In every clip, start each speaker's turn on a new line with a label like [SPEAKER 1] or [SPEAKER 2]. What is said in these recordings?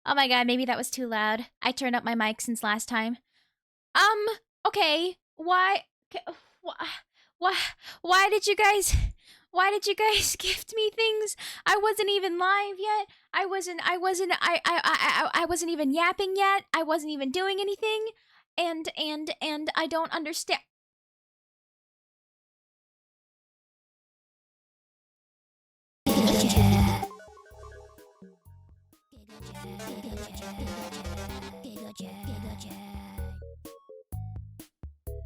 [SPEAKER 1] Oh my god, maybe that was too loud. I turned up my mic since last time. Okay. Why why why did you guys gift me things? I wasn't even live yet. I wasn't even yapping yet. I wasn't even doing anything. And I don't understand.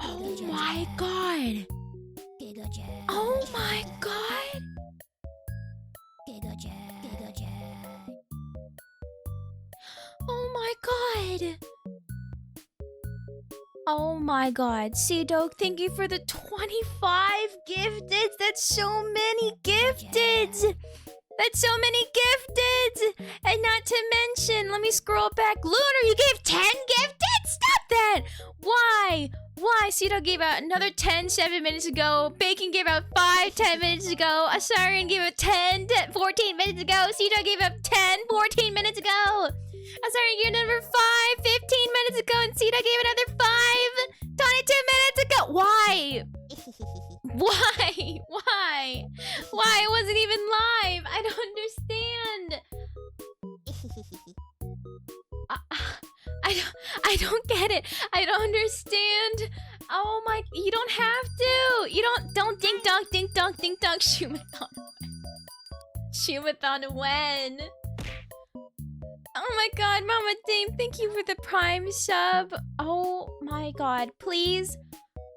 [SPEAKER 1] Oh my god. Oh my god. Oh my god. Oh my god. Sea-Dog, thank you for the 25 gifteds. That's so many gifteds. That's so many gifteds. And not to mention, let me scroll back. Lunar, you gave 10 gifteds? Stop that. Why? Why? Sea-Dog gave out another 10 7 minutes ago. Bacon gave out 5 10 minutes ago. Asarian gave out 10 14 minutes ago. Sea-Dog gave out 10 14 minutes ago. Asarian gave another 5 15 minutes ago. And Sea-Dog gave another 5 22 minutes ago. Why? Why? Why? Why? It wasn't even live. I don't understand. I don't get it. I don't understand. Oh my, you don't have to. You don't dink dunk, dink dunk, dink dunk, Shumathon. Shumathon when? Oh my god, Mama Dame, thank you for the Prime sub. Oh my god, please.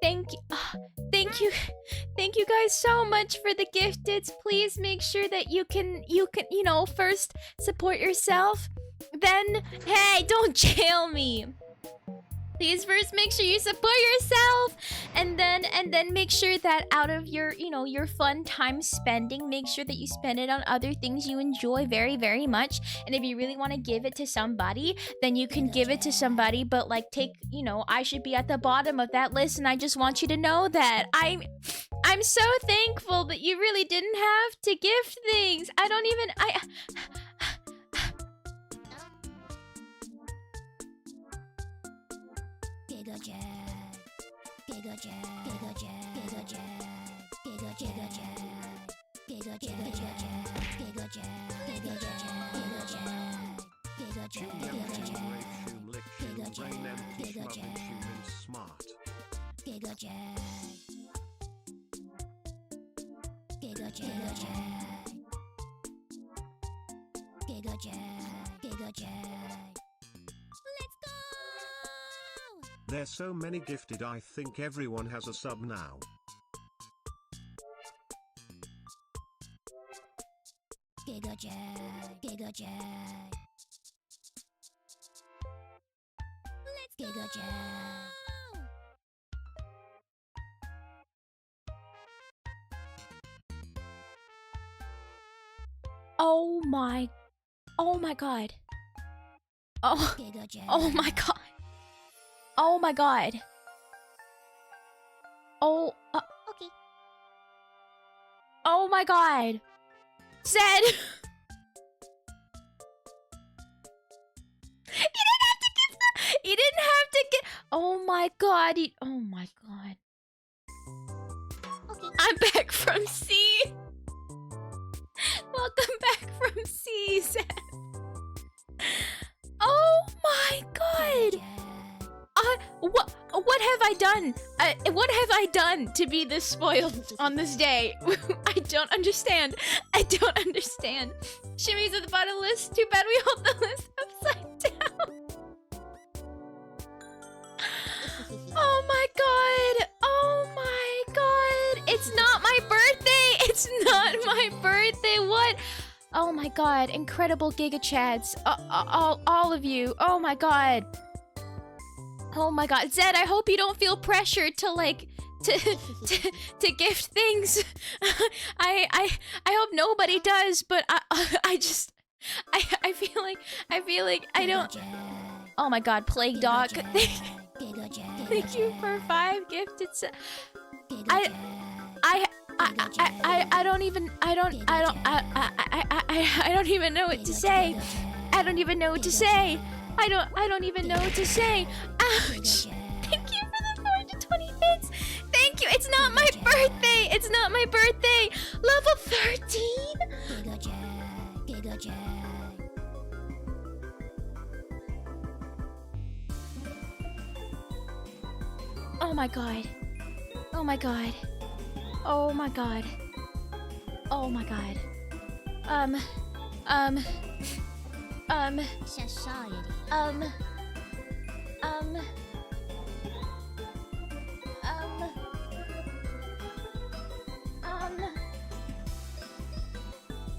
[SPEAKER 1] Thank you. Thank you guys so much for the gifteds. Please make sure that you can, you know, first support yourself. Then, hey, don't jail me. Please first make sure you support yourself, and then make sure that out of your, you know, your fun time spending, make sure that you spend it on other things you enjoy very, very much. And if you really want to give it to somebody, then you can give it to somebody, but like take, you know, I should be at the bottom of that list, and I just want you to know that I'm so thankful that you really didn't have to gift things. I don't even
[SPEAKER 2] There's so many gifted, I think everyone has a sub now.
[SPEAKER 1] oh my god. Oh my god. Oh my god. Oh, okay. Oh my god. Zed! You didn't have to get. Oh my god. Oh my god. Okay. I'm back from C. Welcome back from C, Zed. Oh my god. What have I done? What have I done to be this spoiled on this day? I don't understand. I don't understand. Shimmy's at the bottom of the list. Too bad we hold the list upside down. Oh my god. Oh my god. It's not my birthday. It's not my birthday. What? Oh my god. Incredible Giga Chads. All of you. Oh my god. Oh my god, Zed, I hope you don't feel pressured to like to gift things. I hope nobody does, but I feel like I don't. Oh my god, Plague Dog. Thank you for 5 gifted. I don't even know what to say. I don't even know what to say. I don't even know what to say. Ouch. Thank you for the 420 bits. Thank you. It's not my birthday. It's not my birthday. Level 13? Oh my god. Oh my god. Oh my god. Oh my god.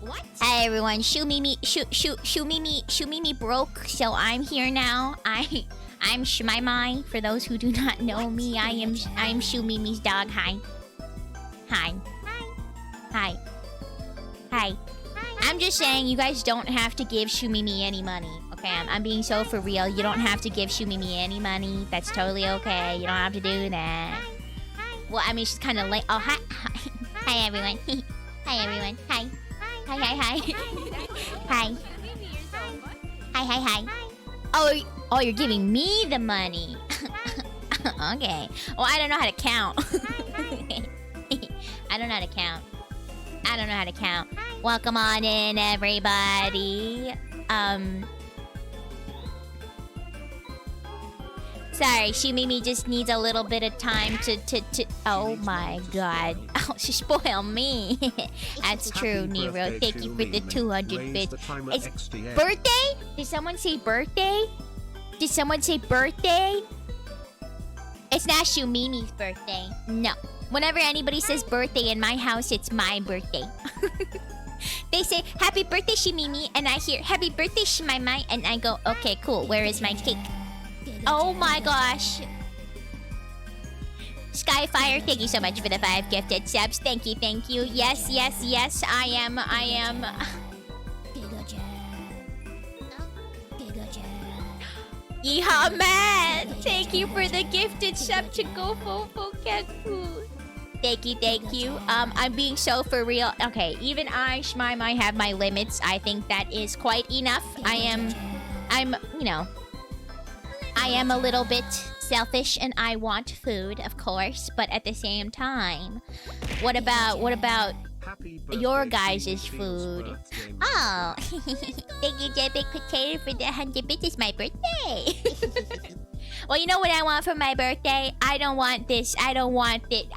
[SPEAKER 3] What? Hi everyone, Shumimi broke, so I'm here now. I'm Shmaimai. For those who do not know me, I'm Shumimi's dog. Hi. Hi. Hi. Hi. I'm just saying, you guys don't have to give Shumimi any money. Okay, I'm being so for real. You don't have to give Shumimi any money. That's totally okay. You don't have to do that. Well, I mean, she's kind of late. Oh, hi. Hi, everyone. Hi, everyone. Hi. Hi, hi, hi. Hi. Hi. Oh, you're giving me the money. Okay. Well, I don't know how to count. I don't know how to count. Welcome on in, everybody. Sorry, Shumimi just needs a little bit of time to... Oh my god. Oh, she spoiled me. That's true, Nero. Thank you for the 200 bits. It's birthday? Did someone say birthday? Did someone say birthday? It's not Shumimi's birthday. No. Whenever anybody says birthday in my house, it's my birthday. They say, happy birthday, Shumimi, and I hear, happy birthday, Shmaimai, and I go, okay, cool, where is my cake? Oh my gosh. Skyfire, thank you so much for the 5 gifted subs. Thank you. Yes, I am. Yeehaw, man! Thank you for the gifted sub to go for cat food. Thank you. I'm being so for real. Okay, even I, Shmaimai, have my limits. I think that is quite enough. I'm, you know, I am a little bit selfish and I want food, of course, but at the same time, what about your guys' food? Oh, thank you, Big Potato, for the 100 bits. It's my birthday. Well, you know what I want for my birthday? I don't want this. I don't want it.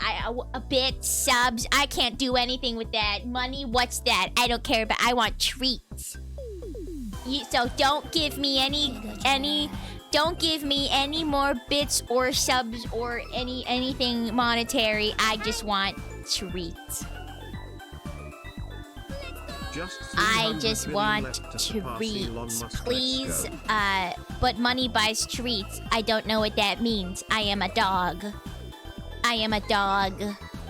[SPEAKER 3] A bit subs. I can't do anything with that. Money, what's that? I don't care about. I want treats. So don't give me any. Don't give me any more bits or subs or anything monetary. I just want treats. I just want treats. Please, but money buys treats. I don't know what that means. I am a dog.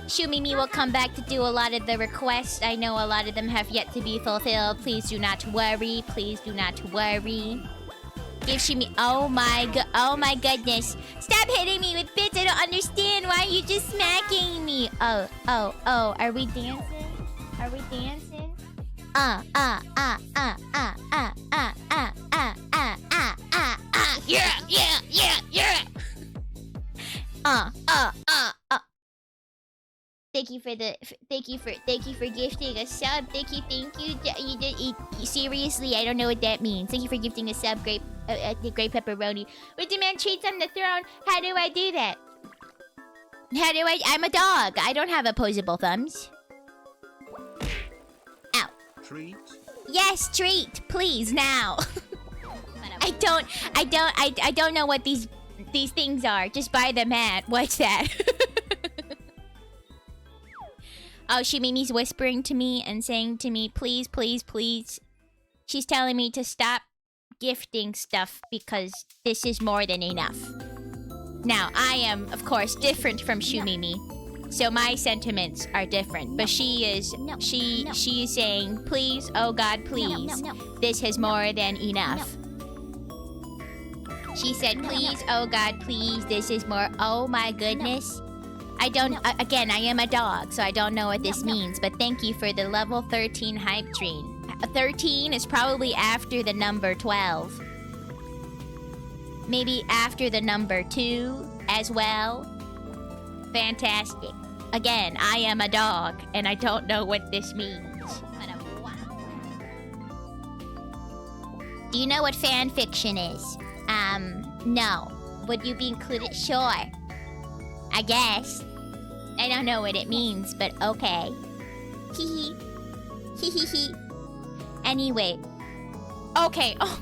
[SPEAKER 3] Shumimi will come back to do a lot of the requests. I know a lot of them have yet to be fulfilled. Please do not worry. Give Shumi... Oh my goodness. Stop hitting me with bits. I don't understand. Why are you just smacking me? Oh. Are we dancing? Yeah. Thank you for gifting a sub. Thank you. You did seriously, I don't know what that means. Thank you for gifting a sub, great pepperoni. We demand treats on the throne. How do I do that? I'm a dog. I don't have opposable thumbs. Ow.
[SPEAKER 2] Treat?
[SPEAKER 3] Yes, treat, please, now. I don't know what these things are. Just buy them at. What's that? Oh, Shumimi's whispering to me and saying to me, please. She's telling me to stop gifting stuff because this is more than enough. Now, I am, of course, different from Shumimi. So my sentiments are different. But she is saying, please, oh God, please. This is more than enough. She said, please, oh God, please. This is more. Oh my goodness. Again, I am a dog, so I don't know what this means. But thank you for the level 13 hype train. 13 is probably after the number 12. Maybe after the number 2 as well. Fantastic. Again, I am a dog, and I don't know what this means. Do you know what fan fiction is? No. Would you be included? Sure. I guess. I don't know what it means, but okay. Hee hee. Hee hee hee. Anyway. Okay. Oh.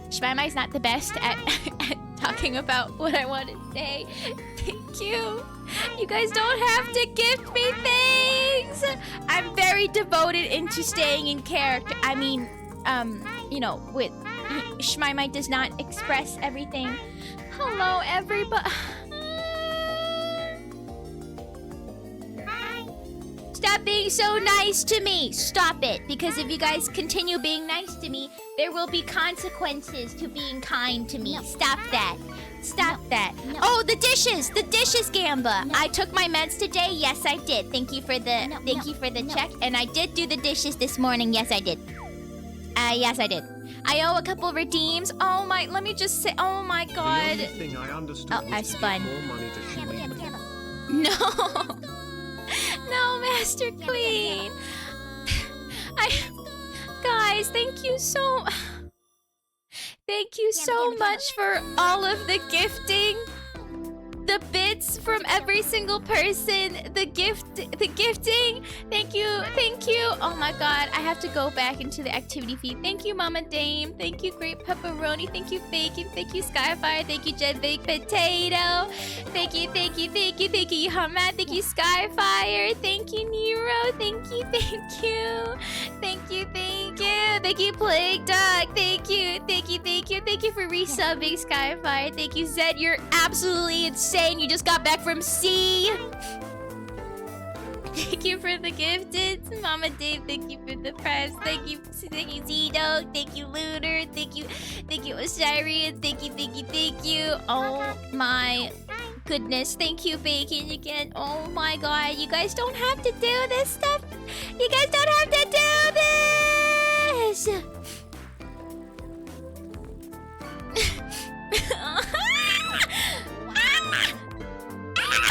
[SPEAKER 3] Shmaimai's not the best at talking about what I want to say. Thank you. You guys don't have to gift me things. I'm very devoted into staying in character. I mean, you know, with Shmaimai does not express everything. Hello, everybody. Stop being so nice to me. Stop it. Because if you guys continue being nice to me, there will be consequences to being kind to me. No. Stop that. Stop that. No. Oh, the dishes. The dishes, Gamba. No. I took my meds today. Yes, I did. Thank you for the check. And I did do the dishes this morning. Yes, I did. Yes, I did. I owe a couple redeems. Oh my, let me just say, oh my god.
[SPEAKER 2] The only thing I understood
[SPEAKER 3] was I spun.
[SPEAKER 2] More money to
[SPEAKER 3] No. No, Master Queen. Guys, thank you so much for all of the gifting. The bits from every single person, the gifting. Thank you. Oh my god, I have to go back into the activity feed. Thank you, Mama Dame. Thank you, Great Pepperoni. Thank you, Bacon. Thank you, Skyfire. Thank you, Jet Baked Potato. Thank you, Hamad. Thank you, Skyfire. Thank you, Nero. Thank you. Thank you, Plague Dog. Thank you for resubbing, Skyfire. Thank you, Zed. You're absolutely insane. You just got back from sea. Thank you for the gifted, Mama Dave. Thank you for the press. Thank you, Z-Dog. Thank you, Lunar. Thank you, Osirian. Thank you. Oh my goodness. Thank you, Bacon, again. Oh my god. You guys don't have to do this stuff. You guys don't have to do this.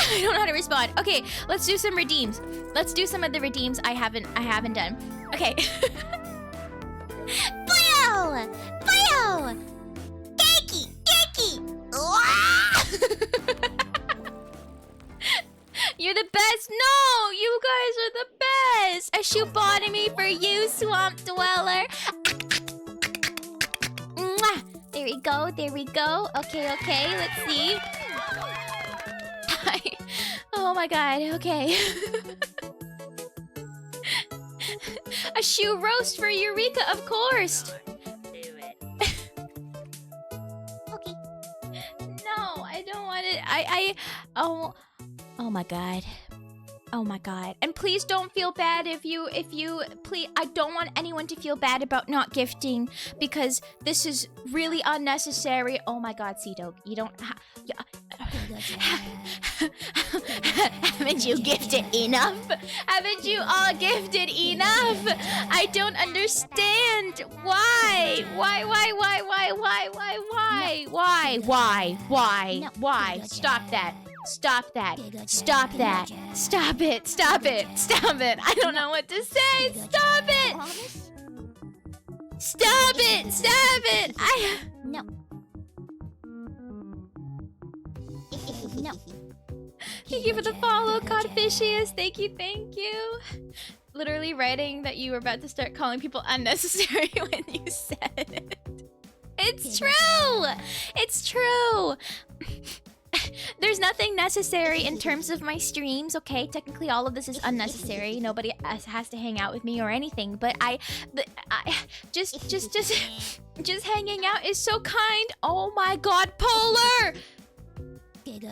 [SPEAKER 3] I don't know how to respond. Okay, let's do some redeems. Let's do some of the redeems I haven't done. Okay. Boyo! Keki! You're the best. No, you guys are the best. A shoe bought me for you, Swamp Dweller. Mwah. There we go. Okay, let's see. Oh my god, okay. A shoe roast for Eureka, of course. Okay. No, I don't want it. Oh my god. Oh my god. And please don't feel bad if you please, I don't want anyone to feel bad about not gifting because this is really unnecessary. Oh my god, C-Dog, you don't haven't you gifted enough? Haven't you all gifted enough? I don't understand. Why? Why? Stop that. Stop it. I don't know what to say. Stop it. No. Thank you for the follow, Codfishius. Thank you. Literally writing that you were about to start calling people unnecessary when you said it. It's true. There's nothing necessary in terms of my streams, okay? Technically, all of this is unnecessary. Nobody has to hang out with me or anything. But I just hanging out is so kind. Oh my god, Polar! Thank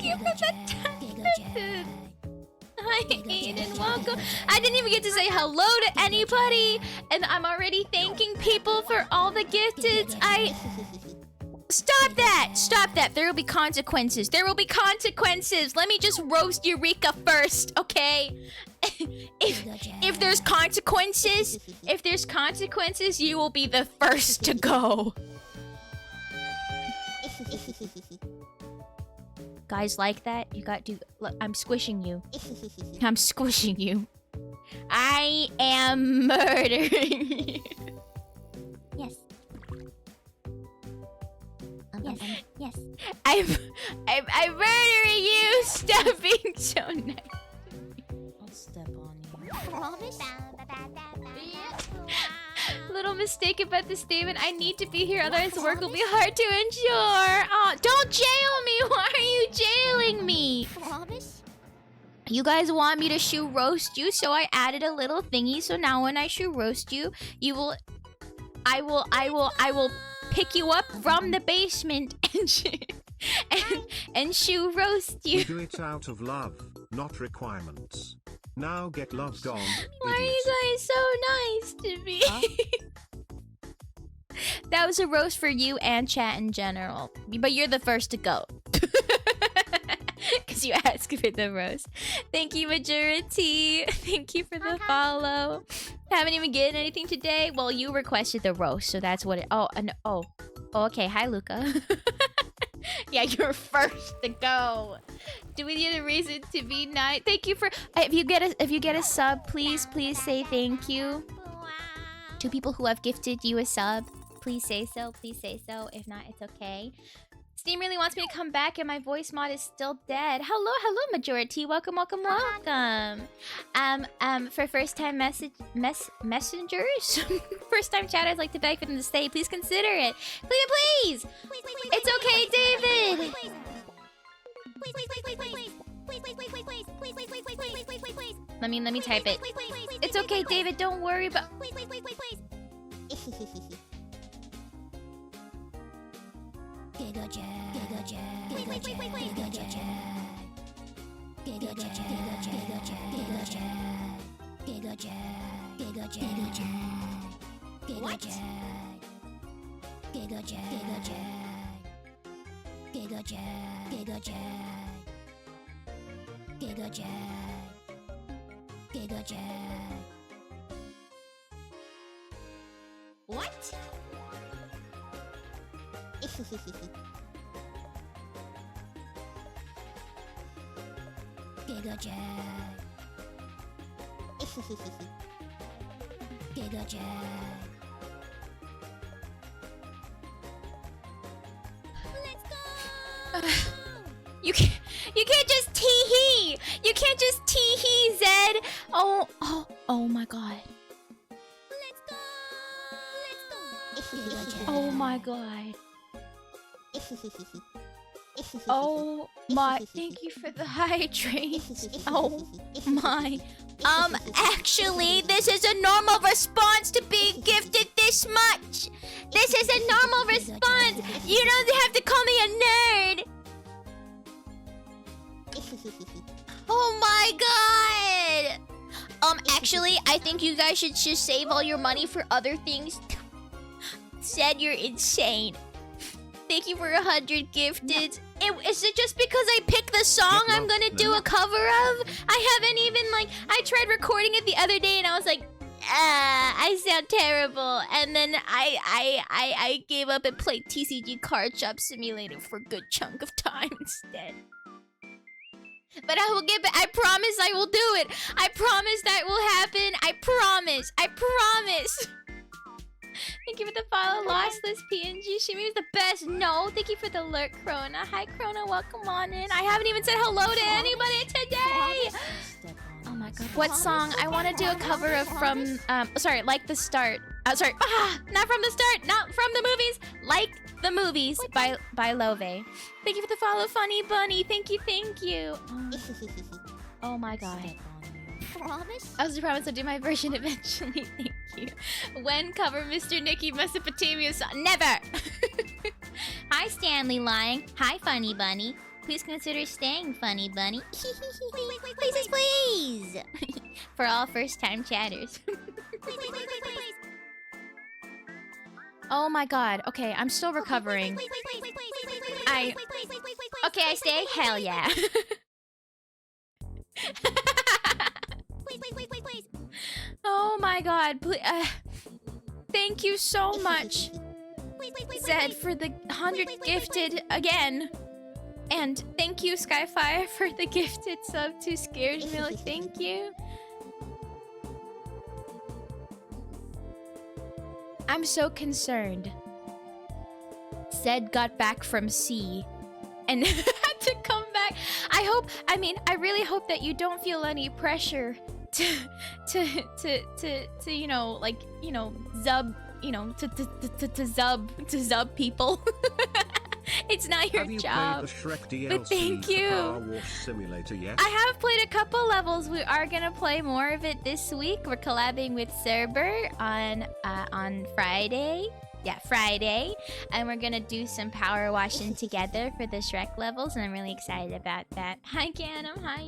[SPEAKER 3] you for the Hi, Aiden. Welcome. I didn't even get to say hello to anybody, and I'm already thanking people for all the gifted.
[SPEAKER 1] Stop that! Stop that! There will be consequences. There will be consequences. Let me just roast Eureka first, okay? if there's consequences, you will be the first to go. Guys like that? You got to... Look, I'm squishing you. I'm squishing you. I am murdering you.
[SPEAKER 3] Yes. Yes.
[SPEAKER 1] I'm murdering you. Stop being so nice.
[SPEAKER 4] I'll step on you.
[SPEAKER 3] Promise?
[SPEAKER 1] Little mistake about the statement. I need to be here, otherwise the work will be hard to endure. Oh, don't jail me. Why are you jailing me?
[SPEAKER 3] Promise?
[SPEAKER 1] You guys want me to shoe roast you, so I added a little thingy. So now when I shoe roast you, I will pick you up from the basement and shoe roast
[SPEAKER 2] We
[SPEAKER 1] you.
[SPEAKER 2] do it out of love, not requirements. Now get loved on,
[SPEAKER 1] Why are
[SPEAKER 2] idiot.
[SPEAKER 1] you guys so nice to me? That was a roast for you and chat in general. But you're the first to go. Because you asked for the roast. Thank you, Majority. Thank you for the follow. Haven't even gotten anything today. Well, you requested the roast, so that's what it... Oh, okay. Hi, Luca. Yeah, you're first to go. Do we need a reason to be nice? Thank you for... If you get a sub, please say thank you. To people who have gifted you a sub, please say so. Please say so. If not, it's okay. Steam really wants me to come back and my voice mod is still dead. Hello, Majority. Welcome. For first time messengers, first time chatters, like to beg for them to stay. Please consider it. Please. It's okay, David. Let me type it. It's okay, David. Don't worry about.
[SPEAKER 3] What?
[SPEAKER 1] You can't just tee-hee! You can't just tee-hee, Zed! Oh my god. Oh my god. Oh my, thank you for the hydrates. Oh my. Actually, this is a normal response to being gifted this much. This is a normal response. You don't have to call me a nerd. Oh my god. Actually, I think you guys should just save all your money for other things. Said you're insane. Thank you for 100 gifted. Is it just because I picked the song I'm gonna do a cover of? I haven't even, I tried recording it the other day and I was like, I sound terrible. And then I gave up and played TCG Card Shop Simulator for a good chunk of time instead. But I will get back. I promise I will do it. I promise that will happen. I promise. Thank you for the follow, Lossless PNG. Shimi was the best. No, thank you for the alert, Krona. Hi, Krona. Welcome on in. I haven't even said hello to anybody today. Oh my god. What song? I want to do a cover of from, sorry, Like the Start. Sorry. Not from the start. Not from the movies. Like the Movies by Love. Thank you for the follow, Funny Bunny. Thank you. Oh my god.
[SPEAKER 3] Promise?
[SPEAKER 1] I was promised I'll do my version eventually. Thank you. When cover Mr. Nicky Mesopotamia song? Never! Hi, Stanley Lying. Hi, Funny Bunny. Please consider staying, Funny Bunny. Please. For all first-time chatters. Oh my god. Okay, I'm still recovering.
[SPEAKER 3] Okay, I stay. Hell yeah.
[SPEAKER 1] Oh my god. Thank you so much, Zed, for the 100 gifted again. And thank you, Skyfire, for the gifted sub to Scares Milk. Thank you. I'm so concerned. Zed got back from sea and had to come back. I really hope that you don't feel any pressure to you know, like, you know, zub, you know, to zub people. It's not your
[SPEAKER 2] Have you
[SPEAKER 1] job.
[SPEAKER 2] played the Shrek DLC
[SPEAKER 1] But thank
[SPEAKER 2] for
[SPEAKER 1] you.
[SPEAKER 2] Power Wash Simulator yet?
[SPEAKER 1] I have played a couple levels. We are gonna play more of it this week. We're collabing with Cerber on Friday. Yeah, Friday. And we're gonna do some power washing together for the Shrek levels, and I'm really excited about that. Hi, Ganem. Hi,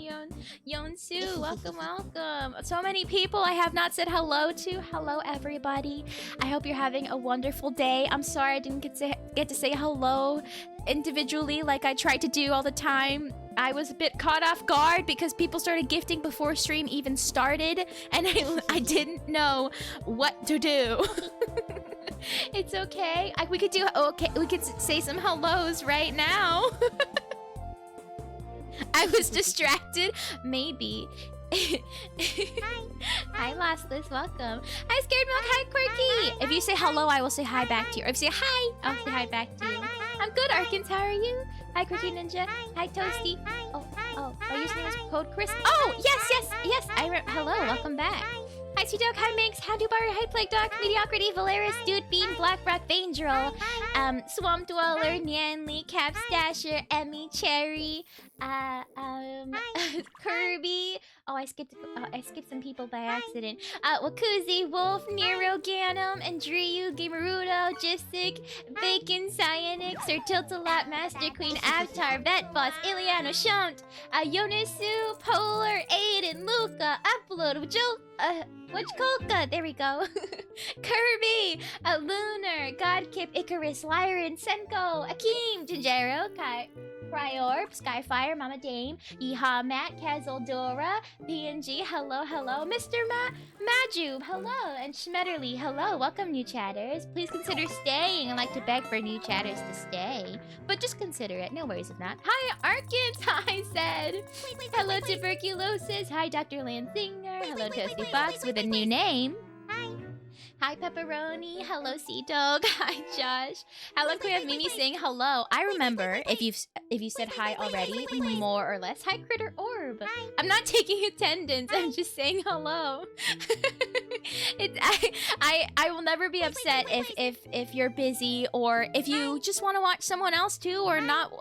[SPEAKER 1] Yonsu. Welcome, welcome. So many people I have not said hello to. Hello, everybody. I hope you're having a wonderful day. I'm sorry I didn't get to say hello individually like I try to do all the time. I was a bit caught off guard because people started gifting before stream even started, and I didn't know what to do. It's okay. We could say some hellos right now. I was distracted. Maybe. Hi, Lostless. Welcome. Hi, Scared Milk. Hi, Quirky. If you say hello, I will say hi back to you. Or if you say hi, I'll say hi back to you. I'm good, Arkins. How are you? Hi, Quirky Ninja. Hi, Toasty. Oh, your name is Code Chris. Oh, yes. Hello, welcome back. Hi, Sweet Dog. Hi, Minx. How do Bar? Hi, Plague Dog. Mediocrity. Valeris. Dude Bean. Black Rock. Vangel. Swamp Dweller. Nyanly. Cap Stasher. Emmy. Cherry. Kirby. Oh, I skipped some people by accident. Wakuzi. Wolf. Nero. Ganem. Andrew. Gamerudo. Jistic. Bacon. Cyanix. Sir Tiltalot. Master Queen. Avatar. Vet Boss. Iliano. Shunt. Yonasu. Polar. Aiden. Luca. Upload. Jill. Kolka? There we go. Kirby, Lunar, Godkip, Icarus, Lyran, Senko, Akeem, Jinjero, Cryorp, Skyfire, Mama Dame, Yeehaw, Matt, Kazoldora, PNG, hello, Mr. Majub, hello, and Schmetterly, hello, welcome new chatters. Please consider staying. I like to beg for new chatters to stay, but just consider it, no worries if not. Hi, Arkins, hi, Zed. Hello, Tuberculosis, hi, Dr. Lansinger, hello, Toasty Fox with a new name. Hi, Pepperoni. Hello, Sea Dog. Hi, Josh. Hello, we have Mimi saying hello. I remember if you said hi already, more or less. Hi, Critter Orb. I'm not taking attendance. I'm just saying hello. I will never be upset if you're busy, or if you just want to watch someone else too, or not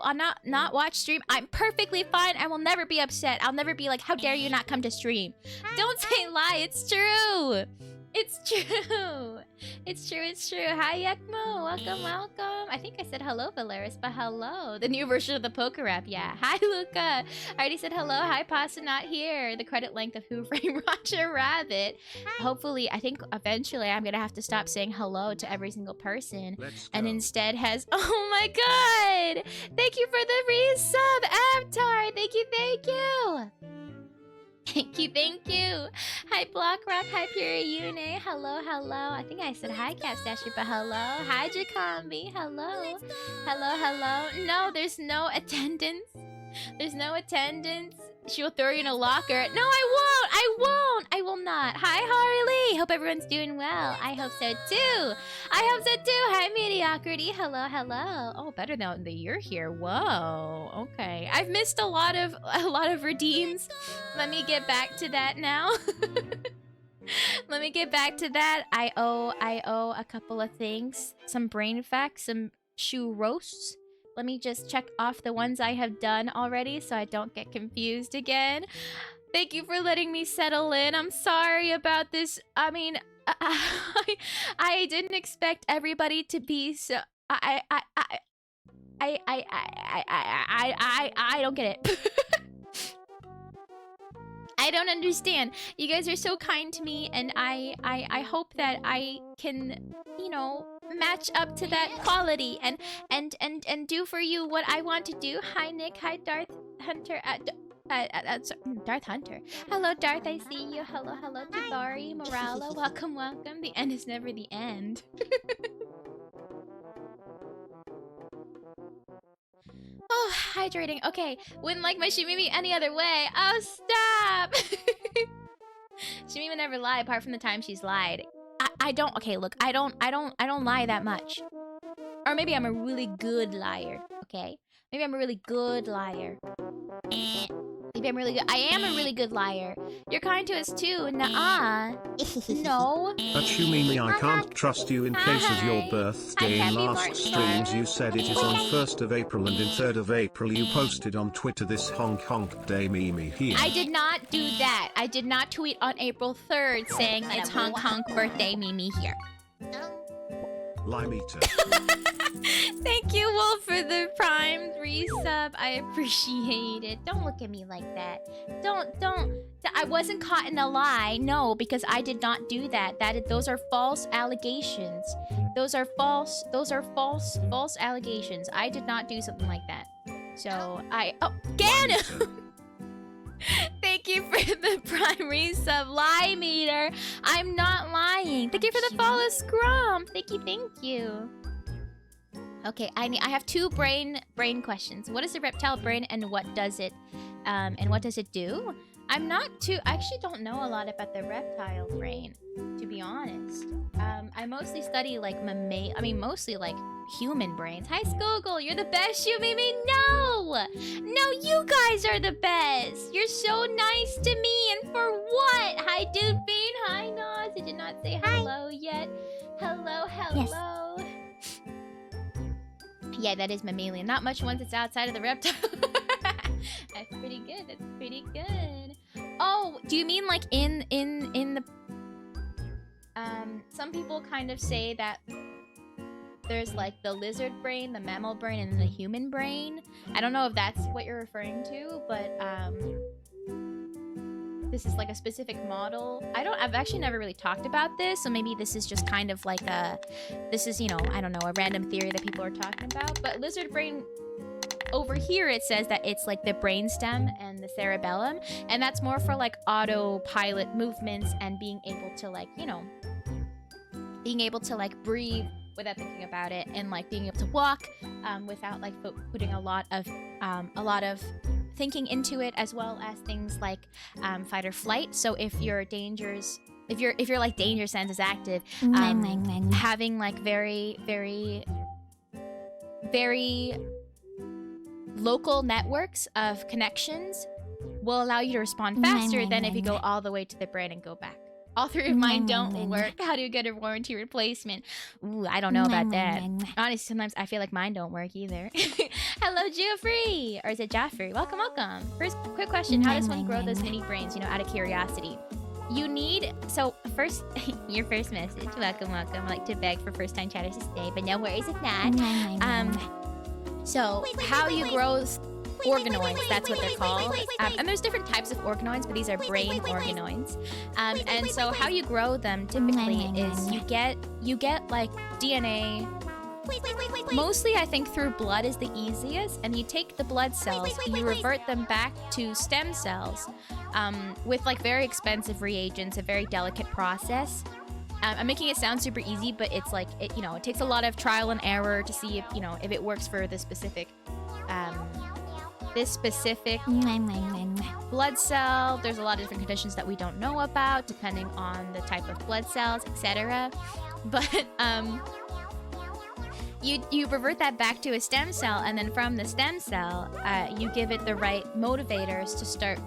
[SPEAKER 1] watch stream. I'm perfectly fine. I will never be upset. I'll never be like, how dare you not come to stream? Don't say lie. It's true. It's true. It's true. Hi, Yekmo. Welcome. I think I said hello, Valeris, but hello. The new version of the Poker app, yeah. Hi, Luca. I already said hello. Hi, Pasta Not Here. The credit length of Who Framed Roger Rabbit. Hopefully, I think eventually I'm going to have to stop saying hello to every single person. And instead has... Oh my god! Thank you for the resub, Avatar. Thank you. Thank you. Hi, Blockrock. Hi, Puriune. Hello. I think I said hi, Capstasher, but hello. Hi, Jacombie. Hello. No, there's no attendance. She'll throw you in a locker. No, I won't. I will not. Hi, Harley. Hope everyone's doing well. I hope so too. Hi, Mediocrity. Hello. Oh, better now that you're here. Whoa. Okay. I've missed a lot of redeems. Let me get back to that now. I owe a couple of things. Some brain facts, some shoe roasts. Let me just check off the ones I have done already so I don't get confused again. Thank you for letting me settle in. I'm sorry about this. I mean, I didn't expect everybody to be so... I don't get it. I don't understand. You guys are so kind to me, and I hope that I can, you know, match up to that quality and do for you what I want to do. Hi Nick, hi Darth Hunter. Darth Hunter. Hello Darth, I see you. Hello Tabari, Morala, welcome. The end is never the end. Oh, hydrating. Okay, wouldn't like my Shimimi any other way. Oh, stop! Shimimi never lie apart from the time she's lied. I don't. Okay, look, I don't lie that much. Or maybe I'm a really good liar. Okay, maybe I'm a really good liar. Maybe I'm really good. I am a really good liar. You're kind to us too. Nuh-uh. No.
[SPEAKER 2] But Shumimi, I can't trust you in case of your birthday. In last streams you said it is on 1st of April and in 3rd of April you posted on Twitter this honk honk day Mimi here.
[SPEAKER 1] I did not do that. I did not tweet on April 3rd saying it's honk honk birthday Mimi here.
[SPEAKER 2] Lie meter.
[SPEAKER 1] Thank you, Wolf, for the Prime resub. I appreciate it. Don't look at me like that. Don't. I wasn't caught in a lie. No, because I did not do that. Those are false allegations. Those are false allegations. I did not do something like that. So oh, Ganon! Thank you for the Prime resub, lie meter. I'm not lying. Thank you for the follow, Scrum. Thank you. Okay, I have 2 brain questions. What is the reptile brain, and what does it do? I actually don't know a lot about the reptile brain, to be honest. I mostly study like mostly like human brains. Hi Skogel, you're the best, Shumimi. No, you guys are the best. You're so nice to me, and for what? Hi Dude Bean. Hi Nas. Did you not say hello yet? Hello. Yes. Yeah, that is mammalian. Not much once it's outside of the reptile. That's pretty good. Oh, do you mean like in the some people kind of say that there's like the lizard brain, the mammal brain, and the human brain. I don't know if that's what you're referring to, but this is like a specific model. I've actually never really talked about this, so maybe this is just kind of like I don't know, a random theory that people are talking about. But lizard brain, over here it says that it's like the brainstem and the cerebellum, and that's more for like autopilot movements and being able to breathe without thinking about it, and like being able to walk without like putting a lot of thinking into it, as well as things like fight or flight. So if your danger sense is active, having like very local networks of connections will allow you to respond faster than if you go all the way to the brain and go back. All 3 of mine don't work. How do you get a warranty replacement? Ooh, I don't know about that. Honestly, sometimes I feel like mine don't work either. Hello, Geoffrey! Or is it Jaffrey? Welcome. First, quick question. How does one grow those mini brains, out of curiosity? You need... So, first... your first message. Welcome. I like to beg for first-time chatters to stay, but no worries if not. So, how you grow... organoids, that's what they're called. And there's different types of organoids, but these are brain organoids. And so how you grow them typically is you get like DNA. Mostly I think through blood is the easiest, and you take the blood cells and you revert them back to stem cells with like very expensive reagents, a very delicate process. I'm making it sound super easy, but it's like it takes a lot of trial and error to see if it works for the specific blood cell. There's a lot of different conditions that we don't know about, depending on the type of blood cells, etc. But you revert that back to a stem cell, and then from the stem cell, you give it the right motivators to start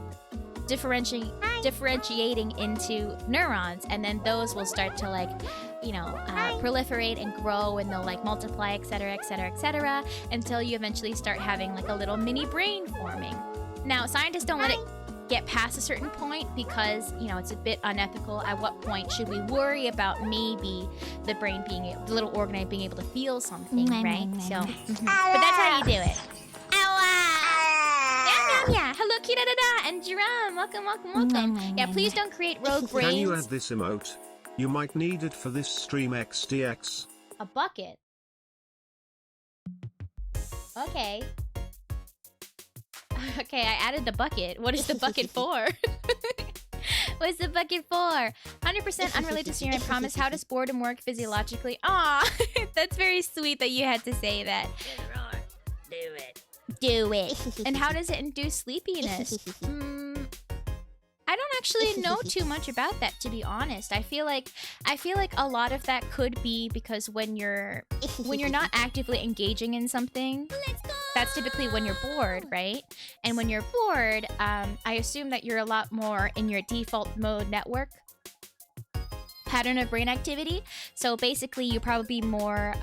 [SPEAKER 1] differentiating into neurons, and then those will start to proliferate and grow, and they'll like multiply, etc., until you eventually start having like a little mini brain forming. Now, scientists don't let it get past a certain point because it's a bit unethical. At what point should we worry about maybe the brain the little organoid being able to feel something, right? So, but that's how you do it. Yeah. Hello, Kira and Jerome. Welcome. Yeah, please don't create rogue brains.
[SPEAKER 2] Can you add this emote? You might need it for this stream XDX.
[SPEAKER 3] A bucket. Okay. Okay, I added the bucket. What is the bucket for? What's the bucket for? 100% unrelated to your I promise. How does boredom work physiologically? Aw, that's very sweet that you had to say that.
[SPEAKER 1] Do it.
[SPEAKER 3] Do it. And how does it induce sleepiness? I don't actually know too much about that, to be honest. I feel like a lot of that could be because when you're not actively engaging in something, that's typically when you're bored, right? And when you're bored, I assume that you're a lot more in your default mode network pattern of brain activity. So basically, you probably more,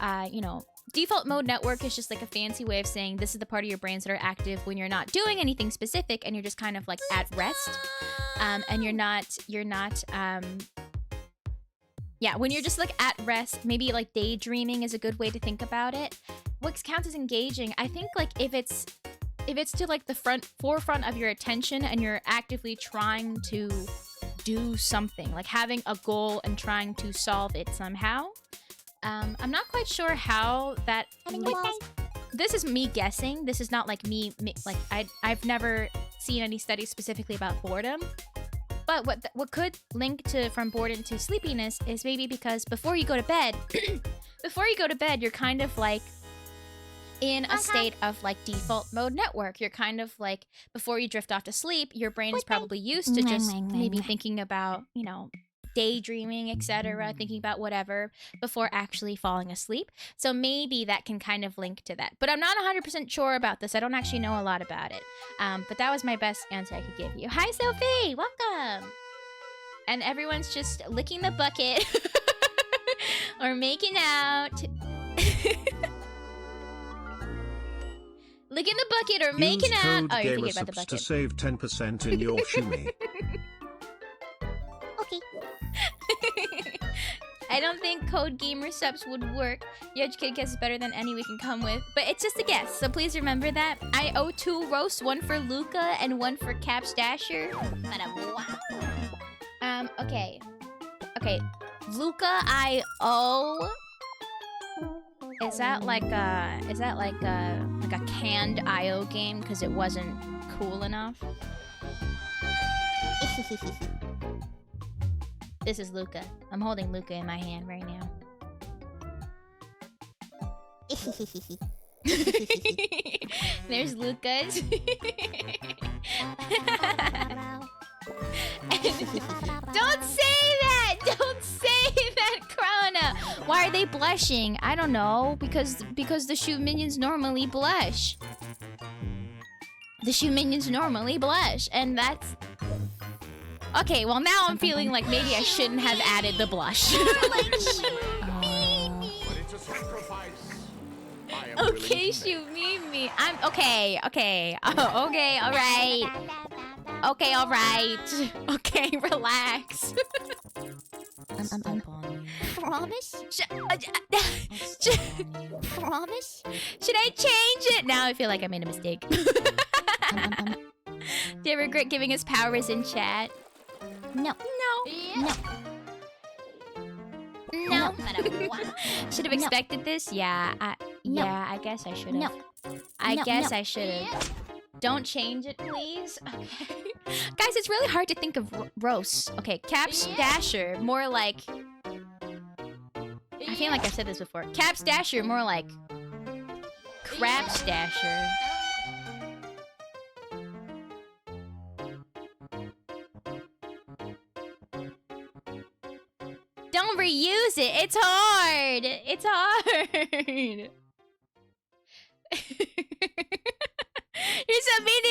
[SPEAKER 3] default mode network is just like a fancy way of saying this is the part of your brains that are active when you're not doing anything specific and you're just kind of like at rest. And when you're just like at rest, maybe like daydreaming is a good way to think about it. What counts as engaging, I think, like if it's to like the forefront of your attention and you're actively trying to do something, like having a goal and trying to solve it somehow. I'm not quite sure how that. This is me guessing. This is not like me like I've never seen any studies specifically about boredom. But what could link to from boredom to sleepiness is maybe because before you go to bed, you're kind of like in a state of like default mode network. You're kind of like before you drift off to sleep, your brain is probably used to just maybe thinking about, daydreaming, etc., thinking about whatever before actually falling asleep. So maybe that can kind of link to that. But I'm not 100% sure about this. I don't actually know a lot about it. But that was my best answer I could give you. Hi, Sophie! Welcome! And everyone's just licking the bucket or making out. Licking the bucket or making out. Oh, you're thinking about the bucket.
[SPEAKER 2] To save 10% in your shumi.
[SPEAKER 3] Okay. I don't think code gamer subs would work. Your educated guess is better than any we can come with. But it's just a guess, so please remember that. I owe 2 roasts, 1 for Luca and 1 for Caps Dasher. Okay. Okay. Luca, I owe... Is that like a canned IO game because it wasn't cool enough? This is Luca. I'm holding Luca in my hand right now. There's Luca's. Don't say that! Don't say that, Krona! Why are they blushing? I don't know. Because the shoe minions normally blush. The shoe minions normally blush, and that's... Okay, well now I'm feeling like maybe I shouldn't have added the blush. Okay, shoot me. I'm okay. Oh, okay, alright. Okay, alright. Okay, relax. Promise? Promise? Should I change it? Now I feel like I made a mistake. Do you regret giving us powers in chat? No. Should have expected this? Yeah, I guess I should have. I guess I should have. Don't change it, please. Okay. Guys, it's really hard to think of roasts. Okay, Caps Dasher, more like... I feel like I've said this before. Caps Dasher, more like... Craps Dasher. Don't reuse it. It's hard. It's hard. You're so mean.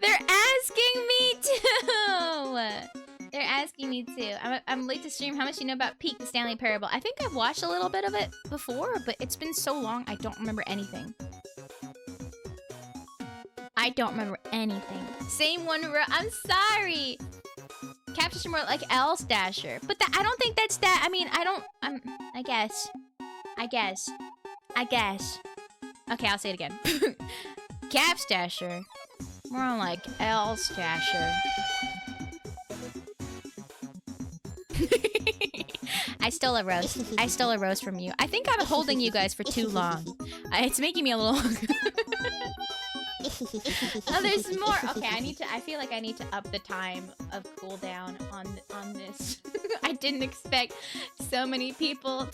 [SPEAKER 3] They're asking me too. They're asking me too. I'm late to stream. How much do you know about Peak the Stanley Parable? I think I've watched a little bit of it before, but it's been so long I don't remember anything. I don't remember anything. Same one. I'm sorry. Capture more like L Stasher, but I don't think that's that. I mean, I don't. I guess. Okay, I'll say it again. Cap Stasher, more like L Stasher. I stole a roast. I stole a roast from you. I think I'm holding you guys for too long. It's making me a little... Oh, there's more. Okay, I feel like I need to up the time of cooldown on this. I didn't expect so many people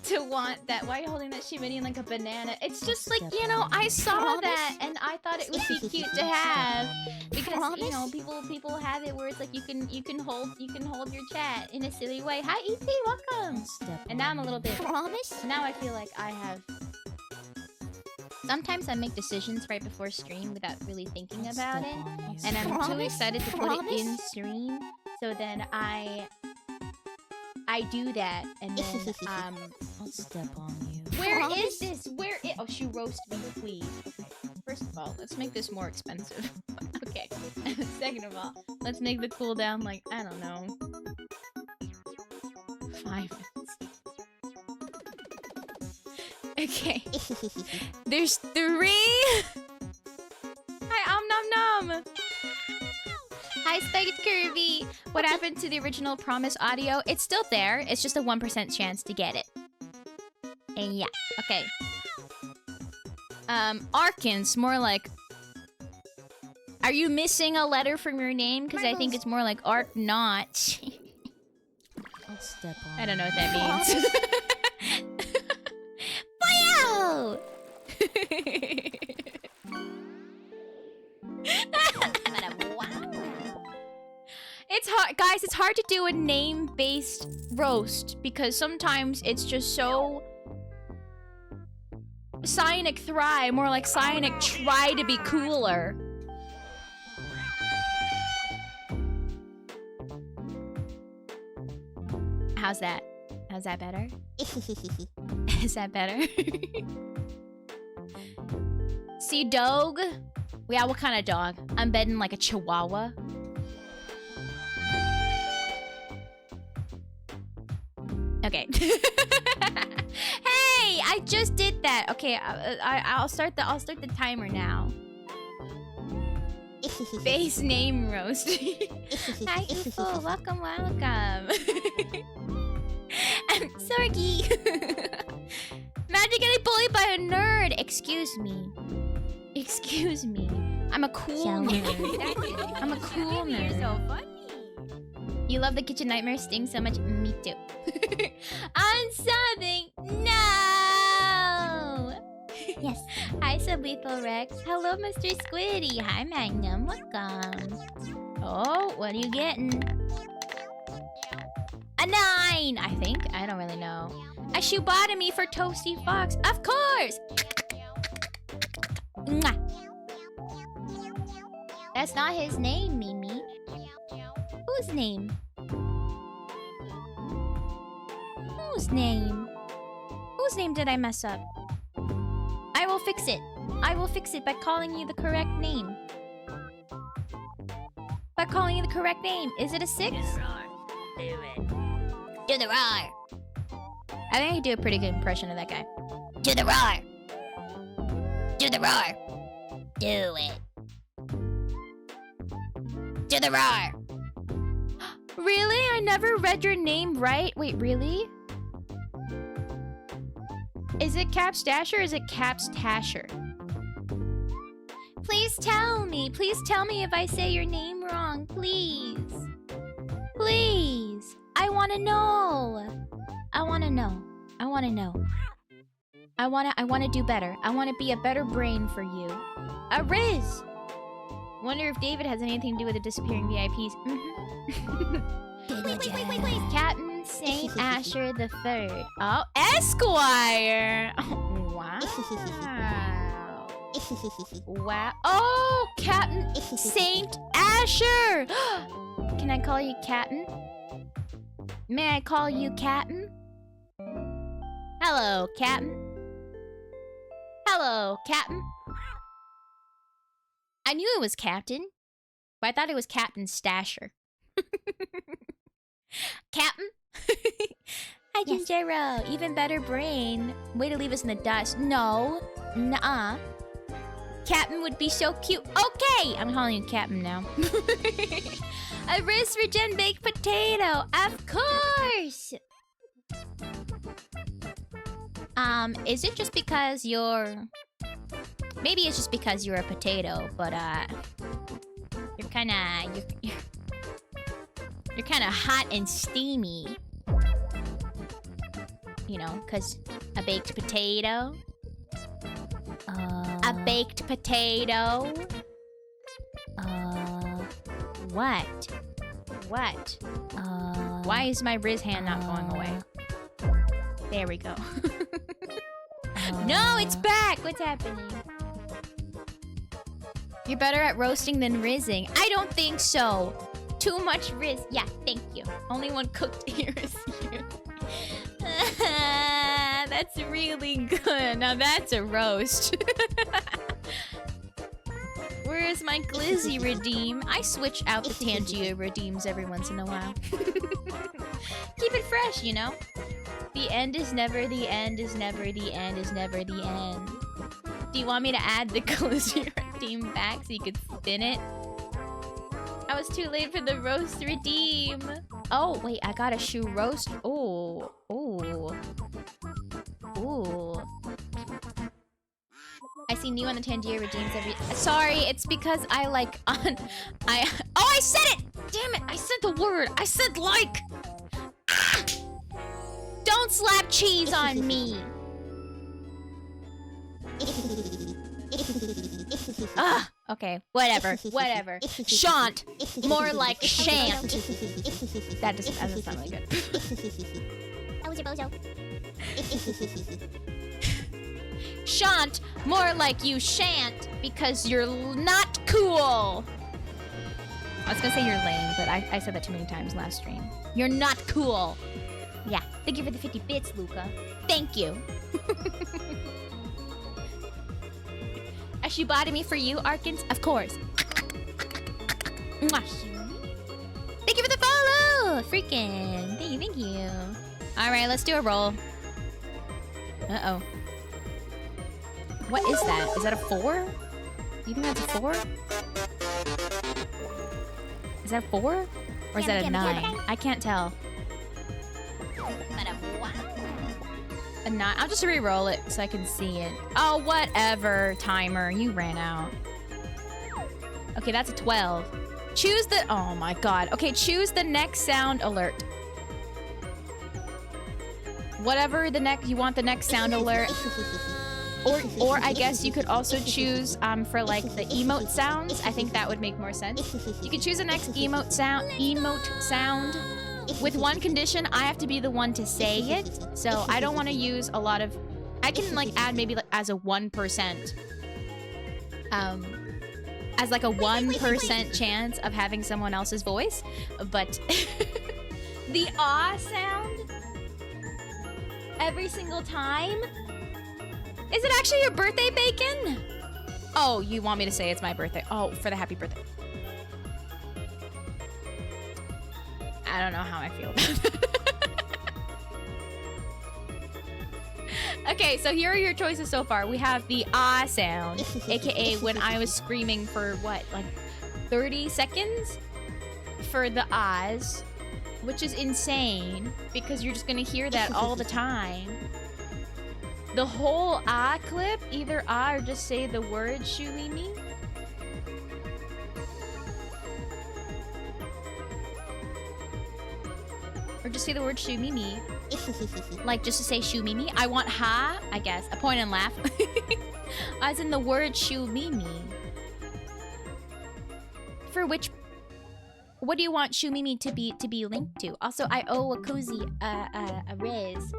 [SPEAKER 3] to want that. Why are you holding that shimmy like a banana? It's just like, you know, I saw that and I thought it would be cute to have because you know people have it where it's like you can hold your chat in a silly way. Hi EP, welcome. And now I'm a little bit. Now I feel like I have. Sometimes I make decisions right before stream without really thinking about it, and I'm too excited to put it in stream. So then I do that, and then
[SPEAKER 4] I'll step on you.
[SPEAKER 3] Where is this? Where is? Oh, she roasted me, please. Okay. First of all, let's make this more expensive. Okay. Second of all, let's make the cooldown like I don't know, 5 minutes. Okay. There's 3. Hi, Nom Nom. Hi, Spiked Kirby. What happened to the original Promise audio? It's still there. It's just a 1% chance to get it. And yeah. Okay. Arkins, more like... Are you missing a letter from your name? Because I think it's more like Ark not.
[SPEAKER 4] I'll step on
[SPEAKER 3] I don't know what that means. Wow! It's hard, guys. It's hard to do a name-based roast because sometimes it's just so Cyanic Thrive, more like Cyanic try to be cooler. How's that? How's that better? Is that better? See, dog? Yeah, what kind of dog? I'm betting like a chihuahua. Okay. Hey, I just did that. Okay, I'll start the timer now. Base name roast. Hi, Ufo. Welcome, welcome. I'm Sorky. Imagine getting bullied by a nerd. Excuse me. Excuse me. I'm a cool nerd. I'm a cool nerd.
[SPEAKER 1] You're so funny.
[SPEAKER 3] You love the kitchen nightmare sting so much. Me too. I'm sobbing. No. Yes. Hi, Sublethal Rex. Hello, Mr. Squiddy. Hi, Magnum. Welcome. Oh, what are you getting? A 9, I think. I don't really know. A shoebotomy for Toasty Fox. Of course! Mwah. That's not his name, Mimi. Whose name? Whose name? Whose name did I mess up? I will fix it. I will fix it by calling you the correct name. By calling you the correct name. Is it a 6? Do the roar. I think I can do a pretty good impression of that guy. Do the roar. Do the roar. Do it. Do the roar. Really? I never read your name right. Wait, really? Is it Caps Dasher or is it Caps Tasher? Please tell me. Please tell me if I say your name wrong. Please. Please. I want to know. I want to know. I want to know. I want to do better. I want to be a better brain for you. A Riz. Wonder if David has anything to do with the disappearing VIPs. Wait. Captain Saint Asher the Third. Oh, Esquire. Oh, wow. Wow. Oh, Captain Saint Asher. Can I call you Captain? May I call you Captain? Hello, Captain. Hello, Captain. I knew it was Captain, but I thought it was Captain Stasher. Captain? Hi, Jinjero. Even better brain. Way to leave us in the dust. No. Nuh-uh. Captain would be so cute. Okay! I'm calling you Captain now. A Riz for Gen Baked Potato. Of course! Is it just because you're... Maybe it's just because you're a potato, but, you're kinda... You're kinda hot and steamy. You know, because a baked potato. A baked potato. What? What? Why is my Riz hand not going away? There we go. No, it's back! What's happening? You're better at roasting than rizzing. I don't think so. Too much Riz. Yeah, thank you. Only one cooked here is you. That's really good. Now that's a roast. Where's my Glizzy redeem? I switch out the Tangia redeems every once in a while. Keep it fresh, you know? The end is never the end is never the end is never the end. Do you want me to add the Glizzy redeem back so you could spin it? I was too late for the roast redeem. Oh, wait, I got a shoe roast. Oh, oh. Ooh. I see new on the Tangier redeems every... Sorry, it's because I like on... Oh, I said it! Damn it, I said the word. I said like. Ah! Don't slap cheese on me. Ah, okay, whatever, whatever. Shant, more like shan't. That doesn't sound really good.
[SPEAKER 5] That was your bozo.
[SPEAKER 3] Shant, more like you shan't, because you're not cool. I was gonna say you're lame, but I said that too many times last stream. You're not cool. Yeah, thank you for the 50 bits, Luca. Thank you. Ashibata me for you, Arkins? Of course. Mwah. Thank you for the follow! Freaking. Thank you. Alright, let's do a roll. Uh-oh. What is that? Is that a 4? You think that's a 4? Is that a 4? Or is that a 9? I can't tell. A 9? I'll just re-roll it so I can see it. Oh, whatever, timer. You ran out. Okay, that's a 12. Choose the... Oh my god. Okay, choose the next sound alert. Whatever the next... You want the next sound alert. Or I guess you could also choose for like the emote sounds. I think that would make more sense. You could choose the next emote sound. With one condition, I have to be the one to say it. So I don't want to use a lot of... I can like add maybe like as a 1%. As like a 1% chance of having someone else's voice. But the ah sound every single time? Is it actually your birthday, Bacon? Oh, you want me to say it's my birthday. Oh, for the happy birthday. I don't know how I feel about that. Okay, so here are your choices so far. We have the ah sound, aka when I was screaming for what, like 30 seconds for the ahs, which is insane because you're just gonna hear that all the time. The whole ah clip, either ah or just say the word Shumimi. Or just say the word Shumimi. Like just to say Shumimi. I want ha, I guess. A point and laugh. As in the word Shumimi. For which... What do you want Shumimi to be linked to? Also, I owe Wakuzi a Riz.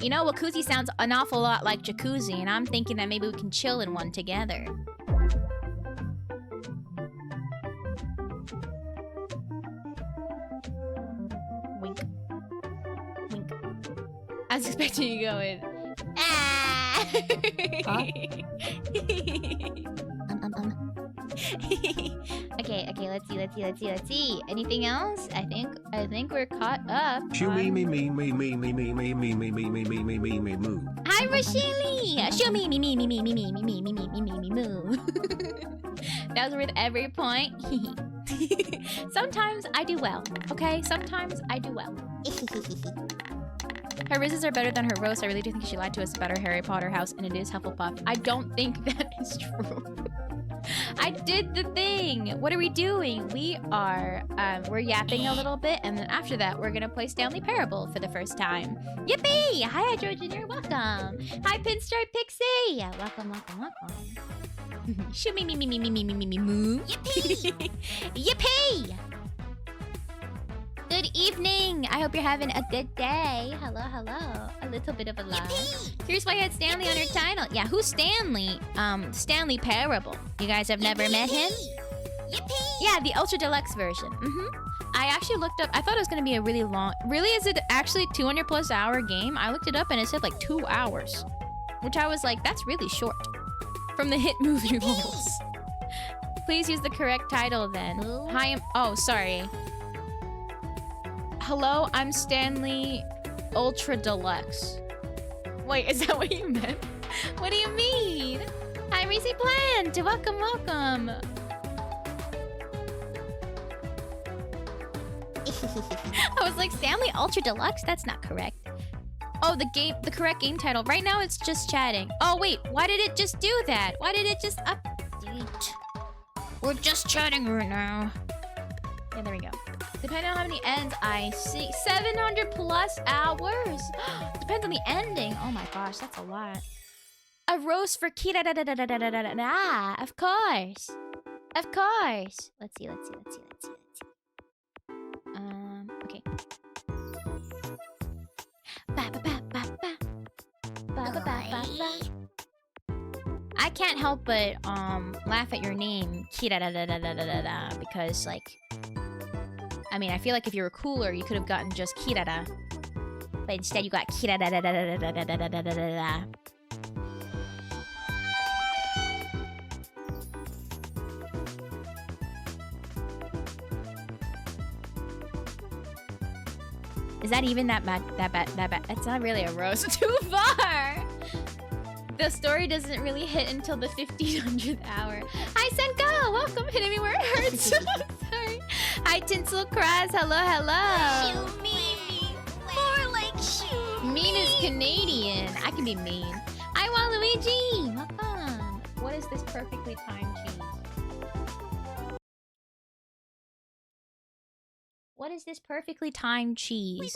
[SPEAKER 3] You know, Wakuzi sounds an awful lot like Jacuzzi, and I'm thinking that maybe we can chill in one together. Wink. Wink. I was expecting you to go in. Ah! Okay, let's see. Anything else? I think we're caught up.
[SPEAKER 2] Shoo me me me me me me me me me me me me me me me me moo.
[SPEAKER 3] Hi, Roshili! Shoo me me me me me me me me me me me me me me moo. That was worth every point. Sometimes I do well, okay? Sometimes I do well.
[SPEAKER 1] Her rizzes are better than her roast. I really do think she lied to us about her Harry Potter house, and it is Hufflepuff. I don't think that is true. I did the thing. What are we doing? We are, we're yapping a little bit, and then after that, we're gonna play Stanley Parable for the first time. Yippee! Hi, Hydro Junior. Welcome. Hi, Pinstripe Pixie. Welcome, welcome, welcome. Shoo me moo. Yippee! Yippee! Good evening. I hope you're having a good day. Hello, hello. A little bit of a love. Here's why I had Stanley on her title. Yeah, who's Stanley? Stanley Parable. You guys have never met him? Yeah, the Ultra Deluxe version. I actually looked up. I thought it was gonna be a really long. Really, is it actually 200+ hour game? I looked it up and it said like 2 hours, which I was like, that's really short. From the hit movie rules. Please use the correct title then. Hi, oh, sorry. Hello, I'm Stanley Ultra Deluxe. Wait, is that what you meant? What do you mean? Hi, Reese Plant. Welcome, welcome. I was like, Stanley Ultra Deluxe? That's not correct. Oh, the correct game title. Right now it's just chatting. Oh, wait, why did it just do that? Why did it just update? We're just chatting right now. Yeah, there we go. Depending on how many ends I see. 700+ hours. Depends on the ending. Oh my gosh, that's a lot. A roast for Kira. Of course. Of course. Let's see. Okay. I can't help but laugh at your name, Kira, because like, I mean, I feel like if you were cooler, you could have gotten just Kirara. But instead you got Kira. Is that even that bad? It's not really a roast. Too far! The story doesn't really hit until the 1500th hour. Hi, Senko! Welcome, hitting me where it hurts. Sorry. Hi, Tinsel Cross. Hello, hello.
[SPEAKER 5] Shoo me. More like shoo.
[SPEAKER 1] Mean is Canadian. I can be mean. Hi, Waluigi. Welcome. What is this perfectly timed cheese? What is this perfectly timed cheese?
[SPEAKER 5] Please.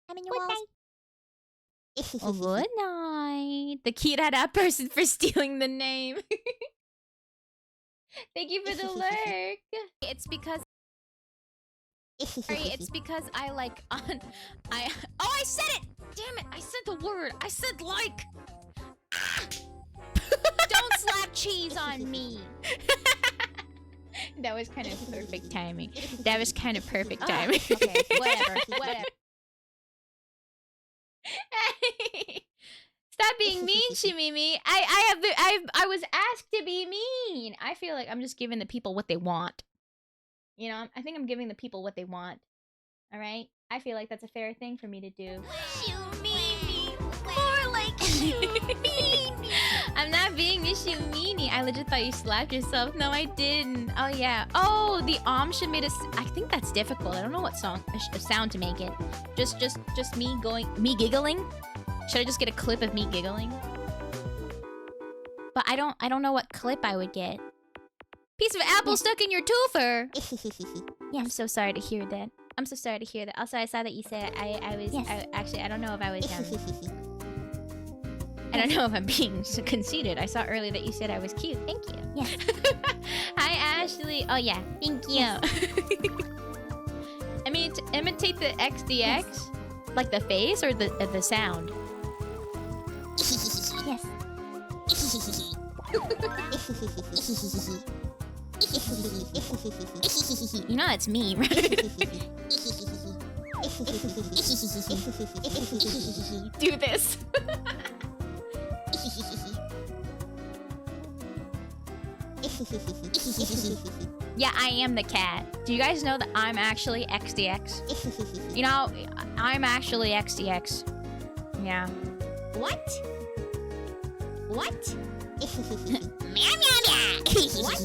[SPEAKER 5] I'm in your walls.
[SPEAKER 1] Oh, good night. The Kirara person for stealing the name. Thank you for the lurk. It's because I like on I said it! Damn it, I said the word. I said like. Ah! Don't slap cheese on me. That was kind of perfect timing. Okay, whatever. Stop being mean, Shimimi. I was asked to be mean. I feel like I'm just giving the people what they want. You know, I think I'm giving the people what they want. All right? I feel like that's a fair thing for me to do.
[SPEAKER 5] Shoo me. More like shoo me.
[SPEAKER 1] I'm not being a Shumini. I legit thought you slapped yourself. No, I didn't. Oh, yeah. Oh, the should made us. I think that's difficult. I don't know what sound to make it. Just me giggling. Should I just get a clip of me giggling? But I don't know what clip I would get. Piece of apple stuck in your toofer. Yeah, I'm so sorry to hear that. Also, I saw that you said I was.
[SPEAKER 5] Yes.
[SPEAKER 1] Actually, I don't know if I was. I don't know if I'm being conceited. I saw earlier that you said I was cute. Thank you.
[SPEAKER 5] Yes.
[SPEAKER 1] Hi, Ashley. Oh, yeah. Thank you. I mean, to imitate the XDX? Yes. Like the face or the sound?
[SPEAKER 5] Yes.
[SPEAKER 1] You know that's me, right? Do this. Yeah, I am the cat. Do you guys know that I'm actually XDX? You know, I'm actually XDX. Yeah.
[SPEAKER 5] What? What?
[SPEAKER 1] What?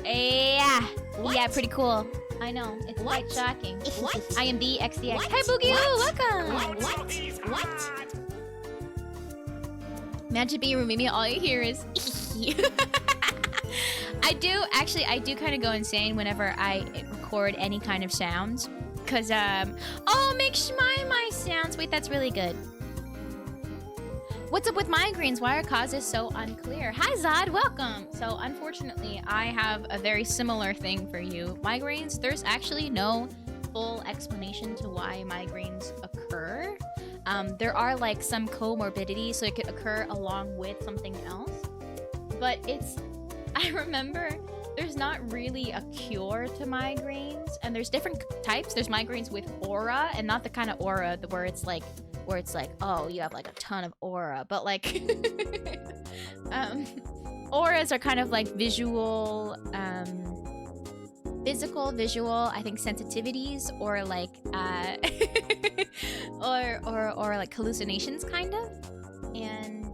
[SPEAKER 3] Yeah.
[SPEAKER 5] What?
[SPEAKER 3] Yeah, pretty cool. I know. It's
[SPEAKER 5] What?
[SPEAKER 3] quite shocking.
[SPEAKER 5] What?
[SPEAKER 3] I am the XDX.
[SPEAKER 5] What?
[SPEAKER 3] Hi, Boogie.
[SPEAKER 5] What?
[SPEAKER 3] Welcome.
[SPEAKER 5] What?
[SPEAKER 3] Imagine being Romania, all you hear is I do kind of go insane whenever I record any kind of sounds. Cause oh, make my sounds. Wait, that's really good. What's up with migraines? Why are causes so unclear? Hi Zod, welcome. So unfortunately, I have a very similar thing for you. Migraines, there's actually no full explanation to why migraines occur. There are like some comorbidities, so it could occur along with something else. But I remember there's not really a cure to migraines, and there's different types. There's migraines with aura, and not the kind of aura where it's like, oh, you have like a ton of aura, but like, auras are kind of like visual, physical, visual, I think sensitivities, or like, or like hallucinations kind of, and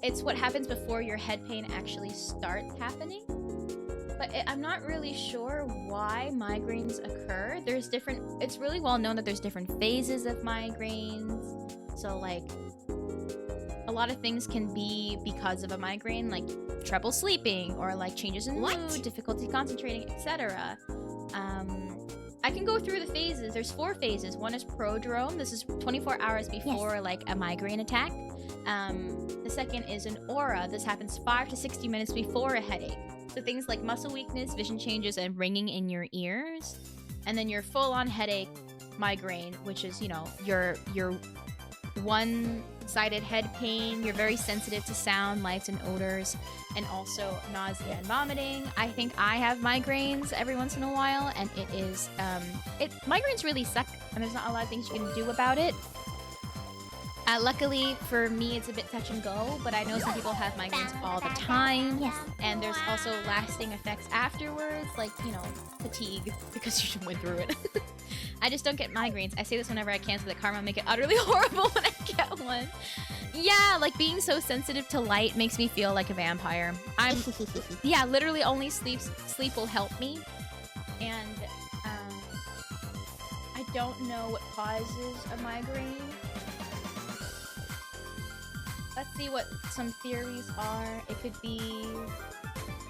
[SPEAKER 3] it's what happens before your head pain actually starts happening. But I'm not really sure why migraines occur. It's really well known that there's different phases of migraines. So like, a lot of things can be because of a migraine, like trouble sleeping, or like changes in mood, difficulty concentrating, etc. I can go through the phases. There's 4 phases. One is prodrome. This is 24 hours before like a migraine attack. The second is an aura. This happens 5 to 60 minutes before a headache. So things like muscle weakness, vision changes, and ringing in your ears. And then your full-on headache migraine, which is, you know, your one-sided head pain. You're very sensitive to sound, lights, and odors, and also nausea and vomiting. I think I have migraines every once in a while, and it is, migraines really suck, and there's not a lot of things you can do about it. Luckily for me, it's a bit touch and go, but I know some people have migraines all the time.
[SPEAKER 5] Yes.
[SPEAKER 3] And there's also lasting effects afterwards, like, you know, fatigue, because you went through it. I just don't get migraines. I say this whenever I can so that karma make it utterly horrible when I get one. Yeah, like being so sensitive to light makes me feel like a vampire. Yeah, literally only sleep will help me. And I don't know what causes a migraine. Let's see what some theories are. It could be...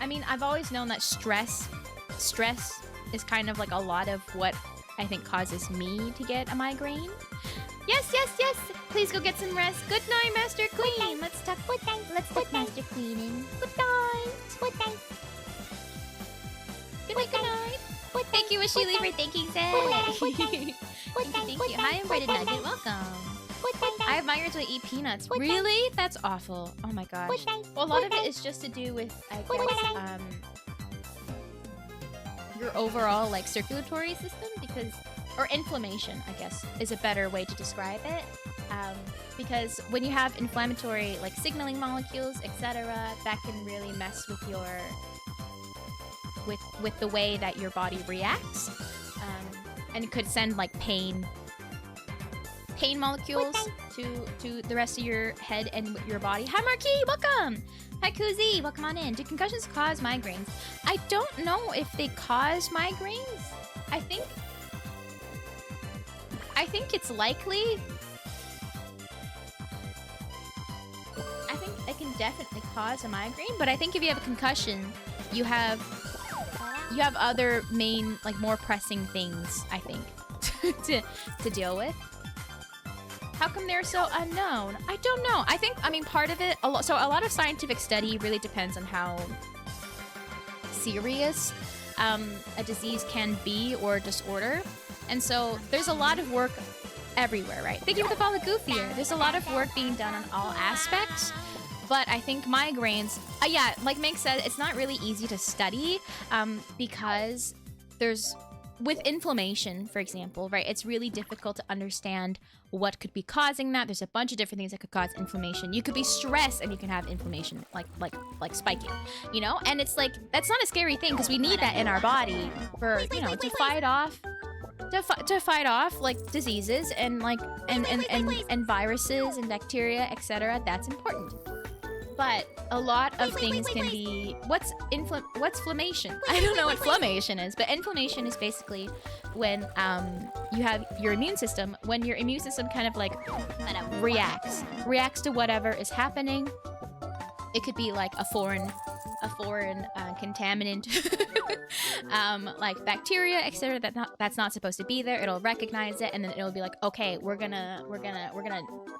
[SPEAKER 3] I mean, I've always known that stress is kind of like a lot of what I think causes me to get a migraine. Yes, yes, yes! Please go get some rest. Good night, Master Queen! Let's talk Master Queening. Good night! Good night! Good night, good night! Thank you, Wishy Lee, for thanking Zed! Thank you. Hi, Inbreaded Nugget. Welcome. I have migraines when I eat peanuts. Really? That's awful. Oh my gosh. Well, a lot of it is just to do with, I guess, your overall, like, circulatory system, because... Or inflammation, I guess, is a better way to describe it. Because when you have inflammatory, like, signaling molecules, etc., that can really mess with your... with the way that your body reacts. And it could send, like, pain molecules to the rest of your head and your body. Hi, Marquis! Welcome! Hi, Kuzi! Welcome on in. Do concussions cause migraines? I don't know if they cause migraines. I think it's likely. I think it can definitely cause a migraine, but I think if you have a concussion, you have other main, like, more pressing things, I think, to deal with. How come they're so unknown? I don't know. I mean, part of it, a lot of scientific study really depends on how serious a disease can be, or disorder. And so there's a lot of work everywhere, right? Thank you for the follow, Goofier. There's a lot of work being done on all aspects. But I think migraines, yeah, like Meg said, it's not really easy to study because with inflammation, for example, right, it's really difficult to understand what could be causing that. There's a bunch of different things that could cause inflammation. You could be stressed and you can have inflammation, like spiking, you know? And it's like, that's not a scary thing because we need that in our body for, you know, to fight off like diseases and like and viruses and bacteria, etc. That's important.
[SPEAKER 1] But a lot of things can be... What's inflammation? I don't know what inflammation is, but inflammation is basically when you have your immune system, when your immune system kind of like reacts to whatever is happening. It could be like a foreign contaminant, like bacteria, etc. That's not supposed to be there. It'll recognize it, and then it'll be like, okay, we're gonna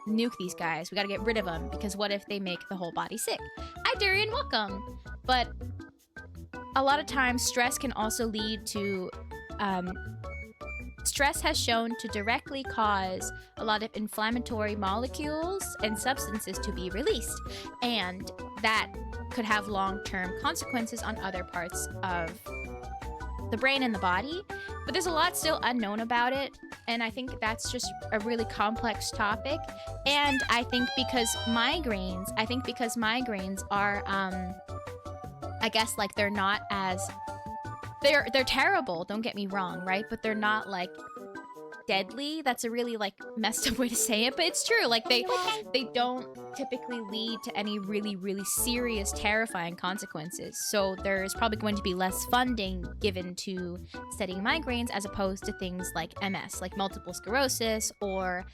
[SPEAKER 1] nuke these guys. We gotta get rid of them because what if they make the whole body sick? Hi, Durian, welcome. But a lot of times, stress can also lead to stress has shown to directly cause a lot of inflammatory molecules and substances to be released, and that could have long-term consequences on other parts of the brain and the body. But there's a lot still unknown about it, and I think that's just a really complex topic. And I think because migraines are I guess like they're not as they're terrible, don't get me wrong, right? But they're not like deadly. That's a really like messed up way to say it, but it's true. Like they don't typically lead to any really serious, terrifying consequences. So there's probably going to be less funding given to studying migraines as opposed to things like MS, like multiple sclerosis, or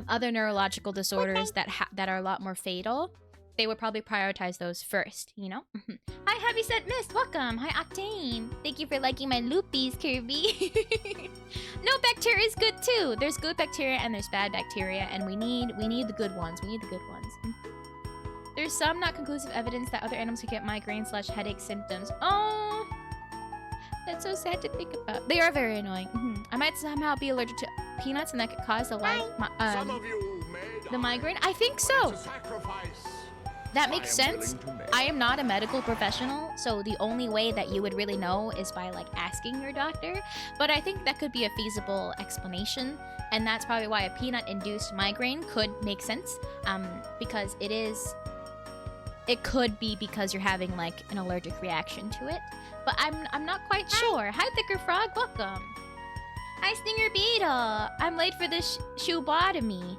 [SPEAKER 1] other neurological disorders that are a lot more fatal. They would probably prioritize those first, you know? Hi, Heavyset Mist, welcome. Hi, Octane. Thank you for liking my loopies, Kirby. No, bacteria is good too. There's good bacteria and there's bad bacteria, and we need the good ones. We need the good ones. There's some not conclusive evidence that other animals can get migraine/headache symptoms. Oh, that's so sad to think about. They are very annoying. I might somehow be allergic to peanuts, and that could cause the migraine. I think so. That makes sense. I am not a medical professional, so the only way that you would really know is by like asking your doctor. But I think that could be a feasible explanation, and that's probably why a peanut-induced migraine could make sense. Because it could be because you're having like an allergic reaction to it. But I'm not quite sure. Hi, Thicker Frog, welcome. Hi, Stinger Beetle. I'm late for this shoebotomy.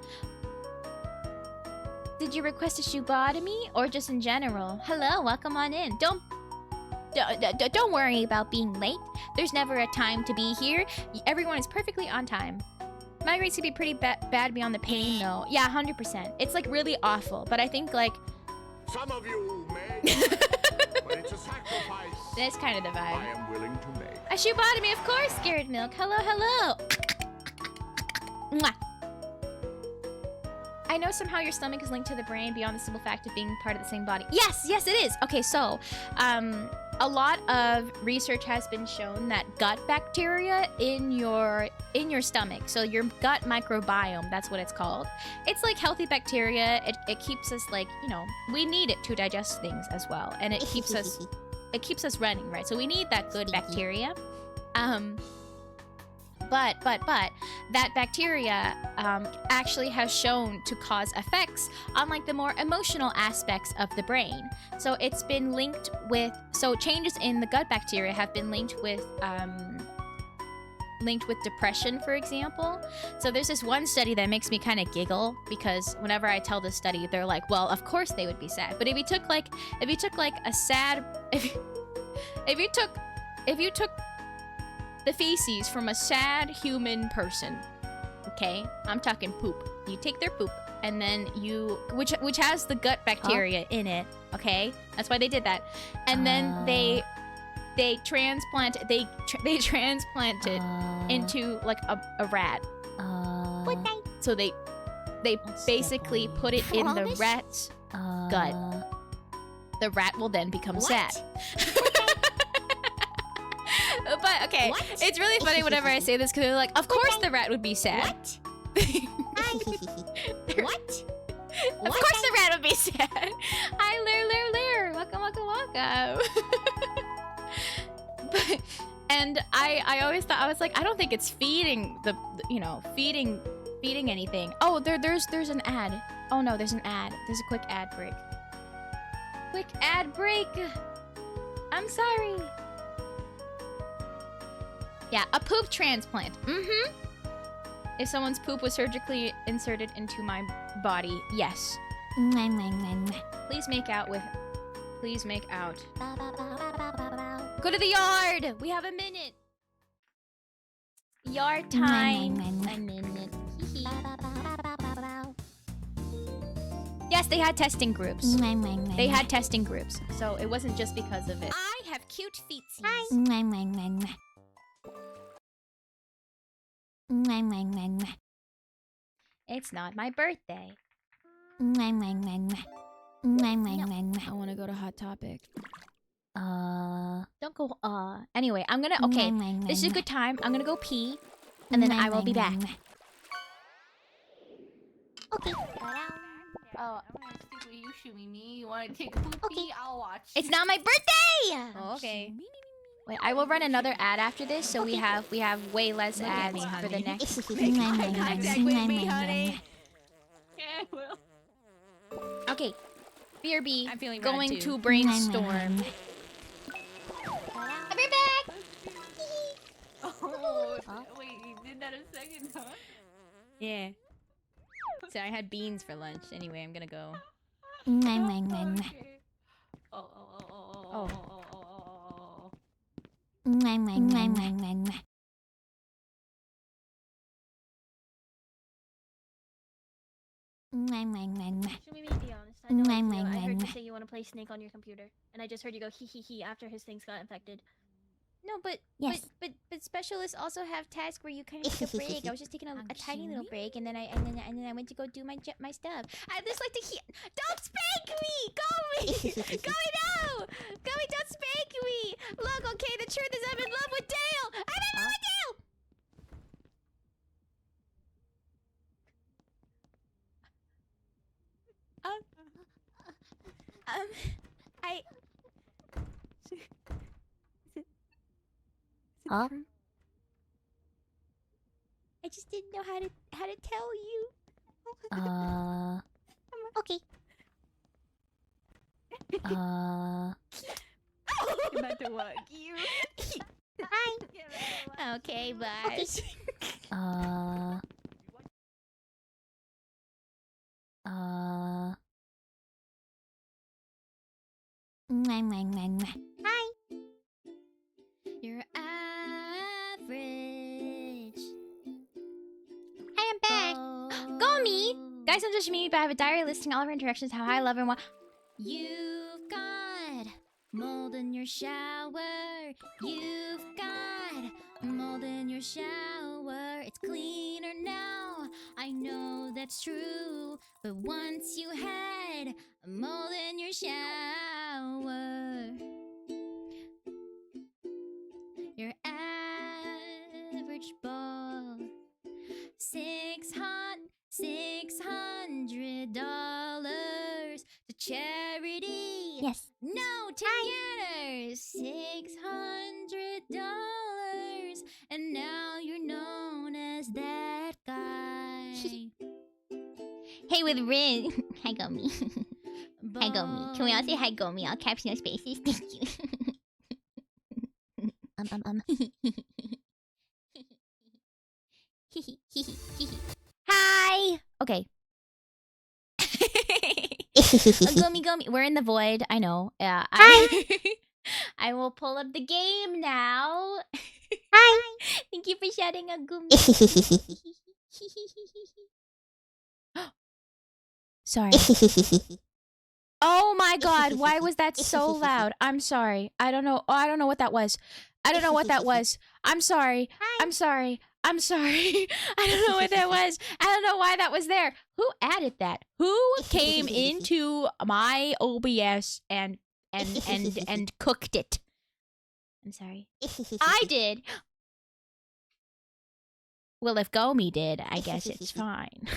[SPEAKER 1] Did you request a shoebotomy or just in general? Hello, welcome on in. Don't worry about being late. There's never a time to be here. Everyone is perfectly on time. Migraines can be pretty bad beyond the pain, though. Yeah, 100%. It's like really awful, but I think like
[SPEAKER 6] some of you may, but it's a sacrifice.
[SPEAKER 1] That's kind of the vibe.
[SPEAKER 6] I am willing to make.
[SPEAKER 1] A shoebotomy, of course, Scared Milk. Hello, hello. Mwah. I know somehow your stomach is linked to the brain beyond the simple fact of being part of the same body. Yes, it is. Okay, so a lot of research has been shown that gut bacteria in your stomach, so your gut microbiome, that's what it's called. It's like healthy bacteria. It keeps us like, you know, we need it to digest things as well, and it keeps us running, right? So we need that good bacteria. But that bacteria actually has shown to cause effects on like the more emotional aspects of the brain. So it's been linked with, so changes in the gut bacteria have been linked with depression, for example. So there's this one study that makes me kind of giggle, because whenever I tell this study, they're like, well, of course they would be sad. But if you took the feces from a sad human person, okay? I'm talking poop. You take their poop, and then which has the gut bacteria in it, okay? That's why they did that. And then they transplant it into like a rat. So they basically put it in the rat's gut. The rat will then become sad. But okay, it's really funny whenever I say this, because they're like, of course the rat would be sad.
[SPEAKER 5] What?
[SPEAKER 1] Of course the rat would be sad. Hi, Lair. Welcome. And I always thought, I was like, I don't think it's feeding feeding anything. Oh, there's an ad. Oh no, there's an ad. There's a quick ad break. Quick ad break. I'm sorry. Yeah, a poop transplant. If someone's poop was surgically inserted into my body, yes. Please make out with. Please make out. Go to the yard. We have a minute. Yard time. A minute. Yes, they had testing groups. They had testing groups, so it wasn't just because of it.
[SPEAKER 5] I have cute feetsies.
[SPEAKER 1] It's not my birthday. I want to go to Hot Topic. Don't go. Anyway, I'm gonna. Okay, this is a good time. I'm gonna go pee, and then I will be back.
[SPEAKER 5] Okay.
[SPEAKER 3] Oh, I'm gonna stick with you, Shumi me. You wanna take a poopy? I'll watch.
[SPEAKER 1] It's not my birthday. Oh, okay. Wait, I will run another ad after this, so we have way less ads for the next.
[SPEAKER 5] Contact with me, honey.
[SPEAKER 3] Yeah, well.
[SPEAKER 1] Okay, BRB,
[SPEAKER 3] I'm feeling
[SPEAKER 1] going
[SPEAKER 3] bad, too.
[SPEAKER 1] to brainstorm.
[SPEAKER 5] I'll be back.
[SPEAKER 3] Oh, wait, you did that a second time?
[SPEAKER 1] Yeah. So I had beans for lunch. Anyway, I'm gonna go.
[SPEAKER 3] Okay. Oh.
[SPEAKER 5] Should we be honest? I know what you do. I heard you say you want to play Snake on your computer, and I just heard you go hee hee hee after his things got infected.
[SPEAKER 1] No, but specialists also have tasks where you kind of take a break. I was just taking a tiny little break, and then I went to go do my stuff. I just like to hear. Don't spank me, Gomi, Gomi, no, Gomi, don't spank me. Look, okay, the truth is I'm in love with Dale. I'm in love with Dale. I.
[SPEAKER 5] Huh?
[SPEAKER 1] I just didn't know how to tell you.
[SPEAKER 5] Okay.
[SPEAKER 3] I'm about to walk you.
[SPEAKER 5] Hi.
[SPEAKER 1] Okay, bye.
[SPEAKER 5] Hi.
[SPEAKER 1] You're average.
[SPEAKER 5] I am back.
[SPEAKER 1] Go me! Guys, I'm just me, but I have a diary listing all of our interactions, how I love and what. You've got mold in your shower. You've got mold in your shower. It's cleaner now. I know that's true. But once you had mold in your shower. Your average ball. $600 to charity.
[SPEAKER 5] Yes.
[SPEAKER 1] No, to Yanners. $600, and now you're known as that guy.
[SPEAKER 5] Hey, with Rin. Hi, Gomi. Hi, Gomi. Can we all say hi, Gomi? All caps, no spaces. Thank you.
[SPEAKER 1] Hi. Okay. Gomi. We're in the void. I know. Yeah. I will pull up the game now.
[SPEAKER 5] Hi.
[SPEAKER 1] Thank you for shouting out, Gomi. Sorry. Oh my god, why was that so loud? I'm sorry. I don't know. Oh, I don't know what that was. I don't know what that was. I'm sorry. I'm sorry. I'm sorry. I don't know what that was. I don't know why that was there. Who added that? Who came into my OBS and cooked it? I'm sorry. I did. Well, if Gomi did, I guess it's fine.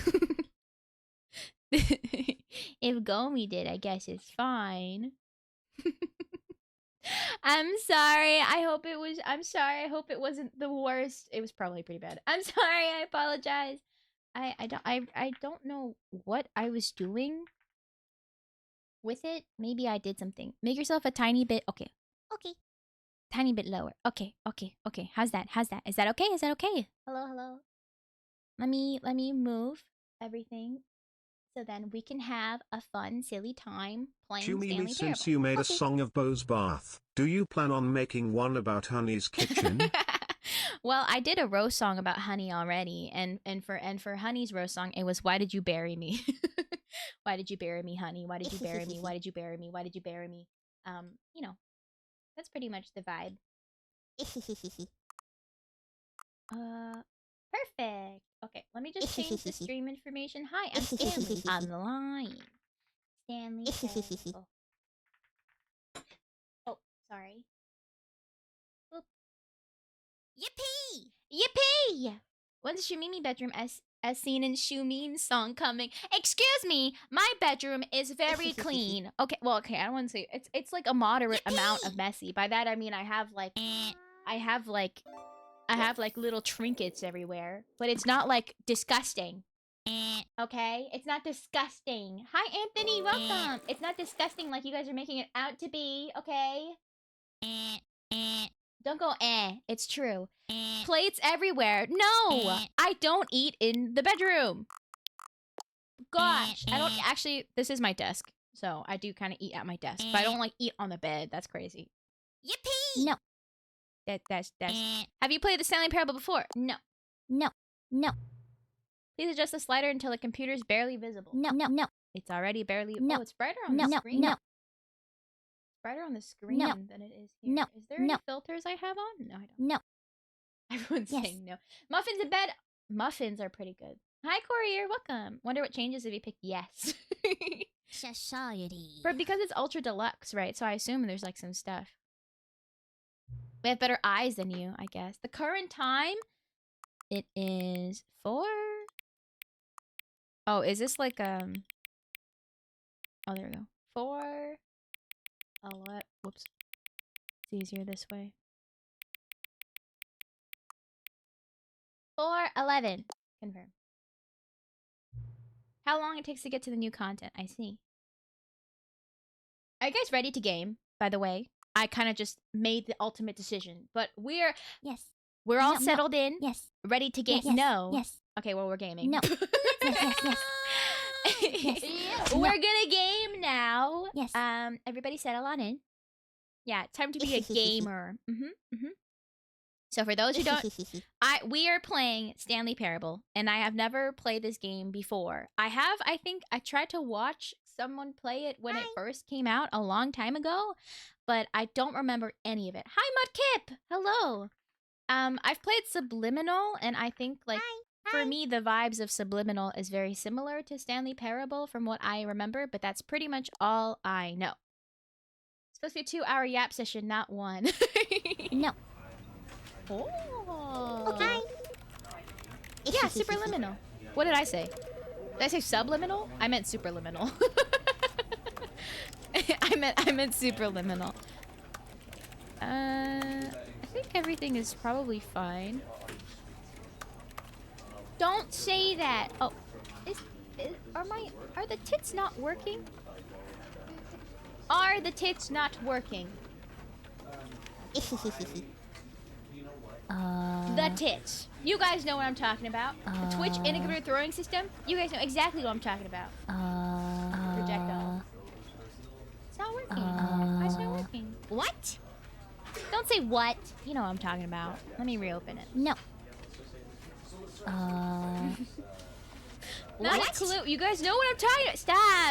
[SPEAKER 1] If Gomi did, I guess it's fine. I'm sorry. I'm sorry. I hope it wasn't the worst. It was probably pretty bad. I'm sorry. I apologize. I don't know what I was doing with it. Maybe I did something. Make yourself a tiny bit. Okay.
[SPEAKER 5] Okay.
[SPEAKER 1] Tiny bit lower. Okay. How's that? Is that okay?
[SPEAKER 5] Hello.
[SPEAKER 1] Let me move everything
[SPEAKER 3] so then we can have a fun, silly time playing
[SPEAKER 2] Chumimi,
[SPEAKER 3] Stanley
[SPEAKER 2] since
[SPEAKER 3] Parable.
[SPEAKER 2] you made a
[SPEAKER 3] Okay.
[SPEAKER 2] song of Bo's bath, do you plan on making one about Honey's kitchen?
[SPEAKER 3] Well, I did a roast song about Honey already, and for Honey's roast song, it was "Why did you bury me? Why did you bury me, Honey? Why did you bury me? Why did you bury me? Why did you bury me?" You know, that's pretty much the vibe. Perfect. Okay, let me just change the stream information. Hi, I'm Stanley on the line. Stanley Parable. Oh, sorry. Boop. Yippee! Yippee! When's Shumimi bedroom as seen in Shumeen's song coming? Excuse me, my bedroom is very clean. Okay, well, okay, I don't want to say it's like a moderate amount of messy. By that I mean I have like little trinkets everywhere, but it's not like disgusting. Okay, it's not disgusting. Hi, Anthony, welcome. It's not disgusting like you guys are making it out to be. Okay. Don't go it's true. Plates everywhere. No, I don't eat in the bedroom. Gosh, I don't actually. This is my desk, so I do kind of eat at my desk, but I don't like eat on the bed. That's crazy. Yippee! No. That's. Have you played the Stanley Parable before? No. Please adjust the slider until the computer is barely visible. No. It's already barely. No. Oh, it's brighter on the screen. No. Brighter on the screen than it is here. Is there any filters I have on? No, I don't. No. Everyone's saying no. Muffins in bed. Muffins are pretty good. Hi, Courier. Welcome. Wonder what changes if you pick yes.
[SPEAKER 7] Society.
[SPEAKER 3] Because it's ultra deluxe, right? So I assume there's like some stuff. We have better eyes than you, I guess. The current time, it is 4. Oh, is this like Oh, there we go. 4. Whoops. It's easier this way. 4:11. Confirm. How long it takes to get to the new content? I see. Are you guys ready to game? By the way, I kind of just made the ultimate decision, but we're all settled in.
[SPEAKER 7] Yes.
[SPEAKER 3] Ready to game?
[SPEAKER 7] Yes.
[SPEAKER 3] No.
[SPEAKER 7] Yes.
[SPEAKER 3] Okay, well we're gaming.
[SPEAKER 7] No. Yes.
[SPEAKER 3] We're gonna game now.
[SPEAKER 7] Yes.
[SPEAKER 3] Everybody settle on in. Yeah, time to be a gamer. So for those who don't, we are playing Stanley Parable, and I have never played this game before. I think I tried to watch someone play it when it first came out a long time ago, but I don't remember any of it. Hi, Mudkip! Hello! I've played Subliminal, and I think, like, for me, the vibes of Subliminal is very similar to Stanley Parable from what I remember, but that's pretty much all I know. It's supposed to be a 2-hour yap session, not 1.
[SPEAKER 7] No.
[SPEAKER 3] Oh.
[SPEAKER 7] Okay.
[SPEAKER 3] Yeah, superliminal. What did I say? Did I say subliminal? I meant superliminal. I meant superliminal. I think everything is probably fine. Don't say that. Oh, are the tits not working? Are the tits not working? The tits. You guys know what I'm talking about. The Twitch integrated throwing system. You guys know exactly what I'm talking about. Projectile. It's not working. Why is it not working? What? Don't say what. You know what I'm talking about. Let me reopen it.
[SPEAKER 7] No.
[SPEAKER 3] Not a clue. You guys know what I'm talking about.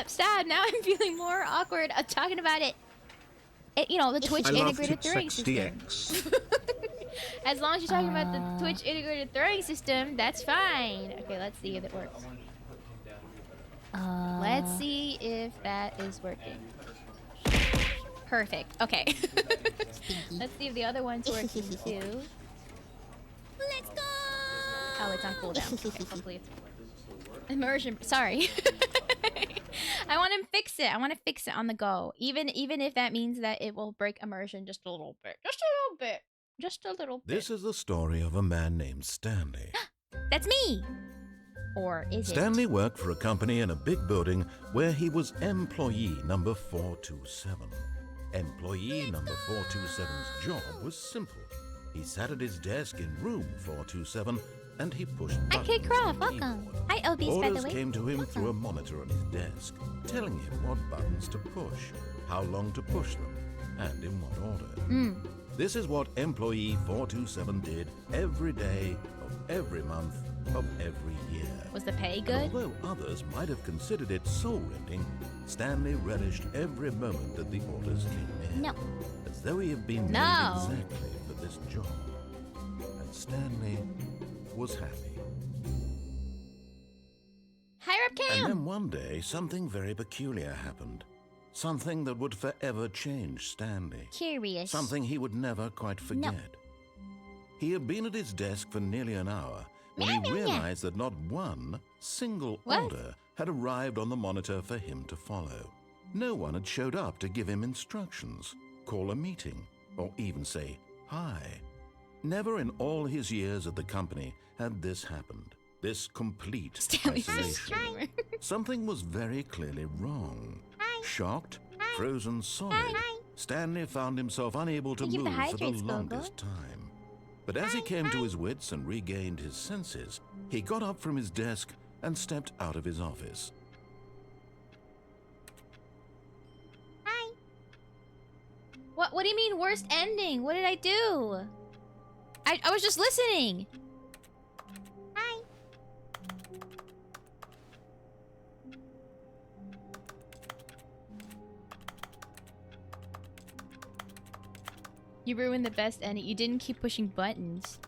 [SPEAKER 3] Stop. Now I'm feeling more awkward talking about it. You know, the Twitch integrated throwing system. As long as you're talking about the Twitch integrated throwing system, that's fine. Okay, let's see if it works. Let's see if that is working. Perfect. Okay. Let's see if the other one's working too.
[SPEAKER 7] Let's go.
[SPEAKER 3] Oh, it's on cooldown. Okay, hopefully it's immersion. Sorry. I want to fix it. I want to fix it on the go. Even if that means that it will break immersion just a little bit. Just a little bit. Just a little bit.
[SPEAKER 8] This is the story of a man named Stanley.
[SPEAKER 3] That's me. Or is it?
[SPEAKER 8] Stanley worked for a company in a big building where he was employee number 427. Employee number 427's job was simple. He sat at his desk in room 427 and he pushed
[SPEAKER 3] Okay,
[SPEAKER 8] buttons
[SPEAKER 3] Croft,
[SPEAKER 8] on the
[SPEAKER 3] welcome.
[SPEAKER 8] keyboard.
[SPEAKER 3] Hi, Obies, by the
[SPEAKER 8] Orders
[SPEAKER 3] way.
[SPEAKER 8] came to him through a
[SPEAKER 3] Welcome.
[SPEAKER 8] monitor on his desk, telling him what buttons to push, how long to push them, and in what order. This is what employee 427 did every day of every month of every year.
[SPEAKER 3] Was the pay
[SPEAKER 8] And
[SPEAKER 3] good?
[SPEAKER 8] although others might have considered it soul-rending, Stanley relished every moment that the orders came in.
[SPEAKER 7] No.
[SPEAKER 8] As though he had been
[SPEAKER 3] No.
[SPEAKER 8] made exactly for this job. And Stanley was happy.
[SPEAKER 3] Higher up
[SPEAKER 8] And
[SPEAKER 3] Cam!
[SPEAKER 8] then one day, something very peculiar happened. Something that would forever change Stanley.
[SPEAKER 7] Curious.
[SPEAKER 8] Something he would never quite forget. He had been at his desk for nearly an hour when he realized that not one single
[SPEAKER 3] What?
[SPEAKER 8] order had arrived on the monitor for him to follow. No one had showed up to give him instructions, call a meeting, or even say hi. Never in all his years at the company had this happened. This complete
[SPEAKER 3] Stanley's a
[SPEAKER 8] isolation.
[SPEAKER 3] streamer.
[SPEAKER 8] Something was very clearly wrong. Shocked, frozen solid, Stanley found himself unable to
[SPEAKER 3] Thank you for
[SPEAKER 8] move
[SPEAKER 3] the
[SPEAKER 8] for the
[SPEAKER 3] hydrates, Gogo.
[SPEAKER 8] longest time. But as he came to his wits and regained his senses, he got up from his desk and stepped out of his office.
[SPEAKER 3] What do you mean worst ending? What did I do? I was just listening.
[SPEAKER 7] Hi.
[SPEAKER 3] You ruined the best ending. You didn't keep pushing buttons.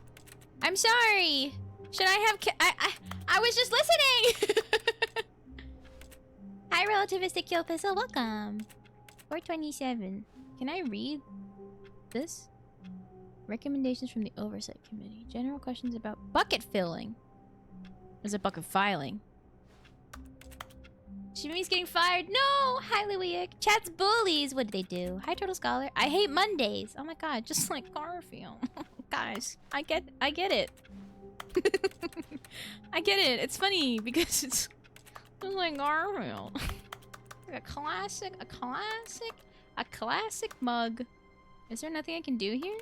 [SPEAKER 3] I'm sorry. Should I have I was just listening. Hi, relativistic kill pistol. Welcome. 427. Can I read this? Recommendations from the Oversight Committee. General questions about bucket filling. There's a bucket filing. Shimi's getting fired. No! Hi, Louic. Chat's bullies. What did they do? Hi, Turtle Scholar. I hate Mondays. Oh my god, just like Garfield. Guys, I get it. I get it. It's funny because it's just like Garfield. Like a classic mug. Is there nothing I can do here?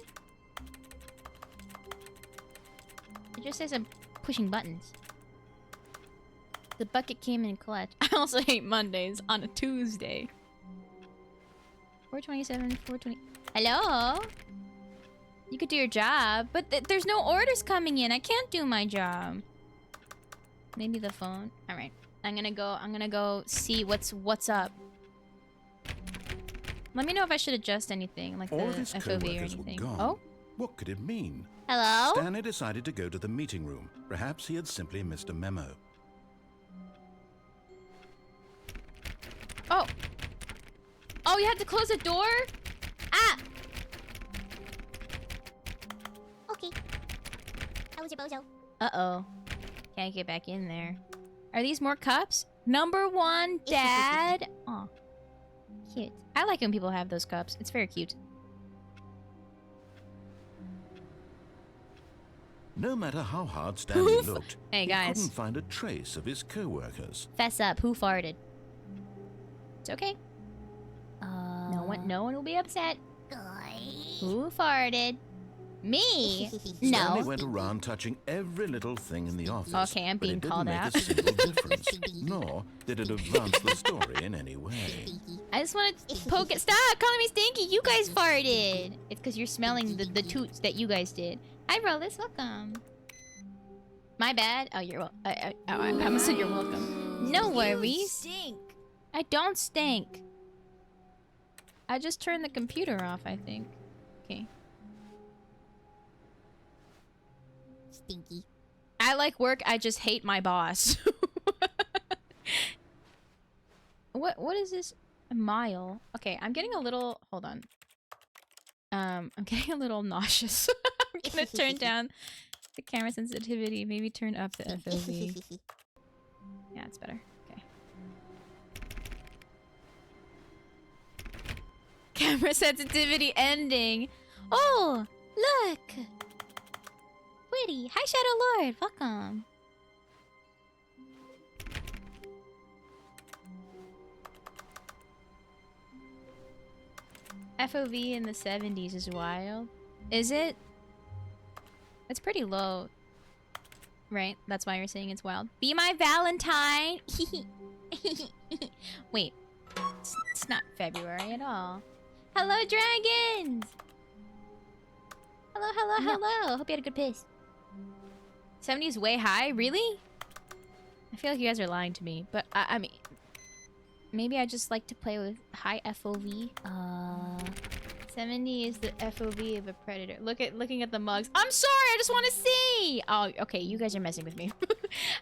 [SPEAKER 3] It just says I'm pushing buttons. The bucket came in clutch. I also hate Mondays on a Tuesday. 427, 420. Hello? You could do your job, but there's no orders coming in. I can't do my job. Maybe the phone. All right. I'm gonna go see what's up. Let me know if I should adjust anything, like
[SPEAKER 8] All
[SPEAKER 3] the
[SPEAKER 8] of his
[SPEAKER 3] FOV or
[SPEAKER 8] co-workers were
[SPEAKER 3] anything.
[SPEAKER 8] gone.
[SPEAKER 3] Oh?
[SPEAKER 8] What could it mean?
[SPEAKER 3] Hello?
[SPEAKER 8] Stanley decided to go to the meeting room. Perhaps he had simply missed a memo.
[SPEAKER 3] Oh. Oh, you had to close the door? Ah!
[SPEAKER 7] Okay. How was your bozo?
[SPEAKER 3] Uh-oh. Can't get back in there. Are these more cups? Number one, Dad. Aw. Cute. I like when people have those cups. It's very cute.
[SPEAKER 8] No matter how hard Stanley
[SPEAKER 3] Oof.
[SPEAKER 8] looked,
[SPEAKER 3] Hey,
[SPEAKER 8] he
[SPEAKER 3] guys.
[SPEAKER 8] couldn't find a trace of his co-workers.
[SPEAKER 3] Fess up. Who farted? It's okay. No one will be upset. Who farted? Me?
[SPEAKER 8] Stanley
[SPEAKER 3] No.
[SPEAKER 8] went around touching every little thing in the office.
[SPEAKER 3] Okay, I'm
[SPEAKER 8] but
[SPEAKER 3] being
[SPEAKER 8] it didn't
[SPEAKER 3] called
[SPEAKER 8] make
[SPEAKER 3] out.
[SPEAKER 8] a single difference, nor did it advance the story in any way.
[SPEAKER 3] I just want to poke it. Stop calling me stinky. You guys farted. It's because you're smelling the toots that you guys did. Hi, Rollis. Welcome. My bad. Oh, you're welcome. I almost said you're welcome. No worries.
[SPEAKER 4] Stink.
[SPEAKER 3] I don't stink. I just turned the computer off, I think. Okay.
[SPEAKER 7] Stinky.
[SPEAKER 3] I like work. I just hate my boss. What is this? A mile. Okay, I'm getting a little. Hold on. I'm getting a little nauseous. I'm gonna turn down the camera sensitivity. Maybe turn up the FOV. Yeah, it's better. Okay. Camera sensitivity ending. Oh, look. Pretty. Hi, Shadow Lord. Welcome. FOV in the 70s is wild. Is it? It's pretty low.
[SPEAKER 1] Right? That's why you're saying it's wild. Be my Valentine! Wait. It's not February at all. Hello, dragons! Hello, hello, hello. Hope you had a good piss. 70 is way high? Really? I feel like you guys are lying to me. But, I mean... Maybe I just like to play with high FOV. 70 is the FOV of a predator. Looking at the mugs. I'm sorry, I just want to see! Oh, okay, you guys are messing with me.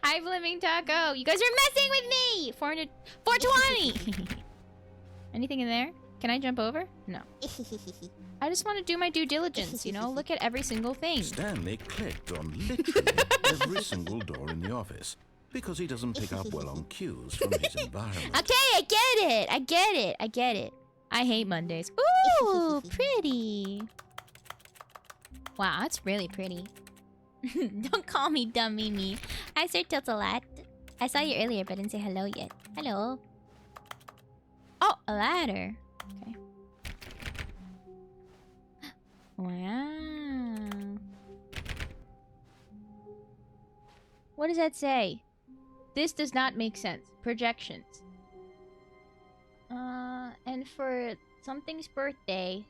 [SPEAKER 1] Hi, Flipping Taco. You guys are messing with me! 420! Anything in there? Can I jump over? No. I just want to do my due diligence, you know? Look at every single thing.
[SPEAKER 8] Stanley clicked on literally every single door in the office because he doesn't pick up well on cues from his environment.
[SPEAKER 1] Okay, I get it! I get it! I get it. I hate Mondays. Ooh, pretty. Wow, that's really pretty. Don't call me dumb Mimi. Hi, Sir Tiltalat. I saw you earlier, but didn't say hello yet. Hello. Oh, a ladder. Okay. Wow. What does that say? This does not make sense. Projections. And for something's birthday...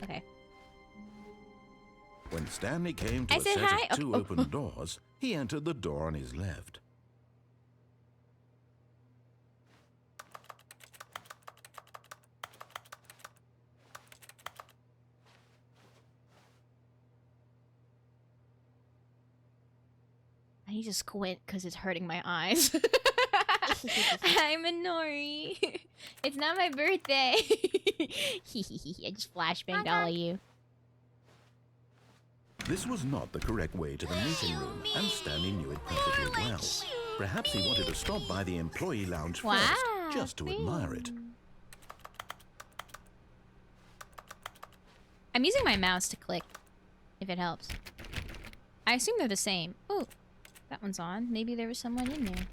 [SPEAKER 1] Okay.
[SPEAKER 8] When Stanley came to
[SPEAKER 1] I
[SPEAKER 8] a
[SPEAKER 1] said
[SPEAKER 8] set
[SPEAKER 1] hi?
[SPEAKER 8] of two
[SPEAKER 1] Oh.
[SPEAKER 8] open doors, he entered the door on his left.
[SPEAKER 1] I need to squint because it's hurting my eyes. I'm a Nori. It's not my birthday. I just flashbanged all of you.
[SPEAKER 8] This was not the correct way to the meeting room, and Stanley knew it perfectly well. Perhaps he wanted to stop by the employee lounge
[SPEAKER 1] Wow,
[SPEAKER 8] first, just to admire it.
[SPEAKER 1] I'm using my mouse to click, if it helps. I assume they're the same. Oh, that one's on. Maybe there was someone in there.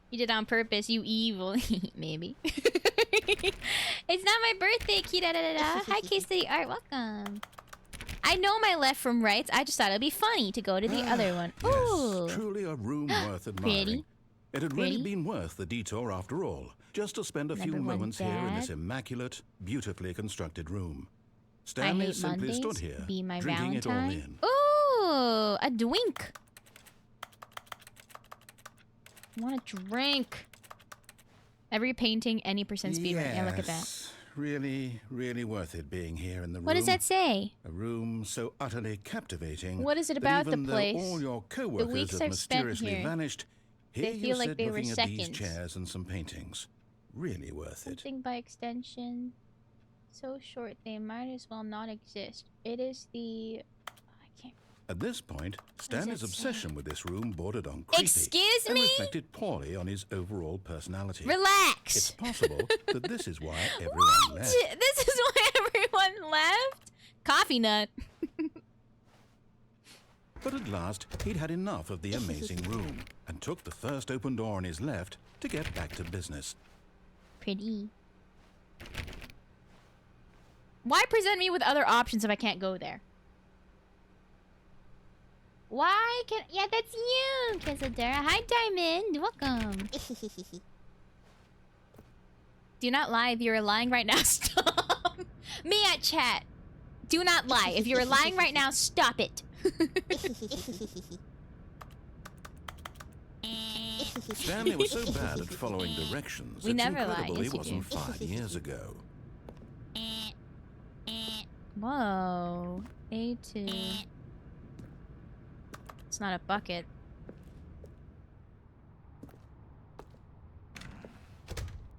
[SPEAKER 1] You did it on purpose, you evil. Maybe. It's not my birthday, Kida-da-da-da. Hi, K-City Art, welcome. I know my left from rights. I just thought it'd be funny to go to the other one. Ooh.
[SPEAKER 8] Yes, truly a room worth admiring.
[SPEAKER 1] Pretty.
[SPEAKER 8] It had really
[SPEAKER 1] Pretty.
[SPEAKER 8] been worth the detour after all, just to spend a few
[SPEAKER 1] Number one
[SPEAKER 8] moments here in this
[SPEAKER 1] dad.
[SPEAKER 8] immaculate, beautifully constructed room.
[SPEAKER 1] I
[SPEAKER 8] Stanley
[SPEAKER 1] hate
[SPEAKER 8] simply
[SPEAKER 1] Mondays.
[SPEAKER 8] stood here,
[SPEAKER 1] Be my
[SPEAKER 8] drinking it all
[SPEAKER 1] Valentine.
[SPEAKER 8] in.
[SPEAKER 1] Ooh, a drink. I want a drink. Every painting, any percent speed rate. Yeah, look at that.
[SPEAKER 8] Yes, really, really worth it being here in the room.
[SPEAKER 1] What does that say?
[SPEAKER 8] A room so utterly captivating.
[SPEAKER 1] What is it
[SPEAKER 8] that
[SPEAKER 1] about the
[SPEAKER 8] even though
[SPEAKER 1] place?
[SPEAKER 8] all your co-workers
[SPEAKER 1] weeks
[SPEAKER 8] have
[SPEAKER 1] I've spent
[SPEAKER 8] mysteriously
[SPEAKER 1] here,
[SPEAKER 8] vanished, here
[SPEAKER 1] they
[SPEAKER 8] you
[SPEAKER 1] feel like
[SPEAKER 8] sit
[SPEAKER 1] they were
[SPEAKER 8] looking at these
[SPEAKER 1] seconds.
[SPEAKER 8] chairs and some paintings. Really worth it.
[SPEAKER 1] Something by extension. So short they might as well not exist. It is the... I can't...
[SPEAKER 8] At this point,
[SPEAKER 1] does
[SPEAKER 8] Stanley's
[SPEAKER 1] that say?
[SPEAKER 8] obsession with this room bordered on creepy.
[SPEAKER 1] Excuse
[SPEAKER 8] and
[SPEAKER 1] me?
[SPEAKER 8] reflected poorly on his overall personality.
[SPEAKER 1] Relax!
[SPEAKER 8] It's possible that this is why everyone
[SPEAKER 1] What?
[SPEAKER 8] left.
[SPEAKER 1] This is why everyone left? Coffee nut.
[SPEAKER 8] But at last, he'd had enough of the amazing room and took the first open door on his left to get back to business.
[SPEAKER 1] Pretty. Why present me with other options if I can't go there? Why can... Yeah, that's you, Quesadera. Hi, Diamond. Welcome. Do not lie. If you're lying right now, stop. Me at chat. Do not lie. If you're lying right now, stop it.
[SPEAKER 8] Stanley was so bad at following directions,
[SPEAKER 1] We
[SPEAKER 8] it's
[SPEAKER 1] never lie.
[SPEAKER 8] incredible
[SPEAKER 1] Yes,
[SPEAKER 8] he
[SPEAKER 1] you
[SPEAKER 8] wasn't
[SPEAKER 1] do.
[SPEAKER 8] 5 years ago.
[SPEAKER 1] Whoa. A2. It's not a bucket.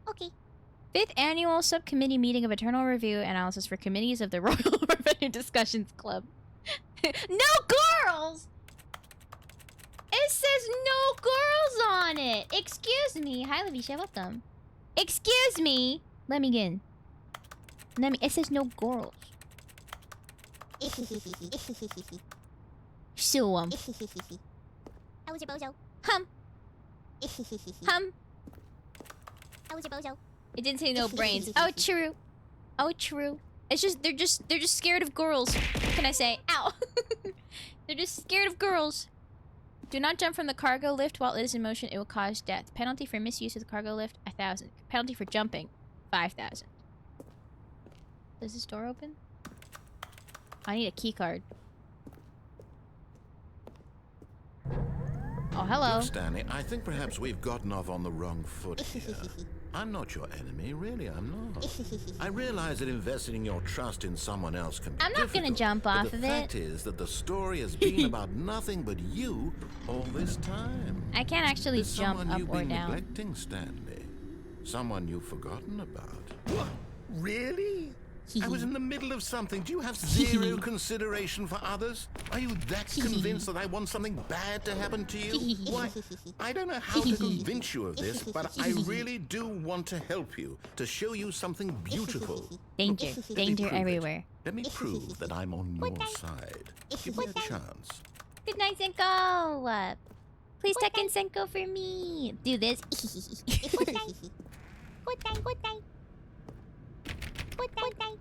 [SPEAKER 7] Okay.
[SPEAKER 1] 5th annual subcommittee meeting of internal review analysis for committees of the Royal Revenue Discussions Club. No girls! It says no girls on it! Excuse me. Hi, Lavisha. Welcome. Excuse me. Let me in. It says no girls. Sue 'em.
[SPEAKER 7] How was your bozo?
[SPEAKER 1] Hum. Hum.
[SPEAKER 7] How was your bozo?
[SPEAKER 1] It didn't say no brains. Oh, true. Oh, true. It's just they're just scared of girls. What can I say? Ow. They're just scared of girls. Do not jump from the cargo lift while it is in motion. It will cause death. Penalty for misuse of the cargo lift, 1,000. Penalty for jumping, 5,000. Does this door open? I need a key card. Oh, hello.
[SPEAKER 8] Look, Stanley, I think perhaps we've gotten off on the wrong foot here. I'm not your enemy, really, I'm not. I realize that investing your trust in someone else can be
[SPEAKER 1] I'm not gonna
[SPEAKER 8] difficult,
[SPEAKER 1] jump
[SPEAKER 8] but
[SPEAKER 1] off of
[SPEAKER 8] the
[SPEAKER 1] it.
[SPEAKER 8] fact is that the story has been about nothing but you all this time.
[SPEAKER 1] I can't actually
[SPEAKER 8] There's
[SPEAKER 1] jump
[SPEAKER 8] someone
[SPEAKER 1] up
[SPEAKER 8] you've
[SPEAKER 1] or
[SPEAKER 8] been
[SPEAKER 1] down.
[SPEAKER 8] neglecting, Stanley. Someone you've forgotten about.
[SPEAKER 6] What? Really? I was in the middle of something. Do you have zero consideration for others?
[SPEAKER 8] Are you that convinced that I want something bad to happen to you? Why, I don't know how to convince you of this, but I really do want to help you, to show you something beautiful.
[SPEAKER 1] Danger.
[SPEAKER 8] Let me
[SPEAKER 1] Danger
[SPEAKER 8] prove it.
[SPEAKER 1] everywhere.
[SPEAKER 8] Let me prove that I'm on your side. Give me a chance.
[SPEAKER 1] Good night, Senko! Please tuck in Senko for me. Do this.
[SPEAKER 7] Good night. Good night. Good night. Good night. Good night. Good night.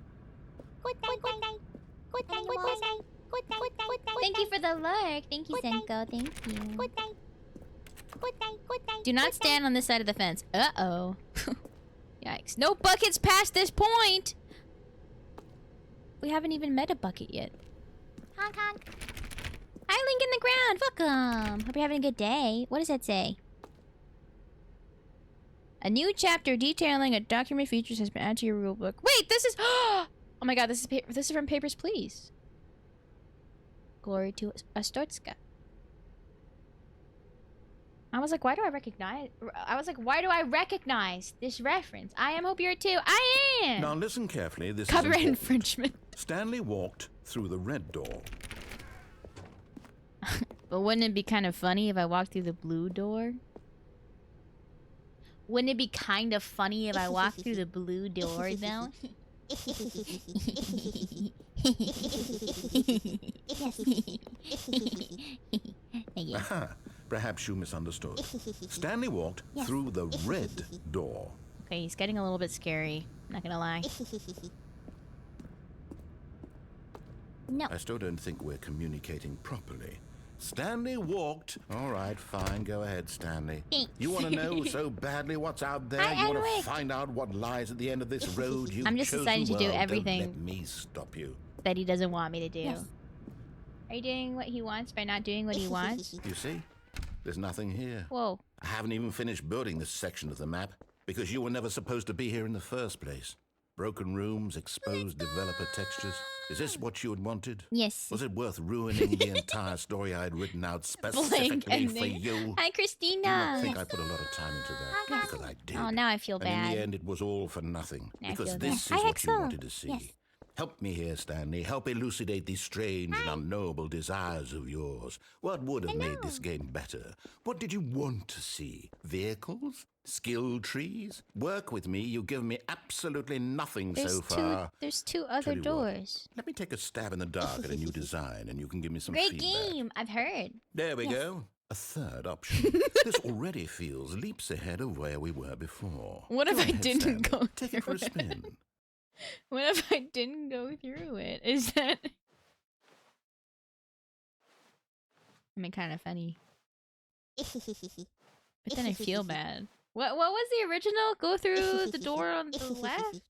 [SPEAKER 7] Good night. Good night. Good night. Good night. Good night.
[SPEAKER 1] Thank you for the lurk. Thank you,
[SPEAKER 7] Good night.
[SPEAKER 1] Senko. Thank you.
[SPEAKER 7] Good night. Good night. Good night.
[SPEAKER 1] Do not stand on this side of the fence. Uh-oh. Yikes. No buckets past this point! We haven't even met a bucket yet.
[SPEAKER 7] Honk honk.
[SPEAKER 1] Hi, Link in the ground. Welcome. Hope you're having a good day. What does that say? A new chapter detailing a document features has been added to your rulebook. Wait, this is... Oh my god, this is from Papers, Please. Glory to Astotska. I was like, why do I recognize this reference? I hope you're too. I am!
[SPEAKER 8] Now listen carefully. This is
[SPEAKER 1] Copyright
[SPEAKER 8] important.
[SPEAKER 1] infringement.
[SPEAKER 8] Stanley walked through the red door.
[SPEAKER 1] But wouldn't it be kind of funny if I walked through the blue door? Wouldn't it be kind of funny if I walked through the blue door, though? Yeah.
[SPEAKER 8] Aha, perhaps you misunderstood. Stanley walked through the red door.
[SPEAKER 1] Okay, he's getting a little bit scary. Not gonna lie.
[SPEAKER 7] No.
[SPEAKER 8] I still don't think we're communicating properly. Stanley walked. All right, fine. Go ahead, Stanley.
[SPEAKER 1] Thanks.
[SPEAKER 8] You want to know so badly what's out there?
[SPEAKER 1] Hi,
[SPEAKER 8] You want
[SPEAKER 1] Edric.
[SPEAKER 8] to find out what lies at the end of this road? You've
[SPEAKER 1] I'm just
[SPEAKER 8] chosen?
[SPEAKER 1] deciding to do
[SPEAKER 8] Well,
[SPEAKER 1] everything.
[SPEAKER 8] Don't let me stop you.
[SPEAKER 1] That he doesn't want me to do.
[SPEAKER 7] Yes.
[SPEAKER 1] Are you doing what he wants by not doing what he wants?
[SPEAKER 8] You see? There's nothing here.
[SPEAKER 1] Whoa.
[SPEAKER 8] I haven't even finished building this section of the map because you were never supposed to be here in the first place. Broken rooms, exposed developer textures. Is this what you had wanted?
[SPEAKER 1] Yes.
[SPEAKER 8] Was it worth ruining the entire story I had written out
[SPEAKER 1] Blank
[SPEAKER 8] specifically for
[SPEAKER 1] ending.
[SPEAKER 8] you?
[SPEAKER 1] Hi,
[SPEAKER 8] You
[SPEAKER 1] Christina.
[SPEAKER 8] might think I put a lot of time into that,
[SPEAKER 1] Yes.
[SPEAKER 8] because I did.
[SPEAKER 1] Oh, now I feel
[SPEAKER 8] And in
[SPEAKER 1] bad.
[SPEAKER 8] the end, it was all for nothing,
[SPEAKER 1] I
[SPEAKER 8] because
[SPEAKER 1] feel
[SPEAKER 8] this
[SPEAKER 7] bad.
[SPEAKER 8] is
[SPEAKER 7] Hi,
[SPEAKER 8] what you
[SPEAKER 7] Axel.
[SPEAKER 8] wanted to see.
[SPEAKER 7] Yes.
[SPEAKER 8] Help me here, Stanley. Help elucidate these strange and unknowable desires of yours. What would have made this game better? What did you want to see? Vehicles? Skill trees? Work with me. You've given me absolutely nothing so far.
[SPEAKER 1] There's two other
[SPEAKER 8] Tell you what,
[SPEAKER 1] doors.
[SPEAKER 8] Let me take a stab in the dark at a new design, and you can give me some
[SPEAKER 1] Great
[SPEAKER 8] feedback.
[SPEAKER 1] game. I've heard.
[SPEAKER 8] There we go. A third option. This already feels leaps ahead of where we were before.
[SPEAKER 1] What if
[SPEAKER 8] Go
[SPEAKER 1] I
[SPEAKER 8] ahead,
[SPEAKER 1] didn't
[SPEAKER 8] Stanley.
[SPEAKER 1] go
[SPEAKER 8] Take it for a
[SPEAKER 1] through it?
[SPEAKER 8] spin.
[SPEAKER 1] What if I didn't go through it? Is that... I mean, kind of funny. But then I feel bad. What was the original? Go through the door on the left?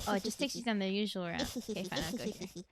[SPEAKER 1] Oh, it just takes you down the usual route. Okay, fine, I'll go here.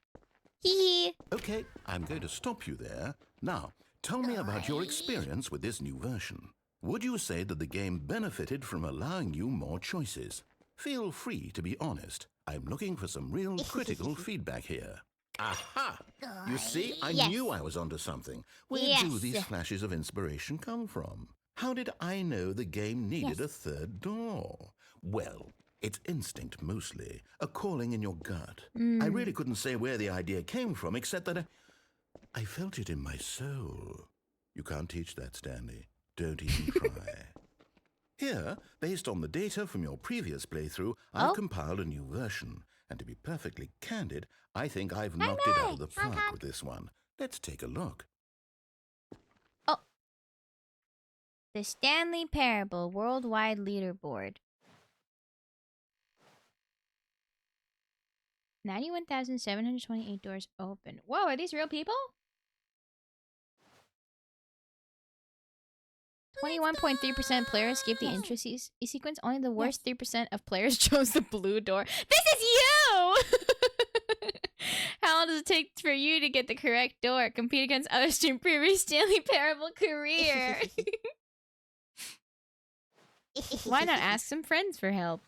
[SPEAKER 1] Hee.
[SPEAKER 8] Okay, I'm going to stop you there. Now, tell me about your experience with this new version. Would you say that the game benefited from allowing you more choices? Feel free to be honest. I'm looking for some real critical feedback here. Aha! You see, I
[SPEAKER 1] Yes.
[SPEAKER 8] knew I was onto something. Where do
[SPEAKER 1] Yes.
[SPEAKER 8] these flashes of inspiration come from? How did I know the game needed a third door? Well, it's instinct mostly, a calling in your gut. I really couldn't say where the idea came from, except that I felt it in my soul. You can't teach that, Stanley. Don't even try. Here, based on the data from your previous playthrough, I've compiled a new version. And to be perfectly candid, I think I've knocked it out of the park with this one. Let's take a look.
[SPEAKER 1] The Stanley Parable Worldwide Leaderboard. 91,728 doors open. Whoa, are these real people? 21.3% players skip the intro sequence. Only the worst 3% of players chose the blue door. This is you! How long does it take for you to get the correct door? Compete against others to improve your Stanley Parable career. Why not ask some friends for help?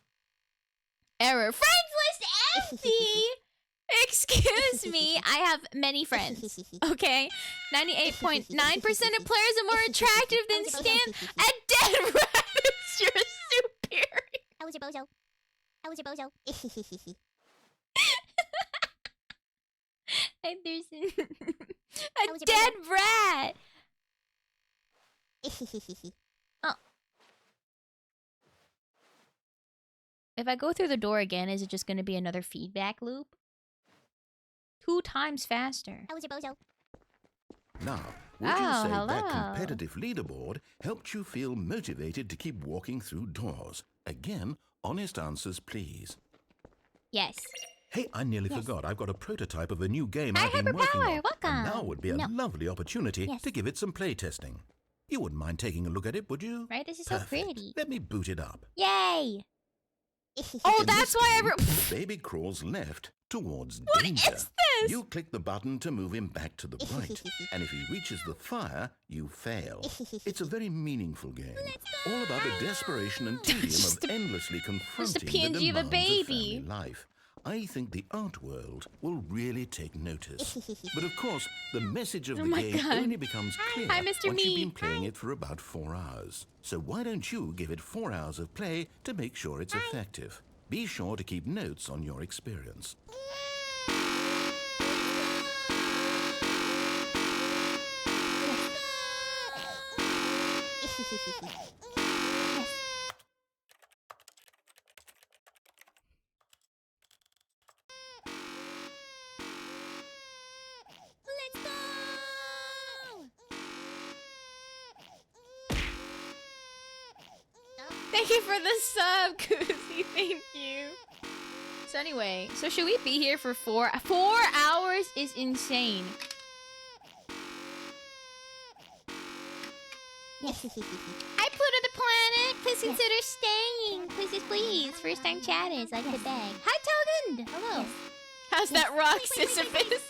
[SPEAKER 1] Error. Friends list empty! Excuse me. I have many friends. Okay? 98.9% of players are more attractive than Stan. A dead rat is your superior.
[SPEAKER 7] I was your bozo. I was your bozo.
[SPEAKER 1] Anderson. A dead rat. Oh. If I go through the door again, is it just going to be another feedback loop? 2 times faster.
[SPEAKER 7] I was your bozo.
[SPEAKER 8] Now, would you say
[SPEAKER 1] hello.
[SPEAKER 8] that competitive leaderboard helped you feel motivated to keep walking through doors? Again, honest answers, please.
[SPEAKER 1] Yes.
[SPEAKER 8] Hey, I nearly forgot. I've got a prototype of a new game
[SPEAKER 1] Hi,
[SPEAKER 8] I've been working
[SPEAKER 1] Hyperpower.
[SPEAKER 8] on.
[SPEAKER 1] Welcome.
[SPEAKER 8] And now would be a lovely opportunity
[SPEAKER 1] Yes.
[SPEAKER 8] to give it some playtesting. You wouldn't mind taking a look at it, would you?
[SPEAKER 1] Right? This is so
[SPEAKER 8] Perfect.
[SPEAKER 1] pretty.
[SPEAKER 8] Let me boot it up.
[SPEAKER 1] Yay. Oh,
[SPEAKER 8] In
[SPEAKER 1] that's
[SPEAKER 8] this
[SPEAKER 1] why I
[SPEAKER 8] game,
[SPEAKER 1] wrote...
[SPEAKER 8] Baby crawls left towards
[SPEAKER 1] What
[SPEAKER 8] danger.
[SPEAKER 1] is this?
[SPEAKER 8] You click the button to move him back to the right, and if he reaches the fire, you fail. It's a very meaningful game, all about the desperation and tedium of endlessly confronting
[SPEAKER 1] PNG
[SPEAKER 8] the
[SPEAKER 1] of a
[SPEAKER 8] demands
[SPEAKER 1] baby.
[SPEAKER 8] of family life. I think the art world will really take notice. But of course, the message of the
[SPEAKER 1] my
[SPEAKER 8] game
[SPEAKER 1] God.
[SPEAKER 8] only becomes clear
[SPEAKER 1] Hi, Mr.
[SPEAKER 8] once you've
[SPEAKER 1] Me.
[SPEAKER 8] been playing it for about 4 hours. So why don't you give it 4 hours of play to make sure it's effective? Be sure to keep notes on your experience.
[SPEAKER 7] Let's go!
[SPEAKER 1] Thank you for the sub, Koozie. Thank you. So anyway, so should we be here for 4 hours is insane.
[SPEAKER 7] Hi, Pluto the Planet. Please consider staying. Please. First time chatters. Like the bag. Hi, Togund. Hello.
[SPEAKER 1] How's that rock,
[SPEAKER 7] Wait, wait, wait,
[SPEAKER 1] Sisyphus?
[SPEAKER 7] wait.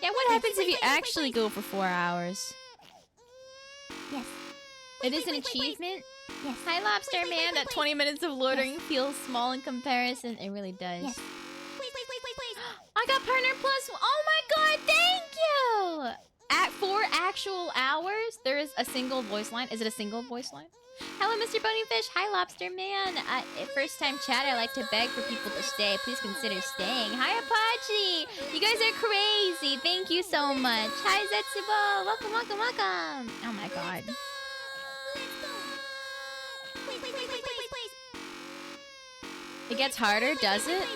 [SPEAKER 1] Yeah, what happens if you actually go for 4 hours?
[SPEAKER 7] Yes.
[SPEAKER 1] It is an
[SPEAKER 7] wait, wait.
[SPEAKER 1] achievement?
[SPEAKER 7] Yes.
[SPEAKER 1] Hi, Lobster
[SPEAKER 7] Wait, wait,
[SPEAKER 1] Man.
[SPEAKER 7] wait,
[SPEAKER 1] That
[SPEAKER 7] wait.
[SPEAKER 1] 20 minutes of loading feels small in comparison. It really does.
[SPEAKER 7] Yes. Wait.
[SPEAKER 1] I got partner plus. Oh my god, thank you! At 4 actual hours, there is a single voice line. Is it a single voice line? Hello, Mr. Boneyfish. Hi, Lobster Man. First time chat, I like to beg for people to stay. Please consider staying. Hi, Apache. You guys are crazy. Thank you so much. Hi, Zetsubo. Welcome. Oh my god.
[SPEAKER 7] Wait.
[SPEAKER 1] It gets harder, does it?
[SPEAKER 7] Wait.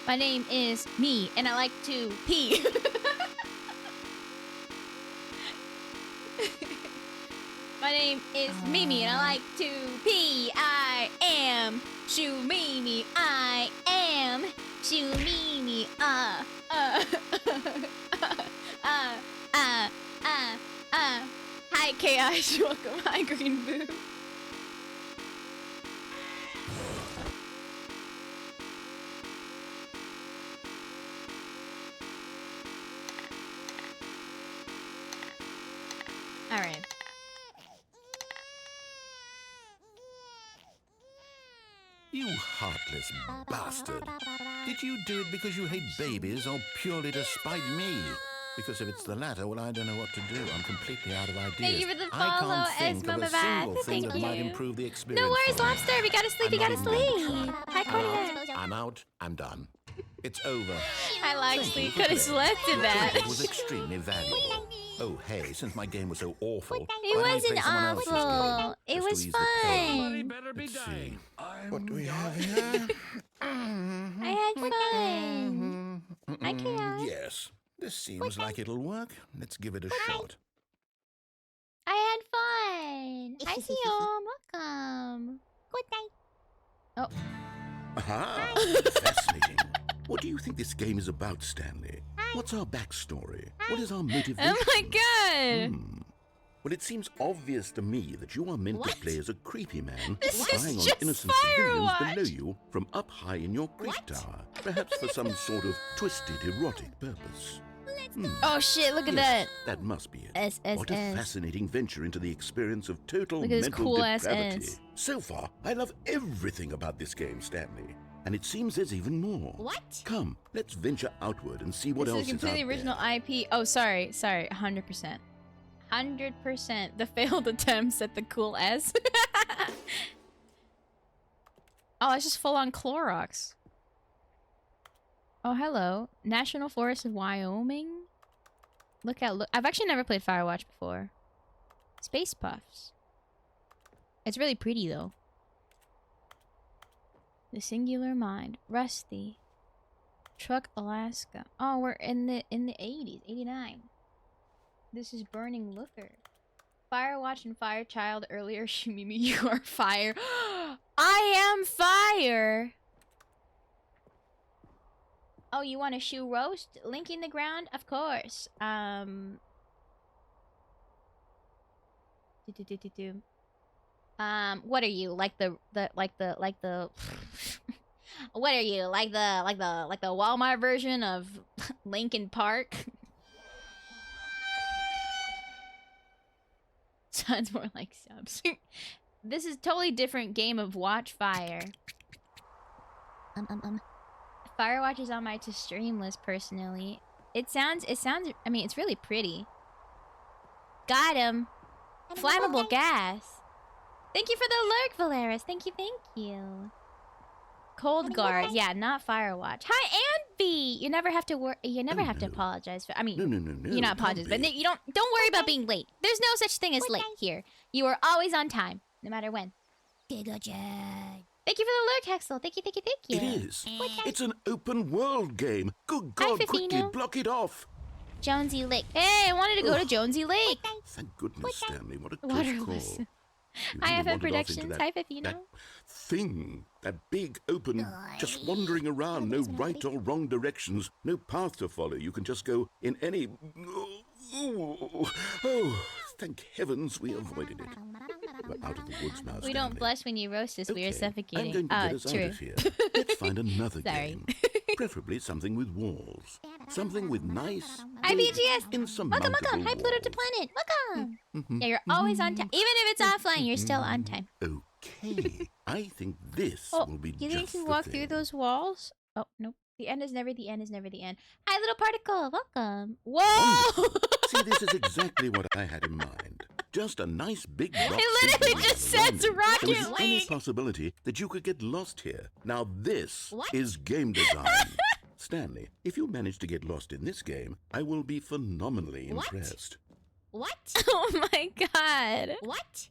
[SPEAKER 1] My name is Me, and I like to pee. My name is Mimi, and I like to pee. I am Shumimi. I am Shumimi. Hi, Chaos. Welcome. Hi, Green Boo. All right.
[SPEAKER 8] You heartless bastard. Did you do it because you hate babies or purely to spite me? Because if it's the latter, well, I don't know what to do. I'm completely out of ideas.
[SPEAKER 1] Thank you for the
[SPEAKER 8] I
[SPEAKER 1] follow,
[SPEAKER 8] can't think of a
[SPEAKER 1] Esmamavat.
[SPEAKER 8] single thing
[SPEAKER 1] Thank
[SPEAKER 8] that might
[SPEAKER 1] you.
[SPEAKER 8] improve the experience.
[SPEAKER 1] No worries,
[SPEAKER 8] for me.
[SPEAKER 1] Lobster. We gotta sleep.
[SPEAKER 8] I'm
[SPEAKER 1] We gotta
[SPEAKER 8] not even going to
[SPEAKER 1] sleep.
[SPEAKER 8] try.
[SPEAKER 1] Hi, Corny.
[SPEAKER 8] I'm out. I'm done. It's over.
[SPEAKER 1] I like
[SPEAKER 8] Thank
[SPEAKER 1] sleep.
[SPEAKER 8] you for
[SPEAKER 1] Could have
[SPEAKER 8] playing.
[SPEAKER 1] slept in
[SPEAKER 8] Your
[SPEAKER 1] that.
[SPEAKER 8] input was extremely valuable. Oh, hey, since my game was so awful,
[SPEAKER 1] It
[SPEAKER 8] why don't we
[SPEAKER 1] wasn't
[SPEAKER 8] play someone else's game?
[SPEAKER 1] awful. It
[SPEAKER 8] Just to
[SPEAKER 1] was
[SPEAKER 8] ease the pain.
[SPEAKER 1] fun.
[SPEAKER 9] Better be
[SPEAKER 8] Let's see.
[SPEAKER 9] dying. I
[SPEAKER 8] What do we have here?
[SPEAKER 1] I had fun. Hi, Chaos.
[SPEAKER 8] Yes, this seems like it'll work. Let's give it a shot.
[SPEAKER 1] I had fun. Hi, Siom. Welcome.
[SPEAKER 7] Good night.
[SPEAKER 8] Aha! Fascinating. What do you think this game is about, Stanley? What's our backstory? What is our motivation?
[SPEAKER 1] Oh my god.
[SPEAKER 8] Well, it seems obvious to me that you are meant to play as a creepy man
[SPEAKER 1] This is
[SPEAKER 8] spying on
[SPEAKER 1] just
[SPEAKER 8] innocent civilians
[SPEAKER 1] Firewatch.
[SPEAKER 8] below you from up high in your creep tower, perhaps for some sort of twisted erotic purpose.
[SPEAKER 1] Oh shit, look at
[SPEAKER 8] Yes,
[SPEAKER 1] that.
[SPEAKER 8] that must be it.
[SPEAKER 1] S.
[SPEAKER 8] What a fascinating venture into the experience of total
[SPEAKER 1] Look at this
[SPEAKER 8] mental
[SPEAKER 1] cool-ass
[SPEAKER 8] depravity.
[SPEAKER 1] S.
[SPEAKER 8] So far, I love everything about this game, Stanley. And it seems there's even more.
[SPEAKER 7] What?
[SPEAKER 8] Come, let's venture outward and see what
[SPEAKER 1] This
[SPEAKER 8] else
[SPEAKER 1] is
[SPEAKER 8] is out
[SPEAKER 1] completely original
[SPEAKER 8] there.
[SPEAKER 1] IP. Oh, sorry. 100%. 100%. The failed attempts at the cool S. Oh, it's just full on Clorox. Oh, hello. National Forest of Wyoming. Look. I've actually never played Firewatch before. Space Puffs. It's really pretty though. The Singular Mind. Rusty. Truck, Alaska. Oh, we're in the 80s. 89. This is Burning Looker. Firewatch and Firechild earlier. Shimimi, you are fire. I am fire! Oh, you want a shoe roast? Link in the ground? Of course. What are you? Like the what are you? Like the Walmart version of Linkin Park? Sounds more like subs. This is totally different game of Watch Fire. Firewatch is on my to stream list personally. It sounds I mean it's really pretty. Got him. Flammable gas. Thank you for the lurk, Valeris. Thank you. Cold Guard. Yeah, not Firewatch. Hi, Anby. You never have to you never have to apologize for. I mean,
[SPEAKER 8] No.
[SPEAKER 1] you're not apologize, but you don't worry about being late. There's no such thing as late here. You are always on time, no matter when. Thank you for the lurk, Hexel. Thank you.
[SPEAKER 8] It is. It's an open world game. Good God, quickly
[SPEAKER 1] Fifino.
[SPEAKER 8] block it off.
[SPEAKER 1] Jonesy Lake. Hey, I wanted to go to Jonesy Lake.
[SPEAKER 8] Thank goodness, Stanley. What a
[SPEAKER 1] Water
[SPEAKER 8] close call.
[SPEAKER 1] listen.
[SPEAKER 8] You
[SPEAKER 1] Hi,
[SPEAKER 8] really
[SPEAKER 1] FM
[SPEAKER 8] wandered off into
[SPEAKER 1] Productions.
[SPEAKER 8] that-
[SPEAKER 1] Hi, Fifino.
[SPEAKER 8] That thing, that big open, just wandering around, no right or wrong directions, no path to follow. You can just go in any. Oh, thank heavens we avoided it. We're out of the woods now.
[SPEAKER 1] We don't
[SPEAKER 8] Stanley.
[SPEAKER 1] blush when you roast us. We are
[SPEAKER 8] Okay, I'm
[SPEAKER 1] suffocating.
[SPEAKER 8] going to get us
[SPEAKER 1] True.
[SPEAKER 8] out of here. Let's find another
[SPEAKER 1] Sorry.
[SPEAKER 8] game. Preferably something with walls. Something with nice.
[SPEAKER 1] Hi,
[SPEAKER 8] big,
[SPEAKER 1] BGS.
[SPEAKER 8] insurmountable
[SPEAKER 1] Welcome. Hi, Pluto to
[SPEAKER 8] walls.
[SPEAKER 1] Planet. Welcome. Yeah, you're always on time. Even if it's offline, you're still on time.
[SPEAKER 8] Okay, I think this
[SPEAKER 1] Oh,
[SPEAKER 8] will be
[SPEAKER 1] you think
[SPEAKER 8] just
[SPEAKER 1] you can
[SPEAKER 8] the
[SPEAKER 1] walk
[SPEAKER 8] thing.
[SPEAKER 1] through those walls? Oh, nope. The end is never the end is never the end. Hi, little particle. Welcome. Whoa!
[SPEAKER 8] See, this is exactly what I had in mind. Just a nice big rock.
[SPEAKER 1] It literally
[SPEAKER 8] symbol
[SPEAKER 1] just
[SPEAKER 8] around
[SPEAKER 1] says
[SPEAKER 8] it.
[SPEAKER 1] Rocket
[SPEAKER 8] There was any
[SPEAKER 1] League.
[SPEAKER 8] possibility that you could get lost here. Now this
[SPEAKER 7] What?
[SPEAKER 8] is game design. Stanley, if you manage to get lost in this game, I will be phenomenally
[SPEAKER 7] What?
[SPEAKER 8] impressed.
[SPEAKER 7] What?
[SPEAKER 1] Oh my god.
[SPEAKER 7] What?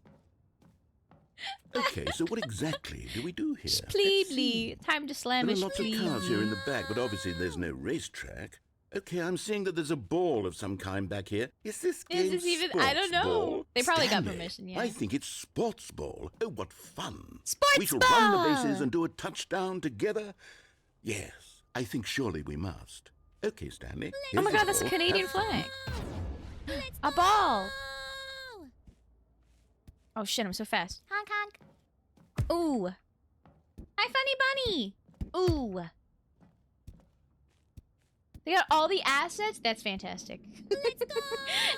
[SPEAKER 8] Okay, so what exactly do we do here? Let's
[SPEAKER 1] Spleedly.
[SPEAKER 8] see.
[SPEAKER 1] Time to slam
[SPEAKER 8] There
[SPEAKER 1] it.
[SPEAKER 8] are lots of cars here in the back, but obviously there's no racetrack. Okay, I'm seeing that there's a ball of some kind back here. Is this
[SPEAKER 1] Is
[SPEAKER 8] game
[SPEAKER 1] this even-
[SPEAKER 8] sports
[SPEAKER 1] I don't know.
[SPEAKER 8] ball?
[SPEAKER 1] They probably got
[SPEAKER 8] Stanley,
[SPEAKER 1] permission, yeah.
[SPEAKER 8] I think it's sports ball. Oh, what fun.
[SPEAKER 1] Sports
[SPEAKER 8] We shall
[SPEAKER 1] ball!
[SPEAKER 8] run the bases and do a touchdown together. Yes, I think surely we must. Okay, Stanley.
[SPEAKER 1] Oh
[SPEAKER 8] here's
[SPEAKER 1] my
[SPEAKER 8] the
[SPEAKER 1] god, that's a
[SPEAKER 8] ball.
[SPEAKER 1] Canadian
[SPEAKER 8] Have fun.
[SPEAKER 1] flag. A ball.
[SPEAKER 7] Oh!
[SPEAKER 1] Oh shit, I'm so fast.
[SPEAKER 7] Honk honk.
[SPEAKER 1] Ooh. Hi, Funny Bunny. Ooh. They got all the assets? That's fantastic.
[SPEAKER 7] Let's go!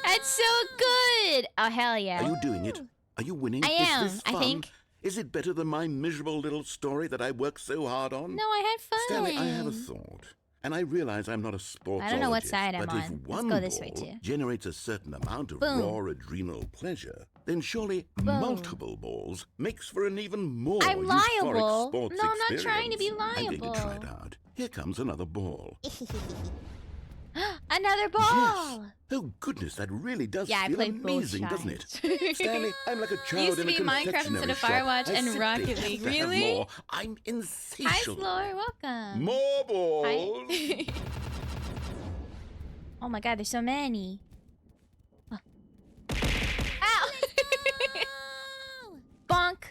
[SPEAKER 1] That's so good. Oh, hell yeah.
[SPEAKER 8] Are you doing it? Are you winning?
[SPEAKER 1] I am,
[SPEAKER 8] Is this
[SPEAKER 1] I
[SPEAKER 8] fun?
[SPEAKER 1] think.
[SPEAKER 8] Is it better than my miserable little story that I worked so hard on?
[SPEAKER 1] No, I had fun.
[SPEAKER 8] Stanley, I have a thought. And I realize I'm not a sportsologist.
[SPEAKER 1] I don't know what side I'm
[SPEAKER 8] but
[SPEAKER 1] on.
[SPEAKER 8] if
[SPEAKER 1] Let's
[SPEAKER 8] one
[SPEAKER 1] go this way,
[SPEAKER 8] ball
[SPEAKER 1] too.
[SPEAKER 8] generates a certain amount of
[SPEAKER 1] Boom.
[SPEAKER 8] raw adrenal pleasure, then surely
[SPEAKER 1] Boom.
[SPEAKER 8] multiple balls makes for an even more
[SPEAKER 1] I'm
[SPEAKER 8] euphoric
[SPEAKER 1] liable.
[SPEAKER 8] sports
[SPEAKER 1] No, I'm not trying to be
[SPEAKER 8] experience. I'm going to try it
[SPEAKER 1] liable.
[SPEAKER 8] out. Here comes another ball.
[SPEAKER 1] I Another ball.
[SPEAKER 8] Yes. Oh goodness, that really does
[SPEAKER 1] Yeah, I
[SPEAKER 8] feel
[SPEAKER 1] played both
[SPEAKER 8] amazing, doesn't it?
[SPEAKER 1] sides.
[SPEAKER 8] Stanley, I'm like a child
[SPEAKER 1] Used to
[SPEAKER 8] in a
[SPEAKER 1] be Minecraft
[SPEAKER 8] confectionery
[SPEAKER 1] instead of
[SPEAKER 8] shop.
[SPEAKER 1] Firewatch
[SPEAKER 8] I
[SPEAKER 1] and
[SPEAKER 8] simply
[SPEAKER 1] Rocket
[SPEAKER 8] have
[SPEAKER 1] League.
[SPEAKER 8] to have
[SPEAKER 1] Really?
[SPEAKER 8] more. I'm
[SPEAKER 1] Hi,
[SPEAKER 8] insatiable.
[SPEAKER 1] Slore. Welcome.
[SPEAKER 8] More balls.
[SPEAKER 1] Hi. Oh my god, there's so many. Oh. Ow! Bonk.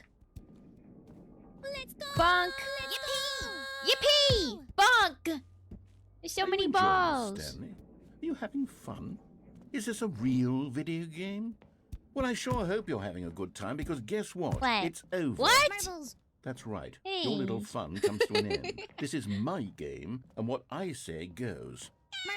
[SPEAKER 7] Let's go.
[SPEAKER 1] Bonk.
[SPEAKER 7] Yippee!
[SPEAKER 1] Yippee! Bonk! There's so
[SPEAKER 8] Are you
[SPEAKER 1] many
[SPEAKER 8] enjoying
[SPEAKER 1] balls.
[SPEAKER 8] this, Stanley? Are you having fun? Is this a real video game? Well, I sure hope you're having a good time because guess what?
[SPEAKER 1] What?
[SPEAKER 8] It's over.
[SPEAKER 1] What?
[SPEAKER 7] Marbles.
[SPEAKER 8] That's right.
[SPEAKER 1] Hey.
[SPEAKER 8] Your little fun comes to an end. This is my game, and what I say goes.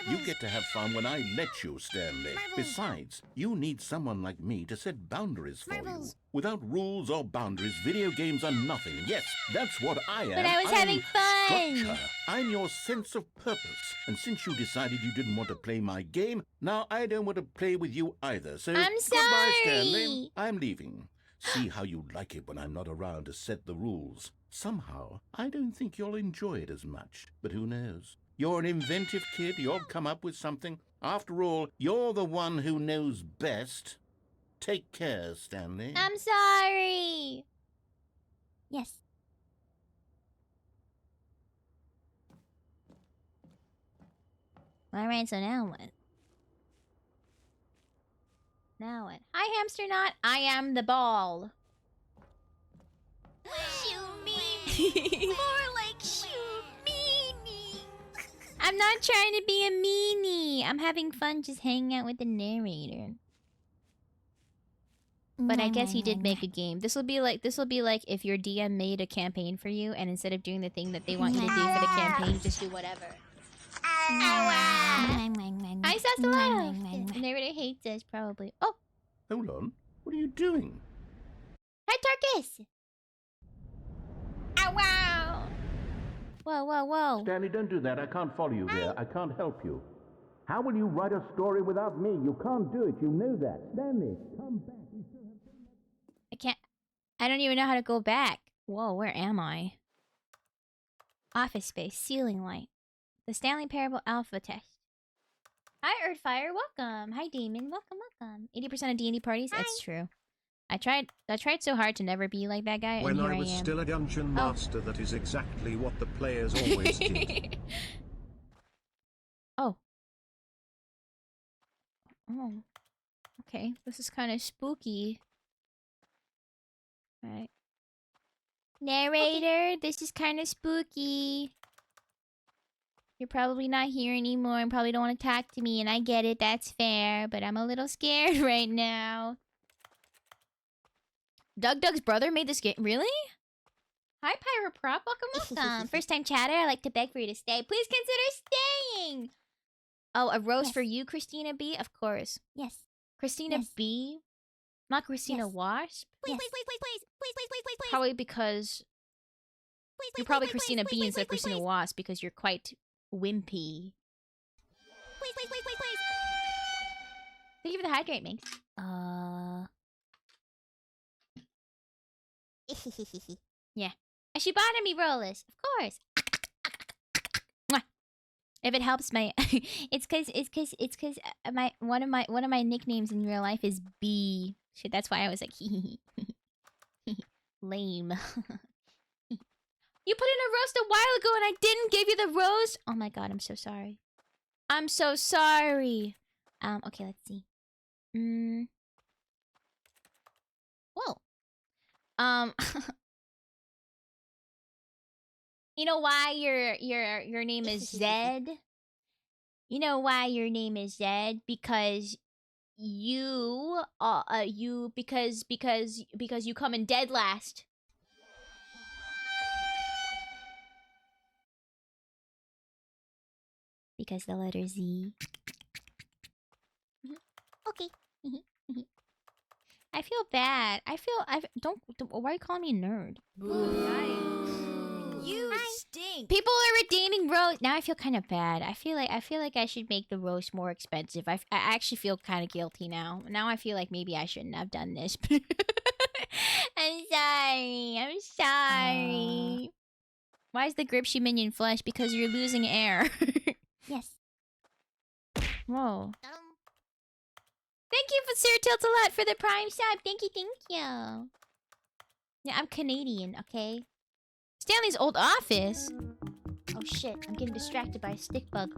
[SPEAKER 8] You get to have fun when I let you, Stanley.
[SPEAKER 7] Marbles.
[SPEAKER 8] Besides, you need someone like me to set boundaries for
[SPEAKER 7] Marbles.
[SPEAKER 8] you. Without rules or boundaries, video games are nothing. Yes, that's what I am.
[SPEAKER 1] But I was
[SPEAKER 8] I'm
[SPEAKER 1] having fun.
[SPEAKER 8] Structure. I'm your sense of purpose. And since you decided you didn't want to play my game, now I don't want to play with you either. So
[SPEAKER 1] I'm
[SPEAKER 8] goodbye, Stanley.
[SPEAKER 1] sorry.
[SPEAKER 8] I'm leaving. See how you like it when I'm not around to set the rules. Somehow, I don't think you'll enjoy it as much. But who knows? You're an inventive kid. You'll come up with something. After all, you're the one who knows best. Take care, Stanley.
[SPEAKER 1] I'm sorry.
[SPEAKER 7] Yes.
[SPEAKER 1] Alright, so now what? Now what? Hi, Hamster Knot. I am the ball.
[SPEAKER 7] Shoot me. More like shoot me.
[SPEAKER 1] I'm not trying to be a meanie. I'm having fun just hanging out with the narrator. But I guess he did make a game. This will be like if your DM made a campaign for you, and instead of doing the thing that they want you to do for the campaign, just do whatever. I saw the love. The narrator hates us, probably. Oh,
[SPEAKER 8] Hold on. What are you doing?
[SPEAKER 1] hi, Tarkus. Ow, wow. Whoa, whoa, whoa.
[SPEAKER 8] Stanley, don't do that. I can't follow you here. I can't help you. How will you write a story without me? You can't do it. You know that. Stanley, come back.
[SPEAKER 1] I can't. I don't even know how to go back. Whoa, where am I? Office space, ceiling light. The Stanley Parable Alpha Test. Hi, Earthfire. Welcome. Hi, Damon. Welcome, welcome. 80% of D&D parties? That's true. I tried so hard to never be like that guy,
[SPEAKER 2] When
[SPEAKER 1] and here
[SPEAKER 2] I was
[SPEAKER 1] am.
[SPEAKER 2] still a dungeon master, that is exactly what the players always did.
[SPEAKER 1] Oh. Oh. Okay, this is kind of spooky. Alright. Narrator, this is kind of spooky. You're probably not here anymore and probably don't want to talk to me, and I get it, that's fair, but I'm a little scared right now. Doug's brother made this game? Really? Hi, Pyro Prop. Welcome. First time chatter. I like to beg for you to stay. Please consider staying. Oh, a rose
[SPEAKER 7] Yes.
[SPEAKER 1] for you, Christina B? Of course.
[SPEAKER 7] Yes.
[SPEAKER 1] Christina
[SPEAKER 7] Yes.
[SPEAKER 1] B? Not Christina
[SPEAKER 7] Yes.
[SPEAKER 1] Wasp?
[SPEAKER 7] Please,
[SPEAKER 1] Yes.
[SPEAKER 7] please, please, please, please, please, please, please, please, please.
[SPEAKER 1] Probably because...
[SPEAKER 7] Please,
[SPEAKER 1] You're
[SPEAKER 7] please,
[SPEAKER 1] probably
[SPEAKER 7] please,
[SPEAKER 1] Christina
[SPEAKER 7] please,
[SPEAKER 1] B
[SPEAKER 7] please,
[SPEAKER 1] instead of
[SPEAKER 7] please,
[SPEAKER 1] Christina
[SPEAKER 7] please,
[SPEAKER 1] Wasp because you're quite wimpy.
[SPEAKER 7] please, please, please, please, please.
[SPEAKER 1] Thank you for the hydrate, Minx. Yeah. And she bought me rollers. Of course. Mwah. If it helps my it's cause my one of my nicknames in real life is B. Shit, that's why I was like lame. You put in a roast a while ago and I didn't give you the roast. Oh my god, I'm so sorry. I'm so sorry. Okay, let's see. Whoa. You know why your name is Zed? You know why your name is Zed? Because because you come in dead last. Because the letter Z.
[SPEAKER 7] Okay.
[SPEAKER 1] I feel bad. Don't why are you calling me a nerd?
[SPEAKER 4] You stink.
[SPEAKER 1] People are redeeming roast. Now I feel kind of bad. I feel like I should make the roast more expensive. I actually feel kind of guilty now. Now I feel like maybe I shouldn't have done this. I'm sorry. I'm sorry. Why is the Gripshy minion flesh? Because you're losing air.
[SPEAKER 7] Yes.
[SPEAKER 1] Whoa. Thank you for Sir Tiltalot for the prime sub. Thank you, thank you. Yeah, I'm Canadian, okay? Stanley's old office? Oh shit, I'm getting distracted by a stick bug.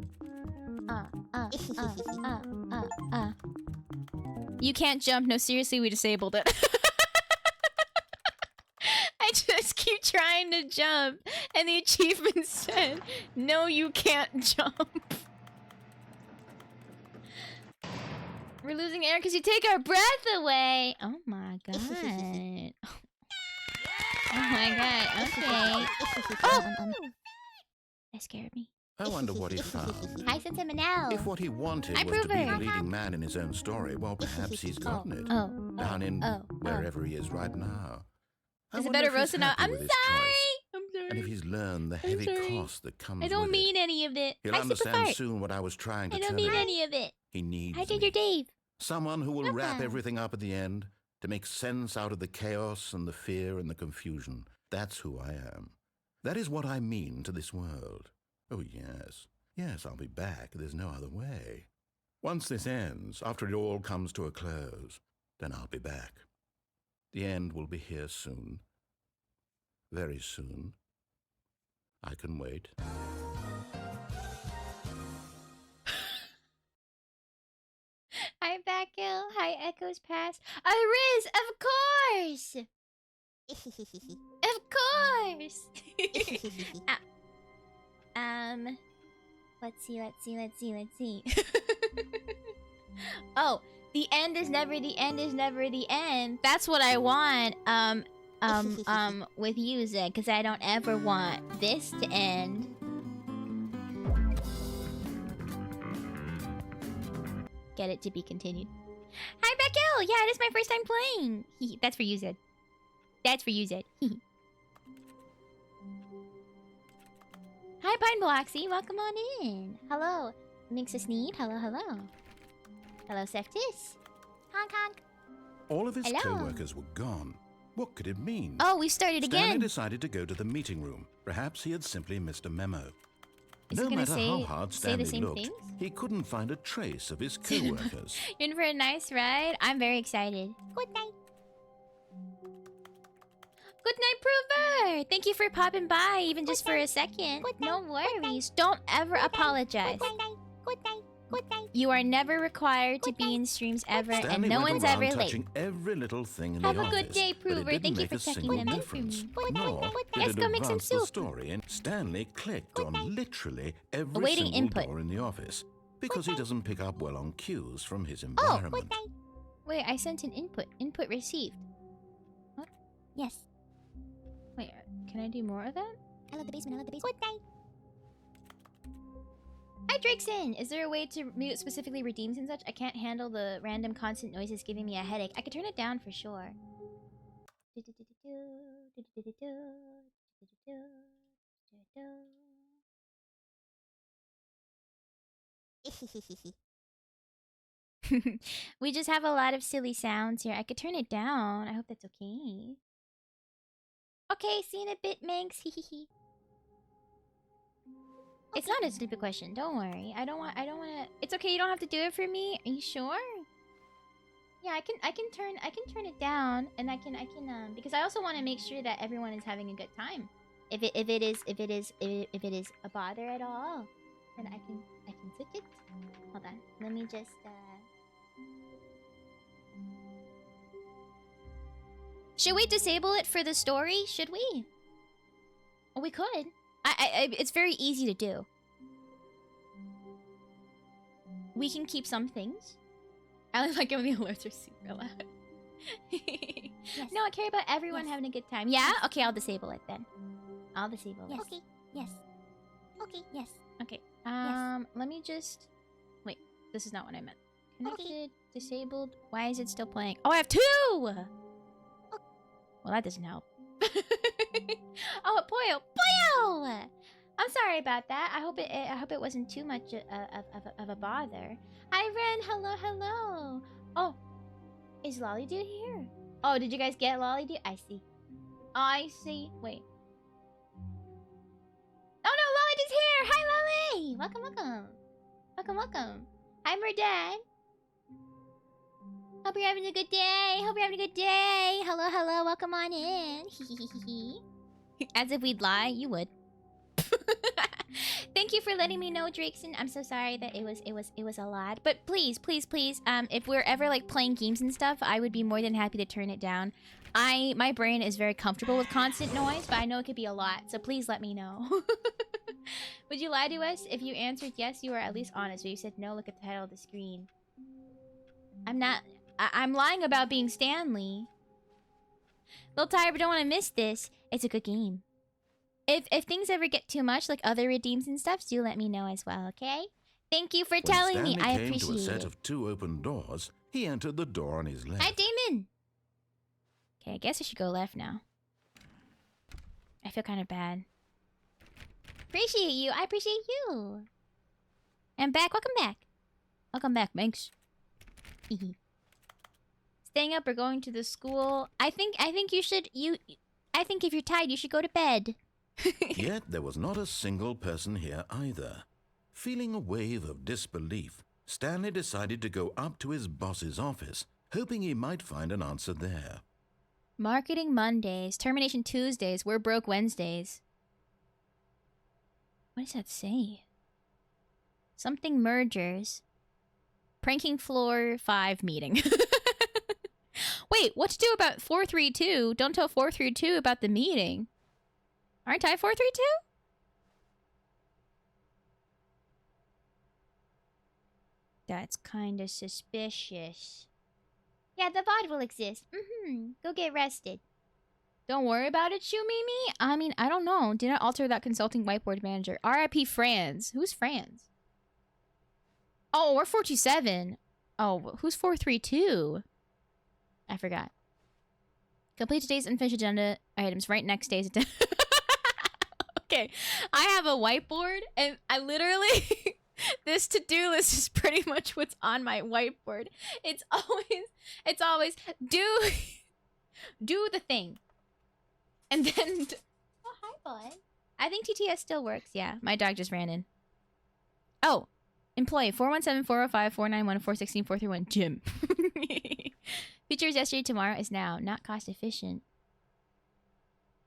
[SPEAKER 1] You can't jump. No, seriously, we disabled it. I just keep trying to jump, and the achievement said, no, you can't jump. We're losing air because you take our breath away. Oh my god. Oh my god, okay. Oh! That scared me.
[SPEAKER 8] I wonder what he found.
[SPEAKER 3] Hi, Sensei Manel.
[SPEAKER 8] If what he wanted
[SPEAKER 1] Hi,
[SPEAKER 8] was to be the
[SPEAKER 1] Prover.
[SPEAKER 8] leading man in his own story, well, perhaps he's gotten it. Down in wherever he is right now. I
[SPEAKER 1] Is it
[SPEAKER 8] wonder
[SPEAKER 1] better
[SPEAKER 8] if he's
[SPEAKER 1] roasted now?
[SPEAKER 8] happy
[SPEAKER 1] I'm
[SPEAKER 8] with his
[SPEAKER 1] sorry.
[SPEAKER 8] choice,
[SPEAKER 1] I'm sorry.
[SPEAKER 8] and if he's learned the
[SPEAKER 1] I'm
[SPEAKER 8] heavy
[SPEAKER 1] sorry.
[SPEAKER 8] cost that comes
[SPEAKER 1] I don't
[SPEAKER 8] with
[SPEAKER 1] mean
[SPEAKER 8] it.
[SPEAKER 1] any of it.
[SPEAKER 8] He'll
[SPEAKER 1] Hi,
[SPEAKER 8] understand
[SPEAKER 1] Superfart.
[SPEAKER 8] soon what I was trying to
[SPEAKER 1] I
[SPEAKER 8] tell
[SPEAKER 1] don't mean
[SPEAKER 8] him.
[SPEAKER 1] any of it.
[SPEAKER 8] He needs
[SPEAKER 1] Hi,
[SPEAKER 8] me.
[SPEAKER 1] Ginger Dave.
[SPEAKER 8] Someone who will
[SPEAKER 1] Welcome.
[SPEAKER 8] wrap everything up at the end to make sense out of the chaos and the fear and the confusion. That's who I am. That is what I mean to this world. Oh, yes. Yes, I'll be back. There's no other way. Once this ends, after it all comes to a close, then I'll be back. The end will be here soon. Very soon. I can wait.
[SPEAKER 1] Hi, Batgirl. Hi, Echoes Pass. Riz, of course! Of course! Let's see. Oh, the end is never the end is never the end. That's what I want, with you, Zed, because I don't ever want this to end. Get it to be continued. Hi, Beckel! Yeah, it is my first time playing. That's for you, Zed. That's for you, Zed. Hi, Pine Bloxy. Welcome on in. Hello, Minxa Sneed. Hello, hello. Hello, Seftis.
[SPEAKER 3] Honk honk.
[SPEAKER 8] All of his
[SPEAKER 1] Hello.
[SPEAKER 8] co-workers were gone. What could it mean?
[SPEAKER 1] Oh, we started
[SPEAKER 8] Stanley
[SPEAKER 1] again.
[SPEAKER 8] decided to go to the meeting room. Perhaps he had simply missed a memo.
[SPEAKER 1] Is
[SPEAKER 8] No
[SPEAKER 1] it gonna
[SPEAKER 8] matter how
[SPEAKER 1] say
[SPEAKER 8] hard
[SPEAKER 1] the
[SPEAKER 8] Stanley
[SPEAKER 1] same
[SPEAKER 8] looked,
[SPEAKER 1] things?
[SPEAKER 8] he couldn't find a trace of his co-workers.
[SPEAKER 1] You're in for a nice ride. I'm very excited.
[SPEAKER 7] Good night.
[SPEAKER 1] Good night, Prover. Thank you for popping by, even just for a second.
[SPEAKER 7] Good
[SPEAKER 1] No
[SPEAKER 7] night. Good night.
[SPEAKER 1] worries. Don't ever apologize.
[SPEAKER 7] Good night. Good night. Good night.
[SPEAKER 1] You are never required to be in streams ever, and
[SPEAKER 8] Stanley
[SPEAKER 1] no
[SPEAKER 8] went
[SPEAKER 1] one's
[SPEAKER 8] around
[SPEAKER 1] ever late.
[SPEAKER 8] touching every little thing in
[SPEAKER 1] Have
[SPEAKER 8] the
[SPEAKER 1] a good
[SPEAKER 8] office,
[SPEAKER 1] day,
[SPEAKER 8] but it
[SPEAKER 1] Prover.
[SPEAKER 8] didn't
[SPEAKER 1] Thank you
[SPEAKER 8] make
[SPEAKER 1] for
[SPEAKER 8] a
[SPEAKER 1] checking
[SPEAKER 8] single
[SPEAKER 1] them in for
[SPEAKER 8] difference.
[SPEAKER 1] me.
[SPEAKER 8] Nor did
[SPEAKER 1] Yes,
[SPEAKER 8] it
[SPEAKER 1] go make some
[SPEAKER 8] advance the
[SPEAKER 1] soup.
[SPEAKER 8] story, and Stanley clicked on literally every
[SPEAKER 1] Awaiting
[SPEAKER 8] single
[SPEAKER 1] input.
[SPEAKER 8] door in the office because he doesn't pick up well on cues from his
[SPEAKER 7] Good
[SPEAKER 8] environment.
[SPEAKER 7] night.
[SPEAKER 1] Wait, I sent an input. Input received.
[SPEAKER 7] Yes.
[SPEAKER 1] Wait, can I do more of that?
[SPEAKER 7] I love the basement. I love the basement. Good night.
[SPEAKER 1] Hi, Drakeson! Is there a way to mute specifically redeems and such? I can't handle the random constant noises giving me a headache. I could turn it down for sure. We just have a lot of silly sounds here. I could turn it down. I hope that's okay. Okay, see you in a bit, Manx. It's not a stupid question. Don't worry. I don't want to. It's okay. You don't have to do it for me. Are you sure? Yeah, I can turn it down, and I can because I also want to make sure that everyone is having a good time. If it is a bother at all, then I can switch it. Hold on. Let me just Should we disable it for the story? Should we? Well, we could. It's very easy to do. We can keep some things. I only like it when the alerts are super loud.
[SPEAKER 7] Yes.
[SPEAKER 1] No, I care about everyone
[SPEAKER 7] Yes.
[SPEAKER 1] having a good time. Yeah? Okay, I'll disable it then. I'll disable it.
[SPEAKER 7] Yes. Okay. Yes. Okay. Yes.
[SPEAKER 1] Okay. Let me just... Wait, this is not what I meant. Connected, disabled. Why is it still playing? Oh, I have two! Well, that doesn't help. Oh, Poyo! Poyo! I'm sorry about that. I hope it wasn't too much of a bother. Hi, Ren. Hello, hello. Oh, is Lolly Dude here? Oh, did you guys get Lolly Dude? I see. I see. Wait. Oh no, Lolly Dude's here. Hi, Lolly. Welcome, welcome. Welcome, welcome.
[SPEAKER 3] Hi, Murdan. Hope you're having a good day. Hope you're having a good day. Hello, hello. Welcome on in. As if we'd lie, you would. Thank you for letting me know, Drakeson. I'm so sorry that it was a lot. But please, please, please, if we're ever like playing games and stuff, I would be more than happy to turn it down. My brain is very comfortable with constant noise, but I know it could be a lot. So please let me know. Would you lie to us? If you answered yes, you are at least honest. If you said no, look at the title of the screen. I'm not. I'm lying about being Stanley. Little tired, but don't want to miss this. It's a good game. If things ever get too much, like other redeems and stuff, do let me know as well, okay? Thank you for telling me. I appreciate it. When Stanley came to a set
[SPEAKER 8] of 2 open doors, he entered the door on his left.
[SPEAKER 3] Hi, Damon! Okay, I guess I should go left now. I feel kind of bad. Appreciate you. I appreciate you. I'm back. Welcome back. Welcome back, Manx. Staying up or going to the school? I think you should. I think if you're tired, you should go to bed.
[SPEAKER 8] Yet there was not a single person here either. Feeling a wave of disbelief, Stanley decided to go up to his boss's office, hoping he might find an answer there.
[SPEAKER 3] Marketing Mondays, termination Tuesdays, we're broke Wednesdays. What does that say? Something mergers. Pranking floor 5 meeting. Wait, what to do about 432? Don't tell 432 about the meeting. Aren't I 432? That's kind of suspicious. Yeah, the VOD will exist. Go get rested. Don't worry about it, Shumimi. I mean, I don't know. Did I alter that consulting whiteboard manager? RIP Franz. Who's Franz? Oh, we're 427. Oh, who's 432? I forgot. Complete today's unfinished agenda items right next day's agenda. Okay, I have a whiteboard, and I literally... this to-do list is pretty much what's on my whiteboard. It's always do the thing. And then... Oh, hi, bud. I think TTS still works, yeah. My dog just ran in. Oh, employee 417-405-491-416-431. Jim. Features yesterday, tomorrow is now. Not cost efficient.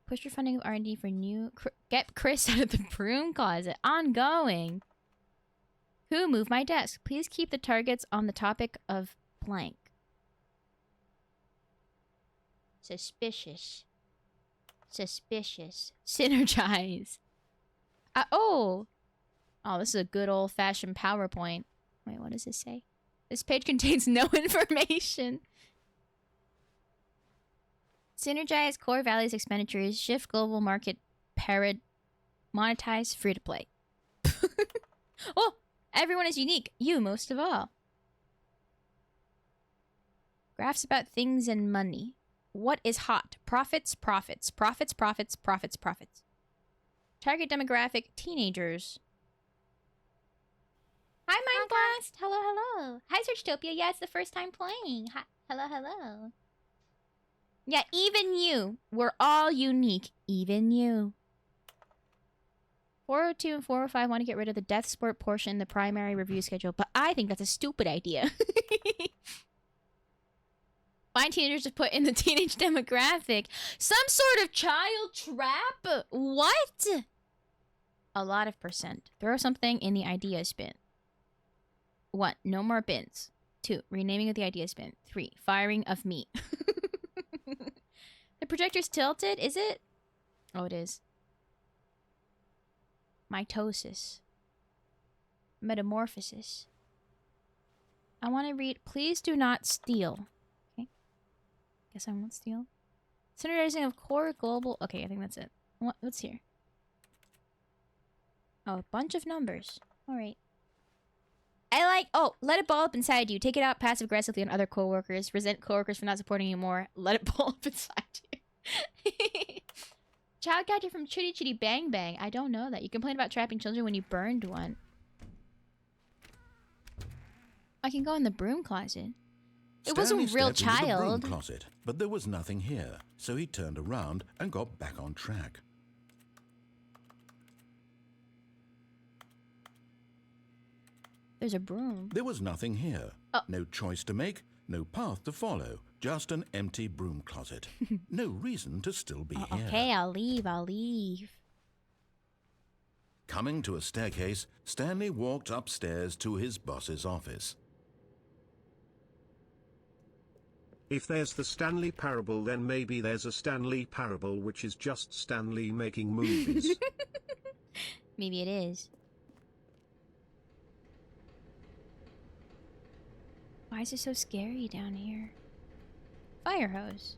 [SPEAKER 3] Push for funding of R&D for new... Get Chris out of the broom closet. Ongoing. Who moved my desk? Please keep the targets on the topic of blank. Suspicious. Suspicious. Synergize. Oh! Oh, this is a good old-fashioned PowerPoint. Wait, what does this say? This page contains no information. Synergize core values expenditures. Shift global market parad. Monetize free-to-play. Oh! Everyone is unique. You most of all. Graphs about things and money. What is hot? Profits, profits. Profits, profits, profits, profits. Target demographic, teenagers. Hi, Mindblast. Hello, hello. Hi, Searchtopia. Yeah, it's the first time playing. Hi. Hello, hello. Yeah, even you. We're all unique. Even you. 402 and 405 want to get rid of the death sport portion in the primary review schedule, but I think that's a stupid idea. Find teenagers to put in the teenage demographic. Some sort of child trap? What? A lot of percent. Throw something in the idea bin. 1. No more bins. 2. Renaming of the idea bin. 3. Firing of meat. The projector's tilted, is it? Oh, it is. Mitosis. Metamorphosis. I want to read, please do not steal. Okay. Guess I won't steal. Standardizing of core global. Okay, I think that's it. What's here? Oh, a bunch of numbers. Alright. I like, oh, let it ball up inside you. Take it out passive aggressively on other coworkers. Resent coworkers for not supporting you more. Let it ball up inside you. Child catcher from Chitty Chitty Bang Bang. I don't know that. You complained about trapping children when you burned one. I can go in the broom closet. It was a real child.
[SPEAKER 8] Into the broom closet, but there was nothing here, so he turned around and got back on track.
[SPEAKER 1] There's a broom.
[SPEAKER 8] There was nothing here.
[SPEAKER 1] Oh.
[SPEAKER 8] No choice to make, no path to follow. Just an empty broom closet. No reason to still be here.
[SPEAKER 1] Okay, I'll leave.
[SPEAKER 8] Coming to a staircase, Stanley walked upstairs to his boss's office.
[SPEAKER 2] If there's the Stanley Parable, then maybe there's a Stanley Parable which is just Stanley making movies.
[SPEAKER 1] Maybe it is. Why is it so scary down here? Fire hose.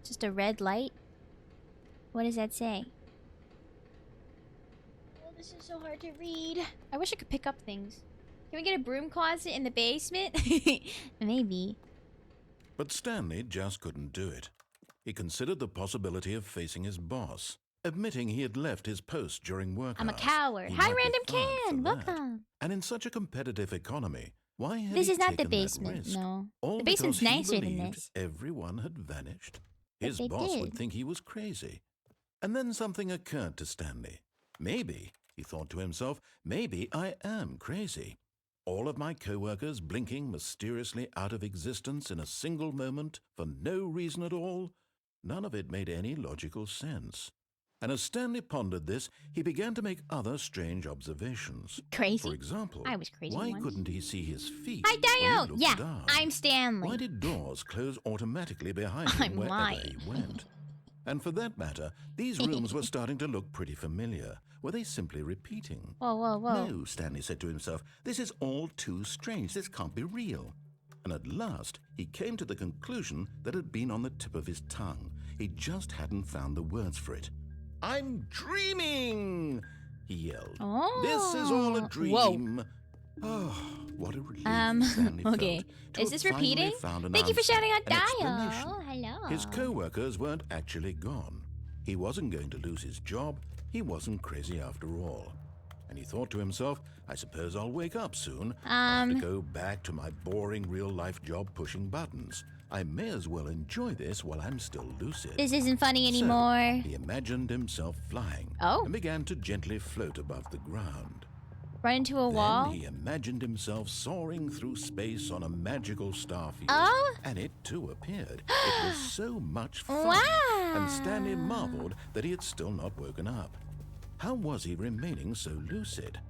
[SPEAKER 1] Just a red light? What does that say? Oh, this is so hard to read. I wish I could pick up things. Can we get a broom closet in the basement? Maybe.
[SPEAKER 8] But Stanley just couldn't do it. He considered the possibility of facing his boss, admitting he had left his post during work
[SPEAKER 1] I'm a
[SPEAKER 8] hours.
[SPEAKER 1] coward.
[SPEAKER 8] He
[SPEAKER 1] Hi,
[SPEAKER 8] might be
[SPEAKER 1] Random
[SPEAKER 8] fired for
[SPEAKER 1] Can.
[SPEAKER 8] that.
[SPEAKER 1] Welcome.
[SPEAKER 8] And in such a competitive economy, why had
[SPEAKER 1] This
[SPEAKER 8] he
[SPEAKER 1] is not the
[SPEAKER 8] taken that
[SPEAKER 1] basement.
[SPEAKER 8] risk?
[SPEAKER 1] No.
[SPEAKER 8] All
[SPEAKER 1] The basement's
[SPEAKER 8] because he
[SPEAKER 1] nicer than
[SPEAKER 8] believed
[SPEAKER 1] this.
[SPEAKER 8] everyone had vanished.
[SPEAKER 1] But
[SPEAKER 8] His
[SPEAKER 1] they
[SPEAKER 8] boss
[SPEAKER 1] did.
[SPEAKER 8] would think he was crazy. And then something occurred to Stanley. Maybe, he thought to himself, maybe I am crazy. All of my co-workers blinking mysteriously out of existence in a single moment for no reason at all? None of it made any logical sense. And as Stanley pondered this, he began to make other strange observations.
[SPEAKER 1] Crazy?
[SPEAKER 8] For example,
[SPEAKER 1] I was crazy
[SPEAKER 8] why
[SPEAKER 1] once.
[SPEAKER 8] couldn't he see his feet?
[SPEAKER 1] Hi,
[SPEAKER 8] when he
[SPEAKER 1] Dio.
[SPEAKER 8] looked
[SPEAKER 1] Yeah,
[SPEAKER 8] down?
[SPEAKER 1] I'm Stanley.
[SPEAKER 8] Why did doors close automatically behind him
[SPEAKER 1] I'm
[SPEAKER 8] wherever
[SPEAKER 1] lying.
[SPEAKER 8] he went? And for that matter, these rooms were starting to look pretty familiar. Were they simply repeating?
[SPEAKER 1] Whoa.
[SPEAKER 8] No, Stanley said to himself, this is all too strange. This can't be real. And at last, he came to the conclusion that had been on the tip of his tongue. He just hadn't found the words for it. I'm dreaming, he yelled.
[SPEAKER 1] Oh.
[SPEAKER 8] This is all a dream. Oh, what a relief Stanley
[SPEAKER 1] okay.
[SPEAKER 8] felt to
[SPEAKER 1] Is
[SPEAKER 8] have
[SPEAKER 1] this
[SPEAKER 8] finally
[SPEAKER 1] repeating?
[SPEAKER 8] found an
[SPEAKER 1] Thank you for
[SPEAKER 8] answer,
[SPEAKER 1] shouting out
[SPEAKER 8] an explanation.
[SPEAKER 1] Dio. Hello.
[SPEAKER 8] His co-workers weren't actually gone. He wasn't going to lose his job. He wasn't crazy after all. And he thought to himself, I suppose I'll wake up soon. I'll have to go back to my boring real-life job pushing buttons. I may as well enjoy this while I'm still lucid.
[SPEAKER 1] This isn't funny
[SPEAKER 8] So,
[SPEAKER 1] anymore.
[SPEAKER 8] he imagined himself flying and began to gently float above the ground.
[SPEAKER 1] Run into a wall?
[SPEAKER 8] Then he imagined himself soaring through space on a magical starfield.
[SPEAKER 1] Oh?
[SPEAKER 8] And it too appeared. It was so much fun.
[SPEAKER 1] Wow.
[SPEAKER 8] And Stanley marveled that he had still not woken up. How was he remaining so lucid?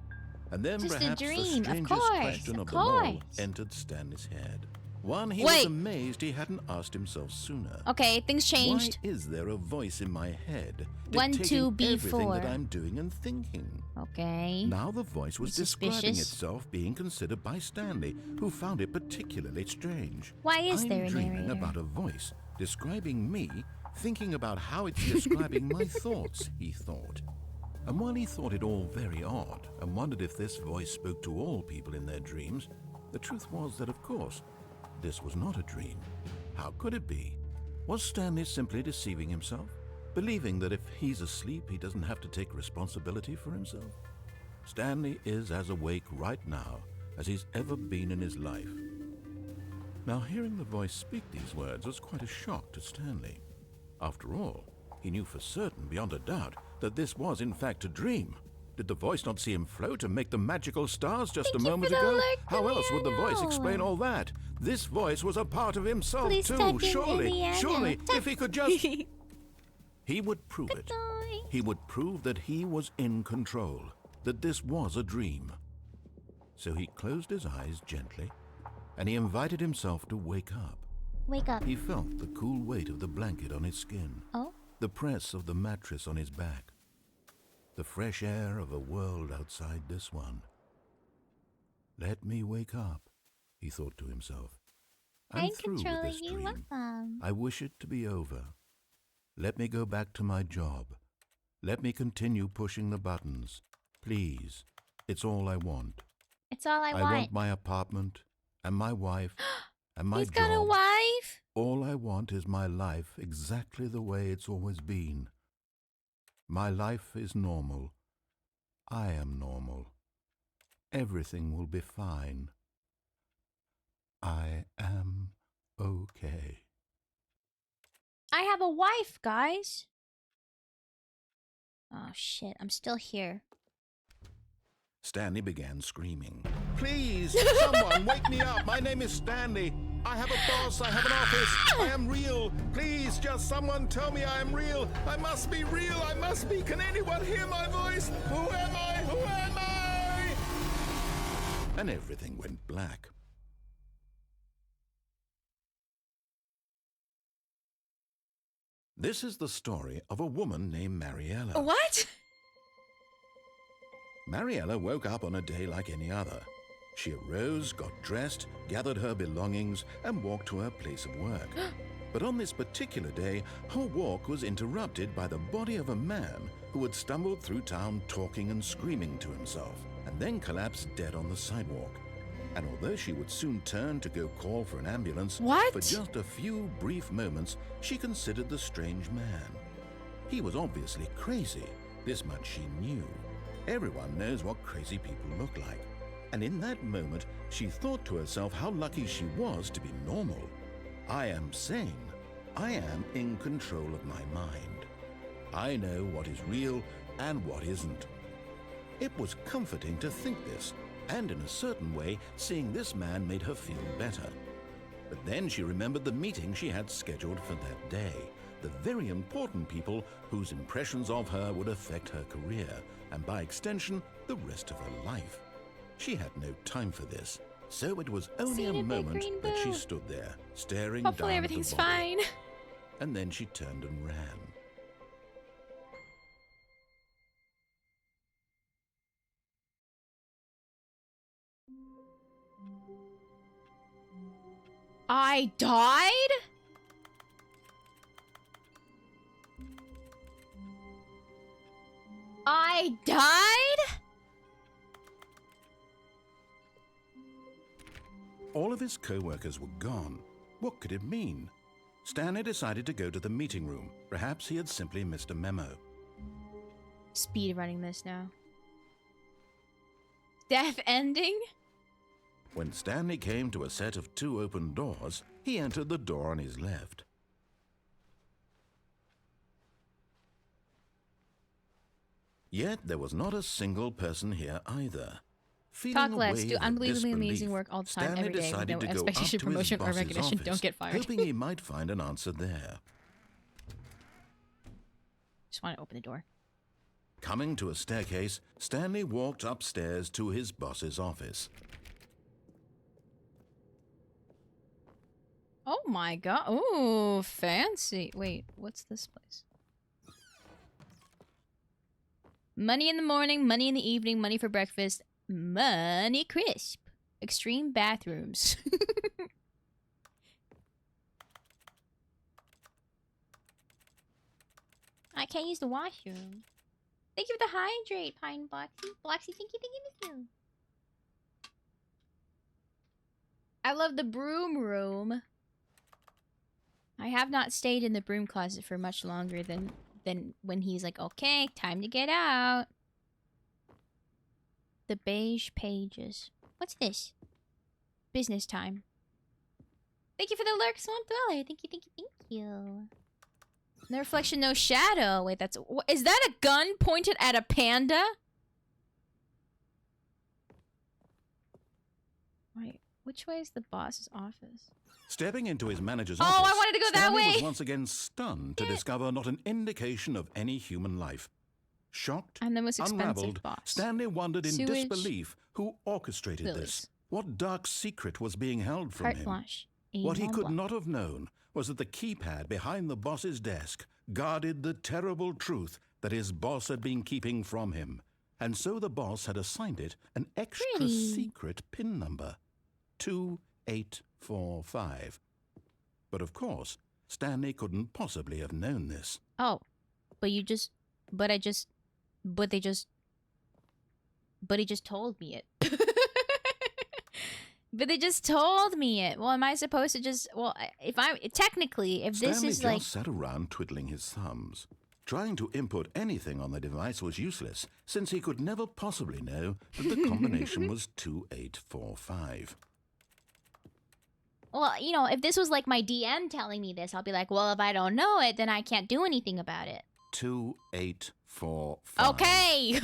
[SPEAKER 8] And then
[SPEAKER 1] Just a
[SPEAKER 8] perhaps
[SPEAKER 1] dream,
[SPEAKER 8] the
[SPEAKER 1] of
[SPEAKER 8] strangest
[SPEAKER 1] course,
[SPEAKER 8] question
[SPEAKER 1] of
[SPEAKER 8] of them all
[SPEAKER 1] course.
[SPEAKER 8] entered Stanley's head. One he
[SPEAKER 1] Wait.
[SPEAKER 8] was amazed he hadn't asked himself sooner.
[SPEAKER 1] Okay, things changed.
[SPEAKER 8] Why is there a voice in my head
[SPEAKER 1] 1,
[SPEAKER 8] dictating
[SPEAKER 1] 2,
[SPEAKER 8] everything that
[SPEAKER 1] B4.
[SPEAKER 8] I'm doing and thinking?
[SPEAKER 1] Okay.
[SPEAKER 8] Now the voice was describing
[SPEAKER 1] Suspicious.
[SPEAKER 8] itself being considered by Stanley, who found it particularly strange.
[SPEAKER 1] Why is
[SPEAKER 8] I'm
[SPEAKER 1] there a
[SPEAKER 8] dreaming
[SPEAKER 1] narrator?
[SPEAKER 8] about a voice describing me, thinking about how it's describing my thoughts, he thought. And while he thought it all very odd and wondered if this voice spoke to all people in their dreams, the truth was that, of course, this was not a dream. How could it be? Was Stanley simply deceiving himself? Believing that if he's asleep, he doesn't have to take responsibility for himself? Stanley is as awake right now as he's ever been in his life. Now, hearing the voice speak these words was quite a shock to Stanley. After all, he knew for certain, beyond a doubt, that this was in fact a dream. Did the voice not see him float and make the magical stars just
[SPEAKER 1] Thank
[SPEAKER 8] a
[SPEAKER 1] you
[SPEAKER 8] moment
[SPEAKER 1] for the
[SPEAKER 8] ago?
[SPEAKER 1] alert,
[SPEAKER 8] How else would the voice
[SPEAKER 1] Piano.
[SPEAKER 8] explain all that? This voice was a part of himself
[SPEAKER 1] Please
[SPEAKER 8] too.
[SPEAKER 1] type in
[SPEAKER 8] Surely,
[SPEAKER 1] Indiana.
[SPEAKER 8] surely, if he could just...
[SPEAKER 1] Goodbye.
[SPEAKER 8] He would prove it. He would prove that he was in control, that this was a dream. So he closed his eyes gently, and he invited himself to wake up.
[SPEAKER 1] Wake up.
[SPEAKER 8] He felt the cool weight of the blanket on his skin,
[SPEAKER 1] Oh?
[SPEAKER 8] the press of the mattress on his back, the fresh air of a world outside this one. Let me wake up, he thought to himself. I'm through with
[SPEAKER 1] controlling
[SPEAKER 8] this
[SPEAKER 1] you.
[SPEAKER 8] dream.
[SPEAKER 1] Welcome.
[SPEAKER 8] I wish it to be over. Let me go back to my job. Let me continue pushing the buttons. Please. It's all I want.
[SPEAKER 1] It's all I
[SPEAKER 8] I
[SPEAKER 1] want.
[SPEAKER 8] want my apartment and my wife and my
[SPEAKER 1] He's
[SPEAKER 8] job.
[SPEAKER 1] got a wife?
[SPEAKER 8] All I want is my life exactly the way it's always been. My life is normal. I am normal. Everything will be fine. I am okay.
[SPEAKER 1] I have a wife, guys. Oh, shit. I'm still here.
[SPEAKER 8] Stanley began screaming.
[SPEAKER 6] Please, someone wake me up. My name is Stanley. I have a boss. I have an office. I am real. Please, just someone tell me I am real. I must be real. I must be. Can anyone hear my voice? Who am I? Who am I?
[SPEAKER 8] And everything went black. This is the story of a woman named Mariella.
[SPEAKER 1] What?
[SPEAKER 8] Mariella woke up on a day like any other. She arose, got dressed, gathered her belongings, and walked to her place of work. But on this particular day, her walk was interrupted by the body of a man who had stumbled through town talking and screaming to himself, and then collapsed dead on the sidewalk. And although she would soon turn to go call for an ambulance,
[SPEAKER 1] What?
[SPEAKER 8] for just a few brief moments, she considered the strange man. He was obviously crazy. This much she knew. Everyone knows what crazy people look like. And in that moment, she thought to herself how lucky she was to be normal. I am sane. I am in control of my mind. I know what is real and what isn't. It was comforting to think this, and in a certain way, seeing this man made her feel better. But then she remembered the meeting she had scheduled for that day, the very important people whose impressions of her would affect her career, and by extension, the rest of her life. She had no time for this, so it was only a moment that she stood there, staring
[SPEAKER 1] Hopefully
[SPEAKER 8] down
[SPEAKER 1] everything's
[SPEAKER 8] at the body.
[SPEAKER 1] fine.
[SPEAKER 8] And then she turned and ran.
[SPEAKER 1] I died? I died?
[SPEAKER 8] All of his co-workers were gone. What could it mean? Stanley decided to go to the meeting room. Perhaps he had simply missed a memo.
[SPEAKER 1] Speed running this now. Death ending?
[SPEAKER 8] When Stanley came to a set of 2 open doors, he entered the door on his left. Yet there was not a single person here either. Feeling
[SPEAKER 1] Talk
[SPEAKER 8] a
[SPEAKER 1] less,
[SPEAKER 8] wave
[SPEAKER 1] do
[SPEAKER 8] of
[SPEAKER 1] unbelievably amazing
[SPEAKER 8] disbelief,
[SPEAKER 1] work all the time,
[SPEAKER 8] Stanley
[SPEAKER 1] every day, with
[SPEAKER 8] decided
[SPEAKER 1] no
[SPEAKER 8] to go up
[SPEAKER 1] expectation,
[SPEAKER 8] to
[SPEAKER 1] promotion,
[SPEAKER 8] his
[SPEAKER 1] or
[SPEAKER 8] boss's
[SPEAKER 1] recognition.
[SPEAKER 8] office,
[SPEAKER 1] Don't get fired.
[SPEAKER 8] hoping he might find an answer there.
[SPEAKER 1] Just want to open the door.
[SPEAKER 8] Coming to a staircase, Stanley walked upstairs to his boss's office.
[SPEAKER 1] Oh my god. Ooh, fancy. Wait, what's this place? Money in the morning, money in the evening, money for breakfast, money crisp. Extreme bathrooms. I can't use the washroom. Thank you for the hydrate, Pine Bloxy. Bloxy, thank you. I love the broom room. I have not stayed in the broom closet for much longer than when he's like, okay, time to get out. The beige pages. What's this? Business time. Thank you for the lurk, Swamp Dweller. Thank you. No reflection, no shadow. Wait, that's... Is that a gun pointed at a panda? Wait, which way is the boss's office?
[SPEAKER 8] Stepping into his manager's
[SPEAKER 1] Oh,
[SPEAKER 8] office,
[SPEAKER 1] I wanted to go that
[SPEAKER 8] Stanley
[SPEAKER 1] way.
[SPEAKER 8] was once again stunned to discover not an indication of any human life. Shocked,
[SPEAKER 1] I'm the most expensive
[SPEAKER 8] unraveled,
[SPEAKER 1] boss.
[SPEAKER 8] Stanley wondered in
[SPEAKER 1] Sewage,
[SPEAKER 8] disbelief who orchestrated
[SPEAKER 1] lilies.
[SPEAKER 8] this. What dark secret was being held from
[SPEAKER 1] Carte
[SPEAKER 8] him?
[SPEAKER 1] blanche.
[SPEAKER 8] What he
[SPEAKER 1] Mont
[SPEAKER 8] could
[SPEAKER 1] Blanc.
[SPEAKER 8] not have known was that the keypad behind the boss's desk guarded the terrible truth that his boss had been keeping from him. And so the boss had assigned it an extra
[SPEAKER 1] Pretty.
[SPEAKER 8] secret PIN number. 2845. But of course, Stanley couldn't possibly have known this.
[SPEAKER 1] Oh, but he just told me it. But they just told me it. Well, am I supposed to just... Well, if this
[SPEAKER 8] Stanley
[SPEAKER 1] is
[SPEAKER 8] just
[SPEAKER 1] like...
[SPEAKER 8] sat around twiddling his thumbs. Trying to input anything on the device was useless, since he could never possibly know that the combination was 2845.
[SPEAKER 1] Well, you know, if this was like my DM telling me this, I'll be like, well, if I don't know it, then I can't do anything about it.
[SPEAKER 8] 2845. 4, 5.
[SPEAKER 1] Okay.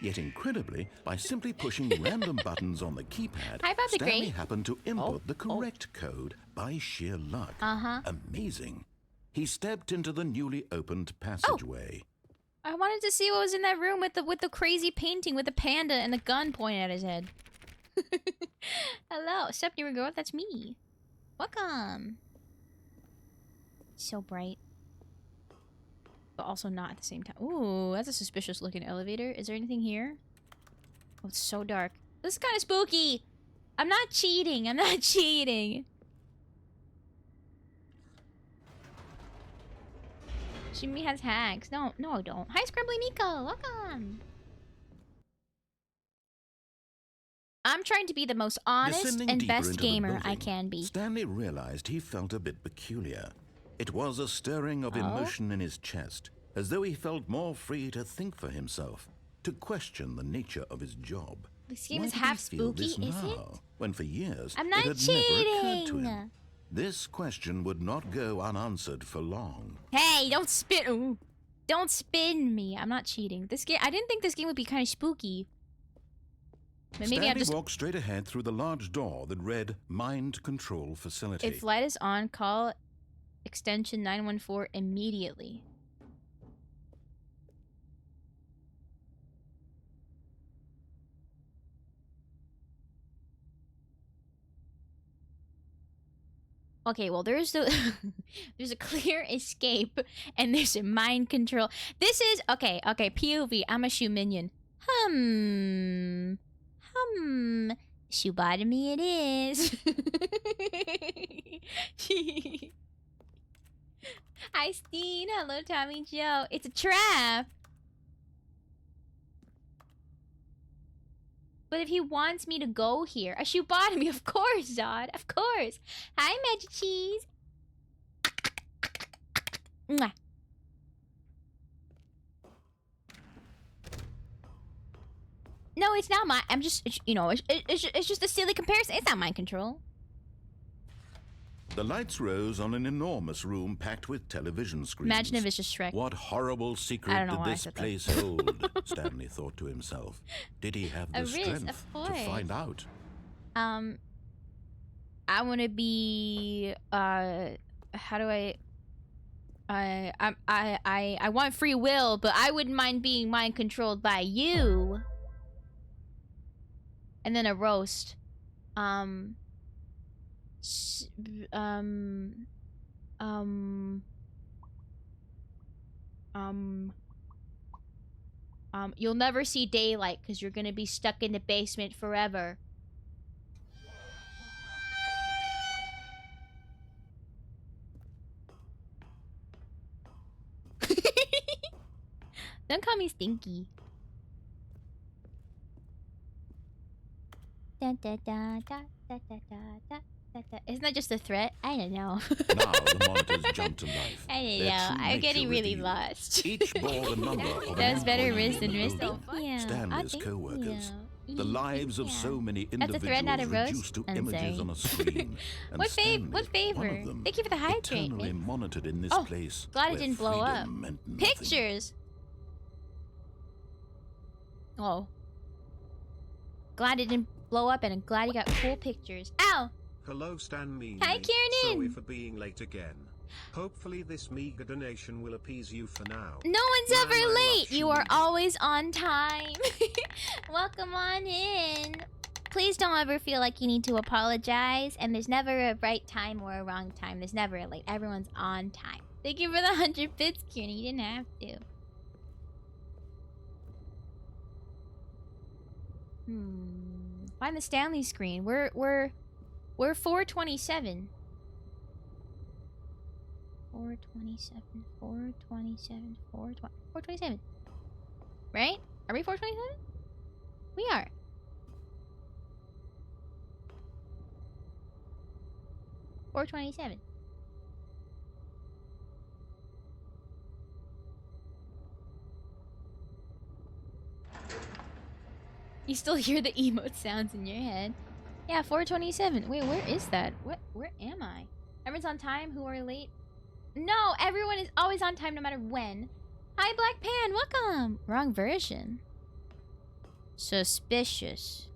[SPEAKER 8] Yet incredibly, by simply pushing random buttons on the keypad,
[SPEAKER 1] How about the
[SPEAKER 8] Stanley
[SPEAKER 1] grate?
[SPEAKER 8] happened to input the correct code by sheer luck. Amazing. He stepped into the newly opened passageway.
[SPEAKER 1] I wanted to see what was in that room with the crazy painting with the panda and the gun pointed at his head. Hello, sup, new girl? That's me. Welcome. So bright, but also not at the same time. Ooh, that's a suspicious looking elevator. Is there anything here? Oh, it's so dark. This is kind of spooky. I'm not cheating. I'm not cheating. Jimmy has hacks. No, I don't. Hi, Scrubbly Nico. Welcome. I'm trying to be the most honest
[SPEAKER 8] Descending
[SPEAKER 1] and
[SPEAKER 8] deeper
[SPEAKER 1] best
[SPEAKER 8] into the
[SPEAKER 1] gamer I
[SPEAKER 8] building,
[SPEAKER 1] can be.
[SPEAKER 8] Stanley realized he felt a bit peculiar. It was a stirring of emotion in his chest, as though he felt more free to think for himself, to question the nature of his job.
[SPEAKER 1] This game
[SPEAKER 8] Why
[SPEAKER 1] is
[SPEAKER 8] did
[SPEAKER 1] half
[SPEAKER 8] he feel
[SPEAKER 1] spooky,
[SPEAKER 8] this
[SPEAKER 1] is it?
[SPEAKER 8] now, when for years
[SPEAKER 1] I'm
[SPEAKER 8] it
[SPEAKER 1] not
[SPEAKER 8] had never occurred to
[SPEAKER 1] cheating.
[SPEAKER 8] him? This question would not go unanswered for long.
[SPEAKER 1] Hey, don't spin. Ooh. Don't spin me. I'm not cheating. This game. I didn't think this game would be kind of spooky. But maybe I'm
[SPEAKER 8] Stanley
[SPEAKER 1] just.
[SPEAKER 8] walked straight ahead through the large door that read Mind Control Facility.
[SPEAKER 1] If light is on, call extension 914 immediately. Okay, well, there's there's a clear escape and there's a mind control. This is okay. POV. I'm a shoe minion. Shoebotomy it is. Hi, Steen. Hello, Tommy Joe. It's a trap. But if he wants me to go here, a shoebotomy, of course, Zod. Of course. Hi, Magic Cheese. Mwah. No, it's not I'm just, you know, it's just a silly comparison. It's not mind control.
[SPEAKER 8] The lights rose on an enormous room packed with television screens.
[SPEAKER 1] Imagine if it's just Shrek.
[SPEAKER 8] What horrible
[SPEAKER 1] I
[SPEAKER 8] secret
[SPEAKER 1] don't know
[SPEAKER 8] did
[SPEAKER 1] why I
[SPEAKER 8] this
[SPEAKER 1] said that.
[SPEAKER 8] place hold? Stanley thought to himself. Did he have the
[SPEAKER 1] A risk,
[SPEAKER 8] strength
[SPEAKER 1] of
[SPEAKER 8] to
[SPEAKER 1] course.
[SPEAKER 8] find out?
[SPEAKER 1] I want to be, how do I want free will, but I wouldn't mind being mind controlled by you. And then a roast. You'll never see daylight because you're gonna be stuck in the basement forever. Don't call me stinky. Da, da, da, da, da, da, da, da, da. Isn't that just a threat? I don't know.
[SPEAKER 8] Now the monitors jumped to life.
[SPEAKER 1] I don't
[SPEAKER 8] Their
[SPEAKER 1] know.
[SPEAKER 8] true
[SPEAKER 1] I'm
[SPEAKER 8] nature
[SPEAKER 1] getting really
[SPEAKER 8] revealed.
[SPEAKER 1] lost.
[SPEAKER 8] Each bore the number of an
[SPEAKER 1] That was better
[SPEAKER 8] employee
[SPEAKER 1] risk
[SPEAKER 8] in
[SPEAKER 1] than
[SPEAKER 8] the
[SPEAKER 1] risk.
[SPEAKER 8] building.
[SPEAKER 1] Yeah.
[SPEAKER 8] Stanley's
[SPEAKER 1] thank
[SPEAKER 8] co-workers.
[SPEAKER 1] you.
[SPEAKER 8] The lives of
[SPEAKER 1] Yeah.
[SPEAKER 8] so many
[SPEAKER 1] That's a threat, not a
[SPEAKER 8] individuals
[SPEAKER 1] roast?
[SPEAKER 8] reduced to
[SPEAKER 1] I'm
[SPEAKER 8] images
[SPEAKER 1] sorry.
[SPEAKER 8] on a screen. And
[SPEAKER 1] What
[SPEAKER 8] Stanley,
[SPEAKER 1] favor?
[SPEAKER 8] one of them,
[SPEAKER 1] Thank you for the hydrate,
[SPEAKER 8] eternally
[SPEAKER 1] man.
[SPEAKER 8] monitored in this
[SPEAKER 1] Oh,
[SPEAKER 8] place.
[SPEAKER 1] glad it
[SPEAKER 8] where
[SPEAKER 1] didn't blow up.
[SPEAKER 8] freedom meant nothing.
[SPEAKER 1] Pictures. Oh. Glad it didn't blow up, and I'm glad you got cool pictures. Ow!
[SPEAKER 2] Hello Stan Meany.
[SPEAKER 1] Hi, Kieran.
[SPEAKER 2] Sorry for being late again. Hopefully this meager donation will appease you for now.
[SPEAKER 1] No one's
[SPEAKER 2] Man,
[SPEAKER 1] ever
[SPEAKER 2] I love
[SPEAKER 1] late. You are
[SPEAKER 2] Shimmy.
[SPEAKER 1] always on time. Welcome on in. Please don't ever feel like you need to apologize. And there's never a right time or a wrong time. There's never a late. Everyone's on time. Thank you for the 100 bits, Kieran. You didn't have to. Find the Stanley screen. We're 427. 427. Right? Are we 427? We are. $427. You still hear the emote sounds in your head. Yeah, 427. Wait, where is that? Where am I? Everyone's on time who are late? No, everyone is always on time no matter when.
[SPEAKER 3] Hi, Black Pan. Welcome. Wrong version. Suspicious.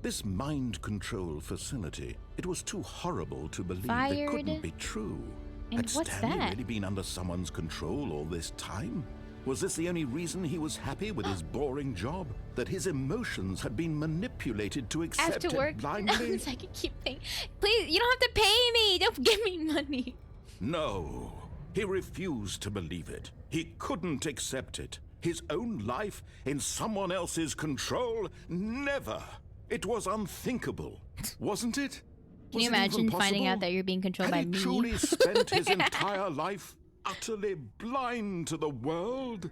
[SPEAKER 8] This mind control facility, it was too horrible to believe
[SPEAKER 3] Fired.
[SPEAKER 8] it couldn't be true.
[SPEAKER 3] And
[SPEAKER 8] Had
[SPEAKER 3] what's
[SPEAKER 8] Stanley
[SPEAKER 3] that?
[SPEAKER 8] really been under someone's control all this time? Was this the only reason he was happy with his boring job? That his emotions had been manipulated to accept
[SPEAKER 3] After work,
[SPEAKER 8] it blindly?
[SPEAKER 3] I can keep thinking. Please, you don't have to pay me. Don't give me money.
[SPEAKER 8] No, he refused to believe it. He couldn't accept it. His own life in someone else's control? Never. It was unthinkable, wasn't it?
[SPEAKER 3] Can you
[SPEAKER 8] Was it even
[SPEAKER 3] imagine finding out
[SPEAKER 8] possible?
[SPEAKER 3] that you're being controlled by
[SPEAKER 8] Had he
[SPEAKER 3] me?
[SPEAKER 8] truly spent his entire life utterly blind to the world?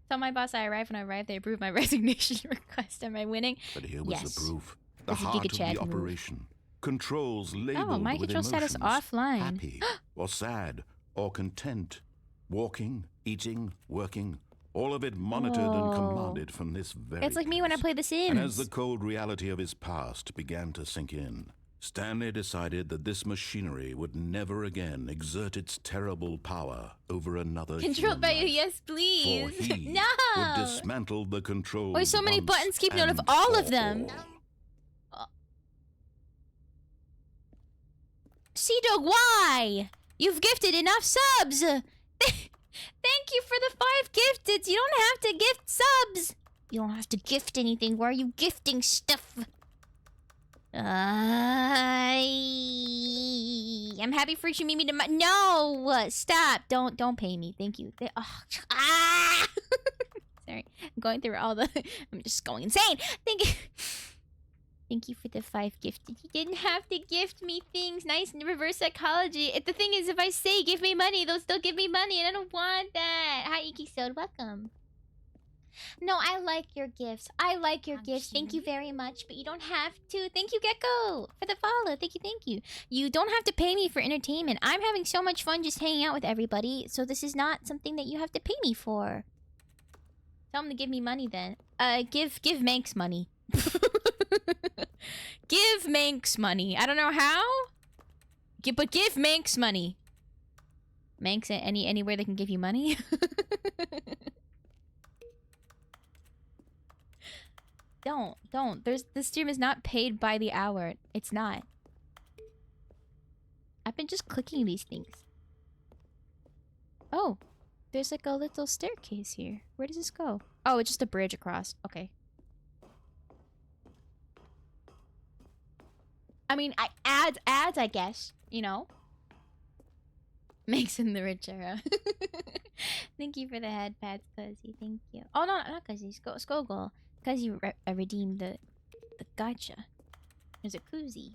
[SPEAKER 3] Tell my boss I arrived. When I arrived, they approved my resignation request. Am I winning?
[SPEAKER 8] But here was
[SPEAKER 3] Yes.
[SPEAKER 8] the proof. The
[SPEAKER 3] This is
[SPEAKER 8] heart of
[SPEAKER 3] Giga Chad
[SPEAKER 8] the
[SPEAKER 3] move.
[SPEAKER 8] operation. Controls labeled
[SPEAKER 3] my
[SPEAKER 8] with
[SPEAKER 3] control status
[SPEAKER 8] emotions.
[SPEAKER 3] offline.
[SPEAKER 8] Happy, or sad, or content. Walking, eating, working. All of it monitored and
[SPEAKER 3] Whoa.
[SPEAKER 8] commanded from this very
[SPEAKER 3] It's like me when I
[SPEAKER 8] place.
[SPEAKER 3] play The Sims.
[SPEAKER 8] And as the cold reality of his past began to sink in, Stanley decided that this machinery would never again exert its terrible power over another
[SPEAKER 3] Controlled
[SPEAKER 8] human
[SPEAKER 3] by you,
[SPEAKER 8] life.
[SPEAKER 3] yes,
[SPEAKER 8] For
[SPEAKER 3] please.
[SPEAKER 8] he
[SPEAKER 3] No.
[SPEAKER 8] would dismantle the controls.
[SPEAKER 3] Why so many
[SPEAKER 8] once
[SPEAKER 3] buttons? Keep note of
[SPEAKER 8] and
[SPEAKER 3] all of
[SPEAKER 8] for
[SPEAKER 3] them.
[SPEAKER 8] all.
[SPEAKER 3] Sea-Dog, why? You've gifted enough subs. Thank you for the 5 gifteds. You don't have to gift subs. You don't have to gift anything. Why are you gifting stuff? I'm happy for you. Meet me tomorrow. No, stop. Don't pay me. Thank you. Ah! Sorry, I'm going through all the. I'm just going insane. Thank you. Thank you for the 5 gifted. You didn't have to gift me things. Nice reverse psychology. The thing is, if I say give me money, they'll still give me money, and I don't want that. Hi, Ikisode. Welcome. No, I like your gifts. I like your gifts. Thank you very much, but you don't have to. Thank you, Gecko, for the follow. Thank you, thank you. You don't have to pay me for entertainment. I'm having so much fun just hanging out with everybody, so this is not something that you have to pay me for. Tell them to give me money then. Give Manx money. Give Manx money. I don't know how, but give Manx money. Manx, anywhere they can give you money. Don't. This stream is not paid by the hour. It's not. I've been just clicking these things. Oh, there's like a little staircase here. Where does this go? Oh, it's just a bridge across. Okay. I mean, ads, I guess. You know. Makes him the richer. Thank you for the head pads, Cuzzy. Thank you. Oh no, not Cuzzy. Skogul. Because you redeemed the gotcha. There's a koozie.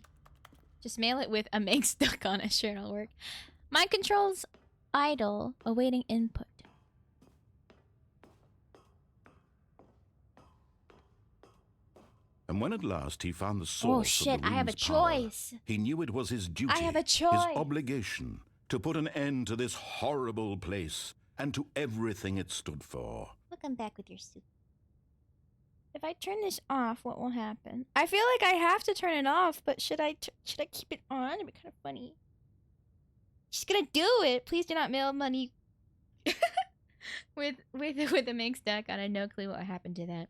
[SPEAKER 3] Just mail it with a Meg stuck on it. Sure, it'll work. Mind controls idle, awaiting input.
[SPEAKER 8] And when at last he found the source
[SPEAKER 3] Oh shit,
[SPEAKER 8] of the
[SPEAKER 3] I have a
[SPEAKER 8] room's power,
[SPEAKER 3] choice.
[SPEAKER 8] he knew it was his duty,
[SPEAKER 3] I have a
[SPEAKER 8] his
[SPEAKER 3] choice.
[SPEAKER 8] obligation, to put an end to this horrible place and to everything it stood for.
[SPEAKER 3] Welcome back with your soup. If I turn this off, what will happen? I feel like I have to turn it off, but should I keep it on? It'd be kind of funny. She's gonna do it. Please do not mail money with a mixed deck. I have no clue what happened to that.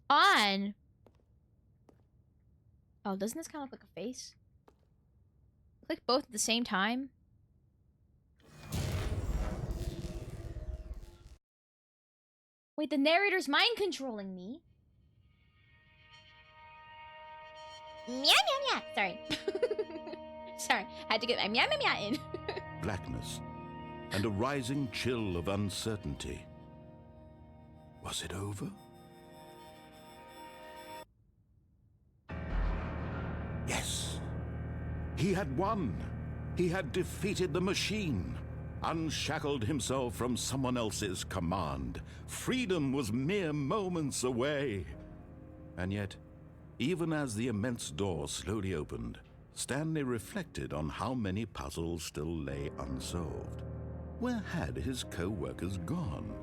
[SPEAKER 3] On. Oh, doesn't this kind of look like a face? Click both at the same time. Wait, the narrator's mind controlling me. Meow meow meow. Sorry. Sorry, had to get my meow meow meow in.
[SPEAKER 8] Blackness and a rising chill of uncertainty. Was it over? Yes. He had won. He had defeated the machine, unshackled himself from someone else's command. Freedom was mere moments away. And yet, even as the immense door slowly opened, Stanley reflected on how many puzzles still lay unsolved. Where had his co-workers gone?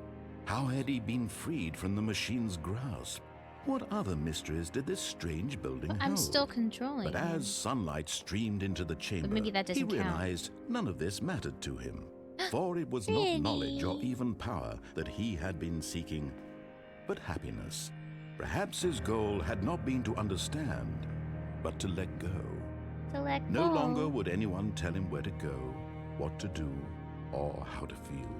[SPEAKER 8] How had he been freed from the machine's grasp? What other mysteries did this strange building hold?
[SPEAKER 1] I'm still controlling.
[SPEAKER 8] But as sunlight streamed into the chamber,
[SPEAKER 1] maybe that
[SPEAKER 8] he
[SPEAKER 1] doesn't count.
[SPEAKER 8] realized none of this mattered to him. For it was not knowledge or even power that he had been seeking, but happiness. Perhaps his goal had not been to understand, but to let go.
[SPEAKER 1] To let
[SPEAKER 8] No
[SPEAKER 1] go.
[SPEAKER 8] longer would anyone tell him where to go, what to do, or how to feel.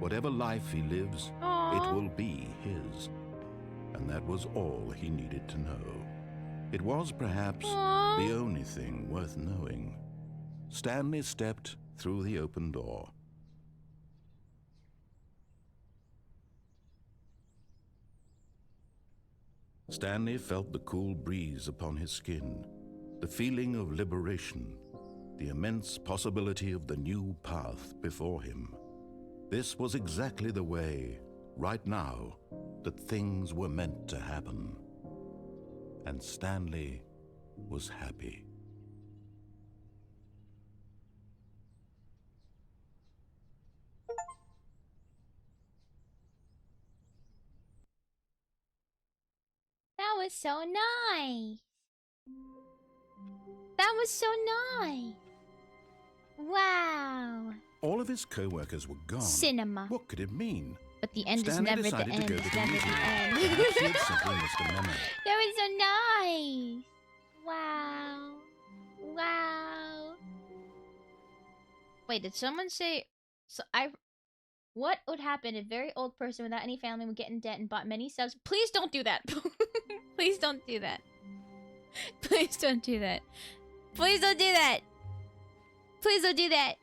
[SPEAKER 8] Whatever life he lives, it will be his. And that was all he needed to know. It was perhaps the only thing worth knowing. Stanley stepped through the open door. Stanley felt the cool breeze upon his skin, the feeling of liberation, the immense possibility of the new path before him. This was exactly the way, right now, that things were meant to happen. And Stanley was happy.
[SPEAKER 1] That was so nice. That was so nice. Wow.
[SPEAKER 8] All of his co-workers were gone.
[SPEAKER 1] Cinema.
[SPEAKER 8] What could it mean?
[SPEAKER 1] But the end
[SPEAKER 8] Stanley
[SPEAKER 1] is never the
[SPEAKER 8] decided
[SPEAKER 1] end.
[SPEAKER 8] to go
[SPEAKER 1] It's
[SPEAKER 8] to the
[SPEAKER 1] never
[SPEAKER 8] meeting.
[SPEAKER 1] the end.
[SPEAKER 8] Perhaps he had simply missed a memo.
[SPEAKER 1] That was so nice. Wow. Wow. Wait, did someone say... What would happen if a very old person without any family would get in debt and bought many subs? Please don't do that. Please don't do that. Please don't do that. Please don't do that. Please don't do that.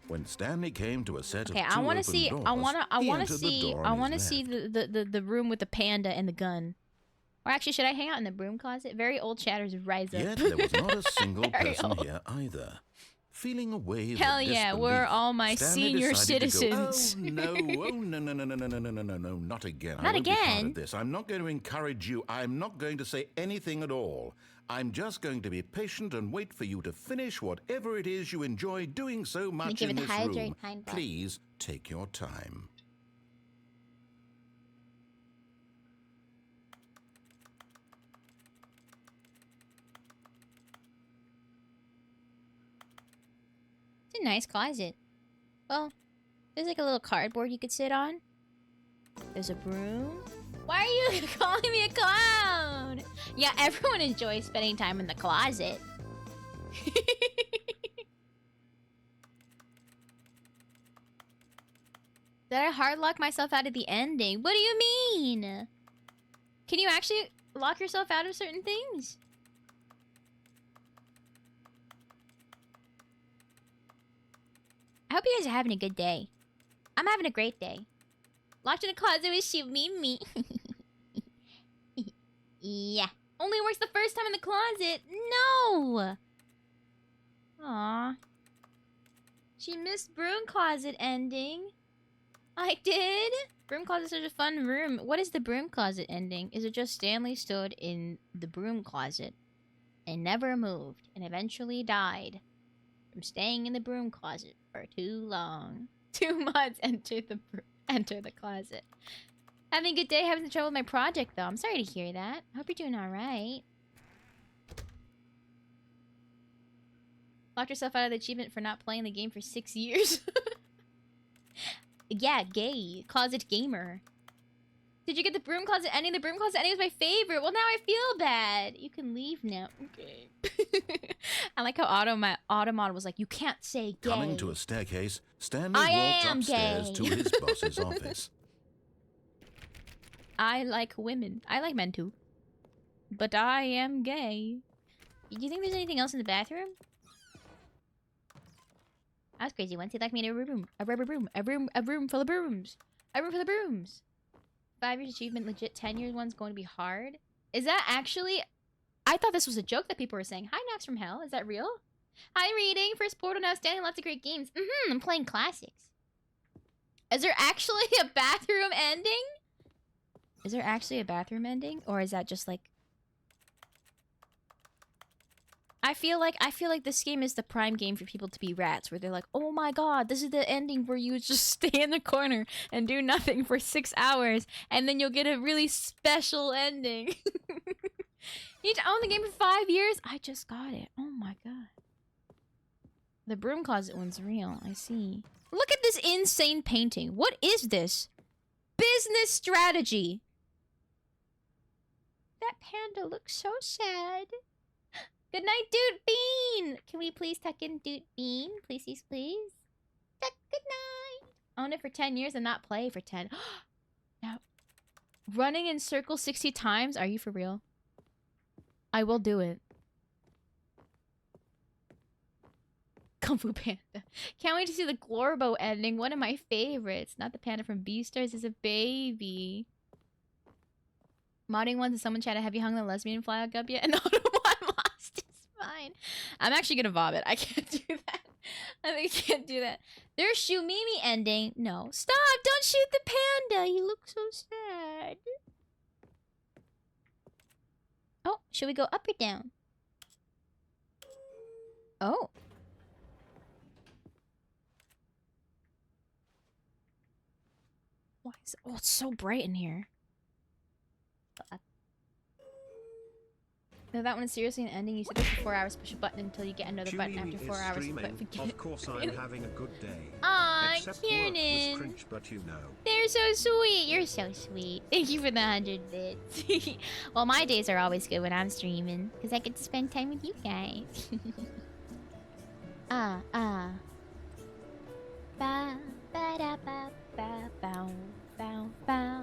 [SPEAKER 8] When Stanley came to a set of
[SPEAKER 1] Okay,
[SPEAKER 8] two
[SPEAKER 1] I want to
[SPEAKER 8] open
[SPEAKER 1] see.
[SPEAKER 8] doors,
[SPEAKER 1] I want
[SPEAKER 8] he
[SPEAKER 1] to
[SPEAKER 8] entered the
[SPEAKER 1] see.
[SPEAKER 8] door
[SPEAKER 1] I
[SPEAKER 8] on
[SPEAKER 1] want to
[SPEAKER 8] his
[SPEAKER 1] see
[SPEAKER 8] left.
[SPEAKER 1] the room with the panda and the gun. Or actually, should I hang out in the broom closet? Very old chatters rise up.
[SPEAKER 8] Yet there was not a single
[SPEAKER 1] Very
[SPEAKER 8] person
[SPEAKER 1] old.
[SPEAKER 8] here either. Feeling a wave
[SPEAKER 1] Hell
[SPEAKER 8] of
[SPEAKER 1] yeah,
[SPEAKER 8] disbelief,
[SPEAKER 1] we're all my
[SPEAKER 8] Stanley
[SPEAKER 1] senior
[SPEAKER 8] decided to go,
[SPEAKER 1] citizens.
[SPEAKER 8] oh no, oh no, not again. I
[SPEAKER 1] Not
[SPEAKER 8] won't be part
[SPEAKER 1] again?
[SPEAKER 8] of this. I'm not going to encourage you. I'm not going to say anything at all. I'm just going to be patient and wait for you to finish whatever it is you enjoy doing so much
[SPEAKER 1] give
[SPEAKER 8] in
[SPEAKER 1] it the
[SPEAKER 8] this
[SPEAKER 1] hydrate
[SPEAKER 8] room.
[SPEAKER 1] pine bar.
[SPEAKER 8] Please take your time.
[SPEAKER 1] It's a nice closet. Well, there's like a little cardboard you could sit on. There's a broom. Why are you calling me a clown? Yeah, everyone enjoys spending time in the closet. Did I hard lock myself out of the ending? What do you mean? Can you actually lock yourself out of certain things? I hope you guys are having a good day. I'm having a great day. Locked in a closet with Shoot Me. Yeah. Only works the first time in the closet. No! Aw. She missed broom closet ending. I did? Broom closet is such a fun room. What is the broom closet ending? Is it just Stanley stood in the broom closet and never moved and eventually died from staying in the broom closet for too long? 2 months, enter the closet. Having a good day, having some trouble with my project though. I'm sorry to hear that. Hope you're doing alright. Locked yourself out of the achievement for not playing the game for 6 years. Yeah, gay. Closet gamer. Did you get the broom closet ending? The broom closet ending was my favorite. Well, now I feel bad. You can leave now. Okay. I like how Automod was like, you can't say gay.
[SPEAKER 8] Coming to a staircase, Stanley
[SPEAKER 1] I
[SPEAKER 8] walked
[SPEAKER 1] am
[SPEAKER 8] upstairs
[SPEAKER 1] gay.
[SPEAKER 8] to his boss's office.
[SPEAKER 1] I like women. I like men too. But I am gay. Do you think there's anything else in the bathroom? I was crazy once. He locked me in a room. A rubber broom. A room full of brooms. A room full of brooms. 5 years achievement, legit 10 years one's going to be hard. Is that actually... I thought this was a joke that people were saying. Hi, Nox from Hell. Is that real? Hi, reading. First Portal now standing. Lots of great games. I'm playing classics. Is there actually a bathroom ending? Is there actually a bathroom ending? Or is that just like... I feel like this game is the prime game for people to be rats, where they're like, "Oh my god, this is the ending where you just stay in the corner and do nothing for 6 hours, and then you'll get a really special ending." You need to own the game for 5 years? I just got it. Oh my god. The broom closet one's real. I see. Look at this insane painting. What is this? Business strategy. That panda looks so sad. Good night, Dude Bean. Can we please tuck in Dude Bean? Please, please, please. Tuck, good night. Own it for 10 years and not play for 10. Now, running in circles 60 times? Are you for real? I will do it. Kung Fu Panda. Can't wait to see the Glorbo ending. One of my favorites. Not the panda from Beastars, is a baby. Modding ones and someone chatted, have you hung the lesbian flag up yet? And Ottawa lost his mind. I'm actually gonna vomit. I can't do that. I can't do that. There's Shumimi ending. No. Stop! Don't shoot the panda! He looks so sad. Oh, should we go up or down? Oh. Why is it? Oh, it's so bright in here. No, that one is seriously an ending. You said this for 4 hours. Push a button until you get another button after 4 hours. But forget
[SPEAKER 2] Of course, I'm having a good day.
[SPEAKER 1] Aw,
[SPEAKER 2] Except work
[SPEAKER 1] Kiernan.
[SPEAKER 2] was cringe, but you know.
[SPEAKER 1] They're so sweet. You're so sweet. Thank you for the 100 bits. Well, my days are always good when I'm streaming, because I get to spend time with you guys. Ba ba da ba ba bow bow bow.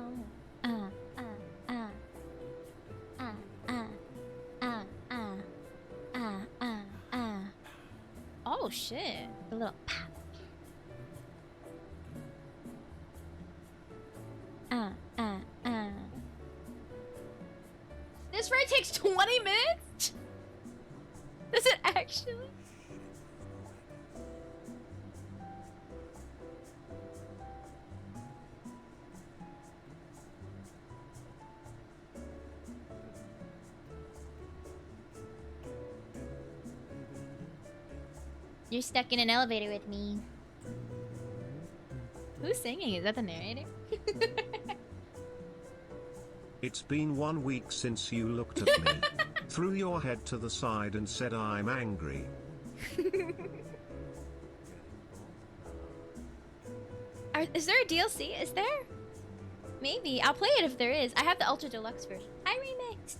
[SPEAKER 1] Oh shit. A little pop. This ride takes 20 minutes? Does it actually? You're stuck in an elevator with me. Who's singing? Is that the narrator?
[SPEAKER 2] It's been 1 week since you looked at me, threw your head to the side and said I'm angry.
[SPEAKER 1] Is there a DLC? Is there? Maybe. I'll play it if there is. I have the Ultra Deluxe version. Hi, Remix.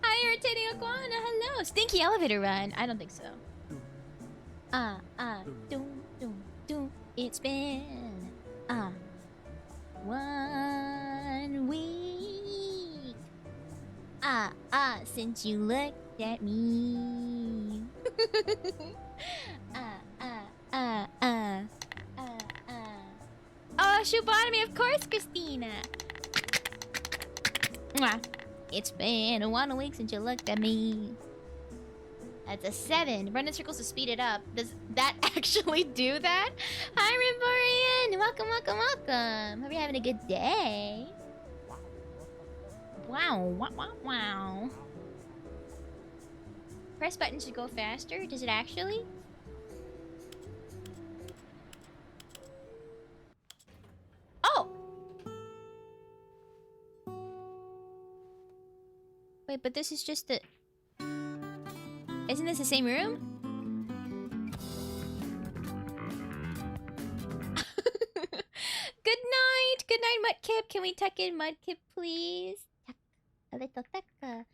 [SPEAKER 1] Hi, Irritating Iguana. Hello. Stinky Elevator Run. I don't think so. Doom. It's been 1 week. Since you looked at me. Oh, Shubotami, of course, Christina. Mwah. It's been 1 week since you looked at me. That's a 7. Run in circles to speed it up. Does that actually do that? Hi, Rimborian. Welcome. Hope you're having a good day. Wow. Press button to go faster. Does it actually? Oh! Wait, but this is just the... Isn't this the same room? Good night, Mudkip. Can we tuck in Mudkip, please? Tuck. A little tuck. Good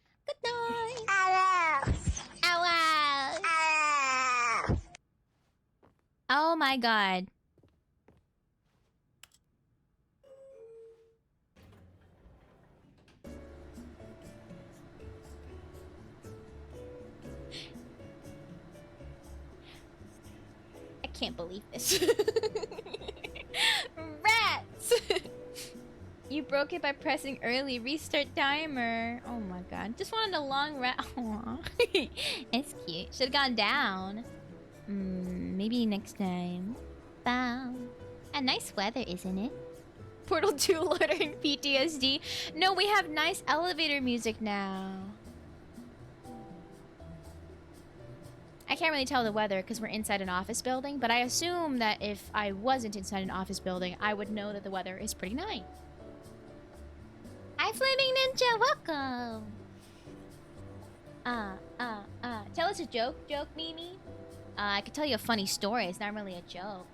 [SPEAKER 1] night. Ow. Oh my god. I can't believe this. Rats! You broke it by pressing early. Restart timer. Oh my god. Just wanted a long rat. Aww. It's cute. Should've gone down. Maybe next time. Bow. A nice weather, isn't it? Portal 2 loading PTSD. No, we have nice elevator music now. I can't really tell the weather because we're inside an office building, but I assume that if I wasn't inside an office building, I would know that the weather is pretty nice.
[SPEAKER 3] Hi, Flaming Ninja. Welcome.
[SPEAKER 1] Tell us a joke, Mimi. I could tell you a funny story. It's not really a joke.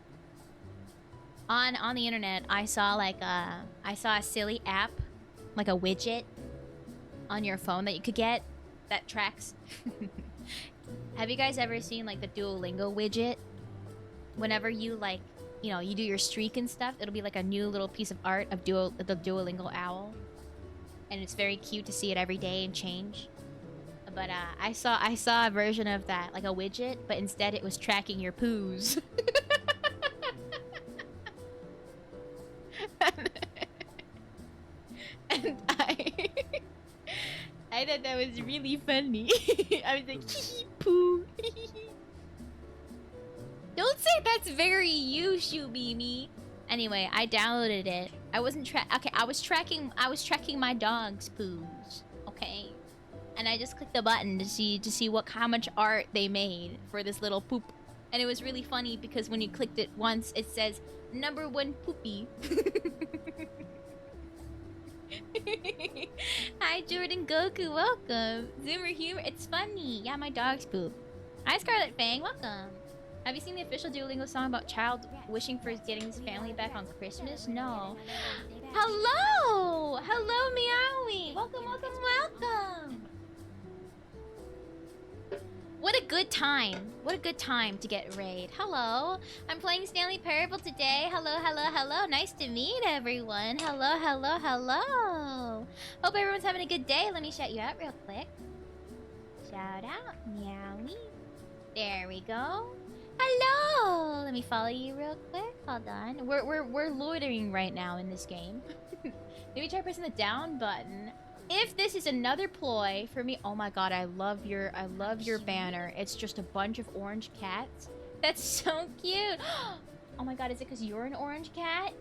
[SPEAKER 1] On the internet, I saw a silly app, like a widget on your phone that you could get that tracks. Have you guys ever seen like the Duolingo widget? Whenever you like, you know, you do your streak and stuff, it'll be like a new little piece of art of the Duolingo owl, and it's very cute to see it every day and change. But I saw a version of that, like a widget, but instead it was tracking your poos. and I thought that was really funny. I was like, hee poo. Don't say that's very you, Shubimi. Anyway, I downloaded it. I was tracking my dog's poos. Okay. And I just clicked the button to see how much art they made for this little poop. And it was really funny because when you clicked it once, it says #1 poopy. Hi, Jordan Goku, welcome. Zoomer Humor, it's funny. Yeah, my dog's poop. Hi, Scarlet Fang, welcome. Have you seen the official Duolingo song about child wishing for getting his family back on Christmas? No. Hello! Hello, Meowie! Welcome, welcome, welcome! What a good time. What a good time to get raid. Hello. I'm playing Stanley Parable today. Hello, hello, hello. Nice to meet everyone. Hello, hello, hello. Hope everyone's having a good day. Let me shout you out real quick. Shout out. Meowie. There we go. Hello. Let me follow you real quick. Hold on. We're loitering right now in this game. Maybe try pressing the down button. If this is another ploy for me, oh my god, I love your banner. It's just a bunch of orange cats. That's so cute. Oh my god, is it because you're an orange cat?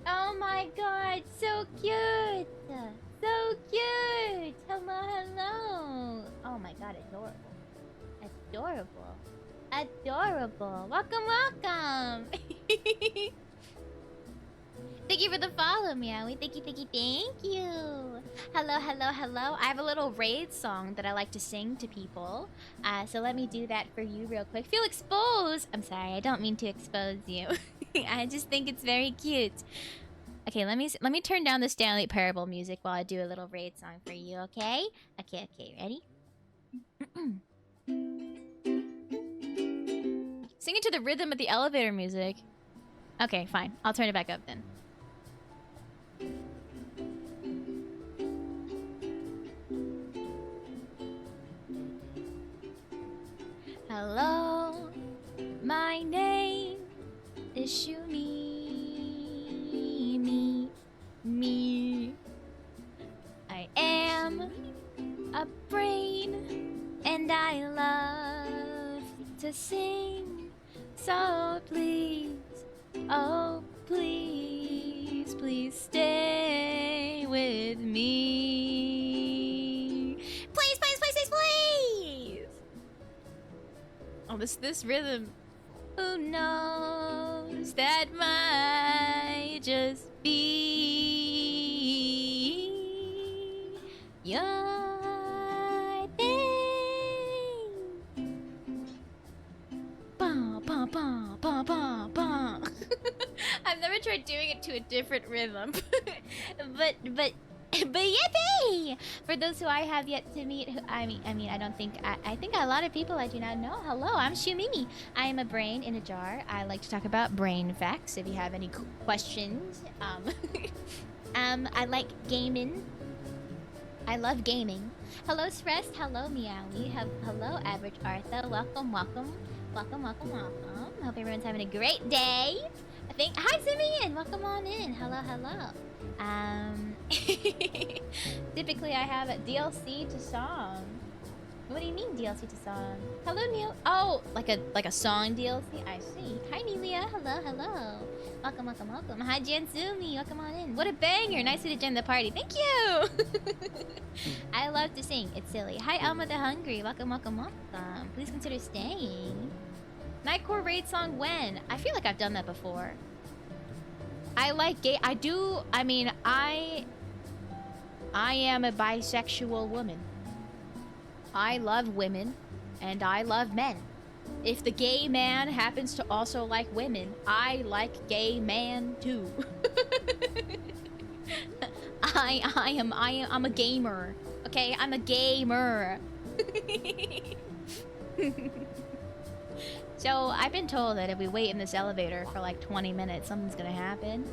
[SPEAKER 1] Oh my god, so cute. So cute. Hello, hello. Oh my god, adorable. Adorable. Adorable. Welcome, welcome. Thank you for the follow, Meowie. Thank you, thank you, thank you. Hello, hello, hello. I have a little raid song that I like to sing to people. So let me do that for you real quick. Feel exposed. I'm sorry, I don't mean to expose you. I just think it's very cute. Okay, let me turn down the Stanley Parable music while I do a little raid song for you, okay? Okay, ready? Sing it to the rhythm of the elevator music. Okay, fine. I'll turn it back up then. Hello, my name is Shumi. Me. I am a brain, and I love to sing. So please, oh please, please stay with me. Please, please, please, please, please. Oh, this rhythm. Who knows that might just be your thing. Bah, bah, bah, bah, bah, bah. I've never tried doing it to a different rhythm. but yippee! For those who I have yet to meet, I think a lot of people I do not know. Hello, I'm Shumimi. I am a brain in a jar. I like to talk about brain facts. If you have any questions, I like gaming. I love gaming. Hello, Stress. Hello, Meowie. Hello, Average Artha. Welcome. Hope everyone's having a great day. Hi, Simeon. Welcome on in. Hello. Typically I have a DLC to song.
[SPEAKER 3] What do you mean DLC to song? Hello, Neil. Oh, like a song DLC. I see. Hi, Nelia. Hello, hello. Welcome, welcome, welcome. Hi, Jansumi. Welcome on in. What a banger. Nice to join the party. Thank you. I love to sing. It's silly. Hi, Alma the Hungry. Welcome, welcome, welcome. Please consider staying. Nightcore raid song when? I feel like I've done that before. I like gay. I do. I mean, I am a bisexual woman. I love women, and I love men. If the gay man happens to also like women, I like gay man too. I'm a gamer. Okay, I'm a gamer. So I've been told that if we wait in this elevator for like 20 minutes, something's gonna happen.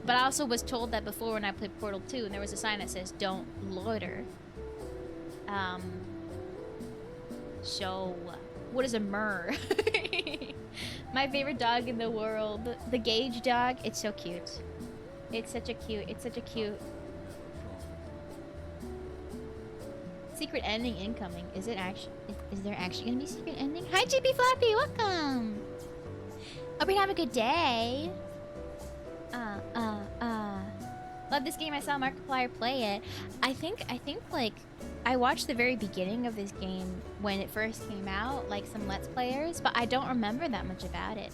[SPEAKER 3] But I also was told that before when I played Portal 2, and there was a sign that says "Don't loiter." So, what is a myrrh? My favorite dog in the world, the Gage dog. It's so cute. It's such a cute. Secret ending incoming. Is it actually? Is there actually gonna be secret ending? Hi, GB Flappy. Welcome. Hope you have a good day. Love this game. I saw Markiplier play it. I think like I watched the very beginning of this game when it first came out, like some Let's Players, but I don't remember that much about it.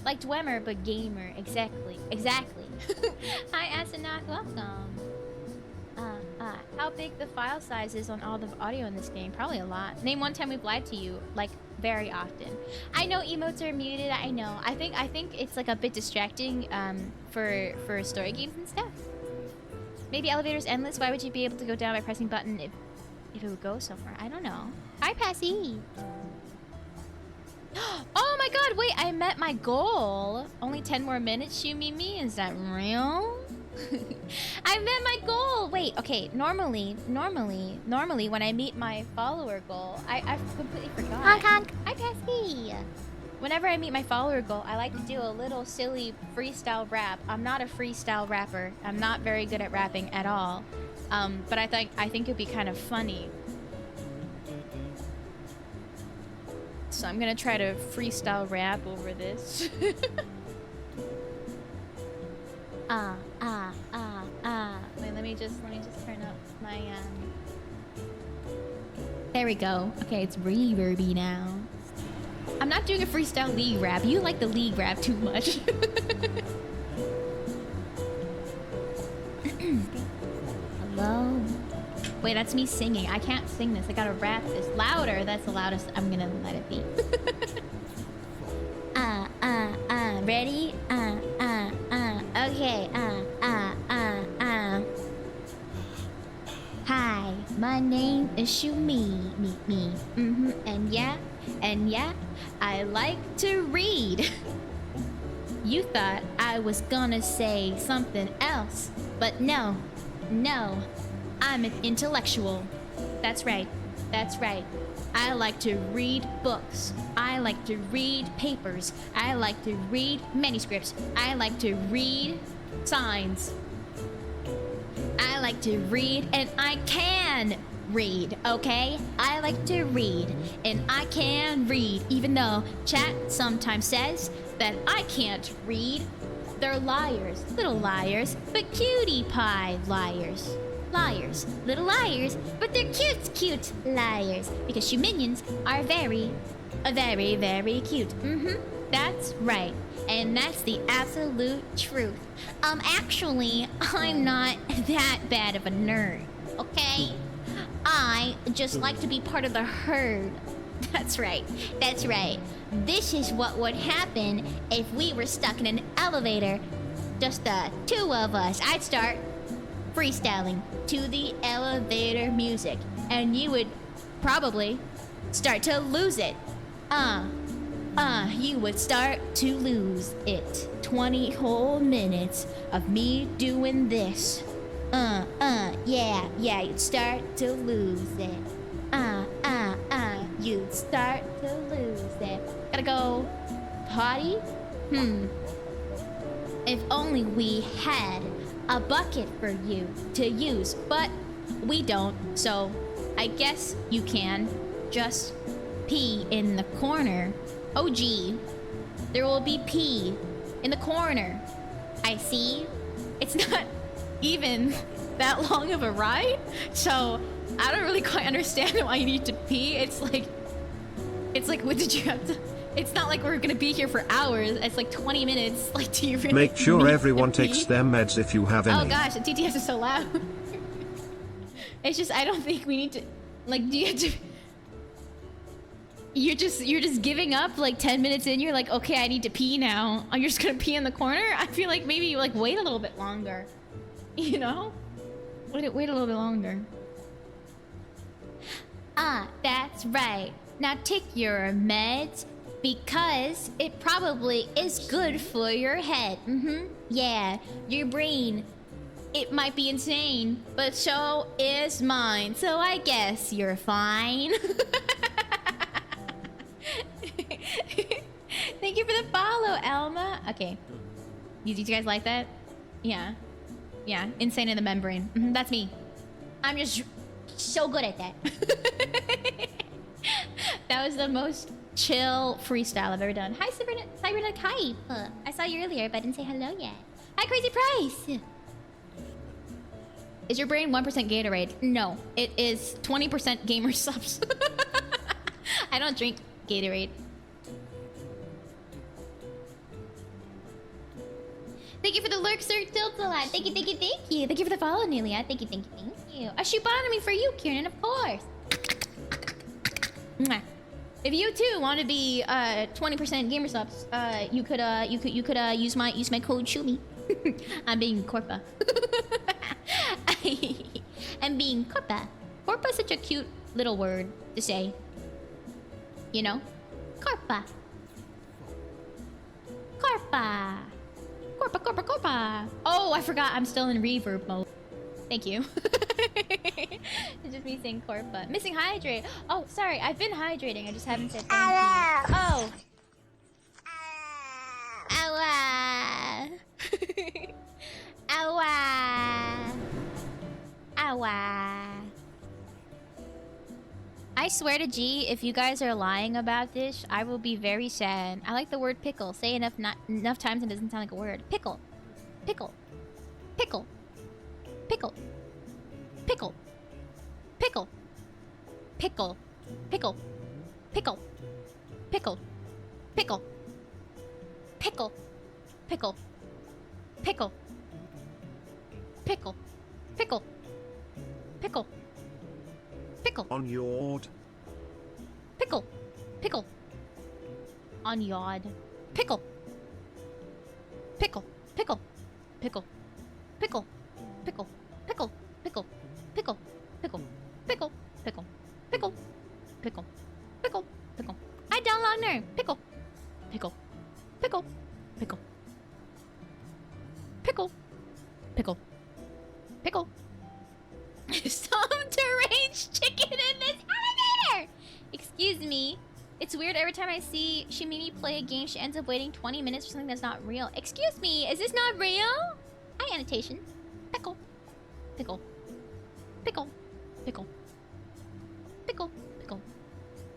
[SPEAKER 3] Like Dwemer, but gamer. Exactly. Hi, Astronaut. Welcome. How big the file size is on all the audio in this game? Probably a lot. Name one time we've lied to you, like very often. I know emotes are muted. I know. I think it's like a bit distracting for story games and stuff. Maybe elevator's endless. Why would you be able to go down by pressing button if it would go somewhere? I don't know. Hi, Passy. Oh my god, wait, I met my goal. Only 10 more minutes, Shumimi? Is that real? I met my goal. Wait, okay, normally when I meet my follower goal, I completely forgot.
[SPEAKER 7] Honk honk.
[SPEAKER 3] Hi, Passy. Whenever I meet my follower goal, I like to do a little silly freestyle rap. I'm not a freestyle rapper. I'm not very good at rapping at all. But I think it'd be kind of funny. So I'm gonna try to freestyle rap over this. Wait, let me just turn up my There we go. Okay, it's reverby now. I'm not doing a freestyle league rap. You like the league rap too much. Hello. Wait, that's me singing. I can't sing this. I gotta rap this louder. That's the loudest. I'm gonna let it be. Ready? Okay. Hi, my name is Shumi. Me. And yeah, I like to read. You thought I was gonna say something else, but no. I'm an intellectual. That's right. I like to read books. I like to read papers. I like to read manuscripts. I like to read signs. I like to read, and I can read, okay? I like to read, and I can read, even though chat sometimes says that I can't read. They're liars, little liars, but cutie pie liars. Liars, little liars, but they're cute liars. Because minions are very cute. That's right. And that's the absolute truth. Actually, I'm not that bad of a nerd, okay? I just like to be part of the herd. That's right. This is what would happen if we were stuck in an elevator. Just the two of us. I'd start freestyling to the elevator music, and you would probably start to lose it. You would start to lose it. 20 whole minutes of me doing this. Yeah, you'd start to lose it. You'd start to lose it. Gotta go potty? If only we had a bucket for you to use, but we don't, so I guess you can just pee in the corner. Oh gee, there will be pee in the corner. I see. It's not even that long of a ride, so I don't really quite understand why you need to pee. It's like, what did you have to? It's not like we're gonna be here for hours. It's like 20 minutes. Like, do you really
[SPEAKER 2] Make sure
[SPEAKER 3] need
[SPEAKER 2] everyone
[SPEAKER 3] to
[SPEAKER 2] takes
[SPEAKER 3] pee?
[SPEAKER 2] their meds if you have any.
[SPEAKER 3] Oh gosh, the TTS is so loud. It's just, I don't think we need to, like, do you have to? You're just giving up like 10 minutes in. You're like, okay, I need to pee now. Oh, you're just gonna pee in the corner? I feel like maybe you like wait a little bit longer. You know? Wait a little bit longer. Ah, that's right. Now take your meds because it probably is good for your head. Yeah, your brain. It might be insane, but so is mine. So I guess you're fine. Thank you for the follow, Elma. Okay. Did you guys like that? Yeah. Yeah. Insane in the membrane. That's me. I'm just so good at that. That was the most chill freestyle I've ever done. Hi, Cybernet Hype. I saw you earlier, but I didn't say hello yet. Hi, Crazy Price. Is your brain 1% Gatorade? No, it is 20% gamer subs. I don't drink Gatorade. Thank you for the lurk, Sir Tiltalat. Thank you, thank you, thank you. Thank you for the follow, Nelia. Thank you, thank you, thank you. A Shubanomi for you, Kieran, of course. Mwah. If you too want to be 20% gamer subs, you could use my code Shumi. I'm being Corpa. I'm being Corpa. Corpa is such a cute little word to say. You know? Corpa. Corpa. Corpa, corpa, corpa. Oh, I forgot I'm still in reverb mode. Thank you. It's just me saying corpa. Missing hydrate. Oh, sorry. I've been hydrating. I just haven't said thank you. Oh. Owa. Owa. Owa. I swear to G, if you guys are lying about this, I will be very sad. I like the word pickle. Say enough times and it doesn't sound like a word. Pickle. Pickle. Pickle. Pickle. Pickle. Pickle. Pickle. Pickle. Pickle. Pickle. Pickle. Pickle. Pickle. Pickle. Pickle. Pickle. Pickle. Pickle.
[SPEAKER 2] On your
[SPEAKER 3] Pickle. Pickle. On yard. Pickle. Pickle. Pickle. Pickle. Pickle. Pickle. Pickle. Pickle. Pickle. Pickle. Pickle. Pickle. Pickle. Pickle. Pickle. Pickle. I down long nerve. Pickle. Pickle. Pickle. Pickle. Pickle. Pickle. Pickle. Some deranged chicken in this elevator! Excuse me. It's weird every time I see she made me play a game, she ends up waiting 20 minutes for something that's not real. Excuse me, is this not real? Hi, annotation. Pickle. Pickle. Pickle. Pickle. Pickle. Pickle.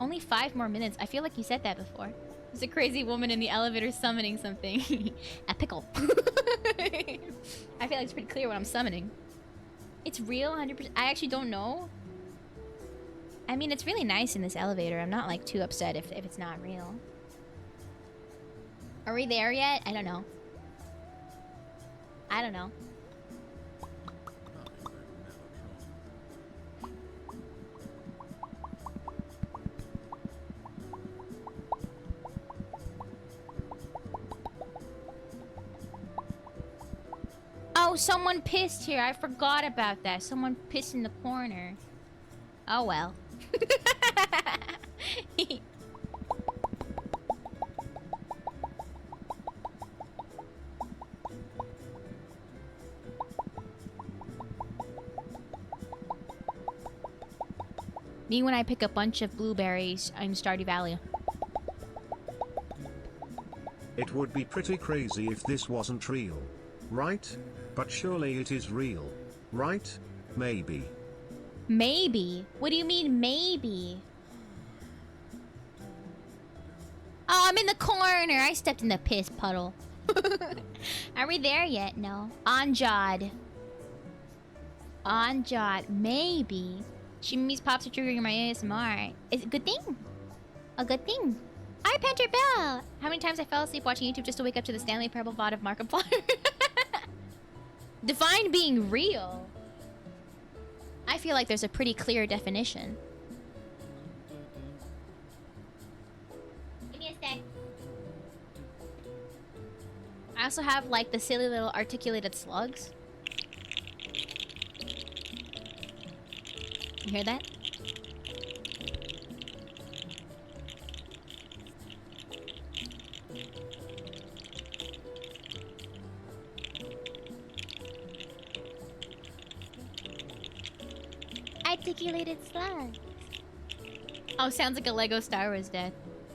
[SPEAKER 3] Only 5 more minutes. I feel like you said that before. There's a crazy woman in the elevator summoning something. A pickle. I feel like it's pretty clear what I'm summoning. It's real, 100%. I actually don't know. I mean, it's really nice in this elevator. I'm not, like, too upset if it's not real. Are we there yet? I don't know. I don't know. Oh, someone pissed here. I forgot about that. Someone pissed in the corner. Oh, well. Me when I pick a bunch of blueberries in Stardew Valley.
[SPEAKER 2] It would be pretty crazy if this wasn't real. Right? But surely it is real. Right? Maybe.
[SPEAKER 3] Maybe. What do you mean, maybe? Oh, I'm in the corner. I stepped in the piss puddle. Are we there yet? No. Anjad. Anjad. Maybe. Shimi's pops are triggering my ASMR. Is it a good thing? A good thing. Hi, Panther Bell. How many times I fell asleep watching YouTube just to wake up to the Stanley Parable VOD of Markiplier? Define being real. I feel like there's a pretty clear definition. Give me a sec. I also have like the silly little articulated slugs. You hear that? Articulated slugs. Oh, sounds like a Lego Star Wars death.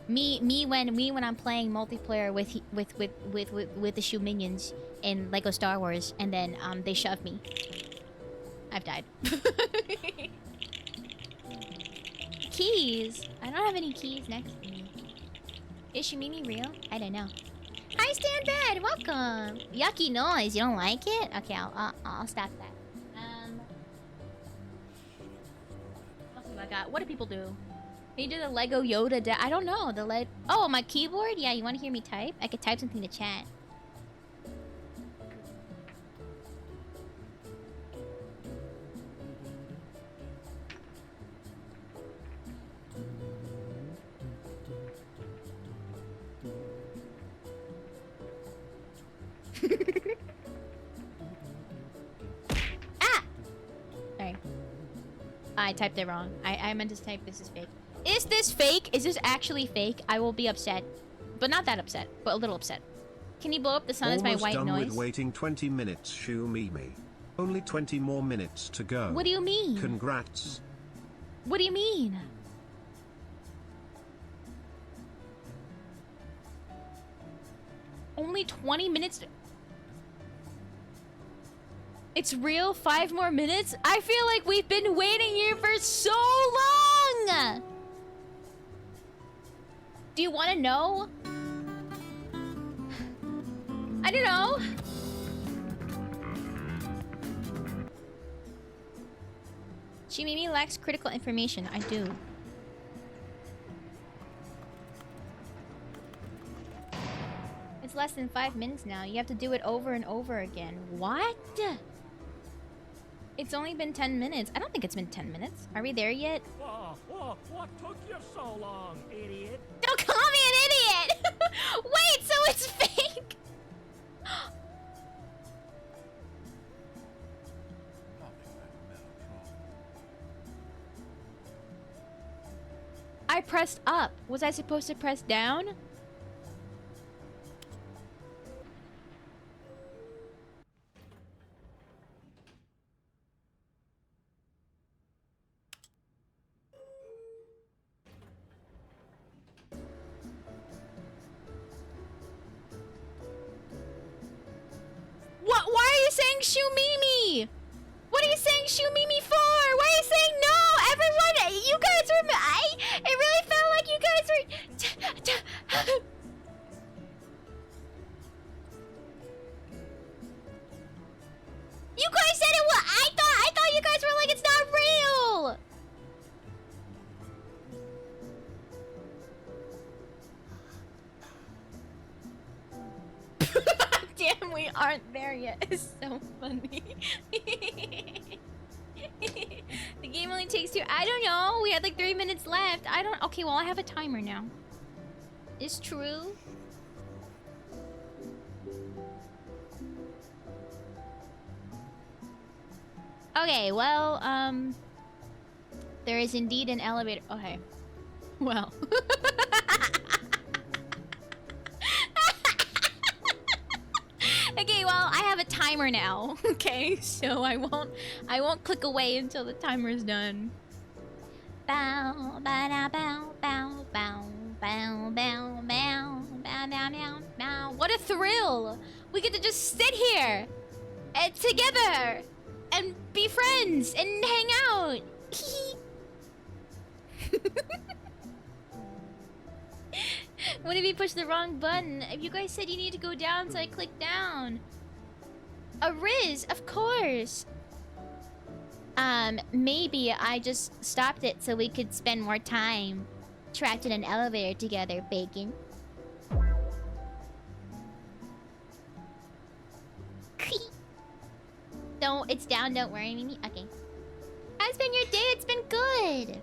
[SPEAKER 3] Me when I'm playing multiplayer with the shoe minions in Lego Star Wars, and then they shove me. I've died. Keys. I don't have any keys next to me. Is Shumimi real? I don't know. Hi, Stan Bed. Welcome. Yucky noise. You don't like it? Okay, I'll stop that. What else have I got? What do people do? Can you do the Lego Yoda? I don't know. Oh, my keyboard? Yeah, you want to hear me type? I could type something to chat. Ah! Sorry. I typed it wrong. I meant to type this is fake. Is this fake? Is this actually fake? I will be upset. But not that upset, but a little upset. Can you blow up the sun as my white
[SPEAKER 2] done
[SPEAKER 3] noise?
[SPEAKER 2] With waiting 20 minutes, Shumimi. Only 20 more minutes to go.
[SPEAKER 3] What do you mean?
[SPEAKER 2] Congrats.
[SPEAKER 3] What do you mean? Only 20 minutes? It's real? 5 more minutes? I feel like we've been waiting here for so long! Do you want to know? I don't know. Shimimi lacks critical information. I do. It's less than 5 minutes now. You have to do it over and over again. What? It's only been 10 minutes. I don't think it's been 10 minutes. Are we there yet?
[SPEAKER 9] What took you so long, idiot?
[SPEAKER 3] Don't call me an idiot! Wait, so it's fake? I pressed up. Was I supposed to press down? What? Why are you saying Shumimi? What are you saying Shumimi for? Why are you saying no? Everyone, you guys were... it really felt like you guys were... You guys said it was... I thought you guys were like, it's not real! Damn, we aren't there yet. It's so funny. The game only takes 2... I don't know. We had like 3 minutes left. I don't... Okay, well, I have a timer now. It's true. Okay, well, there is indeed an elevator. Okay. Well. Okay, well, I have a timer now. Okay, so I won't click away until the timer is done. Bow, ba da bow, bow, bow, bow, bow, bow, bow, bow, bow, bow. What a thrill! We get to just sit here and together and be friends and hang out What if you pushed the wrong button? You guys said you need to go down, so I clicked down. A Riz, of course. Maybe I just stopped it so we could spend more time trapped in an elevator together, Bacon. Don't, it's down, don't worry, Mimi. Okay. How's been your day? It's been good.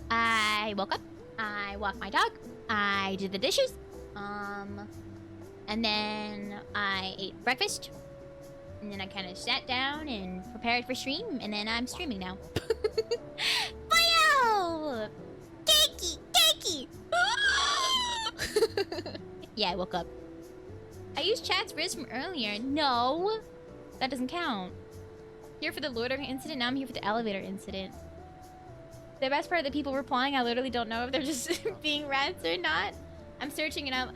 [SPEAKER 3] I woke up. I walked my dog. I did the dishes. And then I ate breakfast. And then I kind of sat down and prepared for stream. And then I'm streaming now. Wow! Cakey! Cakey! Yeah, I woke up. I used chat's Riz from earlier. No! That doesn't count. Here for the loitering incident, now I'm here for the elevator incident. The best part of the people replying, I literally don't know if they're just being rats or not. I'm searching and I'm...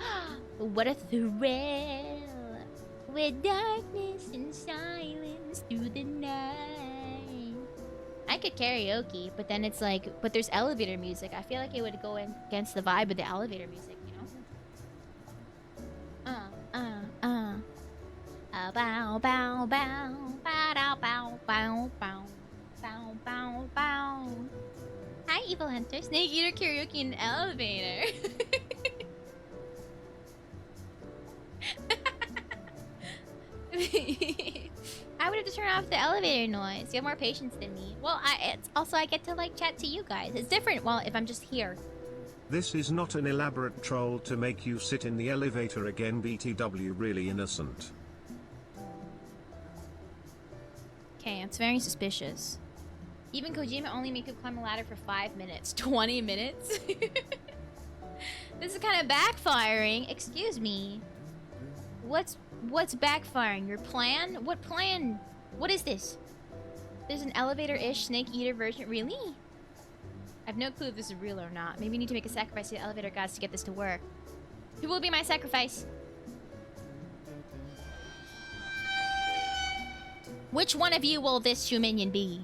[SPEAKER 3] What a thrill! With darkness and silence through the night. I could karaoke, but then it's like... But there's elevator music. I feel like it would go against the vibe of the elevator music, you know? Bow, bow, bow, bow, bow, bow, bow, bow, bow, bow. Hi, Evil Hunter. Snake Eater karaoke in an elevator. I would have to turn off the elevator noise. You have more patience than me. Well, it's also I get to like chat to you guys. It's different. Well, if I'm just here.
[SPEAKER 2] This is not an elaborate troll to make you sit in the elevator again. BTW, really innocent.
[SPEAKER 3] Okay, it's very suspicious. Even Kojima only made people climb a ladder for 5 minutes. 20 minutes? This is kind of backfiring. Excuse me. What's backfiring? Your plan? What plan? What is this? There's an elevator-ish Snake Eater version. Really? I have no clue if this is real or not. Maybe you need to make a sacrifice to the elevator gods to get this to work. Who will be my sacrifice? Which one of you will this humanion be?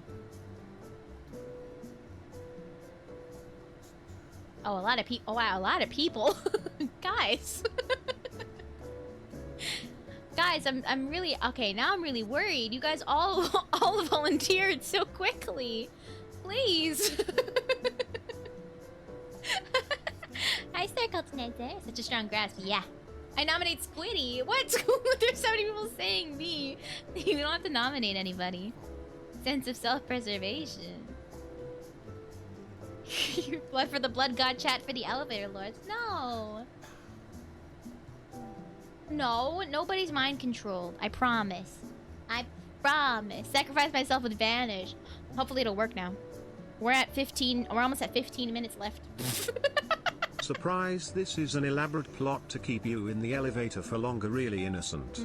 [SPEAKER 3] Oh, a lot of people. Oh, wow, a lot of people. Guys. Guys, I'm really... Okay, now I'm really worried. You guys all volunteered so quickly. Please. Hi, Circle Tonizer. Such a strong grasp. Yeah. I nominate Squiddy. What? There's so many people saying me. You don't have to nominate anybody. Sense of self-preservation. Blood for the blood god, chat for the elevator lords. No. No, nobody's mind controlled. I promise. I promise. Sacrifice myself with vanish. Hopefully it'll work now. We're almost at 15 minutes left.
[SPEAKER 2] Surprise, this is an elaborate plot to keep you in the elevator for longer. Really innocent.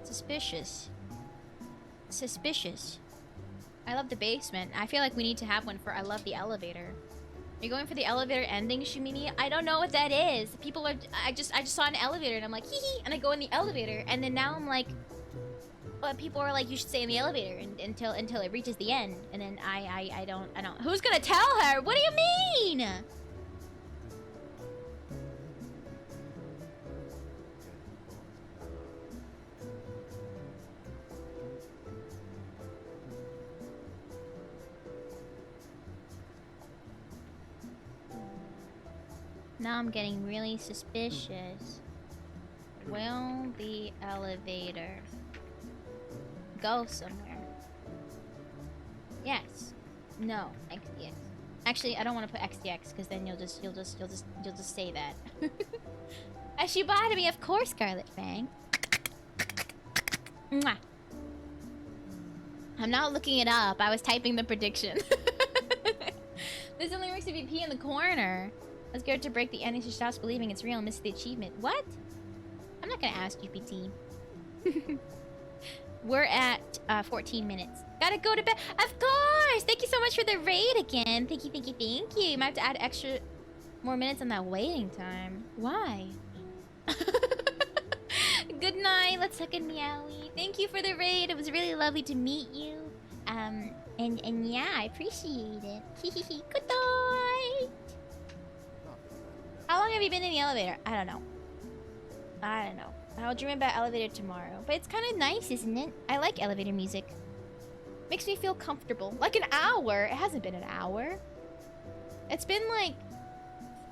[SPEAKER 3] Suspicious. Suspicious. I love the basement. I feel like we need to have one for I love the elevator. Are you going for the elevator ending, Shumini? I don't know what that is. People are... I just saw an elevator and I'm like, hee hee, and I go in the elevator and then now I'm like... people are like, you should stay in the elevator until it reaches the end. And then I don't... Who's gonna tell her? What do you mean? Now I'm getting really suspicious. Will the elevator go somewhere? Yes. No. XDX. Actually, I don't want to put XDX because then you'll just say that. As you bought me, of course, Scarlet Fang. Mwah. I'm not looking it up. I was typing the prediction. This only works if you pee in the corner. I was scared to break the end. She stops believing it's real and misses the achievement. What? I'm not gonna ask GPT. We're at 14 minutes. Gotta go to bed. Of course! Thank you so much for the raid again. Thank you, thank you, thank you. You might have to add extra more minutes on that waiting time. Why? Good night. Let's suck in Meowie. Thank you for the raid. It was really lovely to meet you. And yeah, I appreciate it. Good night. How long have you been in the elevator? I don't know. I'll dream about elevator tomorrow. But it's kind of nice, isn't it? I like elevator music. Makes me feel comfortable. Like an hour. It hasn't been an hour. It's been like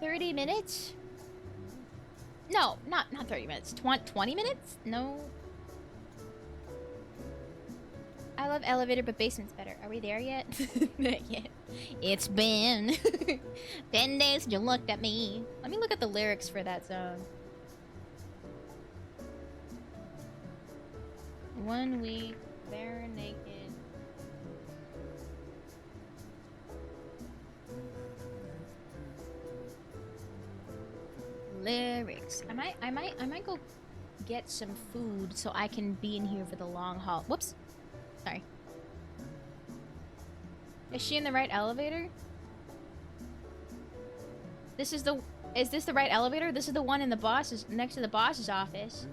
[SPEAKER 3] 30 minutes. No, not 30 minutes. 20 minutes? No. I love elevator, but basement's better. Are we there yet? Not yet. It's been 10 days since you looked at me. Let me look at the lyrics for that song. 1 week, bare naked. Lyrics. I might go get some food so I can be in here for the long haul. Whoops. Sorry. Is she in the right elevator? Is this the right elevator? This is the one in the boss's, next to the boss's office.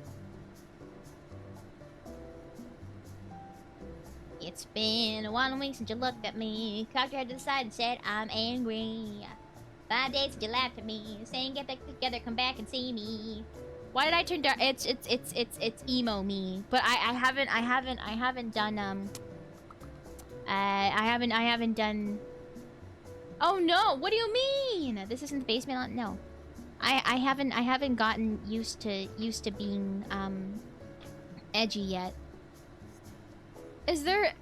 [SPEAKER 3] It's been 1 week since you looked at me. Cocked your head to the side and said, I'm angry. 5 days since you laughed at me. Saying get back together, come back and see me. Why did I turn dark? It's emo me. But I haven't done I haven't done. Oh no, what do you mean? This isn't the basement. No. I haven't gotten used to being edgy yet. Is there...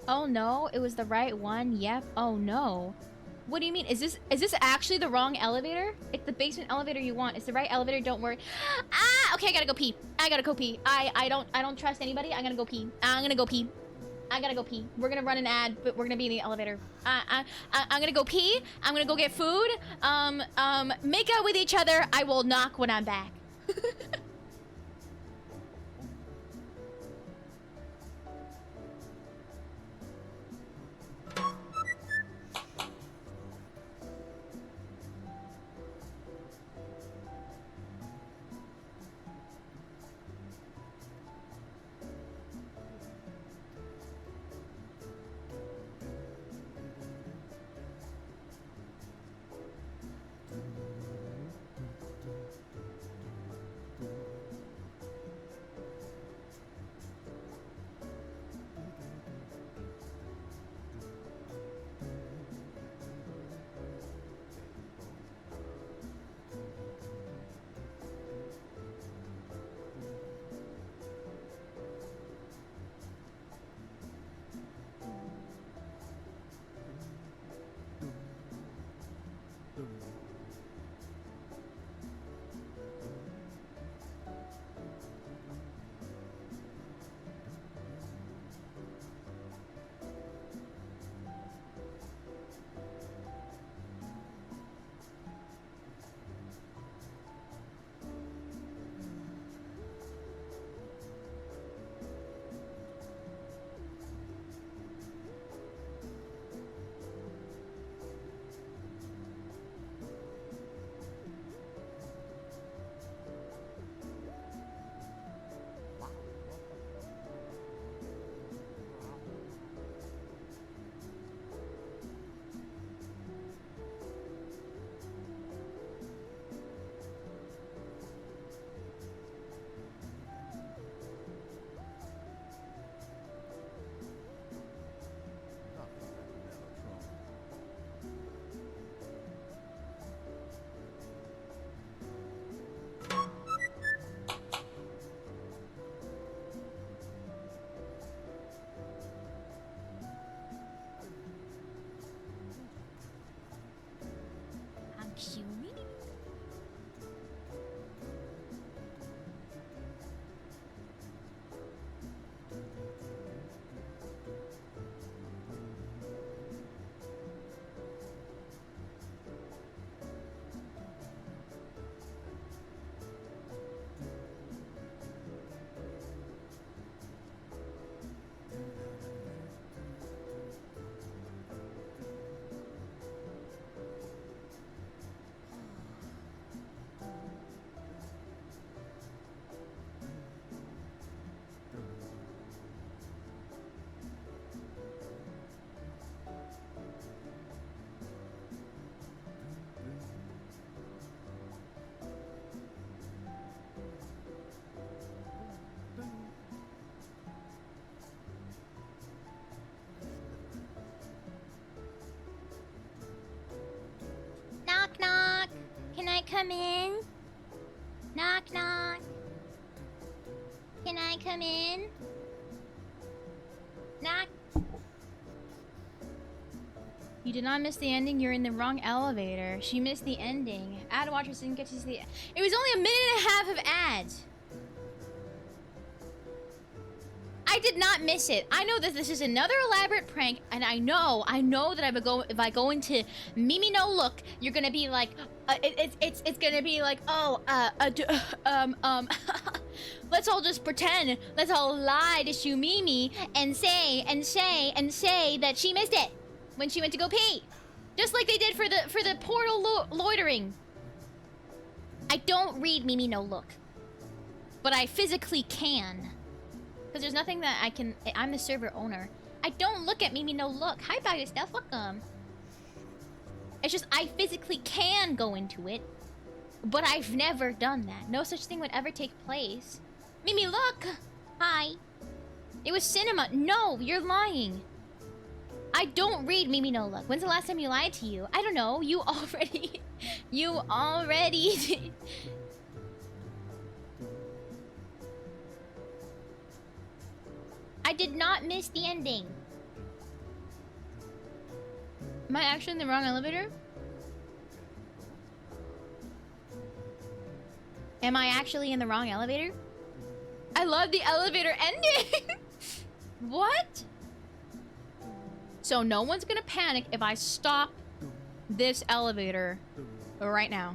[SPEAKER 3] Oh no, it was the right one. Yep. Oh no. What do you mean? Is this actually the wrong elevator? It's the basement elevator you want. It's the right elevator, don't worry. Ah, okay, I gotta go pee. I don't trust anybody. I'm gonna go pee. I gotta go pee. We're gonna run an ad, but we're gonna be in the elevator. I'm gonna go pee. I'm gonna go get food. Make out with each other. I will knock when I'm back. come in? Knock, knock. Can I come in? Knock.
[SPEAKER 1] You did not miss the ending. You're in the wrong elevator. She missed the ending. Ad watchers didn't get to see it. It was only a minute and a half of ads. I did not miss it. I know that this is another elaborate prank, and I know that if I go into Mimi No Look, you're gonna be like, it's gonna be like, oh, let's all just pretend, let's all lie to Shu Mimi and say that she missed it when she went to go pee, just like they did for the portal loitering. I don't read Mimi No Look, but I physically can. Because there's nothing that I can... I'm the server owner. I don't look at Mimi No Look. Hi, Bag of Stuff. Welcome. It's just I physically can go into it. But I've never done that. No such thing would ever take place. Mimi, look! Hi. It was cinema. No, you're lying. I don't read Mimi No Look. When's the last time you lied to you? I don't know. You already... You already... I did not miss the ending. Am I actually in the wrong elevator? Am I actually in the wrong elevator? I love the elevator ending! What? So no one's gonna panic if I stop this elevator right now.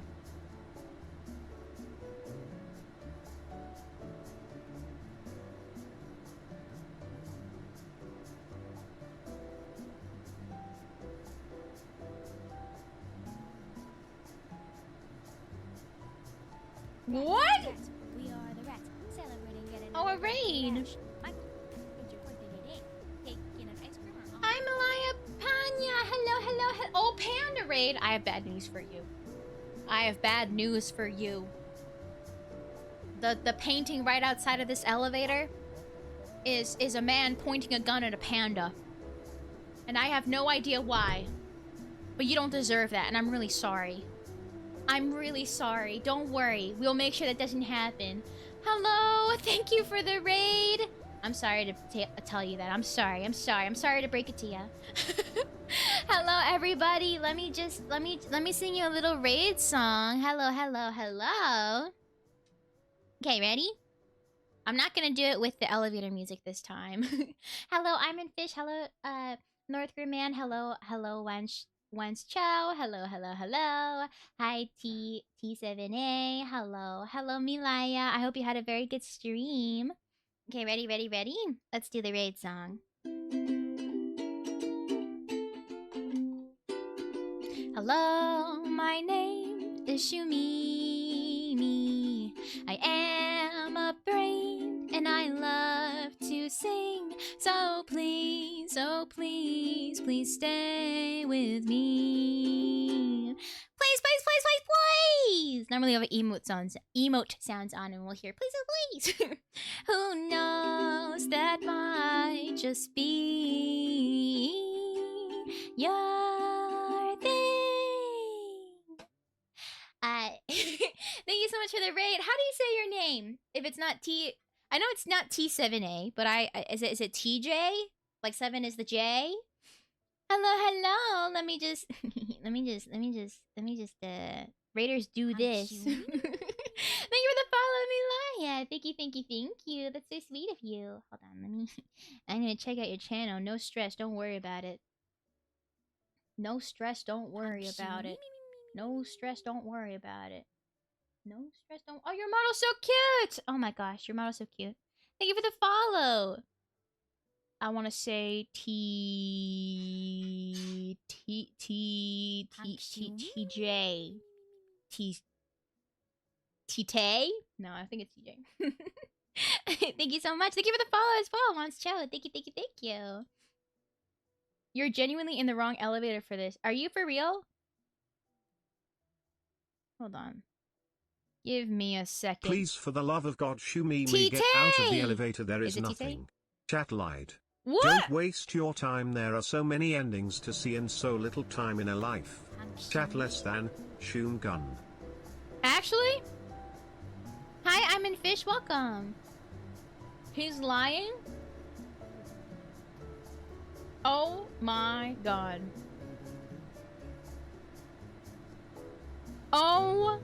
[SPEAKER 1] What?
[SPEAKER 7] We are the rats, celebrating yet
[SPEAKER 1] Oh, a
[SPEAKER 7] another
[SPEAKER 1] raid. I'm Malaya Panya. Hello. Oh, Panda Raid. I have bad news for you. I have bad news for you. The painting right outside of this elevator is a man pointing a gun at a panda. And I have no idea why. But you don't deserve that, and I'm really sorry. I'm really sorry. Don't worry. We'll make sure that doesn't happen. Hello. Thank you for the raid. I'm sorry to tell you that. I'm sorry. I'm sorry to break it to you. Hello, everybody. Let me sing you a little raid song. Hello. Okay, ready? I'm not gonna do it with the elevator music this time. Hello, I'm in Fish. Hello, North Korean Man. Hello, Wens Chow. Hello. Hi, T7A. Hello, Milaya. I hope you had a very good stream. Okay, ready? Let's do the raid song. Hello, my name is Shumimi. I am a brain and I love to sing. So please stay with me. Please. Normally I have emote sounds on and we'll hear please. Who knows, that might just be your thing. Thank you so much for the raid. How do you say your name? If it's not T, I know it's not T7A, but is it TJ? Like 7 is the J? Hello. Let me just Raiders do this. Thank you for the follow, Milaya. Thank you. That's so sweet of you. Hold on, I'm gonna check out your channel. No stress, don't worry about it. No stress, don't worry about it. Oh, your model's so cute! Oh my gosh, your model's so cute. Thank you for the follow. I want to say TJ. T-Tay? No, I think it's TJ. Thank you so much. Thank you for the follow as well, Wants Chow. Thank you. You're genuinely in the wrong elevator for this. Are you for real? Hold on. Give me a second.
[SPEAKER 2] Please, for the love of God, Shumimi, get out of the elevator. There is nothing. Chat lied.
[SPEAKER 1] What?
[SPEAKER 2] Don't waste your time. There are so many endings to see and so little time in a life. Chat less than Shum Gun.
[SPEAKER 3] Actually? Hi, I'm in Fish. Welcome. He's lying? Oh my god. Oh.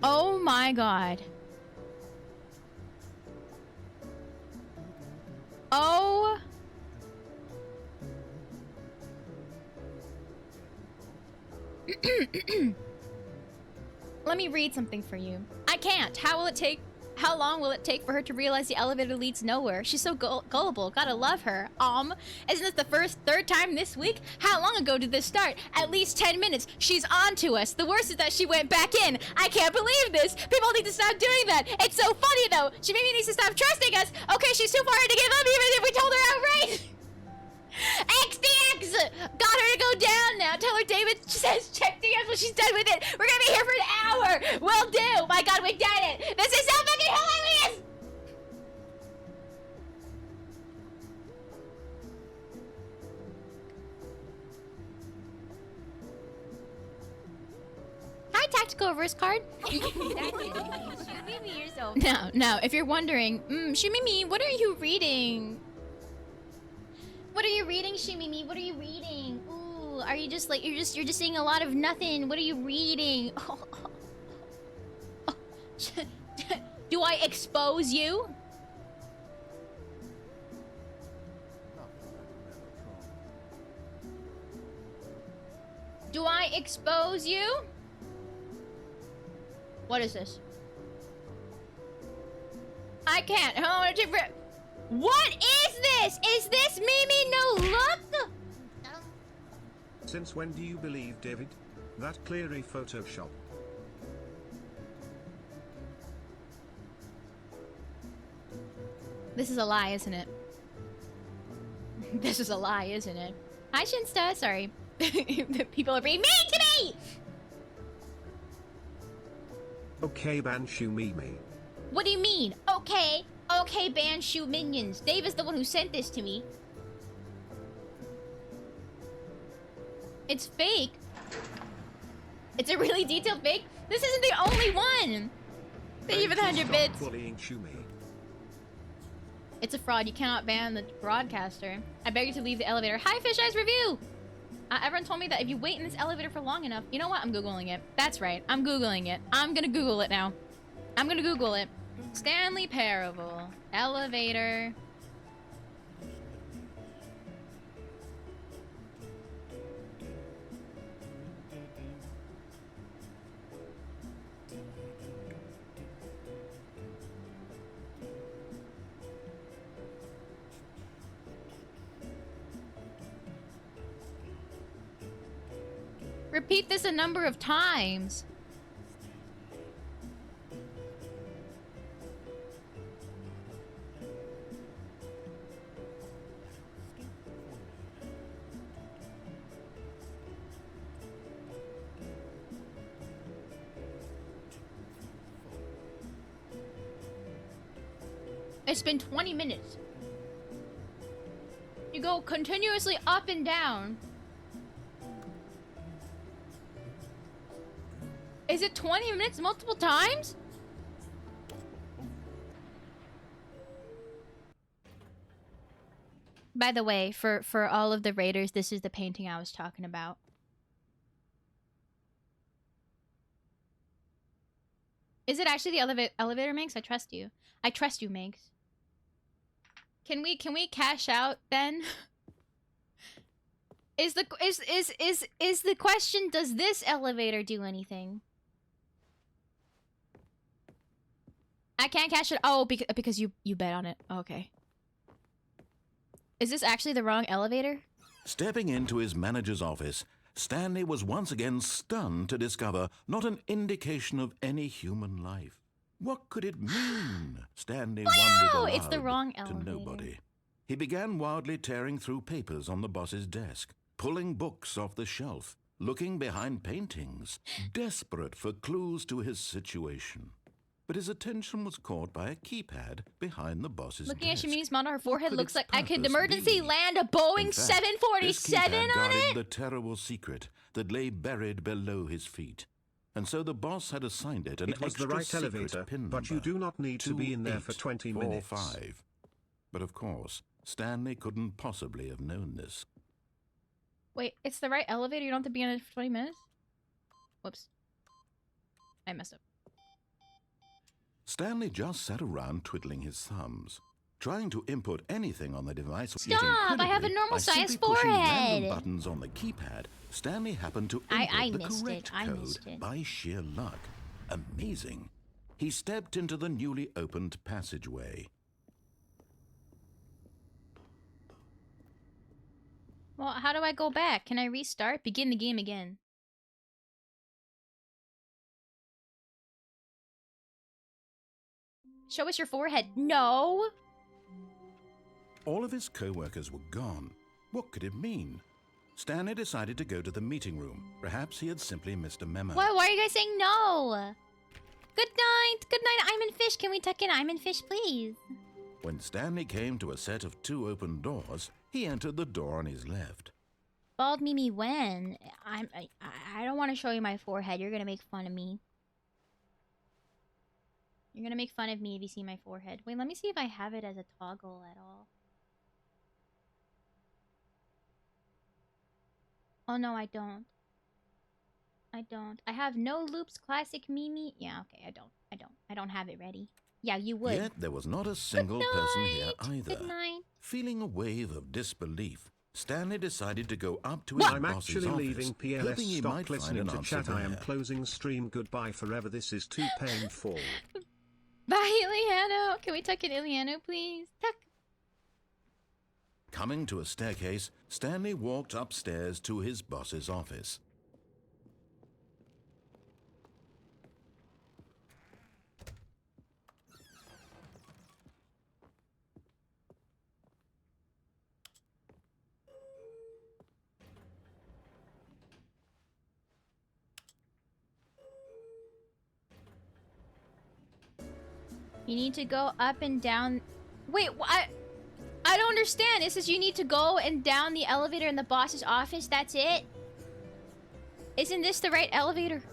[SPEAKER 3] Oh my god. Oh. Let me read something for you. I can't. How long will it take for her to realize the elevator leads nowhere? She's so gullible. Gotta love her. Isn't this the third time this week? How long ago did this start? At least 10 minutes. She's on to us. The worst is that she went back in. I can't believe this. People need to stop doing that. It's so funny though. She maybe needs to stop trusting us. Okay, she's too far to give up even if we told her outright. XDX! Got her to go down now. Tell her David says check DMs when she's done with it. We're gonna be here for an hour. Will do. My god, we did it. This is so fucking hilarious! Hi, tactical reverse card.
[SPEAKER 1] Shumimi yourself.
[SPEAKER 3] No. If you're wondering, Shumimi, what are you reading? What are you reading, Shumimi? What are you reading? Ooh, are you just like you're just seeing a lot of nothing? What are you reading? Do I expose you? Do I expose you? What is this? I can't. What is this? Is this Mimi no look?
[SPEAKER 2] Since when do you believe David? That clearly Photoshop.
[SPEAKER 3] This is a lie, isn't it? This is a lie, isn't it? Hi, Shinsta. Sorry. People are being mean to me!
[SPEAKER 2] Okay, Banshu Mimi.
[SPEAKER 3] What do you mean? Okay, Banshu minions. Dave is the one who sent this to me. It's fake. It's a really detailed fake. This isn't the only one. Thank you for the 100 bits.
[SPEAKER 2] Bullying Shumi.
[SPEAKER 3] It's a fraud. You cannot ban the broadcaster. I beg you to leave the elevator. Hi, Fish Eyes Review. Everyone told me that if you wait in this elevator for long enough, you know what? I'm Googling it. That's right. I'm Googling it. I'm gonna Google it now. I'm gonna Google it. Stanley Parable. Elevator. Repeat this a number of times. It's been 20 minutes. You go continuously up and down. Is it 20 minutes multiple times? By the way, for all of the raiders, this is the painting I was talking about. Is it actually the elevator, Manx? I trust you. I trust you, Manx. Can we cash out then? Is the question, does this elevator do anything? I can't cash it. Oh, because you bet on it. Okay. Is this actually the wrong elevator?
[SPEAKER 8] Stepping into his manager's office, Stanley was once again stunned to discover not an indication of any human life. What could it mean? Stanley wondered aloud
[SPEAKER 3] It's the wrong
[SPEAKER 8] to
[SPEAKER 3] elevator.
[SPEAKER 8] nobody. He began wildly tearing through papers on the boss's desk, pulling books off the shelf, looking behind paintings, desperate for clues to his situation. but his attention was caught by a keypad behind the boss's
[SPEAKER 1] Looking at
[SPEAKER 8] desk.
[SPEAKER 1] Shimini's monitor, her forehead
[SPEAKER 8] could
[SPEAKER 1] looks
[SPEAKER 8] its
[SPEAKER 1] like I could
[SPEAKER 8] purpose
[SPEAKER 1] emergency
[SPEAKER 8] be?
[SPEAKER 1] land a Boeing
[SPEAKER 8] In fact, this
[SPEAKER 1] 747
[SPEAKER 8] keypad
[SPEAKER 1] on
[SPEAKER 8] guarded
[SPEAKER 1] it.
[SPEAKER 8] the terrible secret that lay buried below his feet. And so the boss had assigned it an
[SPEAKER 2] It was the
[SPEAKER 8] extra
[SPEAKER 2] right
[SPEAKER 8] secret
[SPEAKER 2] elevator,
[SPEAKER 8] pin
[SPEAKER 2] but you
[SPEAKER 8] number,
[SPEAKER 2] do not need to be in there for 20 minutes.
[SPEAKER 8] 2845. But of course, Stanley couldn't possibly have known this.
[SPEAKER 1] Wait, it's the right elevator. You don't have to be in it for 20 minutes. Whoops, I messed up.
[SPEAKER 8] Stanley just sat around twiddling his thumbs, trying to input anything on the device.
[SPEAKER 1] Stop! I have a normal sized forehead.
[SPEAKER 8] Random buttons on the keypad, Stanley happened to input
[SPEAKER 1] I
[SPEAKER 8] the
[SPEAKER 1] missed
[SPEAKER 8] correct
[SPEAKER 1] it. I
[SPEAKER 8] code
[SPEAKER 1] missed it.
[SPEAKER 8] by sheer luck. Amazing. He stepped into the newly opened passageway.
[SPEAKER 1] Well, how do I go back? Can I restart? Begin the game again. Show us your forehead. No!
[SPEAKER 8] All of his co-workers were gone. What could it mean? Stanley decided to go to the meeting room. Perhaps he had simply missed a memo.
[SPEAKER 1] Why are you guys saying no? Good night! Good night, I'm in fish. Can we tuck in I'm in fish, please?
[SPEAKER 8] When Stanley came to a set of 2 open doors, he entered the door on his left.
[SPEAKER 1] Bald Mimi, when? I don't want to show you my forehead. You're gonna make fun of me. You're gonna make fun of me if you see my forehead. Wait, let me see if I have it as a toggle at all. Oh no, I don't. I don't. I have no loops, classic Mimi. Yeah, okay, I don't have it ready. Yeah, you would.
[SPEAKER 8] Yet there was not a single person here either.
[SPEAKER 1] Good night.
[SPEAKER 8] Feeling a wave of disbelief, Stanley decided to go up to
[SPEAKER 2] I'm
[SPEAKER 8] his boss's
[SPEAKER 2] actually
[SPEAKER 8] office,
[SPEAKER 2] leaving PLS.
[SPEAKER 8] hoping he
[SPEAKER 2] Stop
[SPEAKER 8] might find
[SPEAKER 2] listening
[SPEAKER 8] an
[SPEAKER 2] to
[SPEAKER 8] answer
[SPEAKER 2] chat. I am
[SPEAKER 8] there.
[SPEAKER 2] closing stream. Goodbye forever. This is too painful.
[SPEAKER 1] Bye, Iliano. Can we tuck in Iliano, please? Tuck.
[SPEAKER 8] Coming to a staircase, Stanley walked upstairs to his boss's office.
[SPEAKER 1] You need to go up and down. Wait, I don't understand. It says you need to go and down the elevator in the boss's office. That's it? Isn't this the right elevator?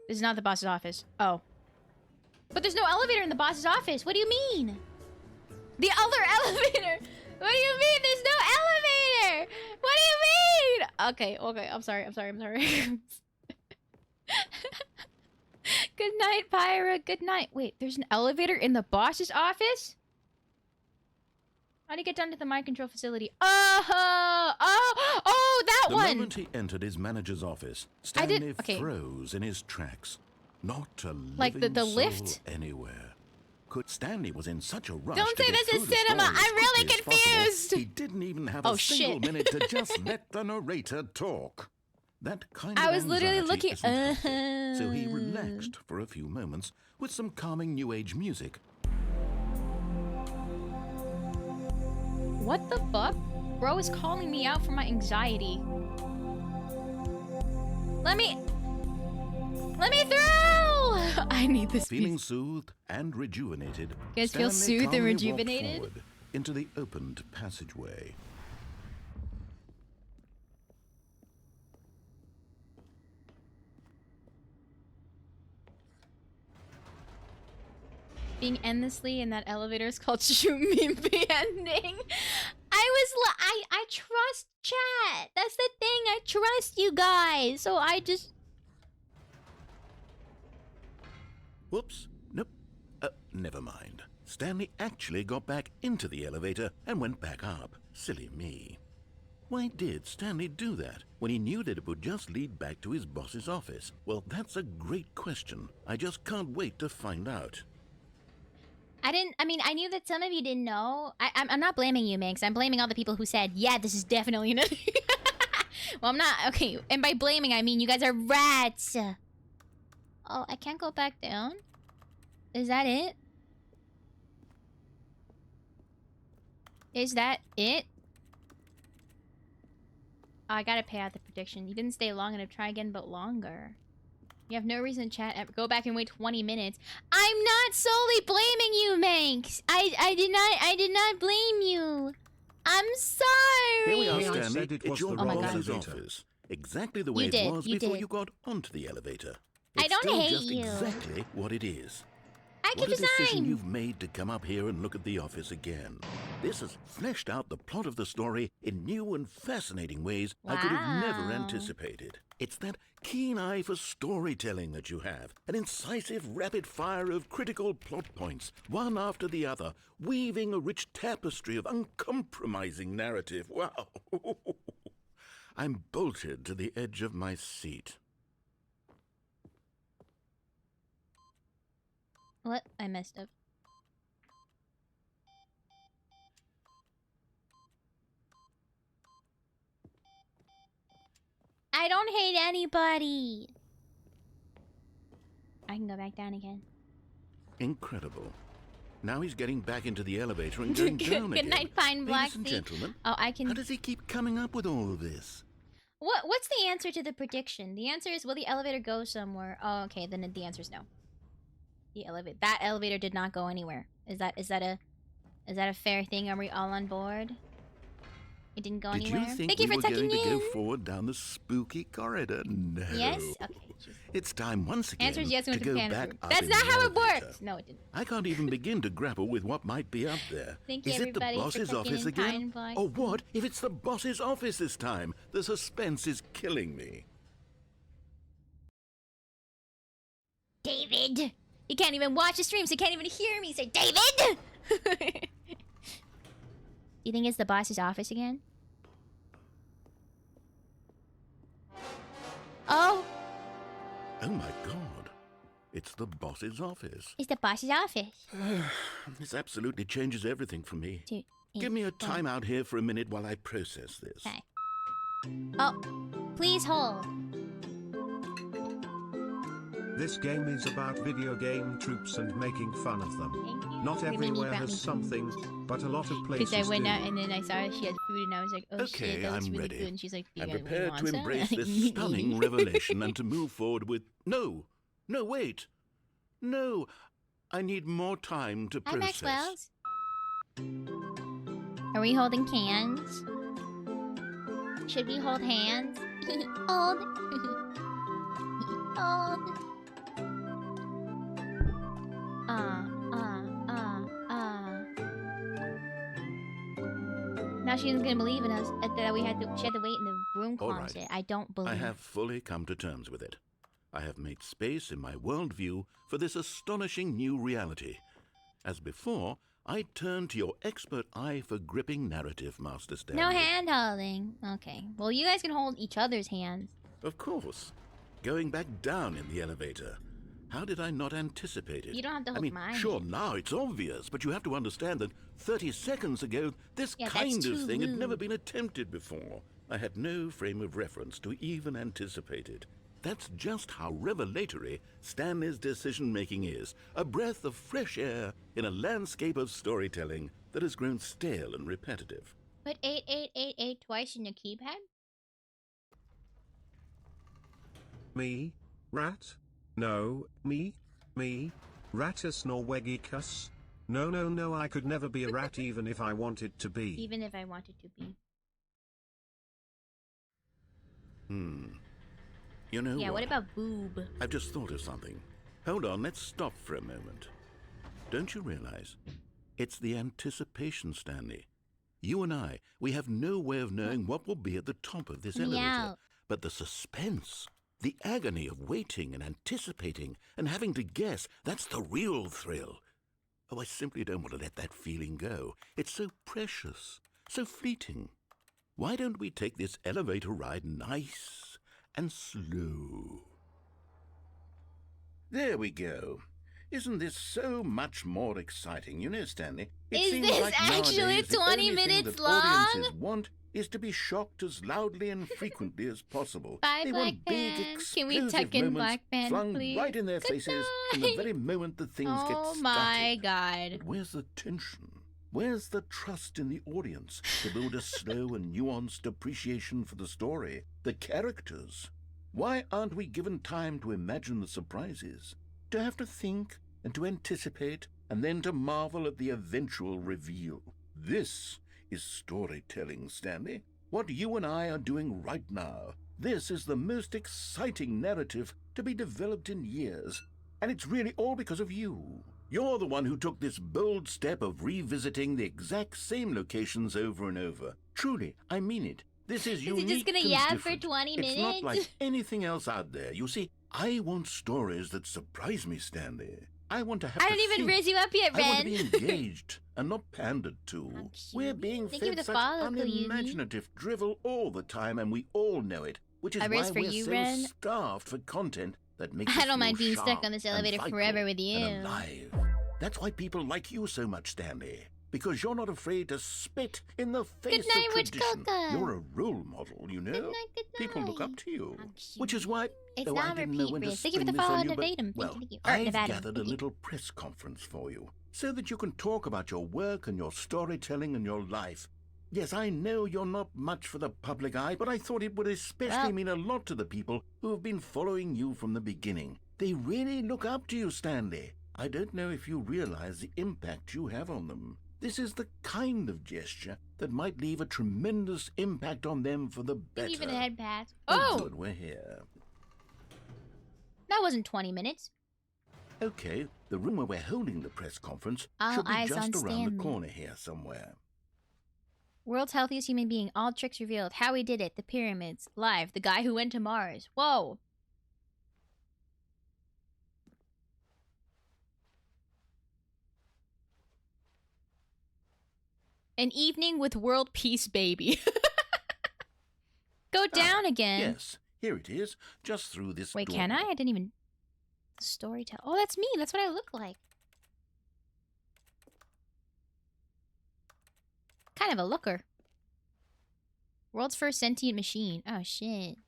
[SPEAKER 1] This is not the boss's office. Oh. But there's no elevator in the boss's office. What do you mean? The other elevator. What do you mean there's no elevator? What do you mean? Okay. I'm sorry. Good night, Pyra. Good night. Wait, there's an elevator in the boss's office? How do you get down to the mind control facility? Oh, that
[SPEAKER 8] The
[SPEAKER 1] one!
[SPEAKER 8] moment he entered his manager's office,
[SPEAKER 1] I did-
[SPEAKER 8] Stanley
[SPEAKER 1] okay.
[SPEAKER 8] froze in his tracks. Not a
[SPEAKER 1] Like the
[SPEAKER 8] living
[SPEAKER 1] lift?
[SPEAKER 8] soul anywhere. Could Stanley was in such a rush
[SPEAKER 1] Don't
[SPEAKER 8] to
[SPEAKER 1] say
[SPEAKER 8] get
[SPEAKER 1] this is
[SPEAKER 8] through the
[SPEAKER 1] cinema.
[SPEAKER 8] story as
[SPEAKER 1] I'm really
[SPEAKER 8] quickly as possible,
[SPEAKER 1] confused.
[SPEAKER 8] He didn't even have
[SPEAKER 1] Oh,
[SPEAKER 8] a single
[SPEAKER 1] shit.
[SPEAKER 8] minute to just let the narrator talk. That kind
[SPEAKER 1] I
[SPEAKER 8] of
[SPEAKER 1] was literally
[SPEAKER 8] anxiety
[SPEAKER 1] looking-
[SPEAKER 8] isn't healthy, so he relaxed for a few moments with some calming new age music.
[SPEAKER 1] What the fuck? Bro is calling me out for my anxiety. Let me through! I need this
[SPEAKER 8] Feeling
[SPEAKER 1] music.
[SPEAKER 8] soothed and rejuvenated,
[SPEAKER 1] You guys feel
[SPEAKER 8] Stanley
[SPEAKER 1] soothed and
[SPEAKER 8] calmly walked
[SPEAKER 1] rejuvenated?
[SPEAKER 8] forward into the opened passageway.
[SPEAKER 1] Being endlessly in that elevator is called Shumimbi ending. I trust chat. That's the thing. I trust you guys. So I just...
[SPEAKER 8] Whoops. Nope. Never mind. Stanley actually got back into the elevator and went back up. Silly me. Why did Stanley do that when he knew that it would just lead back to his boss's office? Well, that's a great question. I just can't wait to find out.
[SPEAKER 1] I knew that some of you didn't know. I'm not blaming you, Minx. I'm blaming all the people who said, yeah, this is definitely an... Well, I'm not... Okay, and by blaming, I mean you guys are rats. Oh, I can't go back down? Is that it? Is that it? Oh, I gotta pay out the prediction. You didn't stay long enough. Try again, but longer. You have no reason to chat. Go back and wait 20 minutes. I'm not solely blaming you, Manx. I did not blame you. I'm sorry.
[SPEAKER 8] Here we are,
[SPEAKER 2] Hey, I
[SPEAKER 8] Stanley.
[SPEAKER 2] said it
[SPEAKER 8] It's
[SPEAKER 2] was
[SPEAKER 8] your
[SPEAKER 2] the wrong
[SPEAKER 8] boss's
[SPEAKER 2] elevator.
[SPEAKER 8] office. Exactly the way
[SPEAKER 1] You
[SPEAKER 8] it
[SPEAKER 1] did,
[SPEAKER 8] was
[SPEAKER 1] you
[SPEAKER 8] before
[SPEAKER 1] did.
[SPEAKER 8] you got onto the elevator.
[SPEAKER 1] I
[SPEAKER 8] It's
[SPEAKER 1] don't
[SPEAKER 8] still
[SPEAKER 1] hate
[SPEAKER 8] just
[SPEAKER 1] you.
[SPEAKER 8] exactly what it is.
[SPEAKER 1] I
[SPEAKER 8] What
[SPEAKER 1] can
[SPEAKER 8] a decision
[SPEAKER 1] design.
[SPEAKER 8] you've made to come up here and look at the office again. This has fleshed out the plot of the story in new and fascinating ways I could have never
[SPEAKER 1] Wow.
[SPEAKER 8] anticipated. It's that keen eye for storytelling that you have, an incisive rapid fire of critical plot points, one after the other, weaving a rich tapestry of uncompromising narrative. Wow! I'm bolted to the edge of my seat.
[SPEAKER 1] What? I messed up. I don't hate anybody. I can go back down again.
[SPEAKER 8] Incredible. Now he's getting back into the elevator and going down
[SPEAKER 1] Good
[SPEAKER 8] again.
[SPEAKER 1] night, Pine Black
[SPEAKER 8] Ladies and
[SPEAKER 1] Sea.
[SPEAKER 8] gentlemen,
[SPEAKER 1] Oh, I can.
[SPEAKER 8] how does he keep coming up with all of this?
[SPEAKER 1] What's the answer to the prediction? The answer is, will the elevator go somewhere? Oh, okay. Then the answer is no. That elevator did not go anywhere. Is that a fair thing? Are we all on board? It didn't go
[SPEAKER 8] Did
[SPEAKER 1] anywhere.
[SPEAKER 8] you think
[SPEAKER 1] Thank you
[SPEAKER 8] we
[SPEAKER 1] for
[SPEAKER 8] were
[SPEAKER 1] tucking
[SPEAKER 8] going to
[SPEAKER 1] in.
[SPEAKER 8] go forward down the spooky corridor? No.
[SPEAKER 1] Yes. Okay.
[SPEAKER 8] It's time once again
[SPEAKER 1] Answer is yes. We
[SPEAKER 8] to
[SPEAKER 1] went to
[SPEAKER 8] go
[SPEAKER 1] the
[SPEAKER 8] back
[SPEAKER 1] can.
[SPEAKER 8] up
[SPEAKER 1] That's
[SPEAKER 8] in
[SPEAKER 1] not
[SPEAKER 8] the
[SPEAKER 1] how it
[SPEAKER 8] elevator.
[SPEAKER 1] works. No, it didn't.
[SPEAKER 8] I can't even begin to grapple with what might be up there.
[SPEAKER 1] Thank you,
[SPEAKER 8] Is it the
[SPEAKER 1] everybody, for
[SPEAKER 8] boss's
[SPEAKER 1] tucking
[SPEAKER 8] office
[SPEAKER 1] in, Pine
[SPEAKER 8] again?
[SPEAKER 1] Black
[SPEAKER 8] Or
[SPEAKER 1] Sea.
[SPEAKER 8] what if it's the boss's office this time? The suspense is killing me.
[SPEAKER 1] David! He can't even watch the streams. He can't even hear me say, David! You think it's the boss's office again? Oh,
[SPEAKER 8] Oh my god. It's the boss's office.
[SPEAKER 1] it's the boss's office.
[SPEAKER 8] This absolutely changes everything for me.
[SPEAKER 1] 2, 8,
[SPEAKER 8] Give me a
[SPEAKER 1] 4.
[SPEAKER 8] time out here for a minute while I process this.
[SPEAKER 1] Okay. Oh, please hold.
[SPEAKER 2] This game is about video game troops and making fun of them.
[SPEAKER 1] Thank you.
[SPEAKER 2] Not
[SPEAKER 1] for mini
[SPEAKER 2] everywhere
[SPEAKER 1] brownie.
[SPEAKER 2] has something, but a lot of places
[SPEAKER 1] Because I went
[SPEAKER 2] do.
[SPEAKER 1] out and then I saw she had food and I was like, oh
[SPEAKER 8] Okay,
[SPEAKER 1] shit, that looks
[SPEAKER 8] I'm
[SPEAKER 1] really
[SPEAKER 8] ready.
[SPEAKER 1] good. And she's like, do you
[SPEAKER 8] I'm
[SPEAKER 1] guys
[SPEAKER 8] prepared
[SPEAKER 1] want
[SPEAKER 8] to
[SPEAKER 1] some?
[SPEAKER 8] embrace this stunning revelation and to move forward with... No, wait. No, I need more time to
[SPEAKER 1] Hi,
[SPEAKER 8] process.
[SPEAKER 1] Maxwell's. Are we holding cans? Should we hold hands? Hold. Hold. Now she isn't gonna believe in us that she had to wait in the broom
[SPEAKER 8] All right.
[SPEAKER 1] closet. I don't believe.
[SPEAKER 8] I have fully come to terms with it. I have made space in my worldview for this astonishing new reality. As before, I turn to your expert eye for gripping narrative, Master Stanley.
[SPEAKER 1] No hand holding. Okay. Well, you guys can hold each other's hands.
[SPEAKER 8] Of course. Going back down in the elevator. How did I not anticipate it?
[SPEAKER 1] You don't have to
[SPEAKER 8] I
[SPEAKER 1] hold
[SPEAKER 8] mean,
[SPEAKER 1] mine.
[SPEAKER 8] sure, now it's obvious, but you have to understand that 30 seconds ago, this
[SPEAKER 1] Yeah, that's
[SPEAKER 8] kind
[SPEAKER 1] too
[SPEAKER 8] of thing had never
[SPEAKER 1] rude.
[SPEAKER 8] been attempted before. I had no frame of reference to even anticipate it. That's just how revelatory Stanley's decision-making is. A breath of fresh air in a landscape of storytelling that has grown stale and repetitive.
[SPEAKER 1] Put 8888 twice in your keypad.
[SPEAKER 2] Me? Rat? No, me? Ratus Norwegicus? No, I could never be a rat even if I wanted to be.
[SPEAKER 1] Even if I wanted to be.
[SPEAKER 8] You know
[SPEAKER 1] Yeah, what about boob?
[SPEAKER 8] I've just thought of something. Hold on, let's stop for a moment. Don't you realize? It's the anticipation, Stanley. You and I, we have no way of knowing what will be at the top of this elevator.
[SPEAKER 1] Meow.
[SPEAKER 8] But the suspense, the agony of waiting and anticipating and having to guess, that's the real thrill. Oh, I simply don't want to let that feeling go. It's so precious, so fleeting. Why don't we take this elevator ride nice and slow? There we go. Isn't this so much more exciting? You know, Stanley, it
[SPEAKER 1] Is
[SPEAKER 8] seems
[SPEAKER 1] this
[SPEAKER 8] like
[SPEAKER 1] actually
[SPEAKER 8] nowadays the
[SPEAKER 1] 20
[SPEAKER 8] only thing
[SPEAKER 1] minutes
[SPEAKER 8] that
[SPEAKER 1] long?
[SPEAKER 8] audiences want is to be shocked as loudly and frequently as possible.
[SPEAKER 1] Bye,
[SPEAKER 8] they
[SPEAKER 1] Black
[SPEAKER 8] want big,
[SPEAKER 1] Pen. Can we
[SPEAKER 8] explosive
[SPEAKER 1] tuck in
[SPEAKER 8] moments
[SPEAKER 1] Black Pen,
[SPEAKER 8] flung
[SPEAKER 1] please?
[SPEAKER 8] right in their
[SPEAKER 1] Good
[SPEAKER 8] faces from the
[SPEAKER 1] night.
[SPEAKER 8] very moment that things get
[SPEAKER 1] Oh
[SPEAKER 8] started.
[SPEAKER 1] my god.
[SPEAKER 8] But where's the tension? Where's the trust in the audience to build a slow and nuanced appreciation for the story, the characters? Why aren't we given time to imagine the surprises, to have to think and to anticipate, and then to marvel at the eventual reveal? This is storytelling, Stanley. What you and I are doing right now. This is the most exciting narrative to be developed in years, and it's really all because of you. You're the one who took this bold step of revisiting the exact same locations over and over. Truly, I mean it. This is unique.
[SPEAKER 3] Is he just gonna
[SPEAKER 8] and
[SPEAKER 3] yab
[SPEAKER 8] different.
[SPEAKER 3] for 20 minutes?
[SPEAKER 8] It's not like anything else out there. You see, I want stories that surprise me, Stanley. I want to have
[SPEAKER 3] I
[SPEAKER 8] to
[SPEAKER 3] didn't even
[SPEAKER 8] think.
[SPEAKER 3] raise you up yet,
[SPEAKER 8] I want to
[SPEAKER 3] Ren.
[SPEAKER 8] be engaged and not pandered to. We're being
[SPEAKER 3] Thank you for
[SPEAKER 8] fed
[SPEAKER 3] the
[SPEAKER 8] such
[SPEAKER 3] follow, Koyuzi.
[SPEAKER 8] unimaginative drivel all the time, and we all know it, which is
[SPEAKER 3] A
[SPEAKER 8] why
[SPEAKER 3] rose for
[SPEAKER 8] we're
[SPEAKER 3] you,
[SPEAKER 8] so
[SPEAKER 3] Ren.
[SPEAKER 8] starved for content that makes
[SPEAKER 3] I
[SPEAKER 8] us
[SPEAKER 3] don't
[SPEAKER 8] feel
[SPEAKER 3] mind being stuck
[SPEAKER 8] sharp
[SPEAKER 3] on this
[SPEAKER 8] and
[SPEAKER 3] elevator
[SPEAKER 8] vital
[SPEAKER 3] forever with you.
[SPEAKER 8] and alive. That's why people like you so much, Stanley. Because you're not afraid to spit in the face
[SPEAKER 3] Good night,
[SPEAKER 8] of
[SPEAKER 3] Witch
[SPEAKER 8] tradition.
[SPEAKER 3] Coca.
[SPEAKER 8] You're a role model, you know.
[SPEAKER 3] Good night, good
[SPEAKER 8] People look
[SPEAKER 3] night.
[SPEAKER 8] up to you, which is why.
[SPEAKER 3] It's
[SPEAKER 8] I
[SPEAKER 3] not
[SPEAKER 8] didn't know
[SPEAKER 3] repeat,
[SPEAKER 8] when to
[SPEAKER 3] Riz. Thank you for
[SPEAKER 8] spring
[SPEAKER 3] the
[SPEAKER 8] this on
[SPEAKER 3] follow,
[SPEAKER 8] you, but,
[SPEAKER 3] Nevatum.
[SPEAKER 8] well,
[SPEAKER 3] Thank you.
[SPEAKER 8] I've
[SPEAKER 3] Nevatum.
[SPEAKER 8] gathered a
[SPEAKER 3] Thank you.
[SPEAKER 8] little press conference for you, so that you can talk about your work and your storytelling and your life. Yes, I know you're not much for the public eye, but I thought it would especially mean a lot to the people who have been following you from the beginning. They really look up to you, Stanley. I don't know if you realize the impact you have on them. This is the kind of gesture that might leave a tremendous impact on them for the better.
[SPEAKER 3] Even a head pass.
[SPEAKER 8] Oh,
[SPEAKER 3] Oh!
[SPEAKER 8] good, we're here.
[SPEAKER 3] That wasn't 20 minutes.
[SPEAKER 8] Okay, the room where we're holding the press conference
[SPEAKER 3] All
[SPEAKER 8] should be
[SPEAKER 3] eyes
[SPEAKER 8] just
[SPEAKER 3] on
[SPEAKER 8] around
[SPEAKER 3] Stanley.
[SPEAKER 8] the corner here somewhere.
[SPEAKER 3] World's healthiest human being. All tricks revealed. How he did it. The pyramids. Live. The guy who went to Mars. Whoa. An evening with world peace, baby. Go down again.
[SPEAKER 8] Yes, here it is, just through this
[SPEAKER 3] Wait,
[SPEAKER 8] door.
[SPEAKER 3] can I? I didn't even... Storytell. Oh, that's me. That's what I look like. Kind of a looker. World's first sentient machine. Oh, shit.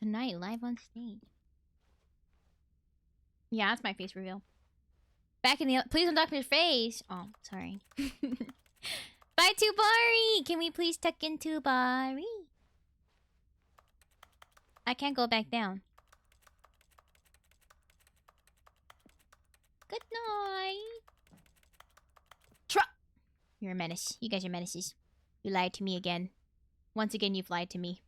[SPEAKER 3] Tonight, live on stage. Yeah, that's my face reveal. Back in the... Please don't dock your face. Oh, sorry. Bye, Tubari! Can we please tuck in Tubari? I can't go back down. Good night. You're a menace. You guys are menaces. You lied to me again. Once again, you've lied to me.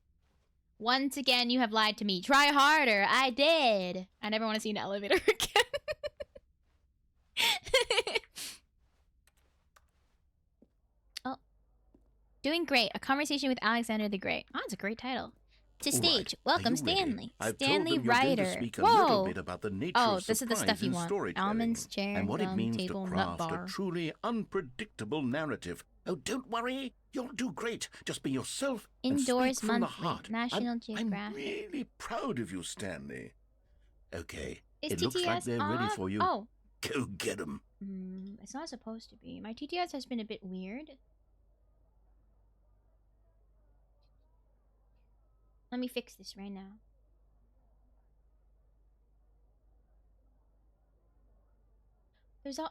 [SPEAKER 3] Once again, you have lied to me. Try harder. I did. I never want to see an elevator again. Oh. Doing great. A conversation with Alexander the Great. Oh, that's a great title. To
[SPEAKER 8] All
[SPEAKER 3] stage.
[SPEAKER 8] right,
[SPEAKER 3] Welcome,
[SPEAKER 8] are you ready?
[SPEAKER 3] Stanley.
[SPEAKER 8] I've told
[SPEAKER 3] Stanley
[SPEAKER 8] them you're going to
[SPEAKER 3] Writer.
[SPEAKER 8] speak a little
[SPEAKER 3] Whoa.
[SPEAKER 8] bit about the nature
[SPEAKER 3] Oh,
[SPEAKER 8] of
[SPEAKER 3] this is the stuff
[SPEAKER 8] surprise
[SPEAKER 3] you
[SPEAKER 8] in
[SPEAKER 3] want.
[SPEAKER 8] storytelling,
[SPEAKER 3] Almonds, cherry,
[SPEAKER 8] and what it
[SPEAKER 3] gum,
[SPEAKER 8] means
[SPEAKER 3] table,
[SPEAKER 8] to
[SPEAKER 3] nut
[SPEAKER 8] craft
[SPEAKER 3] bar.
[SPEAKER 8] a truly unpredictable narrative. Oh, don't worry, you'll do great. Just be yourself and
[SPEAKER 3] Indoors
[SPEAKER 8] speak from the
[SPEAKER 3] Monthly,
[SPEAKER 8] heart.
[SPEAKER 3] National
[SPEAKER 8] I'm
[SPEAKER 3] Geographic.
[SPEAKER 8] really proud of you, Stanley. Okay,
[SPEAKER 3] Is
[SPEAKER 8] it looks like
[SPEAKER 3] TTS
[SPEAKER 8] they're ready
[SPEAKER 3] off?
[SPEAKER 8] for you.
[SPEAKER 3] Oh.
[SPEAKER 8] Go get them.
[SPEAKER 3] It's not supposed to be. My TTS has been a bit weird. Let me fix this right now.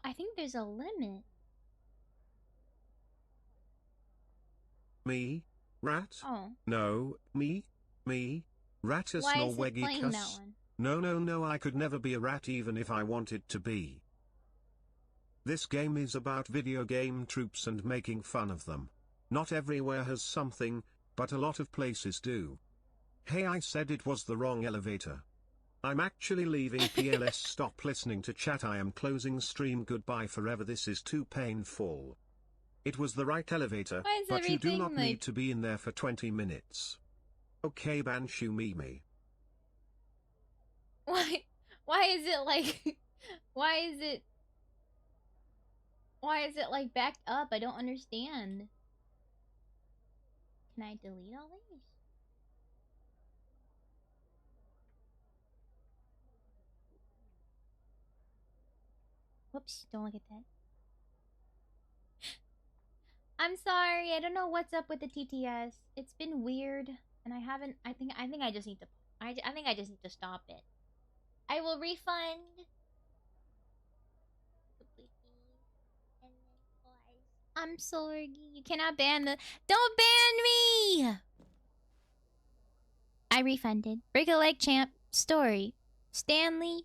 [SPEAKER 3] I think there's a limit.
[SPEAKER 2] Me? Rat?
[SPEAKER 3] Oh.
[SPEAKER 2] No, me? Ratus
[SPEAKER 3] Why is it playing that
[SPEAKER 2] norvegicus?
[SPEAKER 3] one?
[SPEAKER 2] No, I could never be a rat even if I wanted to be. This game is about video game tropes and making fun of them. Not everywhere has something, but a lot of places do. Hey, I said it was the wrong elevator. I'm actually leaving PLS. Stop listening to chat. I am closing stream. Goodbye forever. This is too painful. It was the right elevator,
[SPEAKER 3] Why is
[SPEAKER 2] but you do
[SPEAKER 3] everything
[SPEAKER 2] not
[SPEAKER 3] like-
[SPEAKER 2] need to be in there for 20 minutes. Okay, Banshu Mimi.
[SPEAKER 3] Why is it like why is it like backed up? I don't understand. Can I delete all these? Whoops, don't look at that. I'm sorry, I don't know what's up with the TTS. It's been weird, and I think I just need to I think I just need to stop it. I will refund. I'm sorry. You cannot ban the... Don't ban me! I refunded. Break a leg champ. Story. Stanley.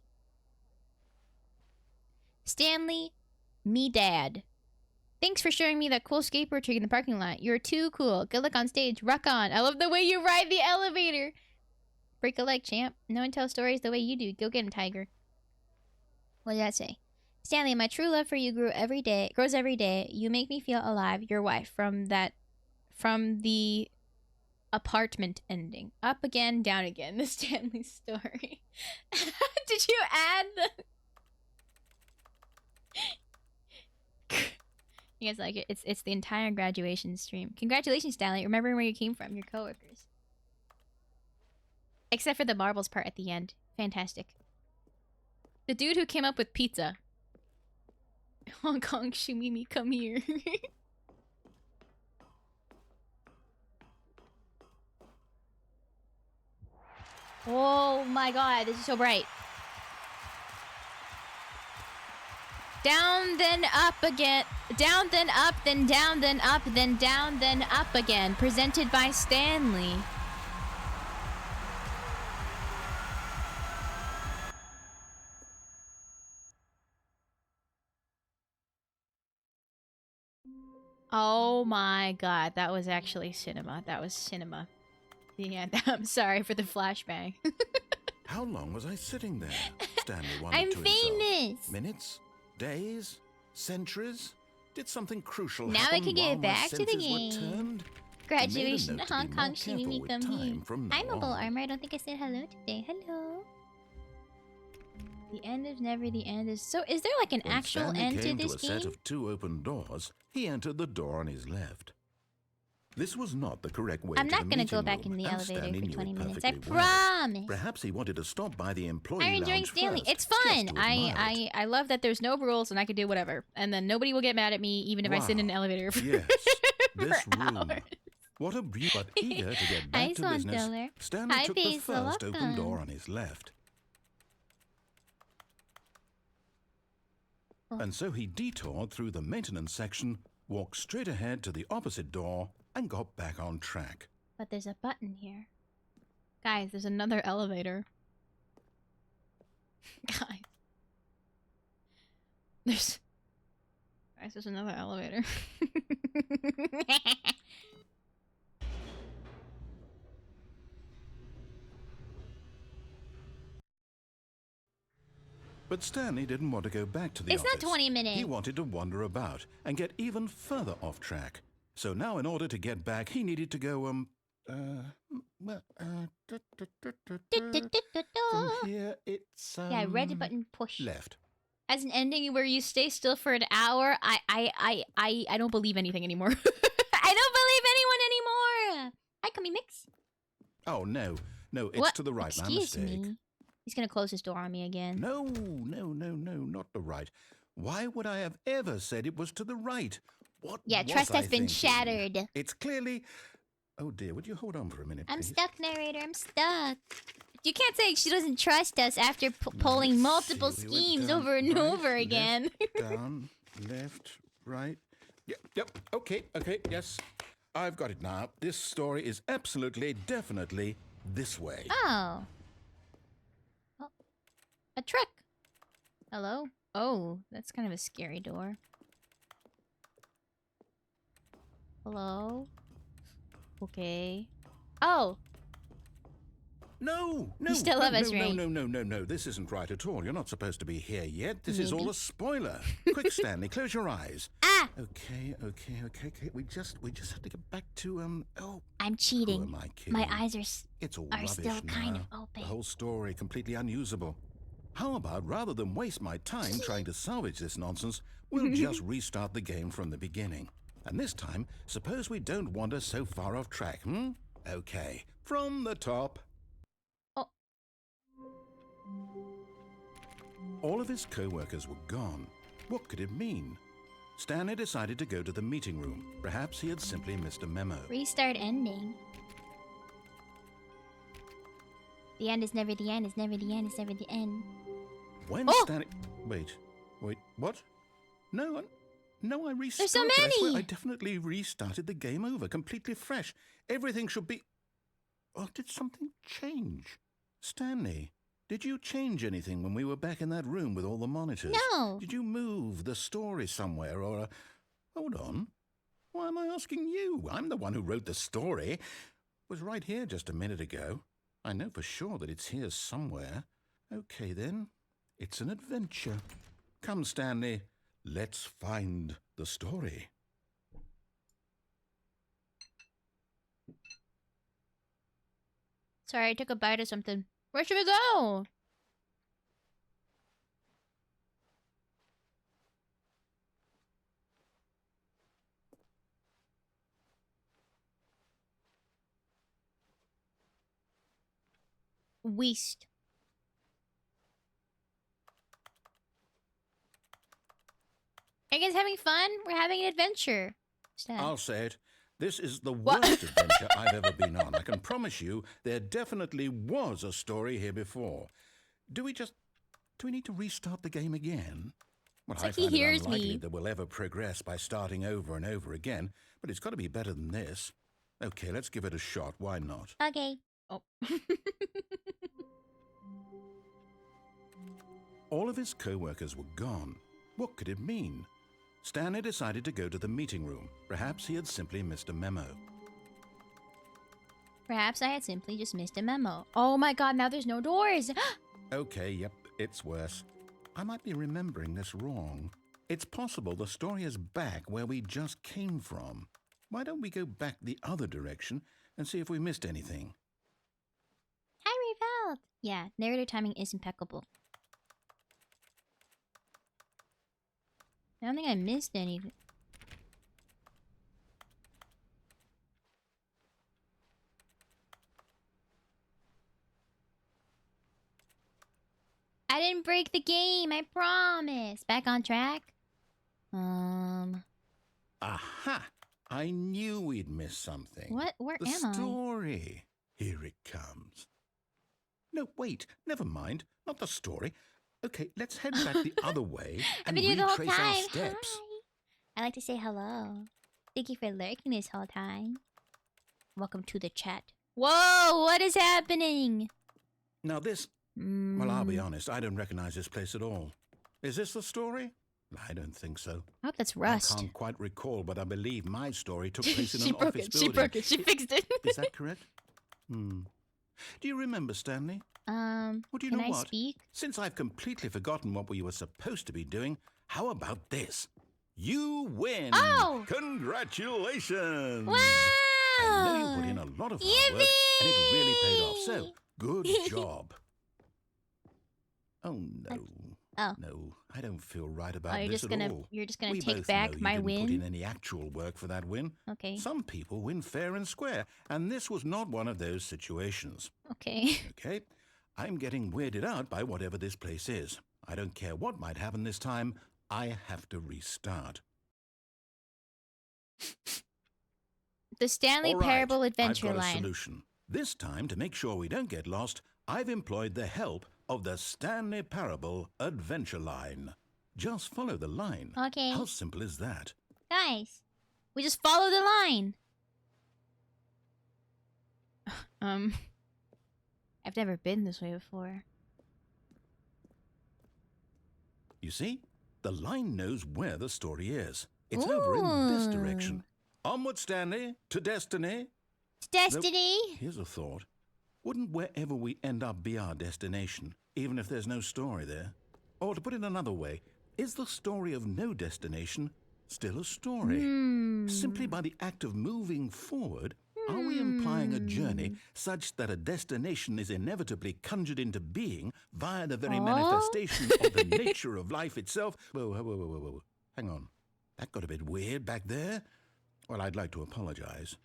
[SPEAKER 3] Me dad. Thanks for showing me that cool skateboard trick in the parking lot. You're too cool. Good luck on stage. Rock on. I love the way you ride the elevator. Break a leg, champ. No one tells stories the way you do. Go get him, tiger. What did that say? Stanley, my true love for you grows every day. You make me feel alive. Your wife. From the apartment ending. Up again, down again. The Stanley story. Did you add the... You guys like it? It's the entire graduation stream. Congratulations, Stanley. Remembering where you came from, your coworkers. Except for the marbles part at the end. Fantastic. The dude who came up with pizza. Hong Kong Shimimi, come here. Oh my god, this is so bright. Down, then up again. Down, then up, then down, then up, then down, then up again. Presented by Stanley. Oh my god, that was actually cinema. That was cinema. Yeah, I'm sorry for the flashbang.
[SPEAKER 8] How long was I sitting there? Stanley wondered
[SPEAKER 3] I'm
[SPEAKER 8] to himself.
[SPEAKER 3] famous.
[SPEAKER 8] Minutes? Days? Centuries? Did something crucial
[SPEAKER 3] Now
[SPEAKER 8] happen
[SPEAKER 3] I can get
[SPEAKER 8] while my
[SPEAKER 3] back to the
[SPEAKER 8] senses were
[SPEAKER 3] game.
[SPEAKER 8] turned?
[SPEAKER 3] Graduation
[SPEAKER 8] note to
[SPEAKER 3] Hong
[SPEAKER 8] be
[SPEAKER 3] Kong
[SPEAKER 8] more careful
[SPEAKER 3] Shimimi,
[SPEAKER 8] with
[SPEAKER 3] come
[SPEAKER 8] time
[SPEAKER 3] here.
[SPEAKER 8] from now
[SPEAKER 3] Hi, Mobile
[SPEAKER 8] on.
[SPEAKER 3] Armor. I don't think I said hello today. Hello. The end is never the end is... So, is there like an
[SPEAKER 8] When
[SPEAKER 3] actual
[SPEAKER 8] Stanley
[SPEAKER 3] end to
[SPEAKER 8] came
[SPEAKER 3] this
[SPEAKER 8] a set
[SPEAKER 3] game?
[SPEAKER 8] of 2 open doors, he entered the door on his left. This was not the correct way
[SPEAKER 3] I'm
[SPEAKER 8] to
[SPEAKER 3] not
[SPEAKER 8] the
[SPEAKER 3] gonna go
[SPEAKER 8] meeting
[SPEAKER 3] back
[SPEAKER 8] room,
[SPEAKER 3] in the
[SPEAKER 8] and
[SPEAKER 3] elevator
[SPEAKER 8] Stanley
[SPEAKER 3] for
[SPEAKER 8] knew
[SPEAKER 3] 20
[SPEAKER 8] it
[SPEAKER 3] minutes. I
[SPEAKER 8] perfectly well.
[SPEAKER 3] promise.
[SPEAKER 8] Perhaps he wanted to stop by the employee
[SPEAKER 3] I'm enjoying
[SPEAKER 8] lounge
[SPEAKER 3] Stanley.
[SPEAKER 8] first,
[SPEAKER 3] It's
[SPEAKER 8] just
[SPEAKER 3] fun.
[SPEAKER 8] to admire it.
[SPEAKER 3] I love that there's no rules and I can do whatever. And then nobody will get mad at me even if I sit in an
[SPEAKER 8] Wow.
[SPEAKER 3] elevator for,
[SPEAKER 8] Yes, this
[SPEAKER 3] for
[SPEAKER 8] room.
[SPEAKER 3] hours.
[SPEAKER 8] What a beauty! But eager to get
[SPEAKER 3] Hi,
[SPEAKER 8] back to
[SPEAKER 3] Swan
[SPEAKER 8] business,
[SPEAKER 3] Diller.
[SPEAKER 8] Stanley
[SPEAKER 3] Hi,
[SPEAKER 8] took the
[SPEAKER 3] Basil.
[SPEAKER 8] first open
[SPEAKER 3] Welcome.
[SPEAKER 8] door on his left.
[SPEAKER 3] Oh.
[SPEAKER 8] And so he detoured through the maintenance section, walked straight ahead to the opposite door, and got back on track.
[SPEAKER 3] But there's a button here. Guys, there's another elevator. Guys. There's another elevator.
[SPEAKER 8] But Stanley didn't want to go back to the
[SPEAKER 3] It's
[SPEAKER 8] office.
[SPEAKER 3] not 20 minutes.
[SPEAKER 8] He wanted to wander about and get even further off track. So now in order to get back, he needed to go, from here, it's,
[SPEAKER 3] Yeah, red button push.
[SPEAKER 8] left.
[SPEAKER 3] As an ending where you stay still for an hour, I don't believe anything anymore. I don't believe anyone anymore. Hi, Cummy Mix.
[SPEAKER 8] Oh, no, it's
[SPEAKER 3] What?
[SPEAKER 8] to the right, my
[SPEAKER 3] Excuse
[SPEAKER 8] mistake.
[SPEAKER 3] me. He's gonna close his door on me again.
[SPEAKER 8] No, not the right. Why would I have ever said it was to the right? What
[SPEAKER 3] Yeah,
[SPEAKER 8] was
[SPEAKER 3] trust
[SPEAKER 8] I
[SPEAKER 3] has been
[SPEAKER 8] thinking?
[SPEAKER 3] shattered.
[SPEAKER 8] It's clearly... Oh dear, would you hold on for a minute,
[SPEAKER 3] I'm
[SPEAKER 8] please?
[SPEAKER 3] stuck, narrator. I'm stuck. You can't say she doesn't trust us after pulling
[SPEAKER 8] Let's
[SPEAKER 3] multiple
[SPEAKER 8] see, we went
[SPEAKER 3] schemes
[SPEAKER 8] down,
[SPEAKER 3] over and
[SPEAKER 8] right,
[SPEAKER 3] over
[SPEAKER 8] left,
[SPEAKER 3] again.
[SPEAKER 8] Down, left, right. Yep, okay, yes. I've got it now. This story is absolutely, definitely this way.
[SPEAKER 3] Oh. A truck. Hello? Oh, that's kind of a scary door. Hello? Okay. Oh!
[SPEAKER 8] No!
[SPEAKER 3] You still love us,
[SPEAKER 8] no,
[SPEAKER 3] right?
[SPEAKER 8] No, this isn't right at all. You're not supposed to be here yet. This is all
[SPEAKER 3] Maybe.
[SPEAKER 8] a spoiler. Quick, Stanley, close your eyes.
[SPEAKER 3] Ah!
[SPEAKER 8] Okay. We just have to get back to,
[SPEAKER 3] I'm
[SPEAKER 8] who
[SPEAKER 3] cheating.
[SPEAKER 8] am I kidding?
[SPEAKER 3] My eyes are
[SPEAKER 8] It's all
[SPEAKER 3] are
[SPEAKER 8] rubbish
[SPEAKER 3] still kind
[SPEAKER 8] now.
[SPEAKER 3] of open.
[SPEAKER 8] The whole story completely unusable. How about, rather than waste my time trying to salvage this nonsense, we'll just restart the game from the beginning. And this time, suppose we don't wander so far off track, Okay, from the top.
[SPEAKER 3] Oh.
[SPEAKER 8] All of his co-workers were gone. What could it mean? Stanley decided to go to the meeting room. Perhaps he had simply missed a memo.
[SPEAKER 3] Restart ending. The end is never the end, is never the end, is never the end.
[SPEAKER 8] When
[SPEAKER 3] Oh!
[SPEAKER 8] Stanley... Wait, what? No, No, I restarted.
[SPEAKER 1] There's so
[SPEAKER 8] I swear
[SPEAKER 1] many.
[SPEAKER 8] I definitely restarted the game over, completely fresh. Everything should be... Or did something change? Stanley, did you change anything when we were back in that room with all the monitors?
[SPEAKER 3] No.
[SPEAKER 8] Did you move the story somewhere or... Hold on. Why am I asking you? I'm the one who wrote the story. It was right here just a minute ago. I know for sure that it's here somewhere. Okay, then. It's an adventure. Come, Stanley. Let's find the story.
[SPEAKER 1] Sorry, I took a bite of something. Where should we go? West. Are you guys having fun? We're having an adventure. Stan.
[SPEAKER 8] I'll say it. This is the worst adventure I've ever been on. I can promise you there definitely was a story here before. Do we need to restart the game again? Well,
[SPEAKER 1] It's
[SPEAKER 8] I
[SPEAKER 1] like he
[SPEAKER 8] find it
[SPEAKER 1] hears
[SPEAKER 8] unlikely
[SPEAKER 1] me.
[SPEAKER 8] that we'll ever progress by starting over and over again, but it's got to be better than this. Okay, let's give it a shot. Why not?
[SPEAKER 3] Okay.
[SPEAKER 1] Oh.
[SPEAKER 8] All of his co-workers were gone. What could it mean? Stanley decided to go to the meeting room. Perhaps he had simply missed a memo.
[SPEAKER 1] Perhaps I had simply just missed a memo. Oh my god, now there's no doors.
[SPEAKER 8] Okay, yep, it's worse. I might be remembering this wrong. It's possible the story is back where we just came from. Why don't we go back the other direction and see if we missed anything?
[SPEAKER 1] Hi, Reveld. Yeah, narrator timing is impeccable. I don't think I missed anything. I didn't break the game, I promise. Back on track?
[SPEAKER 8] Aha! I knew we'd missed something.
[SPEAKER 1] What? Where
[SPEAKER 8] The
[SPEAKER 1] am I?
[SPEAKER 8] story. Here it comes. No, wait. Never mind. Not the story. Okay, let's head back the other way
[SPEAKER 1] I've
[SPEAKER 8] and
[SPEAKER 1] been here the whole
[SPEAKER 8] retrace our
[SPEAKER 1] time.
[SPEAKER 8] steps.
[SPEAKER 1] Hi. I like to say hello. Thank you for lurking this whole time. Welcome to the chat. Whoa, what is happening?
[SPEAKER 8] Now this... Well, I'll be honest. I don't recognize this place at all. Is this the story? I don't think so.
[SPEAKER 1] I hope that's Rust.
[SPEAKER 8] I can't quite recall, but I believe my story took place in
[SPEAKER 1] She
[SPEAKER 8] an
[SPEAKER 1] broke
[SPEAKER 8] office
[SPEAKER 1] it.
[SPEAKER 8] building.
[SPEAKER 1] She broke it. She fixed it.
[SPEAKER 8] Is that correct? Do you remember, Stanley? Well, do you
[SPEAKER 1] can
[SPEAKER 8] know
[SPEAKER 1] I
[SPEAKER 8] what?
[SPEAKER 1] speak?
[SPEAKER 8] Since I've completely forgotten what we were supposed to be doing, how about this? You win!
[SPEAKER 1] Oh!
[SPEAKER 8] Congratulations!
[SPEAKER 1] Wow!
[SPEAKER 8] I know you put in a lot of hard work, and it really paid off. So, good job. Oh no.
[SPEAKER 1] Oh.
[SPEAKER 8] No, I don't feel right about
[SPEAKER 1] Oh, you're
[SPEAKER 8] this
[SPEAKER 1] just
[SPEAKER 8] at
[SPEAKER 1] gonna
[SPEAKER 8] all.
[SPEAKER 1] you're just gonna
[SPEAKER 8] We
[SPEAKER 1] take
[SPEAKER 8] both
[SPEAKER 1] back
[SPEAKER 8] know
[SPEAKER 1] my
[SPEAKER 8] you didn't
[SPEAKER 1] win.
[SPEAKER 8] put in any actual work for that win.
[SPEAKER 1] Okay.
[SPEAKER 8] Some people win fair and square, and this was not one of those situations.
[SPEAKER 1] Okay.
[SPEAKER 8] Okay? I'm getting weirded out by whatever this place is. I don't care what might happen this time. I have to restart.
[SPEAKER 1] The Stanley
[SPEAKER 8] All right,
[SPEAKER 1] Parable Adventure
[SPEAKER 8] I've got a
[SPEAKER 1] line.
[SPEAKER 8] solution. This time, to make sure we don't get lost, I've employed the help of the Stanley Parable Adventure line. Just follow the line.
[SPEAKER 1] Okay.
[SPEAKER 8] How simple is that?
[SPEAKER 1] Guys, we just follow the line. I've never been this way before.
[SPEAKER 8] You see? The line knows where the story is. It's over in this direction. Onward, Stanley, to destiny.
[SPEAKER 1] Destiny.
[SPEAKER 8] Here's a thought. Wouldn't wherever we end up be our destination, even if there's no story there? Or to put it another way, is the story of no destination still a story? Simply by the act of moving forward, are we implying a journey such that a destination is inevitably conjured into being via the very manifestation of the nature of life itself? Whoa. Hang on. That got a bit weird back there. Well, I'd like to apologize.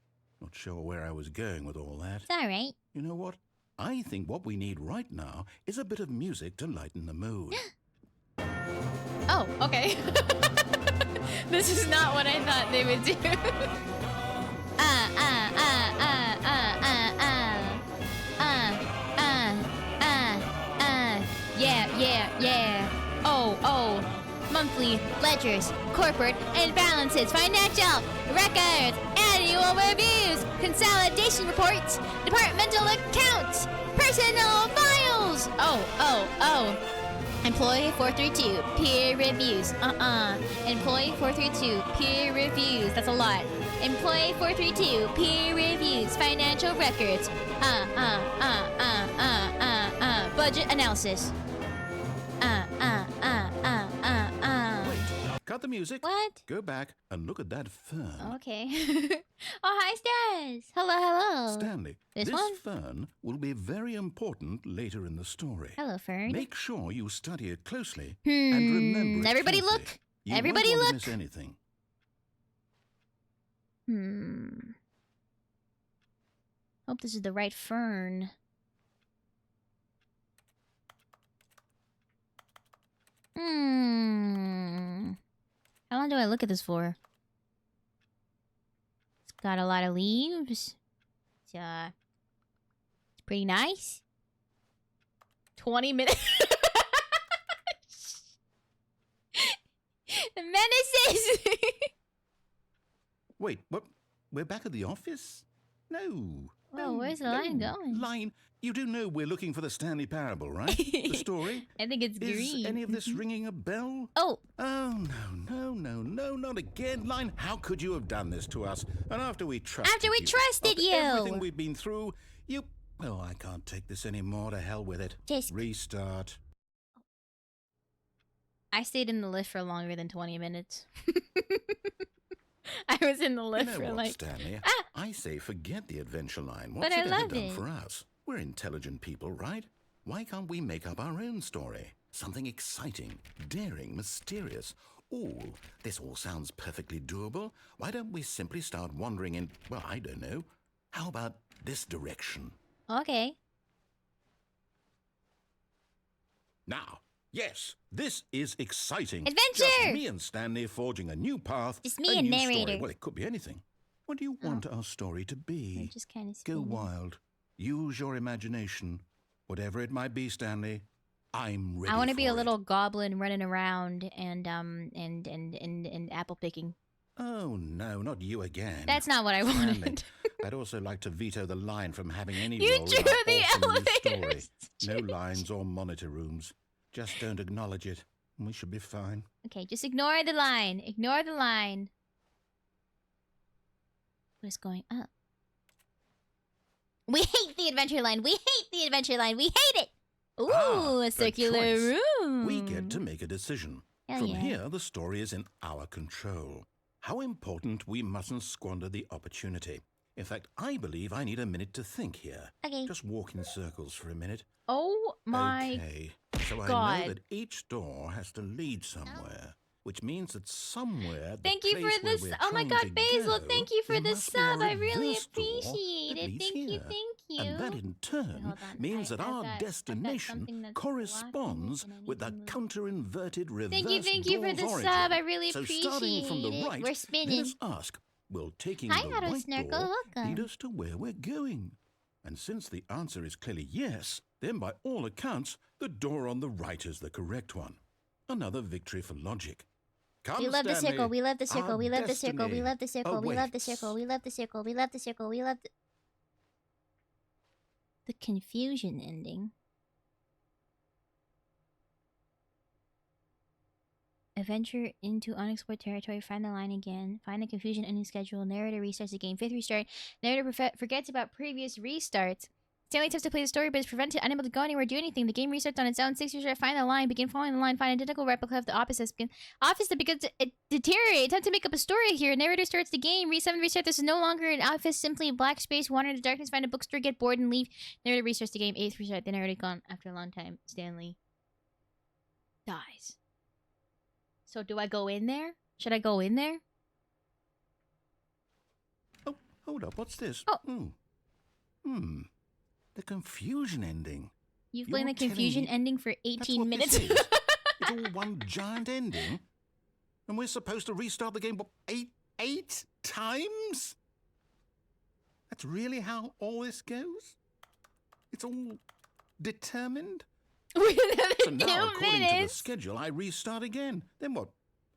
[SPEAKER 8] Not sure where I was going with all that.
[SPEAKER 1] It's alright.
[SPEAKER 8] You know what? I think what we need right now is a bit of music to lighten the mood.
[SPEAKER 1] Oh, okay. This is not what I thought they would do. Yeah. Oh.
[SPEAKER 3] monthly ledgers, corporate and balances, financial records, annual reviews, consolidation reports, departmental accounts, personnel files. Oh. Employee 432, peer reviews. Employee 432, peer reviews. That's a lot. Employee 432, peer reviews, financial records. Budget analysis.
[SPEAKER 8] Cut the music.
[SPEAKER 3] What?
[SPEAKER 8] Go back and look at that fern.
[SPEAKER 3] Okay. Oh, hi, Stars. Hello.
[SPEAKER 8] Stanley,
[SPEAKER 3] This
[SPEAKER 8] this
[SPEAKER 3] one?
[SPEAKER 8] fern will be very important later in the story.
[SPEAKER 3] Hello, Fern.
[SPEAKER 8] Make sure you study it closely and remember it
[SPEAKER 3] Everybody
[SPEAKER 8] carefully.
[SPEAKER 3] look.
[SPEAKER 8] You
[SPEAKER 3] Everybody
[SPEAKER 8] won't want
[SPEAKER 3] look.
[SPEAKER 8] to miss anything.
[SPEAKER 3] Hope this is the right fern. How long do I look at this for? It's got a lot of leaves. It's pretty nice. 20 minutes. Menaces!
[SPEAKER 8] Wait, what? We're back at the office? No.
[SPEAKER 3] Oh, where's the line going?
[SPEAKER 8] Line? You do know we're looking for the Stanley Parable, right? The story?
[SPEAKER 3] I think it's
[SPEAKER 8] Is
[SPEAKER 3] green.
[SPEAKER 8] any of this ringing a bell?
[SPEAKER 3] Oh,
[SPEAKER 8] Oh, no, not again. Line, how could you have done this to us? And after we trusted
[SPEAKER 3] After we trusted
[SPEAKER 8] after
[SPEAKER 3] you.
[SPEAKER 8] everything we've been through, you... Oh, I can't take this anymore. To hell with it.
[SPEAKER 3] Just-
[SPEAKER 8] Restart.
[SPEAKER 3] I stayed in the lift for longer than 20 minutes. I was in the
[SPEAKER 8] You
[SPEAKER 3] lift
[SPEAKER 8] know
[SPEAKER 3] for
[SPEAKER 8] what,
[SPEAKER 3] like...
[SPEAKER 8] Stanley?
[SPEAKER 3] Ah!
[SPEAKER 8] I say forget the adventure line.
[SPEAKER 3] But
[SPEAKER 8] What's
[SPEAKER 3] I
[SPEAKER 8] it ever
[SPEAKER 3] love
[SPEAKER 8] done
[SPEAKER 3] it.
[SPEAKER 8] for us? We're intelligent people, right? Why can't we make up our own story? Something exciting, daring, mysterious. Ooh, this all sounds perfectly doable. Why don't we simply start wandering in, well, I don't know. How about this direction?
[SPEAKER 3] Okay.
[SPEAKER 8] Now, yes, this is exciting.
[SPEAKER 3] Adventure!
[SPEAKER 8] Just me and Stanley forging a new path.
[SPEAKER 3] Just me
[SPEAKER 8] a
[SPEAKER 3] and
[SPEAKER 8] new story.
[SPEAKER 3] narrator.
[SPEAKER 8] Well, it could be anything. What do you want our story to be?
[SPEAKER 3] I'm just kind of
[SPEAKER 8] Go wild. Use your imagination. Whatever it might be, Stanley. I'm ready.
[SPEAKER 3] I want to
[SPEAKER 8] for
[SPEAKER 3] be a
[SPEAKER 8] it.
[SPEAKER 3] little goblin running around and apple picking.
[SPEAKER 8] Oh no, not you again.
[SPEAKER 3] That's not what I
[SPEAKER 8] Stanley,
[SPEAKER 3] wanted.
[SPEAKER 8] I'd also like to veto the line from having any
[SPEAKER 3] You
[SPEAKER 8] role
[SPEAKER 3] drew
[SPEAKER 8] in our
[SPEAKER 3] the
[SPEAKER 8] awesome new story.
[SPEAKER 3] elevators.
[SPEAKER 8] No lines or monitor rooms. Just don't acknowledge it, and we should be fine.
[SPEAKER 3] Okay, just ignore the line. Ignore the line. What is going up? We hate the adventure line. We hate the adventure line. We hate it. Ooh,
[SPEAKER 8] Ah,
[SPEAKER 3] a
[SPEAKER 8] the
[SPEAKER 3] circular
[SPEAKER 8] choice.
[SPEAKER 3] room.
[SPEAKER 8] We get to make a decision.
[SPEAKER 3] Hell
[SPEAKER 8] From
[SPEAKER 3] yeah.
[SPEAKER 8] here, the story is in our control. How important we mustn't squander the opportunity. In fact, I believe I need a minute to think here.
[SPEAKER 3] Okay.
[SPEAKER 8] Just walk in circles for a minute.
[SPEAKER 3] Oh my.
[SPEAKER 8] Okay. So I
[SPEAKER 3] God.
[SPEAKER 8] know that each door has to lead somewhere, which means that somewhere. the
[SPEAKER 3] Thank you
[SPEAKER 8] place
[SPEAKER 3] for
[SPEAKER 8] where
[SPEAKER 3] this.
[SPEAKER 8] we're
[SPEAKER 3] Oh my
[SPEAKER 8] trying
[SPEAKER 3] God,
[SPEAKER 8] to
[SPEAKER 3] Basil,
[SPEAKER 8] go,
[SPEAKER 3] thank you for
[SPEAKER 8] there
[SPEAKER 3] the
[SPEAKER 8] must be a
[SPEAKER 3] sub. I really
[SPEAKER 8] reverse door
[SPEAKER 3] appreciate
[SPEAKER 8] that
[SPEAKER 3] it.
[SPEAKER 8] leads
[SPEAKER 3] Thank you,
[SPEAKER 8] here.
[SPEAKER 3] thank you.
[SPEAKER 8] And that in turn
[SPEAKER 3] Hold on.
[SPEAKER 8] means that
[SPEAKER 3] I've
[SPEAKER 8] our
[SPEAKER 3] got something
[SPEAKER 8] destination
[SPEAKER 3] that's
[SPEAKER 8] corresponds
[SPEAKER 3] blocking it and I
[SPEAKER 8] with
[SPEAKER 3] need
[SPEAKER 8] the
[SPEAKER 3] to move.
[SPEAKER 8] counter-inverted reverse
[SPEAKER 3] Thank you for
[SPEAKER 8] door's
[SPEAKER 3] the
[SPEAKER 8] origin.
[SPEAKER 3] sub. I really
[SPEAKER 8] So
[SPEAKER 3] appreciate
[SPEAKER 8] starting from the
[SPEAKER 3] it.
[SPEAKER 8] right,
[SPEAKER 3] We're
[SPEAKER 8] let
[SPEAKER 3] spinning.
[SPEAKER 8] us ask, will taking
[SPEAKER 3] Hi,
[SPEAKER 8] the
[SPEAKER 3] Auto
[SPEAKER 8] right
[SPEAKER 3] Snurkle.
[SPEAKER 8] door
[SPEAKER 3] Welcome.
[SPEAKER 8] lead us to where we're going? And since the answer is clearly yes, then by all accounts, the door on the right is the correct one. Another victory for logic. Come,
[SPEAKER 3] We love the
[SPEAKER 8] Stanley.
[SPEAKER 3] circle. We love the circle.
[SPEAKER 8] Our
[SPEAKER 3] We love the circle. We
[SPEAKER 8] destiny
[SPEAKER 3] love the circle. We love the
[SPEAKER 8] awaits.
[SPEAKER 3] circle. We love the circle. We love the circle. We love the confusion ending. Adventure into unexplored territory. Find the line again. Find the confusion ending schedule. Narrator restarts the game. 5th restart. Narrator forgets about previous restarts. Stanley attempts to play the story, but is prevented, unable to go anywhere, do anything. The game restarts on its own. 6th restart. Find the line. Begin following the line. Find an identical replica of the office that begins to deteriorate. Attempt to make up a story here. Narrator starts the game. 7th restart. This is no longer an office. Simply a black space. Wander into darkness. Find a bookstore. Get bored and leave. Narrator restarts the game. 8th restart. The narrator gone after a long time. Stanley dies. So do I go in there? Should I go in there?
[SPEAKER 8] Oh, hold up. What's this?
[SPEAKER 3] Oh.
[SPEAKER 8] The confusion ending.
[SPEAKER 3] You've
[SPEAKER 8] You're
[SPEAKER 3] played the
[SPEAKER 8] telling
[SPEAKER 3] confusion
[SPEAKER 8] me
[SPEAKER 3] ending for
[SPEAKER 8] That's
[SPEAKER 3] 18
[SPEAKER 8] what
[SPEAKER 3] minutes.
[SPEAKER 8] This is. It's all one giant ending. And we're supposed to restart the game, what, eight times? That's really how all this goes? It's all determined?
[SPEAKER 3] We're another
[SPEAKER 8] So now,
[SPEAKER 3] 2
[SPEAKER 8] according to the
[SPEAKER 3] minutes.
[SPEAKER 8] schedule, I restart again. Then what?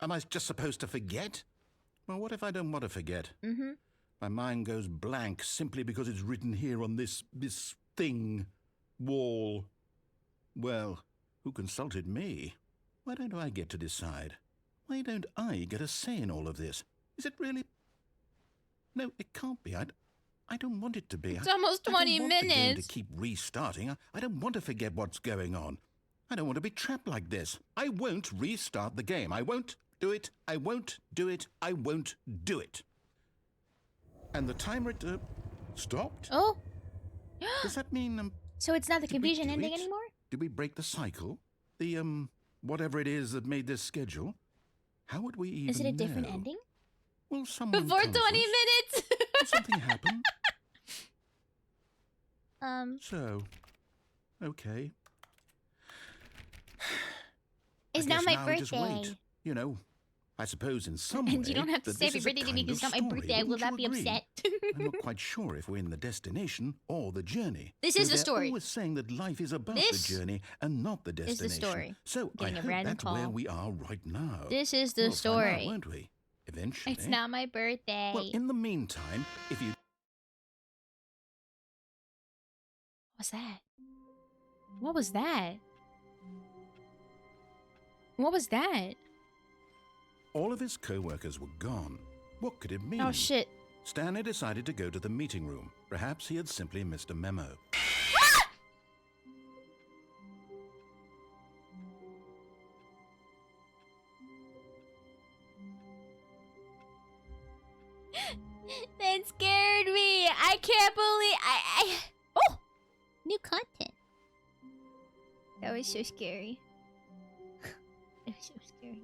[SPEAKER 8] Am I just supposed to forget? Well, what if I don't want to forget?
[SPEAKER 3] Mm-hmm.
[SPEAKER 8] My mind goes blank simply because it's written here on this thing, wall. Well, who consulted me? Why don't I get to decide? Why don't I get a say in all of this? Is it really? No, it can't be. I don't want it to be.
[SPEAKER 1] It's almost 20
[SPEAKER 8] I don't want the game
[SPEAKER 1] minutes.
[SPEAKER 8] to keep restarting. I don't want to forget what's going on. I don't want to be trapped like this. I won't restart the game. I won't do it. I won't do it. I won't do it. And the timer stopped?
[SPEAKER 3] Oh.
[SPEAKER 8] Does that mean
[SPEAKER 3] So it's not the
[SPEAKER 8] did we
[SPEAKER 3] confusion
[SPEAKER 8] do
[SPEAKER 3] ending
[SPEAKER 8] it?
[SPEAKER 3] anymore?
[SPEAKER 8] Did we break the cycle? The whatever it is that made this schedule? How would we even
[SPEAKER 3] Is it a different
[SPEAKER 8] know?
[SPEAKER 3] ending?
[SPEAKER 8] Well, someone
[SPEAKER 1] Before
[SPEAKER 8] tells
[SPEAKER 1] 20
[SPEAKER 8] us.
[SPEAKER 1] minutes.
[SPEAKER 8] Did something happen? So, okay.
[SPEAKER 3] It's
[SPEAKER 8] I
[SPEAKER 3] not
[SPEAKER 8] guess
[SPEAKER 3] my
[SPEAKER 8] now we just
[SPEAKER 3] birthday.
[SPEAKER 8] wait. You know, I suppose in some way
[SPEAKER 3] And you don't have to
[SPEAKER 8] that
[SPEAKER 3] say
[SPEAKER 8] this
[SPEAKER 3] happy
[SPEAKER 8] is a
[SPEAKER 3] birthday to me
[SPEAKER 8] kind
[SPEAKER 3] because it's
[SPEAKER 8] of
[SPEAKER 3] not my
[SPEAKER 8] story,
[SPEAKER 3] birthday. I will
[SPEAKER 8] wouldn't
[SPEAKER 3] not
[SPEAKER 8] you
[SPEAKER 3] be
[SPEAKER 8] agree?
[SPEAKER 3] upset.
[SPEAKER 8] I'm not quite sure if we're in the destination or the journey.
[SPEAKER 3] This
[SPEAKER 8] Though
[SPEAKER 3] is the
[SPEAKER 8] they're
[SPEAKER 3] story.
[SPEAKER 8] always saying that life is about
[SPEAKER 3] This
[SPEAKER 8] the journey and not the
[SPEAKER 3] is the
[SPEAKER 8] destination.
[SPEAKER 3] story.
[SPEAKER 8] So I
[SPEAKER 3] Getting a
[SPEAKER 8] hope
[SPEAKER 3] random
[SPEAKER 8] that's where
[SPEAKER 3] call.
[SPEAKER 8] we are right now.
[SPEAKER 3] This is the
[SPEAKER 8] We'll find out,
[SPEAKER 3] story.
[SPEAKER 8] won't we? Eventually.
[SPEAKER 3] It's not my birthday.
[SPEAKER 8] Well, in the meantime, if you
[SPEAKER 3] What's that? What was that? What was that?
[SPEAKER 8] all of his co-workers were gone, what could it mean?
[SPEAKER 3] Oh shit.
[SPEAKER 8] Stanley decided to go to the meeting room. Perhaps he had simply missed a memo.
[SPEAKER 3] That scared me. I can't believe I Oh! New content. That was so scary. It was so scary.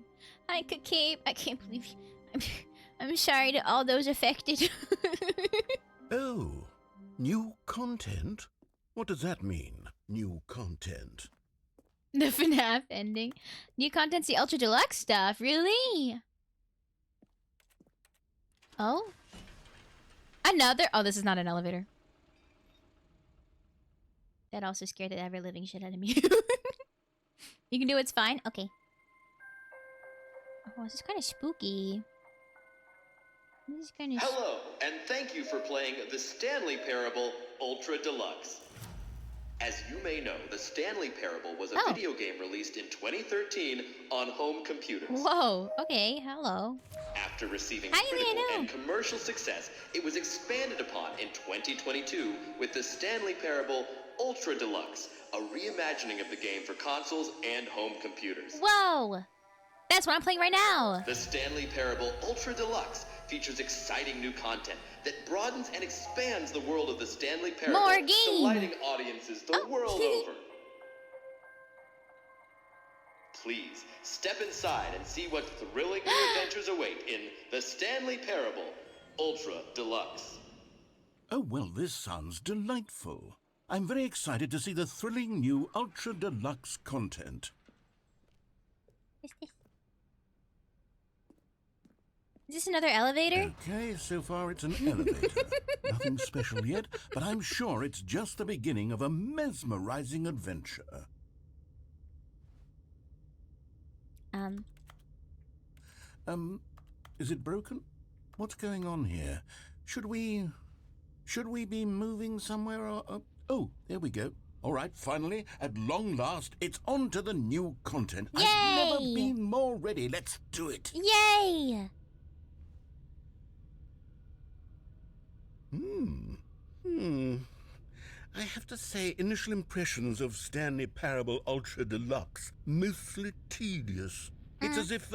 [SPEAKER 3] Hi, Cape. I can't believe I'm sorry to all those affected.
[SPEAKER 8] Oh, new content? What does that mean, new content?
[SPEAKER 3] The FNAF ending. New content's the Ultra Deluxe stuff. Really? Oh? Another? Oh, this is not an elevator. That also scared the ever-living shit out of me. You can do it's fine? Okay. Oh, this is kind of spooky. This is kind of...
[SPEAKER 10] Hello, and thank you for playing the Stanley Parable Ultra Deluxe. As you may know, the Stanley Parable was a
[SPEAKER 3] Oh.
[SPEAKER 10] video game released in 2013 on home computers.
[SPEAKER 3] Whoa. Okay, hello.
[SPEAKER 10] After receiving
[SPEAKER 3] How do you
[SPEAKER 10] critical
[SPEAKER 3] know?
[SPEAKER 10] and commercial success, it was expanded upon in 2022 with the Stanley Parable Ultra Deluxe, a reimagining of the game for consoles and home computers.
[SPEAKER 3] Whoa. That's what I'm playing right now.
[SPEAKER 10] The Stanley Parable Ultra Deluxe features exciting new content that broadens and expands the world of the Stanley Parable,
[SPEAKER 3] More game.
[SPEAKER 10] delighting audiences the
[SPEAKER 3] Oh.
[SPEAKER 10] world over. Please, step inside and see what thrilling new adventures await in the Stanley Parable Ultra Deluxe.
[SPEAKER 8] Oh, well, this sounds delightful. I'm very excited to see the thrilling new Ultra Deluxe content.
[SPEAKER 3] Is this another elevator?
[SPEAKER 8] Okay, so far it's an elevator. Nothing special yet, but I'm sure it's just the beginning of a mesmerizing adventure. Is it broken? What's going on here? Should we be moving somewhere or... Oh, there we go. All right, finally, at long last, it's on to the new content.
[SPEAKER 3] Yay!
[SPEAKER 8] I've never been more ready. Let's do it.
[SPEAKER 3] Yay!
[SPEAKER 8] I have to say, initial impressions of Stanley Parable Ultra Deluxe, mostly tedious. It's as if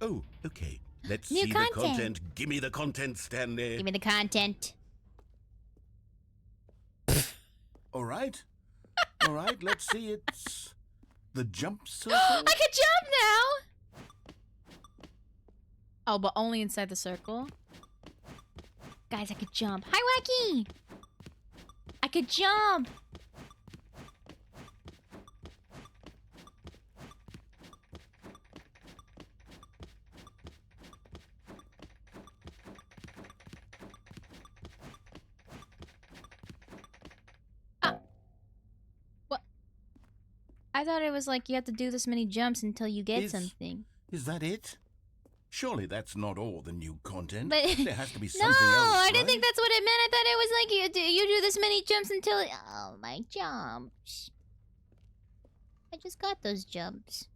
[SPEAKER 8] Oh, okay. Let's
[SPEAKER 3] New
[SPEAKER 8] see
[SPEAKER 3] content.
[SPEAKER 8] the content. Give me the content, Stanley.
[SPEAKER 3] Give me the content.
[SPEAKER 8] All right. All right, let's see. It's the jump circle.
[SPEAKER 3] I can jump now! Oh, but only inside the circle? Guys, I could jump. Hi, Wacky! I could jump! What? I thought it was like you have to do this many jumps until you get something.
[SPEAKER 8] Is that it? Surely that's not all the new content.
[SPEAKER 3] But
[SPEAKER 8] There has to be
[SPEAKER 3] no,
[SPEAKER 8] something else,
[SPEAKER 3] I didn't
[SPEAKER 8] right?
[SPEAKER 3] think that's what it meant. I thought it was like you do this many jumps until oh my jumps. I just got those jumps.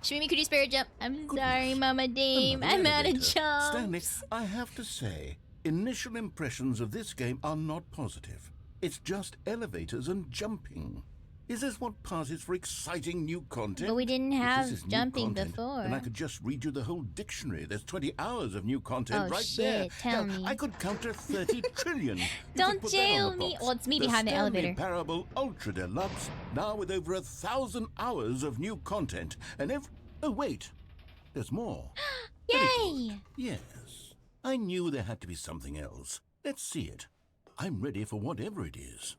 [SPEAKER 3] Shmimi, could you spare a jump? I'm sorry, Mama Dame.
[SPEAKER 8] Another
[SPEAKER 3] I'm out of
[SPEAKER 8] elevator. Stanley,
[SPEAKER 3] jumps.
[SPEAKER 8] I have to say, initial impressions of this game are not positive. It's just elevators and jumping. Is this what passes for exciting new content?
[SPEAKER 3] But we didn't
[SPEAKER 8] If
[SPEAKER 3] have
[SPEAKER 8] this is new
[SPEAKER 3] jumping
[SPEAKER 8] content,
[SPEAKER 3] before.
[SPEAKER 8] then I could just read you the whole dictionary. There's 20 hours of new content
[SPEAKER 3] Oh,
[SPEAKER 8] right
[SPEAKER 3] shit,
[SPEAKER 8] there.
[SPEAKER 3] tell
[SPEAKER 8] Hell,
[SPEAKER 3] me.
[SPEAKER 8] I could counter 30 trillion. You
[SPEAKER 3] Don't
[SPEAKER 8] could put that on
[SPEAKER 3] jail
[SPEAKER 8] the
[SPEAKER 3] me.
[SPEAKER 8] box.
[SPEAKER 3] Well, it's me behind the
[SPEAKER 8] Stanley
[SPEAKER 3] elevator.
[SPEAKER 8] Parable Ultra Deluxe, now with over 1,000 hours of new content. And oh, wait. There's more.
[SPEAKER 3] Yay!
[SPEAKER 8] Yes. I knew there had to be something else. Let's see it. I'm ready for whatever it is.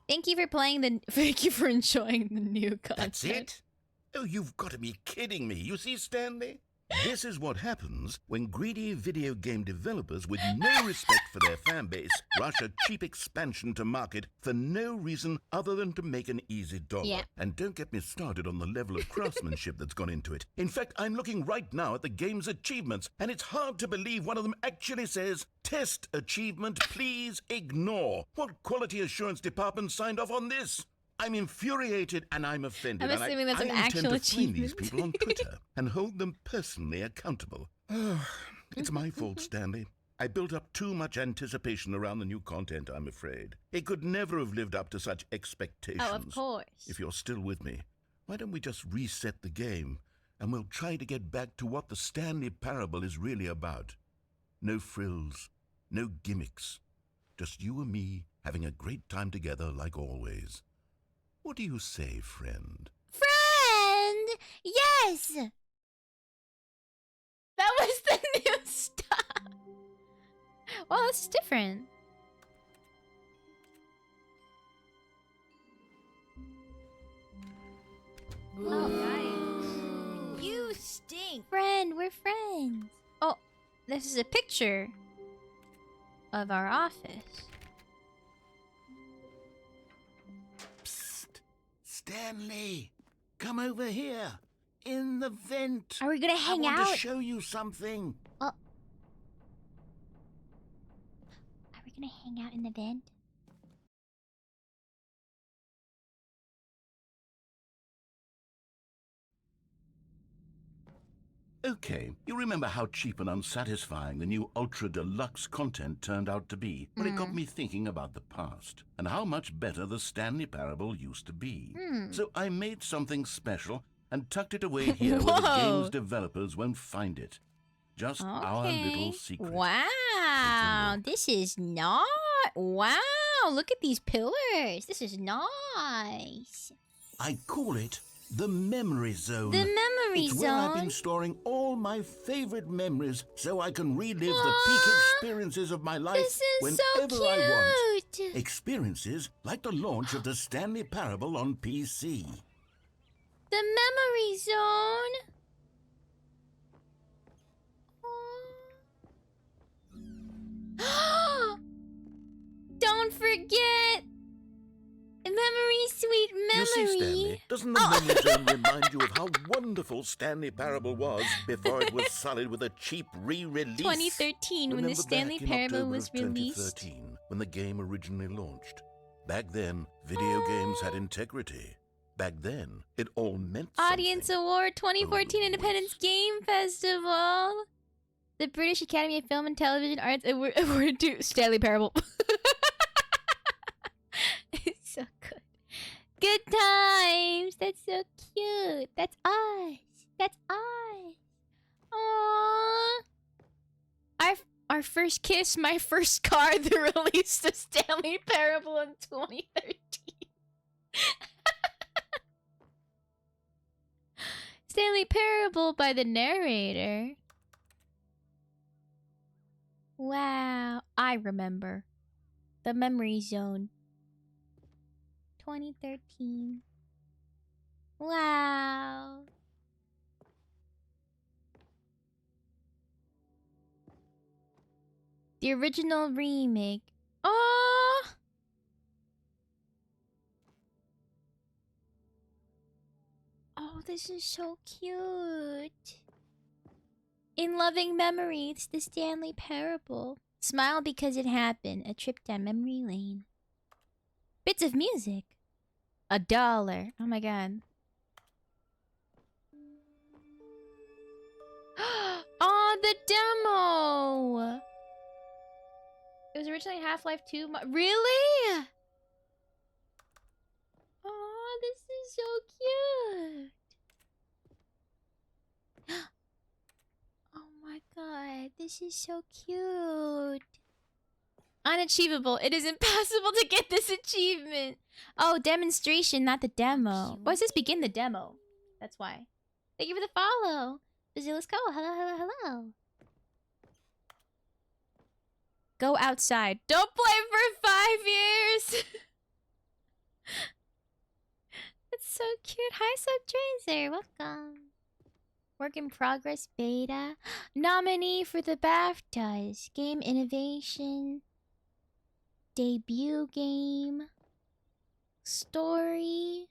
[SPEAKER 3] Thank you for playing the. Thank you for enjoying the new content.
[SPEAKER 8] That's it? Oh, you've got to be kidding me. You see, Stanley? This is what happens when greedy video game developers with no respect for their fan base rush a cheap expansion to market for no reason other than to make an easy dollar.
[SPEAKER 3] Yeah.
[SPEAKER 8] And don't get me started on the level of craftsmanship that's gone into it. In fact, I'm looking right now at the game's achievements, and it's hard to believe one of them actually says, "Test achievement, please ignore." What quality assurance department signed off on this? I'm infuriated and I'm offended.
[SPEAKER 3] I'm assuming that's
[SPEAKER 8] and
[SPEAKER 3] an
[SPEAKER 8] I
[SPEAKER 3] actual
[SPEAKER 8] intend to find these
[SPEAKER 3] achievement.
[SPEAKER 8] people on Twitter and hold them personally accountable. It's my fault, Stanley. I built up too much anticipation around the new content, I'm afraid. It could never have lived up to such expectations.
[SPEAKER 3] Oh, of course.
[SPEAKER 8] If you're still with me, why don't we just reset the game and we'll try to get back to what the Stanley Parable is really about. No frills, no gimmicks. Just you and me having a great time together like always. What do you say, friend?
[SPEAKER 3] Friend! Yes! That was the new stuff. Well, it's different.
[SPEAKER 5] Oh, yikes. You stink.
[SPEAKER 3] Friend, we're friends. Oh, this is a picture of our office.
[SPEAKER 8] Psst! Stanley! Come over here! In the vent!
[SPEAKER 3] Are we gonna hang
[SPEAKER 8] I want
[SPEAKER 3] out?
[SPEAKER 8] to show you something!
[SPEAKER 3] Are we gonna hang out in the vent?
[SPEAKER 8] Okay, you remember how cheap and unsatisfying the new Ultra Deluxe content turned out to be? Well, it got me thinking about the past and how much better the Stanley Parable used to be. So I made something special and tucked it away here where the
[SPEAKER 3] Whoa.
[SPEAKER 8] game's developers won't find it. Just our little secret.
[SPEAKER 3] Wow, this is not. Wow, look at these pillars. This is nice.
[SPEAKER 8] I call it the Memory Zone.
[SPEAKER 3] The memory
[SPEAKER 8] It's where I've
[SPEAKER 3] zone.
[SPEAKER 8] been storing all my favorite memories so I can relive the peak experiences of my life
[SPEAKER 3] This is so
[SPEAKER 8] whenever I want.
[SPEAKER 3] cute.
[SPEAKER 8] Experiences like the launch of the Stanley Parable on PC.
[SPEAKER 3] The memory zone. Don't forget. Memory, sweet memory.
[SPEAKER 8] You see, Stanley, doesn't the Memory Zone remind you of how wonderful Stanley Parable was before it was sullied with a cheap re-release?
[SPEAKER 3] 2013, when the
[SPEAKER 8] Remember
[SPEAKER 3] Stanley
[SPEAKER 8] back in
[SPEAKER 3] Parable
[SPEAKER 8] October
[SPEAKER 3] was
[SPEAKER 8] of
[SPEAKER 3] released.
[SPEAKER 8] 2013, when the game originally launched. Back then, video games had integrity. Back then, it all meant
[SPEAKER 3] Audience
[SPEAKER 8] something.
[SPEAKER 3] Award 2014
[SPEAKER 8] Oh,
[SPEAKER 3] Independence Game Festival. The British Academy of Film and Television Arts awarded to Stanley Parable. It's so good. Good times. That's so cute. That's us. That's us. Aww. Our first kiss, my first car. The release of Stanley Parable in 2013. Stanley Parable by the narrator. Wow, I remember. The Memory Zone. 2013. Wow. The original remake. Oh! Oh, this is so cute. In loving memory, it's the Stanley Parable. Smile because it happened. A trip down memory lane. Bits of music. $1. Oh my god. Oh, the demo! It was originally Half-Life 2. Really? Oh, this is so cute. Oh my god, this is so cute. Unachievable. It is impossible to get this achievement. Oh, demonstration, not the demo. Why does this begin the demo? That's why. Thank you for the follow. Let's go. Hello, hello, hello. Go outside. Don't play for 5 years. That's so cute. Hi, Subtracer. Welcome. Work in progress beta. Nominee for the BAFTAs. Game innovation. Debut game. Story.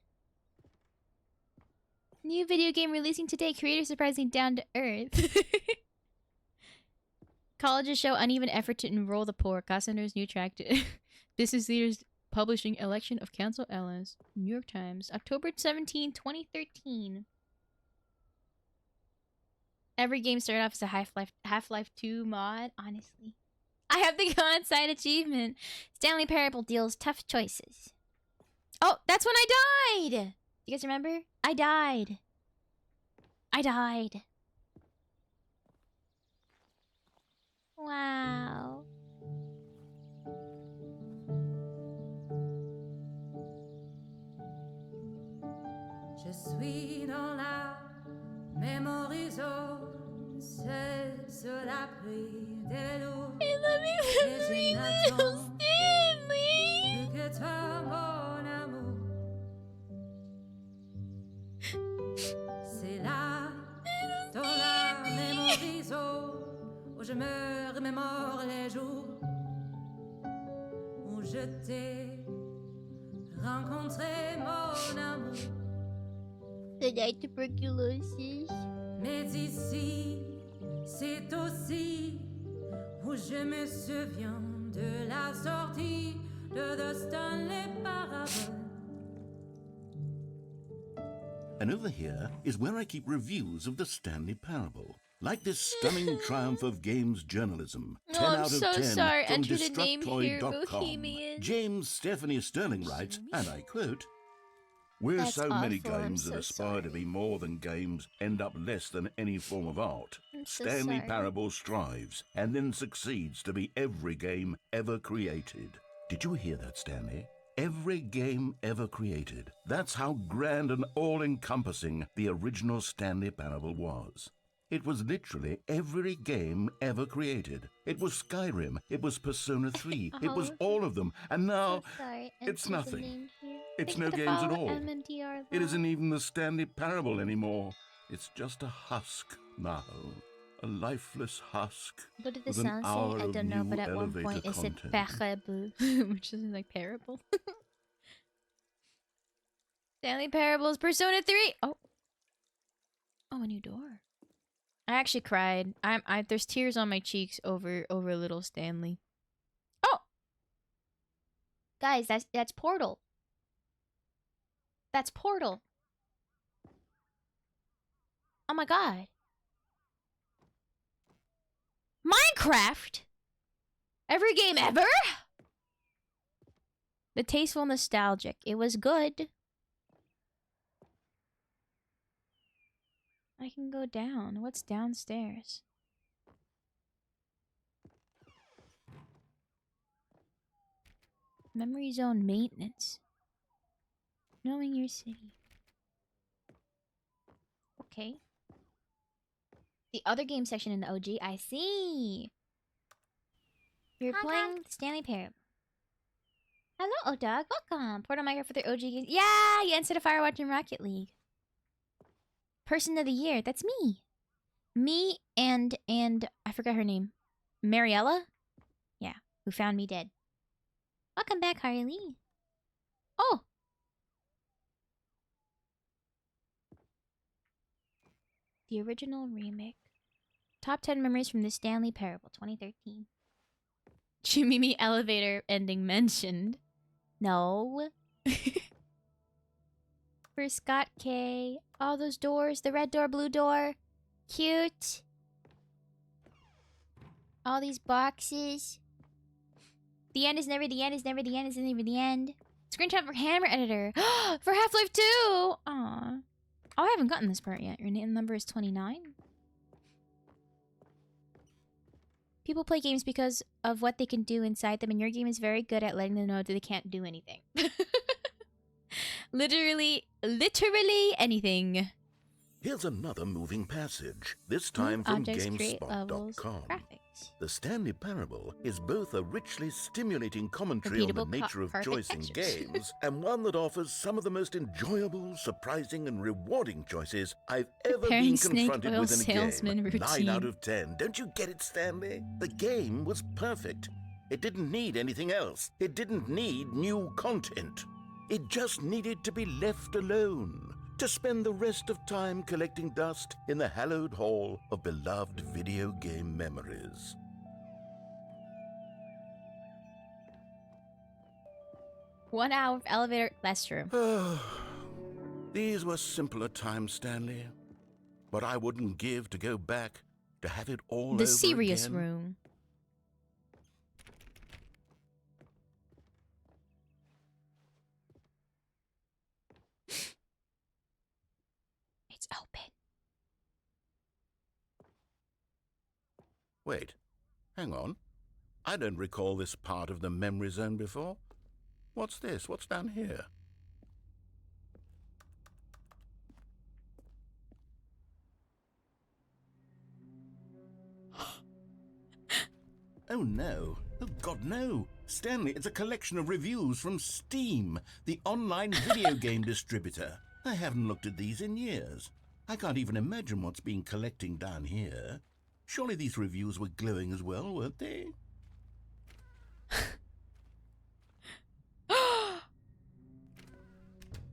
[SPEAKER 3] New video game releasing today. Creator surprisingly down to earth. Colleges show uneven effort to enroll the poor. Costner's new track to business leaders publishing election of council allies. New York Times. October 17, 2013. Every game started off as a Half-Life 2 mod, honestly. I have the on-site achievement. Stanley Parable deals tough choices. Oh, that's when I died! You guys remember? I died. I died. Wow.
[SPEAKER 11] Je suis dans la mémoire zone, seul sur la pluie des loups.
[SPEAKER 3] I love you, little Stanley.
[SPEAKER 11] Plus que toi, mon amour. C'est là, dans la mémoire zone, où je me remémore les jours où je t'ai rencontré, mon amour.
[SPEAKER 3] The night tuberculosis.
[SPEAKER 11] Mais ici, c'est aussi où je me souviens de la sortie de The Stanley Parable.
[SPEAKER 8] And over here is where I keep reviews of the Stanley Parable. Like this stunning triumph of games journalism. 10
[SPEAKER 3] I'm
[SPEAKER 8] out of
[SPEAKER 3] so
[SPEAKER 8] 10
[SPEAKER 3] sorry.
[SPEAKER 8] from
[SPEAKER 3] Enter the name here,
[SPEAKER 8] Destructoid.com.
[SPEAKER 3] Bohemian.
[SPEAKER 8] James Stephanie Sterling writes, and I quote, "Where
[SPEAKER 3] That's
[SPEAKER 8] so many
[SPEAKER 3] awful. I'm
[SPEAKER 8] games that
[SPEAKER 3] so
[SPEAKER 8] aspire to be more than games end up less than any form of art,
[SPEAKER 3] I'm so
[SPEAKER 8] Stanley
[SPEAKER 3] sorry.
[SPEAKER 8] Parable strives and then succeeds to be every game ever created." Did you hear that, Stanley? Every game ever created. That's how grand and all-encompassing the original Stanley Parable was. It was literally every game ever created. It was Skyrim, it was Persona 3, it was all of them, and now
[SPEAKER 3] Sorry.
[SPEAKER 8] it's
[SPEAKER 3] Enter the
[SPEAKER 8] nothing.
[SPEAKER 3] name here.
[SPEAKER 8] It's
[SPEAKER 3] Thank
[SPEAKER 8] no
[SPEAKER 3] you for the
[SPEAKER 8] games at
[SPEAKER 3] follow,
[SPEAKER 8] all.
[SPEAKER 3] MMDR
[SPEAKER 8] It isn't even the Stanley Parable anymore. It's just a husk now. A lifeless husk.
[SPEAKER 3] What did the
[SPEAKER 8] with an
[SPEAKER 3] sound say?
[SPEAKER 8] hour
[SPEAKER 3] I
[SPEAKER 8] of
[SPEAKER 3] don't know,
[SPEAKER 8] new
[SPEAKER 3] but at one
[SPEAKER 8] elevator
[SPEAKER 3] point it said
[SPEAKER 8] content.
[SPEAKER 3] parable, which is like parable. Stanley Parable's Persona 3. Oh, a new door. I actually cried. There's tears on my cheeks over little Stanley. Oh, guys, that's Portal. That's Portal. Oh my god. Minecraft? Every game ever? The tasteful nostalgic. It was good. I can go down. What's downstairs? Memory zone maintenance. Knowing your city. Okay. The other game section in the OG. I see. You're playing Stanley Parable. Hello, Doug. Welcome. Portal Micro for the OG games. Yeah, you instead of Firewatch and Rocket League. Person of the year. That's me. Me and I forgot her name. Mariella? Yeah, who found me dead. Welcome back, Harley. Oh. The original remake.
[SPEAKER 1] Top 10 memories from the Stanley Parable, 2013. Chimimi elevator ending mentioned. No. For Scott K. All those doors. The red door, blue door. Cute. All these boxes. The end is never the end is never the end is never the end. Screenshot for Hammer Editor. For Half-Life 2! Aw. Oh, I haven't gotten this part yet. Your name number is 29. People play games because of what they can do inside them, and your game is very good at letting them know that they can't do anything. Literally anything.
[SPEAKER 8] Here's another moving passage, this time from GameSpot.com. The Stanley Parable is both a richly stimulating commentary on the nature of choice in games, and one that offers some of the most enjoyable, surprising, and rewarding choices I've ever been confronted with in a game. 9 out of 10. Don't you get it, Stanley? The game was perfect. It didn't need anything else. It didn't need new content. It just needed to be left alone, to spend the rest of time collecting dust in the hallowed hall of beloved video game memories.
[SPEAKER 1] One hour of elevator. That's true.
[SPEAKER 8] These were simpler times, Stanley. But I wouldn't give to go back to have it all over again.
[SPEAKER 1] The serious room. It's open.
[SPEAKER 8] Wait, hang on. I don't recall this part of the memory zone before. What's this? What's down here? Oh no. Oh God, no. Stanley, it's a collection of reviews from Steam, the online video game distributor. I haven't looked at these in years. I can't even imagine what's been collecting down here. Surely these reviews were glowing as well, weren't they?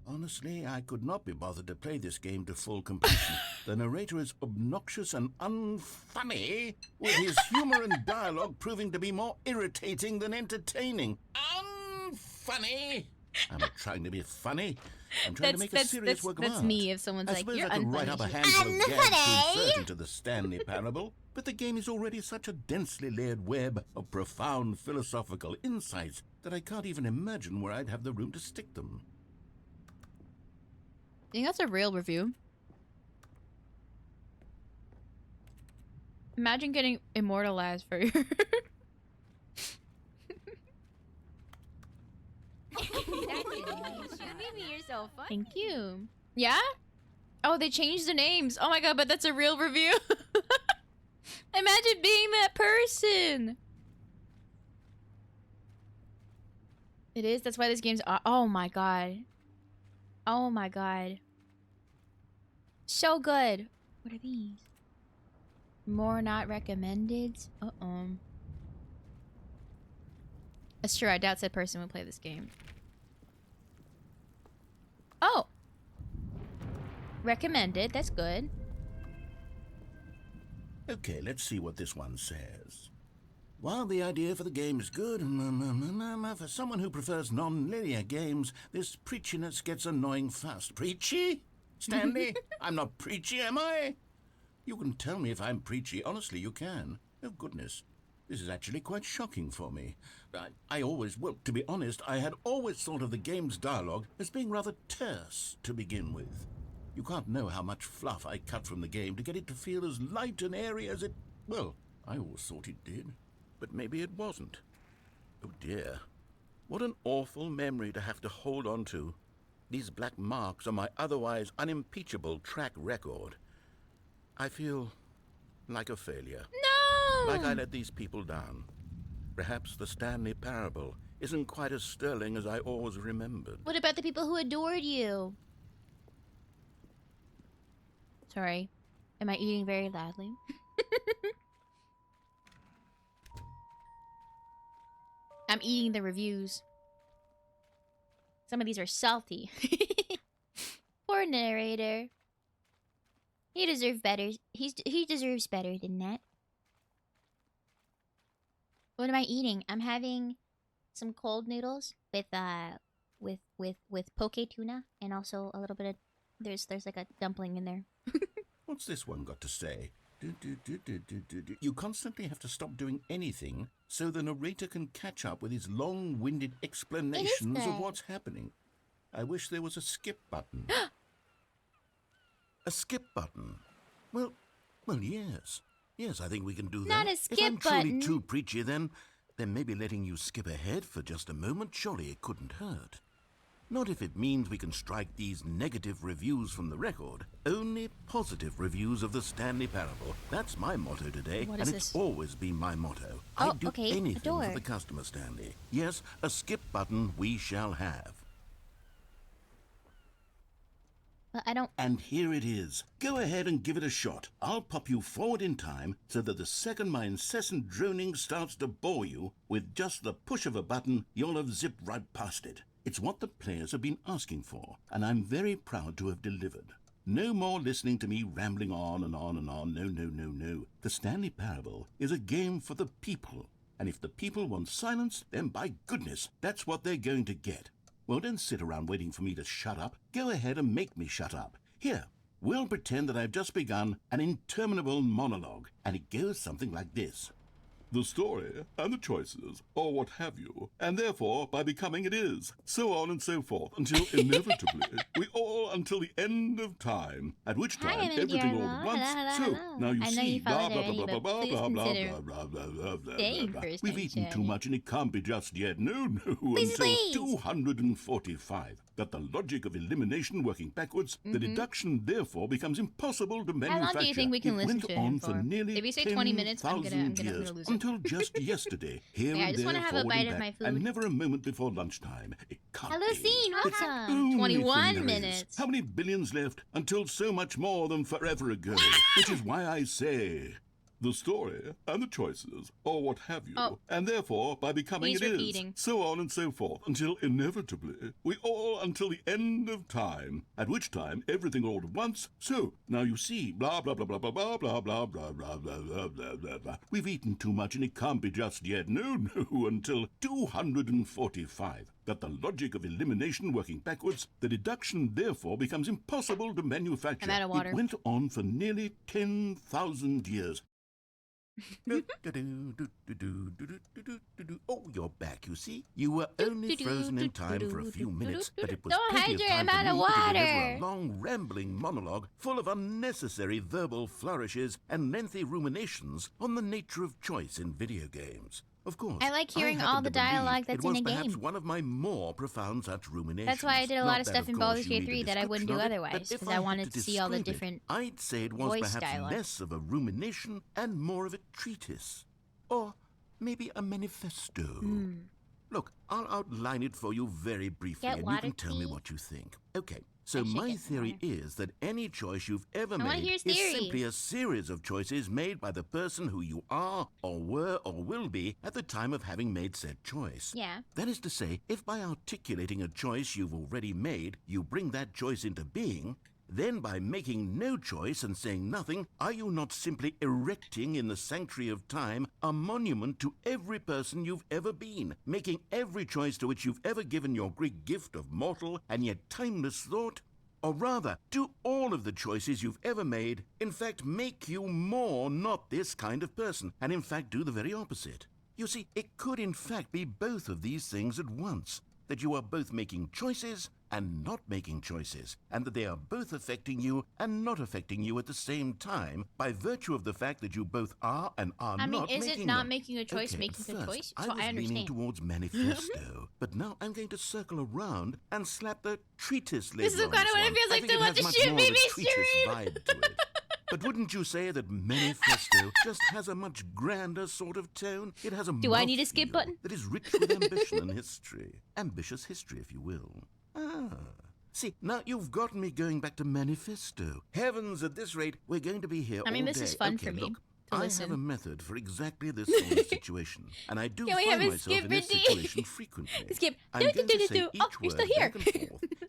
[SPEAKER 8] Honestly, I could not be bothered to play this game to full completion. The narrator is obnoxious and unfunny, with his humor and dialogue proving to be more irritating than entertaining. Unfunny! I'm not trying to be funny. I'm trying to make a serious work of art.
[SPEAKER 1] That's me if someone's
[SPEAKER 8] I
[SPEAKER 1] like,
[SPEAKER 8] suppose
[SPEAKER 1] you're
[SPEAKER 8] I could
[SPEAKER 1] unfunny.
[SPEAKER 8] write up a handful of gags to insert into the Stanley Parable, but the game is already such a densely layered web of profound philosophical insights that I can't even imagine where I'd have the room to stick them.
[SPEAKER 1] I think that's a real review. Imagine getting immortalized for your...
[SPEAKER 3] You're so funny.
[SPEAKER 1] Thank you. Yeah? Oh, they changed the names. Oh my god, but that's a real review. Imagine being that person. It is? That's why this game's... Oh my god. Oh my god. So good. What are these? More not recommended? That's true. I doubt said person would play this game. Oh. Recommended. That's good.
[SPEAKER 8] Okay, let's see what this one says. While the idea for the game is good, for someone who prefers non-linear games, this preachiness gets annoying fast. Preachy? Stanley? I'm not preachy, am I? You can tell me if I'm preachy. Honestly, you can. Oh, goodness. This is actually quite shocking for me. Well, to be honest, I had always thought of the game's dialogue as being rather terse to begin with. You can't know how much fluff I cut from the game to get it to feel as light and airy as it... Well, I always thought it did. But maybe it wasn't. Oh dear. What an awful memory to have to hold on to. These black marks are my otherwise unimpeachable track record. I feel like a failure.
[SPEAKER 1] No!
[SPEAKER 8] Like I let these people down. Perhaps the Stanley Parable isn't quite as sterling as I always remembered.
[SPEAKER 1] What about the people who adored you? Sorry. Am I eating very loudly? I'm eating the reviews. Some of these are salty. Poor narrator.
[SPEAKER 3] He deserves better. He deserves better than that. What am I eating? I'm having some cold noodles with poke tuna and also a little bit of there's like a dumpling in there.
[SPEAKER 8] What's this one got to say? You constantly have to stop doing anything so the narrator can catch up with his long-winded explanations of
[SPEAKER 3] good.
[SPEAKER 8] what's happening. I wish there was a skip button. A skip button? Well, yes. Yes, I think we can do that.
[SPEAKER 3] Not a skip
[SPEAKER 8] if I'm truly
[SPEAKER 3] button.
[SPEAKER 8] too preachy, then maybe letting you skip ahead for just a moment, surely it couldn't hurt. Not if it means we can strike these negative reviews from the record. Only positive reviews of the Stanley Parable. That's my motto today,
[SPEAKER 3] What
[SPEAKER 8] and
[SPEAKER 3] is
[SPEAKER 8] it's
[SPEAKER 3] this?
[SPEAKER 8] always been my motto.
[SPEAKER 3] Oh,
[SPEAKER 8] I'd do
[SPEAKER 3] okay, a
[SPEAKER 8] anything
[SPEAKER 3] door.
[SPEAKER 8] for the customer, Stanley. Yes, a skip button we shall have.
[SPEAKER 3] But I don't.
[SPEAKER 8] And here it is. Go ahead and give it a shot. I'll pop you forward in time so that the second my incessant droning starts to bore you, with just the push of a button, you'll have zipped right past it. It's what the players have been asking for, and I'm very proud to have delivered. No more listening to me rambling on and on and on. No. The Stanley Parable is a game for the people. And if the people want silence, then by goodness, that's what they're going to get. Well, don't sit around waiting for me to shut up. Go ahead and make me shut up. Here, we'll pretend that I've just begun an interminable monologue, and it goes something like this. The story and the choices, or what have you, and therefore, by becoming it is, so on and so forth, until inevitably, until the end of time, at which time
[SPEAKER 3] Hi, I'm
[SPEAKER 8] everything
[SPEAKER 3] Indira.
[SPEAKER 8] all at once,
[SPEAKER 3] La, la,
[SPEAKER 8] so,
[SPEAKER 3] la.
[SPEAKER 8] now you
[SPEAKER 3] I know
[SPEAKER 8] see,
[SPEAKER 3] you
[SPEAKER 8] blah,
[SPEAKER 3] followed
[SPEAKER 8] blah,
[SPEAKER 3] already,
[SPEAKER 8] blah, blah,
[SPEAKER 3] but
[SPEAKER 8] blah,
[SPEAKER 3] please
[SPEAKER 8] blah, blah,
[SPEAKER 3] consider
[SPEAKER 8] blah, blah, blah, blah,
[SPEAKER 3] staying
[SPEAKER 8] blah.
[SPEAKER 3] for a
[SPEAKER 8] We've eaten too
[SPEAKER 3] journey.
[SPEAKER 8] much and it can't be just yet. No,
[SPEAKER 3] Please,
[SPEAKER 8] until
[SPEAKER 3] please.
[SPEAKER 8] 245. That the logic of elimination working backwards, the deduction therefore becomes impossible to
[SPEAKER 3] How
[SPEAKER 8] manufacture.
[SPEAKER 3] long do you think we can
[SPEAKER 8] It
[SPEAKER 3] listen
[SPEAKER 8] went
[SPEAKER 3] to
[SPEAKER 8] on
[SPEAKER 3] him
[SPEAKER 8] for
[SPEAKER 3] for?
[SPEAKER 8] nearly
[SPEAKER 3] If you say 20 minutes, I'm gonna
[SPEAKER 8] 10,000 years,
[SPEAKER 3] lose it.
[SPEAKER 8] until just yesterday, here
[SPEAKER 3] Yeah, I
[SPEAKER 8] and
[SPEAKER 3] just
[SPEAKER 8] there,
[SPEAKER 3] wanna have a
[SPEAKER 8] forward
[SPEAKER 3] bite
[SPEAKER 8] and
[SPEAKER 3] of
[SPEAKER 8] back,
[SPEAKER 3] my
[SPEAKER 8] and
[SPEAKER 3] food.
[SPEAKER 8] never a moment before lunchtime. It can't
[SPEAKER 3] Hello,
[SPEAKER 8] be.
[SPEAKER 3] Scene.
[SPEAKER 8] It's the
[SPEAKER 3] Welcome.
[SPEAKER 8] only
[SPEAKER 3] 21
[SPEAKER 8] thing there is.
[SPEAKER 3] minutes.
[SPEAKER 8] How many billions left until so much more than forever ago? Which is why I say, the story and the choices, or what have you, and therefore, by becoming
[SPEAKER 3] He's
[SPEAKER 8] it is,
[SPEAKER 3] repeating.
[SPEAKER 8] so on and so forth, until inevitably, until the end of time, at which time everything all at once, so, now you see, blah, blah, blah, blah, blah, blah, blah, blah, blah, blah, blah, blah, blah, blah, blah. We've eaten too much and it can't be just yet, no, until 245. That the logic of elimination working backwards, the deduction therefore becomes impossible to manufacture.
[SPEAKER 3] I'm out of water.
[SPEAKER 8] It went on for nearly 10,000 years. Oh, you're back, you see. You were only frozen in time for a few minutes, but it was
[SPEAKER 3] Don't
[SPEAKER 8] plenty
[SPEAKER 3] hydrate,
[SPEAKER 8] of time
[SPEAKER 3] I'm
[SPEAKER 8] for
[SPEAKER 3] out
[SPEAKER 8] me
[SPEAKER 3] of
[SPEAKER 8] to deliver
[SPEAKER 3] water.
[SPEAKER 8] a long, rambling monologue full of unnecessary verbal flourishes and lengthy ruminations on the nature of choice in video games. Of course,
[SPEAKER 3] I like hearing
[SPEAKER 8] happen
[SPEAKER 3] all the
[SPEAKER 8] to believe
[SPEAKER 3] dialogue that's
[SPEAKER 8] it was
[SPEAKER 3] in a
[SPEAKER 8] perhaps
[SPEAKER 3] game.
[SPEAKER 8] one of my more profound such ruminations.
[SPEAKER 3] That's why I did a
[SPEAKER 8] Not
[SPEAKER 3] lot of
[SPEAKER 8] that,
[SPEAKER 3] stuff in
[SPEAKER 8] course,
[SPEAKER 3] Baldur's
[SPEAKER 8] you
[SPEAKER 3] Gate
[SPEAKER 8] need a
[SPEAKER 3] 3 that I wouldn't do
[SPEAKER 8] description of it,
[SPEAKER 3] otherwise,
[SPEAKER 8] but if
[SPEAKER 3] because
[SPEAKER 8] I
[SPEAKER 3] I
[SPEAKER 8] had
[SPEAKER 3] wanted to see all the
[SPEAKER 8] describe it,
[SPEAKER 3] different
[SPEAKER 8] I'd say it was
[SPEAKER 3] voice
[SPEAKER 8] perhaps
[SPEAKER 3] dialogue.
[SPEAKER 8] less of a rumination and more of a treatise. Or maybe a manifesto. Look, I'll outline it for you very briefly,
[SPEAKER 3] Get
[SPEAKER 8] and you
[SPEAKER 3] water,
[SPEAKER 8] can tell me
[SPEAKER 3] please?
[SPEAKER 8] what you think. Okay, so
[SPEAKER 3] I should
[SPEAKER 8] my
[SPEAKER 3] get some
[SPEAKER 8] theory
[SPEAKER 3] water.
[SPEAKER 8] is that any choice you've ever
[SPEAKER 3] wanna
[SPEAKER 8] made
[SPEAKER 3] hear
[SPEAKER 8] is
[SPEAKER 3] his theory.
[SPEAKER 8] simply a series of choices made by the person who you are, or were, or will be at the time of having made said choice.
[SPEAKER 3] Yeah.
[SPEAKER 8] That is to say, if by articulating a choice you've already made, you bring that choice into being, then by making no choice and saying nothing, are you not simply erecting in the sanctuary of time a monument to every person you've ever been, making every choice to which you've ever given your great gift of mortal and yet timeless thought? Or rather, do all of the choices you've ever made, in fact, make you more not this kind of person, and in fact do the very opposite? You see, it could in fact be both of these things at once, that you are both making choices and not making choices, and that they are both affecting you and not affecting you at the same time by virtue of the fact that you both are and are
[SPEAKER 3] I mean,
[SPEAKER 8] not
[SPEAKER 3] is
[SPEAKER 8] making
[SPEAKER 3] it not
[SPEAKER 8] them.
[SPEAKER 3] making a choice,
[SPEAKER 8] Okay,
[SPEAKER 3] making a
[SPEAKER 8] first,
[SPEAKER 3] choice?
[SPEAKER 8] I
[SPEAKER 3] So
[SPEAKER 8] was
[SPEAKER 3] I
[SPEAKER 8] leaning
[SPEAKER 3] understand.
[SPEAKER 8] towards manifesto, but now I'm going to circle around and slap the treatise label
[SPEAKER 3] This is
[SPEAKER 8] on
[SPEAKER 3] kind of
[SPEAKER 8] this
[SPEAKER 3] what it
[SPEAKER 8] one.
[SPEAKER 3] feels
[SPEAKER 8] I
[SPEAKER 3] like
[SPEAKER 8] think
[SPEAKER 3] to
[SPEAKER 8] it
[SPEAKER 3] watch
[SPEAKER 8] has
[SPEAKER 3] a
[SPEAKER 8] much
[SPEAKER 3] shit
[SPEAKER 8] more of a
[SPEAKER 3] BBC
[SPEAKER 8] treatise
[SPEAKER 3] series.
[SPEAKER 8] vibe to it. But wouldn't you say that manifesto just has a much grander sort of tone? It has a
[SPEAKER 3] Do I need a skip
[SPEAKER 8] mouthfeel
[SPEAKER 3] button?
[SPEAKER 8] that is rich with ambition and history. Ambitious history, if you will. See, now you've got me going back to manifesto. Heavens, at this rate, we're going to be here
[SPEAKER 3] I mean,
[SPEAKER 8] all
[SPEAKER 3] this
[SPEAKER 8] day.
[SPEAKER 3] is fun
[SPEAKER 8] Okay,
[SPEAKER 3] for me
[SPEAKER 8] look,
[SPEAKER 3] to
[SPEAKER 8] I
[SPEAKER 3] listen.
[SPEAKER 8] have a method for exactly this sort of situation, and I do
[SPEAKER 3] Can we have
[SPEAKER 8] find
[SPEAKER 3] a
[SPEAKER 8] myself in this
[SPEAKER 3] skip-a-dee?
[SPEAKER 8] situation frequently.
[SPEAKER 3] Skip.
[SPEAKER 8] I'm going to say
[SPEAKER 3] Oh,
[SPEAKER 8] each
[SPEAKER 3] you're still
[SPEAKER 8] word
[SPEAKER 3] here.
[SPEAKER 8] back and forth,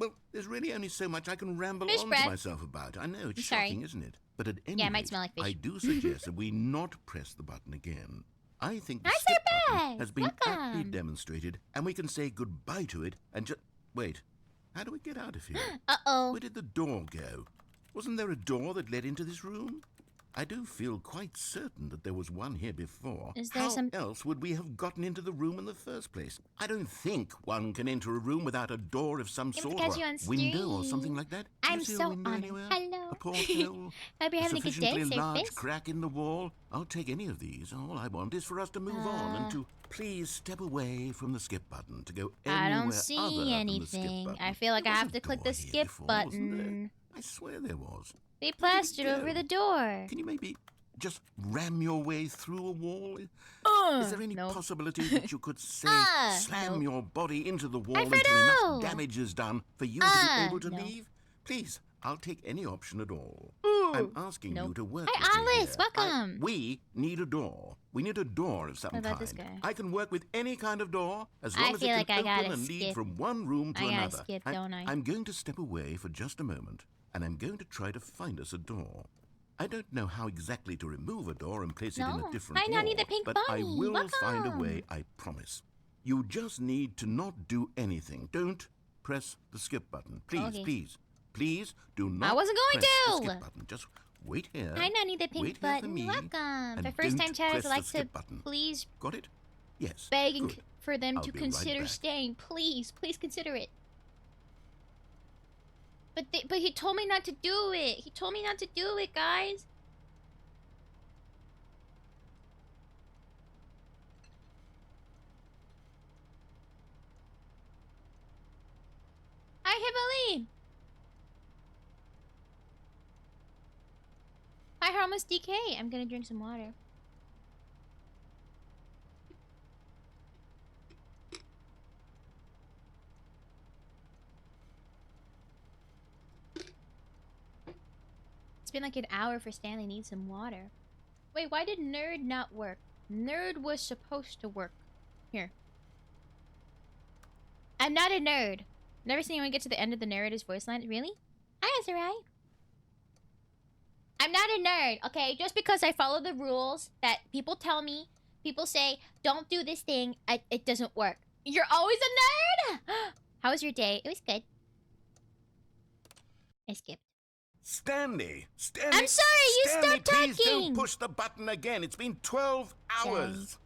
[SPEAKER 8] Well, there's really only so much I can ramble
[SPEAKER 3] Fish
[SPEAKER 8] on
[SPEAKER 3] breath.
[SPEAKER 8] to myself about. I know, it's
[SPEAKER 3] sorry.
[SPEAKER 8] shocking, isn't it? But at any
[SPEAKER 3] Yeah, it might
[SPEAKER 8] rate,
[SPEAKER 3] smell like fish.
[SPEAKER 8] I do suggest that we not press the button again. I think the
[SPEAKER 3] Hi,
[SPEAKER 8] skip
[SPEAKER 3] Sir
[SPEAKER 8] button
[SPEAKER 3] Beth.
[SPEAKER 8] has been aptly
[SPEAKER 3] Welcome.
[SPEAKER 8] demonstrated, and we can say goodbye to it and just... Wait, how do we get out of here?
[SPEAKER 3] Uh-oh.
[SPEAKER 8] Where did the door go? Wasn't there a door that led into this room? I do feel quite certain that there was one here before.
[SPEAKER 3] Is there
[SPEAKER 8] How
[SPEAKER 3] some-
[SPEAKER 8] else would we have gotten into the room in the first place? I don't think one can enter a room without a door of some
[SPEAKER 3] It's
[SPEAKER 8] sort,
[SPEAKER 3] because
[SPEAKER 8] or
[SPEAKER 3] you're on
[SPEAKER 8] a window or
[SPEAKER 3] stream.
[SPEAKER 8] something like that. Do you
[SPEAKER 3] I'm
[SPEAKER 8] see
[SPEAKER 3] so
[SPEAKER 8] a window
[SPEAKER 3] honored.
[SPEAKER 8] anywhere?
[SPEAKER 3] Hello.
[SPEAKER 8] A porthole?
[SPEAKER 3] Hope you're having a good day,
[SPEAKER 8] sufficiently
[SPEAKER 3] Sir
[SPEAKER 8] large
[SPEAKER 3] Fist.
[SPEAKER 8] crack in the wall? I'll take any of these. All I want is for us to move on and to please step away from the skip button to go anywhere
[SPEAKER 3] I don't
[SPEAKER 8] other than the
[SPEAKER 3] see
[SPEAKER 8] skip
[SPEAKER 3] anything.
[SPEAKER 8] button.
[SPEAKER 3] I feel like
[SPEAKER 8] There
[SPEAKER 3] I
[SPEAKER 8] was
[SPEAKER 3] have
[SPEAKER 8] a
[SPEAKER 3] to click
[SPEAKER 8] door
[SPEAKER 3] the
[SPEAKER 8] here
[SPEAKER 3] skip
[SPEAKER 8] before, wasn't there?
[SPEAKER 3] button.
[SPEAKER 8] I swear there was.
[SPEAKER 3] They plastered
[SPEAKER 8] go?
[SPEAKER 3] over the door.
[SPEAKER 8] Can you maybe just ram your way through a wall? Is there any
[SPEAKER 3] nope.
[SPEAKER 8] possibility that you could say slam
[SPEAKER 3] nope.
[SPEAKER 8] your body into the wall
[SPEAKER 3] Alfredo!
[SPEAKER 8] until enough damage is done for you to be able to
[SPEAKER 3] no.
[SPEAKER 8] leave? Please, I'll take any option at all.
[SPEAKER 3] Ooh,
[SPEAKER 8] I'm asking you
[SPEAKER 3] nope.
[SPEAKER 8] to work
[SPEAKER 3] Hi,
[SPEAKER 8] with me
[SPEAKER 3] Alice,
[SPEAKER 8] here.
[SPEAKER 3] welcome.
[SPEAKER 8] We need a door. We need a door of some
[SPEAKER 3] What about
[SPEAKER 8] kind.
[SPEAKER 3] this guy?
[SPEAKER 8] I can work with any kind of door as
[SPEAKER 3] I
[SPEAKER 8] long as
[SPEAKER 3] feel
[SPEAKER 8] it
[SPEAKER 3] like I
[SPEAKER 8] can open
[SPEAKER 3] gotta
[SPEAKER 8] and lead
[SPEAKER 3] skip.
[SPEAKER 8] from one room to
[SPEAKER 3] I gotta
[SPEAKER 8] another.
[SPEAKER 3] skip, don't I?
[SPEAKER 8] I'm going to step away for just a moment, and I'm going to try to find us a door. I don't know how exactly to remove a door and place it in
[SPEAKER 3] No.
[SPEAKER 8] a different
[SPEAKER 3] Hi, Nani
[SPEAKER 8] wall,
[SPEAKER 3] the Pink
[SPEAKER 8] but I
[SPEAKER 3] Bunny.
[SPEAKER 8] will find a
[SPEAKER 3] Welcome.
[SPEAKER 8] way, I promise. You just need to not do anything. Don't press the skip button. Please,
[SPEAKER 3] Okay.
[SPEAKER 8] please, please do not
[SPEAKER 3] wasn't going
[SPEAKER 8] press
[SPEAKER 3] to.
[SPEAKER 8] the skip button. Just wait here.
[SPEAKER 3] Hi, Nani the
[SPEAKER 8] Wait
[SPEAKER 3] Pink
[SPEAKER 8] here for
[SPEAKER 3] Button.
[SPEAKER 8] me,
[SPEAKER 3] Welcome.
[SPEAKER 8] and
[SPEAKER 3] For first-time
[SPEAKER 8] don't
[SPEAKER 3] chatters,
[SPEAKER 8] press
[SPEAKER 3] I'd
[SPEAKER 8] the
[SPEAKER 3] like to
[SPEAKER 8] skip button.
[SPEAKER 3] please
[SPEAKER 8] Got it? Yes.
[SPEAKER 3] beg and
[SPEAKER 8] Good.
[SPEAKER 3] for them
[SPEAKER 8] I'll
[SPEAKER 3] to
[SPEAKER 8] be right
[SPEAKER 3] consider
[SPEAKER 8] back.
[SPEAKER 3] staying. Please, please consider it. But he told me not to do it. He told me not to do it, guys. Hi, Hibbaline. Hi, Harmless DK. I'm gonna drink some water. It's been like an hour for Stanley needs some water. Wait, why did Nerd not work? Nerd was supposed to work. Here. I'm not a nerd. Never seen anyone get to the end of the narrator's voice line. Really? Hi, Azurai. I'm not a nerd, okay? Just because I follow the rules that people tell me, people say, don't do this thing, it doesn't work. You're always a nerd? How was your day? It was good. I skipped.
[SPEAKER 8] Stanley!
[SPEAKER 3] I'm sorry, you
[SPEAKER 8] Stanley,
[SPEAKER 3] stopped
[SPEAKER 8] please
[SPEAKER 3] talking!
[SPEAKER 8] don't push the button again. It's been 12 hours.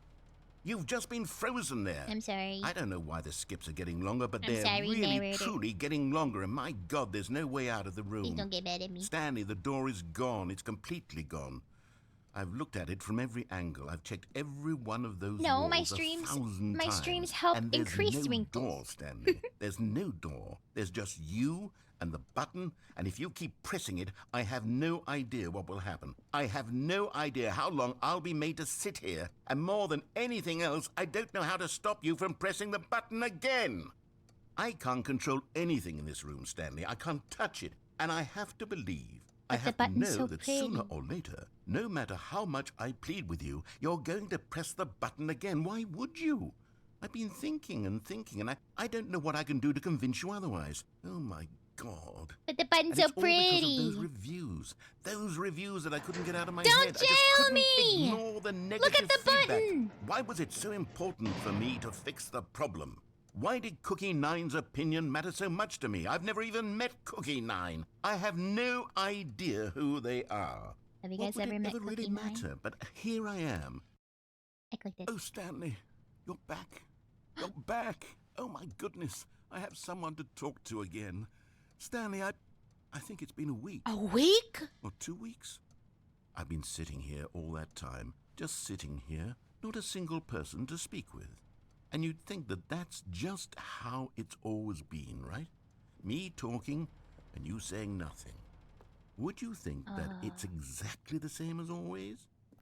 [SPEAKER 8] You've just been frozen there.
[SPEAKER 3] I'm sorry.
[SPEAKER 8] I don't know why the skips are getting longer, but
[SPEAKER 3] I'm
[SPEAKER 8] they're
[SPEAKER 3] sorry,
[SPEAKER 8] really,
[SPEAKER 3] narrator.
[SPEAKER 8] truly getting longer. And my God, there's no way out of the room.
[SPEAKER 3] Please don't get mad at me.
[SPEAKER 8] Stanley, the door is gone. It's completely gone. I've looked at it from every angle. I've checked every one of those
[SPEAKER 3] No,
[SPEAKER 8] walls
[SPEAKER 3] my
[SPEAKER 8] 1,000
[SPEAKER 3] my
[SPEAKER 8] times.
[SPEAKER 3] streams help
[SPEAKER 8] and there's
[SPEAKER 3] increase
[SPEAKER 8] no
[SPEAKER 3] wrinkles.
[SPEAKER 8] door, Stanley. There's no door. There's just you and the button, and if you keep pressing it, I have no idea what will happen. I have no idea how long I'll be made to sit here, and more than anything else, I don't know how to stop you from pressing the button again. I can't control anything in this room, Stanley. I can't touch it, and I have to believe, I
[SPEAKER 3] But the
[SPEAKER 8] have to know
[SPEAKER 3] button's so
[SPEAKER 8] that sooner
[SPEAKER 3] pretty.
[SPEAKER 8] or later, no matter how much I plead with you, you're going to press the button again. Why would you? I've been thinking and thinking, and I don't know what I can do to convince you otherwise. Oh, my God.
[SPEAKER 3] But the button's
[SPEAKER 8] And
[SPEAKER 3] so
[SPEAKER 8] it's all because
[SPEAKER 3] pretty.
[SPEAKER 8] of those reviews that I couldn't get out of my
[SPEAKER 3] Don't
[SPEAKER 8] head. I just
[SPEAKER 3] jail
[SPEAKER 8] couldn't
[SPEAKER 3] me!
[SPEAKER 8] ignore the negative
[SPEAKER 3] Look at the
[SPEAKER 8] feedback.
[SPEAKER 3] button!
[SPEAKER 8] Why was it so important for me to fix the problem? Why did Cookie Nine's opinion matter so much to me? I've never even met Cookie Nine. I have no idea who they are.
[SPEAKER 3] Have you
[SPEAKER 8] What
[SPEAKER 3] guys
[SPEAKER 8] would
[SPEAKER 3] ever
[SPEAKER 8] it
[SPEAKER 3] met
[SPEAKER 8] ever really
[SPEAKER 3] Cookie Nine?
[SPEAKER 8] matter? But here I am.
[SPEAKER 3] Act like this.
[SPEAKER 8] Oh, Stanley, you're back. You're back. Oh, my goodness. I have someone to talk to again. Stanley, I think it's been a week.
[SPEAKER 3] A week?
[SPEAKER 8] Or 2 weeks. I've been sitting here all that time, just sitting here, not a single person to speak with. And you'd think that that's just how it's always been, right? Me talking and you saying nothing. Would you think that it's exactly the same as always?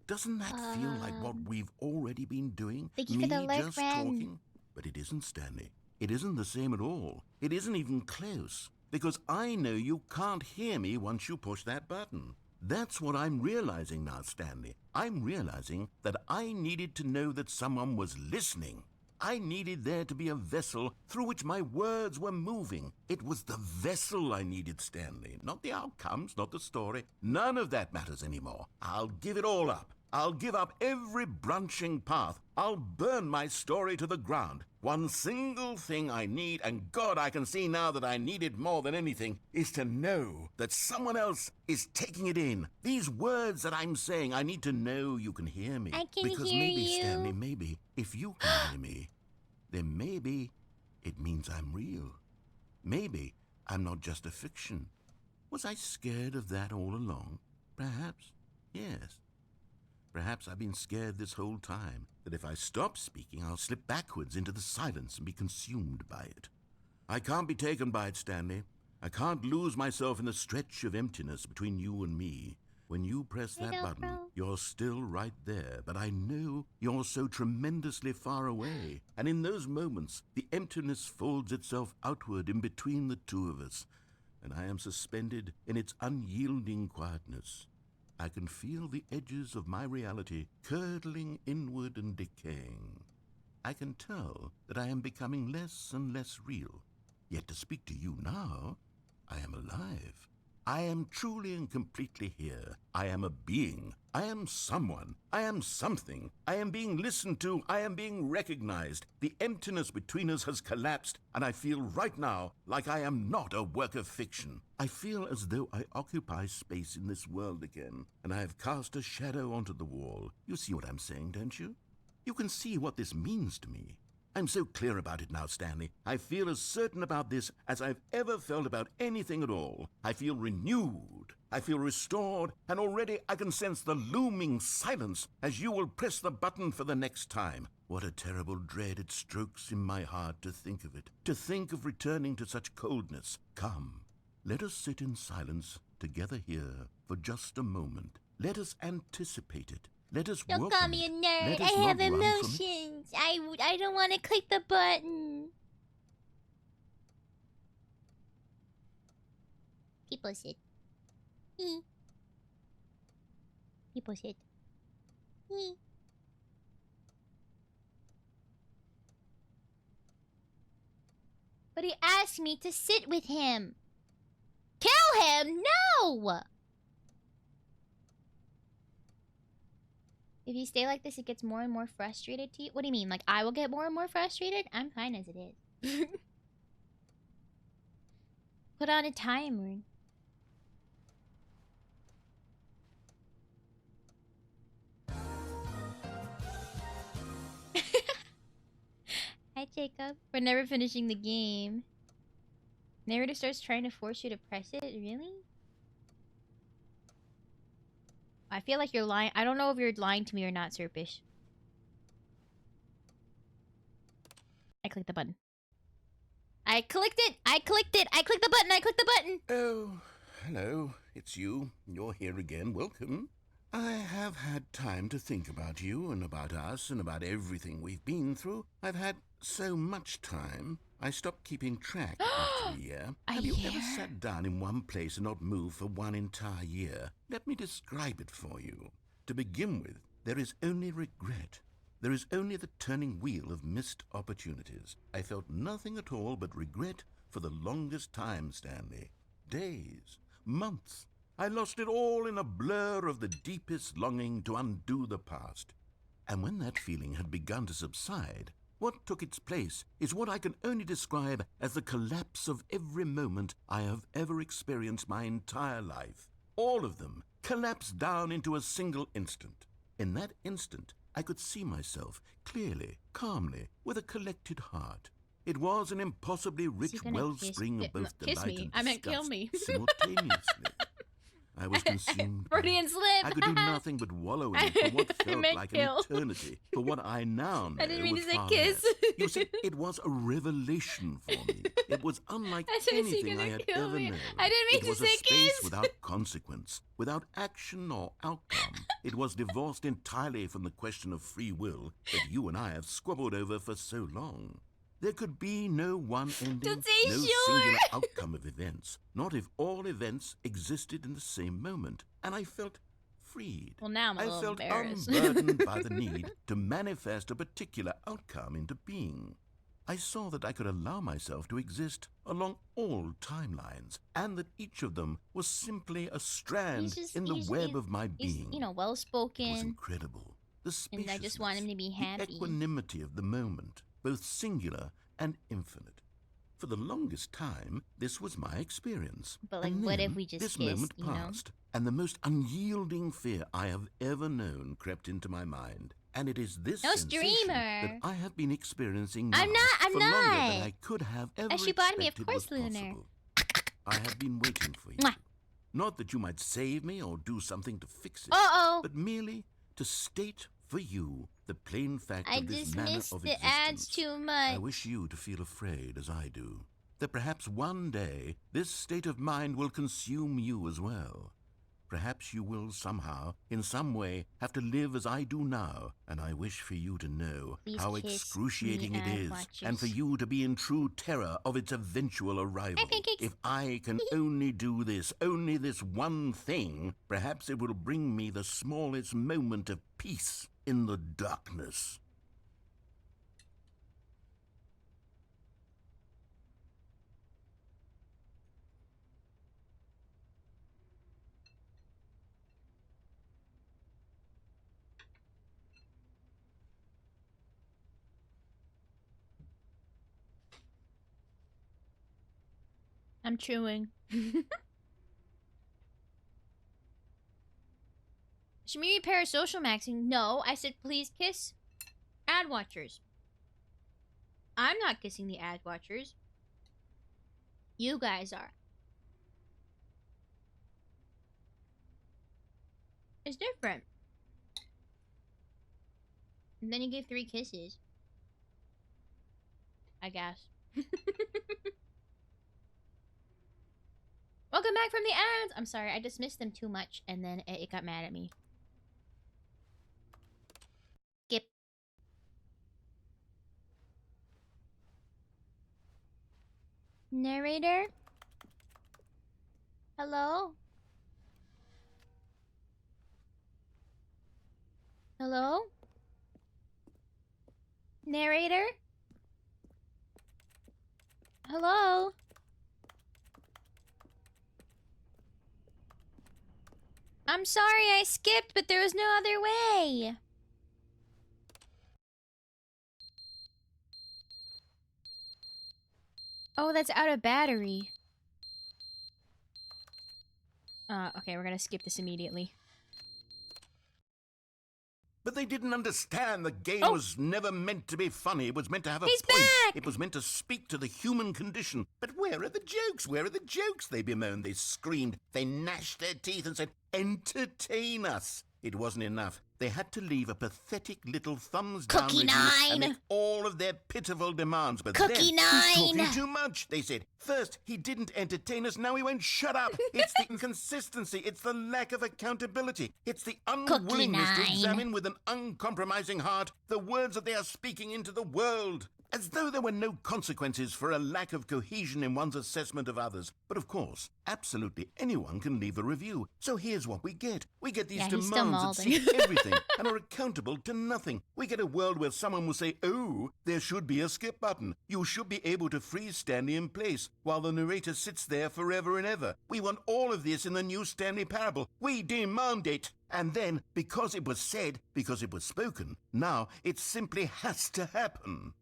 [SPEAKER 8] Doesn't that feel like what we've already been doing?
[SPEAKER 3] Thank you
[SPEAKER 8] Me
[SPEAKER 3] for the alert,
[SPEAKER 8] just
[SPEAKER 3] friend.
[SPEAKER 8] talking? But it isn't, Stanley. It isn't the same at all. It isn't even close. Because I know you can't hear me once you push that button. That's what I'm realizing now, Stanley. I'm realizing that I needed to know that someone was listening. I needed there to be a vessel through which my words were moving. It was the vessel I needed, Stanley. Not the outcomes, not the story. None of that matters anymore. I'll give it all up. I'll give up every branching path. I'll burn my story to the ground. One single thing I need, and God, I can see now that I need it more than anything, is to know that someone else is taking it in. These words that I'm saying, I need to know you can hear me.
[SPEAKER 3] I can
[SPEAKER 8] because
[SPEAKER 3] hear
[SPEAKER 8] maybe,
[SPEAKER 3] you.
[SPEAKER 8] Stanley, maybe, if you can hear me, then maybe it means I'm real. Maybe I'm not just a fiction. Was I scared of that all along? Perhaps, yes. Perhaps I've been scared this whole time, that if I stop speaking, I'll slip backwards into the silence and be consumed by it. I can't be taken by it, Stanley. I can't lose myself in the stretch of emptiness between you and me. When you press that button, you're still right there, but I know you're so tremendously far away. And in those moments, the emptiness folds itself outward in between the two of us, and I am suspended in its unyielding quietness. I can feel the edges of my reality curdling inward and decaying. I can tell that I am becoming less and less real. Yet to speak to you now, I am alive. I am truly and completely here. I am a being. I am someone. I am something. I am being listened to. I am being recognized. The emptiness between us has collapsed, and I feel right now like I am not a work of fiction. I feel as though I occupy space in this world again, and I have cast a shadow onto the wall. You see what I'm saying, don't you? You can see what this means to me. I'm so clear about it now, Stanley. I feel as certain about this as I've ever felt about anything at all. I feel renewed. I feel restored, and already I can sense the looming silence as you will press the button for the next time. What a terrible dread it strokes in my heart to think of it, to think of returning to such coldness. Come, let us sit in silence together here for just a moment. Let us anticipate it. Let us
[SPEAKER 3] Don't
[SPEAKER 8] welcome
[SPEAKER 3] call me a
[SPEAKER 8] it.
[SPEAKER 3] nerd.
[SPEAKER 8] Let us
[SPEAKER 3] I have
[SPEAKER 8] not run from it.
[SPEAKER 3] emotions. I don't want to click the button. People sit. People sit. But he asked me to sit with him. Kill him? No! If you stay like this, it gets more and more frustrated to you. What do you mean? Like, I will get more and more frustrated? I'm fine as it is. Put on a timer. Hi, Jacob. We're never finishing the game. Narrator starts trying to force you to press it? Really? I feel like you're lying. I don't know if you're lying to me or not, Serpish. I clicked the button. I clicked it! I clicked it! I clicked the button! I clicked the button!
[SPEAKER 8] Oh, hello. It's you. You're here again. Welcome. I have had time to think about you and about us and about everything we've been through. I've had so much time. I stopped keeping track after a year. Have you ever sat down in one place and not moved for one entire year? Let me describe it for you. To begin with, there is only regret. There is only the turning wheel of missed opportunities. I felt nothing at all but regret for the longest time, Stanley. Days, months. I lost it all in a blur of the deepest longing to undo the past. And when that feeling had begun to subside, what took its place is what I can only describe as the collapse of every moment I have ever experienced my entire life. All of them collapsed down into a single instant. In that instant, I could see myself clearly, calmly, with a collected heart. It was an impossibly rich wellspring of both delight and
[SPEAKER 1] I meant kill
[SPEAKER 8] disgust
[SPEAKER 1] me.
[SPEAKER 8] simultaneously. I was consumed by
[SPEAKER 1] Freudian
[SPEAKER 8] it.
[SPEAKER 1] slip.
[SPEAKER 8] I could do nothing but wallow in it for what felt
[SPEAKER 1] meant
[SPEAKER 8] like
[SPEAKER 1] kill.
[SPEAKER 8] an eternity, for what I now know
[SPEAKER 1] I didn't mean
[SPEAKER 8] was
[SPEAKER 1] to say
[SPEAKER 8] far
[SPEAKER 1] kiss.
[SPEAKER 8] less. You see, it was a revelation for me. It was unlike
[SPEAKER 1] I said, "Is he
[SPEAKER 8] anything I
[SPEAKER 1] gonna
[SPEAKER 8] had
[SPEAKER 1] kill
[SPEAKER 8] ever
[SPEAKER 1] me?"
[SPEAKER 8] known.
[SPEAKER 1] I didn't mean
[SPEAKER 8] it
[SPEAKER 1] to
[SPEAKER 8] was
[SPEAKER 1] say
[SPEAKER 8] a space
[SPEAKER 1] kiss.
[SPEAKER 8] without consequence, without action or outcome. It was divorced entirely from the question of free will that you and I have squabbled over for so long. There could be no one ending,
[SPEAKER 1] say
[SPEAKER 8] no
[SPEAKER 1] sure.
[SPEAKER 8] singular outcome of events, not if all events existed in the same moment. And I felt freed.
[SPEAKER 1] Well, now I'm a
[SPEAKER 8] I
[SPEAKER 1] little
[SPEAKER 8] felt
[SPEAKER 1] embarrassed.
[SPEAKER 8] unburdened by the need to manifest a particular outcome into being. I saw that I could allow myself to exist along all timelines, and that each of them was simply a strand in the web of my being.
[SPEAKER 3] He's, you know, well
[SPEAKER 8] It was
[SPEAKER 3] spoken.
[SPEAKER 8] incredible. The
[SPEAKER 3] And I just want him to be
[SPEAKER 8] spaciousness,
[SPEAKER 3] happy.
[SPEAKER 8] the equanimity of the moment, both singular and infinite. For the longest time, this was my experience.
[SPEAKER 3] But, like,
[SPEAKER 8] And
[SPEAKER 3] what
[SPEAKER 8] then
[SPEAKER 3] if we just
[SPEAKER 8] this
[SPEAKER 3] kissed,
[SPEAKER 8] moment
[SPEAKER 3] you know?
[SPEAKER 8] passed, and the most unyielding fear I have ever known crept into my mind. And it is this
[SPEAKER 3] No
[SPEAKER 8] sensation
[SPEAKER 3] streamer.
[SPEAKER 8] that I have been experiencing now
[SPEAKER 3] I'm
[SPEAKER 8] for longer than
[SPEAKER 3] not.
[SPEAKER 8] I could have ever
[SPEAKER 3] She bought me, of
[SPEAKER 8] expected
[SPEAKER 3] course,
[SPEAKER 8] was
[SPEAKER 3] Lunar.
[SPEAKER 8] possible. I have been waiting for you.
[SPEAKER 3] Mwah.
[SPEAKER 8] Not that you might save me or do something to fix it,
[SPEAKER 3] Uh-oh.
[SPEAKER 8] but merely to state for you the plain fact
[SPEAKER 3] I
[SPEAKER 8] of this manner
[SPEAKER 3] dismissed
[SPEAKER 8] of
[SPEAKER 3] the
[SPEAKER 8] existence.
[SPEAKER 3] ads too much.
[SPEAKER 8] I wish you to feel afraid as I do, that perhaps one day this state of mind will consume you as well. Perhaps you will somehow, in some way, have to live as I do now, and I wish for you to know
[SPEAKER 3] Please
[SPEAKER 8] how
[SPEAKER 3] kiss
[SPEAKER 8] excruciating
[SPEAKER 3] me,
[SPEAKER 8] it is,
[SPEAKER 3] watchers.
[SPEAKER 8] and for you to be in true terror of its eventual arrival. If I can only do this, only this one thing, perhaps it will bring me the smallest moment of peace in the darkness.
[SPEAKER 1] I'm chewing. Should we be parasocial maxing? No, I said please kiss ad watchers. I'm not kissing the ad watchers. You guys are. It's different. And then you gave 3 kisses. I guess. Welcome back from the ads! I'm sorry, I dismissed them too much and then it got mad at me. Skip. Narrator? Hello? Hello? Narrator? Hello? I'm sorry I skipped, but there was no other way. Oh, that's out of battery. Okay, we're gonna skip this immediately.
[SPEAKER 8] But they didn't understand the game
[SPEAKER 1] Oh.
[SPEAKER 8] was never meant to be funny. It was meant to have a
[SPEAKER 1] He's
[SPEAKER 8] point.
[SPEAKER 1] back!
[SPEAKER 8] It was meant to speak to the human condition. But where are the jokes? Where are the jokes? They bemoaned, they screamed, they gnashed their teeth and said, entertain us. It wasn't enough. They had to leave a pathetic little thumbs down
[SPEAKER 3] Cookie
[SPEAKER 8] review and
[SPEAKER 3] Nine.
[SPEAKER 8] make all of their pitiful demands. But
[SPEAKER 3] Cookie
[SPEAKER 8] then, he's
[SPEAKER 3] Nine.
[SPEAKER 8] talking too much, they said. First, he didn't entertain us, now he won't shut up. It's the inconsistency, it's the lack of accountability, it's the unwillingness to
[SPEAKER 3] Nine.
[SPEAKER 8] examine with an uncompromising heart the words that they are speaking into the world. As though there were no consequences for a lack of cohesion in one's assessment of others. But of course, absolutely anyone can leave a review. So here's what we get. We get these
[SPEAKER 3] Yeah, he's still
[SPEAKER 8] demands that
[SPEAKER 3] molding.
[SPEAKER 8] seek everything and are accountable to nothing. We get a world where someone will say, oh, there should be a skip button. You should be able to freeze Stanley in place while the narrator sits there forever and ever. We want all of this in the new Stanley Parable. We demand it. And then, because it was said, because it was spoken, now it simply has to happen.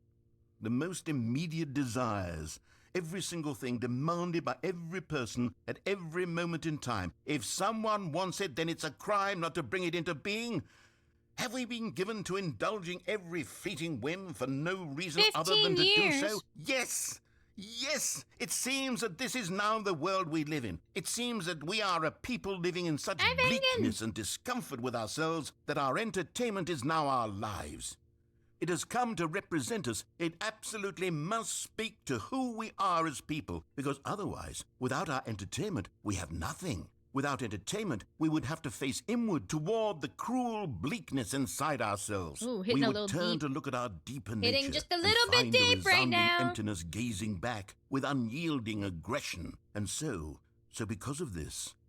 [SPEAKER 8] The most immediate desires, every single thing demanded by every person at every moment in time. If someone wants it, then it's a crime not to bring it into being. Have we been given to indulging every fleeting whim for no reason other
[SPEAKER 1] 15
[SPEAKER 8] than to
[SPEAKER 1] years.
[SPEAKER 8] do so? Yes! Yes! It seems that this is now the world we live in. It seems that we are a people living in such
[SPEAKER 1] Hi, Vengan.
[SPEAKER 8] bleakness and discomfort with ourselves that our entertainment is now our lives. It has come to represent us. It absolutely must speak to who we are as people, because otherwise, without our entertainment, we have nothing. Without entertainment, we would have to face inward toward the cruel bleakness inside ourselves.
[SPEAKER 1] Ooh, hitting
[SPEAKER 8] we
[SPEAKER 1] a
[SPEAKER 8] would
[SPEAKER 1] little
[SPEAKER 8] turn
[SPEAKER 1] deep.
[SPEAKER 8] to look at our deeper
[SPEAKER 1] Hitting
[SPEAKER 8] nature
[SPEAKER 1] just a
[SPEAKER 8] and
[SPEAKER 1] little bit
[SPEAKER 8] find
[SPEAKER 1] deep
[SPEAKER 8] a
[SPEAKER 1] right
[SPEAKER 8] resounding
[SPEAKER 1] now.
[SPEAKER 8] emptiness gazing back with unyielding aggression. And so because of this,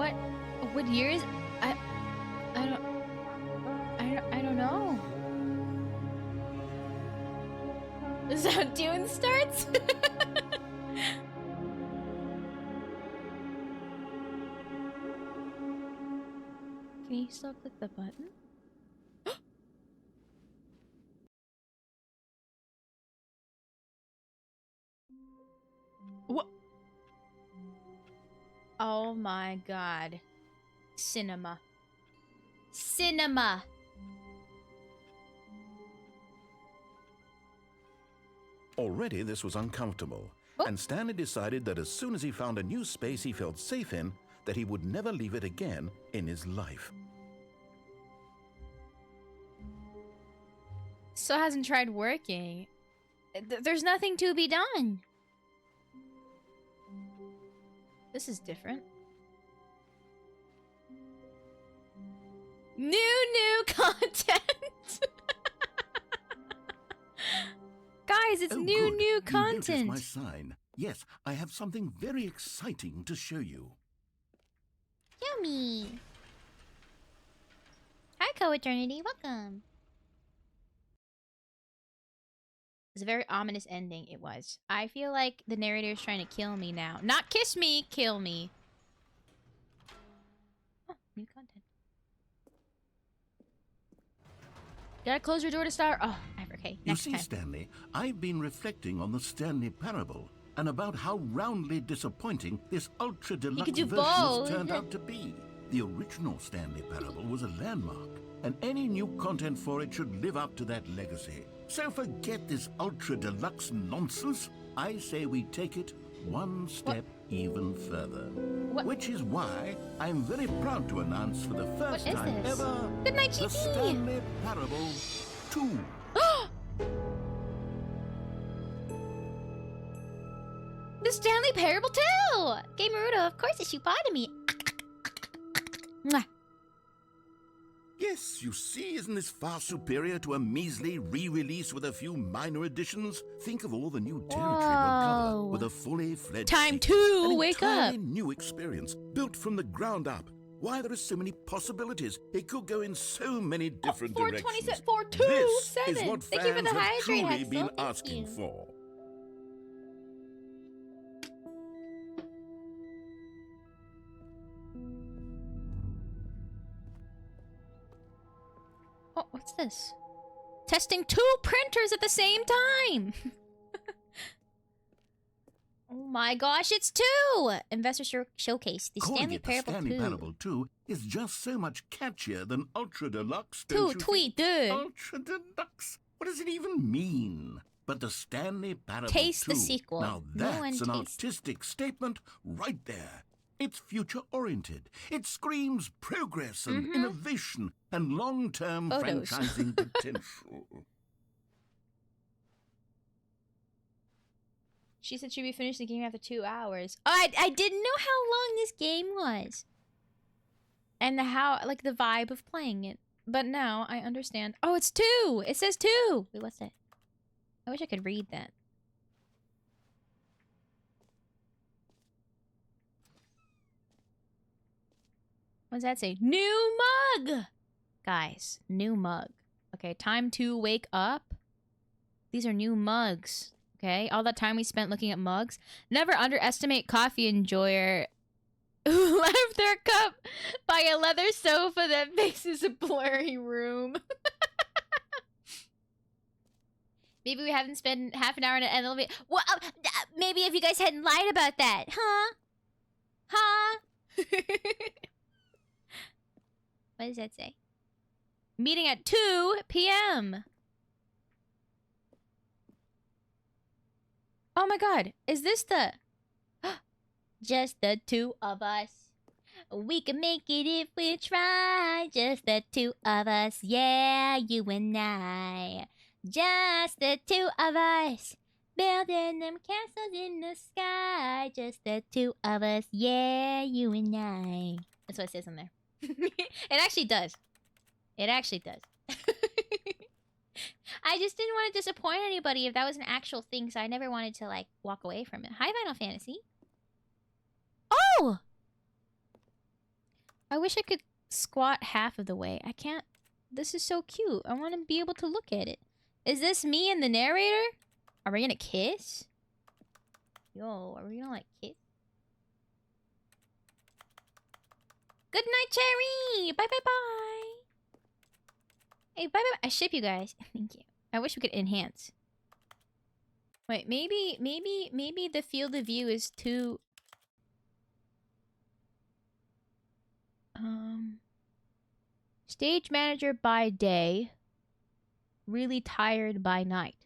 [SPEAKER 1] What year is... I don't know. Is that how Dune starts? Can you still click the button? What? Oh my god. Cinema. Cinema!
[SPEAKER 8] Already this was uncomfortable, and Stanley decided that as soon as he found a new space he felt safe in, that he would never leave it again in his life.
[SPEAKER 1] Still hasn't tried working. There's nothing to be done. This is different. New content! Guys, it's
[SPEAKER 8] Oh,
[SPEAKER 1] new
[SPEAKER 8] good. You
[SPEAKER 1] content!
[SPEAKER 8] noticed my sign. Yes, I have something very exciting to show you.
[SPEAKER 3] Yummy. Hi, Co-Eternity. Welcome.
[SPEAKER 1] It's a very ominous ending, it was. I feel like the narrator is trying to kill me now. Not kiss me, kill me. Oh, new content. Gotta close your door to start. Oh, okay.
[SPEAKER 8] You
[SPEAKER 1] Next
[SPEAKER 8] see,
[SPEAKER 1] time.
[SPEAKER 8] Stanley, I've been reflecting on the Stanley Parable and about how roundly disappointing this ultra deluxe
[SPEAKER 1] could do
[SPEAKER 8] version
[SPEAKER 1] both.
[SPEAKER 8] has turned out to be. The original Stanley Parable was a landmark, and any new content for it should live up to that legacy. So forget this ultra deluxe nonsense. I say we take it one step even further. Which is why I'm very proud to announce for the first
[SPEAKER 1] is
[SPEAKER 8] time
[SPEAKER 1] this?
[SPEAKER 8] ever
[SPEAKER 1] Good night,
[SPEAKER 8] the
[SPEAKER 1] GT.
[SPEAKER 8] Stanley Parable 2.
[SPEAKER 1] The Stanley Parable 2!
[SPEAKER 3] Gamerudo, of course it's you part of me. Mwah.
[SPEAKER 8] Yes, you see, isn't this far superior to a measly re-release with a few minor additions? Think of all the new territory we'll cover
[SPEAKER 1] Whoa.
[SPEAKER 8] with a fully fledged
[SPEAKER 1] Time
[SPEAKER 8] sequel.
[SPEAKER 1] to
[SPEAKER 8] An
[SPEAKER 1] wake
[SPEAKER 8] entirely
[SPEAKER 1] up.
[SPEAKER 8] new experience, built from the ground up. Why, there are so many possibilities. It could go in so many different directions.
[SPEAKER 1] 427
[SPEAKER 8] This is what
[SPEAKER 1] Thank you for
[SPEAKER 8] fans
[SPEAKER 1] the
[SPEAKER 8] have
[SPEAKER 1] hydrate,
[SPEAKER 8] truly
[SPEAKER 1] Hexel.
[SPEAKER 8] been
[SPEAKER 1] Thank
[SPEAKER 8] asking
[SPEAKER 1] you.
[SPEAKER 8] for.
[SPEAKER 1] Oh, what's this? Testing 2 printers at the same time! Oh my gosh, it's 2! Investor Showcase, the
[SPEAKER 8] Calling
[SPEAKER 1] Stanley
[SPEAKER 8] it the
[SPEAKER 1] Parable
[SPEAKER 8] Stanley
[SPEAKER 1] 2.
[SPEAKER 8] Parable 2 is just so much catchier than Ultra Deluxe.
[SPEAKER 1] 2
[SPEAKER 8] don't you
[SPEAKER 1] tweet,
[SPEAKER 8] think?
[SPEAKER 1] dude.
[SPEAKER 8] Ultra Deluxe? What does it even mean? But the Stanley Parable
[SPEAKER 1] Taste
[SPEAKER 8] 2.
[SPEAKER 1] the sequel.
[SPEAKER 8] Now
[SPEAKER 1] No one
[SPEAKER 8] that's an
[SPEAKER 1] tastes-
[SPEAKER 8] artistic statement right there. It's future-oriented. It screams progress and innovation and long-term
[SPEAKER 1] Photos.
[SPEAKER 8] franchising potential.
[SPEAKER 1] She said she'd be finished the game after 2 hours. Oh, I didn't know how long this game was. And how, like, the vibe of playing it. But now I understand. Oh, it's 2! It says 2! Wait, what's that? I wish I could read that. What does that say? New mug! Guys, new mug. Okay, time to wake up. These are new mugs. Okay, all that time we spent looking at mugs. Never underestimate coffee enjoyer who left their cup by a leather sofa that faces a blurry room. Maybe we haven't spent half an hour in an elevator. Well, maybe if you guys hadn't lied about that, huh? Huh? What does that say? Meeting at 2 p.m. Oh my god, is this the... Just the 2 of us. We can make it if we try. Just the 2 of us. Yeah, you and I. Just the 2 of us. Building them castles in the sky. Just the 2 of us. Yeah, you and I. That's what it says on there. It actually does. It actually does. I just didn't want to disappoint anybody if that was an actual thing, so I never wanted to, like, walk away from it. Hi, Final Fantasy. Oh! I wish I could squat half of the way. I can't. This is so cute. I want to be able to look at it. Is this me and the narrator? Are we gonna kiss? Yo, are we gonna like kiss? Good night, Cherry! Bye bye bye! Hey, bye bye bye. I ship you guys. Thank you. I wish we could enhance. Wait, maybe the field of view is too... Stage manager by day. Really tired by night.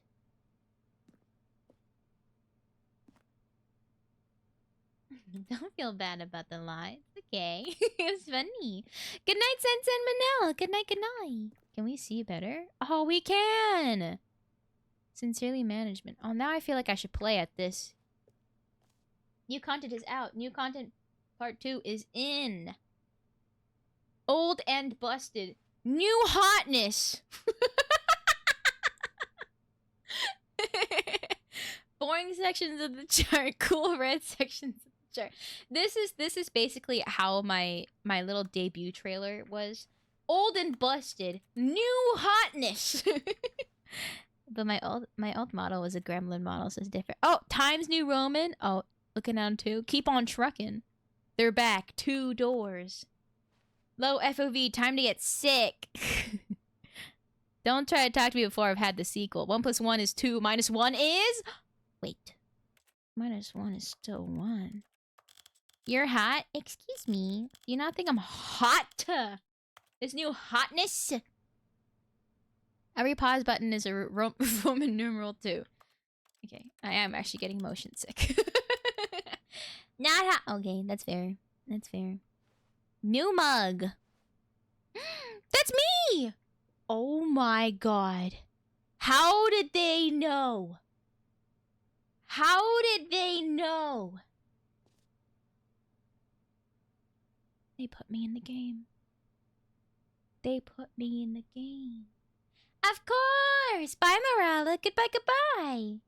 [SPEAKER 1] Don't feel bad about the lie. It's okay. It's funny. Good night, Sense and Manel. Good night, good night. Can we see better? Oh, we can! Sincerely Management. Oh, now I feel like I should play at this. New content is out. New content part 2 is in. Old and busted. New hotness. Boring sections of the chart. Cool red sections of the chart. This is basically how my little debut trailer was. Old and busted. New hotness. But my old model was a gremlin model, so it's different. Oh, Times New Roman. Oh, looking down 2. Keep on trucking. They're back. 2 doors. Low FOV. Time to get sick. Don't try to talk to me before I've had the sequel. 1 + 1 is 2. -1 is... Wait. -1 is still 1. You're hot? Excuse me. Do you not think I'm hot? This new hotness? Every pause button is a Roman numeral 2. Okay, I am actually getting motion sick. Not hot. Okay, that's fair. That's fair. New mug. That's me! Oh my god. How did they know? How did they know? They put me in the game. They put me in the game. Of course! Bye, Morala. Goodbye, goodbye.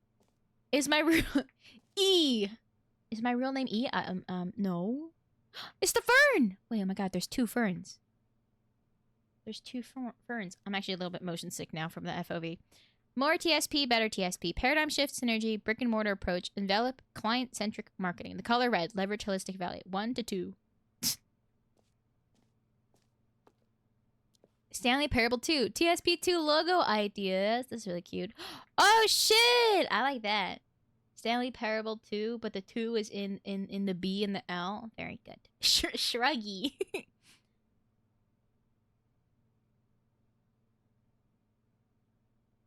[SPEAKER 1] Is my real... E. Is my real name E? No. It's the fern! Wait, oh my god, there's 2 ferns. There's 2 ferns. I'm actually a little bit motion sick now from the FOV. More TSP, better TSP. Paradigm shift, synergy, brick and mortar approach, envelop, client-centric marketing. The color red, leverage holistic value. 1 to 2. Stanley Parable 2. TSP2 logo ideas. That's really cute. Oh, shit! I like that. Stanley Parable 2, but the 2 is in the B and the L. Very good. Shruggy.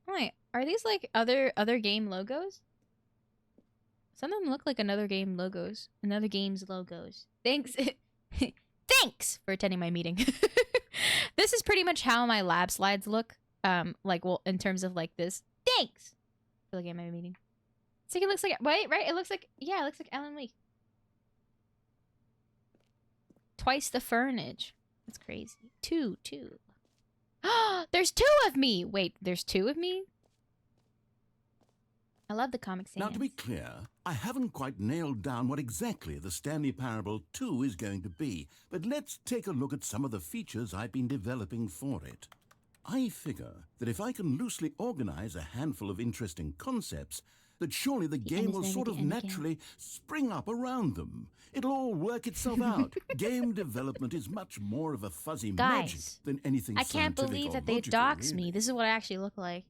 [SPEAKER 1] Wait, are these like other game logos? Some of them look like another game logos. Another game's logos. Thanks. Thanks for attending my meeting. This is pretty much how my lab slides look. Like, well, in terms of like this. Thanks for looking at my meeting. It's like it looks like, wait, right? It looks like, yeah, it looks like Alan Wake. Twice the furnage. That's crazy. 2. There's 2 of me. Wait, there's 2 of me? I love the Comic Sans.
[SPEAKER 8] Now, to be clear, I haven't quite nailed down what exactly the Stanley Parable 2 is going to be, but let's take a look at some of the features I've been developing for it. I figure that if I can loosely organize a handful of interesting concepts, that surely the game will sort of naturally spring up around them. It'll all work itself out. Game development is much more of a fuzzy magic than anything
[SPEAKER 1] I can't believe that they doxed me. This is what I actually look like.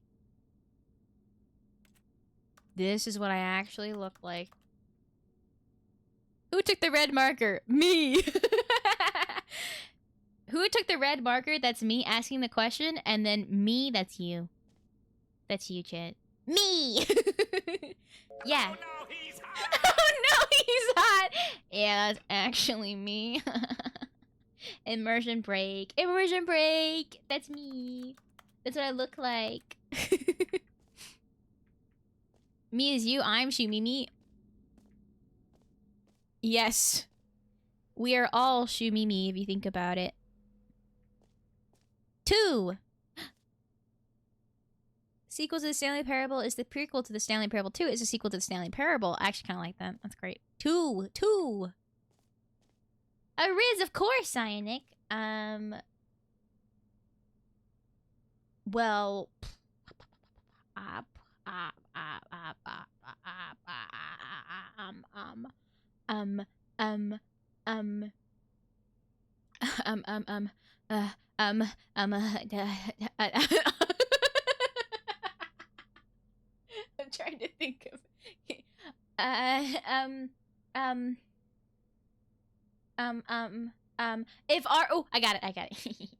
[SPEAKER 1] This is what I actually look like. Who took the red marker? Me! Who took the red marker? That's me asking the question, and then me, that's you. That's you, Chet. Me! Yeah.
[SPEAKER 9] Oh no, he's hot!
[SPEAKER 1] Oh no, he's hot! Yeah, that's actually me. Immersion break. Immersion break! That's me. That's what I look like. Me is you, I'm Shumimi. Yes. We are all Shumimi if you think about it. 2! Sequel to the Stanley Parable is the prequel to the Stanley Parable 2. Is a sequel to the Stanley Parable. I actually kind of like that. That's great. 2!
[SPEAKER 3] A Riz, of course, Cyanic. Well, um, um, um, um, um, um, uh, um, um, uh, I'm trying to think of, if our, oh, I got it.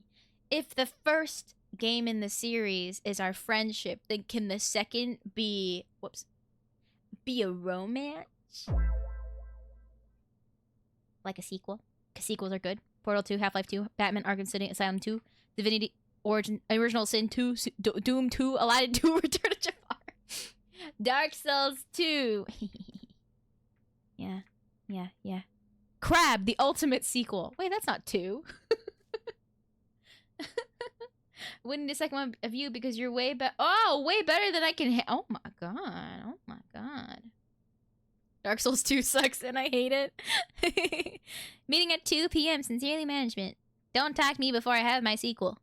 [SPEAKER 3] If the first game in the series is our friendship, then can the second be, be a romance? Like a sequel? Because sequels are good. Portal 2, Half-Life 2, Batman Arkham City, Asylum 2, Divinity Origin, Original Sin 2, Doom 2, Aladdin 2, Return of Jafar. Dark Souls 2. Yeah. Crab, the ultimate sequel. Wait, that's not 2. Wouldn't the second one of you because you're way better. Oh, way better than I can. Oh my god. Dark Souls 2 sucks and I hate it. Meeting at 2 p.m. Sincerely Management. Don't tag me before I have my sequel.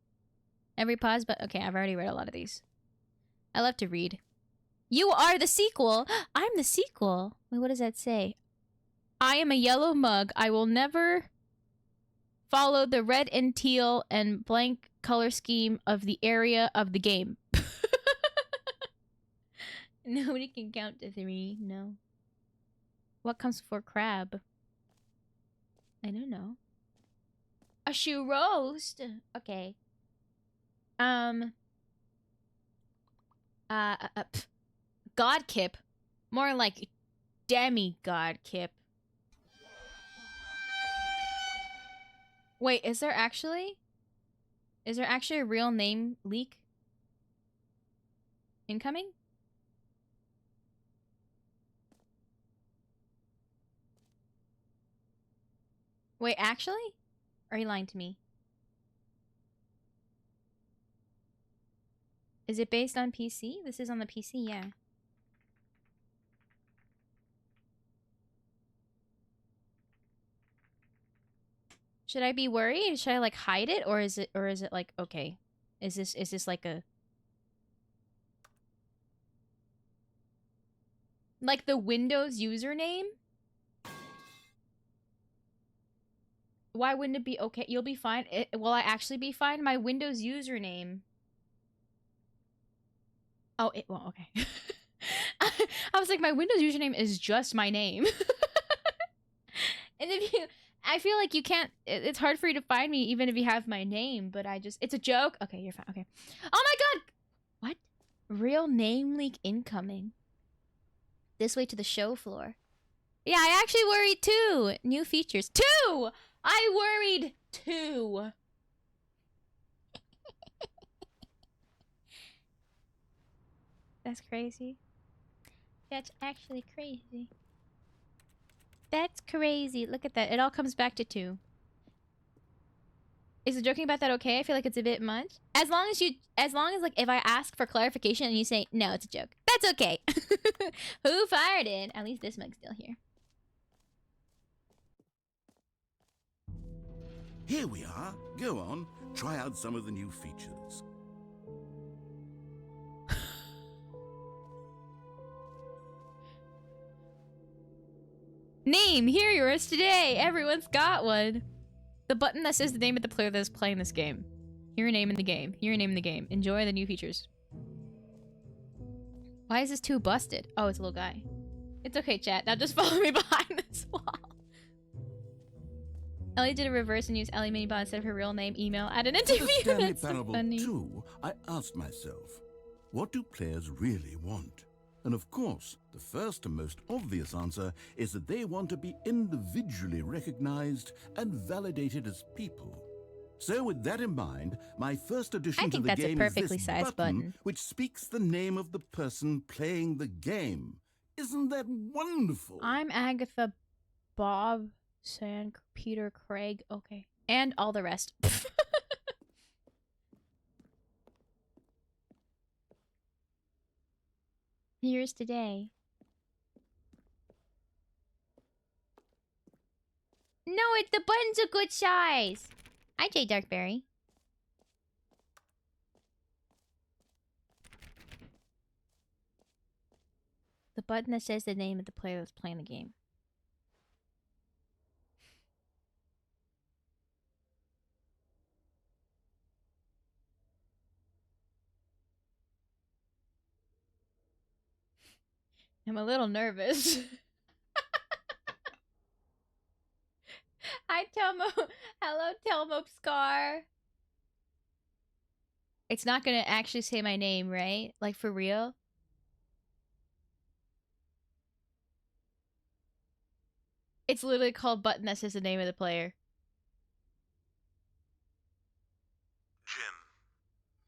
[SPEAKER 3] Every pause, but okay, I've already read a lot of these. I love to read. You are the sequel. I'm the sequel. Wait, what does that say? I am a yellow mug. I will never follow the red and teal and blank color scheme of the area of the game. Nobody can count to 3. No. What comes before crab? I don't know. A shoe roast. Okay. God Kip. More like demigod Kip. Wait, is there actually a real name leak incoming? Wait, actually? Or are you lying to me? Is it based on PC? This is on the PC, yeah. Should I be worried? Should I like hide it, or is it like okay? Is this like a the Windows username? Why wouldn't it be okay? You'll be fine. Will I actually be fine? My Windows username. Oh, it won't. Okay. I was like, my Windows username is just my name. And if you, I feel like you can't. It's hard for you to find me even if you have my name. But it's a joke. Okay, you're fine. Okay. Oh my god. What? Real name leak incoming. This way to the show floor. Yeah, I actually worried too. New features. 2! I worried 2. That's crazy. That's actually crazy. That's crazy. Look at that. It all comes back to 2. Is the joking about that okay? I feel like it's a bit much. As long as like if I ask for clarification and you say, no, it's a joke. That's okay. Who fired it? At least this mug's still here.
[SPEAKER 8] Here we are. Go on. Try out some of the new features.
[SPEAKER 3] Name, here yours today. Everyone's got one. The button that says the name of the player that's playing this game. Hear your name in the game. Hear your name in the game. Enjoy the new features. Why is this 2 busted? Oh, it's a little guy. It's okay, chat. Now just follow me behind this wall. Ellie did a reverse and used Ellie Minibot instead of her real name, email, at an interview.
[SPEAKER 8] For Stanley
[SPEAKER 3] That's so
[SPEAKER 8] Parable
[SPEAKER 3] funny.
[SPEAKER 8] 2, I asked myself, what do players really want? And of course, the first and most obvious answer is that they want to be individually recognized and validated as people. So with that in mind, my first addition to the game is this button, which speaks the name of the person playing the game. Isn't that wonderful?
[SPEAKER 3] I'm Agatha, Bob, San, Peter, Craig. Okay. And all the rest. Here's today. No! No, the button's a good size. Hi, J Darkberry. The button that says the name of the player that's playing the game. I'm a little nervous. Hi, Telmo. Hello, Telmo Scar. It's not gonna actually say my name, right? Like, for real? It's literally called button that says the name of the player.
[SPEAKER 8] Jim.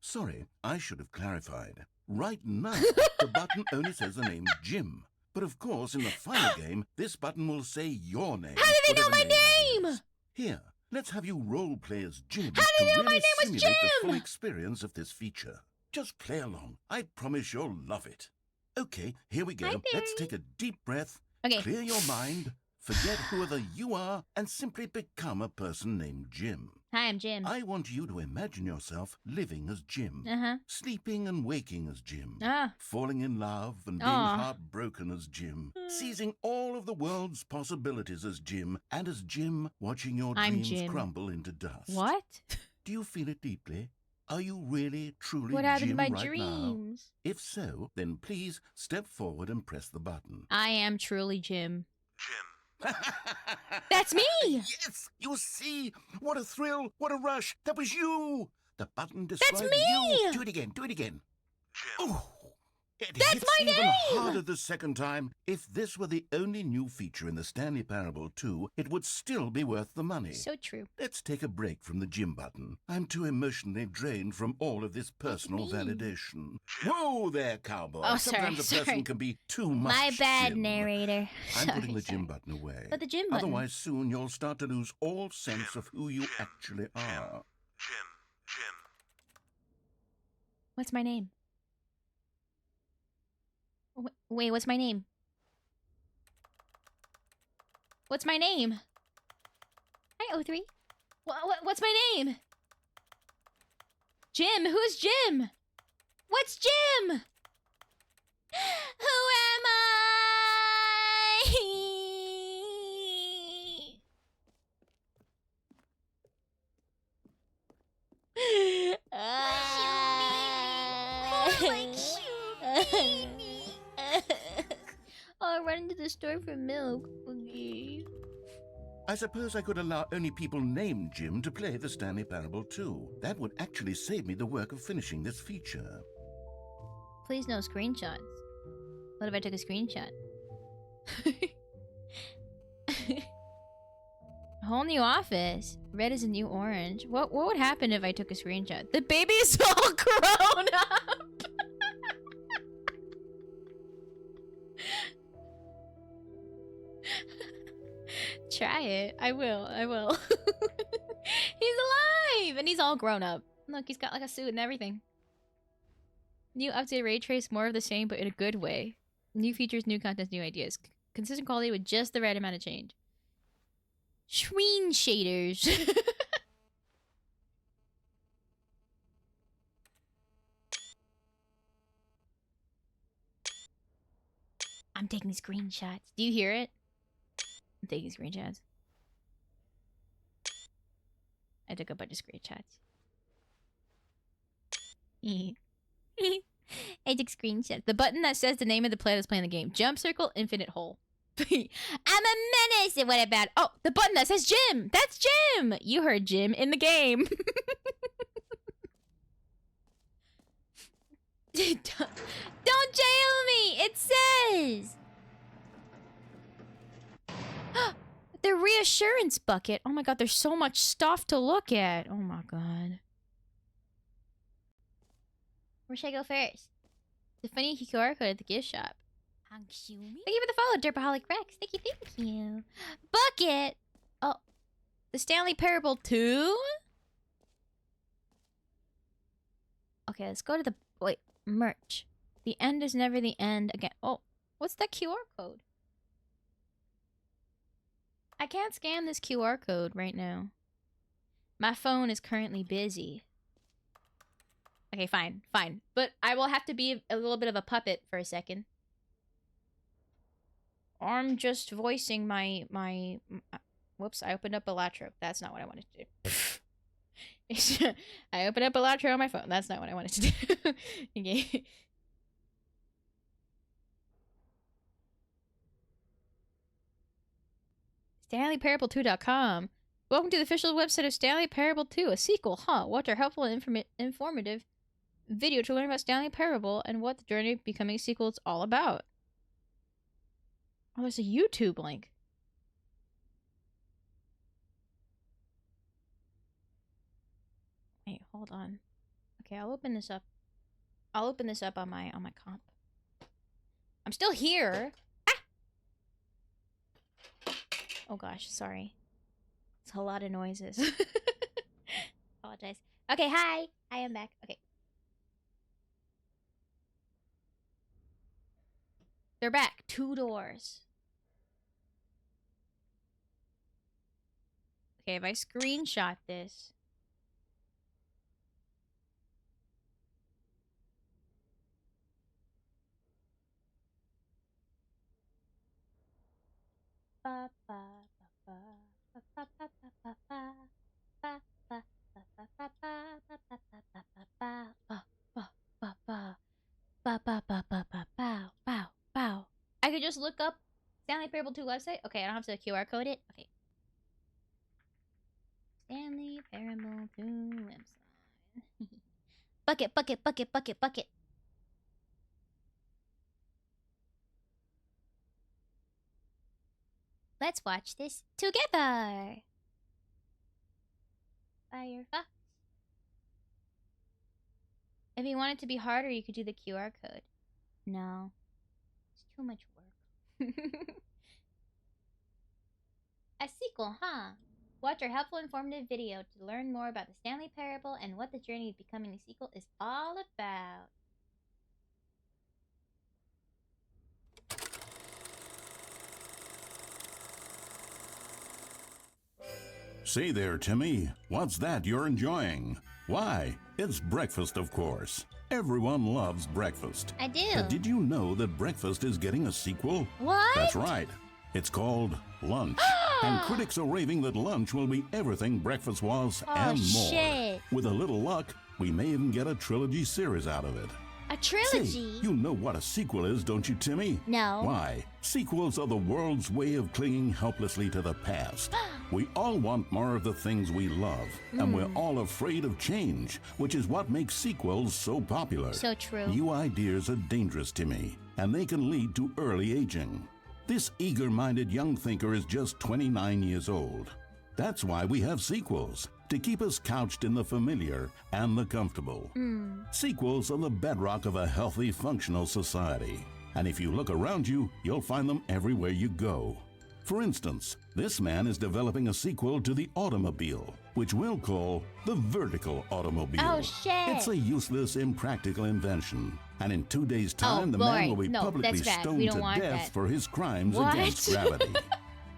[SPEAKER 8] Sorry, I should have clarified. Right now, the button only says the name Jim. But of course, in the final game, this button will say your name.
[SPEAKER 3] How did they know my name?
[SPEAKER 8] Here, let's have you role play as Jim
[SPEAKER 3] How did they know my name was
[SPEAKER 8] simulate the full
[SPEAKER 3] Jim?
[SPEAKER 8] experience of this feature. Just play along. I promise you'll love it. Okay, here we go.
[SPEAKER 3] Hi,
[SPEAKER 8] Let's
[SPEAKER 3] Barry.
[SPEAKER 8] take a deep breath,
[SPEAKER 3] Okay.
[SPEAKER 8] clear your mind, forget whoever you are, and simply become a person named Jim.
[SPEAKER 3] Hi, I'm Jim.
[SPEAKER 8] I want you to imagine yourself living as Jim.
[SPEAKER 3] Uh-huh.
[SPEAKER 8] Sleeping and waking as Jim.
[SPEAKER 3] Ah.
[SPEAKER 8] Falling in love and being
[SPEAKER 3] Aw.
[SPEAKER 8] heartbroken as Jim. Seizing all of the world's possibilities as Jim. And as Jim, watching your
[SPEAKER 3] I'm
[SPEAKER 8] dreams
[SPEAKER 3] Jim.
[SPEAKER 8] crumble into dust.
[SPEAKER 3] What?
[SPEAKER 8] Do you feel it deeply? Are you really, truly
[SPEAKER 3] What happened to
[SPEAKER 8] Jim
[SPEAKER 3] my
[SPEAKER 8] right
[SPEAKER 3] dreams?
[SPEAKER 8] now? If so, then please step forward and press the button.
[SPEAKER 3] I am truly Jim.
[SPEAKER 8] Jim.
[SPEAKER 3] That's me!
[SPEAKER 8] Yes! You see? What a thrill! What a rush! That was you! The button describes
[SPEAKER 3] me!
[SPEAKER 8] you! Do it again! Do it again! Oh! It
[SPEAKER 3] That's
[SPEAKER 8] hits
[SPEAKER 3] my
[SPEAKER 8] even
[SPEAKER 3] name!
[SPEAKER 8] harder the second time. If this were the only new feature in the Stanley Parable 2, it would still be worth the money.
[SPEAKER 3] So true.
[SPEAKER 8] Let's take a break from the Jim button. I'm too emotionally drained from all of this personal
[SPEAKER 3] me.
[SPEAKER 8] validation. Whoa there, cowboy.
[SPEAKER 3] Oh, sorry,
[SPEAKER 8] Sometimes a person
[SPEAKER 3] sorry.
[SPEAKER 8] can be too much
[SPEAKER 3] My bad,
[SPEAKER 8] Jim.
[SPEAKER 3] narrator.
[SPEAKER 8] I'm
[SPEAKER 3] Sorry,
[SPEAKER 8] putting the Jim
[SPEAKER 3] sorry.
[SPEAKER 8] button away.
[SPEAKER 3] But the Jim button.
[SPEAKER 8] Otherwise, soon you'll start to lose all sense of who you actually are. Jim.
[SPEAKER 3] What's my name? Wait, what's my name? What's my name? Hi, O3. What's my name? Jim, who's Jim? What's Jim? Who am I? I'll run into the store for milk. Okay.
[SPEAKER 8] I suppose I could allow only people named Jim to play the Stanley Parable 2. That would actually save me the work of finishing this feature.
[SPEAKER 3] Please no screenshots. What if I took a screenshot? A whole new office. Red is a new orange. What would happen if I took a screenshot? The baby's all grown up! Try it. I will. He's alive! And he's all grown up. Look, he's got like a suit and everything. New updated ray trace, more of the same, but in a good way. New features, new content, new ideas. Consistent quality with just the right amount of change. Screen shaders. I'm taking screenshots. Do you hear it? I'm taking screenshots. I took a bunch of screenshots. I took screenshots. The button that says the name of the player that's playing the game. Jump circle, infinite hole. I'm a menace! What about... Oh, the button that says Jim! That's Jim! You heard Jim in the game. Don't jail me! It says! The reassurance bucket. Oh my god, there's so much stuff to look at. Oh my god. Where should I go first? The funny QR code at the gift shop. Thank you for the follow, Derpaholic Rex. Thank you. Bucket! Oh. The Stanley Parable 2? Okay, let's go to the... Wait, merch. The end is never the end again. Oh, what's that QR code?
[SPEAKER 1] I can't scan this QR code right now. My phone is currently busy. Okay, fine, fine. But I will have to be a little bit of a puppet for a second. I'm just voicing my whoops, I opened up Elatro. That's not what I wanted to do. I opened up Elatro on my phone. That's not what I wanted to do. Okay. StanleyParable2.com. Welcome to the official website of Stanley Parable 2, a sequel, huh? Watch our helpful and informative video to learn about Stanley Parable and what the journey of becoming a sequel is all about. Oh, there's a YouTube link. Wait, hold on. Okay, I'll open this up. I'll open this up on my comp. I'm still here. Ah! Oh gosh, sorry. It's a lot of noises. Apologize. Okay, hi. I am back. Okay. They're back. 2 doors. Okay, if I screenshot this. I could just look up Stanley Parable 2 website. Okay, I don't have to QR code it. Okay. Stanley Parable 2 website. Bucket, bucket, bucket, bucket, bucket. Let's watch this together. Firefox. If you want it to be harder, you could do the QR code. No. It's too much work. A sequel, huh? Watch our helpful informative video to learn more about the Stanley Parable and what the journey of becoming a sequel is all about.
[SPEAKER 8] Say there, Timmy. What's that you're enjoying? Why, it's breakfast, of course. Everyone loves breakfast.
[SPEAKER 3] I do.
[SPEAKER 8] But did you know that breakfast is getting a sequel?
[SPEAKER 3] What?
[SPEAKER 8] That's right. It's called Lunch. And critics are raving that Lunch will be everything breakfast was and more.
[SPEAKER 3] Shit.
[SPEAKER 8] With a little luck, we may even get a trilogy series out of it.
[SPEAKER 3] A trilogy?
[SPEAKER 8] Say, you know what a sequel is, don't you, Timmy?
[SPEAKER 3] No.
[SPEAKER 8] Why? Sequels are the world's way of clinging helplessly to the past. We all want more of the things we love, and we're all afraid of change, which is what makes sequels so popular.
[SPEAKER 3] So true.
[SPEAKER 8] New ideas are dangerous, Timmy, and they can lead to early aging. This eager-minded young thinker is just 29 years old. That's why we have sequels, to keep us couched in the familiar and the comfortable. Sequels are the bedrock of a healthy, functional society. And if you look around you, you'll find them everywhere you go. For instance, this man is developing a sequel to the automobile, which we'll call the vertical automobile.
[SPEAKER 3] Oh, shit.
[SPEAKER 8] It's a useless, impractical invention. And in 2 days' time,
[SPEAKER 3] Oh,
[SPEAKER 8] the man
[SPEAKER 3] boy.
[SPEAKER 8] will be
[SPEAKER 3] No,
[SPEAKER 8] publicly
[SPEAKER 3] that's bad. We
[SPEAKER 8] stoned
[SPEAKER 3] don't
[SPEAKER 8] to
[SPEAKER 3] want
[SPEAKER 8] death
[SPEAKER 3] that.
[SPEAKER 8] for his crimes
[SPEAKER 3] What?
[SPEAKER 8] against gravity.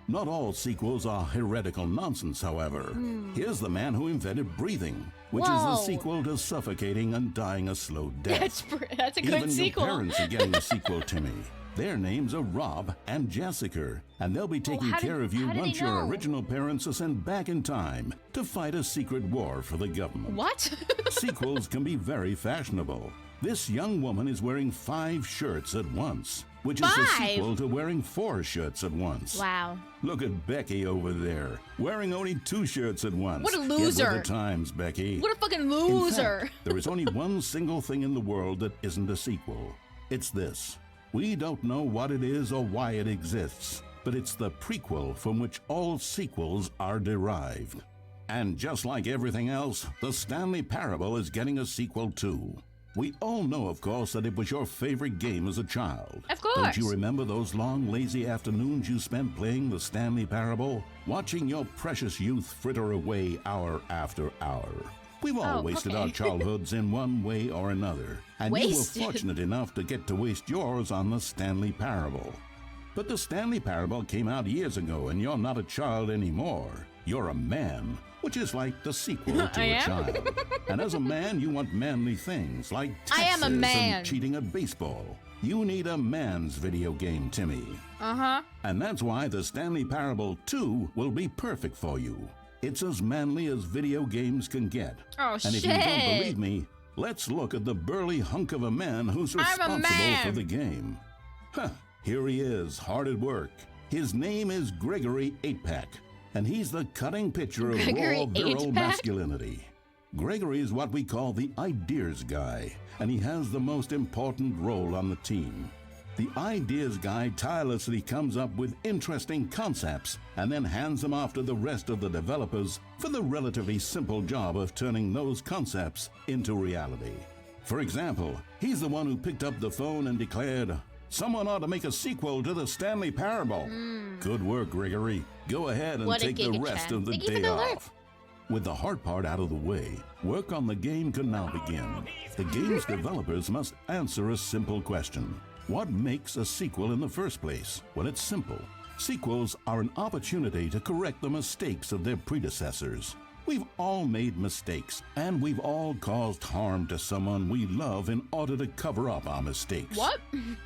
[SPEAKER 8] Not all sequels are heretical nonsense, however. Here's the man who invented breathing, which is the
[SPEAKER 3] Whoa.
[SPEAKER 8] sequel to suffocating and dying a slow death.
[SPEAKER 1] That's a good
[SPEAKER 8] Even
[SPEAKER 1] sequel.
[SPEAKER 8] your parents are getting a sequel, Timmy. Their names are Rob and Jessica, and they'll be taking
[SPEAKER 1] how
[SPEAKER 8] care of you
[SPEAKER 1] how do
[SPEAKER 8] once
[SPEAKER 1] they
[SPEAKER 8] your
[SPEAKER 1] know?
[SPEAKER 8] original parents are sent back in time to fight a secret war for the government.
[SPEAKER 1] What?
[SPEAKER 8] Sequels can be very fashionable. This young woman is wearing 5 shirts at once, which is a
[SPEAKER 1] 5?
[SPEAKER 8] sequel to wearing 4 shirts at once.
[SPEAKER 1] Wow.
[SPEAKER 8] Look at Becky over there, wearing only 2 shirts at once.
[SPEAKER 1] What a
[SPEAKER 8] Get
[SPEAKER 1] loser.
[SPEAKER 8] with the times, Becky.
[SPEAKER 1] What a fucking
[SPEAKER 8] In
[SPEAKER 1] loser.
[SPEAKER 8] fact, there is only one single thing in the world that isn't a sequel. It's this. We don't know what it is or why it exists, but it's the prequel from which all sequels are derived. And just like everything else, the Stanley Parable is getting a sequel too. We all know, of course, that it was your favorite game as a child.
[SPEAKER 1] Of course.
[SPEAKER 8] Don't you remember those long, lazy afternoons you spent playing the Stanley Parable? Watching your precious youth fritter away hour after hour. We've all
[SPEAKER 1] Oh,
[SPEAKER 8] wasted
[SPEAKER 1] okay.
[SPEAKER 8] our childhoods in one way or another. And you
[SPEAKER 1] Wasted?
[SPEAKER 8] were fortunate enough to get to waste yours on the Stanley Parable. But the Stanley Parable came out years ago, and you're not a child anymore. You're a man, which is like the sequel to a child. And as a man, you want manly things like
[SPEAKER 1] I am a
[SPEAKER 8] taxes
[SPEAKER 1] man.
[SPEAKER 8] and cheating at baseball. You need a man's video game, Timmy.
[SPEAKER 1] Uh-huh.
[SPEAKER 8] And that's why the Stanley Parable 2 will be perfect for you. It's as manly as video games can get.
[SPEAKER 1] Oh,
[SPEAKER 8] and if you don't believe me, let's look at the burly hunk of a man who's responsible for the game. Huh, here he is, hard at work. His name is Gregory 8-Pack, and he's the cutting picture of raw virile masculinity. Gregory is what we call the ideas guy, and he has the most important role on the team. The ideas guy tirelessly comes up with interesting concepts and then hands them off to the rest of the developers for the relatively simple job of turning those concepts into reality. For example, he's the one who picked up the phone and declared, "Someone ought to make a sequel to the Stanley Parable." Good work, Gregory. Go ahead and take the rest of the day off. With the hard part out of the way, work on the game can now begin. The game's developers must answer a simple question. What makes a sequel in the first place? Well, it's simple. Sequels are an opportunity to correct the mistakes of their predecessors. We've all made mistakes, and we've all caused harm to someone we love in order to cover up our mistakes.
[SPEAKER 1] What?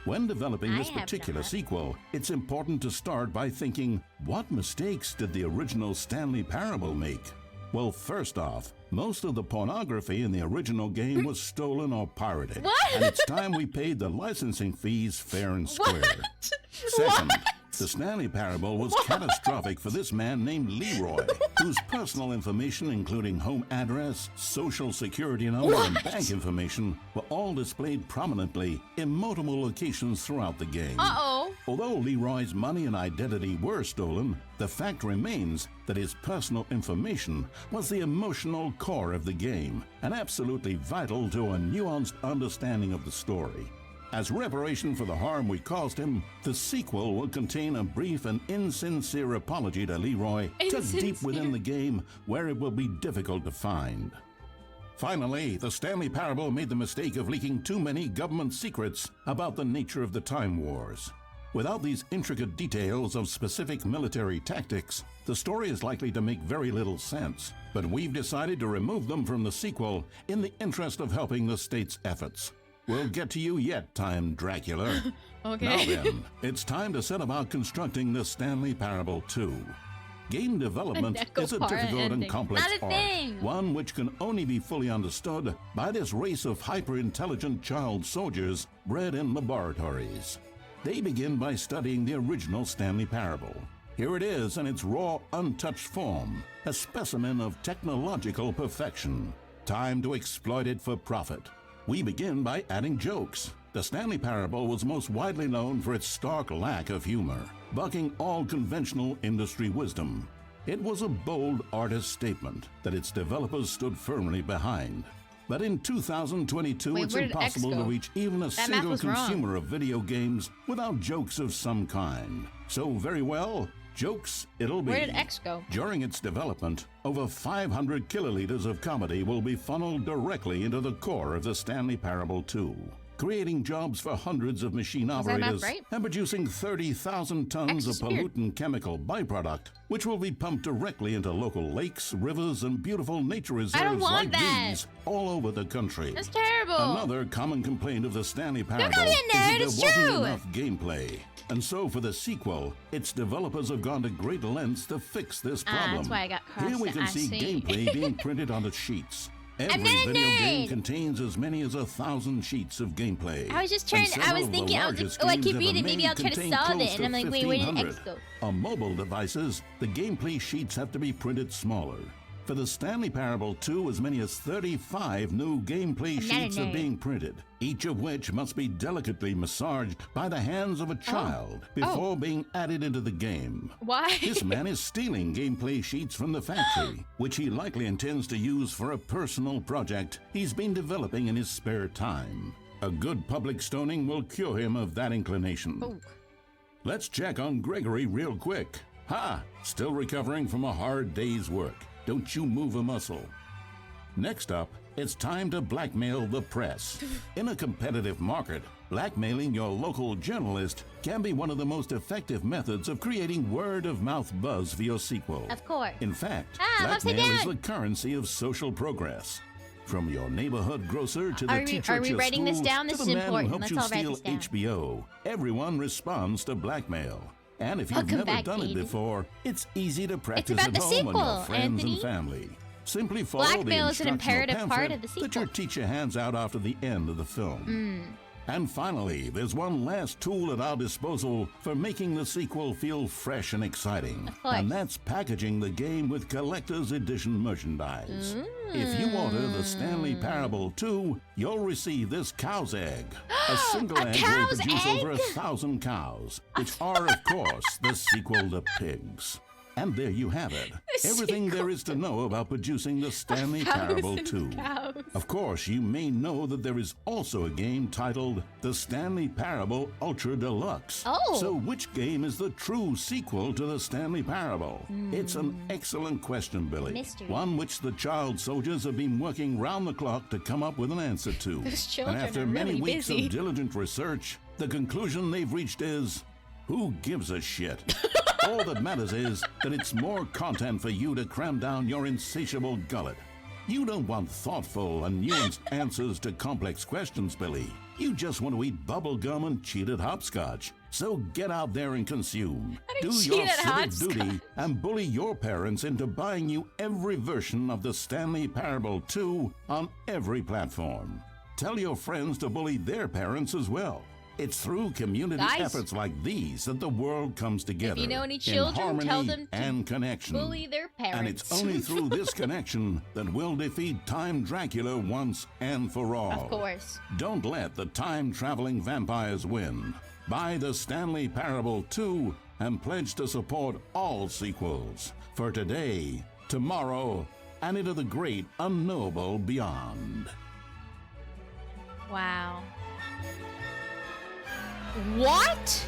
[SPEAKER 8] When developing this particular sequel, it's important to start by thinking, what mistakes did the original Stanley Parable make? Well, first off, most of the pornography in the original game was stolen or pirated.
[SPEAKER 1] What?
[SPEAKER 8] And it's time we paid the licensing fees fair and square. Second, the Stanley Parable was catastrophic for this man named Leroy, whose personal information, including home address, social security number, and bank information, were all displayed prominently in multiple locations throughout the game.
[SPEAKER 1] Uh-oh.
[SPEAKER 8] Although Leroy's money and identity were stolen, the fact remains that his personal information was the emotional core of the game and absolutely vital to a nuanced understanding of the story. As reparation for the harm we caused him, the sequel will contain a brief and insincere apology to Leroy, tucked deep within the game where it will be difficult to find. Finally, the Stanley Parable made the mistake of leaking too many government secrets about the nature of the Time Wars. Without these intricate details of specific military tactics, the story is likely to make very little sense, but we've decided to remove them from the sequel in the interest of helping the state's efforts. We'll get to you yet, Time Dracula.
[SPEAKER 1] Okay.
[SPEAKER 8] Now then, it's time to set about constructing the Stanley Parable 2. Game development is a difficult and complex art, one which can only be fully understood by this race of hyper-intelligent child soldiers bred in laboratories. They begin by studying the original Stanley Parable. Here it is in its raw, untouched form, a specimen of technological perfection. Time to exploit it for profit. We begin by adding jokes. The Stanley Parable was most widely known for its stark lack of humor, bucking all conventional industry wisdom. It was a bold artist statement that its developers stood firmly behind. But in 2022, it's impossible to reach even a single consumer of video games without jokes of some kind. So very well, jokes it'll be.
[SPEAKER 1] Where did X go?
[SPEAKER 8] During its development, over 500 kiloliters of comedy will be funneled directly into the core of the Stanley Parable 2, creating jobs for hundreds of machine operators and producing 30,000 tons of pollutant chemical byproduct, which will be pumped directly into local lakes, rivers, and beautiful nature reserves like these all over the country.
[SPEAKER 1] That's terrible.
[SPEAKER 8] Another common complaint of the Stanley Parable is that there wasn't enough gameplay. And so for the sequel, its developers have gone to great lengths to fix this problem.
[SPEAKER 1] That's why I got crossed.
[SPEAKER 8] Here we can see gameplay being printed onto sheets. Every video game contains as many as 1,000 sheets of gameplay.
[SPEAKER 1] I was just trying, I was thinking, I was like, oh, I could read it, maybe I'll try to solve it. And I'm like, wait, where did X go?
[SPEAKER 8] On mobile devices, the gameplay sheets have to be printed smaller. For the Stanley Parable 2, as many as 35 new gameplay sheets are being printed, each of which must be delicately massaged by the hands of a child before being added into the game.
[SPEAKER 1] Why?
[SPEAKER 8] This man is stealing gameplay sheets from the factory, which he likely intends to use for a personal project he's been developing in his spare time. A good public stoning will cure him of that inclination. Let's check on Gregory real quick. Ha! Still recovering from a hard day's work. Don't you move a muscle. Next up, it's time to blackmail the press. In a competitive market, blackmailing your local journalist can be one of the most effective methods of creating word-of-mouth buzz for your sequel.
[SPEAKER 3] Of course.
[SPEAKER 8] In fact,
[SPEAKER 3] I'm upside
[SPEAKER 8] blackmail is
[SPEAKER 3] down.
[SPEAKER 8] the currency of social progress. From your neighborhood grocer to the teacher
[SPEAKER 3] Are
[SPEAKER 8] at
[SPEAKER 3] we
[SPEAKER 8] your
[SPEAKER 3] writing this
[SPEAKER 8] school
[SPEAKER 3] down?
[SPEAKER 8] to
[SPEAKER 3] This
[SPEAKER 8] the
[SPEAKER 3] is
[SPEAKER 8] man who
[SPEAKER 3] important.
[SPEAKER 8] helps
[SPEAKER 3] Let's
[SPEAKER 8] you
[SPEAKER 3] all write
[SPEAKER 8] steal
[SPEAKER 3] this down.
[SPEAKER 8] HBO, everyone responds to blackmail. And if you've
[SPEAKER 3] Welcome
[SPEAKER 8] never
[SPEAKER 3] back,
[SPEAKER 8] done it
[SPEAKER 3] baby.
[SPEAKER 8] before, it's easy to practice
[SPEAKER 3] about
[SPEAKER 8] at
[SPEAKER 3] the
[SPEAKER 8] home on
[SPEAKER 3] sequel,
[SPEAKER 8] your friends
[SPEAKER 3] Anthony.
[SPEAKER 8] and family. Simply follow
[SPEAKER 3] Blackmail
[SPEAKER 8] the
[SPEAKER 3] is an
[SPEAKER 8] instructional
[SPEAKER 3] imperative part
[SPEAKER 8] pamphlet
[SPEAKER 3] of the
[SPEAKER 8] that your
[SPEAKER 3] sequel.
[SPEAKER 8] teacher hands out after the end of the film. And finally, there's one last tool at our disposal for making the sequel feel fresh and exciting.
[SPEAKER 3] Of course.
[SPEAKER 8] And that's packaging the game with collector's edition merchandise. If you order the Stanley Parable 2, you'll receive this cow's egg. A single egg will
[SPEAKER 3] cow's
[SPEAKER 8] produce
[SPEAKER 3] egg?
[SPEAKER 8] over 1,000 cows, which are, of course, the sequel to pigs. And there you have it. Everything there is to know about producing the Stanley Parable 2.
[SPEAKER 1] Cows.
[SPEAKER 8] Of course, you may know that there is also a game titled The Stanley Parable Ultra Deluxe.
[SPEAKER 3] Oh.
[SPEAKER 8] So which game is the true sequel to the Stanley Parable? It's an excellent question, Billy.
[SPEAKER 3] Mystery.
[SPEAKER 8] One which the child soldiers have been working round the clock to come up with an answer to.
[SPEAKER 1] Those children
[SPEAKER 8] And after
[SPEAKER 1] are
[SPEAKER 8] many
[SPEAKER 1] really
[SPEAKER 8] weeks
[SPEAKER 1] busy.
[SPEAKER 8] of diligent research, the conclusion they've reached is, who gives a shit? All that matters is that it's more content for you to cram down your insatiable gullet. You don't want thoughtful and nuanced answers to complex questions, Billy. You just want to eat bubble gum and cheat at hopscotch. So get out there and consume.
[SPEAKER 1] do
[SPEAKER 8] Do
[SPEAKER 1] cheat
[SPEAKER 8] your
[SPEAKER 1] at
[SPEAKER 8] civic
[SPEAKER 1] hopscotch.
[SPEAKER 8] duty and bully your parents into buying you every version of the Stanley Parable 2 on every platform. Tell your friends to bully their parents as well. It's through community
[SPEAKER 1] Guys,
[SPEAKER 8] efforts like these that the world comes together.
[SPEAKER 1] you know any
[SPEAKER 8] in
[SPEAKER 1] children,
[SPEAKER 8] harmony
[SPEAKER 1] tell them to
[SPEAKER 8] and connection.
[SPEAKER 1] bully their parents.
[SPEAKER 8] And it's only through this connection that we'll defeat Time Dracula once and for all.
[SPEAKER 3] Of course.
[SPEAKER 8] Don't let the time-traveling vampires win. Buy the Stanley Parable 2 and pledge to support all sequels for today, tomorrow, and into the great unknowable beyond.
[SPEAKER 1] Wow. What?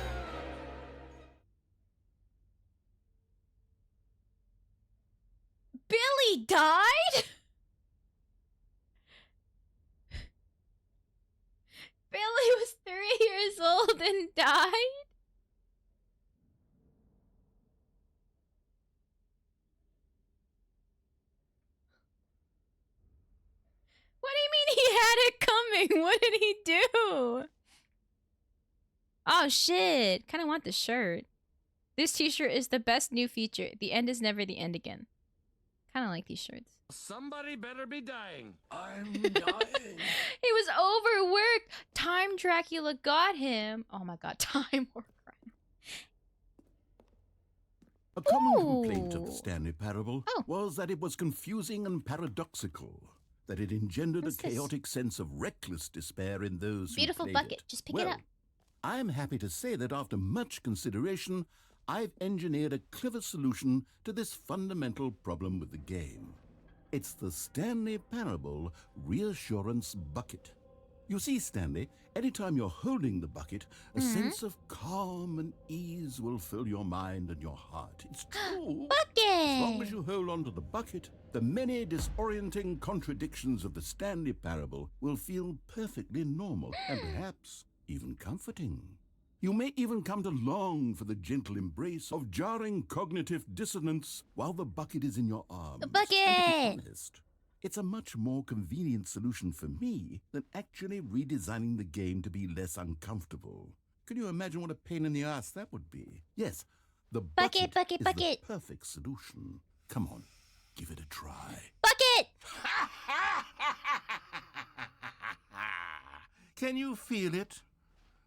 [SPEAKER 1] Billy died? Billy was 3 years old and died? What do you mean he had it coming? What did he do? Oh shit. Kind of want the shirt. This t-shirt is the best new feature. The end is never the end again. Kind of like these shirts.
[SPEAKER 9] Somebody better be dying. I'm dying.
[SPEAKER 1] He was overworked. Time Dracula got him. Oh my god, time war crime.
[SPEAKER 8] A common complaint of the
[SPEAKER 1] Ooh.
[SPEAKER 8] Stanley Parable
[SPEAKER 3] Oh.
[SPEAKER 8] was that it was confusing and paradoxical, that it engendered
[SPEAKER 3] What's
[SPEAKER 8] a
[SPEAKER 3] this?
[SPEAKER 8] chaotic sense of reckless despair in those
[SPEAKER 3] Beautiful
[SPEAKER 8] who played
[SPEAKER 3] bucket.
[SPEAKER 8] it.
[SPEAKER 3] Just pick it
[SPEAKER 8] Well,
[SPEAKER 3] up.
[SPEAKER 8] I'm happy to say that after much consideration, I've engineered a clever solution to this fundamental problem with the game. It's the Stanley Parable Reassurance Bucket. You see, Stanley, anytime you're holding the bucket, a sense of calm and ease will fill your mind and your heart. It's true. As long as
[SPEAKER 3] Bucket!
[SPEAKER 8] you hold on to the bucket, the many disorienting contradictions of the Stanley Parable will feel perfectly normal and perhaps even comforting. You may even come to long for the gentle embrace of jarring cognitive dissonance while the bucket is in your arms.
[SPEAKER 3] The bucket!
[SPEAKER 8] And to be honest, it's a much more convenient solution for me than actually redesigning the game to be less uncomfortable. Can you imagine what a pain in the ass that would be? Yes, the
[SPEAKER 3] Bucket, bucket,
[SPEAKER 8] is
[SPEAKER 3] bucket.
[SPEAKER 8] the perfect solution. Come on, give it a try.
[SPEAKER 3] Bucket!
[SPEAKER 8] Can you feel it?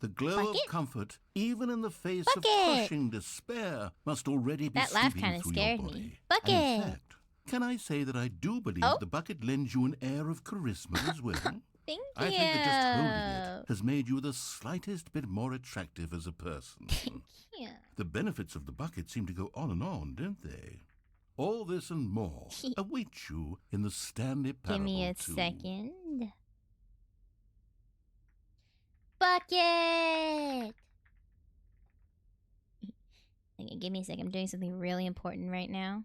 [SPEAKER 8] The glow
[SPEAKER 3] Bucket?
[SPEAKER 8] of comfort, even in the face
[SPEAKER 3] Bucket!
[SPEAKER 8] of crushing despair, must already be
[SPEAKER 3] That laugh
[SPEAKER 8] steeping
[SPEAKER 3] kinda
[SPEAKER 8] through
[SPEAKER 3] scared
[SPEAKER 8] your
[SPEAKER 3] me.
[SPEAKER 8] body.
[SPEAKER 3] Bucket!
[SPEAKER 8] And in fact, can I say that I do believe
[SPEAKER 3] Oh?
[SPEAKER 8] the bucket lends you an air of charisma as well?
[SPEAKER 3] Thank
[SPEAKER 8] I
[SPEAKER 3] you.
[SPEAKER 8] think that just holding it has made you the slightest bit more attractive as a person.
[SPEAKER 3] Yeah.
[SPEAKER 8] The benefits of the bucket seem to go on and on, don't they? All this and more await you in the Stanley Parable
[SPEAKER 3] Give me a
[SPEAKER 8] 2.
[SPEAKER 3] second. Bucket! Okay, give me a second. I'm doing something really important right now.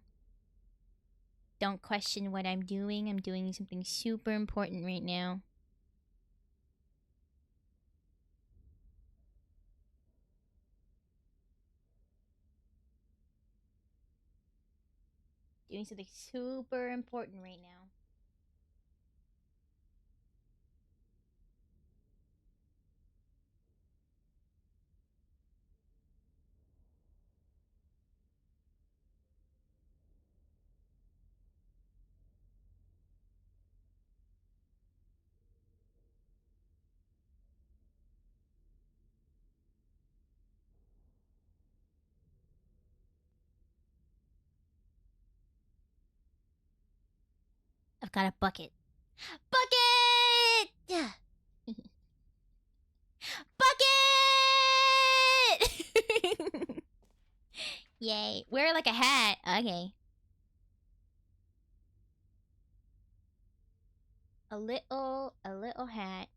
[SPEAKER 3] Don't question what I'm doing. I'm doing something super important right now. Doing something super important right now. I've got a bucket. Bucket! Bucket! Yay. Wear like a hat. Okay. A little hat.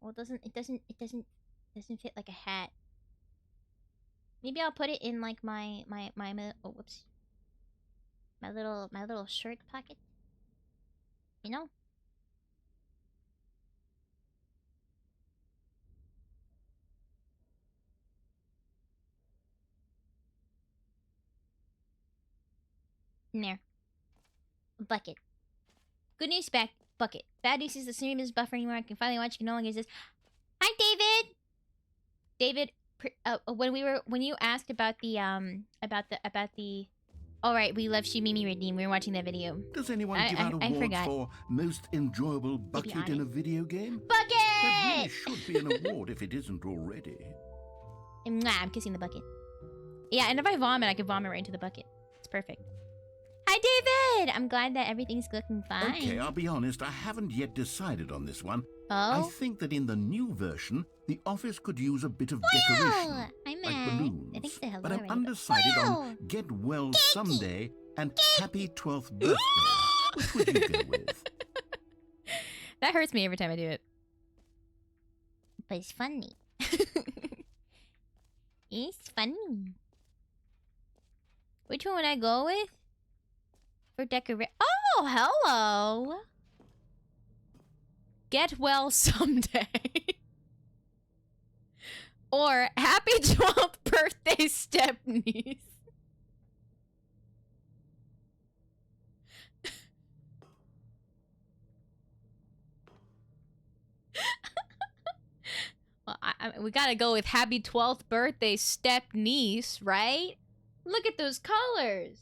[SPEAKER 3] Well, it doesn't fit like a hat. Maybe I'll put it in like oh, whoops. My little shirt pocket. You know? In there. A bucket. Good news back bucket. Bad news is the stream is buffering anymore. I can finally watch. You can no longer exist. Hi, David. David, when you asked about the all right, we love Shimimi Redeem. We were watching that video.
[SPEAKER 8] Does anyone give out awards for most enjoyable bucket in a video game?
[SPEAKER 3] Bucket!
[SPEAKER 8] There really should be an award if it isn't already.
[SPEAKER 3] I'm kissing the bucket. Yeah, and if I vomit, I can vomit right into the bucket. It's perfect. Hi, David! I'm glad that everything's looking fine.
[SPEAKER 8] Okay, I'll be honest, I haven't yet decided on this one.
[SPEAKER 3] Oh?
[SPEAKER 8] I think that in the new version, the office could use a bit of decoration.
[SPEAKER 3] I'm
[SPEAKER 8] like
[SPEAKER 3] mad.
[SPEAKER 8] balloons.
[SPEAKER 3] I think the hello
[SPEAKER 8] But I'm
[SPEAKER 3] already.
[SPEAKER 8] undecided on Get Well Someday and Happy 12th Birthday. Which would you go with?
[SPEAKER 3] That hurts me every time I do it. But it's funny. It's funny. Which one would I go with? For decorate. Oh, hello. Get well someday. Or happy 12th birthday, step-niece. Well, we gotta go with happy 12th birthday, step-niece, right? Look at those colors.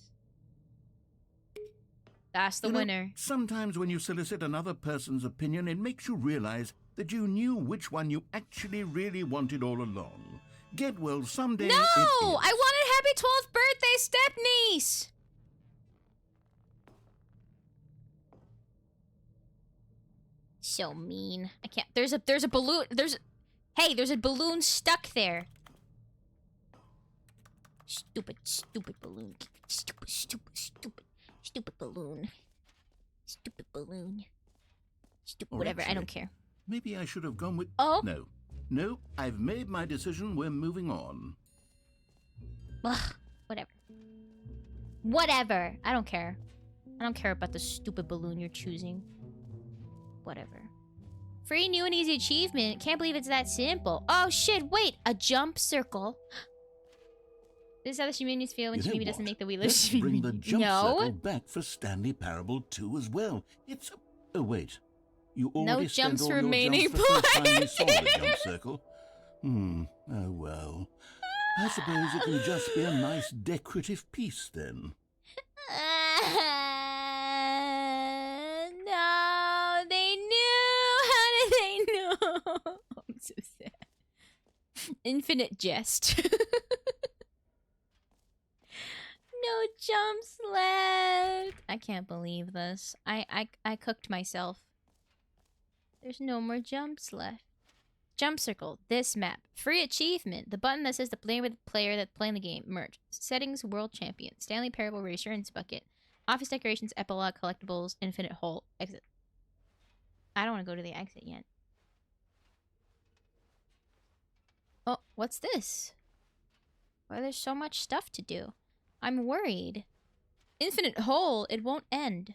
[SPEAKER 3] That's the winner.
[SPEAKER 8] Sometimes when you solicit another person's opinion, it makes you realize that you knew which one you actually really wanted all along. Get well someday.
[SPEAKER 3] No! I wanted happy 12th birthday, step-niece! So mean. I can't. There's a balloon. Hey, there's a balloon stuck there. Stupid balloon. Stupid balloon. Stupid balloon. Whatever, I don't care.
[SPEAKER 8] Maybe I should have gone with...
[SPEAKER 3] Oh?
[SPEAKER 8] No, I've made my decision. We're moving on.
[SPEAKER 3] Ugh, whatever. I don't care. I don't care about the stupid balloon you're choosing. Whatever. Free new and easy achievement. Can't believe it's that simple. Oh shit, wait. A jump circle. This is how the Shimimi's feel when Shimimi doesn't make the We Love
[SPEAKER 8] Let's
[SPEAKER 3] Shimimi.
[SPEAKER 8] bring the jump circle back for Stanley Parable 2 as well. It's... Oh, wait. You already
[SPEAKER 3] No
[SPEAKER 8] spent
[SPEAKER 3] jumps
[SPEAKER 8] all your
[SPEAKER 3] remaining,
[SPEAKER 8] jumps the first time we saw the jump circle. Oh, well. I suppose it can just be a nice decorative piece, then.
[SPEAKER 3] No, they knew. How did they know? I'm so sad. Infinite jest. No jumps left. I can't believe this. I cooked myself. There's no more jumps left. Jump circle. This map. Free achievement. The button that says the player with the player that's playing the game. Merge. Settings. World champion. Stanley Parable Reassurance bucket. Office decorations. Epilogue. Collectibles. Infinite hole. Exit. I don't want to go to the exit yet. Oh, what's this? Why there's so much stuff to do? I'm worried.
[SPEAKER 1] Infinite hole, it won't end.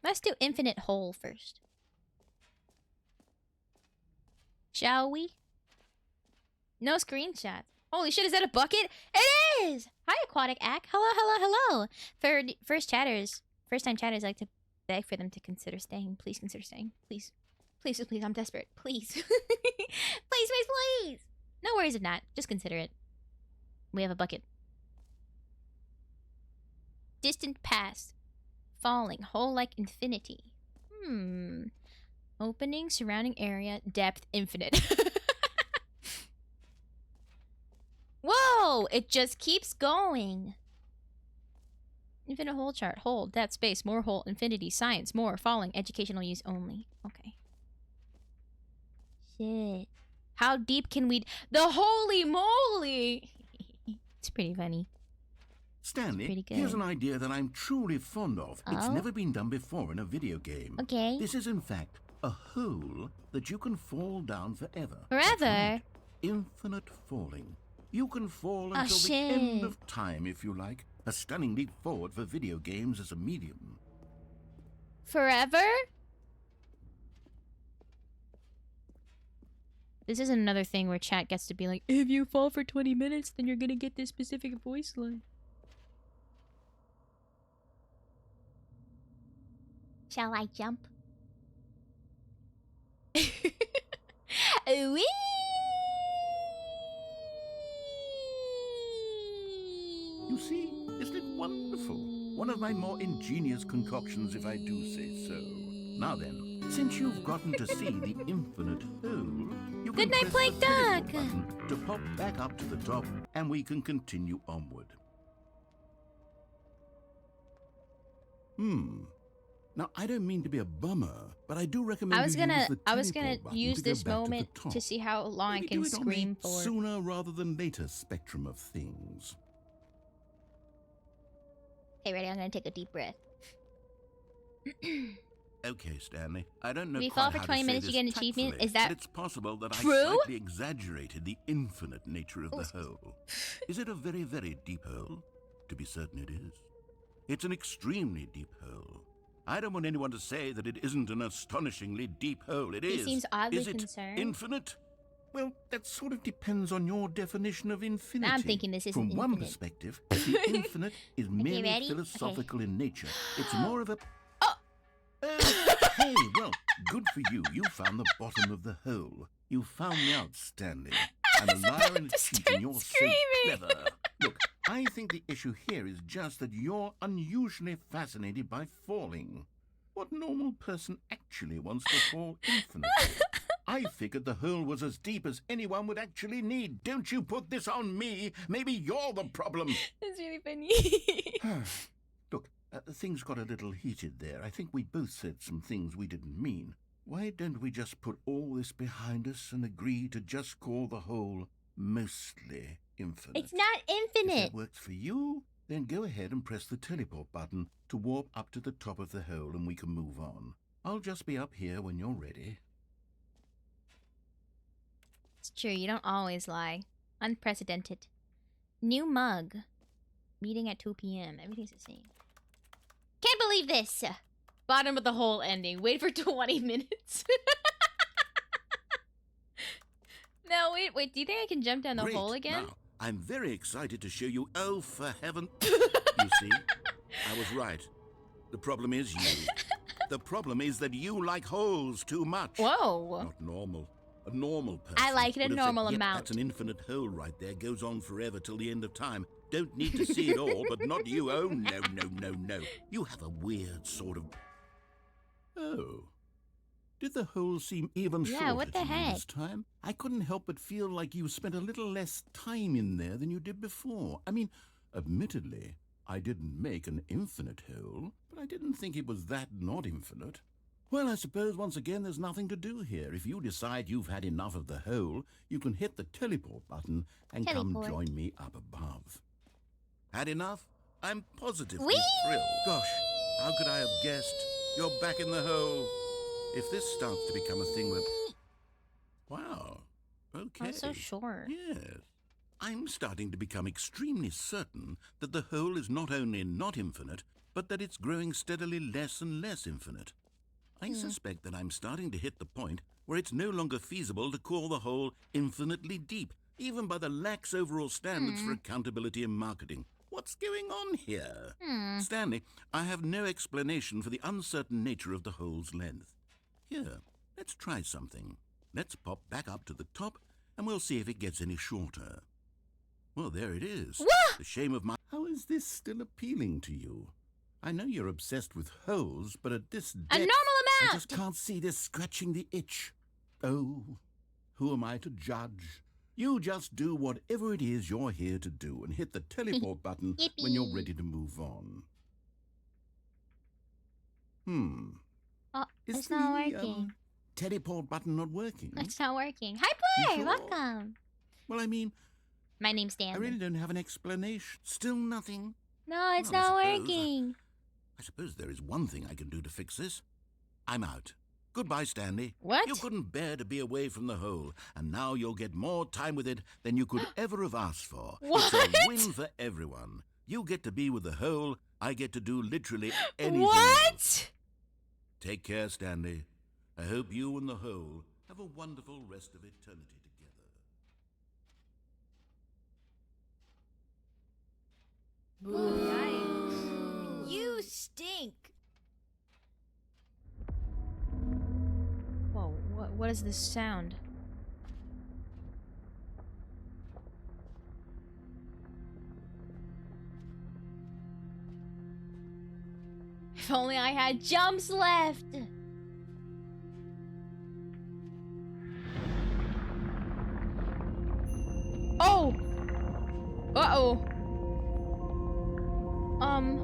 [SPEAKER 1] Let's do infinite hole first. Shall we? No screenshots. Holy shit, is that a bucket? It is! Hi, Aquatic Ack. Hello, hello, hello. For first time chatters, I like to beg for them to consider staying. Please consider staying. Please. Please, please, I'm desperate. Please. Please, please, please. No worries if not. Just consider it. We have a bucket. Distant past. Falling. Hole like infinity. Opening, surrounding area, depth, infinite. Whoa! It just keeps going. Infinite hole chart. Hole, depth, space, more hole, infinity, science, more, falling, educational use only. Okay. Shit. How deep can we... The holy moly! It's pretty funny.
[SPEAKER 8] Stanley,
[SPEAKER 1] pretty good.
[SPEAKER 8] here's an idea that I'm truly fond of. It's
[SPEAKER 1] Oh?
[SPEAKER 8] never been done before in a video game.
[SPEAKER 1] Okay.
[SPEAKER 8] This is, in fact, a hole that you can fall down forever.
[SPEAKER 1] Forever?
[SPEAKER 8] That's right. Infinite falling. You can fall
[SPEAKER 1] Oh,
[SPEAKER 8] until the end
[SPEAKER 1] shit.
[SPEAKER 8] of time, if you like. A stunning leap forward for video games as a medium.
[SPEAKER 1] Forever? This isn't another thing where chat gets to be like, if you fall for 20 minutes, then you're gonna get this specific voice line.
[SPEAKER 3] Shall I jump?
[SPEAKER 1] Whee!
[SPEAKER 8] You see, isn't it wonderful? One of my more ingenious concoctions, if I do say so. Now then, since you've gotten to see the infinite hole, you can
[SPEAKER 1] Good night,
[SPEAKER 8] press
[SPEAKER 1] Plank
[SPEAKER 8] the teleport
[SPEAKER 1] Duck.
[SPEAKER 8] button to pop back up to the top, and we can continue onward. Now, I don't mean to be a bummer, but I do recommend
[SPEAKER 1] I was
[SPEAKER 8] you
[SPEAKER 1] gonna
[SPEAKER 8] use the teleport button
[SPEAKER 1] use
[SPEAKER 8] to go
[SPEAKER 1] this
[SPEAKER 8] back
[SPEAKER 1] moment
[SPEAKER 8] to, the
[SPEAKER 1] to
[SPEAKER 8] top.
[SPEAKER 1] see how long I
[SPEAKER 8] Maybe
[SPEAKER 1] can
[SPEAKER 8] do it on
[SPEAKER 1] scream
[SPEAKER 8] the
[SPEAKER 1] for.
[SPEAKER 8] sooner rather than later spectrum of things.
[SPEAKER 3] Okay, ready? I'm gonna take a deep breath.
[SPEAKER 8] Okay, Stanley. I don't know
[SPEAKER 1] If you
[SPEAKER 8] quite
[SPEAKER 1] fall for
[SPEAKER 8] how
[SPEAKER 1] 20
[SPEAKER 8] to say
[SPEAKER 1] minutes, you
[SPEAKER 8] this
[SPEAKER 1] get an achievement?
[SPEAKER 8] tactfully,
[SPEAKER 1] Is that
[SPEAKER 8] but it's possible that
[SPEAKER 1] true?
[SPEAKER 8] I slightly exaggerated the infinite nature of
[SPEAKER 1] Oh,
[SPEAKER 8] the hole. Is it a very, very deep hole? To be certain it is. It's an extremely deep hole. I don't want anyone to say that it isn't an astonishingly deep hole. It
[SPEAKER 1] He
[SPEAKER 8] is.
[SPEAKER 1] seems oddly
[SPEAKER 8] Is it
[SPEAKER 1] concerned.
[SPEAKER 8] infinite? Well, that sort of depends on your definition of infinity.
[SPEAKER 1] I'm thinking this isn't
[SPEAKER 8] From one
[SPEAKER 1] infinite.
[SPEAKER 8] perspective, the infinite is merely
[SPEAKER 3] ready?
[SPEAKER 8] philosophical in nature. It's more of a...
[SPEAKER 1] Oh.
[SPEAKER 8] Hey, well, good for you. You found the bottom of the hole. You found me out, Stanley. I'm a liar and a cheat, and you're so clever. Look, I think the issue here is just that you're unusually fascinated by falling. What normal person actually wants to fall infinitely? I figured the hole was as deep as anyone would actually need. Don't you put this on me. Maybe you're the problem.
[SPEAKER 1] That's really funny.
[SPEAKER 8] Look, things got a little heated there. I think we both said some things we didn't mean. Why don't we just put all this behind us and agree to just call the hole mostly infinite?
[SPEAKER 3] It's not
[SPEAKER 8] If
[SPEAKER 3] infinite.
[SPEAKER 8] that works for you, then go ahead and press the teleport button to warp up to the top of the hole and we can move on. I'll just be up here when you're ready.
[SPEAKER 1] It's true, you don't always lie. Unprecedented. New mug. Meeting at 2 p.m. Everything's the same. Can't believe this! Bottom of the hole ending. Wait for 20 minutes. No, wait. Do you think I can jump down the
[SPEAKER 8] Great.
[SPEAKER 1] hole again?
[SPEAKER 8] Now, I'm very excited to show you. Oh, for heaven. You see, I was right. The problem is you. The problem is that you like holes too much.
[SPEAKER 1] Whoa.
[SPEAKER 8] Not normal. A normal person.
[SPEAKER 1] I like it a
[SPEAKER 8] would have
[SPEAKER 1] normal
[SPEAKER 8] said, "Yep,
[SPEAKER 1] amount."
[SPEAKER 8] That's an infinite hole right there. Goes on forever till the end of time. Don't need to see it all, but not you. Oh, no, no, no, no. You have a weird sort of... Oh. Did the hole seem even
[SPEAKER 1] Yeah,
[SPEAKER 8] shorter
[SPEAKER 1] what the
[SPEAKER 8] to you
[SPEAKER 1] heck?
[SPEAKER 8] this time? I couldn't help but feel like you spent a little less time in there than you did before. I mean, admittedly, I didn't make an infinite hole, but I didn't think it was that not infinite. Well, I suppose once again there's nothing to do here. If you decide you've had enough of the hole, you can hit the teleport button and
[SPEAKER 3] Teleport.
[SPEAKER 8] come join me up above. Had enough? I'm positively
[SPEAKER 1] Whee!
[SPEAKER 8] thrilled. Gosh, how could I have guessed? You're back in the hole. If this starts to become a thing where... Wow. Okay.
[SPEAKER 1] Oh, so short.
[SPEAKER 8] Yes. I'm starting to become extremely certain that the hole is not only not infinite, but that it's growing steadily less and less infinite. I suspect that I'm starting to hit the point where it's no longer feasible to call the hole infinitely deep, even by the lax overall standards for accountability in marketing. What's going on here? Stanley, I have no explanation for the uncertain nature of the hole's length. Here, let's try something. Let's pop back up to the top, and we'll see if it gets any shorter. Well, there it is. The shame of my... How is this still appealing to you? I know you're obsessed with holes, but at this depth,
[SPEAKER 1] A normal
[SPEAKER 8] I
[SPEAKER 1] amount!
[SPEAKER 8] just can't see this scratching the itch. Oh, who am I to judge? You just do whatever it is you're here to do and hit the teleport button when you're ready to move on.
[SPEAKER 3] Oh,
[SPEAKER 8] Is
[SPEAKER 3] it's not
[SPEAKER 8] the,
[SPEAKER 3] working.
[SPEAKER 8] teleport button not working?
[SPEAKER 3] It's not working. Hi, Play!
[SPEAKER 8] sure?
[SPEAKER 3] Welcome.
[SPEAKER 8] Well, I mean,
[SPEAKER 3] My name's
[SPEAKER 8] I
[SPEAKER 3] Stanley.
[SPEAKER 8] really don't have an explanation. Still nothing?
[SPEAKER 3] No, it's
[SPEAKER 8] Well,
[SPEAKER 3] not
[SPEAKER 8] I suppose-
[SPEAKER 3] working.
[SPEAKER 8] I suppose there is one thing I can do to fix this. I'm out. Goodbye, Stanley.
[SPEAKER 1] What?
[SPEAKER 8] You couldn't bear to be away from the hole, and now you'll get more time with it than you could ever have asked for. It's a
[SPEAKER 1] What?
[SPEAKER 8] win for everyone. You get to be with the hole, I get to do literally anything else.
[SPEAKER 1] What?
[SPEAKER 8] Take care, Stanley. I hope you and the hole have a wonderful rest of eternity together.
[SPEAKER 4] You stink.
[SPEAKER 1] Whoa, what is this sound? If only I had jumps left! Oh! Uh-oh. Um...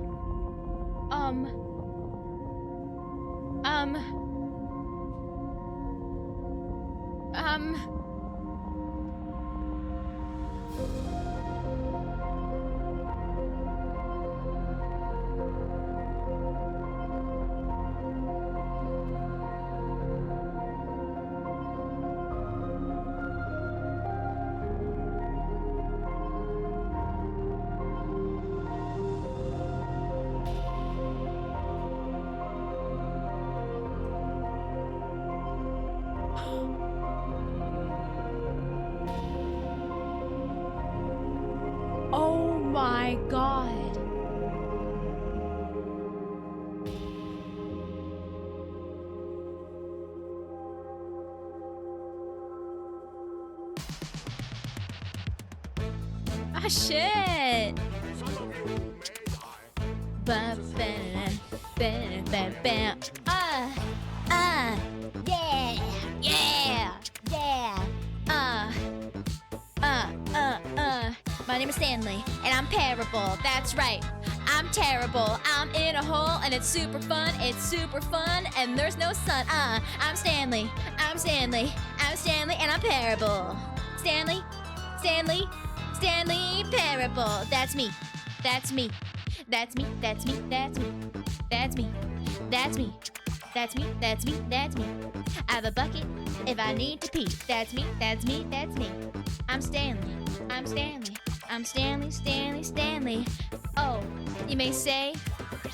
[SPEAKER 1] Oh my god. Ah shit. Ba ba ba ba ba.
[SPEAKER 3] Yeah! Yeah! Yeah!
[SPEAKER 1] My name is Stanley, and I'm Parable. That's right. I'm terrible. I'm in a hole, and it's super fun. It's super fun, and there's no sun. I'm Stanley. I'm Stanley. I'm Stanley, and I'm Parable. Stanley. Stanley. Stanley Parable. That's me. That's me. That's me. That's me. That's me. That's me. That's me. That's me. That's me. That's me. I have a bucket if I need to pee. That's me. That's me. That's me. I'm Stanley. I'm Stanley. I'm Stanley, Stanley, Stanley. Oh, you may say,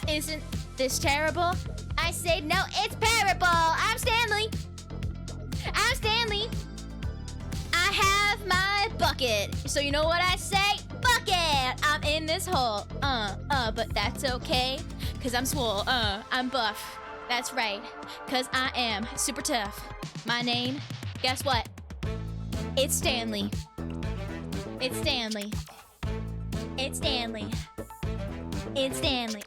[SPEAKER 1] isn't this terrible? I say, no, it's parable. I'm Stanley. I'm Stanley. I have my bucket. So you know what I say? Bucket. I'm in this hole. But that's okay. Cause I'm swole. I'm buff. That's right. Cause I am super tough. My name, guess what? It's Stanley. It's Stanley. It's Stanley. It's Stanley.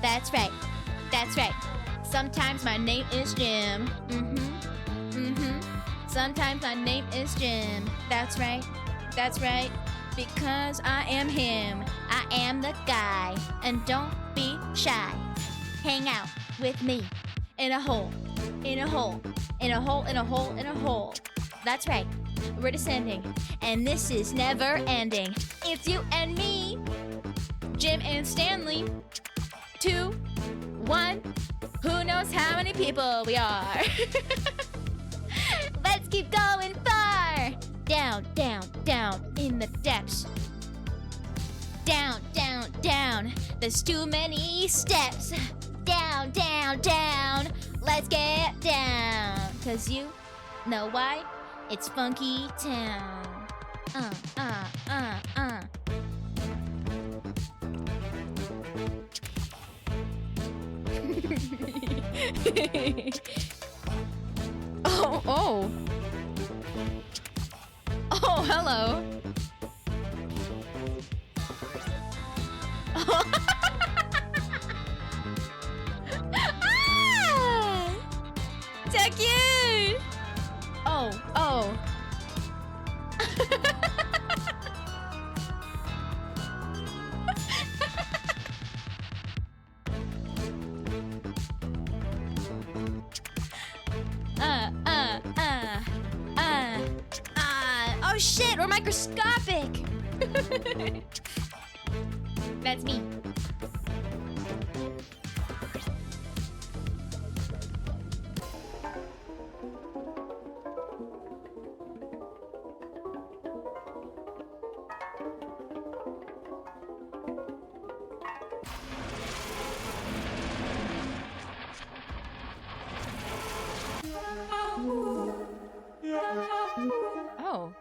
[SPEAKER 1] That's right. That's right. Sometimes my name is Jim. Sometimes my name is Jim. That's right. That's right. Because I am him. I am the guy. And don't be shy. Hang out with me. In a hole. In a hole. In a hole. In a hole. In a hole. That's right. We're descending. And this is never ending. It's you and me. Jim and Stanley. 2, 1. Who knows how many people we are. Let's keep going far. Down, down, down in the depths. Down, down, down. There's too many steps. Down, down, down. Let's get down. 'Cause you know why? It's Funky Town. Oh. Oh, hello. Ah! So cute. Oh. Oh shit, we're microscopic. That's me. Oh.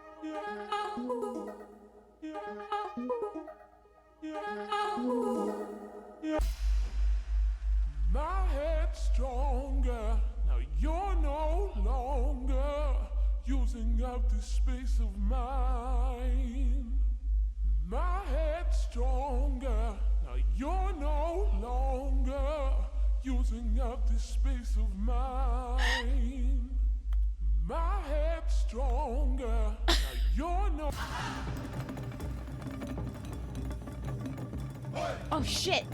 [SPEAKER 9] My head's stronger. Now you're no longer using up this space of mine. My head's stronger. Now you're no longer using up this space of mine. My head's stronger. Now you're no.
[SPEAKER 1] Oh shit.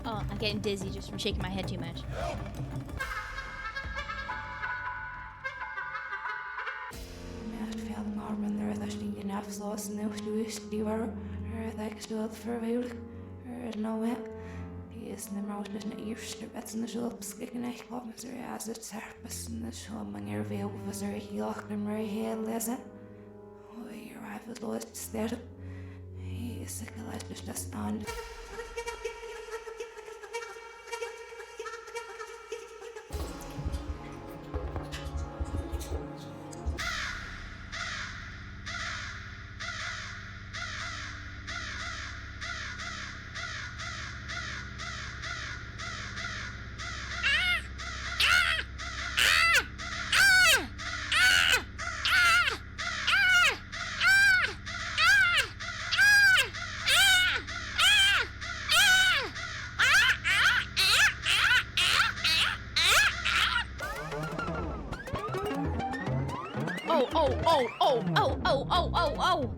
[SPEAKER 1] Oh, I'm getting dizzy just from shaking my head too much.
[SPEAKER 11] Is na mar leis na írstir bet na sulpas gneich kommas as it serpas na shomang veel was híach na mar hé lese. Oh, your wife was lost stead. He is sick of just on. Oh.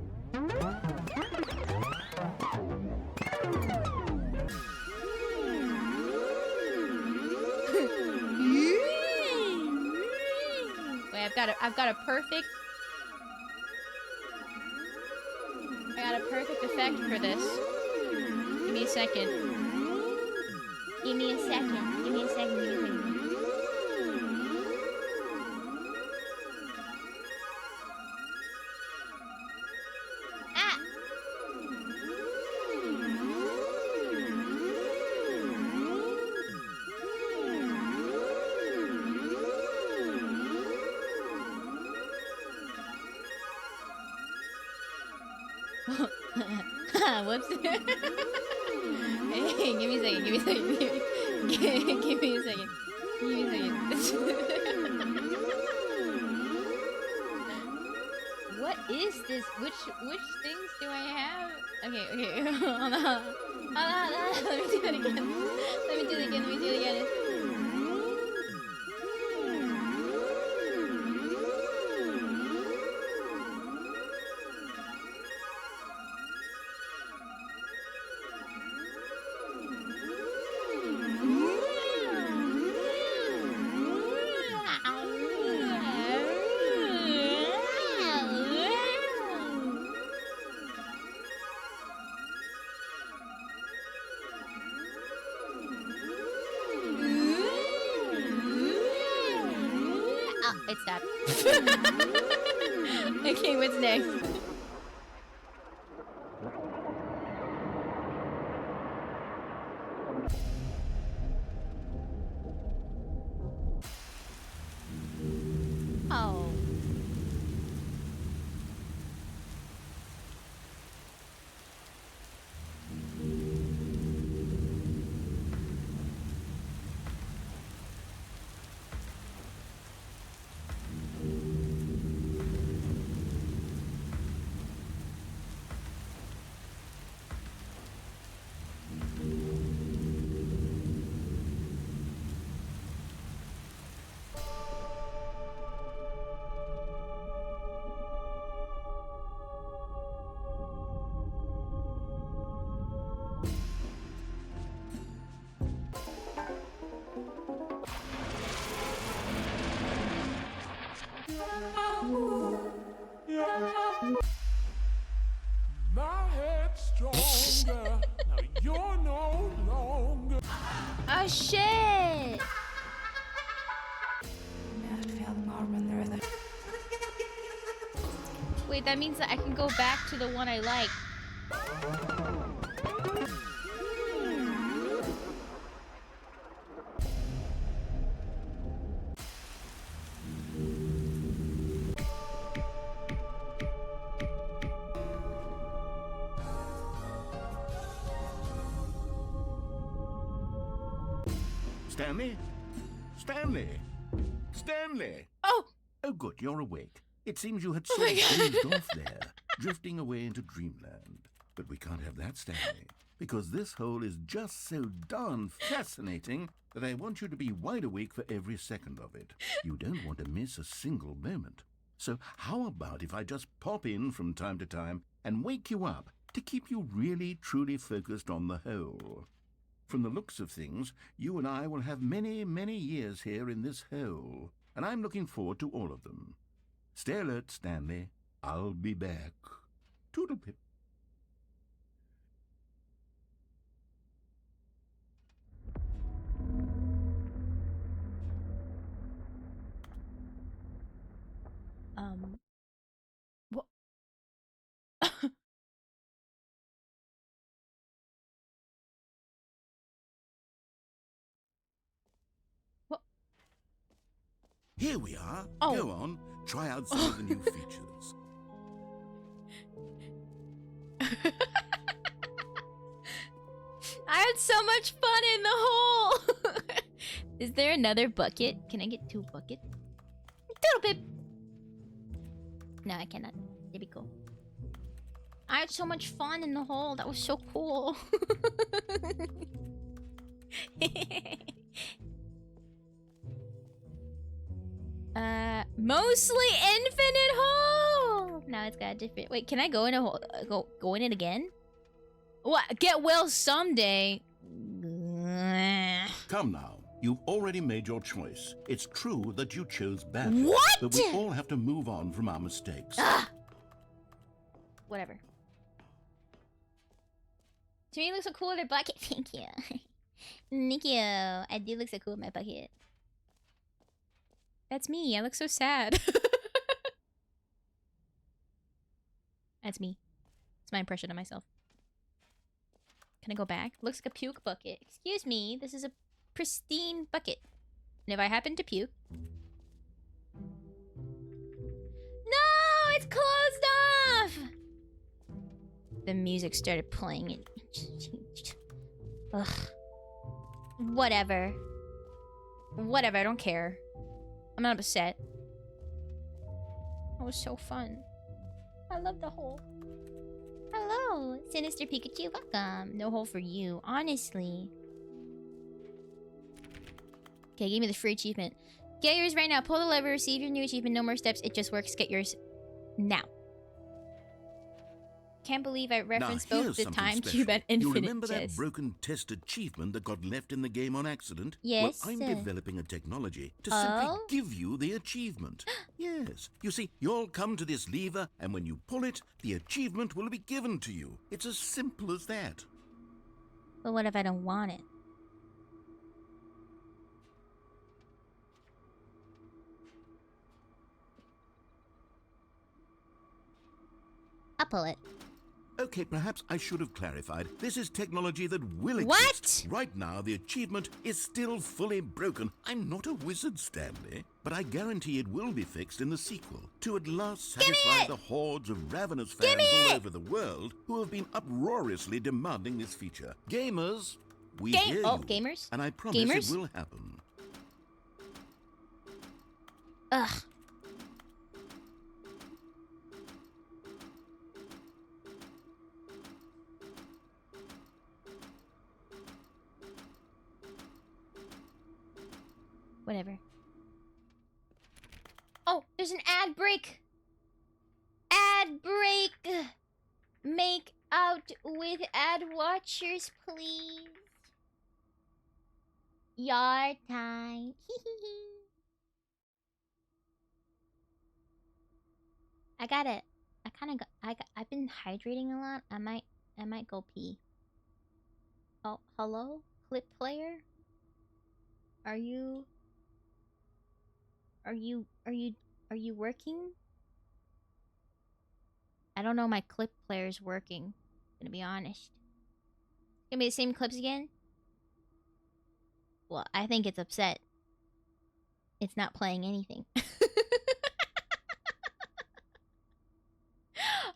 [SPEAKER 11] Wait, I've got a perfect effect for this. Give me a second. Whoops. Hey, give me a second. What is this? Which things do I have? Okay. Hold on. Let me do it again.
[SPEAKER 3] Oh, it stopped.
[SPEAKER 1] Okay, what's next?
[SPEAKER 3] Oh.
[SPEAKER 9] My head's stronger. Now you're no longer.
[SPEAKER 1] Oh shit! Wait, that means that I can go back to the one I like.
[SPEAKER 8] Stanley? Stanley? Stanley?
[SPEAKER 1] Oh!
[SPEAKER 8] Oh, good, you're awake. It seems you had sort of dozed off there, drifting away into dreamland. But we can't have that, Stanley, because this hole is just so darn fascinating that I want you to be wide awake for every second of it. You don't want to miss a single moment. So how about if I just pop in from time to time and wake you up to keep you really, truly focused on the hole? From the looks of things, you and I will have many, many years here in this hole, and I'm looking forward to all of them. Stay alert, Stanley. I'll be back. Toodlepip.
[SPEAKER 1] What? What?
[SPEAKER 8] Here we are.
[SPEAKER 1] Oh.
[SPEAKER 8] Go on. Try out some of the new features.
[SPEAKER 1] I had so much fun in the hole! Is there another bucket? Can I get 2 buckets? Doodlepip! No, I cannot. There we go. I had so much fun in the hole. That was so cool. Mostly infinite hole! Now it's got a different... Wait, can I go in a hole? Go in it again? What? Get well someday.
[SPEAKER 8] Come now. You've already made your choice. It's true that you chose badly.
[SPEAKER 1] What?
[SPEAKER 8] But we all have to move on from our mistakes.
[SPEAKER 1] Ah! Whatever. To me, it looks so cool with their bucket. Thank you. Thank you. I do look so cool with my bucket. That's me. I look so sad. That's me. It's my impression of myself. Can I go back? Looks like a puke bucket. Excuse me. This is a pristine bucket. And if I happen to puke... No! It's closed off! The music started playing. Ugh. Whatever. Whatever, I don't care. I'm not upset. That was so fun. I love the hole. Hello, Sinister Pikachu, welcome. No hole for you, honestly. Okay, give me the free achievement. Get yours right now. Pull the lever, receive your new achievement. No more steps, it just works. Get yours now. Can't believe I referenced both the time cube and infinite
[SPEAKER 8] You remember that
[SPEAKER 1] chess.
[SPEAKER 8] broken test achievement that got left in the game on accident?
[SPEAKER 1] Yes.
[SPEAKER 8] Well, I'm developing a technology to simply give you the achievement. Yes. You see, you'll come to this lever, and when you pull it, the achievement will be given to you. It's as simple as that.
[SPEAKER 1] But what if I don't want it?
[SPEAKER 3] pull it.
[SPEAKER 8] Okay, perhaps I should have clarified. This is technology that will exist.
[SPEAKER 3] What?
[SPEAKER 8] Right now, the achievement is still fully broken. I'm not a wizard, Stanley, but I guarantee it will be fixed in the sequel to at last satisfy the hordes of ravenous fans all over the world who have been uproariously demanding this feature. Gamers, we hear you.
[SPEAKER 3] Gamers?
[SPEAKER 8] And I promise
[SPEAKER 3] Gamers?
[SPEAKER 8] it will happen.
[SPEAKER 3] Ugh. Whatever. Oh, there's an ad break. Ad break. Make out with ad watchers, please. Your time. I've been hydrating a lot. I might go pee. Oh, hello? Clip player? Are you working? I don't know my clip player's working, gonna be honest. Gonna be the same clips again? Well, I think it's upset. It's not playing anything.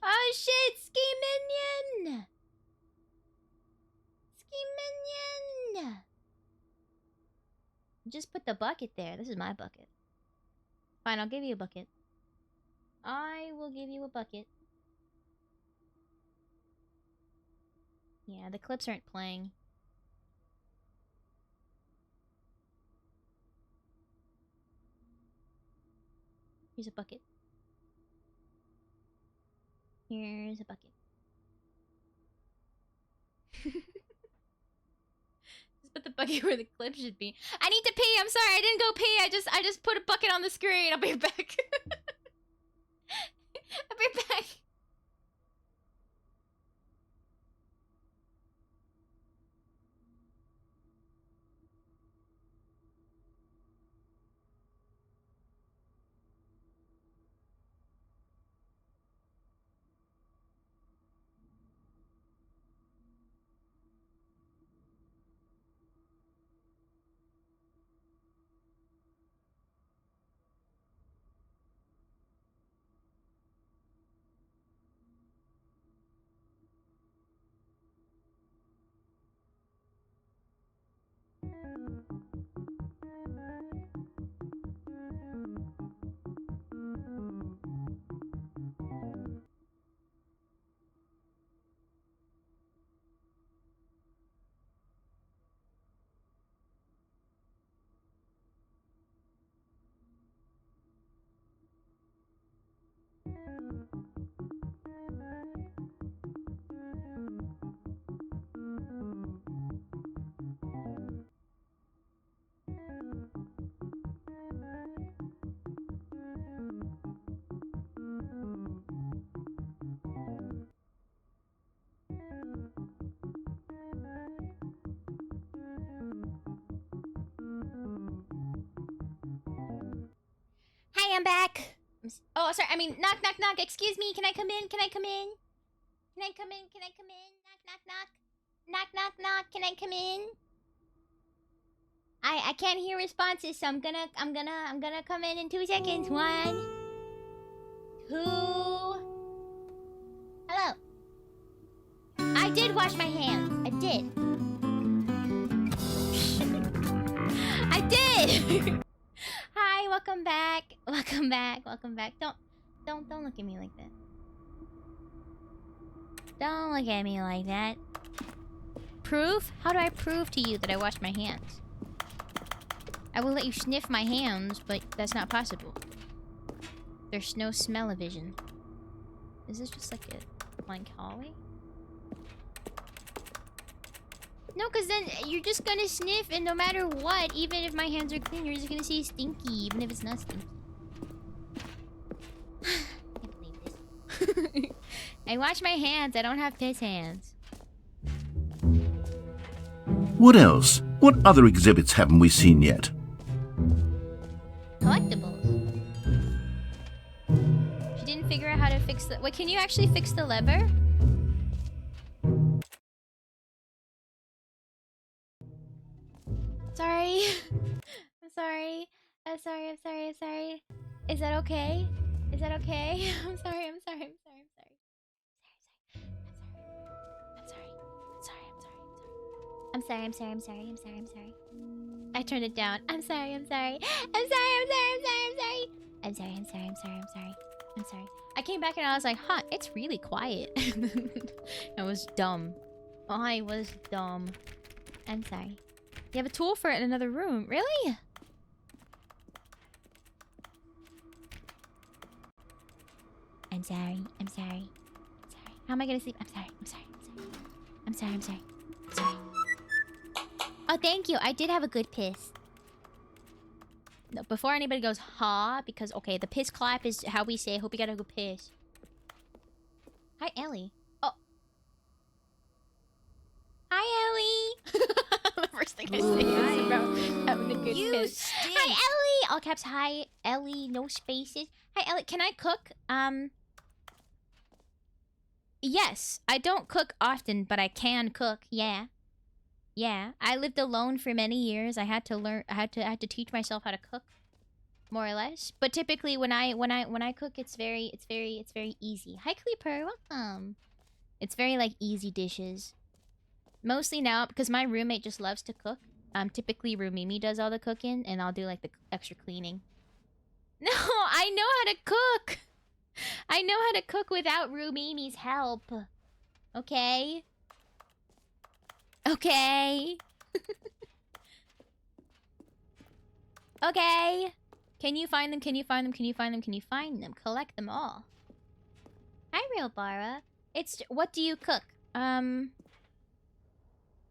[SPEAKER 3] Oh shit, Ski Minion! Ski Minion! Just put the bucket there. This is my bucket. Fine, I'll give you a bucket. I will give you a bucket. Yeah, the clips aren't playing. Here's a bucket. Here's a bucket. Just put the bucket where the clip should be. I need to pee. I'm sorry. I didn't go pee. I just put a bucket on the screen. I'll be back. I'll be back. Hi, I'm back. Oh, sorry. I mean, knock, knock, knock. Excuse me. Can I come in? Can I come in? Can I come in? Can I come in? Knock, knock, knock. Knock, knock, knock. Can I come in? I can't hear responses, so I'm gonna come in 2 seconds. 1, 2. Hello. I did wash my hands. I did. I did. Hi, welcome back. Welcome back. Welcome back. Don't look at me like that. Don't look at me like that. Proof? How do I prove to you that I washed my hands? I will let you sniff my hands, but that's not possible. There's no smell-o-vision. Is this just like a blank hallway? No, because then you're just gonna sniff, and no matter what, even if my hands are clean, you're just gonna see stinky, even if it's not stinky. I can't believe this. I wash my hands. I don't have piss hands.
[SPEAKER 8] What else? What other exhibits haven't we seen yet?
[SPEAKER 3] Collectibles. She didn't figure out how to fix the... Wait, can you actually fix the lever? Sorry. I'm sorry. I'm sorry, I'm sorry, I'm sorry. Is that okay? Is that okay? I'm sorry, I'm sorry, I'm sorry, I'm sorry. I'm sorry. I'm sorry. I'm sorry, I'm sorry, I'm sorry, I'm sorry, I'm sorry. I turned it down. I'm sorry, I'm sorry. I'm sorry, I'm sorry, I'm sorry, I'm sorry. I'm sorry, I'm sorry, I'm sorry, I'm sorry. I'm sorry. I came back and I was like, huh, it's really quiet. I was dumb. I was dumb. I'm sorry. You have a tool for it in another room. Really? I'm sorry. I'm sorry. I'm sorry. How am I gonna sleep? I'm sorry. I'm sorry. I'm sorry. I'm sorry. I'm sorry. Oh, thank you. I did have a good piss. No, before anybody goes, ha, because, okay, the piss clap is how we say, hope you got a good piss. Hi, Ellie. Oh. Hi, Ellie. The first thing I say is about having a good piss.
[SPEAKER 4] Stink.
[SPEAKER 3] Hi, Ellie. All caps, hi, Ellie, no spaces. Hi, Ellie. Can I cook? Yes. I don't cook often, but I can cook. Yeah. Yeah. I lived alone for many years. I had to learn. I had to teach myself how to cook, more or less. But typically, when I cook, it's very easy. Hi, Clipper. Welcome. It's very like easy dishes. Mostly now because my roommate just loves to cook. Typically Rumimi does all the cooking, and I'll do like the extra cleaning. No, I know how to cook. I know how to cook without Rumimi's help. Okay. Okay. Okay. Can you find them? Can you find them? Can you find them? Can you find them? Collect them all. Hi, Real Bara. It's... What do you cook?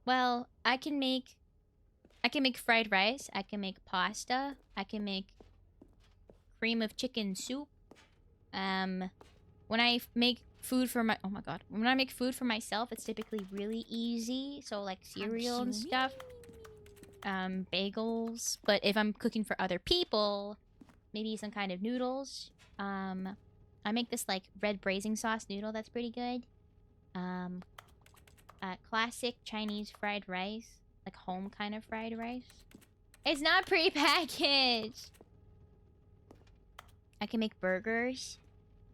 [SPEAKER 3] Well, I can make fried rice. I can make pasta. I can make cream of chicken soup. When I make food for my... Oh my god. When I make food for myself, it's typically really easy. So, like, cereal and stuff. Bagels. But if I'm cooking for other people, maybe some kind of noodles. I make this, like, red braising sauce noodle that's pretty good. Classic Chinese fried rice. Like, home kind of fried rice. It's not pre-packaged! I can make burgers.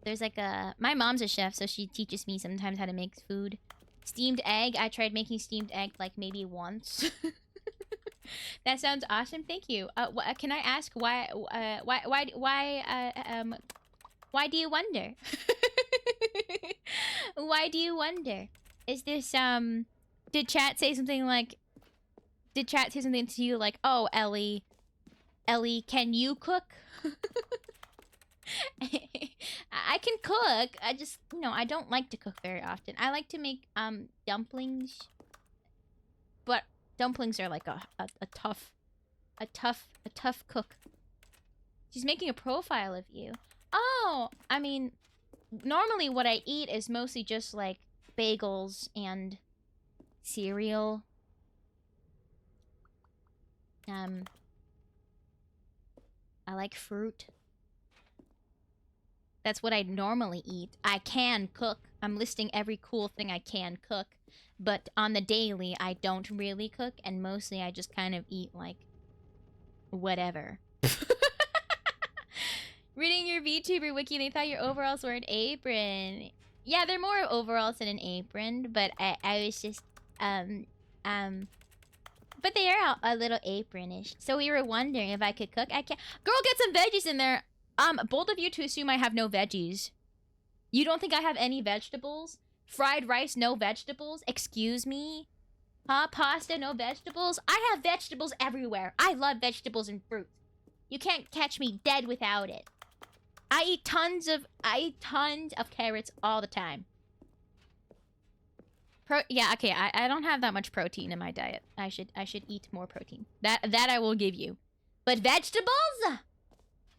[SPEAKER 3] There's like a... My mom's a chef, so she teaches me sometimes how to make food. Steamed egg. I tried making steamed egg like maybe once. That sounds awesome. Thank you. Can I ask why do you wonder? Why do you wonder? Is this did chat say something like... Did chat say something to you like, "Oh, Ellie, can you cook?" I can cook. I just, I don't like to cook very often. I like to make dumplings. But dumplings are like a tough cook. She's making a profile of you. Oh, I mean, normally what I eat is mostly just like bagels and cereal. I like fruit. That's what I normally eat. I can cook. I'm listing every cool thing I can cook. But on the daily, I don't really cook. And mostly I just kind of eat, like, whatever. Reading your VTuber wiki, they thought your overalls were an apron. Yeah, they're more overalls than an apron. But I was just, but they are a little apronish. So we were wondering if I could cook. I can't. Girl, get some veggies in there. Bold of you to assume I have no veggies. You don't think I have any vegetables? Fried rice, no vegetables? Excuse me? Huh? Pasta, no vegetables? I have vegetables everywhere. I love vegetables and fruit. You can't catch me dead without it. I eat tons of carrots all the time. Yeah, okay, I don't have that much protein in my diet. I should eat more protein. That I will give you. But vegetables?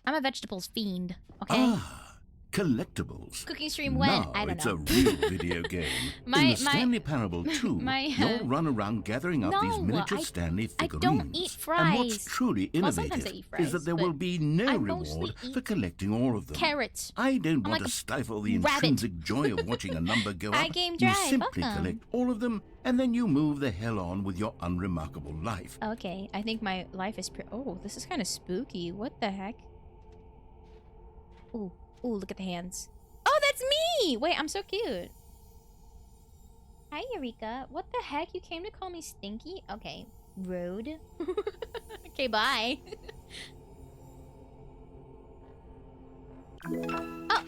[SPEAKER 3] I'm a vegetables fiend, okay?
[SPEAKER 8] Ah, collectibles.
[SPEAKER 1] Cooking stream when?
[SPEAKER 8] Now
[SPEAKER 1] I don't
[SPEAKER 8] it's
[SPEAKER 1] know.
[SPEAKER 8] a real video game.
[SPEAKER 1] My-
[SPEAKER 8] In the
[SPEAKER 1] my-
[SPEAKER 8] Stanley Parable 2,
[SPEAKER 1] my,
[SPEAKER 8] you'll run around gathering up these
[SPEAKER 1] No,
[SPEAKER 8] miniature
[SPEAKER 1] I-
[SPEAKER 8] Stanley
[SPEAKER 1] I
[SPEAKER 8] figurines.
[SPEAKER 1] don't eat
[SPEAKER 8] And what's
[SPEAKER 1] fries.
[SPEAKER 8] truly
[SPEAKER 1] Well, sometimes
[SPEAKER 8] innovative
[SPEAKER 1] I eat
[SPEAKER 8] is that
[SPEAKER 1] fries,
[SPEAKER 8] there will
[SPEAKER 1] but
[SPEAKER 8] be no
[SPEAKER 1] I mostly
[SPEAKER 8] reward
[SPEAKER 1] eat
[SPEAKER 8] for collecting all of them.
[SPEAKER 1] carrots.
[SPEAKER 8] I don't
[SPEAKER 1] I'm
[SPEAKER 8] want
[SPEAKER 1] like
[SPEAKER 8] to
[SPEAKER 1] a
[SPEAKER 8] stifle the
[SPEAKER 1] rabbit.
[SPEAKER 8] intrinsic joy of watching a number go
[SPEAKER 1] I
[SPEAKER 8] up.
[SPEAKER 1] game
[SPEAKER 8] You
[SPEAKER 1] drive,
[SPEAKER 8] simply
[SPEAKER 1] welcome.
[SPEAKER 8] collect all of them, and then you move the hell on with your unremarkable life.
[SPEAKER 1] Okay, I think my life is oh, this is kind of spooky. What the heck? Ooh, ooh, look at the hands. Oh, that's me! Wait, I'm so cute. Hi, Eureka. What the heck? You came to call me stinky? Okay, rude. Okay, bye. Oh,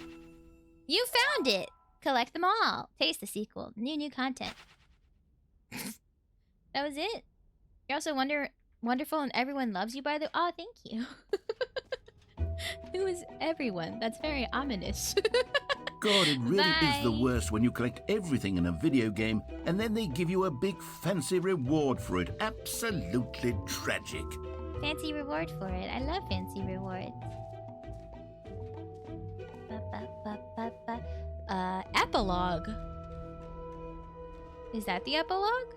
[SPEAKER 1] you found it! Collect them all. Taste the sequel. New content. That was it. You're also wonderful and everyone loves you, by the way. Oh, thank you. Who is everyone? That's very ominous.
[SPEAKER 8] God, it really is the
[SPEAKER 1] Bye.
[SPEAKER 8] worst when you collect everything in a video game and then they give you a big fancy reward for it. Absolutely tragic.
[SPEAKER 1] Fancy reward for it. I love fancy rewards. Epilogue. Is that the epilogue?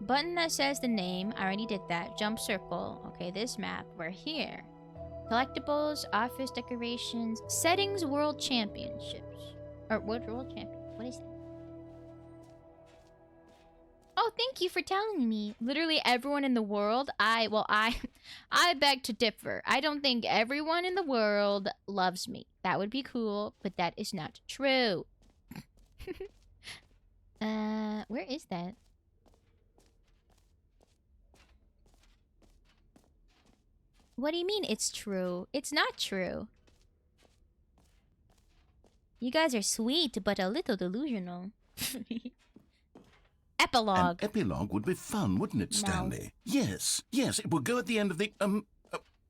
[SPEAKER 1] Button that says the name. I already did that. Jump circle. Okay, this map. We're here. Collectibles, office decorations, settings, world championships. Or world champion. What is that? Oh, thank you for telling me. Literally everyone in the world. I beg to differ. I don't think everyone in the world loves me. That would be cool, but that is not true. Where is that? What do you mean it's true? It's not true. You guys are sweet, but a little delusional. Epilogue.
[SPEAKER 8] An epilogue would be fun, wouldn't it, Stanley? Yes, yes, it will go at the end of the,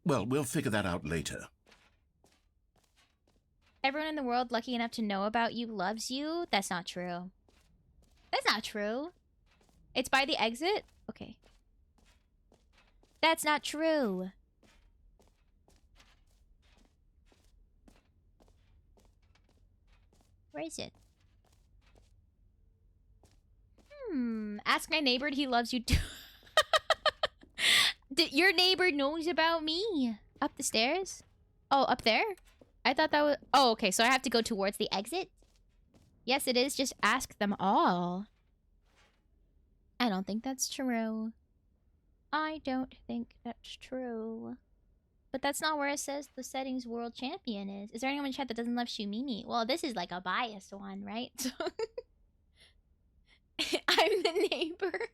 [SPEAKER 8] well, we'll figure that out later.
[SPEAKER 1] Everyone in the world lucky enough to know about you loves you? That's not true. That's not true. It's by the exit? Okay. That's not true. Where is it? Ask my neighbor, he loves you too. Your neighbor knows about me. Up the stairs? Oh, up there? I thought that was... Oh, okay, so I have to go towards the exit? Yes, it is. Just ask them all. I don't think that's true. I don't think that's true. But that's not where it says the settings world champion is. Is there anyone in chat that doesn't love Shumini? Well, this is like a biased one, right? I'm the neighbor.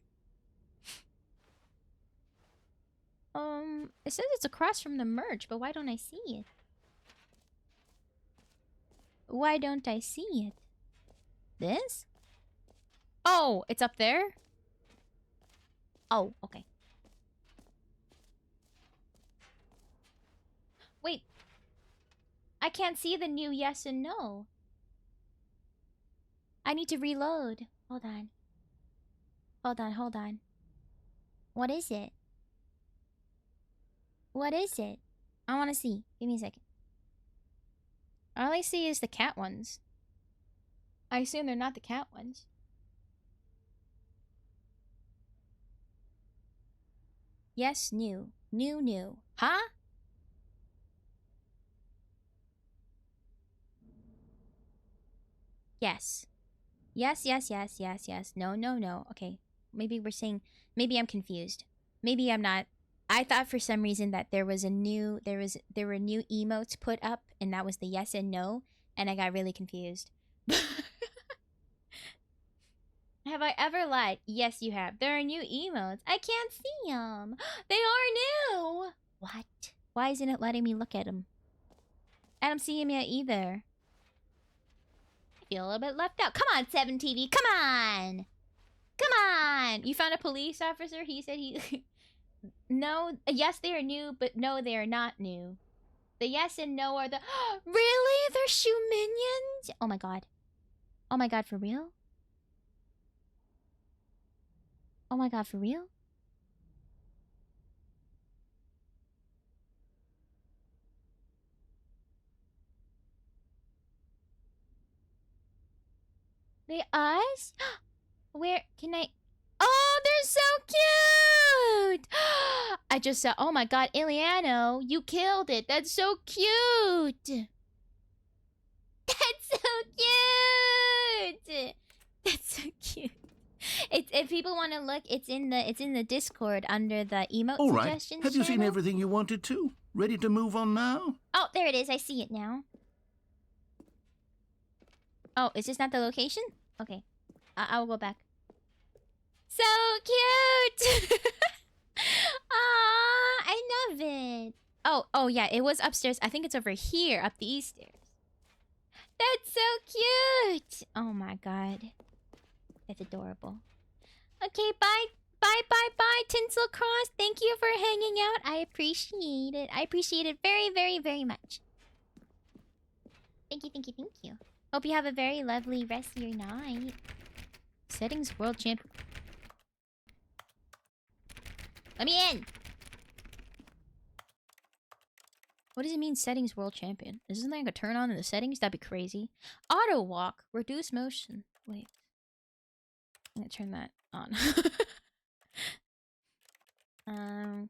[SPEAKER 1] It says it's across from the merch, but why don't I see it? Why don't I see it? This? Oh, it's up there? Oh, okay. Wait. I can't see the new yes and no. I need to reload. Hold on. Hold on. What is it? What is it? I want to see. Give me a second. All I see is the cat ones. I assume they're not the cat ones. Yes, new. New. Huh? Yes. Yes. No. Okay. Maybe we're saying... Maybe I'm confused. Maybe I'm not... I thought for some reason that there was a new... There were new emotes put up, and that was the yes and no, and I got really confused. Have I ever lied? Yes, you have. There are new emotes. I can't see them. They are new. What? Why isn't it letting me look at them? I don't see them yet either. I feel a little bit left out. Come on, 7TV. Come on. You found a police officer? He said he... No. Yes, they are new, but no, they are not new. The yes and no are the... Really? They're shoe minions? Oh my god. Oh my god, for real? Oh my god, for real?
[SPEAKER 3] They us? Where can I? Oh, they're so cute! I just saw. Oh my god, Iliano, you killed it. That's so cute. That's so cute. That's so cute. It's if people want to look, it's in the Discord under the emote
[SPEAKER 8] All right.
[SPEAKER 3] suggestions.
[SPEAKER 8] Have you seen
[SPEAKER 3] channel.
[SPEAKER 8] everything you wanted to? Ready to move on now?
[SPEAKER 3] Oh, there it is. I see it now. Oh, is this not the location? Okay. I will go back. So cute! Aww, I love it. Oh yeah, it was upstairs. I think it's over here, up these stairs. That's so cute! Oh my god. That's adorable. Okay, bye. Bye, Tinsel Cross. Thank you for hanging out. I appreciate it. I appreciate it very, very, very much. Thank you. Hope you have a very lovely rest of your night. Settings World Champ. Let me in! What does it mean, settings World Champion? Is this something I could turn on in the settings? That'd be crazy. Auto walk. Reduce motion. Wait. I'm gonna turn that on.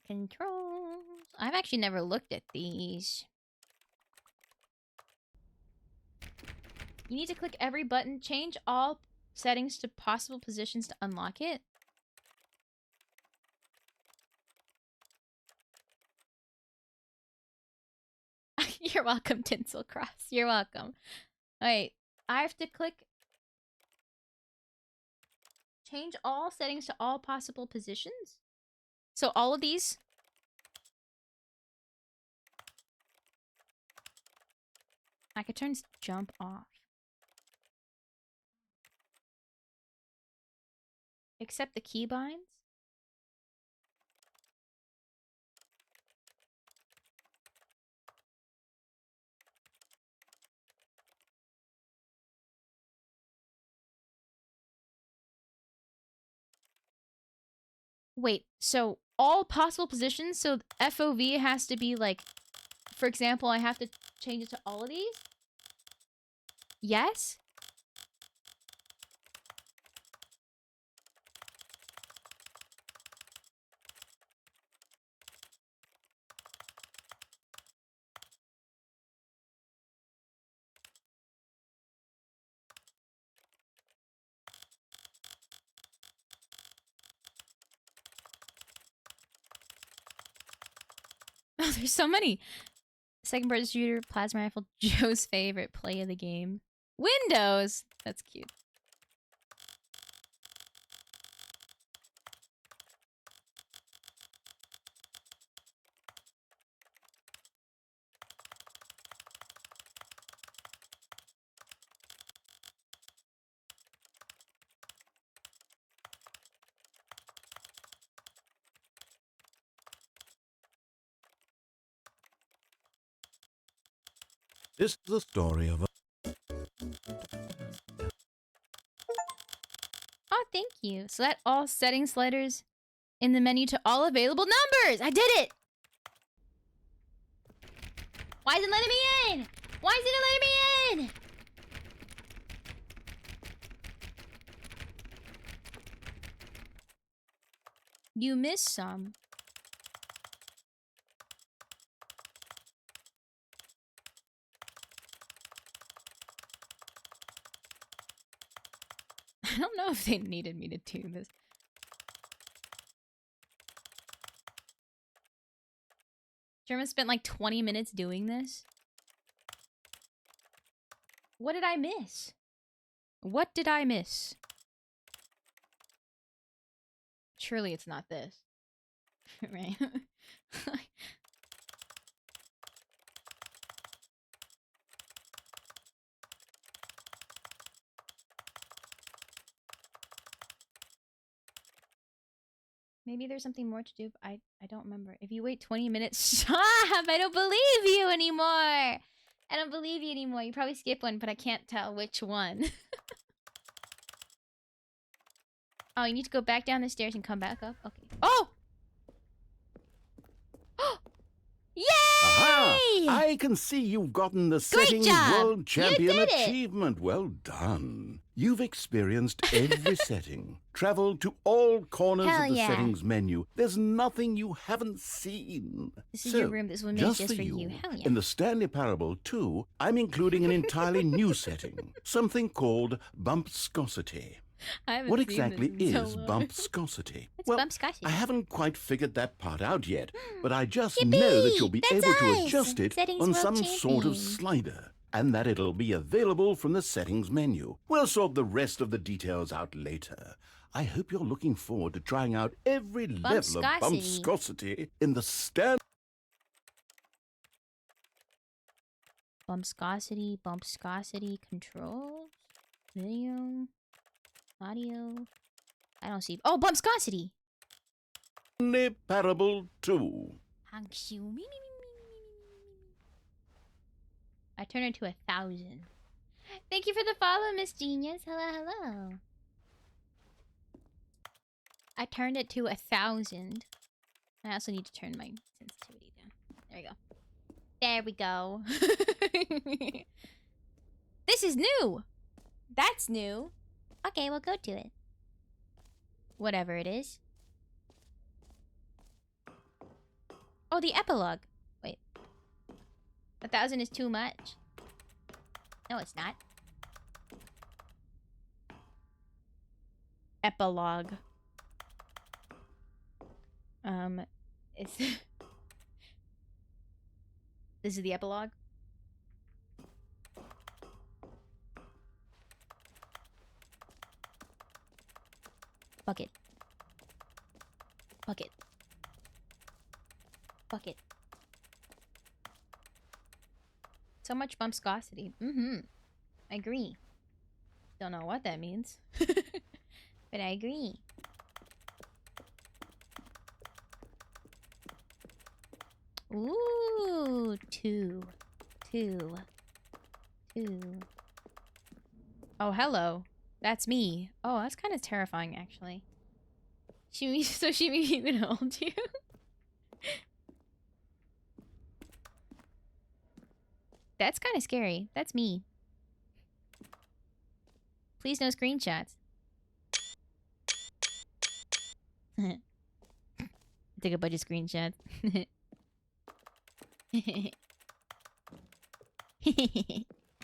[SPEAKER 3] Controls. I've actually never looked at these. You need to click every button. Change all settings to possible positions to unlock it. You're welcome, Tinsel Cross. You're welcome. Alright. I have to click... Change all settings to all possible positions? So all of these? I could turn jump off. Except the keybinds? Wait, so all possible positions? So FOV has to be like... For example, I have to change it to all of these? Yes? Oh, there's so many. Second person shooter, plasma rifle, Joe's favorite play of the game. Windows! That's cute.
[SPEAKER 8] This is the story of a...
[SPEAKER 3] Oh, thank you. So that all setting sliders in the menu to all available numbers! I did it! Why isn't it letting me in? Why isn't it letting me in? You missed some. I don't know if they needed me to do this. German spent like 20 minutes doing this. What did I miss? What did I miss? Surely it's not this. Right? Maybe there's something more to do, but I don't remember. If you wait 20 minutes, stop! I don't believe you anymore! I don't believe you anymore. You probably skipped one, but I can't tell which one. Oh, you need to go back down the stairs and come back up? Okay. Oh! Yay!
[SPEAKER 8] Aha! I I can see you've gotten the Settings
[SPEAKER 3] job!
[SPEAKER 8] World
[SPEAKER 3] You
[SPEAKER 8] Champion
[SPEAKER 3] did it!
[SPEAKER 8] achievement. Well done. You've experienced every setting, traveled to all corners
[SPEAKER 3] Hell
[SPEAKER 8] of the
[SPEAKER 3] yeah.
[SPEAKER 8] settings menu. There's nothing you haven't seen.
[SPEAKER 3] This is
[SPEAKER 8] So,
[SPEAKER 3] your room. This one made
[SPEAKER 8] just
[SPEAKER 3] just
[SPEAKER 8] for
[SPEAKER 3] you. Hell yeah.
[SPEAKER 8] in the Stanley Parable 2, I'm including an entirely new setting, something called bumpscosity.
[SPEAKER 1] I haven't
[SPEAKER 8] What
[SPEAKER 1] seen
[SPEAKER 8] exactly
[SPEAKER 1] this in
[SPEAKER 8] is
[SPEAKER 1] so long.
[SPEAKER 8] bumpscosity?
[SPEAKER 3] What's
[SPEAKER 8] Well,
[SPEAKER 3] bumpscosity?
[SPEAKER 8] I haven't quite figured that part out yet, but I just
[SPEAKER 3] Yippee!
[SPEAKER 8] know that you'll be
[SPEAKER 3] That's
[SPEAKER 8] able to
[SPEAKER 3] us!
[SPEAKER 8] adjust it
[SPEAKER 3] Settings
[SPEAKER 8] on
[SPEAKER 3] World
[SPEAKER 8] some sort of
[SPEAKER 3] Champion.
[SPEAKER 8] slider, and that it'll be available from the settings menu. We'll sort the rest of the details out later. I hope you're looking forward to trying out every level of
[SPEAKER 3] Bumpscosity.
[SPEAKER 8] bumpscosity in the stand.
[SPEAKER 3] Bumpscosity controls, video, audio. I don't see. Oh, bumpscosity.
[SPEAKER 8] Stanley Parable 2.
[SPEAKER 3] I turn it to 1,000. Thank you for the follow, Miss Genius. Hello, hello. I turned it to 1,000. I also need to turn my sensitivity down. There we go. There we go. This is new. That's new. Okay, we'll go to it. Whatever it is. Oh, the epilogue. Wait. 1,000 is too much. No, it's not. Epilogue. It's... This is the epilogue? Bucket. Bucket. Bucket. So much bumpscosity. Mm-hmm. I agree. Don't know what that means. But I agree. Ooh, two. Oh, hello. That's me. Oh, that's kind of terrifying, actually. So she may even hold you. That's kind of scary. That's me. Please no screenshots. Take a bunch of screenshots.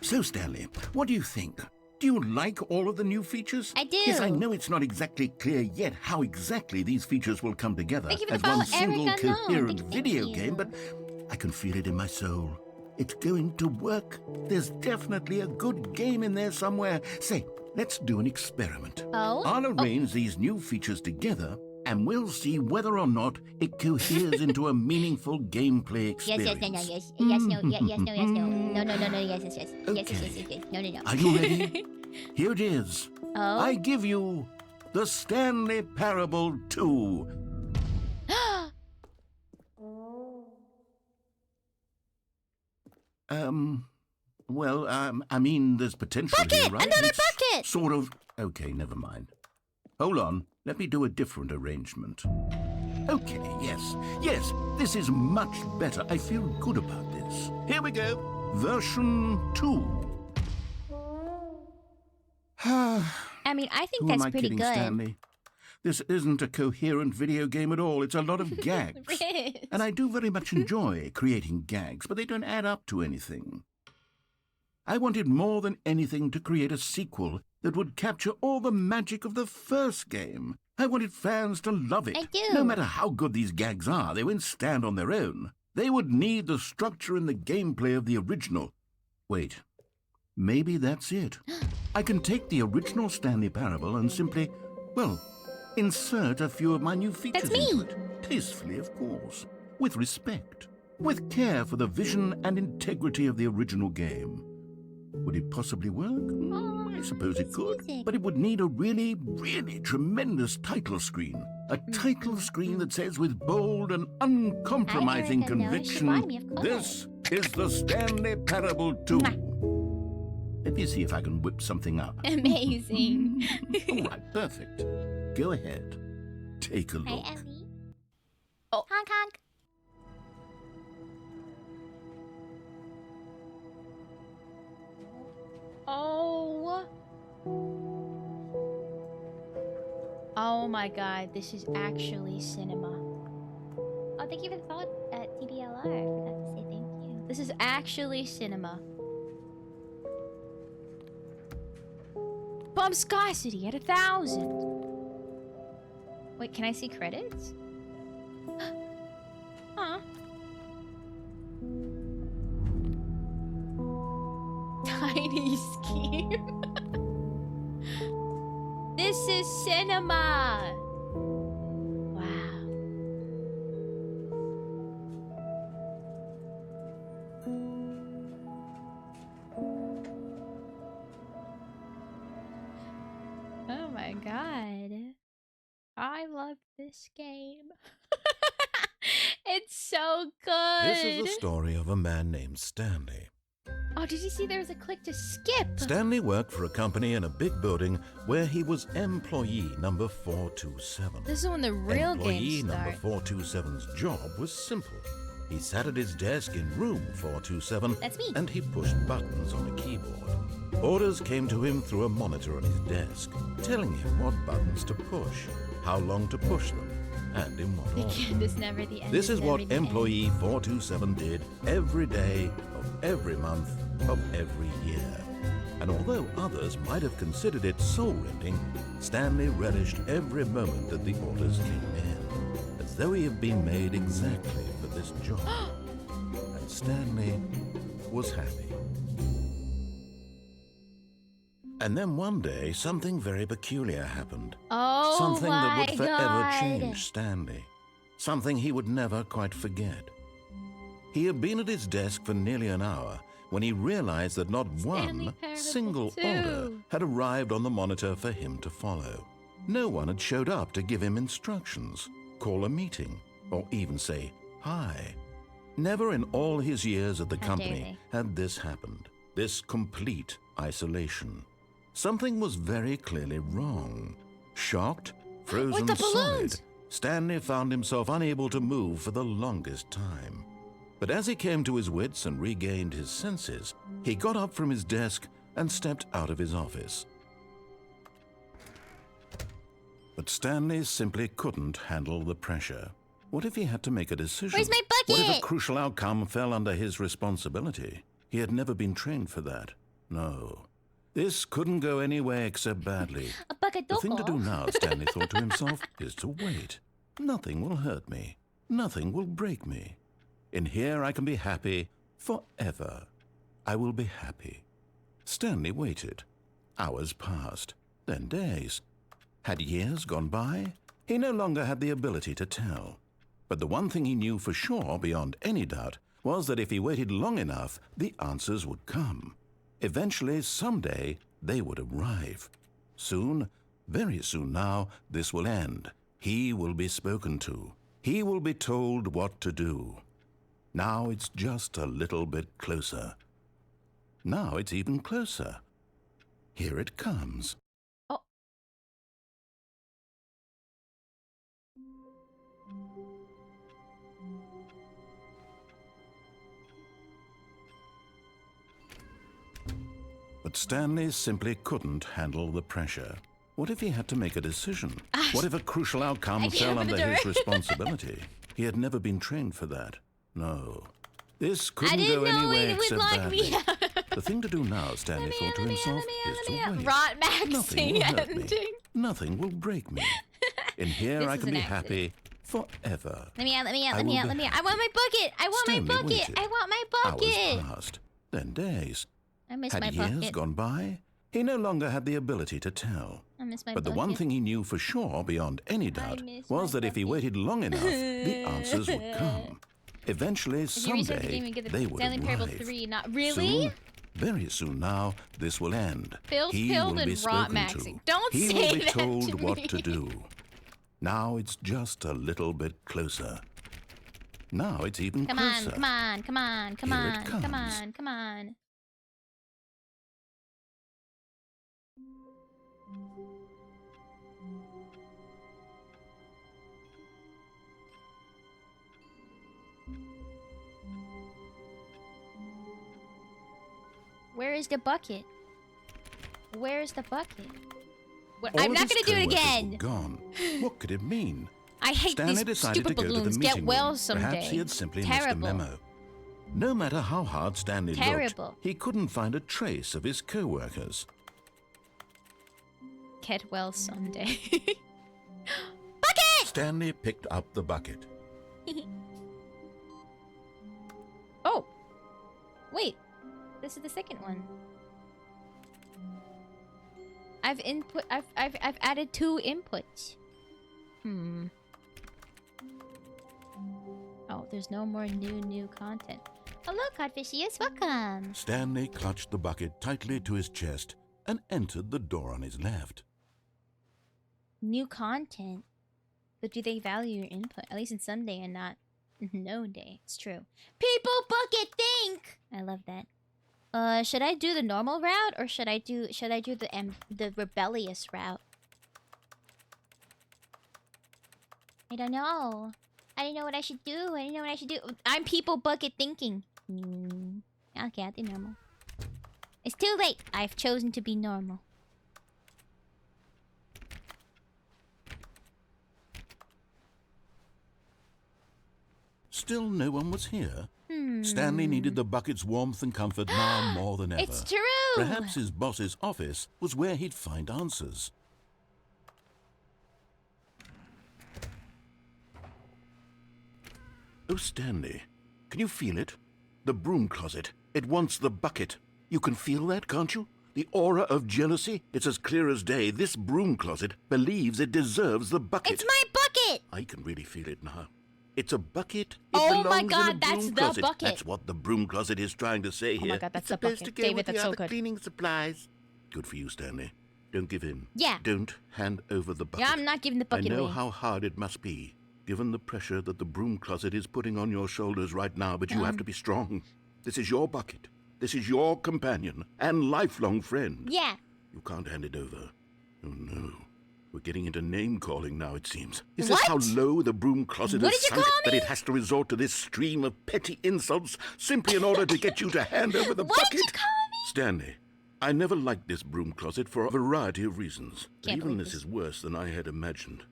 [SPEAKER 8] So, Stanley, what do you think? Do you like all of the new features?
[SPEAKER 3] I do.
[SPEAKER 8] Yes, I know it's not exactly clear yet how exactly these features will come together
[SPEAKER 3] Thank you for the
[SPEAKER 8] as
[SPEAKER 3] follow,
[SPEAKER 8] one single
[SPEAKER 3] Eric Unknown.
[SPEAKER 8] coherent
[SPEAKER 3] Thank
[SPEAKER 8] video
[SPEAKER 3] you.
[SPEAKER 8] game, but I can feel it in my soul. It's going to work. There's definitely a good game in there somewhere. Say, let's do an experiment.
[SPEAKER 3] Oh?
[SPEAKER 8] I'll arrange these new features together, and we'll see whether or not it coheres into a meaningful gameplay
[SPEAKER 3] Yes,
[SPEAKER 8] experience.
[SPEAKER 3] yes, no, yes. Yes, no, yes, no, yes, no. No, no, no, no, yes, yes, yes. Yes, yes, yes, yes, yes. No, no, no.
[SPEAKER 8] Are you ready? Here it is.
[SPEAKER 3] Oh?
[SPEAKER 8] I give you the Stanley Parable 2. I mean, there's potential
[SPEAKER 3] Bucket!
[SPEAKER 8] here, right?
[SPEAKER 3] Another
[SPEAKER 8] It's
[SPEAKER 3] bucket!
[SPEAKER 8] Sort of. Okay, never mind. Hold on. Let me do a different arrangement. Okay, yes, this is much better. I feel good about this. Here we go. Version 2.
[SPEAKER 3] I mean, I think
[SPEAKER 8] Who
[SPEAKER 3] that's
[SPEAKER 8] am I
[SPEAKER 3] pretty
[SPEAKER 8] kidding,
[SPEAKER 3] good.
[SPEAKER 8] Stanley? This isn't a coherent video game at all. It's a lot of gags.
[SPEAKER 3] Riz.
[SPEAKER 8] And I do very much enjoy creating gags, but they don't add up to anything. I wanted more than anything to create a sequel that would capture all the magic of the first game. I wanted fans to love it.
[SPEAKER 3] I do.
[SPEAKER 8] No matter how good these gags are, they won't stand on their own. They would need the structure and the gameplay of the original. Wait, maybe that's it. I can take the original Stanley Parable and simply, well, insert a few of my new features
[SPEAKER 3] That's me.
[SPEAKER 8] into it. Tastefully, of course. With respect. With care for the vision and integrity of the original game. Would it possibly work? I suppose it could.
[SPEAKER 3] music.
[SPEAKER 8] But it would need a really, really tremendous title screen. A title screen that says with bold and uncompromising
[SPEAKER 3] Erica, no,
[SPEAKER 8] conviction,
[SPEAKER 3] Shivani, of course.
[SPEAKER 8] this is the Stanley Parable 2. Let me see if I can whip something up.
[SPEAKER 3] Amazing.
[SPEAKER 8] All right, perfect. Go ahead. Take a
[SPEAKER 3] Hi,
[SPEAKER 8] look.
[SPEAKER 3] Ellie.
[SPEAKER 7] Honk honk.
[SPEAKER 1] my god, this is actually cinema. Oh, thank you for the thought at TBLR. I forgot to say thank you. This is actually cinema. Bombscosity at 1,000. Wait, can I see credits? Huh. Tiny scheme. This is cinema. Wow. Oh my god. I love this game. It's so good.
[SPEAKER 8] This is the story of a man named Stanley.
[SPEAKER 1] Oh, did you see there was a click to skip?
[SPEAKER 8] Stanley worked for a company in a big building where he was employee number 427.
[SPEAKER 1] This is when the real
[SPEAKER 8] Employee
[SPEAKER 1] games
[SPEAKER 8] number
[SPEAKER 1] start.
[SPEAKER 8] 427's job was simple. He sat at his desk in room 427
[SPEAKER 1] That's me.
[SPEAKER 8] and he pushed buttons on a keyboard. Orders came to him through a monitor on his desk, telling him what buttons to push, how long to push them, and in what order.
[SPEAKER 1] This never the end.
[SPEAKER 8] This is
[SPEAKER 1] never
[SPEAKER 8] what
[SPEAKER 1] the end.
[SPEAKER 8] employee 427 did every day of every month of every year. And although others might have considered it soul-rending, Stanley relished every moment that the orders came in, as though he had been made exactly for this job. And Stanley was happy. And then one day, something very peculiar happened.
[SPEAKER 1] Oh
[SPEAKER 8] Something that would
[SPEAKER 1] my
[SPEAKER 8] forever
[SPEAKER 1] God.
[SPEAKER 8] change Stanley. Something he would never quite forget. He had been at his desk for nearly an hour when he realized that not
[SPEAKER 1] Stanley
[SPEAKER 8] one
[SPEAKER 1] Parable
[SPEAKER 8] single
[SPEAKER 1] 2.
[SPEAKER 8] order had arrived on the monitor for him to follow. No one had showed up to give him instructions, call a meeting, or even say hi. Never in all his years at the
[SPEAKER 1] How dare
[SPEAKER 8] company had this happened, this complete isolation. Something was very clearly wrong. Shocked, frozen
[SPEAKER 1] the
[SPEAKER 8] solid,
[SPEAKER 1] balloons?
[SPEAKER 8] Stanley found himself unable to move for the longest time. But as he came to his wits and regained his senses, he got up from his desk and stepped out of his office. But Stanley simply couldn't handle the pressure. What if he had to make a decision?
[SPEAKER 1] Where's my
[SPEAKER 8] What if a
[SPEAKER 1] bucket?
[SPEAKER 8] crucial outcome fell under his responsibility? He had never been trained for that. No. This couldn't go anywhere except badly.
[SPEAKER 1] A bucket
[SPEAKER 8] The thing to do now, Stanley thought to himself, is to wait. Nothing will hurt me. Nothing will break me. In here I can be happy forever. I will be happy. Stanley waited. Hours passed, then days. Had years gone by? He no longer had the ability to tell. But the one thing he knew for sure, beyond any doubt, was that if he waited long enough, the answers would come. Eventually, someday, they would arrive. Soon, very soon now, this will end. He will be spoken to. He will be told what to do. Now it's just a little bit closer. Now it's even closer. Here it comes.
[SPEAKER 1] Oh.
[SPEAKER 8] But Stanley simply couldn't handle the pressure. What if he had to make a decision? What if a crucial outcome
[SPEAKER 1] I can't
[SPEAKER 8] fell
[SPEAKER 1] open the
[SPEAKER 8] under his
[SPEAKER 1] door.
[SPEAKER 8] responsibility? He had never been trained for that. No. This couldn't
[SPEAKER 1] I didn't
[SPEAKER 8] go
[SPEAKER 1] know
[SPEAKER 8] anywhere
[SPEAKER 1] it would
[SPEAKER 8] except
[SPEAKER 1] lock
[SPEAKER 8] badly.
[SPEAKER 1] me out.
[SPEAKER 8] The thing to do now, Stanley thought to himself, is to wait.
[SPEAKER 1] Rot
[SPEAKER 8] Nothing
[SPEAKER 1] maxing
[SPEAKER 8] will hurt me.
[SPEAKER 1] ending.
[SPEAKER 8] Nothing will break me. In here
[SPEAKER 1] This
[SPEAKER 8] I
[SPEAKER 1] is
[SPEAKER 8] can
[SPEAKER 1] an
[SPEAKER 8] be
[SPEAKER 1] accident.
[SPEAKER 8] happy forever.
[SPEAKER 1] Let me out, let me out,
[SPEAKER 8] I
[SPEAKER 1] let me
[SPEAKER 8] will
[SPEAKER 1] out,
[SPEAKER 8] be
[SPEAKER 1] let me out. I want my bucket! I want
[SPEAKER 8] Stanley
[SPEAKER 1] my bucket!
[SPEAKER 8] waited.
[SPEAKER 1] I want my bucket!
[SPEAKER 8] Hours passed, then days.
[SPEAKER 1] I miss
[SPEAKER 8] Had
[SPEAKER 1] my
[SPEAKER 8] years
[SPEAKER 1] bucket.
[SPEAKER 8] gone by? He no longer had the ability to tell.
[SPEAKER 1] I miss my
[SPEAKER 8] But the
[SPEAKER 1] bucket.
[SPEAKER 8] one thing he knew for sure, beyond any doubt,
[SPEAKER 1] miss
[SPEAKER 8] was
[SPEAKER 1] my
[SPEAKER 8] that if he
[SPEAKER 1] bucket.
[SPEAKER 8] waited long enough, the answers would come. Eventually,
[SPEAKER 1] If you restart the game
[SPEAKER 8] someday,
[SPEAKER 1] and get the
[SPEAKER 8] they would
[SPEAKER 1] Stanley Parable
[SPEAKER 8] arrive.
[SPEAKER 1] 3, not really?
[SPEAKER 8] Soon, very soon now, this will end.
[SPEAKER 1] Pills,
[SPEAKER 8] He
[SPEAKER 1] pilled,
[SPEAKER 8] will be
[SPEAKER 1] and rot
[SPEAKER 8] spoken
[SPEAKER 1] maxing.
[SPEAKER 8] to.
[SPEAKER 1] Don't
[SPEAKER 8] He
[SPEAKER 1] say
[SPEAKER 8] will be
[SPEAKER 1] that
[SPEAKER 8] told
[SPEAKER 1] to
[SPEAKER 8] what
[SPEAKER 1] me.
[SPEAKER 8] to do. Now it's just a little bit closer. Now it's even
[SPEAKER 1] Come
[SPEAKER 8] closer.
[SPEAKER 1] on, come on, come on, come
[SPEAKER 8] Here it
[SPEAKER 1] on, come
[SPEAKER 8] comes.
[SPEAKER 1] on, come on. Where is the bucket? Where is the bucket?
[SPEAKER 8] All
[SPEAKER 1] I'm
[SPEAKER 8] of
[SPEAKER 1] not
[SPEAKER 8] his
[SPEAKER 1] gonna do it
[SPEAKER 8] co-workers
[SPEAKER 1] again.
[SPEAKER 8] were gone. What could it mean?
[SPEAKER 1] I hate
[SPEAKER 8] Stanley
[SPEAKER 1] these
[SPEAKER 8] decided
[SPEAKER 1] stupid
[SPEAKER 8] to go to the
[SPEAKER 1] balloons.
[SPEAKER 8] meeting
[SPEAKER 1] Get well
[SPEAKER 8] room.
[SPEAKER 1] someday.
[SPEAKER 8] Perhaps he had simply
[SPEAKER 1] Terrible.
[SPEAKER 8] missed a memo. No matter how hard Stanley
[SPEAKER 1] Terrible.
[SPEAKER 8] looked, he couldn't find a trace of his co-workers.
[SPEAKER 1] Get well someday.
[SPEAKER 8] Stanley picked up the bucket.
[SPEAKER 1] Oh, wait. This is the second one. I've added 2 inputs. Oh, there's no more new content.
[SPEAKER 3] Hello, Codfishius. Welcome.
[SPEAKER 8] Stanley clutched the bucket tightly to his chest and entered the door on his left.
[SPEAKER 1] New content. But do they value your input? At least in Sunday and not no day. It's true. People bucket think. I love that. Should I do the normal route or should I do the rebellious route? I don't know. I don't know what I should do. I'm people bucket thinking. Okay, I'll do normal. It's too late. I've chosen to be normal.
[SPEAKER 8] Still no one was here. Stanley needed the bucket's warmth and comfort now more than ever.
[SPEAKER 1] It's true!
[SPEAKER 8] Perhaps his boss's office was where he'd find answers. Oh, Stanley, can you feel it? The broom closet. It wants the bucket. You can feel that, can't you? The aura of jealousy? It's as clear as day. This broom closet believes it deserves the bucket.
[SPEAKER 1] It's my bucket!
[SPEAKER 8] I can really feel it now. It's a bucket. It
[SPEAKER 1] Oh my
[SPEAKER 8] belongs in a
[SPEAKER 1] God, that's
[SPEAKER 8] broom
[SPEAKER 1] the
[SPEAKER 8] closet.
[SPEAKER 1] bucket.
[SPEAKER 8] That's what the broom closet is trying to say here.
[SPEAKER 1] Oh my God, that's
[SPEAKER 8] it's
[SPEAKER 1] the
[SPEAKER 8] supposed
[SPEAKER 1] bucket.
[SPEAKER 8] to go
[SPEAKER 1] David,
[SPEAKER 8] with
[SPEAKER 1] that's
[SPEAKER 8] the
[SPEAKER 1] so
[SPEAKER 8] other
[SPEAKER 1] good.
[SPEAKER 8] cleaning supplies. Good for you, Stanley. Don't give in.
[SPEAKER 1] Yeah.
[SPEAKER 8] Don't hand over the bucket.
[SPEAKER 1] Yeah, I'm not giving the bucket
[SPEAKER 8] I know
[SPEAKER 1] away.
[SPEAKER 8] how hard it must be, given the pressure that the broom closet is putting on your shoulders right now, but you have to be strong. This is your bucket. This is your companion and lifelong friend.
[SPEAKER 1] Yeah.
[SPEAKER 8] You can't hand it over. Oh, no. We're getting into name-calling now, it seems. Is
[SPEAKER 1] What?
[SPEAKER 8] this how low the broom closet
[SPEAKER 1] What
[SPEAKER 8] has
[SPEAKER 1] did you
[SPEAKER 8] sunk
[SPEAKER 1] call
[SPEAKER 8] that
[SPEAKER 1] me?
[SPEAKER 8] it has to resort to this stream of petty insults simply in order to get you to hand over the
[SPEAKER 1] What
[SPEAKER 8] bucket?
[SPEAKER 1] did you call me?
[SPEAKER 8] Stanley, I never liked this broom closet for a variety of reasons. But
[SPEAKER 1] Can't
[SPEAKER 8] even
[SPEAKER 1] believe
[SPEAKER 8] this
[SPEAKER 1] this.
[SPEAKER 8] is worse than I had imagined.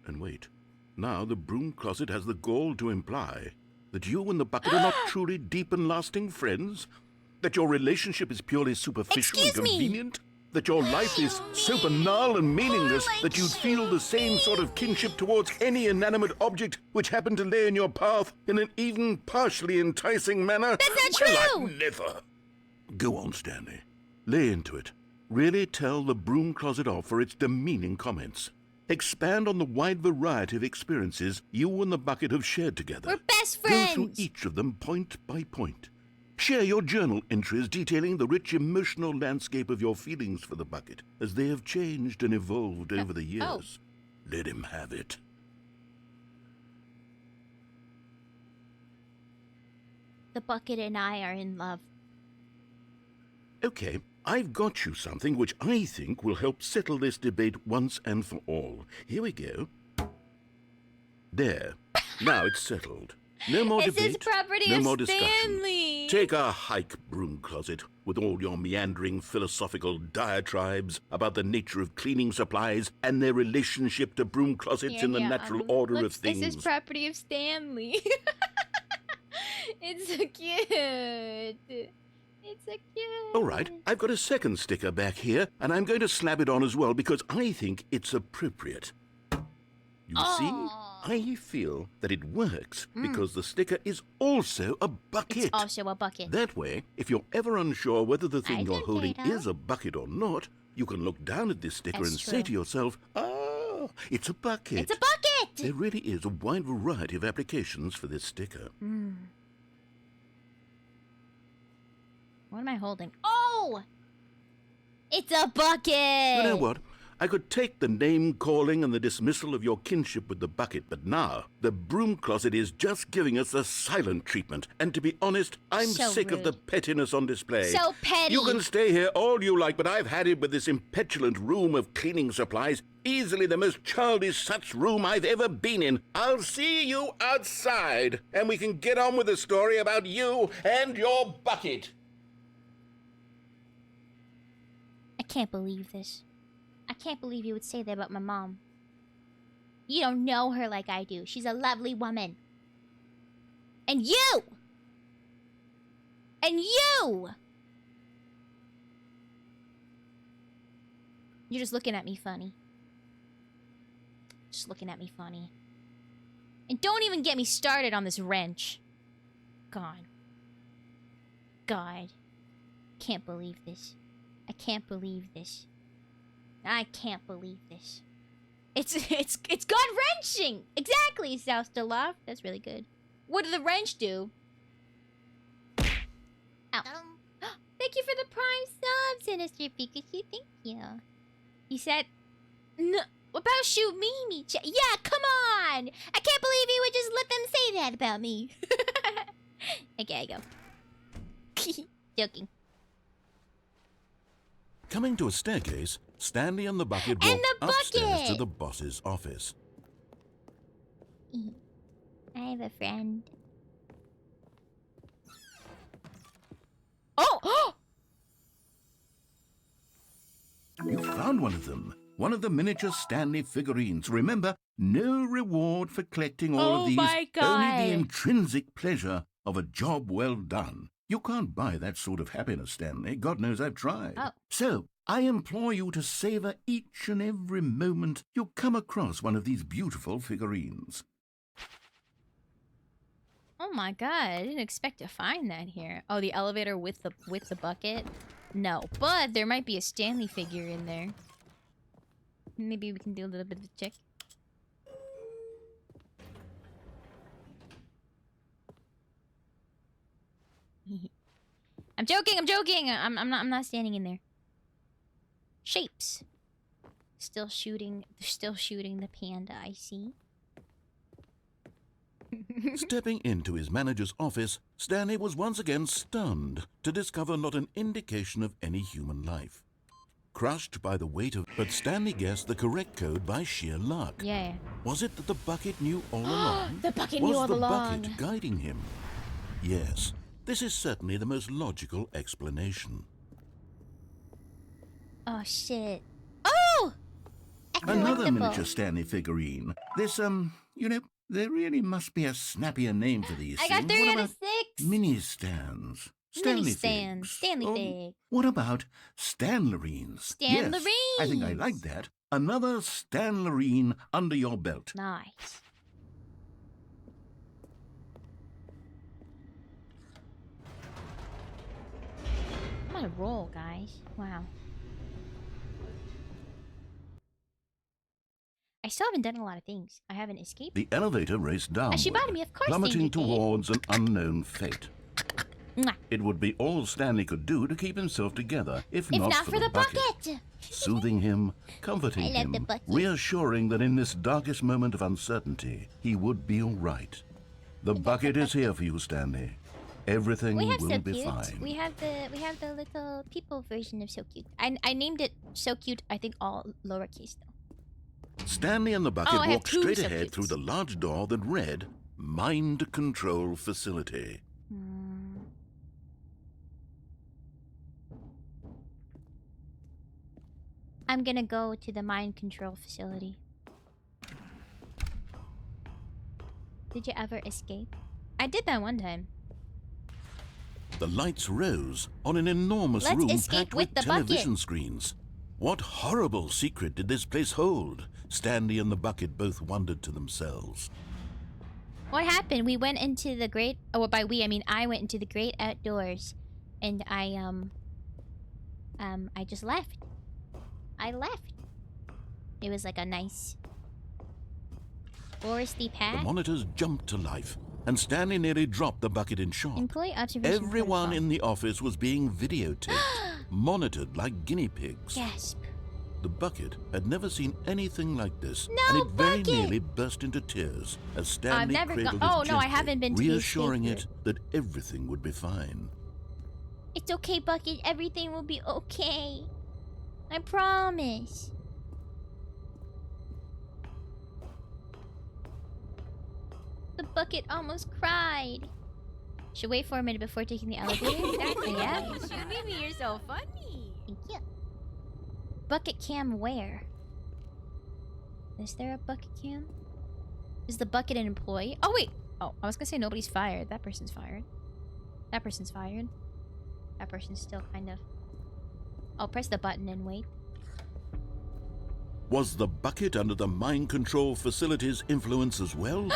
[SPEAKER 8] And wait, now the broom closet has the gall to imply that you and the bucket are not truly deep and lasting friends? That your relationship is purely superficial
[SPEAKER 1] Excuse
[SPEAKER 8] and
[SPEAKER 1] me.
[SPEAKER 8] convenient? That your life is so banal and meaningless that you'd feel the same sort of kinship towards any inanimate object which happened to lay in your path in an even partially enticing manner?
[SPEAKER 1] That's not
[SPEAKER 8] Well,
[SPEAKER 1] true!
[SPEAKER 8] I'd never. Go on, Stanley. Lay into it. Really tell the broom closet off for its demeaning comments. Expand on the wide variety of experiences you and the bucket have shared together.
[SPEAKER 1] We're best
[SPEAKER 8] Go
[SPEAKER 1] friends.
[SPEAKER 8] through each of them point by point. Share your journal entries detailing the rich emotional landscape of your feelings for the bucket as they have changed and evolved over the years. Let him have it.
[SPEAKER 1] The bucket and I are in love.
[SPEAKER 8] Okay, I've got you something which I think will help settle this debate once and for all. Here we go. There. Now it's settled. No more
[SPEAKER 1] It's
[SPEAKER 8] debate.
[SPEAKER 1] his property
[SPEAKER 8] no
[SPEAKER 1] of
[SPEAKER 8] more discussion.
[SPEAKER 1] Stanley.
[SPEAKER 8] Take a hike, broom closet, with all your meandering philosophical diatribes about the nature of cleaning supplies and their relationship to broom closets in the natural order of things.
[SPEAKER 1] This is property of Stanley. It's so cute. It's so cute.
[SPEAKER 8] All right, I've got a second sticker back here, and I'm going to slap it on as well because I think it's appropriate. You see, I feel that it works because the sticker is also a bucket.
[SPEAKER 1] It's also a bucket.
[SPEAKER 8] That way, if you're ever unsure whether the thing you're
[SPEAKER 1] can
[SPEAKER 8] holding
[SPEAKER 1] get out.
[SPEAKER 8] is a bucket or not, you can look down at this sticker
[SPEAKER 1] That's
[SPEAKER 8] and
[SPEAKER 1] true.
[SPEAKER 8] say to yourself, ah, it's a bucket.
[SPEAKER 1] It's a bucket!
[SPEAKER 8] There really is a wide variety of applications for this sticker.
[SPEAKER 1] What am I holding? Oh! It's a bucket!
[SPEAKER 8] You know what? I could take the name-calling and the dismissal of your kinship with the bucket, but now the broom closet is just giving us the silent treatment. And to be honest, I'm
[SPEAKER 1] So
[SPEAKER 8] sick of the
[SPEAKER 1] rude.
[SPEAKER 8] pettiness on display.
[SPEAKER 1] So petty.
[SPEAKER 8] You can stay here all you like, but I've had it with this impetulant room of cleaning supplies. Easily the most childish such room I've ever been in. I'll see you outside, and we can get on with the story about you and your bucket.
[SPEAKER 1] I can't believe this. I
[SPEAKER 3] can't believe you would say that about my mom. You don't know her like I do. She's a lovely woman. And you! And you! You're just looking at me funny. Just looking at me funny. And don't even get me started on this wrench. God. God. Can't believe this. I can't believe this. I can't believe this. It's gut-wrenching! Exactly, South Delof. That's really good. What did the wrench do? Ow. Thank you for the prime sub, Sinister Pikachu. Thank you. You said... No, about shoot me. Yeah, come on! I can't believe you would just let them say that about me. Okay, I go. Joking.
[SPEAKER 8] Coming to a staircase, Stanley and the bucket walked upstairs to the boss's office.
[SPEAKER 3] I have a friend.
[SPEAKER 8] Oh! You found one of them. One of the miniature Stanley figurines. Remember, no reward for collecting all of these.
[SPEAKER 3] My God.
[SPEAKER 8] Only the intrinsic pleasure of a job well done. You can't buy that sort of happiness, Stanley. God knows I've tried.
[SPEAKER 3] Oh.
[SPEAKER 8] So, I implore you to savor each and every moment you come across one of these beautiful figurines.
[SPEAKER 3] Oh my God, I didn't expect to find that here. Oh, the elevator with the bucket? No, but there might be a Stanley figure in there. Maybe we can do a little bit of a check. I'm joking. I'm not standing in there. Shapes. Still shooting the panda, I see.
[SPEAKER 8] Stepping into his manager's office, Stanley was once again stunned to discover not an indication of any human life. Crushed by the weight of... But Stanley guessed the correct code by sheer luck.
[SPEAKER 3] Yeah.
[SPEAKER 8] Was it that the bucket knew all along?
[SPEAKER 3] The bucket knew all along.
[SPEAKER 8] Was the bucket guiding him? Yes. This is certainly the most logical explanation.
[SPEAKER 3] Oh, shit. Oh!
[SPEAKER 8] Another miniature Stanley figurine. This, you know, there really must be a snappier name for these
[SPEAKER 3] I got
[SPEAKER 8] things.
[SPEAKER 3] 3
[SPEAKER 8] What
[SPEAKER 3] out
[SPEAKER 8] about
[SPEAKER 3] of 6.
[SPEAKER 8] mini stands?
[SPEAKER 3] Mini stands.
[SPEAKER 8] figs.
[SPEAKER 3] Stanley figs.
[SPEAKER 8] What about Stanlerines?
[SPEAKER 3] Stanlerines.
[SPEAKER 8] Yes, I think I like that. Another Stanlerine under your belt.
[SPEAKER 3] Nice. I'm on a roll, guys. Wow. I still haven't done a lot of things. I haven't escaped.
[SPEAKER 8] The elevator raced down,
[SPEAKER 3] Shibata, of course,
[SPEAKER 8] plummeting
[SPEAKER 3] Danger Kid.
[SPEAKER 8] towards an unknown fate.
[SPEAKER 3] Mwah.
[SPEAKER 8] It would be all Stanley could do to keep himself together, if not for the bucket. Soothing him, comforting
[SPEAKER 3] I love
[SPEAKER 8] him,
[SPEAKER 3] the bucket.
[SPEAKER 8] reassuring that in this darkest moment of uncertainty, he would be all right. The bucket is here for you, Stanley. Everything
[SPEAKER 3] We have
[SPEAKER 8] will
[SPEAKER 3] So
[SPEAKER 8] be
[SPEAKER 3] Cute.
[SPEAKER 8] fine.
[SPEAKER 3] We have the little people version of So Cute. I named it So Cute, I think all lowercase though.
[SPEAKER 8] Stanley and the bucket
[SPEAKER 3] I have
[SPEAKER 8] walked
[SPEAKER 3] 2
[SPEAKER 8] straight
[SPEAKER 3] So
[SPEAKER 8] ahead
[SPEAKER 3] Cutes.
[SPEAKER 8] through the large door that read, Mind Control Facility.
[SPEAKER 3] I'm gonna go to the mind control facility. Did you ever escape? I did that one time.
[SPEAKER 8] The lights rose on an enormous
[SPEAKER 3] Let's
[SPEAKER 8] room
[SPEAKER 3] escape
[SPEAKER 8] packed
[SPEAKER 3] with
[SPEAKER 8] with
[SPEAKER 3] the
[SPEAKER 8] television
[SPEAKER 3] bucket.
[SPEAKER 8] screens. What horrible secret did this place hold? Stanley and the bucket both wondered to themselves.
[SPEAKER 3] What happened? We went into the great... Oh, by we, I mean I went into the great outdoors. And I just left. I left. It was like a nice... foresty
[SPEAKER 8] The
[SPEAKER 3] path.
[SPEAKER 8] monitors jumped to life, and Stanley nearly dropped the bucket in shock.
[SPEAKER 3] Employee observation
[SPEAKER 8] Everyone
[SPEAKER 3] protocol.
[SPEAKER 8] in the office was being videotaped, monitored like guinea pigs.
[SPEAKER 3] Gasp.
[SPEAKER 8] The bucket had never seen anything like this,
[SPEAKER 3] No,
[SPEAKER 8] and it very
[SPEAKER 3] bucket!
[SPEAKER 8] nearly burst into tears as Stanley
[SPEAKER 3] never
[SPEAKER 8] cradled
[SPEAKER 3] gone- Oh,
[SPEAKER 8] it
[SPEAKER 3] no, I
[SPEAKER 8] gently,
[SPEAKER 3] haven't been to the
[SPEAKER 8] reassuring
[SPEAKER 3] escape
[SPEAKER 8] it that everything would be fine.
[SPEAKER 3] It's okay, Bucket. Everything will be okay. I promise. The bucket almost cried. Should wait for a minute before taking the elevator. Exactly, yeah.
[SPEAKER 4] Mimi, you're so funny.
[SPEAKER 3] Thank you. Bucket cam where? Is there a bucket cam? Is the bucket an employee? Oh, wait! Oh, I was gonna say nobody's fired. That person's fired. That person's fired. That person's still kind of... I'll press the button and wait.
[SPEAKER 8] Was the bucket under the mind control facility's influence as well?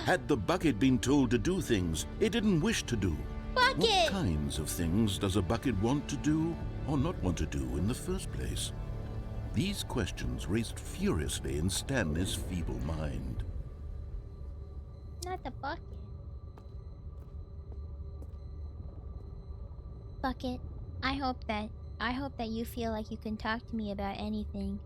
[SPEAKER 8] Had the bucket been told to do things it didn't wish to do?
[SPEAKER 3] Bucket!
[SPEAKER 8] What kinds of things does a bucket want to do or not want to do in the first place? These questions raced furiously in Stanley's feeble mind.
[SPEAKER 3] Not the bucket. Bucket, I hope that you feel like you can talk to me about anything.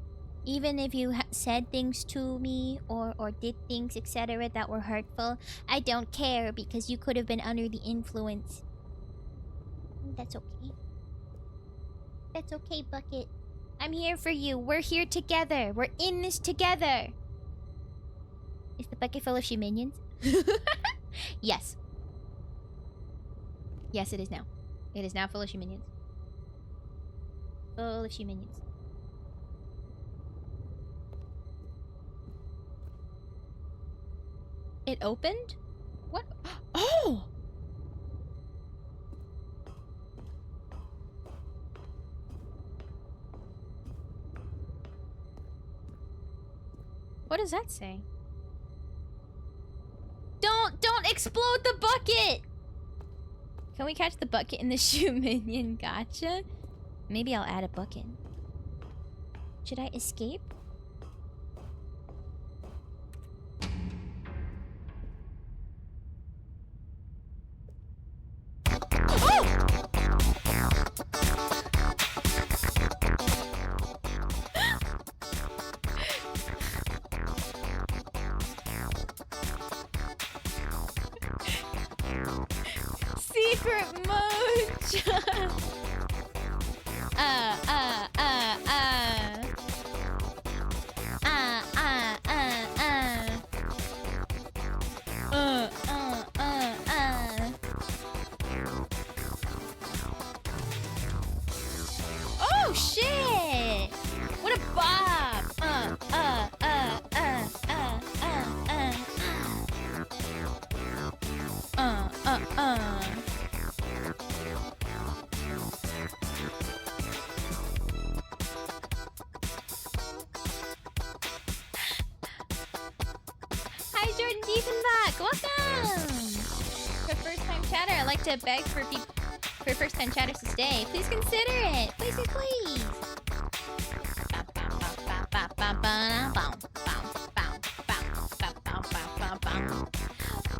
[SPEAKER 3] Even if you said things to me or did things, etc. that were hurtful, I don't care because you could have been under the influence. That's okay. That's okay, Bucket. I'm here for you. We're here together. We're in this together. Is the bucket full of she minions? Yes. Yes, it is now. It is now full of she minions. Full of she minions. It opened? What? Oh! What does that say? Don't explode the bucket! Can we catch the bucket in the shoe minion? Gotcha. Maybe I'll add a bucket. Should I escape? Secret mode! Oh shit! What a bob! Hi Jordan Diefenbach, welcome! For first time chatter, I like to beg for first time chatters to stay. Please consider it! Please, please, please!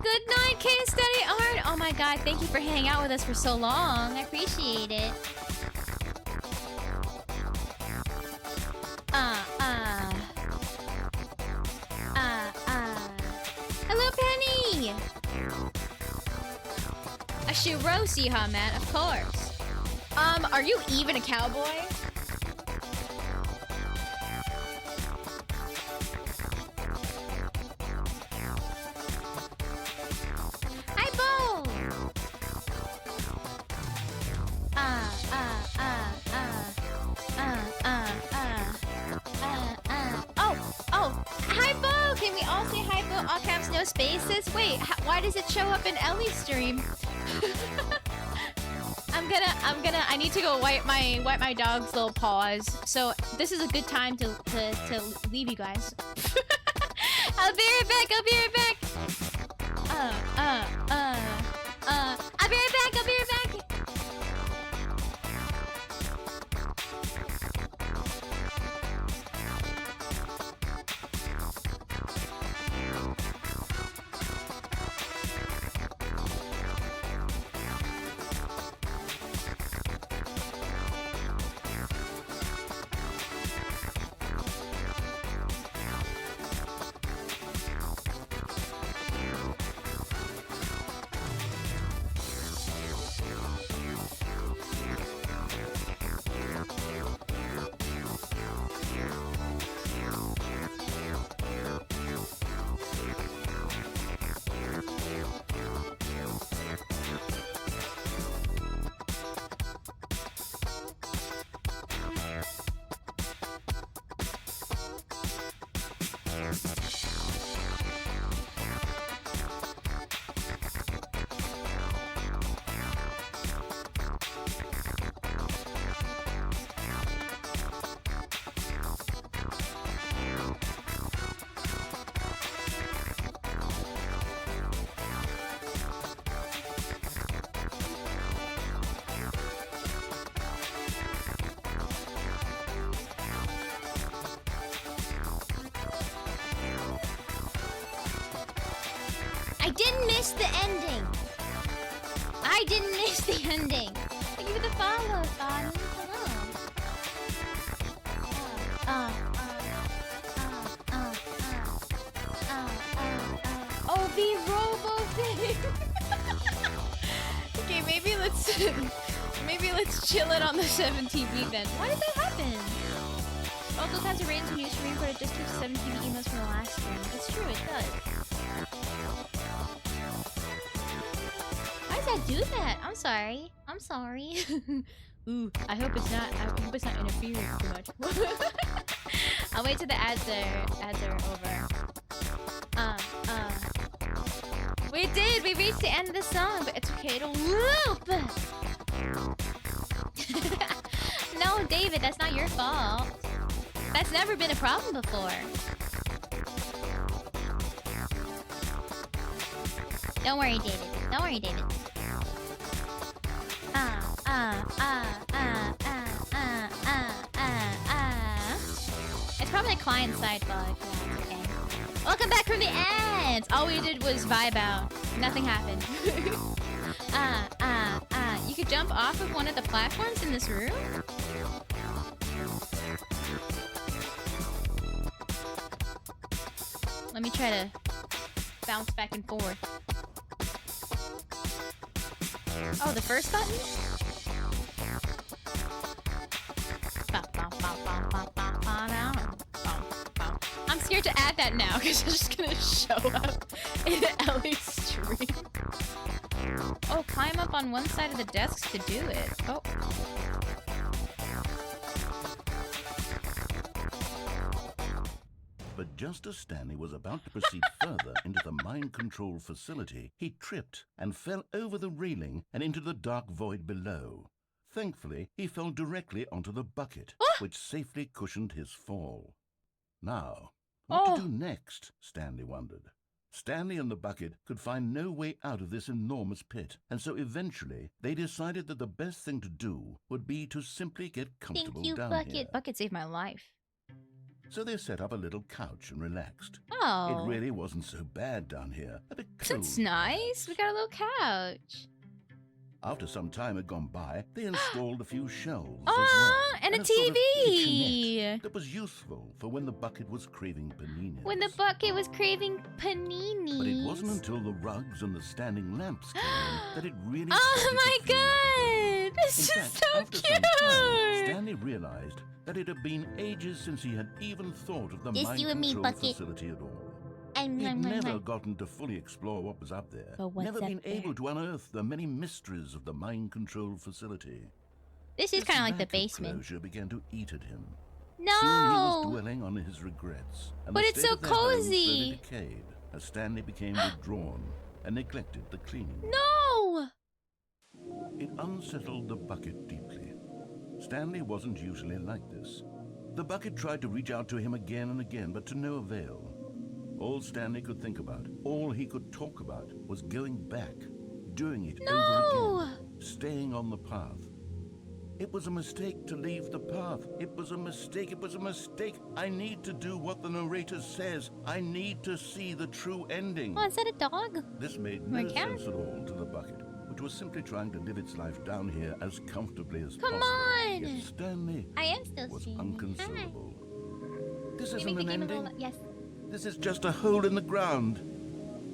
[SPEAKER 3] Good night, case study art! Oh my god, thank you for hanging out with us for so long. I appreciate it. Hello, Penny! A Shiroshi, huh, man? Of course. Are you even a cowboy? Hi, Bo! Oh! Hi, Bo! Can we all say hi, Bo? All caps, no spaces? Wait, why does it show up in Ellie's stream? I need to go wipe my dog's little paws. So this is a good time to leave you guys. I'll be right back. I'll be right back. I'll be right back. I'll be right back. didn't miss the ending. I didn't miss the ending. Thank you for the follow, Bonnie. Hello.
[SPEAKER 1] Oh, the robo thing. Okay, maybe let's chill it on the 7TV then. Why did that happen? All those times are rated to new stream, but it just keeps 7TV emails from the last stream. It's true, it does.
[SPEAKER 3] Why does that do that? I'm sorry. I'm sorry.
[SPEAKER 1] Ooh, I hope it's not interfering too much. I'll wait till the ads are over. We reached the end of the song, but it's okay, it'll loop!
[SPEAKER 3] No, David, that's not your fault. That's never been a problem before. Don't worry, David. Don't worry, David. It's probably a client-side bug. Yeah, okay. Welcome back from the ads! All we did was vibe out. Nothing happened.
[SPEAKER 1] You could jump off of one of the platforms in this room? Let me try to bounce back and forth. Oh, the first button? I'm scared to add that now because it's just gonna show up in Ellie's stream. Oh, climb up on one side of the desk to do it. Oh.
[SPEAKER 8] But just as Stanley was about to proceed further into the mind control facility, he tripped and fell over the railing and into the dark void below. Thankfully, he fell directly onto the bucket, which safely cushioned his fall. Now, what to do next, Stanley wondered. Stanley and the bucket could find no way out of this enormous pit, and so eventually they decided that the best thing to do would be to simply get comfortable
[SPEAKER 3] Thank you,
[SPEAKER 8] down
[SPEAKER 3] Bucket.
[SPEAKER 8] here.
[SPEAKER 1] Bucket saved my life.
[SPEAKER 8] So they set up a little couch and relaxed.
[SPEAKER 1] Oh.
[SPEAKER 8] It really wasn't so bad down here. A bit cold.
[SPEAKER 1] That's nice. We got a little couch.
[SPEAKER 8] After some time had gone by, they installed a few shelves as
[SPEAKER 1] Ah,
[SPEAKER 8] well,
[SPEAKER 1] and a
[SPEAKER 8] sort of
[SPEAKER 1] TV.
[SPEAKER 8] kitchenette that was useful for when the bucket was craving paninis.
[SPEAKER 1] When the bucket was craving paninis.
[SPEAKER 8] But it wasn't until the rugs and the standing lamps came in that it really
[SPEAKER 1] Oh
[SPEAKER 8] started
[SPEAKER 1] my
[SPEAKER 8] to feel like
[SPEAKER 1] god! This
[SPEAKER 8] In
[SPEAKER 1] is
[SPEAKER 8] fact,
[SPEAKER 1] so
[SPEAKER 8] after
[SPEAKER 1] cute!
[SPEAKER 8] some time, Stanley realized that it had been ages since he had even thought of the
[SPEAKER 3] Just
[SPEAKER 8] mind
[SPEAKER 3] you and me,
[SPEAKER 8] control
[SPEAKER 3] Bucket.
[SPEAKER 8] facility at all. He'd never gotten to fully explore what was up there.
[SPEAKER 3] But what's
[SPEAKER 8] Never
[SPEAKER 3] up
[SPEAKER 8] been
[SPEAKER 3] there?
[SPEAKER 8] able to unearth the many mysteries of the mind control facility.
[SPEAKER 3] This is
[SPEAKER 8] This
[SPEAKER 3] kind of like the
[SPEAKER 8] lack of
[SPEAKER 3] basement.
[SPEAKER 8] closure began to eat at him. Soon he
[SPEAKER 3] No!
[SPEAKER 8] was dwelling on his regrets. And
[SPEAKER 1] But
[SPEAKER 8] the
[SPEAKER 1] it's
[SPEAKER 8] state
[SPEAKER 1] so
[SPEAKER 8] of their home slowly
[SPEAKER 1] cozy.
[SPEAKER 8] decayed as Stanley became withdrawn and neglected the cleaning.
[SPEAKER 1] No!
[SPEAKER 8] It unsettled the bucket deeply. Stanley wasn't usually like this. The bucket tried to reach out to him again and again, but to no avail. All Stanley could think about, all he could talk about, was going back, doing it over again, staying on the path. It was a mistake to leave the path. It was a mistake. It was a mistake. I need to do what the narrator says. I need to see the true ending.
[SPEAKER 3] Oh, is that a dog?
[SPEAKER 8] This made
[SPEAKER 3] Or a
[SPEAKER 8] no
[SPEAKER 3] cat?
[SPEAKER 8] sense at all to the bucket, which was simply trying to live its life down here as comfortably as
[SPEAKER 3] Come
[SPEAKER 8] possible.
[SPEAKER 3] on!
[SPEAKER 8] Yet Stanley
[SPEAKER 3] I am still
[SPEAKER 8] was
[SPEAKER 3] streaming.
[SPEAKER 8] unconsolable. This
[SPEAKER 3] Can you
[SPEAKER 8] isn't
[SPEAKER 3] make the
[SPEAKER 8] an
[SPEAKER 3] game a
[SPEAKER 8] ending.
[SPEAKER 3] little... Yes.
[SPEAKER 8] This is just a hole in the ground.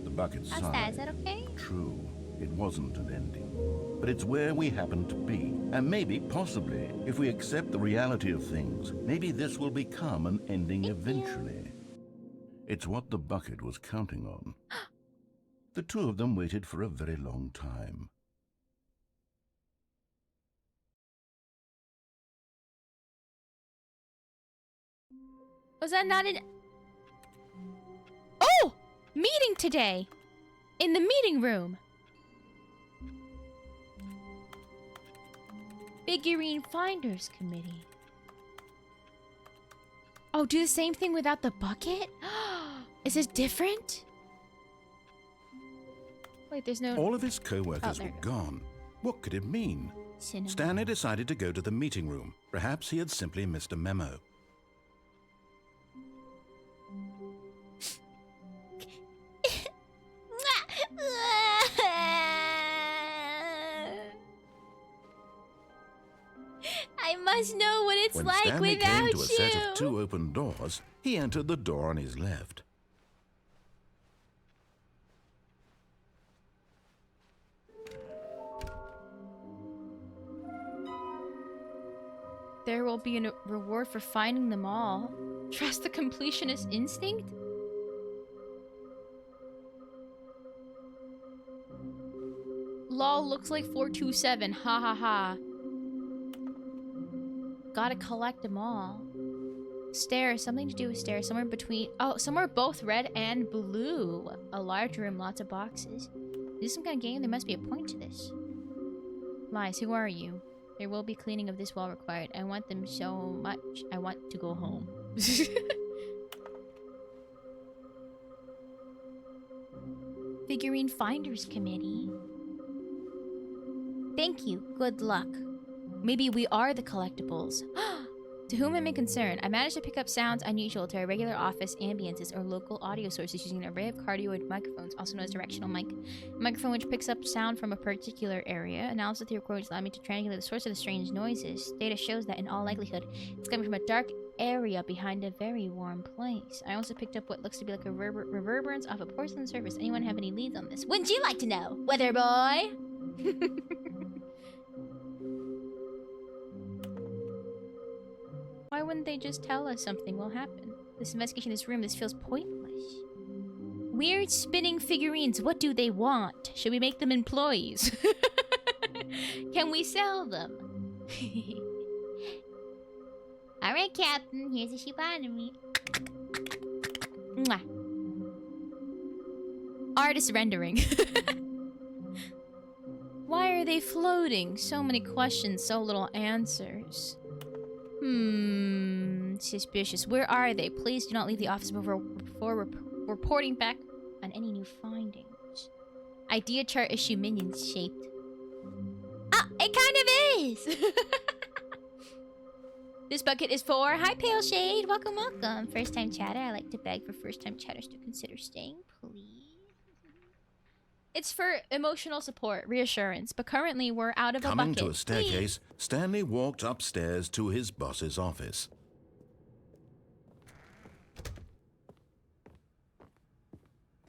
[SPEAKER 8] The bucket
[SPEAKER 3] How's
[SPEAKER 8] sighed.
[SPEAKER 3] that? Is that okay?
[SPEAKER 8] True, it wasn't an ending. But it's where we happen to be. And maybe, possibly, if we accept the reality of things, maybe this will become an ending eventually. It's what the bucket was counting on. The two of them waited for a very long time.
[SPEAKER 1] Was that not an... Oh! Meeting today! In the meeting room! Figurine Finders Committee. Oh, do the same thing without the bucket? Is this different? Wait, there's no...
[SPEAKER 8] All of his co-workers
[SPEAKER 1] there
[SPEAKER 8] were
[SPEAKER 1] you
[SPEAKER 8] gone. What could it mean?
[SPEAKER 1] Cinema.
[SPEAKER 8] Stanley decided to go to the meeting room. Perhaps he had simply missed a memo.
[SPEAKER 1] must know what it's
[SPEAKER 8] When
[SPEAKER 1] like
[SPEAKER 8] Stanley
[SPEAKER 1] without
[SPEAKER 8] came
[SPEAKER 1] you.
[SPEAKER 8] to a set of 2 open doors, he entered the door on his left.
[SPEAKER 1] There will be a reward for finding them all. Trust the completionist instinct? Lol looks like 427. Ha ha ha. Gotta collect them all. Stairs. Something to do with stairs. Somewhere between... Oh, somewhere both red and blue. A large room. Lots of boxes. Is this some kind of game? There must be a point to this. Lies. Who are you? There will be cleaning of this wall required. I want them so much. I want to go home. Figurine Finders Committee. Thank you. Good luck. Maybe we are the collectibles. To whom it may concern, I managed to pick up sounds unusual to our regular office ambiences or local audio sources using an array of cardioid microphones, also known as directional mic. A microphone which picks up sound from a particular area. Analysis of the recordings allowed me to triangulate the source of the strange noises. Data shows that, in all likelihood, it's coming from a dark area behind a very warm place. I also picked up what looks to be like a reverberance off a porcelain surface. Anyone have any leads on this? Wouldn't you like to know, weather boy? Why wouldn't they just tell us something will happen? This investigation in this room, this feels pointless. Weird spinning figurines, what do they want? Should we make them employees? Can we sell them?
[SPEAKER 7] Alright, Captain, here's a shibanomi.
[SPEAKER 1] Mwah. Artist rendering. Why are they floating? So many questions, so little answers. Suspicious. Where are they? Please do not leave the office before reporting back on any new findings. Idea chart issue minions shaped. Ah, it kind of is! This bucket is for... Hi, Pale Shade! Welcome, welcome. First time chatter. I like to beg for first time chatters to consider staying, please. It's for emotional support, reassurance, but currently we're out of a bucket.
[SPEAKER 8] Coming to a staircase, Stanley walked upstairs to his boss's office.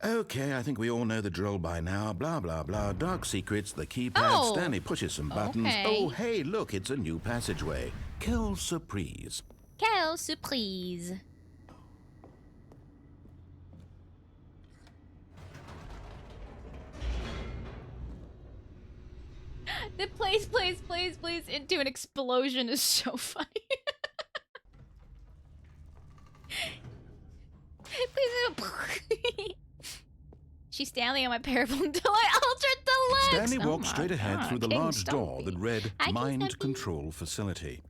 [SPEAKER 8] Okay, I think we all know the drill by now. Blah, blah, blah. Dark secrets, the keypad.
[SPEAKER 1] Oh.
[SPEAKER 8] Stanley pushes some buttons.
[SPEAKER 1] Okay.
[SPEAKER 8] Oh, hey, look, it's a new passageway. Quelle surprise.
[SPEAKER 1] Quelle surprise. The plays into an explosion is so funny. Please. She's Stanley on my parable until I altered the legs.
[SPEAKER 8] Stanley walked straight ahead through the
[SPEAKER 1] King
[SPEAKER 8] large door
[SPEAKER 1] Stumpy.
[SPEAKER 8] that read
[SPEAKER 1] Hi, King
[SPEAKER 8] Mind
[SPEAKER 1] Stumpy.
[SPEAKER 8] Control Facility.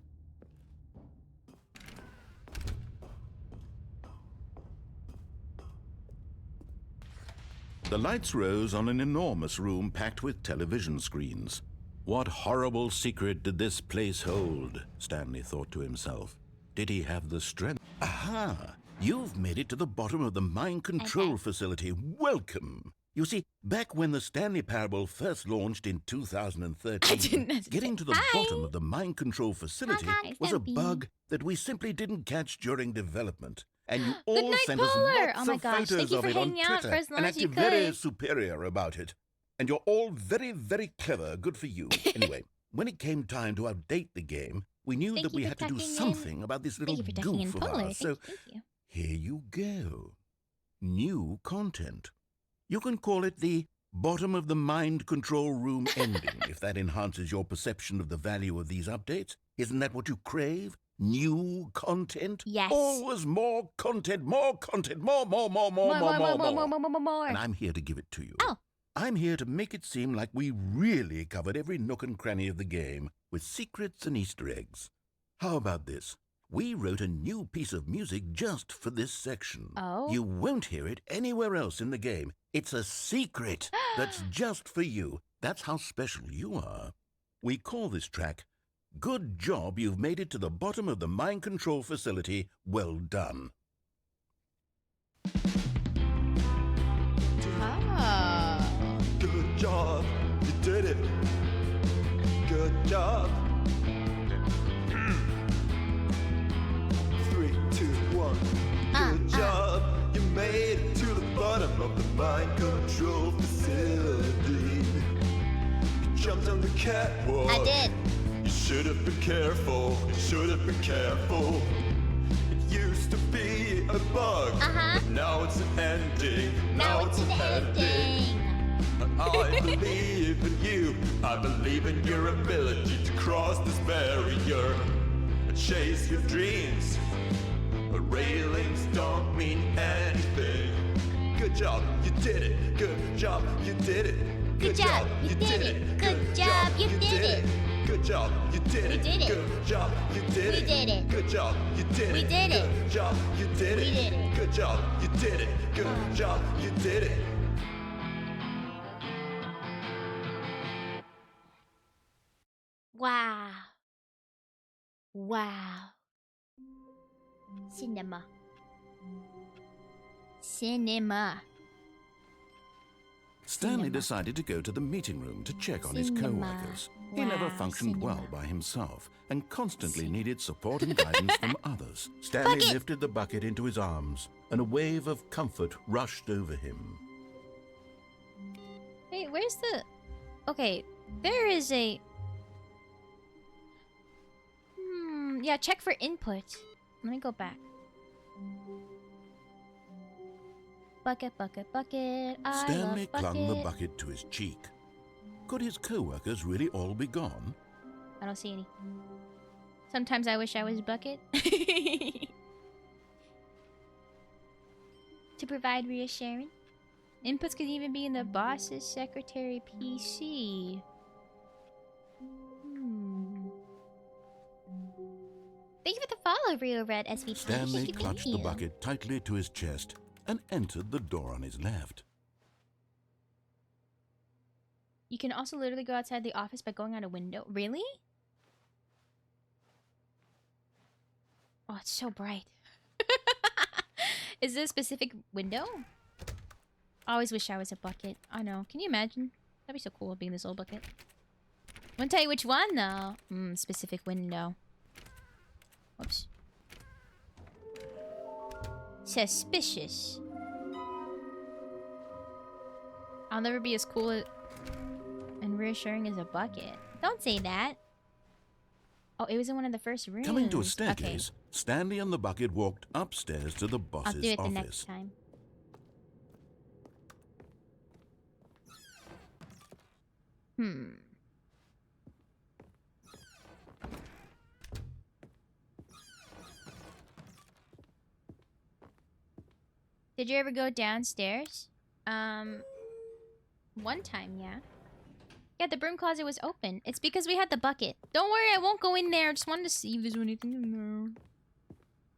[SPEAKER 8] The lights rose on an enormous room packed with television screens. What horrible secret did this place hold? Stanley thought to himself. Did he have the strength? Aha! You've made it to the bottom of the mind control facility. Welcome! You see, back when the Stanley Parable first launched in 2013, getting to the bottom of the mind control facility was a bug that we simply didn't catch during development. And you all
[SPEAKER 1] Night
[SPEAKER 8] sent us
[SPEAKER 1] Caller!
[SPEAKER 8] lots
[SPEAKER 1] Oh my
[SPEAKER 8] of
[SPEAKER 1] gosh,
[SPEAKER 8] photos
[SPEAKER 1] thank you
[SPEAKER 8] of
[SPEAKER 1] for
[SPEAKER 8] it on
[SPEAKER 1] hanging out for
[SPEAKER 8] Twitter
[SPEAKER 1] as long
[SPEAKER 8] and
[SPEAKER 1] as you
[SPEAKER 8] acted very
[SPEAKER 1] could.
[SPEAKER 8] superior about it. And you're all very, very clever. Good for you. Anyway, when it came time to update the game, we knew
[SPEAKER 1] Thank
[SPEAKER 8] that
[SPEAKER 1] you
[SPEAKER 8] we
[SPEAKER 1] for
[SPEAKER 8] had to do
[SPEAKER 1] tucking in.
[SPEAKER 8] something about this little
[SPEAKER 1] Thank you for tucking in
[SPEAKER 8] goof of
[SPEAKER 1] Polar.
[SPEAKER 8] ours. So
[SPEAKER 1] Thank you.
[SPEAKER 8] here you go. New content. You can call it the bottom of the mind control room ending, if that enhances your perception of the value of these updates. Isn't that what you crave? New content?
[SPEAKER 1] Yes.
[SPEAKER 8] Always more content, more content, more.
[SPEAKER 1] More.
[SPEAKER 8] And I'm here to give it to you.
[SPEAKER 1] Oh.
[SPEAKER 8] I'm here to make it seem like we really covered every nook and cranny of the game with secrets and Easter eggs. How about this? We wrote a new piece of music just for this section.
[SPEAKER 1] Oh.
[SPEAKER 8] You won't hear it anywhere else in the game. It's a secret that's just for you. That's how special you are. We call this track, Good Job You've Made It to the Bottom of the Mind Control Facility. Well done.
[SPEAKER 1] Ah.
[SPEAKER 6] Good job. You did it. Good job. mind control facility. You jumped on the catwalk.
[SPEAKER 3] I did.
[SPEAKER 6] You should have been careful. You should have been careful. It used to be a bug, but now it's an ending.
[SPEAKER 3] Now it's an ending.
[SPEAKER 6] I believe in you. I believe in your ability to cross this barrier and chase your dreams. But railings don't mean anything. Good job, you did it. Good job, you did it.
[SPEAKER 3] Good job, you did it. Good job, you did it.
[SPEAKER 6] Good job, you did it.
[SPEAKER 3] We did it.
[SPEAKER 6] Good job, you did it.
[SPEAKER 3] We did it.
[SPEAKER 6] Good job, you did it.
[SPEAKER 3] We did it.
[SPEAKER 6] Good job, you did it.
[SPEAKER 3] We did it.
[SPEAKER 6] Good job, you did it. Good job, you did it.
[SPEAKER 3] Wow. Wow. Cinema. Cinema.
[SPEAKER 8] Stanley decided to go to the meeting room to check on his
[SPEAKER 3] Cinema.
[SPEAKER 8] co-workers. He never
[SPEAKER 3] Wow,
[SPEAKER 8] functioned
[SPEAKER 3] cinema.
[SPEAKER 8] well by himself and constantly needed support and guidance from others. Stanley lifted the bucket into his arms, and a wave of comfort rushed over him.
[SPEAKER 1] Hey, where's the... Okay, there is a... yeah, check for input. Let me go back. Bucket, bucket, bucket. I
[SPEAKER 8] Stanley
[SPEAKER 1] love
[SPEAKER 8] clung the
[SPEAKER 1] bucket.
[SPEAKER 8] bucket to his cheek. Could his co-workers really all be gone?
[SPEAKER 1] I don't see any. Sometimes I wish I was bucket. To provide reassurance. Inputs could even be in the boss's secretary PC.
[SPEAKER 3] Thank you for the follow, Rio Red SVP.
[SPEAKER 8] Stanley
[SPEAKER 3] Thank you,
[SPEAKER 8] clutched
[SPEAKER 3] thank
[SPEAKER 8] the
[SPEAKER 3] you.
[SPEAKER 8] bucket tightly to his chest and entered the door on his left.
[SPEAKER 1] You can also literally go outside the office by going out a window. Really? Oh, it's so bright. Is there a specific window? I always wish I was a bucket. I know. Can you imagine? That'd be so cool being this old bucket. Won't tell you which one though. Specific window. Whoops. Suspicious. I'll never be as cool and reassuring as a bucket.
[SPEAKER 3] Don't say that.
[SPEAKER 1] Oh, it was in one of the first rooms.
[SPEAKER 8] Coming to a
[SPEAKER 1] Okay.
[SPEAKER 8] staircase, Stanley and the bucket walked upstairs to the
[SPEAKER 1] I'll
[SPEAKER 8] boss's
[SPEAKER 1] do it the
[SPEAKER 8] office.
[SPEAKER 1] next time. Did you ever go downstairs? One time, yeah. Yeah, the broom closet was open. It's because we had the bucket. Don't worry, I won't go in there. I just wanted to see if there's anything in there.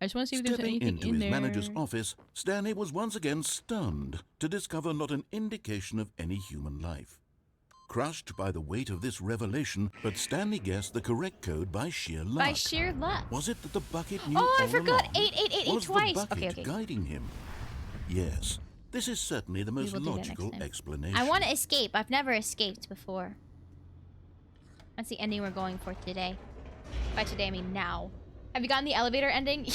[SPEAKER 1] I just want to see if there's
[SPEAKER 8] Stepping
[SPEAKER 1] anything
[SPEAKER 8] into
[SPEAKER 1] in
[SPEAKER 8] his
[SPEAKER 1] there.
[SPEAKER 8] manager's office, Stanley was once again stunned to discover not an indication of any human life. Crushed by the weight of this revelation, but Stanley guessed the correct code by sheer luck.
[SPEAKER 1] By sheer luck.
[SPEAKER 8] Was it that the bucket knew
[SPEAKER 1] Oh, I
[SPEAKER 8] all
[SPEAKER 1] forgot.
[SPEAKER 8] along?
[SPEAKER 1] 8888
[SPEAKER 8] Was
[SPEAKER 1] twice.
[SPEAKER 8] the bucket
[SPEAKER 1] Okay.
[SPEAKER 8] guiding him? Yes, this is certainly the most
[SPEAKER 1] will do that
[SPEAKER 8] logical
[SPEAKER 1] next time.
[SPEAKER 8] explanation.
[SPEAKER 1] I want to escape. I've never escaped before. That's the ending we're going for today. By today, I mean now. Have you gotten the elevator ending?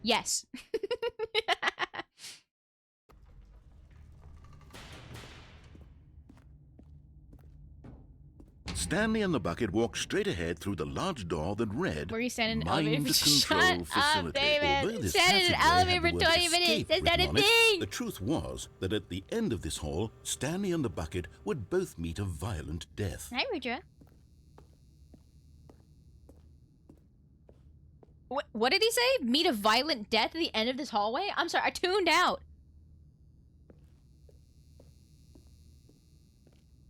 [SPEAKER 1] Yes.
[SPEAKER 8] Stanley and the bucket walked straight ahead through the large door that read
[SPEAKER 1] Were you standing in an
[SPEAKER 8] Mind
[SPEAKER 1] elevator?
[SPEAKER 8] Control
[SPEAKER 1] Shut
[SPEAKER 8] Facility.
[SPEAKER 1] up, David.
[SPEAKER 8] Although this
[SPEAKER 1] Standing in an
[SPEAKER 8] passageway
[SPEAKER 1] elevator
[SPEAKER 8] had
[SPEAKER 1] for
[SPEAKER 8] the word
[SPEAKER 1] 20 minutes.
[SPEAKER 8] escape
[SPEAKER 1] That's not
[SPEAKER 8] written
[SPEAKER 1] a
[SPEAKER 8] on it,
[SPEAKER 1] thing.
[SPEAKER 8] the truth was that at the end of this hall, Stanley and the bucket would both meet a violent death.
[SPEAKER 1] Hi, Rudra. What did he say? Meet a violent death at the end of this hallway? I'm sorry, I tuned out.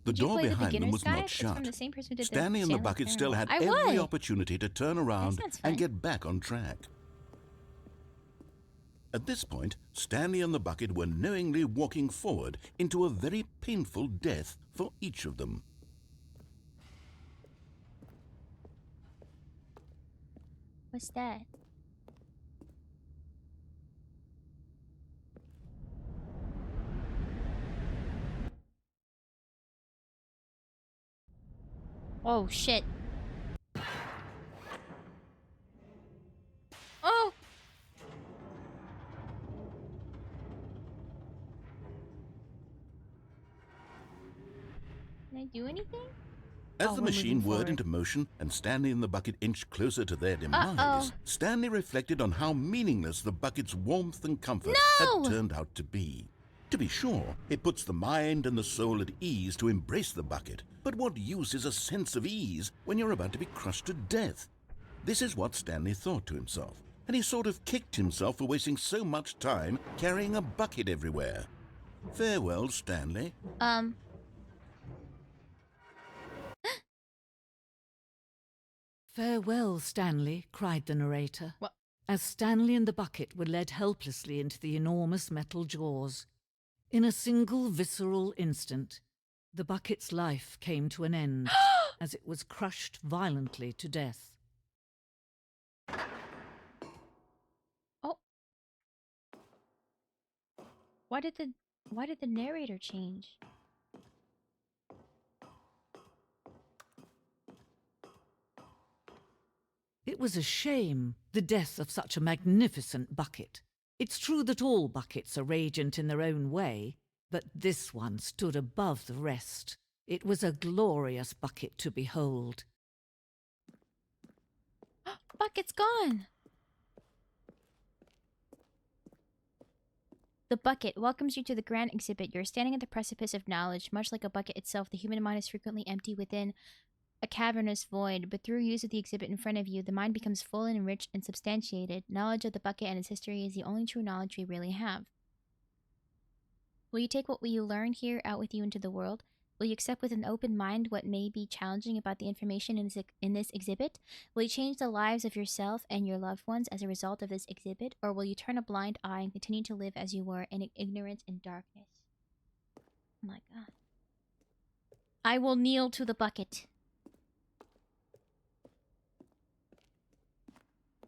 [SPEAKER 8] The
[SPEAKER 1] Did you
[SPEAKER 8] door
[SPEAKER 1] play the
[SPEAKER 8] behind them
[SPEAKER 1] beginner's
[SPEAKER 8] was
[SPEAKER 1] guide?
[SPEAKER 8] not
[SPEAKER 1] It's
[SPEAKER 8] shut.
[SPEAKER 1] from the same person who did the
[SPEAKER 8] Stanley and the
[SPEAKER 1] Stanley
[SPEAKER 8] bucket still had
[SPEAKER 1] Parable. I
[SPEAKER 8] every
[SPEAKER 1] was.
[SPEAKER 8] opportunity to turn around
[SPEAKER 1] sounds fun.
[SPEAKER 8] and get back on track. At this point, Stanley and the bucket were knowingly walking forward into a very painful death for each of them.
[SPEAKER 1] What's that? Oh, shit. Oh! do anything?
[SPEAKER 8] As
[SPEAKER 11] Oh,
[SPEAKER 8] the
[SPEAKER 11] we're
[SPEAKER 8] machine
[SPEAKER 11] moving
[SPEAKER 8] whirred
[SPEAKER 11] forward.
[SPEAKER 8] into motion and Stanley and the bucket inched closer to their demise,
[SPEAKER 1] Uh-oh.
[SPEAKER 8] Stanley reflected on how meaningless the bucket's warmth and comfort
[SPEAKER 1] No!
[SPEAKER 8] had turned out to be. To be sure, it puts the mind and the soul at ease to embrace the bucket, but what use is a sense of ease when you're about to be crushed to death? This is what Stanley thought to himself, and he sort of kicked himself for wasting so much time carrying a bucket everywhere. Farewell, Stanley.
[SPEAKER 12] Farewell, Stanley, cried the narrator,
[SPEAKER 1] What?
[SPEAKER 12] as Stanley and the bucket were led helplessly into the enormous metal jaws. In a single visceral instant, the bucket's life came to an end as it was crushed violently to death.
[SPEAKER 1] Oh. Why did the narrator change?
[SPEAKER 12] It was a shame, the death of such a magnificent bucket. It's true that all buckets are radiant in their own way, but this one stood above the rest. It was a glorious bucket to behold.
[SPEAKER 1] Bucket's gone. The bucket welcomes you to the grand exhibit. You're standing at the precipice of knowledge. Much like a bucket itself, the human mind is frequently empty within a cavernous void, but through use of the exhibit in front of you, the mind becomes full and enriched and substantiated. Knowledge of the bucket and its history is the only true knowledge we really have. Will you take what you learn here out with you into the world? Will you accept with an open mind what may be challenging about the information in this exhibit? Will you change the lives of yourself and your loved ones as a result of this exhibit? Or will you turn a blind eye and continue to live as you were in ignorance and darkness? Oh my god. I will kneel to the bucket.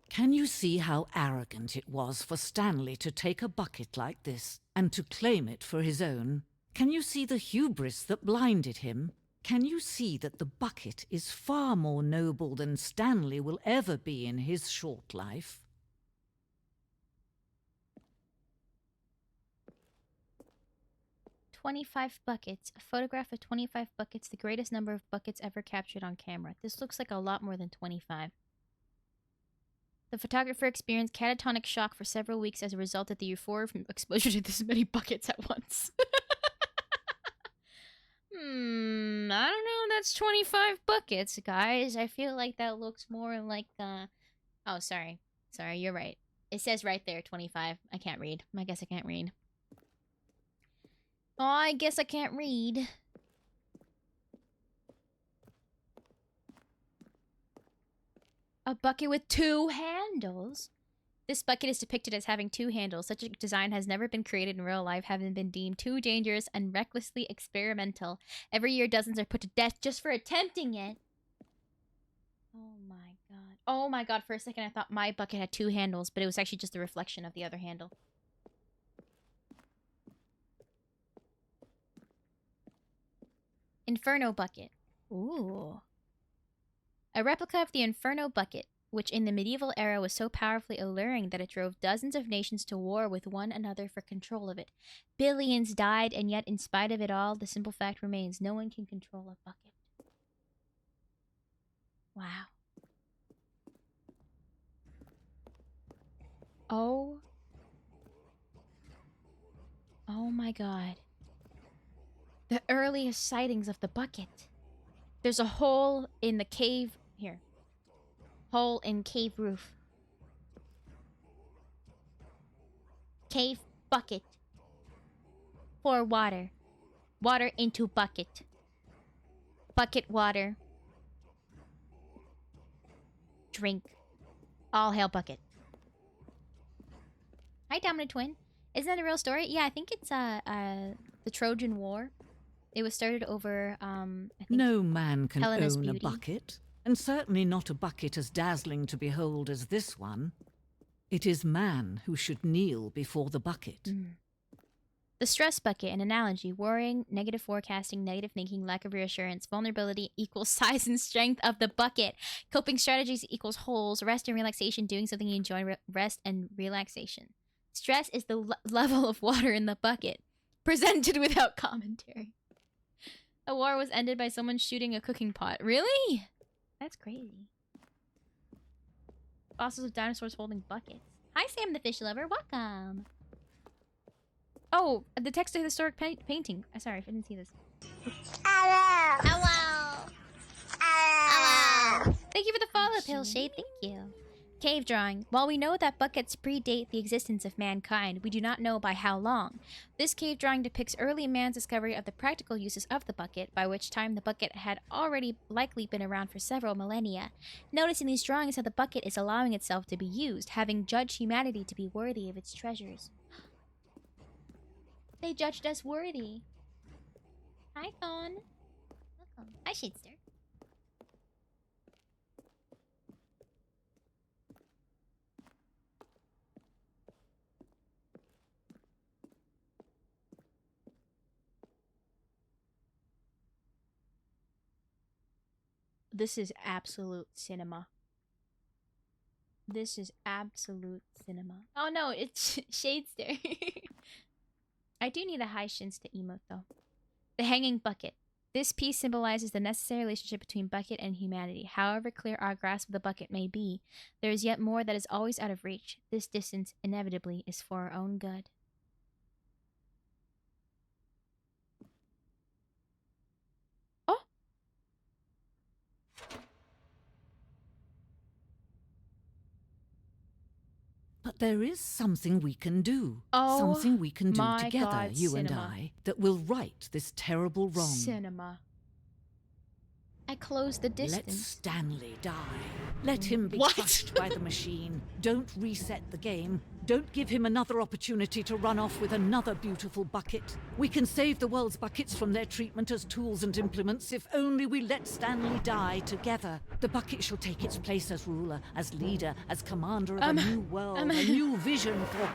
[SPEAKER 12] Can you see how arrogant it was for Stanley to take a bucket like this and to claim it for his own? Can you see the hubris that blinded him? Can you see that the bucket is far more noble than Stanley will ever be in his short life?
[SPEAKER 1] "25 buckets. A photograph of 25 buckets, the greatest number of buckets ever captured on camera. This looks like a lot more than 25. The photographer experienced catatonic shock for several weeks as a result of the euphoria from exposure to this many buckets at once." I don't know. That's 25 buckets, guys. I feel like that looks more like, oh, sorry. Sorry, you're right. It says right there, 25. I can't read. I guess I can't read. Oh, I guess I can't read. A bucket with 2 handles? This bucket is depicted as having 2 handles. Such a design has never been created in real life, having been deemed too dangerous and recklessly experimental. Every year, dozens are put to death just for attempting it. Oh my god. Oh my god, for a second I thought my bucket had 2 handles, but it was actually just the reflection of the other handle. Inferno bucket. Ooh. A replica of the Inferno bucket, which in the medieval era was so powerfully alluring that it drove dozens of nations to war with one another for control of it. Billions died, and yet in spite of it all, the simple fact remains: no one can control a bucket. Wow. Oh. Oh my god. The earliest sightings of the bucket. There's a hole in the cave. Here. Hole in cave roof. Cave bucket. Pour water. Water into bucket. Bucket water. Drink. All hail bucket. Hi, Dominant Twin. Isn't that a real story? Yeah, I think it's the Trojan War. It was started over I think
[SPEAKER 12] No man can
[SPEAKER 1] Helena's
[SPEAKER 12] own
[SPEAKER 1] beauty.
[SPEAKER 12] a bucket, and certainly not a bucket as dazzling to behold as this one. It is man who should kneel before the bucket.
[SPEAKER 1] The stress bucket, an analogy: worrying, negative forecasting, negative thinking, lack of reassurance. Vulnerability equals size and strength of the bucket. Coping strategies equals holes. Rest and relaxation, doing something you enjoy. Rest and relaxation. Stress is the level of water in the bucket. Presented without commentary. A war was ended by someone shooting a cooking pot. Really? That's crazy. Fossils of dinosaurs holding buckets. Hi, Sam the fish lover. Welcome. Oh, the text of historic painting. Sorry, I didn't see this.
[SPEAKER 7] Hello. Hello.
[SPEAKER 1] Thank you for the follow, Pale Shade. Thank you. Cave drawing. While we know that buckets predate the existence of mankind, we do not know by how long. This cave drawing depicts early man's discovery of the practical uses of the bucket, by which time the bucket had already likely been around for several millennia. Notice in these drawings how the bucket is allowing itself to be used, having judged humanity to be worthy of its treasures. They judged us worthy. Hi, Fawn. Welcome. Hi, Shadester. This is absolute cinema. This is absolute cinema. Oh no, it's Shadester. I do need a high Shinsta emote though. The hanging bucket. This piece symbolizes the necessary relationship between bucket and humanity. However clear our grasp of the bucket may be, there is yet more that is always out of reach. This distance, inevitably, is for our own good. Oh!
[SPEAKER 12] But there is something we can do.
[SPEAKER 1] Oh,
[SPEAKER 12] something we can do
[SPEAKER 1] my
[SPEAKER 12] together,
[SPEAKER 1] God,
[SPEAKER 12] you and
[SPEAKER 1] cinema.
[SPEAKER 12] I, that will right this terrible wrong.
[SPEAKER 1] Cinema. I close the distance.
[SPEAKER 12] Let Stanley die. Let him be crushed by the machine. Don't reset the game. Don't give him another opportunity to run off with another beautiful bucket. We can save the world's buckets from their treatment as tools and implements if only we let Stanley die together. The bucket shall take its place as ruler, as leader, as commander of a new world, a new vision for...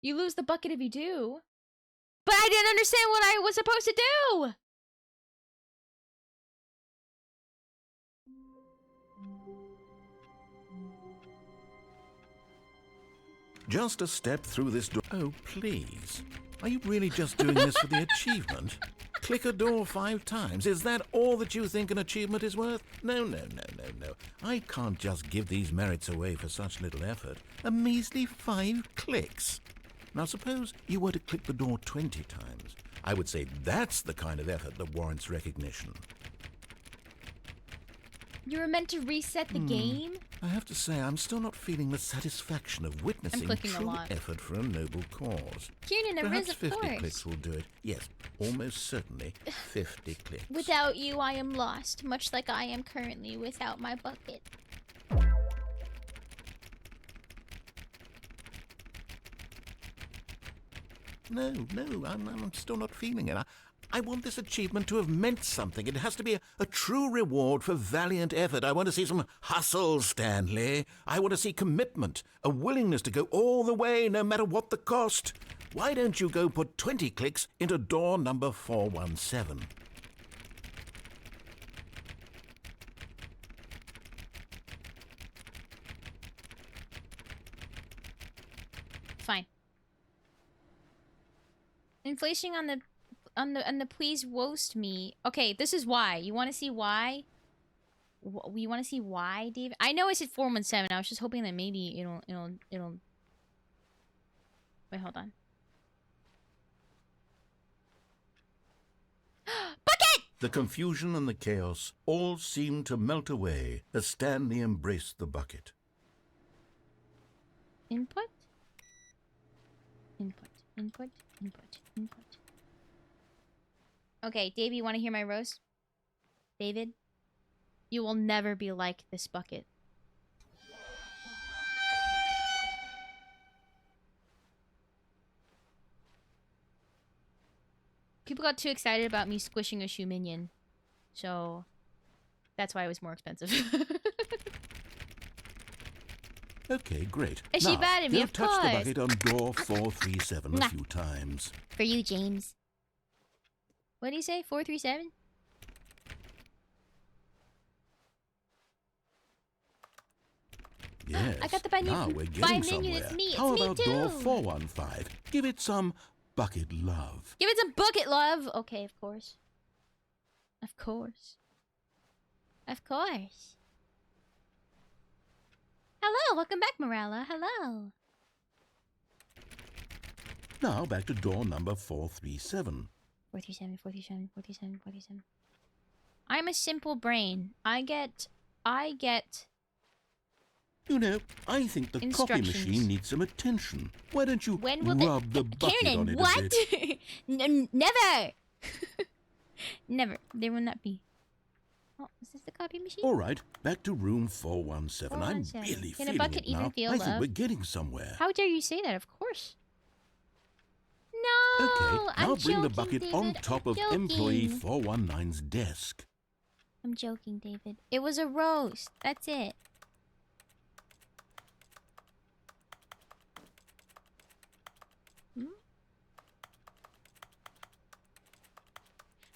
[SPEAKER 1] You lose the bucket if you do. But I didn't understand what I was supposed to do!
[SPEAKER 8] Just a step through this door. Oh, please. Are you really just doing this for the achievement? Click a door 5 times. Is that all that you think an achievement is worth? No, no, no, no, no. I can't just give these merits away for such little effort. A measly 5 clicks. Now suppose you were to click the door 20 times. I would say that's the kind of effort that warrants recognition.
[SPEAKER 1] You were meant to reset the game?
[SPEAKER 8] I have to say, I'm still not feeling the satisfaction of witnessing true effort for a noble cause.
[SPEAKER 1] Kieran,
[SPEAKER 8] Perhaps
[SPEAKER 1] of
[SPEAKER 8] 50
[SPEAKER 1] course.
[SPEAKER 8] clicks will do it. Yes, almost certainly 50 clicks.
[SPEAKER 1] Without you, I am lost, much like I am currently without my bucket.
[SPEAKER 8] No, I'm still not feeling it. I want this achievement to have meant something. It has to be a true reward for valiant effort. I want to see some hustle, Stanley. I want to see commitment, a willingness to go all the way, no matter what the cost. Why don't you go put 20 clicks into door number 417?
[SPEAKER 1] Fine. Inflation on the please roast me. Okay, this is why. You want to see why? You want to see why, Dave? I know I said 417. I was just hoping that maybe it'll. Wait, hold on. Bucket!
[SPEAKER 8] The confusion and the chaos all seemed to melt away as Stanley embraced the bucket.
[SPEAKER 1] Input? Input. Input. Input. Input. Okay, Dave, you want to hear my roast? David? You will never be like this bucket. People got too excited about me squishing a shoe minion. So, that's why it was more expensive.
[SPEAKER 8] Okay, great.
[SPEAKER 1] Is she bad at me?
[SPEAKER 8] You've
[SPEAKER 1] Of
[SPEAKER 8] touched the
[SPEAKER 1] course.
[SPEAKER 8] bucket on door 437 a few times.
[SPEAKER 1] For you, James. What do you say? 437?
[SPEAKER 8] Yes.
[SPEAKER 1] I got the buy
[SPEAKER 8] now
[SPEAKER 1] new
[SPEAKER 8] we're
[SPEAKER 1] buy
[SPEAKER 8] getting
[SPEAKER 1] minion.
[SPEAKER 8] somewhere.
[SPEAKER 1] It's me. It's
[SPEAKER 8] How
[SPEAKER 1] me
[SPEAKER 8] about
[SPEAKER 1] too.
[SPEAKER 8] door 415? Give it some bucket love.
[SPEAKER 1] Give it some bucket love. Okay, of course. Of course. Of course. Hello, welcome back, Morella. Hello.
[SPEAKER 8] Now back to door number 437.
[SPEAKER 1] 437, 437, 437, 437. I'm a simple brain. I get...
[SPEAKER 8] You know, I think the copy
[SPEAKER 1] Instructions.
[SPEAKER 8] machine needs some attention. Why don't you
[SPEAKER 1] When will
[SPEAKER 8] rub the bucket
[SPEAKER 1] Kiernan,
[SPEAKER 8] on it
[SPEAKER 1] what?
[SPEAKER 8] a bit?
[SPEAKER 1] Never! Never. There will not be. Oh, is this the copy machine?
[SPEAKER 8] All right, back to room 417. I'm
[SPEAKER 1] 417.
[SPEAKER 8] really
[SPEAKER 1] Can a
[SPEAKER 8] feeling
[SPEAKER 1] bucket
[SPEAKER 8] it
[SPEAKER 1] even
[SPEAKER 8] now.
[SPEAKER 1] feel
[SPEAKER 8] I think
[SPEAKER 1] love?
[SPEAKER 8] we're getting somewhere.
[SPEAKER 1] How dare you say that? Of course. No!
[SPEAKER 8] Okay, now
[SPEAKER 1] I'm
[SPEAKER 8] bring the
[SPEAKER 1] joking,
[SPEAKER 8] bucket
[SPEAKER 1] David.
[SPEAKER 8] on top
[SPEAKER 1] I'm
[SPEAKER 8] of employee
[SPEAKER 1] joking.
[SPEAKER 8] 419's desk.
[SPEAKER 1] I'm joking, David. It was a roast. That's it. Hmm?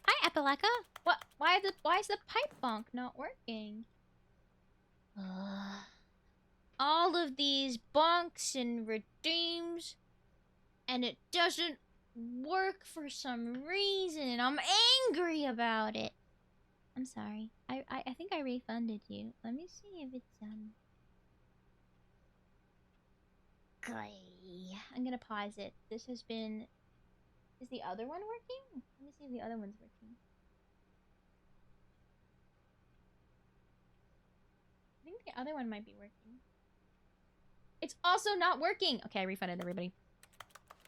[SPEAKER 1] Hi, Epileka. What? Why is the pipe bonk not working? All of these bonks and redeems, and it doesn't work for some reason, and I'm angry about it. I'm sorry. I think I refunded you. Let me see if it's Okay. I'm gonna pause it. This has been... Is the other one working? Let me see if the other one's working. I think the other one might be working. It's also not working! Okay, I refunded everybody.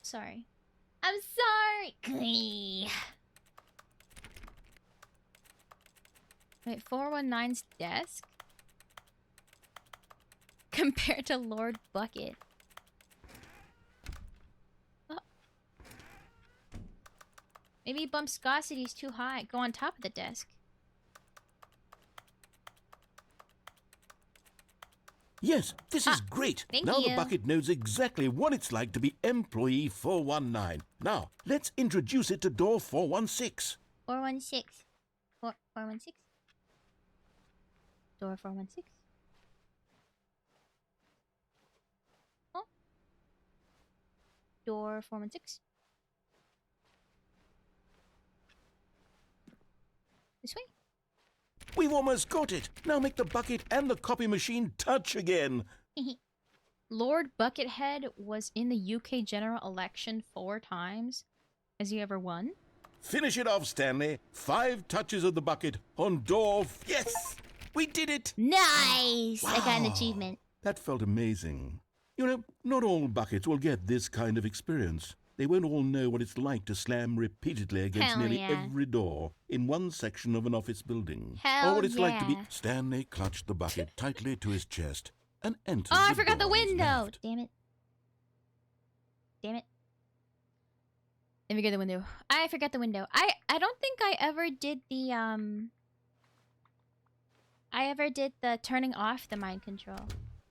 [SPEAKER 1] Sorry. I'm sorry! Wait, 419's desk? Compared to Lord Bucket. Oh. Maybe bumpscosity's too high. Go on top of the desk.
[SPEAKER 8] Yes, this is great.
[SPEAKER 1] Thank
[SPEAKER 8] now
[SPEAKER 1] you.
[SPEAKER 8] the bucket knows exactly what it's like to be employee 419. Now, let's introduce it to door 416.
[SPEAKER 1] 416. 416? Door 416. Oh. Door 416. This way.
[SPEAKER 8] We've almost got it. Now make the bucket and the copy machine touch again.
[SPEAKER 1] Lord Buckethead was in the UK general election 4 times. Has he ever won?
[SPEAKER 8] Finish it off, Stanley. 5 touches of the bucket on door... Yes! We did it!
[SPEAKER 1] Nice!
[SPEAKER 8] Wow.
[SPEAKER 1] I got an achievement.
[SPEAKER 8] That felt amazing. You know, not all buckets will get this kind of experience. They won't all know what it's like to slam repeatedly against
[SPEAKER 1] Hell
[SPEAKER 8] nearly
[SPEAKER 1] yeah.
[SPEAKER 8] every door in one section of an office building.
[SPEAKER 1] Hell
[SPEAKER 8] or what it's like to be...
[SPEAKER 1] yeah.
[SPEAKER 8] Stanley clutched the bucket tightly to his chest and entered
[SPEAKER 1] Oh, I
[SPEAKER 8] the
[SPEAKER 1] forgot the
[SPEAKER 8] door on his
[SPEAKER 1] window!
[SPEAKER 8] left.
[SPEAKER 1] Damn it. Damn it. Let me get the window. I forgot the window. I don't think I ever did the, turning off the mind control.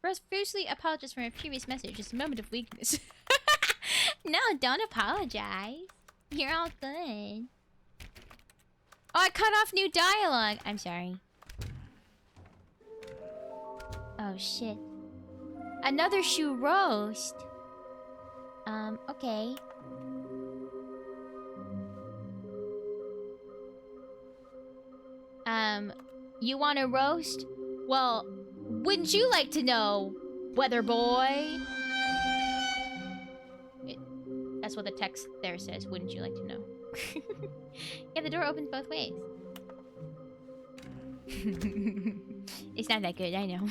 [SPEAKER 1] Profusely apologize for my previous message. Just a moment of weakness. No, don't apologize. You're all good. Oh, I cut off new dialogue. I'm sorry. Oh, shit. Another shoe roast. Okay. You want a roast? Well, wouldn't you like to know, weather boy? That's what the text there says. Wouldn't you like to know? Yeah, the door opens both ways. It's not that good, I know.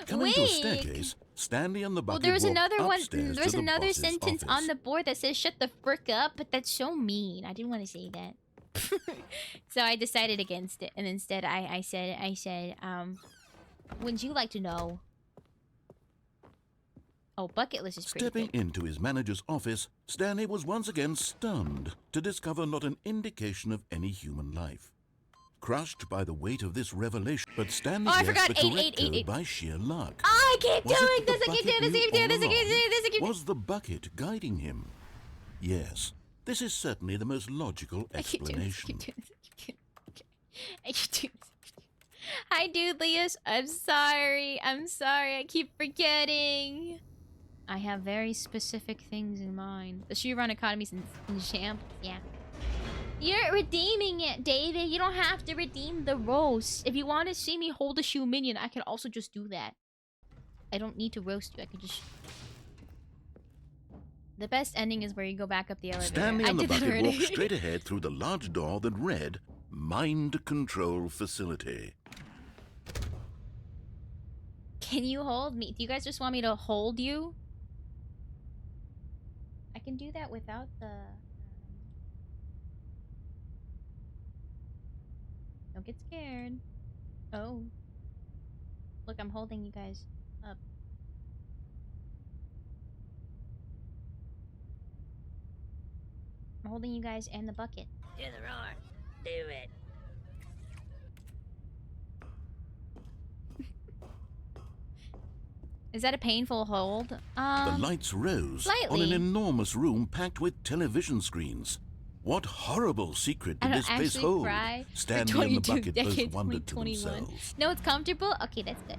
[SPEAKER 8] Coming to a staircase, Stanley and the
[SPEAKER 1] Well,
[SPEAKER 8] bucket
[SPEAKER 1] there's
[SPEAKER 8] walked
[SPEAKER 1] another one.
[SPEAKER 8] upstairs
[SPEAKER 1] There's
[SPEAKER 8] to the
[SPEAKER 1] another
[SPEAKER 8] boss's
[SPEAKER 1] sentence
[SPEAKER 8] office.
[SPEAKER 1] on the board that says "shut the frick up," but that's so mean. I didn't want to say that, so I decided against it, and instead I said, wouldn't you like to know? Oh, bucket list is pretty
[SPEAKER 8] Stepping
[SPEAKER 1] big.
[SPEAKER 8] into his manager's office, Stanley was once again stunned to discover not an indication of any human life. Crushed by the weight of this revelation, but Stanley
[SPEAKER 1] Oh, I
[SPEAKER 8] guessed
[SPEAKER 1] forgot
[SPEAKER 8] the correct
[SPEAKER 1] 8888.
[SPEAKER 8] code by sheer luck.
[SPEAKER 1] I keep
[SPEAKER 8] Was it
[SPEAKER 1] doing
[SPEAKER 8] that
[SPEAKER 1] this.
[SPEAKER 8] the
[SPEAKER 1] I keep
[SPEAKER 8] bucket
[SPEAKER 1] doing this. I
[SPEAKER 8] knew
[SPEAKER 1] keep doing
[SPEAKER 8] all
[SPEAKER 1] this. I keep
[SPEAKER 8] along?
[SPEAKER 1] doing this. I keep.
[SPEAKER 8] Was the bucket guiding him? Yes, this is certainly the most logical
[SPEAKER 1] I keep doing this. I
[SPEAKER 8] explanation.
[SPEAKER 1] keep doing this. I keep doing this. Hi, dude, Leos. I'm sorry. I'm sorry. I keep forgetting. I have very specific things in mind. The shoe run economy's in shambles. Yeah. You're redeeming it, David. You don't have to redeem the roast. If you want to see me hold a shoe minion, I can also just do that. I don't need to roast you. I can just... The best ending is where you go back up the elevator.
[SPEAKER 8] Stanley and the bucket walked
[SPEAKER 1] already.
[SPEAKER 8] straight ahead through the large door that read, Mind Control Facility.
[SPEAKER 1] Can you hold me? Do you guys just want me to hold you? I can do that without the... Don't get scared. Oh. Look, I'm holding you guys up. I'm holding you guys and the bucket.
[SPEAKER 4] Do the roar. Do it.
[SPEAKER 1] Is that a painful hold?
[SPEAKER 8] The lights rose on
[SPEAKER 1] slightly.
[SPEAKER 8] an enormous room packed with television screens. What horrible secret
[SPEAKER 1] I
[SPEAKER 8] did
[SPEAKER 1] don't
[SPEAKER 8] this place
[SPEAKER 1] actually
[SPEAKER 8] hold?
[SPEAKER 1] cry for
[SPEAKER 8] Stanley and the
[SPEAKER 1] 22
[SPEAKER 8] bucket both
[SPEAKER 1] decades,
[SPEAKER 8] wondered to
[SPEAKER 1] 2021.
[SPEAKER 8] themselves.
[SPEAKER 1] No, it's comfortable? Okay, that's good.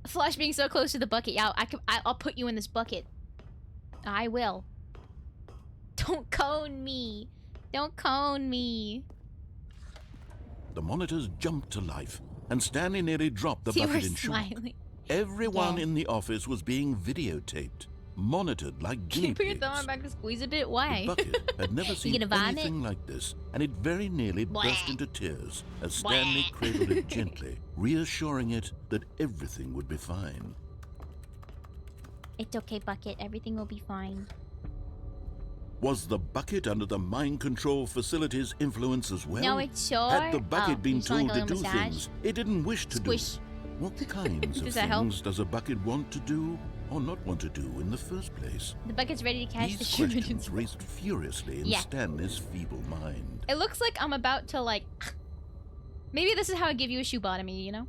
[SPEAKER 1] Flush being so close to the bucket. Yeah, I'll put you in this bucket. I will. Don't cone me. Don't cone me.
[SPEAKER 8] The monitors jumped to life, and Stanley nearly dropped the
[SPEAKER 1] See, we're
[SPEAKER 8] bucket in shock.
[SPEAKER 1] smiling.
[SPEAKER 8] Everyone
[SPEAKER 1] Yeah.
[SPEAKER 8] in the office was being videotaped, monitored like
[SPEAKER 1] Can
[SPEAKER 8] guinea
[SPEAKER 1] you put your
[SPEAKER 8] pigs.
[SPEAKER 1] thumb back to squeeze a bit? Why?
[SPEAKER 8] The bucket had never seen
[SPEAKER 1] gonna vomit?
[SPEAKER 8] anything like this, and it very nearly burst into tears as Stanley cradled it gently, reassuring it that everything would be fine.
[SPEAKER 1] It's okay, Bucket. Everything will be fine.
[SPEAKER 8] Was the bucket under the mind control facility's influence as well?
[SPEAKER 1] No, it's sure.
[SPEAKER 8] Had the bucket
[SPEAKER 1] Oh,
[SPEAKER 8] been
[SPEAKER 1] you just wanna
[SPEAKER 8] told to
[SPEAKER 1] go
[SPEAKER 8] do
[SPEAKER 1] massage?
[SPEAKER 8] things it didn't wish to
[SPEAKER 1] Squish.
[SPEAKER 8] do? What kinds of
[SPEAKER 1] Does that help?
[SPEAKER 8] things does a bucket want to do or not want to do in the first place?
[SPEAKER 1] The bucket's ready to catch the
[SPEAKER 8] These
[SPEAKER 1] shoe
[SPEAKER 8] questions
[SPEAKER 1] minions.
[SPEAKER 8] raced furiously in
[SPEAKER 1] Yeah.
[SPEAKER 8] Stanley's feeble mind.
[SPEAKER 1] It looks like I'm about to, like... Maybe this is how I give you a shoe bottomy, you know?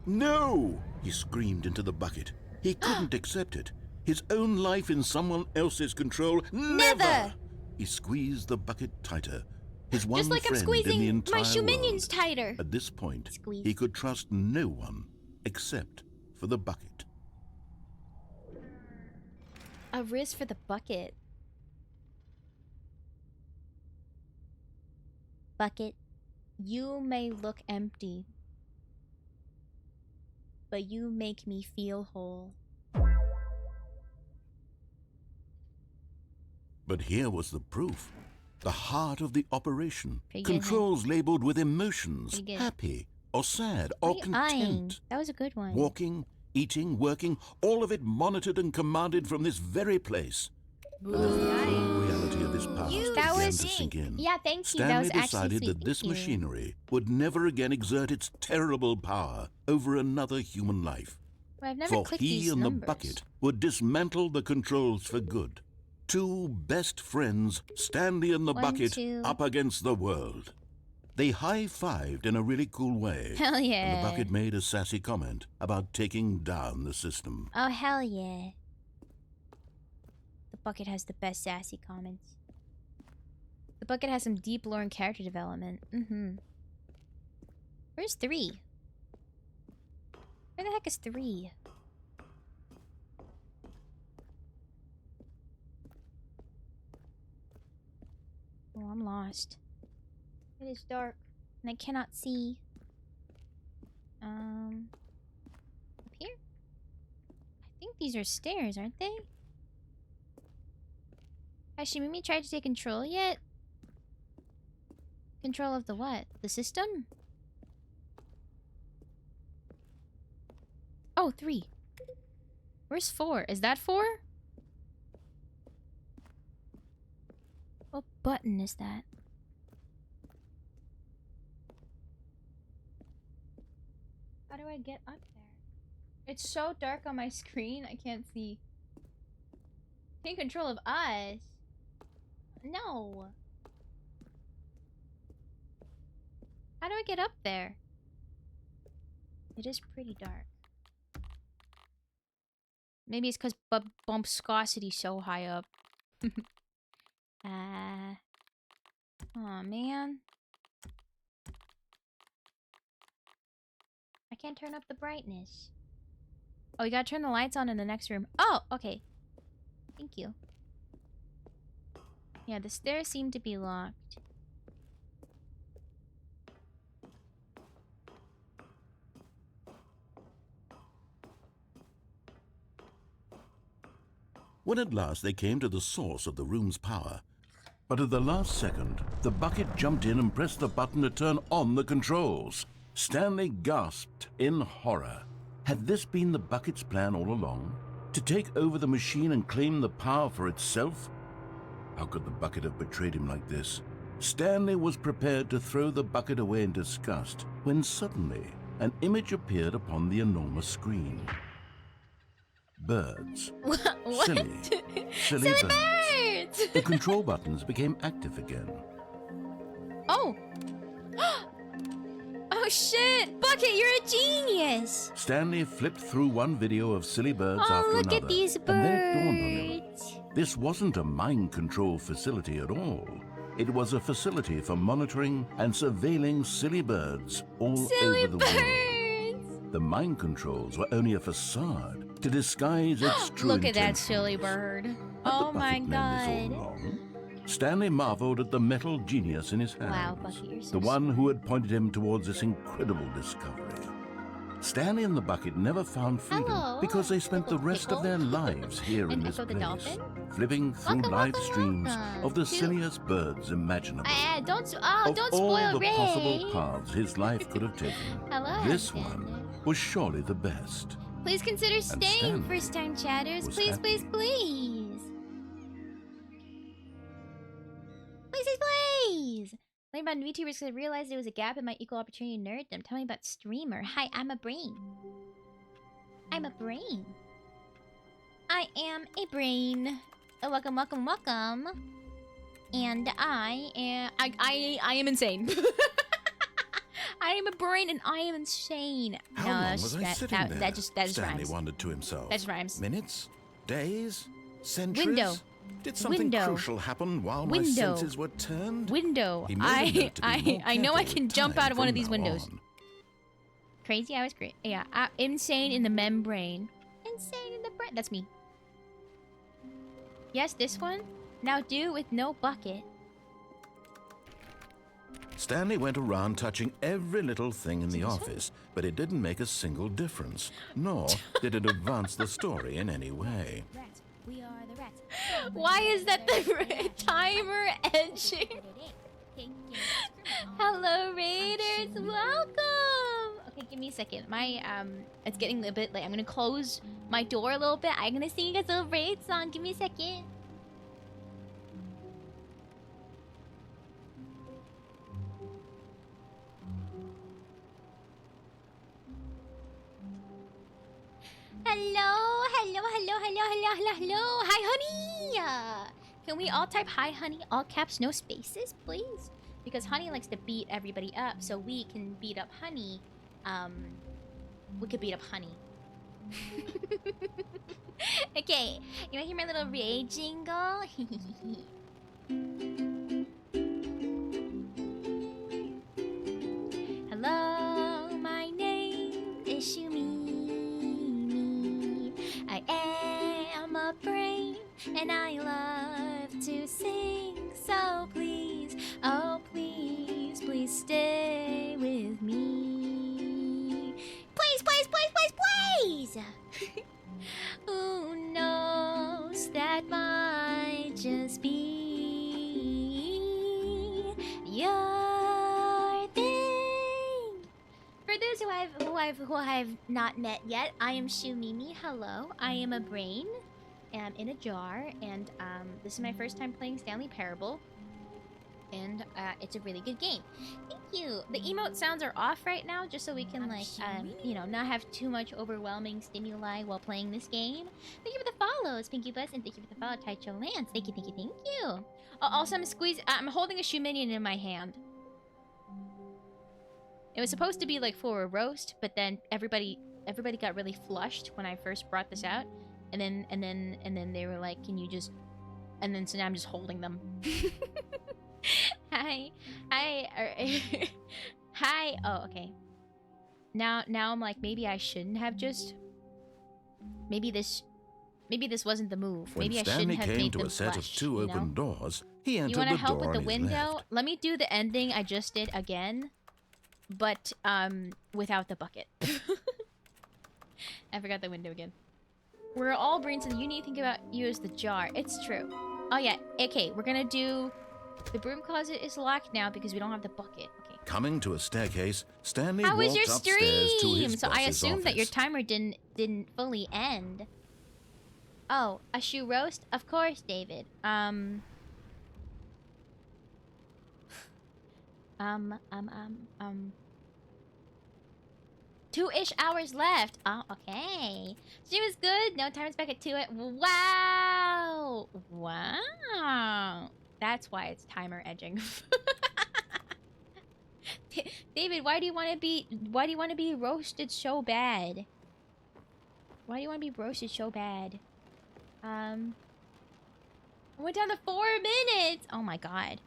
[SPEAKER 8] No! He screamed into the bucket. He couldn't accept it. His own life in someone else's control. Never! He squeezed the bucket tighter. His one
[SPEAKER 1] Just like I'm
[SPEAKER 8] friend in the
[SPEAKER 1] squeezing
[SPEAKER 8] entire
[SPEAKER 1] my shoe
[SPEAKER 8] world.
[SPEAKER 1] minions tighter.
[SPEAKER 8] At this point,
[SPEAKER 1] Squeeze.
[SPEAKER 8] he could trust no one except for the bucket.
[SPEAKER 1] A wrist for the bucket. Bucket, you may look empty, but you make me feel whole.
[SPEAKER 8] But here was the proof. The heart of the operation.
[SPEAKER 1] Pretty good, huh?
[SPEAKER 8] Controls labeled with emotions.
[SPEAKER 1] Pretty good.
[SPEAKER 8] Happy or sad
[SPEAKER 1] What
[SPEAKER 8] or
[SPEAKER 1] are you eyeing?
[SPEAKER 8] content.
[SPEAKER 1] That was a good one.
[SPEAKER 8] Walking, eating, working, all of it monitored and commanded from this very place. And as the cold reality of this past
[SPEAKER 1] That
[SPEAKER 8] began
[SPEAKER 1] was...
[SPEAKER 8] to sink in,
[SPEAKER 1] Yeah, thank you. That
[SPEAKER 8] Stanley
[SPEAKER 1] was actually
[SPEAKER 8] decided
[SPEAKER 1] sweet.
[SPEAKER 8] that this
[SPEAKER 1] Thank you.
[SPEAKER 8] machinery would never again exert its terrible power over another human life.
[SPEAKER 1] Well, I've never
[SPEAKER 8] For
[SPEAKER 1] clicked
[SPEAKER 8] he
[SPEAKER 1] these
[SPEAKER 8] and
[SPEAKER 1] numbers.
[SPEAKER 8] the bucket would dismantle the controls for good. Two best friends, Stanley and the
[SPEAKER 1] 1,
[SPEAKER 8] bucket,
[SPEAKER 1] 2.
[SPEAKER 8] up against the world. They high-fived in a really cool way.
[SPEAKER 1] Hell
[SPEAKER 8] And
[SPEAKER 1] yeah.
[SPEAKER 8] the bucket made a sassy comment about taking down the system.
[SPEAKER 1] Oh, hell yeah. The bucket has the best sassy comments. The bucket has some deep lore and character development. Mm-hmm. Where's 3? Where the heck is 3? Oh, I'm lost. It is dark, and I cannot see. Up here? I think these are stairs, aren't they? Has Shimimi tried to take control yet? Control of the what? The system? Oh, 3. Where's 4? Is that 4? What button is that? How do I get up there? It's so dark on my screen, I can't see. Take control of us? No. How do I get up there? It is pretty dark. Maybe it's because bumpscosity's so high up. Aw, man. I can't turn up the brightness. Oh, we gotta turn the lights on in the next room. Oh, okay. Thank you. Yeah, the stairs seem to be locked.
[SPEAKER 8] When at last they came to the source of the room's power, but at the last second, the bucket jumped in and pressed the button to turn on the controls. Stanley gasped in horror. Had this been the bucket's plan all along? To take over the machine and claim the power for itself? How could the bucket have betrayed him like this? Stanley was prepared to throw the bucket away in disgust when suddenly an image appeared upon the enormous screen. Birds.
[SPEAKER 1] What?
[SPEAKER 8] Silly birds! The control buttons became active again.
[SPEAKER 1] Oh! Oh shit! Bucket, you're a genius!
[SPEAKER 8] Stanley flipped through one video of silly birds
[SPEAKER 1] Oh,
[SPEAKER 8] after
[SPEAKER 1] look
[SPEAKER 8] another.
[SPEAKER 1] at these
[SPEAKER 8] And then it dawned on him.
[SPEAKER 1] birds!
[SPEAKER 8] This wasn't a mind control facility at all. It was a facility for monitoring and surveilling silly birds all
[SPEAKER 1] Silly
[SPEAKER 8] over the world. The mind controls were only a facade to disguise its true
[SPEAKER 1] Look at that
[SPEAKER 8] intentions.
[SPEAKER 1] silly bird.
[SPEAKER 8] Had
[SPEAKER 1] Oh
[SPEAKER 8] the
[SPEAKER 1] my
[SPEAKER 8] bucket known this all
[SPEAKER 1] god.
[SPEAKER 8] along? Stanley marveled at the metal genius in his hands.
[SPEAKER 1] Wow, Bucket, you're so
[SPEAKER 8] the one who had pointed him towards this incredible discovery. Stanley and the bucket never found freedom
[SPEAKER 1] Hello,
[SPEAKER 8] because they spent the rest of their lives here in
[SPEAKER 1] And
[SPEAKER 8] this
[SPEAKER 1] Echo the
[SPEAKER 8] place,
[SPEAKER 1] dolphin?
[SPEAKER 8] flipping through
[SPEAKER 1] Welcome,
[SPEAKER 8] live
[SPEAKER 1] welcome,
[SPEAKER 8] streams
[SPEAKER 1] welcome
[SPEAKER 8] of the
[SPEAKER 1] to-
[SPEAKER 8] silliest birds imaginable.
[SPEAKER 1] Don't
[SPEAKER 8] Of
[SPEAKER 1] don't
[SPEAKER 8] all
[SPEAKER 1] spoil
[SPEAKER 8] the
[SPEAKER 1] Ray.
[SPEAKER 8] possible paths his life could have taken,
[SPEAKER 1] Hello,
[SPEAKER 8] this
[SPEAKER 1] Alexander.
[SPEAKER 8] one was surely the best.
[SPEAKER 1] Please consider staying,
[SPEAKER 8] Stanley
[SPEAKER 1] first time chatters.
[SPEAKER 8] was
[SPEAKER 1] Please,
[SPEAKER 8] happy.
[SPEAKER 1] please, please. Please, please, please. Learning about VTubers because I realized there was a gap in my equal opportunity nerddom. Tell me about streamer. Hi, I'm a brain. I'm a brain. I am a brain. Welcome, welcome, welcome. And I am insane. I am a brain and I am insane.
[SPEAKER 8] How
[SPEAKER 1] no,
[SPEAKER 8] long
[SPEAKER 1] that's
[SPEAKER 8] was
[SPEAKER 1] just
[SPEAKER 8] I
[SPEAKER 1] that,
[SPEAKER 8] sitting
[SPEAKER 1] that,
[SPEAKER 8] there?
[SPEAKER 1] that just
[SPEAKER 8] Stanley
[SPEAKER 1] rhymes.
[SPEAKER 8] wondered to himself.
[SPEAKER 1] That just rhymes.
[SPEAKER 8] Minutes? Days? Centuries?
[SPEAKER 1] Window.
[SPEAKER 8] Did something
[SPEAKER 1] Window.
[SPEAKER 8] crucial happen while my
[SPEAKER 1] Window.
[SPEAKER 8] senses were turned?
[SPEAKER 1] Window.
[SPEAKER 8] He made a note to be more
[SPEAKER 1] I know I
[SPEAKER 8] careful
[SPEAKER 1] can
[SPEAKER 8] with
[SPEAKER 1] jump
[SPEAKER 8] time
[SPEAKER 1] out of one of
[SPEAKER 8] from
[SPEAKER 1] these
[SPEAKER 8] now
[SPEAKER 1] windows.
[SPEAKER 8] on.
[SPEAKER 1] Crazy, I was great. Yeah, insane in the membrane. Insane in the brain. That's me. Yes, this one. Now do with no bucket.
[SPEAKER 8] Stanley went around touching every little thing in the office, but it didn't make a single difference, nor did it advance the story in any way.
[SPEAKER 1] Rats. We are the rats. Why is that the timer edging? Hello, Raiders. Welcome. Okay, give me a second. My it's getting a bit late. I'm gonna close my door a little bit. I'm gonna sing you guys a little raid song. Give me a second. Hello, hello, hello, hello, hello, hello, hello. Hi, honey. Can we all type hi, honey? All caps, no spaces, please? Because honey likes to beat everybody up, so we can beat up honey. We could beat up honey. Okay, you wanna hear my little raid jingle? Hello, my name is Shumi. I am a brain and I love to sing. So please, oh please, please stay with me. Please, please, please, please, please! Who knows that might just be your thing? For those who I've not met yet, I am Shumimi. Hello, I am a brain. I'm in a jar, and this is my first time playing Stanley Parable, and it's a really good game. Thank you. The emote sounds are off right now, just so we can you know, not have too much overwhelming stimuli while playing this game. Thank you for the follows, Pinky Buzz, and thank you for the follow, Taicho Lance. Thank you, thank you, thank you. Also, I'm holding a shoe minion in my hand. It was supposed to be like for a roast, but then everybody got really flushed when I first brought this out. And then they were like, "Can you just?" And then so now I'm just holding them. Hi. Hi. Hi. Oh, okay. Now I'm like, maybe I shouldn't have just... Maybe this wasn't the move.
[SPEAKER 8] When
[SPEAKER 1] Maybe I
[SPEAKER 8] Stanley
[SPEAKER 1] shouldn't have
[SPEAKER 8] came
[SPEAKER 1] made
[SPEAKER 8] to
[SPEAKER 1] them
[SPEAKER 8] a set
[SPEAKER 1] flesh,
[SPEAKER 8] of two
[SPEAKER 1] you know?
[SPEAKER 8] open doors, he entered
[SPEAKER 1] You want to
[SPEAKER 8] the
[SPEAKER 1] help
[SPEAKER 8] door
[SPEAKER 1] with the
[SPEAKER 8] on his
[SPEAKER 1] window?
[SPEAKER 8] left.
[SPEAKER 1] Let me do the ending I just did again, but without the bucket. I forgot the window again. We're all brains, and you need to think about you as the jar. It's true. Oh yeah. Okay, we're gonna do. The broom closet is locked now because we don't have the bucket. Okay.
[SPEAKER 8] Coming to a staircase, Stanley
[SPEAKER 1] How was
[SPEAKER 8] walks
[SPEAKER 1] your
[SPEAKER 8] upstairs to
[SPEAKER 1] stream?
[SPEAKER 8] his
[SPEAKER 1] So I
[SPEAKER 8] boss's
[SPEAKER 1] assumed that your
[SPEAKER 8] office.
[SPEAKER 1] timer didn't fully end. Oh, a shoe roast? Of course, David. Two-ish hours left. Oh, okay. Stream is good. No, timer's back at 2. Wow. Wow. That's why it's timer edging. David, why do you want to be roasted so bad? Why do you want to be roasted so bad? I went down to 4 minutes. Oh my god.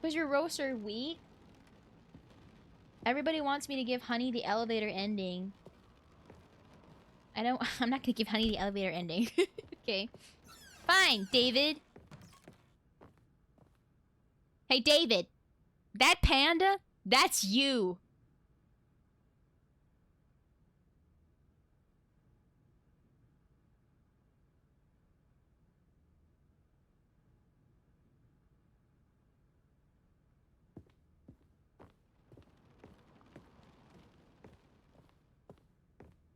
[SPEAKER 1] Was your roaster weak? Everybody wants me to give Honey the elevator ending. I'm not gonna give Honey the elevator ending. Okay. Fine, David. Hey, David. That panda? That's you.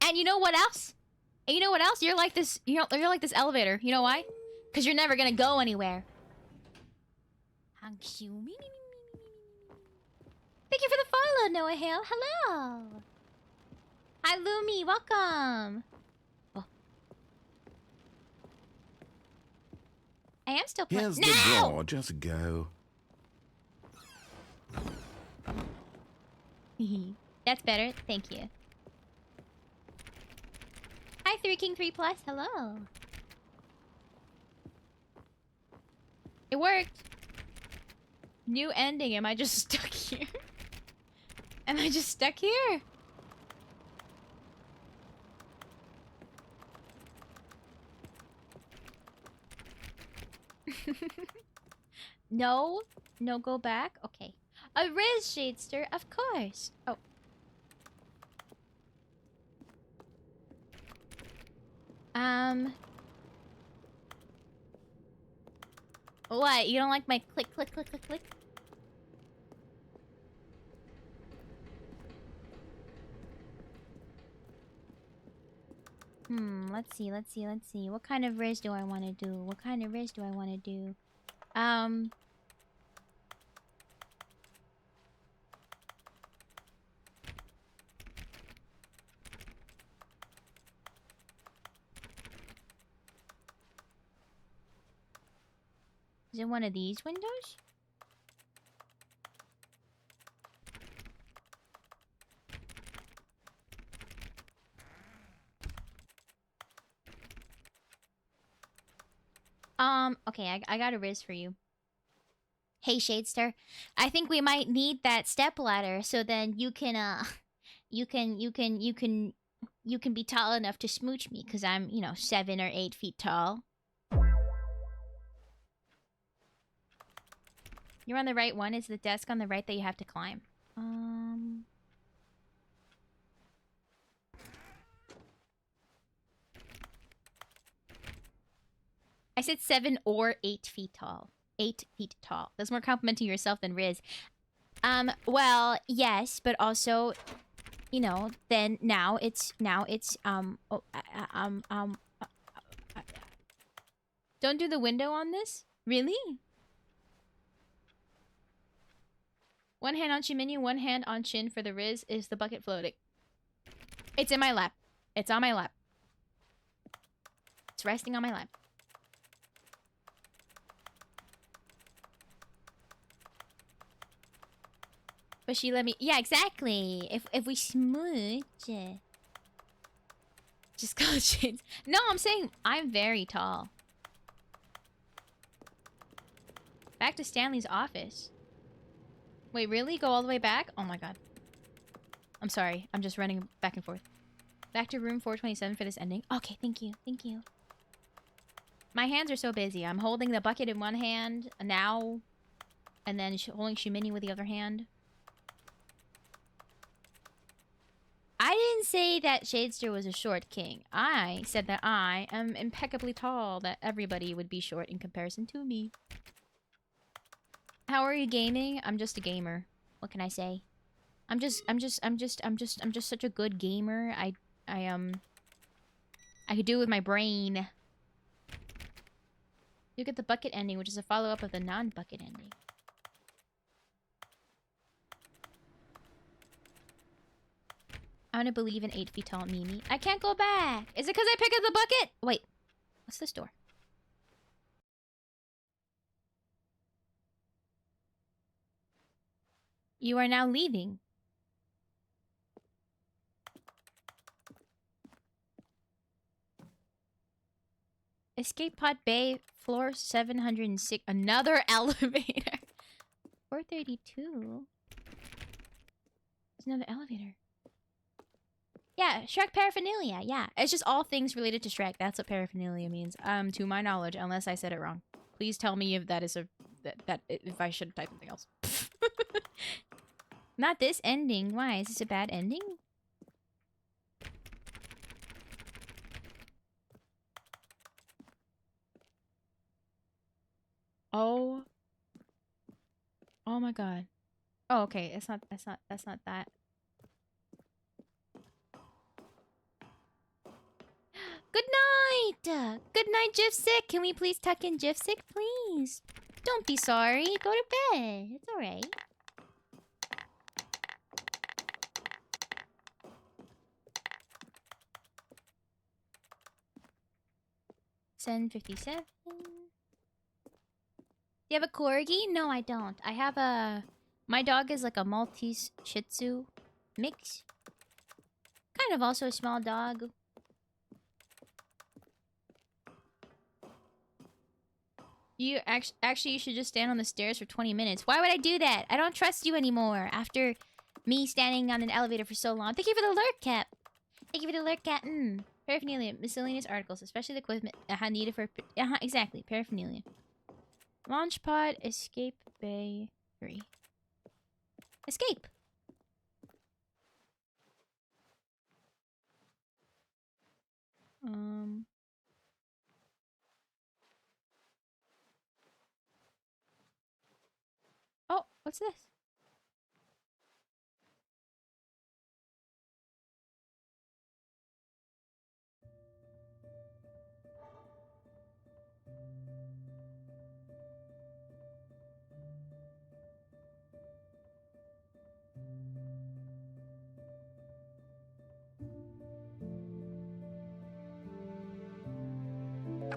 [SPEAKER 1] And you know what else? And you know what else? You're like this. You're like this elevator. You know why? Because you're never gonna go anywhere. Thank you for the follow, Noah Hale. Hello. Hi, Lumi. Welcome. Oh. I am still playing.
[SPEAKER 8] Here's the door. Just go.
[SPEAKER 1] That's better. Thank you. Hi, 3King3 Plus. Hello. It worked. New ending. Am I just stuck here? Am I just stuck here? No? No, go back? Okay. A Riz Shadester, of course. Oh. What? You don't like my click, click, click, click, click? Let's see. What kind of Riz do I want to do? Is it one of these windows? Okay, I got a Riz for you. Hey, Shadester, I think we might need that step ladder so then you can, you can be tall enough to smooch me, because I'm, 7 or 8 feet tall. You're on the right one. Is the desk on the right that you have to climb? I said 7 or 8 feet tall. 8 feet tall. That's more complimenting yourself than Riz. Well, yes, but also, then now it's, don't do the window on this? Really? One hand on Shin menu, one hand on Shin for the Riz. Is the bucket floating? It's in my lap. It's on my lap. It's resting on my lap. But she let me... Yeah, exactly. If we smooch... Just call it shades. No, I'm saying I'm very tall. Back to Stanley's office. Wait, really? Go all the way back? Oh my god. I'm sorry. I'm just running back and forth. Back to room 427 for this ending. Okay, thank you. Thank you. My hands are so busy. I'm holding the bucket in one hand now, and then holding Shumini with the other hand. I didn't say that Shadester was a short king. I said that I am impeccably tall, that everybody would be short in comparison to me. How are you gaming? I'm just a gamer. What can I say? I'm just such a good gamer. I could do it with my brain. You get the bucket ending, which is a follow-up of the non-bucket ending. I want to believe in 8 feet tall Mimi. I can't go back. Is it because I picked up the bucket? Wait. What's this door? You are now leaving. Escape pod bay, floor 706. Another elevator. 432. There's another elevator. Yeah, Shrek paraphernalia. Yeah, it's just all things related to Shrek. That's what paraphernalia means. To my knowledge, unless I said it wrong. Please tell me if that is a if I should type something else. Not this ending. Why? Is this a bad ending? Oh. Oh my god. Oh, okay. That's not that. Good night! Good night, Jifsick. Can we please tuck in Jifsick, please? Don't be sorry. Go to bed. It's alright. $7.57. Do you have a corgi? No, I don't. I have a... My dog is like a Maltese Shih Tzu mix. Kind of also a small dog. You actually you should just stand on the stairs for 20 minutes. Why would I do that? I don't trust you anymore after me standing on an elevator for so long. Thank you for the lurk, Cap. Thank you for the lurk, Cap. Paraphernalia, miscellaneous articles, especially the equipment needed for... exactly, paraphernalia. Launch pod, escape bay 3. Escape! Oh, what's this?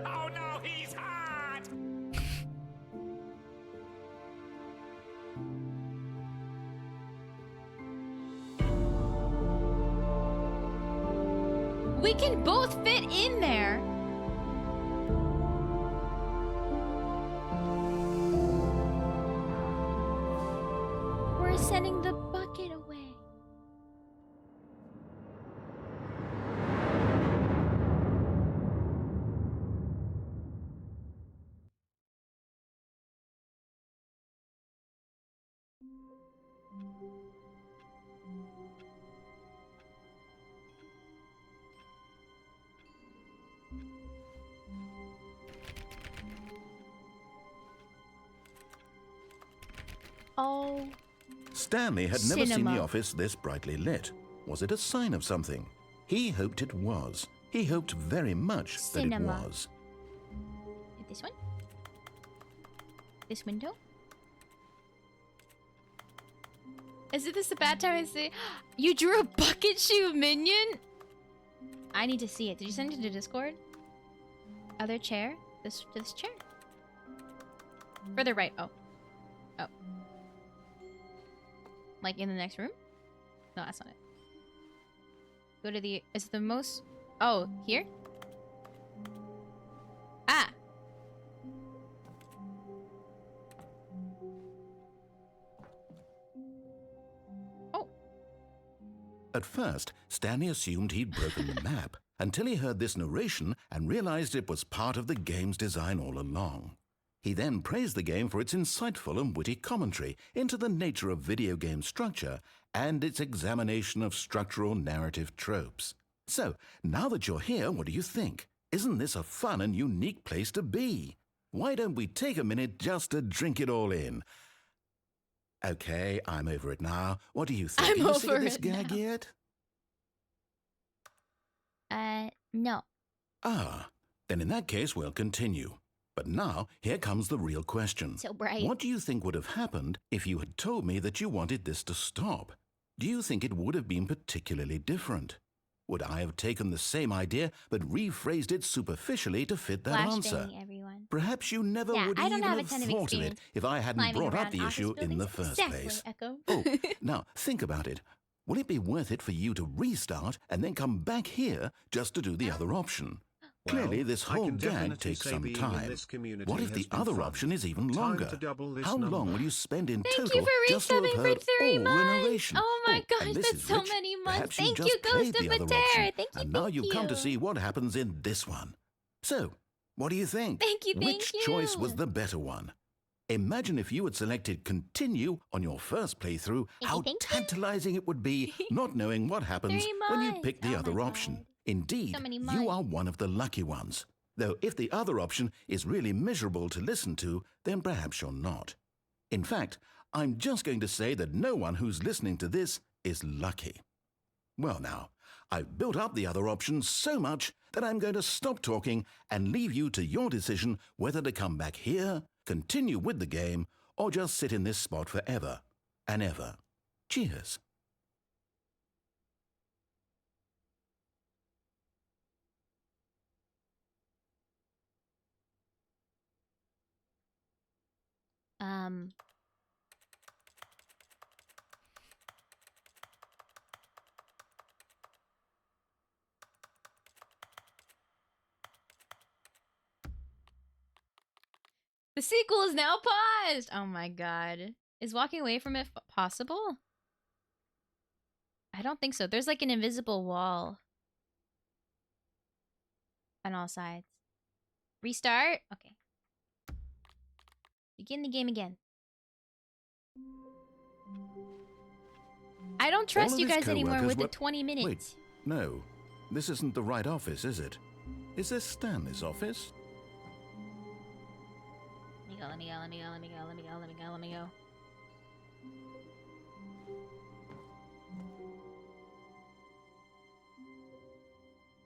[SPEAKER 9] Oh no, he's hot!
[SPEAKER 1] We can both fit in there. We're sending the bucket away. Oh.
[SPEAKER 8] Stanley had never seen
[SPEAKER 1] Cinema.
[SPEAKER 8] the office this brightly lit. Was it a sign of something? He hoped it was. He hoped very much
[SPEAKER 1] Cinema.
[SPEAKER 8] that it was.
[SPEAKER 1] This one? This window? Is this a bad time to say you drew a bucket shoe minion? I need to see it. Did you send it to Discord? Other chair? This chair? Further right. Oh. Oh. Like in the next room? No, that's not it. Go to the... Is it the most... Oh, here? Ah!
[SPEAKER 8] At first, Stanley assumed he'd broken the map until he heard this narration and realized it was part of the game's design all along. He then praised the game for its insightful and witty commentary into the nature of video game structure and its examination of structural narrative tropes. So, now that you're here, what do you think? Isn't this a fun and unique place to be? Why don't we take a minute just to drink it all in? Okay, I'm over it now. What do you think?
[SPEAKER 1] I'm
[SPEAKER 8] Are you sick
[SPEAKER 1] over
[SPEAKER 8] of this
[SPEAKER 1] it
[SPEAKER 8] gag
[SPEAKER 1] now.
[SPEAKER 8] yet?
[SPEAKER 3] No.
[SPEAKER 8] Ah, then in that case we'll continue. But now, here comes the real question.
[SPEAKER 3] So bright.
[SPEAKER 8] What do you think would have happened if you had told me that you wanted this to stop? Do you think it would have been particularly different? Would I have taken the same idea but rephrased it superficially to fit that answer?
[SPEAKER 3] Flashbang, everyone.
[SPEAKER 8] Perhaps you never
[SPEAKER 3] Yeah,
[SPEAKER 8] would
[SPEAKER 3] I don't
[SPEAKER 8] even
[SPEAKER 3] have a
[SPEAKER 8] have
[SPEAKER 3] ton of
[SPEAKER 8] thought of it
[SPEAKER 3] experience
[SPEAKER 8] if I hadn't
[SPEAKER 3] climbing
[SPEAKER 8] brought up
[SPEAKER 3] around
[SPEAKER 8] the
[SPEAKER 3] office
[SPEAKER 8] issue in the
[SPEAKER 3] buildings.
[SPEAKER 8] first
[SPEAKER 1] Exactly,
[SPEAKER 8] place.
[SPEAKER 1] Echo.
[SPEAKER 8] Oh, now think about it. Will it be worth it for you to restart and then come back here just to do the other option? Clearly,
[SPEAKER 2] Well,
[SPEAKER 8] this
[SPEAKER 2] I
[SPEAKER 8] whole
[SPEAKER 2] can
[SPEAKER 8] gag
[SPEAKER 2] definitely
[SPEAKER 8] takes
[SPEAKER 2] say
[SPEAKER 8] some
[SPEAKER 2] being in
[SPEAKER 8] time.
[SPEAKER 2] this community
[SPEAKER 8] What if
[SPEAKER 2] has
[SPEAKER 8] the
[SPEAKER 2] been
[SPEAKER 8] other
[SPEAKER 2] fun.
[SPEAKER 8] option is even
[SPEAKER 2] Time
[SPEAKER 8] longer?
[SPEAKER 2] to double this
[SPEAKER 8] How long
[SPEAKER 2] number.
[SPEAKER 8] will you spend in
[SPEAKER 1] Thank
[SPEAKER 8] total
[SPEAKER 1] you for
[SPEAKER 8] just to have
[SPEAKER 1] resubbing for
[SPEAKER 8] heard
[SPEAKER 1] 3
[SPEAKER 8] all the
[SPEAKER 1] months.
[SPEAKER 8] narration?
[SPEAKER 1] Oh my
[SPEAKER 8] and
[SPEAKER 1] gosh,
[SPEAKER 8] this
[SPEAKER 1] that's
[SPEAKER 8] is
[SPEAKER 1] so
[SPEAKER 8] rich.
[SPEAKER 1] many months.
[SPEAKER 8] Perhaps
[SPEAKER 1] Thank
[SPEAKER 8] you
[SPEAKER 1] you,
[SPEAKER 8] just played
[SPEAKER 1] Ghost of
[SPEAKER 8] the other
[SPEAKER 1] Madera.
[SPEAKER 8] option,
[SPEAKER 1] Thank you,
[SPEAKER 8] and now
[SPEAKER 1] thank
[SPEAKER 8] you've come to
[SPEAKER 1] you.
[SPEAKER 8] see what happens in this one. So, what do you think?
[SPEAKER 1] Thank you, thank
[SPEAKER 8] Which
[SPEAKER 1] you.
[SPEAKER 8] choice was the better one? Imagine if you had selected continue on your first playthrough, how
[SPEAKER 3] thank you.
[SPEAKER 8] tantalizing it would be not knowing what happens
[SPEAKER 1] 3
[SPEAKER 8] when you
[SPEAKER 1] months.
[SPEAKER 8] pick the
[SPEAKER 1] Oh
[SPEAKER 8] other
[SPEAKER 1] my
[SPEAKER 8] option.
[SPEAKER 1] God.
[SPEAKER 8] Indeed,
[SPEAKER 3] So many
[SPEAKER 8] you
[SPEAKER 3] months.
[SPEAKER 8] are one of the lucky ones. Though if the other option is really miserable to listen to, then perhaps you're not. In fact, I'm just going to say that no one who's listening to this is lucky. Well now, I've built up the other options so much that I'm going to stop talking and leave you to your decision whether to come back here, continue with the game, or just sit in this spot forever and ever. Cheers.
[SPEAKER 1] The sequel is now paused. Oh my god. Is walking away from it possible? I don't think so. There's like an invisible wall on all sides. Restart? Okay. Begin the game again. I don't
[SPEAKER 8] All
[SPEAKER 1] trust
[SPEAKER 8] of
[SPEAKER 1] you
[SPEAKER 8] his
[SPEAKER 1] guys anymore
[SPEAKER 8] co-workers
[SPEAKER 1] with the
[SPEAKER 8] were-
[SPEAKER 1] 20 minutes.
[SPEAKER 8] Wait, no. This isn't the right office, is it? Is this Stanley's office?
[SPEAKER 1] Let me go.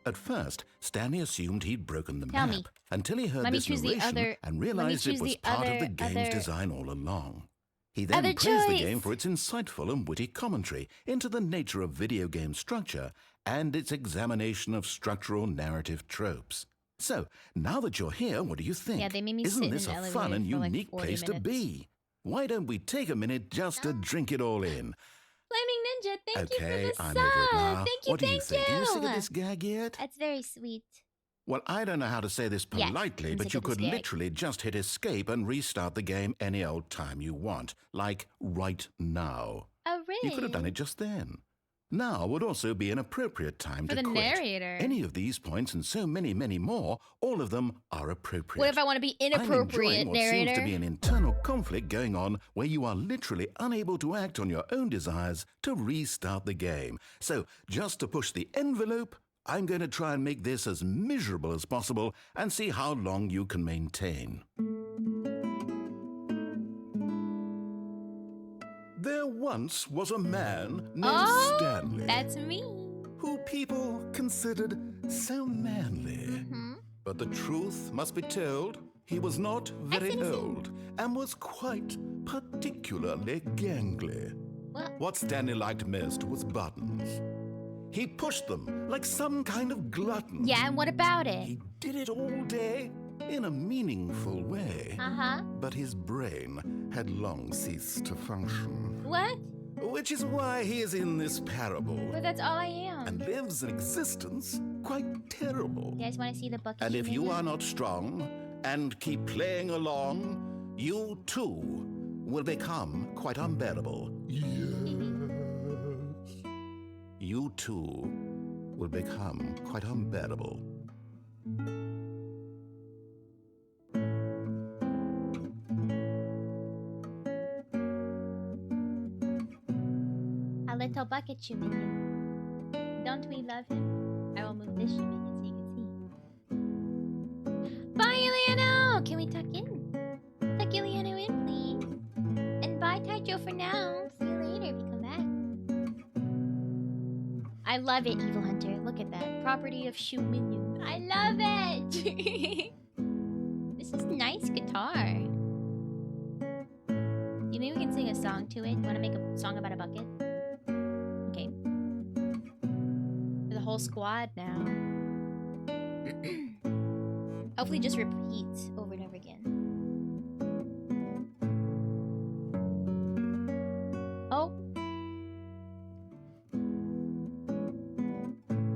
[SPEAKER 8] At first, Stanley assumed he'd broken the
[SPEAKER 1] Tell
[SPEAKER 8] map
[SPEAKER 1] me.
[SPEAKER 8] until he heard
[SPEAKER 1] Let me
[SPEAKER 8] this
[SPEAKER 1] choose the
[SPEAKER 8] narration
[SPEAKER 1] other-
[SPEAKER 8] and
[SPEAKER 1] let me
[SPEAKER 8] realized it
[SPEAKER 1] choose
[SPEAKER 8] was
[SPEAKER 1] the
[SPEAKER 8] part of the
[SPEAKER 1] other-
[SPEAKER 8] game's
[SPEAKER 1] other-
[SPEAKER 8] design all along. He then
[SPEAKER 1] Other
[SPEAKER 8] praised the
[SPEAKER 1] choice.
[SPEAKER 8] game for its insightful and witty commentary into the nature of video game structure and its examination of structural narrative tropes. So, now that you're here, what do you think?
[SPEAKER 1] Yeah, they made me
[SPEAKER 8] Isn't
[SPEAKER 1] sit in
[SPEAKER 8] this
[SPEAKER 1] an
[SPEAKER 8] a
[SPEAKER 1] elevator
[SPEAKER 8] fun and
[SPEAKER 1] for like
[SPEAKER 8] unique
[SPEAKER 1] 40
[SPEAKER 8] place to
[SPEAKER 1] minutes.
[SPEAKER 8] be? Why don't we take a minute just to drink it all in?
[SPEAKER 1] Flaming Ninja, thank
[SPEAKER 8] Okay,
[SPEAKER 1] you for the
[SPEAKER 8] I'm
[SPEAKER 1] sub.
[SPEAKER 8] over it now.
[SPEAKER 1] Thank you,
[SPEAKER 8] What do you
[SPEAKER 1] thank
[SPEAKER 8] think? Are you sick of
[SPEAKER 1] you.
[SPEAKER 8] this gag yet?
[SPEAKER 3] That's very sweet.
[SPEAKER 8] Well, I don't know how to say this
[SPEAKER 3] Yes,
[SPEAKER 8] politely,
[SPEAKER 3] I'm
[SPEAKER 8] but
[SPEAKER 3] sick
[SPEAKER 8] you
[SPEAKER 3] of this
[SPEAKER 8] could
[SPEAKER 3] gag.
[SPEAKER 8] literally just hit escape and restart the game any old time you want, like right now.
[SPEAKER 1] Oh, really?
[SPEAKER 8] You could have done it just then. Now would also be an appropriate time
[SPEAKER 1] For
[SPEAKER 8] to
[SPEAKER 1] the
[SPEAKER 8] quit.
[SPEAKER 1] narrator.
[SPEAKER 8] Any of these points and so many, many more, all of them are appropriate.
[SPEAKER 1] What if I want to be
[SPEAKER 8] I'm
[SPEAKER 1] inappropriate,
[SPEAKER 8] enjoying what
[SPEAKER 1] narrator?
[SPEAKER 8] seems to be an internal conflict going on where you are literally unable to act on your own desires to restart the game. So, just to push the envelope, I'm going to try and make this as miserable as possible and see how long you can maintain. There once was a man named Stanley,
[SPEAKER 1] That's me.
[SPEAKER 8] who people considered so manly. But the truth must be told, he was not very old and was quite particularly gangly. What Stanley liked most was buttons. He pushed them like some kind of glutton.
[SPEAKER 1] Yeah, and what about it?
[SPEAKER 8] He did it all day in a meaningful way.
[SPEAKER 1] Uh-huh.
[SPEAKER 8] But his brain had long ceased to function.
[SPEAKER 1] What?
[SPEAKER 8] Which is why he is in this parable
[SPEAKER 1] But that's all I am.
[SPEAKER 8] and lives an existence quite terrible.
[SPEAKER 3] You guys want to see the bucket?
[SPEAKER 8] And if you
[SPEAKER 3] Ninja?
[SPEAKER 8] are not strong and keep playing along, you too will become quite unbearable. Yes. you too will become quite unbearable.
[SPEAKER 3] A little bucket shoe minion. Don't we love him? I will move this shoe minion so you can see. Bye, Ileano! Can we tuck in? Tuck Ileano in, please. And bye, Taicho, for now. See you later if you come back. I love it, Evil Hunter. Look at that. Property of shoe minion. I love it! This is nice guitar. You maybe we can sing a song to it? Want to make a song about a bucket? Okay. For the whole squad now. Hopefully just repeats over and over again. Oh.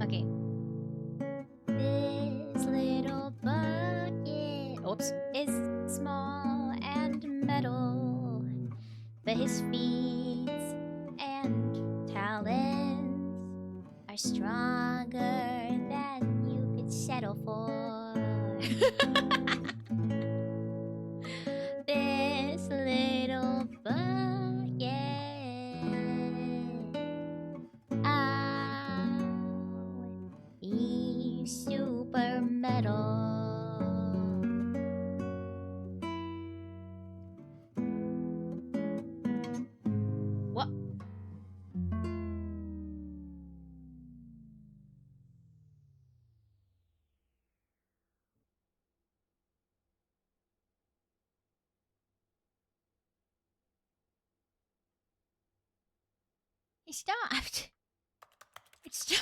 [SPEAKER 3] Okay. This little bucket, oops, is small and metal, but his feet and talents are stronger than you could settle for. This little bucket, he's super metal. What? He stopped. It stopped.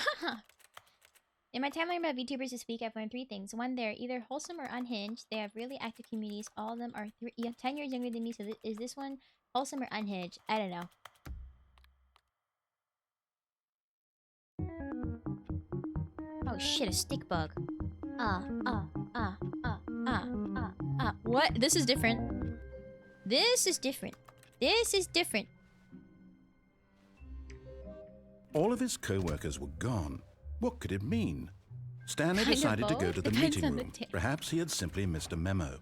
[SPEAKER 3] In my time learning about VTubers this week, I've learned 3 things. 1, they're either wholesome or unhinged. They have really active communities. All of them are 10 years younger than me, so is this one wholesome or unhinged? I don't know. Oh shit, a stick bug. What? This is different. This is different. This is different.
[SPEAKER 8] All of his co-workers were gone. What could it mean? Stanley
[SPEAKER 3] Kind of
[SPEAKER 8] decided to go
[SPEAKER 3] both.
[SPEAKER 8] to the
[SPEAKER 3] Depends
[SPEAKER 8] meeting
[SPEAKER 3] on the
[SPEAKER 8] room.
[SPEAKER 3] day.
[SPEAKER 8] Perhaps he had simply missed a memo.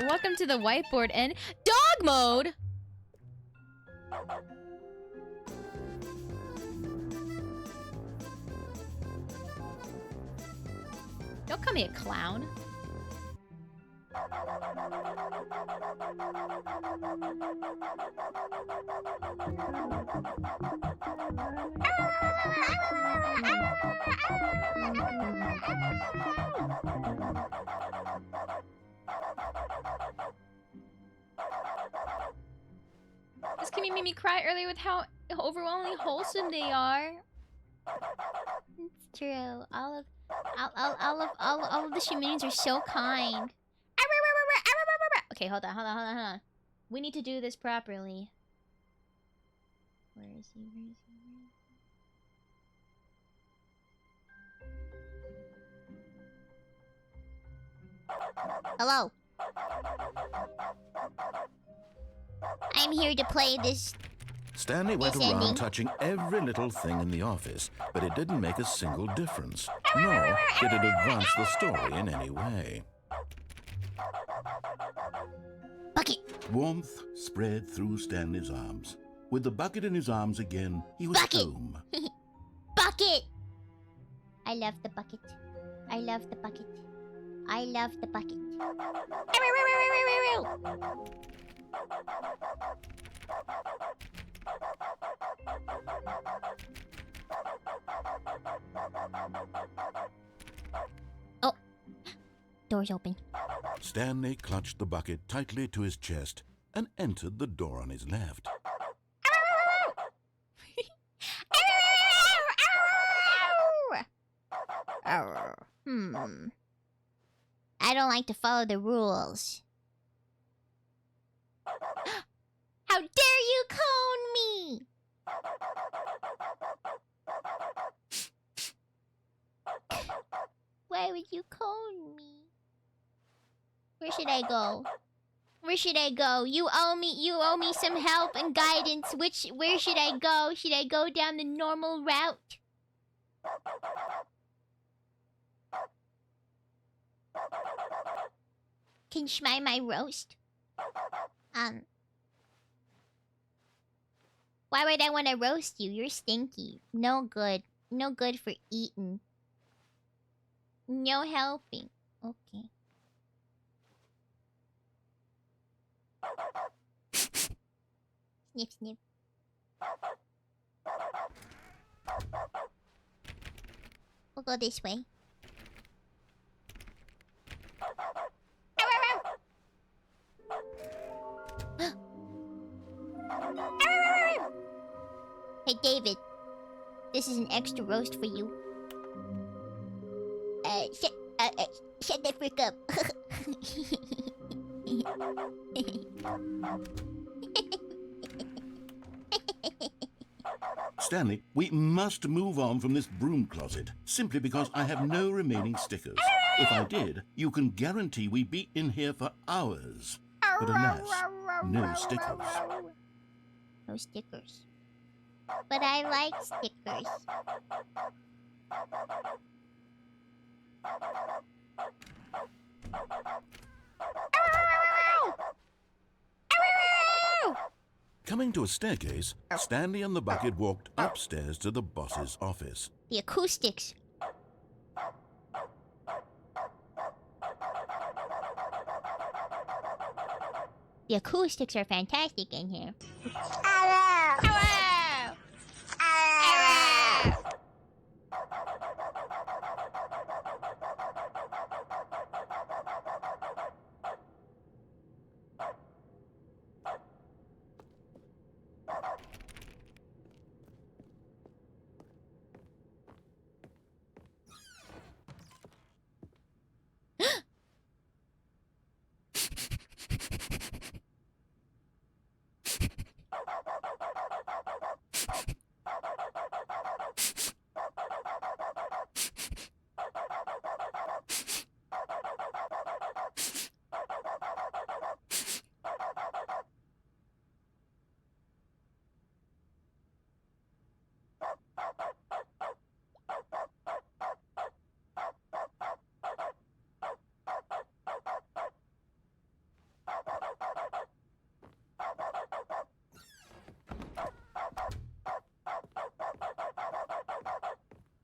[SPEAKER 1] Welcome to the whiteboard and dog mode. Don't call me a clown. This can made me cry earlier with how overwhelmingly wholesome they are.
[SPEAKER 3] It's true. All of the shamans are so kind.
[SPEAKER 1] Okay, hold on. We need to do this properly. Where is he?
[SPEAKER 3] Hello. I'm here to play this.
[SPEAKER 8] Stanley went
[SPEAKER 3] Yes,
[SPEAKER 8] around
[SPEAKER 3] Andy.
[SPEAKER 8] touching every little thing in the office, but it didn't make a single difference. Nor did it advance the story in any way.
[SPEAKER 3] Bucket.
[SPEAKER 8] Warmth spread through Stanley's arms. With the bucket in his arms again, he was
[SPEAKER 3] Bucket.
[SPEAKER 8] home.
[SPEAKER 3] Bucket. I love the bucket. I love the bucket. I love the bucket. Oh. Door's open.
[SPEAKER 8] Stanley clutched the bucket tightly to his chest and entered the door on his left.
[SPEAKER 3] I don't like to follow the rules. How dare you cone me? Why would you cone me? Where should I go? Where should I go? You owe me some help and guidance. Where should I go? Should I go down the normal route? Can you smell my roast? Why would I want to roast you? You're stinky. No good. No good for eating. No helping. Okay. Snip, snip. We'll go this way. Hey, David. This is an extra roast for you. Shut that frick up.
[SPEAKER 8] Stanley, we must move on from this broom closet, simply because I have no remaining stickers. If I did, you can guarantee we'd be in here for hours. But alas, no stickers.
[SPEAKER 3] No stickers. But I like stickers.
[SPEAKER 8] Coming to a staircase, Stanley and the bucket walked upstairs to the boss's office.
[SPEAKER 3] The acoustics. The acoustics are fantastic in here.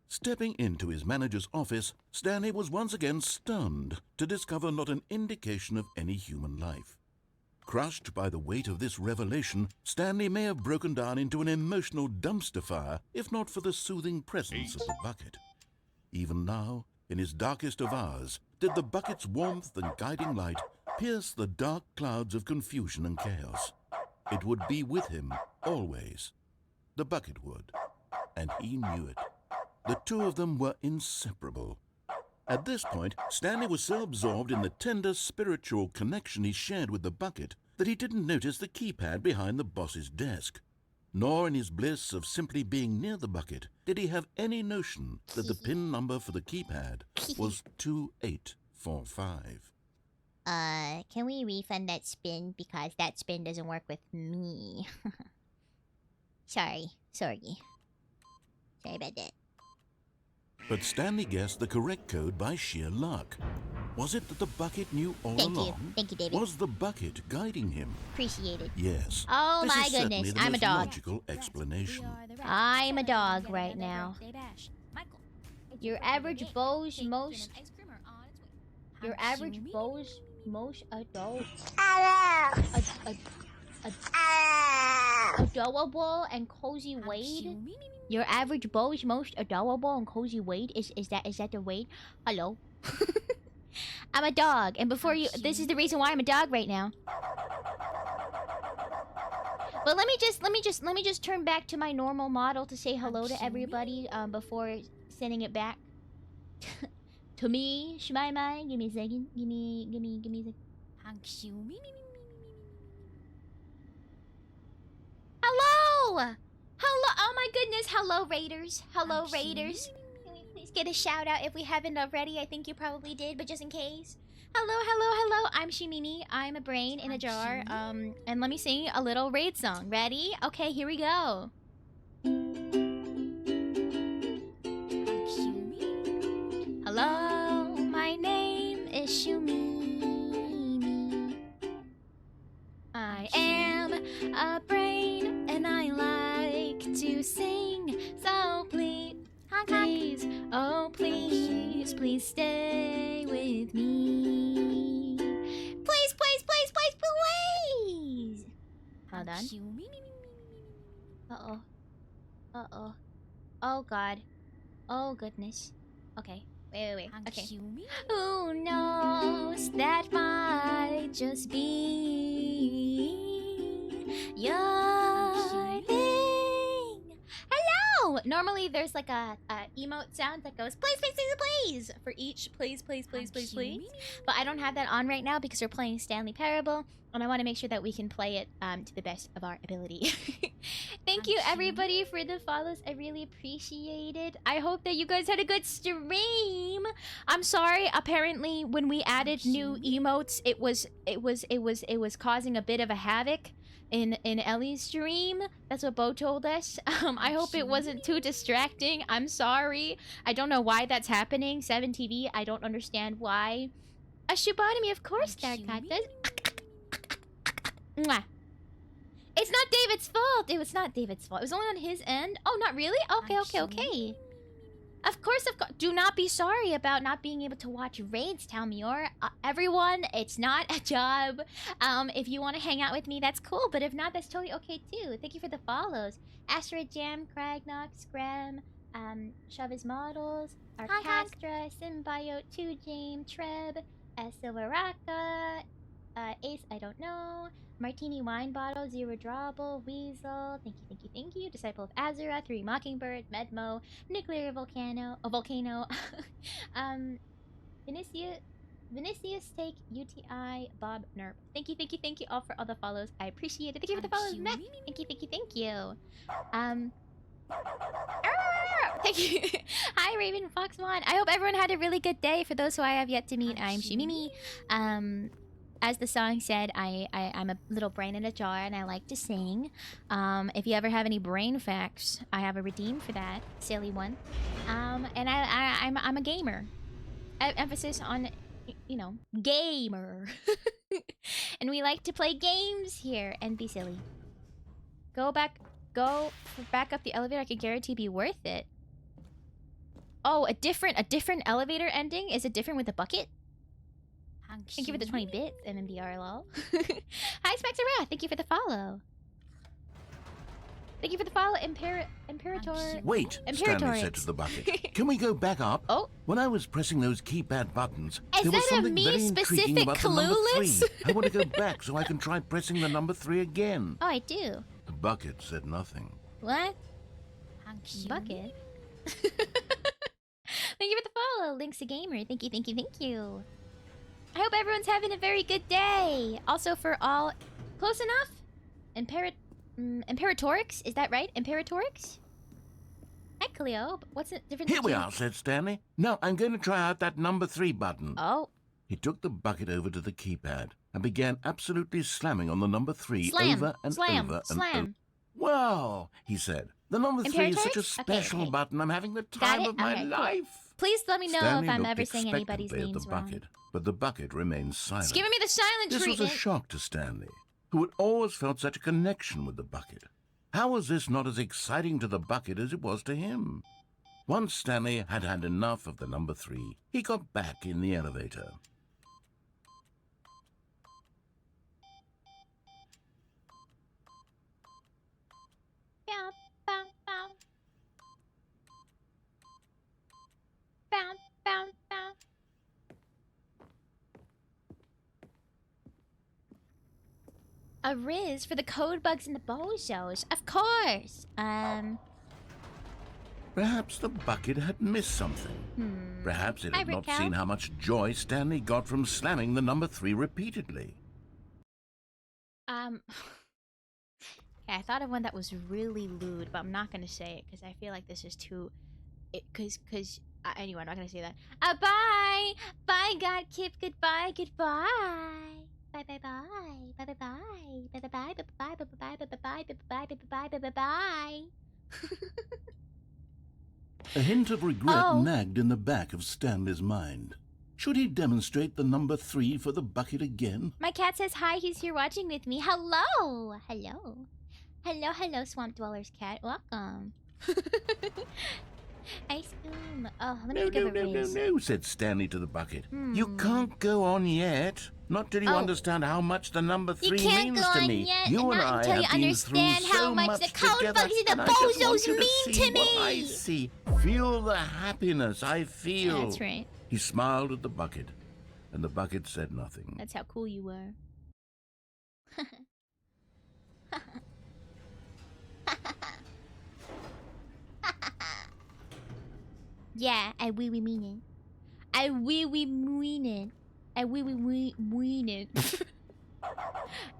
[SPEAKER 8] Stepping into his manager's office, Stanley was once again stunned to discover not an indication of any human life. Crushed by the weight of this revelation, Stanley may have broken down into an emotional dumpster fire if not for the soothing presence of the bucket. Even now, in his darkest of hours, did the bucket's warmth and guiding light pierce the dark clouds of confusion and chaos. It would be with him always. The bucket would, and he knew it. The two of them were inseparable. At this point, Stanley was so absorbed in the tender spiritual connection he shared with the bucket that he didn't notice the keypad behind the boss's desk. Nor in his bliss of simply being near the bucket did he have any notion that the PIN number for the keypad was 2845.
[SPEAKER 3] Can we refund that spin? Because that spin doesn't work with me. Sorry about that.
[SPEAKER 8] But Stanley guessed the correct code by sheer luck. Was it that the bucket knew all along?
[SPEAKER 3] Thank you, David.
[SPEAKER 8] Was the bucket guiding him?
[SPEAKER 3] Appreciate it.
[SPEAKER 8] Yes.
[SPEAKER 3] Oh
[SPEAKER 8] This
[SPEAKER 3] my
[SPEAKER 8] is certainly
[SPEAKER 3] goodness,
[SPEAKER 8] the
[SPEAKER 3] I'm a
[SPEAKER 8] most
[SPEAKER 3] dog.
[SPEAKER 8] logical explanation.
[SPEAKER 3] I'm a dog right now. Your average Bo's most... Your average Bo's most adult... Adorable and cozy Wade? Your average Bo's most adorable and cozy Wade? Is that the Wade? Hello? I'm a dog, and before you... This is the reason why I'm a dog right now. But let me just turn back to my normal model to say hello to everybody before sending it back to me. Shmai. Give me a second. Give me a second. Hello! Oh my goodness. Hello, Raiders. Hello, Raiders. Can we please get a shout out if we haven't already? I think you probably did, but just in case. Hello, hello, hello. I'm Shimimi. I'm a brain in a jar. And let me sing a little raid song. Ready? Okay, here we go. Hello, my name is Shumimi. I am a brain and I like to sing. So please, please, oh please, please stay with me. Please, please, please, please, please. Hold on. Uh-oh. Uh-oh. Oh god. Oh goodness. Okay. Wait. Okay. Who knows that might just be your thing? Hello! Normally there's like a emote sound that goes please, please, please, please for each please, please, please, please, please. But I don't have that on right now because we're playing Stanley Parable, and I want to make sure that we can play it to the best of our ability. Thank you everybody for the follows. I really appreciate it. I hope that you guys had a good stream. I'm sorry. Apparently, when we added new emotes, it was causing a bit of a havoc in Ellie's stream. That's what Bo told us. I hope it wasn't too distracting. I'm sorry. I don't know why that's happening. 7TV. I don't understand why. A Shubotomy, of course, Dark Cactus. Mwah. It's not David's fault. It was not David's fault. It was only on his end. Oh, not really? Okay. Of course. Do not be sorry about not being able to watch raids, Talmior. Everyone, it's not a job. If you want to hang out with me, that's cool. But if not, that's totally okay too. Thank you for the follows. Asteroid Jam, Cragnox, Graham, Chavez Models, Arcastra, Symbiote, 2 James, Treb, Silveraka, Ace, I don't know. Martini Wine Bottle, Zero Drawable, Weasel, thank you. Disciple of Azura, 3 Mockingbird, Medmo, Nuclear Volcano, Vinicius Take, UTI, Bob Nerp. Thank you all for all the follows. I appreciate it. Thank you for the follows, Mac. Thank you. Thank you. Hi, Raven Foxmon. I hope everyone had a really good day. For those who I have yet to meet, I'm Shimimi. As the song said, I'm a little brain in a jar and I like to sing. If you ever have any brain facts, I have a redeem for that. Silly one. And I'm a gamer. Emphasis on, you know, gamer. And we like to play games here and be silly. Go back up the elevator. I can guarantee be worth it. Oh, a different elevator ending? Is it different with the bucket? Thank you for the 20 bits, MMDR lol. Hi, Spectra. Thank you for the follow. Thank you for the follow, Imperator.
[SPEAKER 8] Wait, Stanley said to the bucket. Can we go back up?
[SPEAKER 3] Oh.
[SPEAKER 8] When I was pressing those keypad buttons,
[SPEAKER 3] Is
[SPEAKER 8] there was
[SPEAKER 3] that a
[SPEAKER 8] something very intriguing
[SPEAKER 3] me-specific
[SPEAKER 8] about the number 3.
[SPEAKER 3] clueless?
[SPEAKER 8] I want to go back so I can try pressing the number 3 again.
[SPEAKER 3] Oh, I do.
[SPEAKER 8] The bucket said nothing.
[SPEAKER 3] What? Bucket? Thank you for the follow, Link's a Gamer. Thank you. I hope everyone's having a very good day. Also for all... Close enough? Imperatorix? Is that right? Imperatorix? Hi, Cleo. What's the difference?
[SPEAKER 8] Here we are, said Stanley. Now I'm going to try out that number 3 button.
[SPEAKER 3] Oh.
[SPEAKER 8] He took the bucket over to the keypad and began absolutely slamming on the number 3
[SPEAKER 3] Slam.
[SPEAKER 8] over and
[SPEAKER 3] Slam.
[SPEAKER 8] over and
[SPEAKER 3] Slam.
[SPEAKER 8] over. Well, he said, the number 3 is such a
[SPEAKER 3] Imperatorix?
[SPEAKER 8] special
[SPEAKER 3] Okay.
[SPEAKER 8] button. I'm having the time of my
[SPEAKER 3] Okay, cool.
[SPEAKER 8] life.
[SPEAKER 3] Please let me know
[SPEAKER 8] Stanley
[SPEAKER 3] if I'm
[SPEAKER 8] looked
[SPEAKER 3] ever saying anybody's
[SPEAKER 8] expectantly at
[SPEAKER 3] names
[SPEAKER 8] the
[SPEAKER 3] wrong.
[SPEAKER 8] bucket, but the bucket remained silent.
[SPEAKER 3] It's giving me the silent
[SPEAKER 8] This
[SPEAKER 3] treatment.
[SPEAKER 8] was a shock to Stanley, who had always felt such a connection with the bucket. How was this not as exciting to the bucket as it was to him? Once Stanley had had enough of the number 3, he got back in the elevator.
[SPEAKER 3] Bow, bow, bow. Bow, bow, bow. A Riz for the code bugs and the bozos. Of course.
[SPEAKER 8] Perhaps the bucket had missed something. Perhaps it
[SPEAKER 3] Hi,
[SPEAKER 8] had not
[SPEAKER 3] Rick
[SPEAKER 8] seen
[SPEAKER 3] Cal.
[SPEAKER 8] how much joy Stanley got from slamming the number 3 repeatedly.
[SPEAKER 3] Okay, I thought of one that was really lewd, but I'm not gonna say it because I feel like this is too... Because
[SPEAKER 1] Anyway, I'm not gonna say that. Bye! Bye, God Kip. Goodbye, goodbye. Bye, bye, bye. Bye, bye, bye. Bye, bye, bye. Bye, bye, bye. Bye, bye, bye. Bye, bye, bye. Bye, bye, bye.
[SPEAKER 8] A hint of regret
[SPEAKER 1] Oh.
[SPEAKER 8] nagged in the back of Stanley's mind. Should he demonstrate the number 3 for the bucket again?
[SPEAKER 1] My cat says hi. He's here watching with me. Hello. Hello. Hello, hello, Swamp Dweller's cat. Welcome. Ice cream. Oh, let me
[SPEAKER 8] No,
[SPEAKER 1] think
[SPEAKER 8] no,
[SPEAKER 1] of a
[SPEAKER 8] no, no,
[SPEAKER 1] raise.
[SPEAKER 8] no, said Stanley to the bucket. You can't go on yet. Not till you
[SPEAKER 1] Oh.
[SPEAKER 8] understand how much the number 3
[SPEAKER 1] You can't
[SPEAKER 8] means
[SPEAKER 1] go
[SPEAKER 8] to
[SPEAKER 1] on
[SPEAKER 8] me.
[SPEAKER 1] yet,
[SPEAKER 8] You and
[SPEAKER 1] not
[SPEAKER 8] I
[SPEAKER 1] until you
[SPEAKER 8] have been
[SPEAKER 1] understand
[SPEAKER 8] through
[SPEAKER 1] how
[SPEAKER 8] so
[SPEAKER 1] much the code
[SPEAKER 8] together,
[SPEAKER 1] bugs and the
[SPEAKER 8] and I just want
[SPEAKER 1] bozos
[SPEAKER 8] you
[SPEAKER 1] mean
[SPEAKER 8] see
[SPEAKER 1] to
[SPEAKER 8] what I
[SPEAKER 1] me.
[SPEAKER 8] see. Feel the happiness I feel.
[SPEAKER 1] Yeah, that's right.
[SPEAKER 8] He smiled at the bucket, and the bucket said nothing.
[SPEAKER 1] That's how cool you were. Yeah, I really mean it. I really mean it. I really mean it.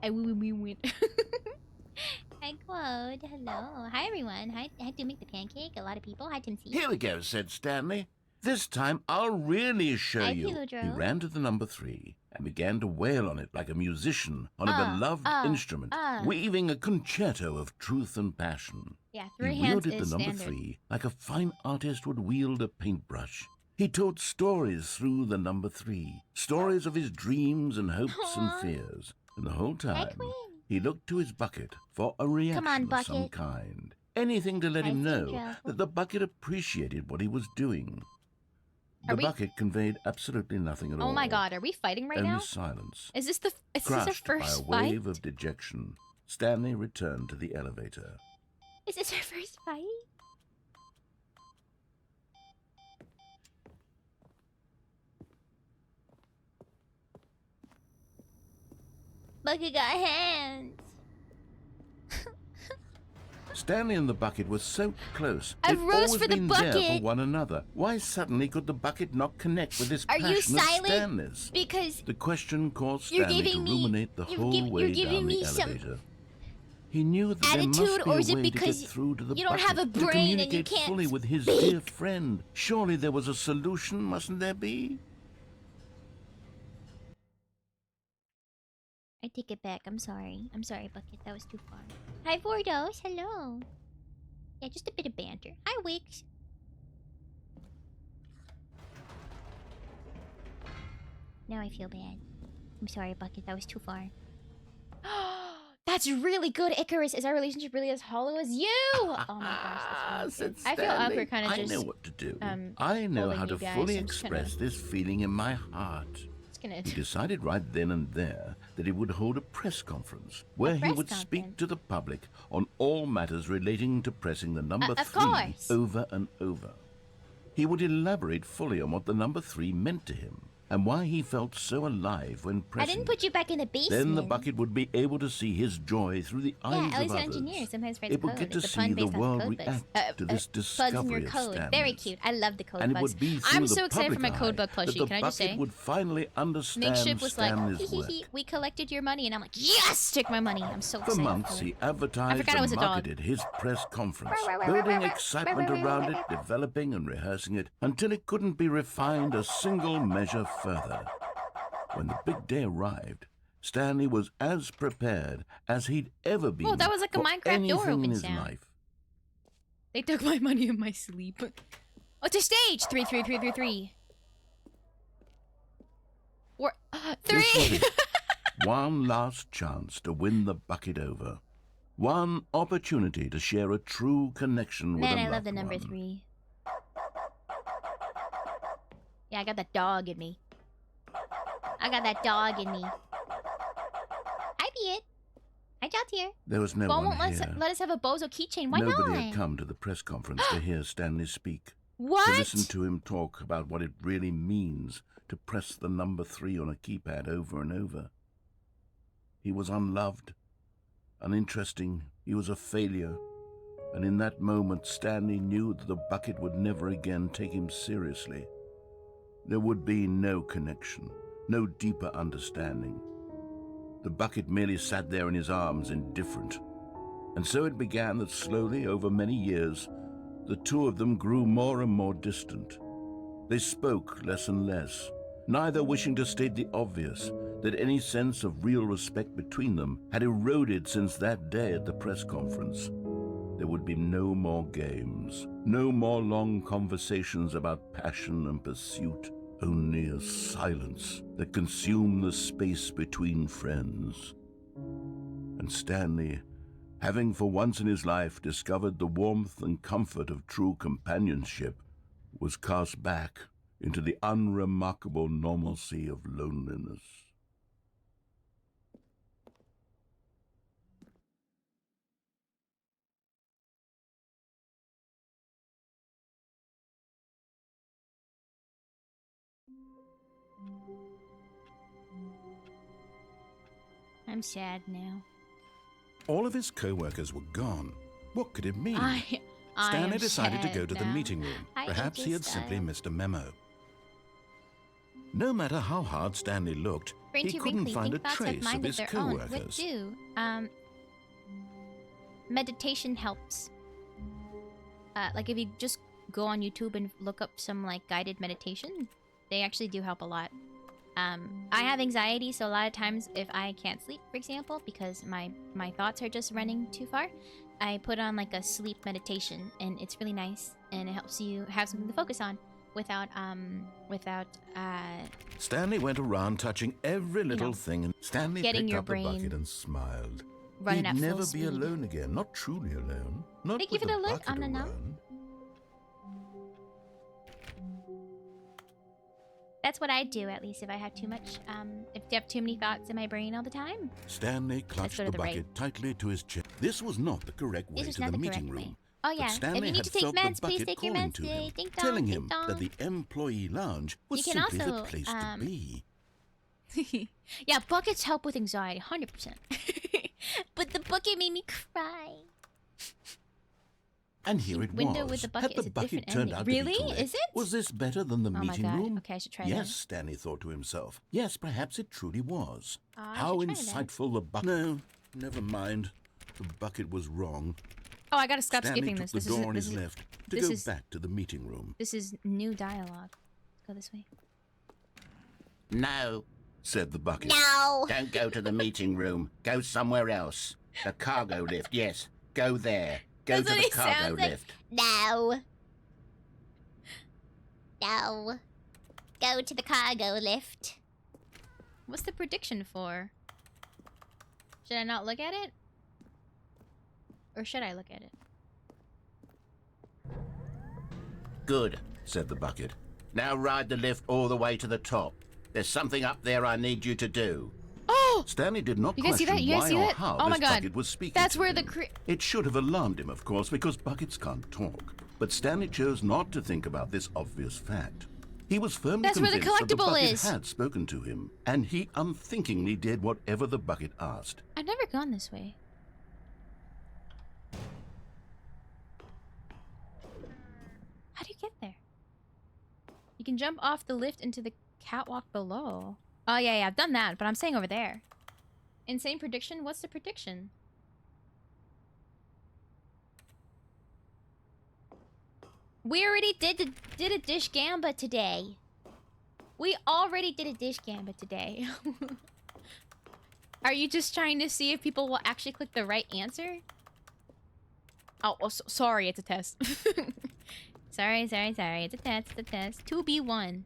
[SPEAKER 1] I really mean it. Hi, Quote. Hello. Hi, everyone. Hi, to make the pancake. A lot of people. Hi, Tim C.
[SPEAKER 8] Here we go, said Stanley. This time I'll really show
[SPEAKER 1] Hi,
[SPEAKER 8] you.
[SPEAKER 1] Pedro.
[SPEAKER 8] He ran to the number 3 and began to wail on it like a musician on a beloved instrument, weaving a concerto of truth and passion.
[SPEAKER 1] Yeah,
[SPEAKER 8] He
[SPEAKER 1] 3 hands
[SPEAKER 8] wielded
[SPEAKER 1] is
[SPEAKER 8] the number
[SPEAKER 1] standard.
[SPEAKER 8] 3 like a fine artist would wield a paintbrush. He told stories through the number 3, stories of his dreams and hopes and fears. And the whole time, he looked to his bucket for a reaction
[SPEAKER 1] on,
[SPEAKER 8] of some
[SPEAKER 1] bucket.
[SPEAKER 8] kind. Anything to let him know
[SPEAKER 1] Pedro.
[SPEAKER 8] that the bucket appreciated what he was doing.
[SPEAKER 1] Are
[SPEAKER 8] The
[SPEAKER 1] we-
[SPEAKER 8] bucket conveyed absolutely nothing at all.
[SPEAKER 1] Oh my god, are we fighting right
[SPEAKER 8] Only
[SPEAKER 1] now?
[SPEAKER 8] silence.
[SPEAKER 1] Is this our
[SPEAKER 8] Crushed by a
[SPEAKER 1] first fight?
[SPEAKER 8] wave of dejection, Stanley returned to the elevator.
[SPEAKER 1] Is this our first fight? Bucket got hands.
[SPEAKER 8] Stanley and the bucket were so close.
[SPEAKER 1] I
[SPEAKER 8] They'd
[SPEAKER 1] rose
[SPEAKER 8] always
[SPEAKER 1] for the
[SPEAKER 8] been there
[SPEAKER 1] bucket.
[SPEAKER 8] for one another. Why suddenly could the bucket not connect with this
[SPEAKER 1] Are
[SPEAKER 8] passion
[SPEAKER 1] you
[SPEAKER 8] of
[SPEAKER 1] silent?
[SPEAKER 8] Stanley's?
[SPEAKER 1] Because
[SPEAKER 8] The question caused
[SPEAKER 1] You're
[SPEAKER 8] Stanley to
[SPEAKER 1] giving me-
[SPEAKER 8] ruminate the
[SPEAKER 1] you're
[SPEAKER 8] whole
[SPEAKER 1] giv-
[SPEAKER 8] way
[SPEAKER 1] you're giving
[SPEAKER 8] down the
[SPEAKER 1] me some
[SPEAKER 8] elevator. He knew that there
[SPEAKER 1] attitude,
[SPEAKER 8] must be
[SPEAKER 1] or
[SPEAKER 8] a
[SPEAKER 1] is it
[SPEAKER 8] way to
[SPEAKER 1] because
[SPEAKER 8] get through to the
[SPEAKER 1] you don't
[SPEAKER 8] bucket
[SPEAKER 1] have a
[SPEAKER 8] to
[SPEAKER 1] brain and you
[SPEAKER 8] communicate
[SPEAKER 1] can't
[SPEAKER 8] fully with his
[SPEAKER 1] speak?
[SPEAKER 8] dear friend. Surely there was a solution, mustn't there be?
[SPEAKER 1] I take it back. I'm sorry. I'm sorry, Bucket. That was too far. Hi, Vordos. Hello. Yeah, just a bit of banter. Hi, Wix. Now I feel bad. I'm sorry, Bucket. That was too far. That's really good, Icarus. Is our relationship really as hollow as you? Oh my gosh, that's really good. I feel awkward kind of
[SPEAKER 8] I
[SPEAKER 1] just...
[SPEAKER 8] know what to do.
[SPEAKER 1] um,
[SPEAKER 8] I know
[SPEAKER 1] holding
[SPEAKER 8] how to
[SPEAKER 1] you guys.
[SPEAKER 8] fully
[SPEAKER 1] I'm just gonna-
[SPEAKER 8] express this feeling in my heart.
[SPEAKER 1] Just gonna...
[SPEAKER 8] He decided right then and there that he would hold a press conference where he
[SPEAKER 1] press
[SPEAKER 8] would speak
[SPEAKER 1] conference?
[SPEAKER 8] to the public on all matters relating to pressing the number
[SPEAKER 1] of
[SPEAKER 8] 3
[SPEAKER 1] course.
[SPEAKER 8] over and over. He would elaborate fully on what the number 3 meant to him and why he felt so alive when
[SPEAKER 1] I
[SPEAKER 8] pressing
[SPEAKER 1] didn't put you back in the basement.
[SPEAKER 8] Then the bucket would be able to see his joy through the eyes
[SPEAKER 1] Yeah,
[SPEAKER 8] of
[SPEAKER 1] at least an
[SPEAKER 8] others.
[SPEAKER 1] engineer sometimes writes
[SPEAKER 8] It would
[SPEAKER 1] code.
[SPEAKER 8] get to
[SPEAKER 1] It's a
[SPEAKER 8] see
[SPEAKER 1] pun
[SPEAKER 8] the
[SPEAKER 1] based on
[SPEAKER 8] world
[SPEAKER 1] code base.
[SPEAKER 8] react to this
[SPEAKER 1] Bugs in
[SPEAKER 8] discovery
[SPEAKER 1] your
[SPEAKER 8] of
[SPEAKER 1] code.
[SPEAKER 8] Stanley's.
[SPEAKER 1] Very cute. I love the code
[SPEAKER 8] And it
[SPEAKER 1] bugs.
[SPEAKER 8] would be through
[SPEAKER 1] I'm
[SPEAKER 8] the
[SPEAKER 1] so excited for my
[SPEAKER 8] public
[SPEAKER 1] code
[SPEAKER 8] eye
[SPEAKER 1] bug plushie.
[SPEAKER 8] that the
[SPEAKER 1] Can I just
[SPEAKER 8] bucket
[SPEAKER 1] say?
[SPEAKER 8] would finally understand
[SPEAKER 1] Makeship was like,
[SPEAKER 8] Stanley's
[SPEAKER 1] hee hee
[SPEAKER 8] work.
[SPEAKER 1] hee, we collected your money, and I'm like, yes, take my money. I'm so
[SPEAKER 8] For
[SPEAKER 1] excited.
[SPEAKER 8] months,
[SPEAKER 1] for
[SPEAKER 8] he
[SPEAKER 1] it. I
[SPEAKER 8] advertised
[SPEAKER 1] forgot I was
[SPEAKER 8] and
[SPEAKER 1] a dog.
[SPEAKER 8] marketed his press conference, building excitement around it, developing and rehearsing it, until it couldn't be refined a single measure further. When the big day arrived, Stanley was as prepared as he'd ever been
[SPEAKER 1] Oh, that was like a
[SPEAKER 8] for
[SPEAKER 1] Minecraft door
[SPEAKER 8] anything in
[SPEAKER 1] opens
[SPEAKER 8] his
[SPEAKER 1] down.
[SPEAKER 8] life.
[SPEAKER 1] They took my money in my sleep. Oh, it's a stage. 33333. Or
[SPEAKER 8] This was
[SPEAKER 1] 3.
[SPEAKER 8] it. One last chance to win the bucket over. One opportunity to share a true connection with
[SPEAKER 1] Man,
[SPEAKER 8] a
[SPEAKER 1] I
[SPEAKER 8] loved
[SPEAKER 1] love the number
[SPEAKER 8] one.
[SPEAKER 1] 3. Yeah, I got that dog in me. I got that dog in me. Hi, Beat. Hi, Jatier.
[SPEAKER 8] There was no
[SPEAKER 1] Phone
[SPEAKER 8] one
[SPEAKER 1] won't
[SPEAKER 8] here.
[SPEAKER 1] let us have a bozo keychain. Why
[SPEAKER 8] Nobody
[SPEAKER 1] not?
[SPEAKER 8] had come to the press conference to hear Stanley speak.
[SPEAKER 1] What?
[SPEAKER 8] To listen to him talk about what it really means to press the number 3 on a keypad over and over. He was unloved, uninteresting, he was a failure. And in that moment, Stanley knew that the bucket would never again take him seriously. There would be no connection, no deeper understanding. The bucket merely sat there in his arms, indifferent. And so it began that slowly, over many years, the two of them grew more and more distant. They spoke less and less, neither wishing to state the obvious, that any sense of real respect between them had eroded since that day at the press conference. There would be no more games, no more long conversations about passion and pursuit, only a silence that consumed the space between friends. And Stanley, having for once in his life discovered the warmth and comfort of true companionship, was cast back into the unremarkable normalcy of loneliness.
[SPEAKER 3] I'm sad now.
[SPEAKER 8] All of his co-workers were gone. What could it mean?
[SPEAKER 3] I
[SPEAKER 8] Stanley
[SPEAKER 3] am
[SPEAKER 8] decided to
[SPEAKER 3] sad
[SPEAKER 8] go to the
[SPEAKER 3] now.
[SPEAKER 8] meeting room.
[SPEAKER 3] I
[SPEAKER 8] Perhaps he had
[SPEAKER 3] just,
[SPEAKER 8] simply missed a memo. No matter how hard Stanley looked,
[SPEAKER 3] Brain
[SPEAKER 8] he
[SPEAKER 3] too
[SPEAKER 8] couldn't
[SPEAKER 3] wrinkly.
[SPEAKER 8] find
[SPEAKER 3] Think
[SPEAKER 8] a
[SPEAKER 3] thoughts have
[SPEAKER 8] trace
[SPEAKER 3] mind
[SPEAKER 8] of his
[SPEAKER 3] their own. What
[SPEAKER 8] co-workers.
[SPEAKER 3] do? Meditation helps. Like if you just go on YouTube and look up some like guided meditation, they actually do help a lot. I have anxiety, so a lot of times if I can't sleep, for example, because my thoughts are just running too far, I put on like a sleep meditation, and it's really nice, and it helps you have something to focus on without
[SPEAKER 8] Stanley went around touching every little thing, and Stanley
[SPEAKER 3] getting
[SPEAKER 8] picked
[SPEAKER 3] your
[SPEAKER 8] up the
[SPEAKER 3] brain
[SPEAKER 8] bucket and smiled.
[SPEAKER 3] running
[SPEAKER 8] He'd
[SPEAKER 3] at full
[SPEAKER 8] never be
[SPEAKER 3] speed.
[SPEAKER 8] alone again, not truly alone. Not
[SPEAKER 3] Thank you
[SPEAKER 8] with
[SPEAKER 3] for the look,
[SPEAKER 8] bucket
[SPEAKER 3] Anna.
[SPEAKER 8] around.
[SPEAKER 3] That's what I do, at least if I have too much, if you have too many thoughts in my brain all the time.
[SPEAKER 8] Stanley clutched
[SPEAKER 3] go
[SPEAKER 8] the
[SPEAKER 3] to the right.
[SPEAKER 8] bucket tightly to his chest. This was not the correct way
[SPEAKER 3] This is
[SPEAKER 8] to
[SPEAKER 3] not
[SPEAKER 8] the
[SPEAKER 3] the
[SPEAKER 8] meeting
[SPEAKER 3] correct way.
[SPEAKER 8] room.
[SPEAKER 3] Oh
[SPEAKER 8] But
[SPEAKER 3] yeah,
[SPEAKER 8] Stanley
[SPEAKER 3] if you need
[SPEAKER 8] had
[SPEAKER 3] to take
[SPEAKER 8] felt
[SPEAKER 3] meds,
[SPEAKER 8] the
[SPEAKER 3] please
[SPEAKER 8] bucket
[SPEAKER 3] take your
[SPEAKER 8] calling
[SPEAKER 3] meds
[SPEAKER 8] to
[SPEAKER 3] today.
[SPEAKER 8] him,
[SPEAKER 3] Ding dong,
[SPEAKER 8] telling
[SPEAKER 3] ding
[SPEAKER 8] him
[SPEAKER 3] dong.
[SPEAKER 8] that the employee lounge was
[SPEAKER 3] You can
[SPEAKER 8] simply the
[SPEAKER 3] also,
[SPEAKER 8] place to be.
[SPEAKER 3] Yeah, buckets help with anxiety, 100%. But the bucket made me cry.
[SPEAKER 8] And here it
[SPEAKER 3] Window
[SPEAKER 8] was.
[SPEAKER 3] with the bucket
[SPEAKER 8] Had
[SPEAKER 3] is
[SPEAKER 8] the
[SPEAKER 3] a
[SPEAKER 8] bucket
[SPEAKER 3] different
[SPEAKER 8] turned
[SPEAKER 3] ending.
[SPEAKER 8] out
[SPEAKER 3] Really?
[SPEAKER 8] to be correct?
[SPEAKER 3] Is it?
[SPEAKER 8] Was this better than the
[SPEAKER 3] Oh my
[SPEAKER 8] meeting
[SPEAKER 3] God.
[SPEAKER 8] room?
[SPEAKER 3] Okay, I should try
[SPEAKER 8] Yes,
[SPEAKER 3] that.
[SPEAKER 8] Stanley thought to himself. Yes, perhaps it truly was.
[SPEAKER 3] I
[SPEAKER 8] How
[SPEAKER 3] should try that.
[SPEAKER 8] insightful the bucket... No, never mind. The bucket was wrong.
[SPEAKER 1] Oh, I gotta stop
[SPEAKER 8] Stanley
[SPEAKER 1] skipping
[SPEAKER 8] took
[SPEAKER 1] this.
[SPEAKER 8] the
[SPEAKER 1] This
[SPEAKER 8] door on
[SPEAKER 1] is
[SPEAKER 8] his left to
[SPEAKER 1] this
[SPEAKER 8] go
[SPEAKER 1] is-
[SPEAKER 8] back to the meeting room.
[SPEAKER 1] this is new dialogue. Go this way.
[SPEAKER 8] No, said the bucket.
[SPEAKER 7] No.
[SPEAKER 8] Don't go to the meeting room. Go somewhere else. The cargo lift, yes. Go there. Go
[SPEAKER 1] That's
[SPEAKER 8] to
[SPEAKER 1] what
[SPEAKER 8] the
[SPEAKER 1] he
[SPEAKER 8] cargo
[SPEAKER 1] sounds like.
[SPEAKER 8] lift.
[SPEAKER 7] No. No. Go to the cargo lift.
[SPEAKER 1] What's the prediction for? Should I not look at it? Or should I look at it?
[SPEAKER 8] Good, said the bucket. Now ride the lift all the way to the top. There's something up there I need you to do.
[SPEAKER 1] Oh!
[SPEAKER 8] Stanley did not
[SPEAKER 1] You guys see
[SPEAKER 8] question
[SPEAKER 1] that? You guys
[SPEAKER 8] why
[SPEAKER 1] see
[SPEAKER 8] or
[SPEAKER 1] that?
[SPEAKER 8] how
[SPEAKER 1] Oh my
[SPEAKER 8] this
[SPEAKER 1] God.
[SPEAKER 8] bucket was speaking
[SPEAKER 1] That's
[SPEAKER 8] to
[SPEAKER 1] where
[SPEAKER 8] him.
[SPEAKER 1] the
[SPEAKER 8] It should have alarmed him, of course, because buckets can't talk. But Stanley chose not to think about this obvious fact. He was firmly
[SPEAKER 1] That's where the
[SPEAKER 8] convinced that the
[SPEAKER 1] collectible
[SPEAKER 8] bucket
[SPEAKER 1] is.
[SPEAKER 8] had spoken to him, and he unthinkingly did whatever the bucket asked.
[SPEAKER 1] I've never gone this way. How do you get there? You can jump off the lift into the catwalk below. Oh, yeah, I've done that, but I'm saying over there. Insane prediction? What's the prediction?
[SPEAKER 3] We already did a dish gamba today.
[SPEAKER 1] We already did a dish gambit today. Are you just trying to see if people will actually click the right answer? Oh, sorry, it's a test.
[SPEAKER 3] Sorry. It's a test.
[SPEAKER 1] 2B1.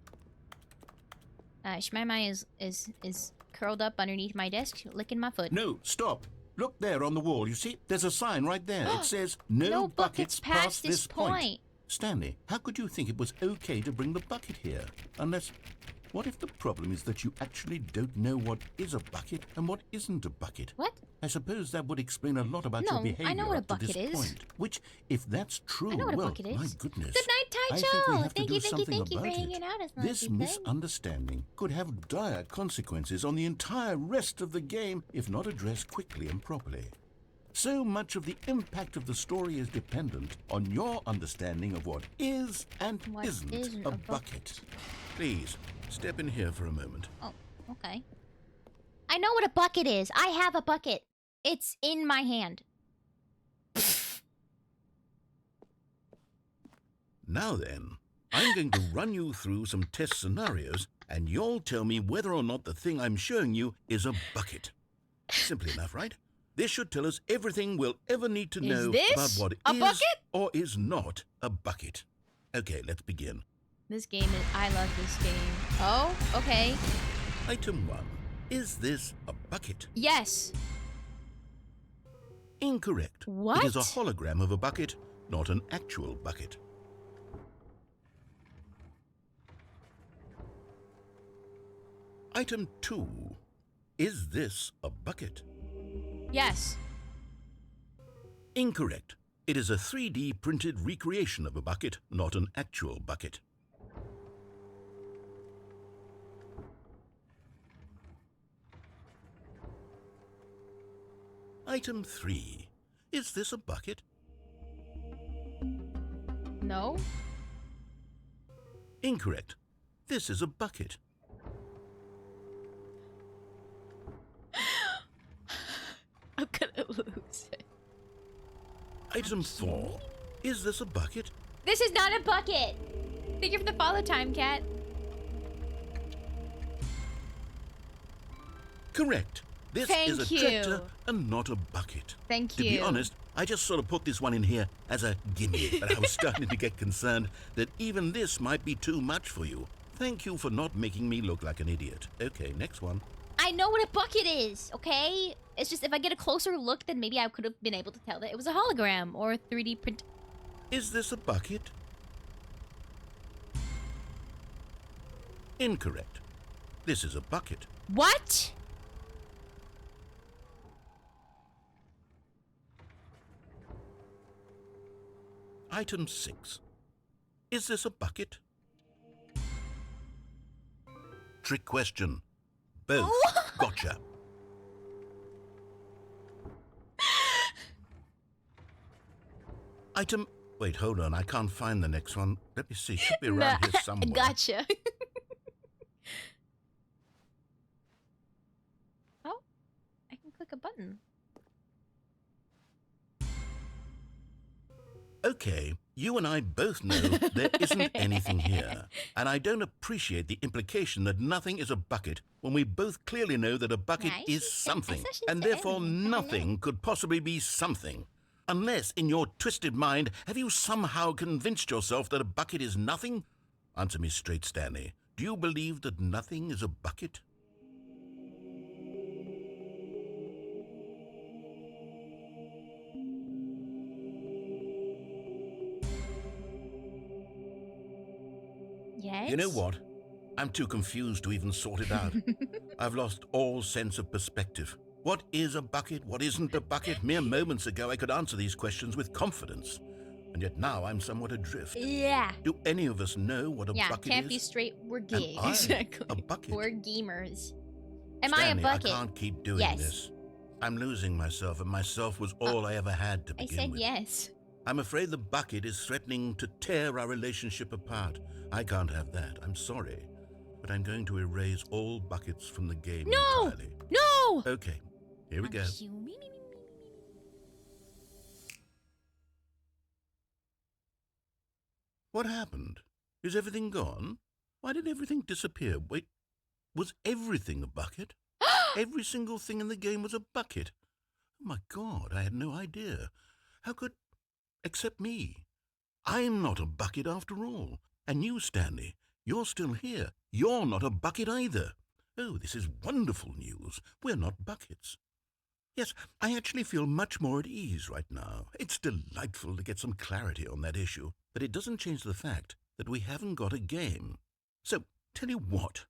[SPEAKER 1] Shmaimai is curled up underneath my desk, licking my foot.
[SPEAKER 8] No, stop. Look there on the wall. You see? There's a sign right there. It says, no, buckets past this point. Stanley, how could you think it was okay to bring the bucket here? Unless... What if the problem is that you actually don't know what is a bucket and what isn't a bucket?
[SPEAKER 1] What?
[SPEAKER 8] I suppose that would explain a lot about your
[SPEAKER 1] No,
[SPEAKER 8] behavior
[SPEAKER 1] I know what a
[SPEAKER 8] up to
[SPEAKER 1] bucket
[SPEAKER 8] this
[SPEAKER 1] is.
[SPEAKER 8] point. Which, if that's true,
[SPEAKER 1] I know what a
[SPEAKER 8] well,
[SPEAKER 1] bucket is.
[SPEAKER 8] my goodness.
[SPEAKER 1] Good night,
[SPEAKER 8] I think we
[SPEAKER 1] Taicho.
[SPEAKER 8] have to do something
[SPEAKER 3] Thank you for
[SPEAKER 8] about it.
[SPEAKER 3] hanging out as long as
[SPEAKER 8] This
[SPEAKER 3] you could.
[SPEAKER 8] misunderstanding could have dire consequences on the entire rest of the game if not addressed quickly and properly. So much of the impact of the story is dependent on your understanding of what is and
[SPEAKER 1] What
[SPEAKER 8] isn't
[SPEAKER 1] isn't
[SPEAKER 8] a
[SPEAKER 1] a
[SPEAKER 8] bucket. Please, step in here for a moment.
[SPEAKER 3] Oh, okay. I know what a bucket is. I have a bucket. It's in my hand.
[SPEAKER 8] Now then, I'm going to run you through some test scenarios, and you'll tell me whether or not the thing I'm showing you is a bucket. Simple enough, right? This should tell us everything we'll ever need to know about what
[SPEAKER 1] a
[SPEAKER 8] is
[SPEAKER 1] bucket?
[SPEAKER 8] or is not a bucket. Okay, let's begin.
[SPEAKER 1] This game is... I love this game. Oh, okay.
[SPEAKER 8] Item 1. Is this a bucket?
[SPEAKER 1] Yes.
[SPEAKER 8] Incorrect.
[SPEAKER 1] What?
[SPEAKER 8] It is a hologram of a bucket, not an actual bucket. Item 2. Is this a bucket?
[SPEAKER 1] Yes.
[SPEAKER 8] Incorrect. It is a 3D printed recreation of a bucket, not an actual bucket. Item 3. Is this a bucket?
[SPEAKER 1] No.
[SPEAKER 8] Incorrect. This is a bucket.
[SPEAKER 1] I'm gonna lose it.
[SPEAKER 8] Item 4. Is this a bucket?
[SPEAKER 1] This is not a bucket. Thank you for the follow time, Cat.
[SPEAKER 8] Correct. This is a tractor and not a bucket.
[SPEAKER 1] Thank you.
[SPEAKER 8] To be honest, I just sort of put this one in here as a gimme, but I was starting to get concerned that even this might be too much for you. Thank you for not making me look like an idiot. Okay, next one.
[SPEAKER 1] I know what a bucket is, okay? It's just if I get a closer look, then maybe I could have been able to tell that it was a hologram or a 3D print.
[SPEAKER 8] Is this a bucket? Incorrect. This is a bucket.
[SPEAKER 1] What?
[SPEAKER 8] Item 6. Is this a bucket? Trick question. Both. Gotcha. Item... Wait, hold on. I can't find the next one. Let me see. Should be around here somewhere.
[SPEAKER 1] Gotcha. Oh, I can click a button.
[SPEAKER 8] Okay, you and I both know there isn't anything here. And I don't appreciate the implication that nothing is a bucket when we both clearly know that a bucket is something. And therefore nothing could possibly be something. Unless, in your twisted mind, have you somehow convinced yourself that a bucket is nothing? Answer me straight, Stanley. Do you believe that nothing is a bucket?
[SPEAKER 1] Yes?
[SPEAKER 8] You know what? I'm too confused to even sort it out. I've lost all sense of perspective. What is a bucket? What isn't a bucket? Mere moments ago, I could answer these questions with confidence. And yet now I'm somewhat adrift.
[SPEAKER 1] Yeah.
[SPEAKER 8] Do any of us know what a bucket is?
[SPEAKER 1] Yeah, can't be straight. We're gay.
[SPEAKER 8] Am I
[SPEAKER 1] Exactly.
[SPEAKER 8] a bucket?
[SPEAKER 1] We're gamers. Am
[SPEAKER 8] Stanley,
[SPEAKER 1] I a bucket?
[SPEAKER 8] I can't keep doing
[SPEAKER 1] Yes.
[SPEAKER 8] this. I'm losing myself, and myself was all I ever had to
[SPEAKER 1] I
[SPEAKER 8] begin
[SPEAKER 1] said
[SPEAKER 8] with.
[SPEAKER 1] yes.
[SPEAKER 8] I'm afraid the bucket is threatening to tear our relationship apart. I can't have that. I'm sorry. But I'm going to erase all buckets from the game entirely.
[SPEAKER 1] No!
[SPEAKER 8] Okay, here we go. What happened? Is everything gone? Why did everything disappear? Wait, was everything a bucket? Every single thing in the game was a bucket. Oh my God, I had no idea. How could... Except me. I'm not a bucket after all. And you, Stanley, you're still here. You're not a bucket either. Oh, this is wonderful news. We're not buckets. Yes, I actually feel much more at ease right now. It's delightful to get some clarity on that issue, but it doesn't change the fact that we haven't got a game. So, tell you what,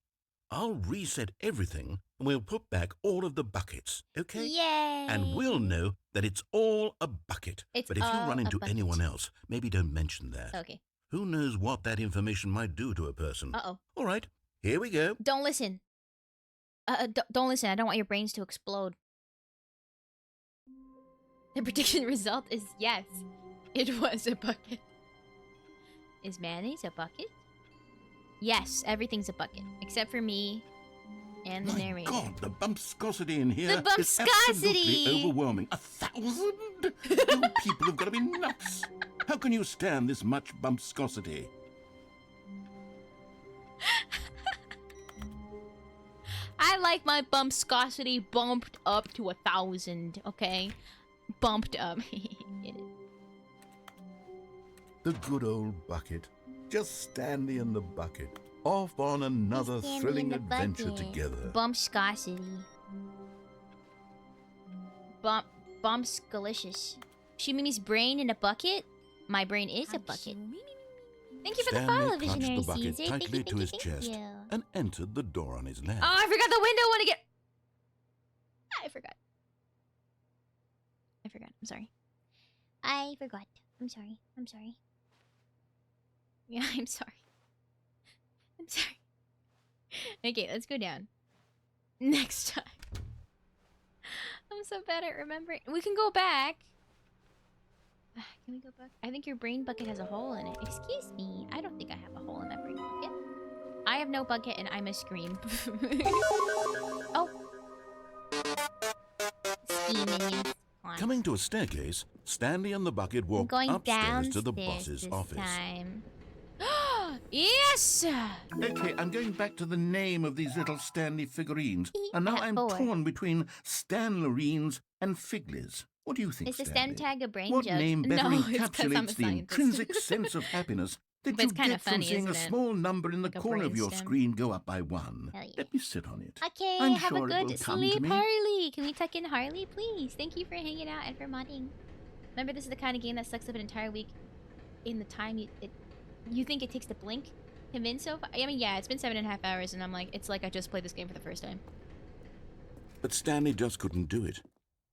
[SPEAKER 8] I'll reset everything and we'll put back all of the buckets, okay?
[SPEAKER 1] Yay!
[SPEAKER 8] And we'll know that it's all a bucket.
[SPEAKER 1] It's
[SPEAKER 8] But if you
[SPEAKER 1] all
[SPEAKER 8] run
[SPEAKER 1] a
[SPEAKER 8] into
[SPEAKER 1] bucket.
[SPEAKER 8] anyone else, maybe don't mention that.
[SPEAKER 1] Okay.
[SPEAKER 8] Who knows what that information might do to a person?
[SPEAKER 1] Uh-oh.
[SPEAKER 8] All right, here we go.
[SPEAKER 1] Don't listen. Don't listen. I don't want your brains to explode. The prediction result is yes. It was a bucket. Is mayonnaise a bucket? Yes, everything's a bucket. Except for me and the
[SPEAKER 8] My
[SPEAKER 1] narrator.
[SPEAKER 8] God, the bumpscosity in here
[SPEAKER 1] The
[SPEAKER 8] is absolutely
[SPEAKER 1] bumpscosity!
[SPEAKER 8] overwhelming. 1,000? You people have got to be nuts. How can you stand this much bumpscosity?
[SPEAKER 1] I like my bumpscosity bumped up to 1,000, okay? Bumped up.
[SPEAKER 8] The good old bucket. Just Stanley and the bucket. Off on another
[SPEAKER 3] Stanley
[SPEAKER 8] thrilling
[SPEAKER 3] and the
[SPEAKER 8] adventure
[SPEAKER 3] bucket.
[SPEAKER 8] together.
[SPEAKER 3] Bumpscosity. Bumpscalicious. Shumimi's brain in a bucket? My brain is a bucket. Thank you for the
[SPEAKER 8] Stanley
[SPEAKER 3] follow,
[SPEAKER 8] clutched
[SPEAKER 3] Visionary
[SPEAKER 8] the bucket
[SPEAKER 3] Caesar.
[SPEAKER 8] tightly to his chest
[SPEAKER 3] you.
[SPEAKER 8] and entered the door on his left.
[SPEAKER 1] Oh, I forgot the window one again. I forgot. I'm sorry.
[SPEAKER 3] I forgot. I'm sorry. I'm sorry.
[SPEAKER 1] Yeah, I'm sorry. I'm sorry. Okay, let's go down. Next time. I'm so bad at remembering. We can go back. Can we go back? I think your brain bucket has a hole in it. Excuse me. I don't think I have a hole in that brain bucket. I have no bucket and I must scream. Oh.
[SPEAKER 3] Scheming.
[SPEAKER 8] Coming to a staircase, Stanley and the bucket
[SPEAKER 3] I'm
[SPEAKER 8] walked
[SPEAKER 3] going
[SPEAKER 8] upstairs to the
[SPEAKER 3] downstairs
[SPEAKER 8] boss's
[SPEAKER 3] this
[SPEAKER 8] office.
[SPEAKER 3] time.
[SPEAKER 1] Yes!
[SPEAKER 8] Okay, I'm going back to the name of these little Stanley figurines. And now I'm
[SPEAKER 3] Four.
[SPEAKER 8] torn between Stanlerines and Figlies. What do you think,
[SPEAKER 3] Is the
[SPEAKER 8] Stanley?
[SPEAKER 3] stem tag a brain
[SPEAKER 8] What
[SPEAKER 3] joke?
[SPEAKER 8] name better
[SPEAKER 1] No, it's 'cause I'm a
[SPEAKER 8] encapsulates the
[SPEAKER 1] scientist.
[SPEAKER 8] intrinsic sense of happiness that
[SPEAKER 1] But
[SPEAKER 8] you
[SPEAKER 1] it's kinda
[SPEAKER 8] get from
[SPEAKER 1] funny,
[SPEAKER 8] seeing a
[SPEAKER 1] isn't it?
[SPEAKER 8] small number in the
[SPEAKER 1] Like a
[SPEAKER 8] corner of your
[SPEAKER 1] brainstem.
[SPEAKER 8] screen go up by 1?
[SPEAKER 3] Hell yeah.
[SPEAKER 8] Let me sit on it.
[SPEAKER 3] Okay,
[SPEAKER 8] I'm
[SPEAKER 3] have
[SPEAKER 8] sure
[SPEAKER 3] a
[SPEAKER 8] it will
[SPEAKER 3] good
[SPEAKER 8] come to
[SPEAKER 3] sleep,
[SPEAKER 8] me.
[SPEAKER 3] Harley. Can we tuck in Harley, please? Thank you for hanging out and for modding.
[SPEAKER 1] Remember, this is the kind of game that sucks up an entire week in the time you think it takes to blink. Convinced so far? I mean, yeah, it's been 7.5 hours, and I'm like, it's like I just played this game for the first time.
[SPEAKER 8] But Stanley just couldn't do it.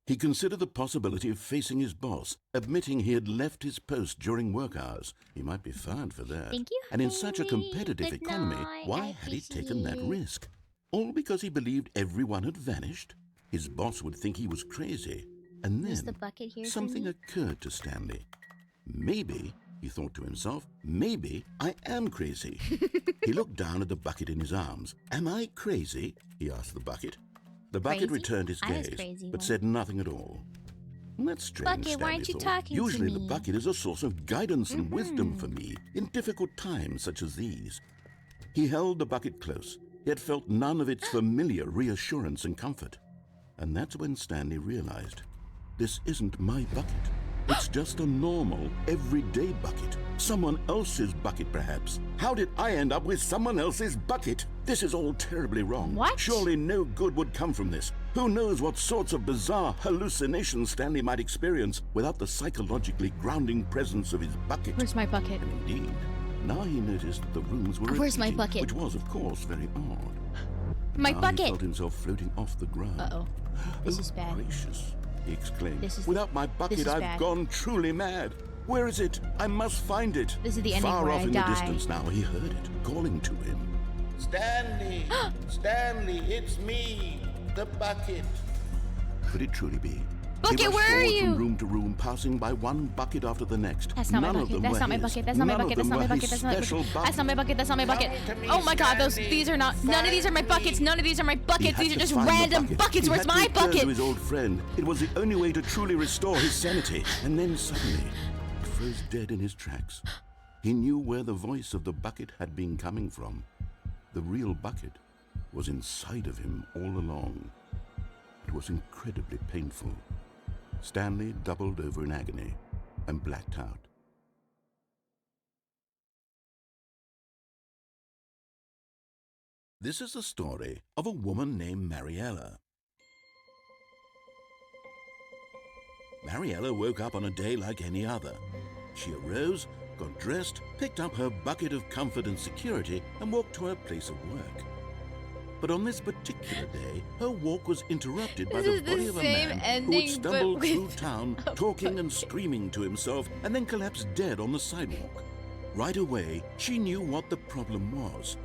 [SPEAKER 8] He considered the possibility of facing his boss, admitting he had left his post during work hours. He might be fired for that.
[SPEAKER 3] Thank you,
[SPEAKER 8] And in such a
[SPEAKER 3] Harley.
[SPEAKER 8] competitive
[SPEAKER 3] Good
[SPEAKER 8] economy,
[SPEAKER 3] night.
[SPEAKER 8] why
[SPEAKER 3] I
[SPEAKER 8] had he taken that
[SPEAKER 3] appreciate it.
[SPEAKER 8] risk? All because he believed everyone had vanished? His boss would think he was crazy. And
[SPEAKER 3] Is the
[SPEAKER 8] then
[SPEAKER 3] bucket here for
[SPEAKER 8] something
[SPEAKER 3] me?
[SPEAKER 8] occurred to Stanley. Maybe, he thought to himself, maybe I am crazy. He looked down at the bucket in his arms. Am I crazy? He asked the bucket. The bucket
[SPEAKER 3] Crazy?
[SPEAKER 8] returned his
[SPEAKER 3] I was
[SPEAKER 8] gaze,
[SPEAKER 3] crazy
[SPEAKER 8] but
[SPEAKER 3] once.
[SPEAKER 8] said nothing at all. That's strange,
[SPEAKER 3] Bucket, why
[SPEAKER 8] Stanley
[SPEAKER 3] aren't you
[SPEAKER 8] thought.
[SPEAKER 3] talking to
[SPEAKER 8] Usually the
[SPEAKER 3] me?
[SPEAKER 8] bucket is a source of guidance and wisdom for me in difficult times such as these. He held the bucket close, yet felt none of its familiar reassurance and comfort. And that's when Stanley realized, this isn't my bucket. It's just a normal, everyday bucket. Someone else's bucket, perhaps. How did I end up with someone else's bucket? This is all terribly wrong.
[SPEAKER 1] What?
[SPEAKER 8] Surely no good would come from this. Who knows what sorts of bizarre hallucinations Stanley might experience without the psychologically grounding presence of his bucket.
[SPEAKER 1] Where's my bucket?
[SPEAKER 8] And indeed, now he noticed that the rooms were
[SPEAKER 1] Where's my
[SPEAKER 8] repeating,
[SPEAKER 1] bucket?
[SPEAKER 8] which was, of course, very odd.
[SPEAKER 1] My
[SPEAKER 8] Now
[SPEAKER 1] bucket!
[SPEAKER 8] He felt himself floating off the ground.
[SPEAKER 1] Uh-oh. This
[SPEAKER 8] Oh,
[SPEAKER 1] is bad.
[SPEAKER 8] Gracious, he exclaimed.
[SPEAKER 1] This is-
[SPEAKER 8] Without my
[SPEAKER 1] this
[SPEAKER 8] bucket,
[SPEAKER 1] is
[SPEAKER 8] I've
[SPEAKER 1] bad.
[SPEAKER 8] gone truly mad. Where is it? I must find it.
[SPEAKER 1] This is the ending
[SPEAKER 8] Far
[SPEAKER 1] where
[SPEAKER 8] off
[SPEAKER 1] I
[SPEAKER 8] in
[SPEAKER 1] die.
[SPEAKER 8] the distance now, he heard it, calling to him.
[SPEAKER 6] Stanley! Stanley, it's me, the bucket.
[SPEAKER 8] Could it truly be?
[SPEAKER 1] Bucket,
[SPEAKER 8] He rushed
[SPEAKER 1] where are
[SPEAKER 8] forward
[SPEAKER 1] you?
[SPEAKER 8] from room to room, passing by one bucket after the next.
[SPEAKER 1] That's not my
[SPEAKER 8] None of
[SPEAKER 1] bucket.
[SPEAKER 8] them
[SPEAKER 1] That's
[SPEAKER 8] were
[SPEAKER 1] not my
[SPEAKER 8] his.
[SPEAKER 1] bucket. That's not my
[SPEAKER 8] None of
[SPEAKER 1] bucket. That's
[SPEAKER 8] them
[SPEAKER 1] not my
[SPEAKER 8] were
[SPEAKER 1] bucket.
[SPEAKER 8] his
[SPEAKER 1] That's not my
[SPEAKER 8] special
[SPEAKER 1] bucket. That's not my bucket. That's not my bucket.
[SPEAKER 6] Come to me,
[SPEAKER 1] Oh my god, those
[SPEAKER 6] Stanley.
[SPEAKER 1] these are not none of these are my buckets. None of these are my
[SPEAKER 8] He
[SPEAKER 1] buckets.
[SPEAKER 8] had
[SPEAKER 1] These are
[SPEAKER 8] to
[SPEAKER 1] just
[SPEAKER 8] find the
[SPEAKER 1] random
[SPEAKER 8] bucket.
[SPEAKER 1] buckets.
[SPEAKER 8] He
[SPEAKER 1] Where's
[SPEAKER 8] had to
[SPEAKER 1] my
[SPEAKER 8] return
[SPEAKER 1] bucket?
[SPEAKER 8] to his old friend. It was the only way to truly restore his sanity. And then suddenly, he froze dead in his tracks. He knew where the voice of the bucket had been coming from. The real bucket was inside of him all along. It was incredibly painful. Stanley doubled over in agony and blacked out. This is the story of a woman named Mariella. Mariella woke up on a day like any other. She arose, got dressed, picked up her bucket of comfort and security, and walked to her place of work. But on this particular day, her walk was interrupted by
[SPEAKER 1] This
[SPEAKER 8] the
[SPEAKER 1] is the
[SPEAKER 8] body of a
[SPEAKER 1] same
[SPEAKER 8] man who
[SPEAKER 1] ending,
[SPEAKER 8] had
[SPEAKER 1] but
[SPEAKER 8] stumbled
[SPEAKER 1] with
[SPEAKER 8] through town,
[SPEAKER 1] a
[SPEAKER 8] talking and screaming to himself, and then collapsed dead on the sidewalk. Right away, she knew what the problem was.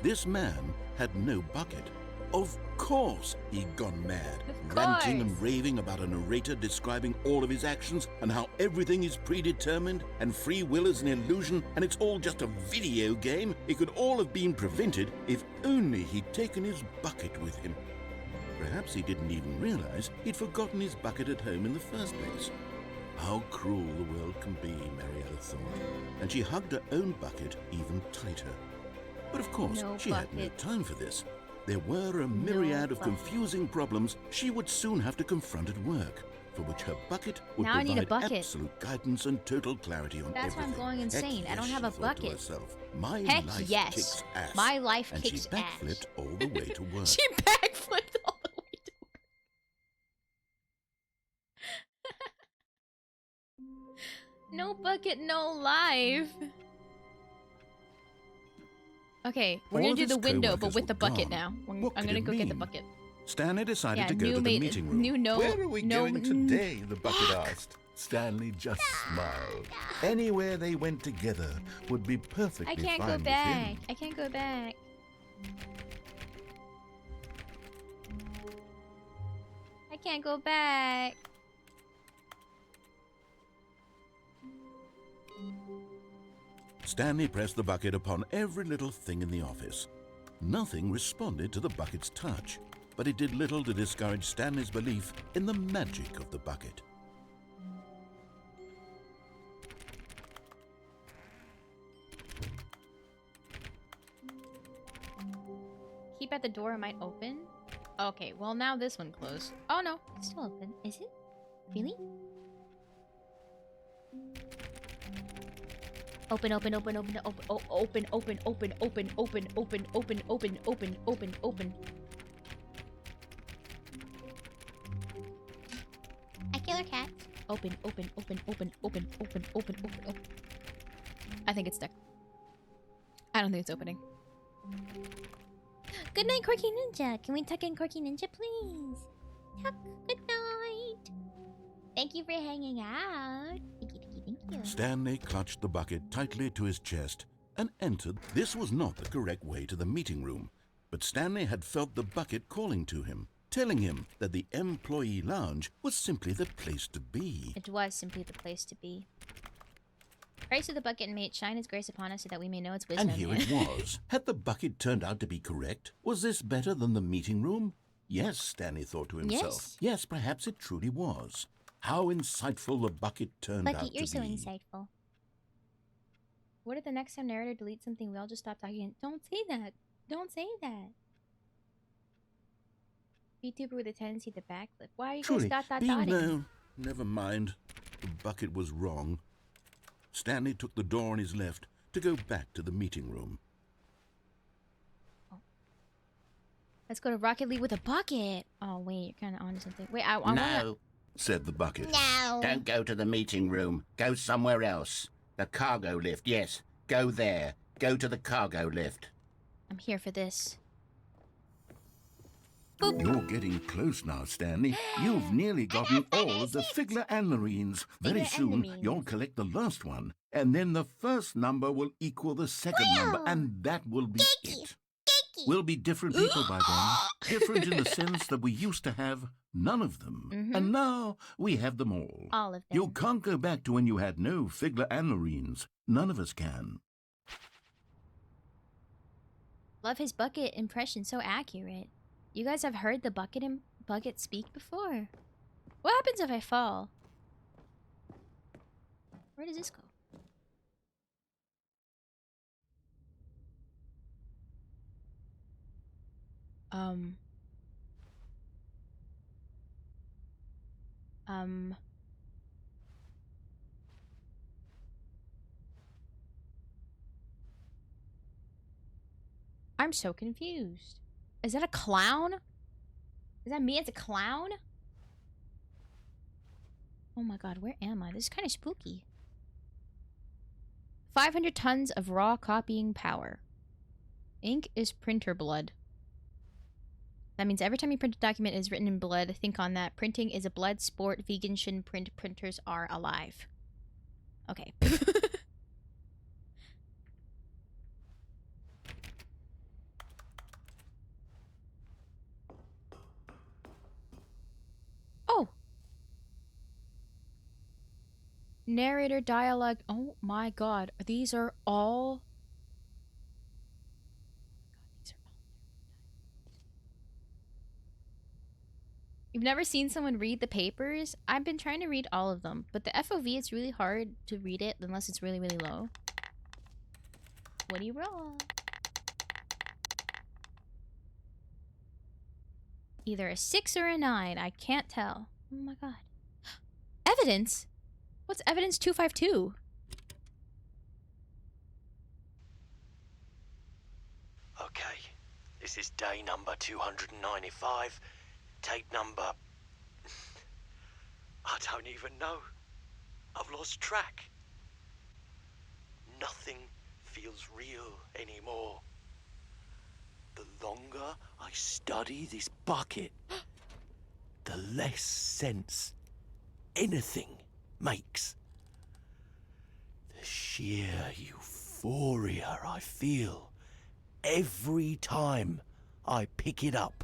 [SPEAKER 8] This man had no bucket. Of course he'd gone mad, ranting and raving about a narrator describing all of his actions and how everything is predetermined and free will is an illusion and it's all just a video game. It could all have been prevented if only he'd taken his bucket with him. Perhaps he didn't even realize he'd forgotten his bucket at home in the first place. How cruel the world can be, Mariella thought, and she hugged her own bucket even tighter. But of course,
[SPEAKER 1] No
[SPEAKER 8] she had no
[SPEAKER 1] bucket.
[SPEAKER 8] time for this. There were a myriad of confusing problems she would soon have to confront at work, for which her bucket would
[SPEAKER 1] Now I need a
[SPEAKER 8] provide
[SPEAKER 1] bucket.
[SPEAKER 8] absolute guidance and total clarity on
[SPEAKER 1] That's why I'm
[SPEAKER 8] everything.
[SPEAKER 1] going insane. I don't have a
[SPEAKER 8] she thought to
[SPEAKER 1] bucket.
[SPEAKER 8] herself, my
[SPEAKER 1] Heck
[SPEAKER 8] life
[SPEAKER 1] yes.
[SPEAKER 8] kicks ass.
[SPEAKER 1] My life
[SPEAKER 8] and
[SPEAKER 1] kicks
[SPEAKER 8] she backflipped
[SPEAKER 1] ass.
[SPEAKER 8] all the way to work.
[SPEAKER 1] She backflipped all the way to work. No bucket, no life. Okay, we're
[SPEAKER 8] All
[SPEAKER 1] gonna do
[SPEAKER 8] of
[SPEAKER 1] the
[SPEAKER 8] his
[SPEAKER 1] window, but
[SPEAKER 8] co-workers
[SPEAKER 1] with the
[SPEAKER 8] were
[SPEAKER 1] bucket
[SPEAKER 8] gone.
[SPEAKER 1] now.
[SPEAKER 8] What
[SPEAKER 1] I'm
[SPEAKER 8] could
[SPEAKER 1] gonna
[SPEAKER 8] it
[SPEAKER 1] go get the
[SPEAKER 8] mean?
[SPEAKER 1] bucket.
[SPEAKER 8] Stanley decided
[SPEAKER 1] Yeah,
[SPEAKER 8] to go
[SPEAKER 1] new
[SPEAKER 8] to the
[SPEAKER 1] mate-
[SPEAKER 8] meeting room.
[SPEAKER 1] new no-
[SPEAKER 6] Where are we
[SPEAKER 1] no-
[SPEAKER 6] going today? The bucket asked. Stanley just smiled. Anywhere they went together would be perfectly
[SPEAKER 1] I can't
[SPEAKER 6] fine
[SPEAKER 1] go
[SPEAKER 6] with
[SPEAKER 1] back.
[SPEAKER 6] him.
[SPEAKER 1] I can't go back. I can't go back.
[SPEAKER 8] Stanley pressed the bucket upon every little thing in the office. Nothing responded to the bucket's touch, but it did little to discourage Stanley's belief in the magic of the bucket.
[SPEAKER 1] Keep at the door, it might open. Okay, well now this one closed. Oh no, it's still open. Is it? Really? Open, open, open, open, open, open, open, open, open, open, open, open, open, open, open, open.
[SPEAKER 7] I kill her cat.
[SPEAKER 1] Open, open, open, open, open, open, open, open, open. I think it's stuck. I don't think it's opening.
[SPEAKER 7] Good night, Quirky Ninja. Can we tuck in Quirky Ninja, please? Tuck. Good night. Thank you for hanging out. Thank you, thank you, thank you.
[SPEAKER 8] Stanley clutched the bucket tightly to his chest and entered. This was not the correct way to the meeting room, but Stanley had felt the bucket calling to him, telling him that the employee lounge was simply the place to be.
[SPEAKER 1] It was simply the place to be. Praise to the bucket and may it shine its grace upon us so that we may know its wisdom.
[SPEAKER 8] And here it was. Had the bucket turned out to be correct? Was this better than the meeting room? Yes, Stanley thought to himself. Yes, perhaps it truly was. How insightful the bucket turned out to be.
[SPEAKER 7] Bucket, you're so insightful.
[SPEAKER 1] What if the next time narrator deletes something, we all just stop talking? Don't say that. Don't say that. VTuber with a tendency to backflip. Why are you
[SPEAKER 8] Truly,
[SPEAKER 1] guys
[SPEAKER 8] being
[SPEAKER 1] dotting?
[SPEAKER 8] no, never mind. The bucket was wrong. Stanley took the door on his left to go back to the meeting room.
[SPEAKER 1] Let's go to Rocket League with a bucket. Oh wait, you're kind of onto something. Wait, I wanna...
[SPEAKER 13] No,
[SPEAKER 8] said the bucket.
[SPEAKER 7] No.
[SPEAKER 13] don't go to the meeting room. Go somewhere else. The cargo lift, yes. Go there. Go to the cargo lift.
[SPEAKER 1] I'm here for this.
[SPEAKER 8] You're getting close now, Stanley. You've nearly gotten all of the Figler and Marines. Very soon, you'll collect the last one, and then the first number will equal the second number, and that will be it. We'll be different people by then. Different in the sense that we used to have none of them, and now we have them all.
[SPEAKER 1] All of them.
[SPEAKER 8] You can't go back to when you had no Figler and Marines. None of us can.
[SPEAKER 1] Love his bucket impression, so accurate. You guys have heard the bucket speak before. What happens if I fall? Where does this go? I'm so confused. Is that a clown? Does that mean it's a clown? Oh my god, where am I? This is kind of spooky. 500 tons of raw copying power. Ink is printer blood. That means every time you print a document it is written in blood. Think on that. Printing is a blood sport. Vegan shouldn't print. Printers are alive. Okay. Oh! Narrator dialogue. Oh my god. These are all... You've never seen someone read the papers? I've been trying to read all of them, but the FOV, it's really hard to read it unless it's really, really low. What do you roll? either a 6 or a 9. I can't tell. Oh my god. Evidence? What's evidence 252?
[SPEAKER 14] Okay, this is day number 295. Tape number... I don't even know. I've lost track. Nothing feels real anymore. The longer I study this bucket, the less sense anything makes. The sheer euphoria I feel every time I pick it up.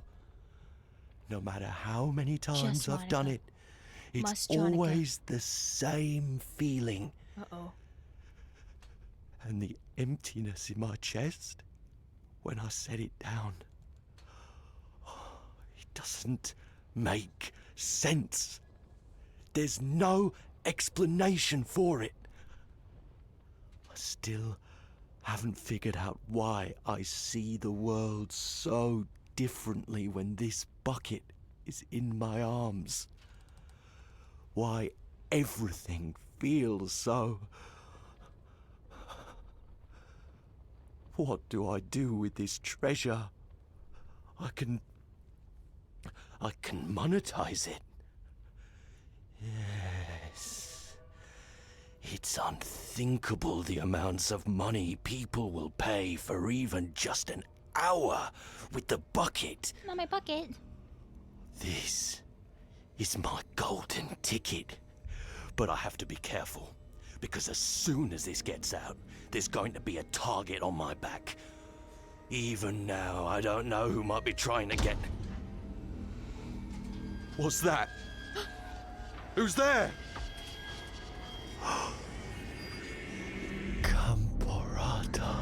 [SPEAKER 14] No matter how many times I've done it, it's always the same feeling.
[SPEAKER 1] Uh-oh.
[SPEAKER 14] And the emptiness in my chest when I set it down. It doesn't make sense. There's no explanation for it. I still haven't figured out why I see the world so differently when this bucket is in my arms. Why everything feels so... What do I do with this treasure? I can monetize it. Yes. It's unthinkable the amounts of money people will pay for even just an hour with the bucket.
[SPEAKER 3] Not my bucket.
[SPEAKER 14] This is my golden ticket. But I have to be careful, because as soon as this gets out, there's going to be a target on my back. Even now, I don't know who might be trying to get... What's that? Who's there? Camporata.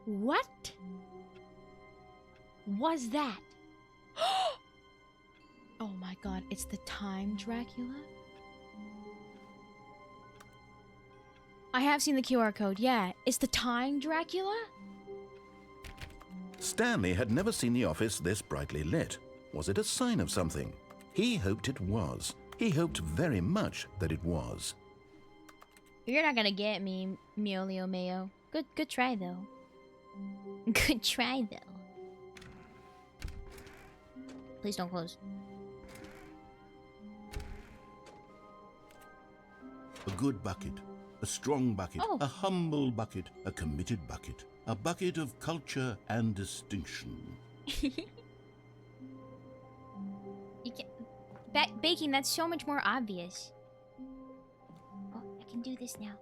[SPEAKER 1] What was that? Oh my god, it's the Time Dracula? I have seen the QR code, yeah. It's the Time Dracula?
[SPEAKER 8] Stanley had never seen the office this brightly lit. Was it a sign of something? He hoped it was. He hoped very much that it was.
[SPEAKER 1] You're not gonna get me, Miolio Mayo. Good try, though. Good try, though. Please don't close.
[SPEAKER 8] A good bucket. A strong bucket.
[SPEAKER 1] Oh.
[SPEAKER 8] A humble bucket. A committed bucket. A bucket of culture and distinction.
[SPEAKER 1] You can... Baking, that's so much more obvious.
[SPEAKER 3] Oh, I can do this now.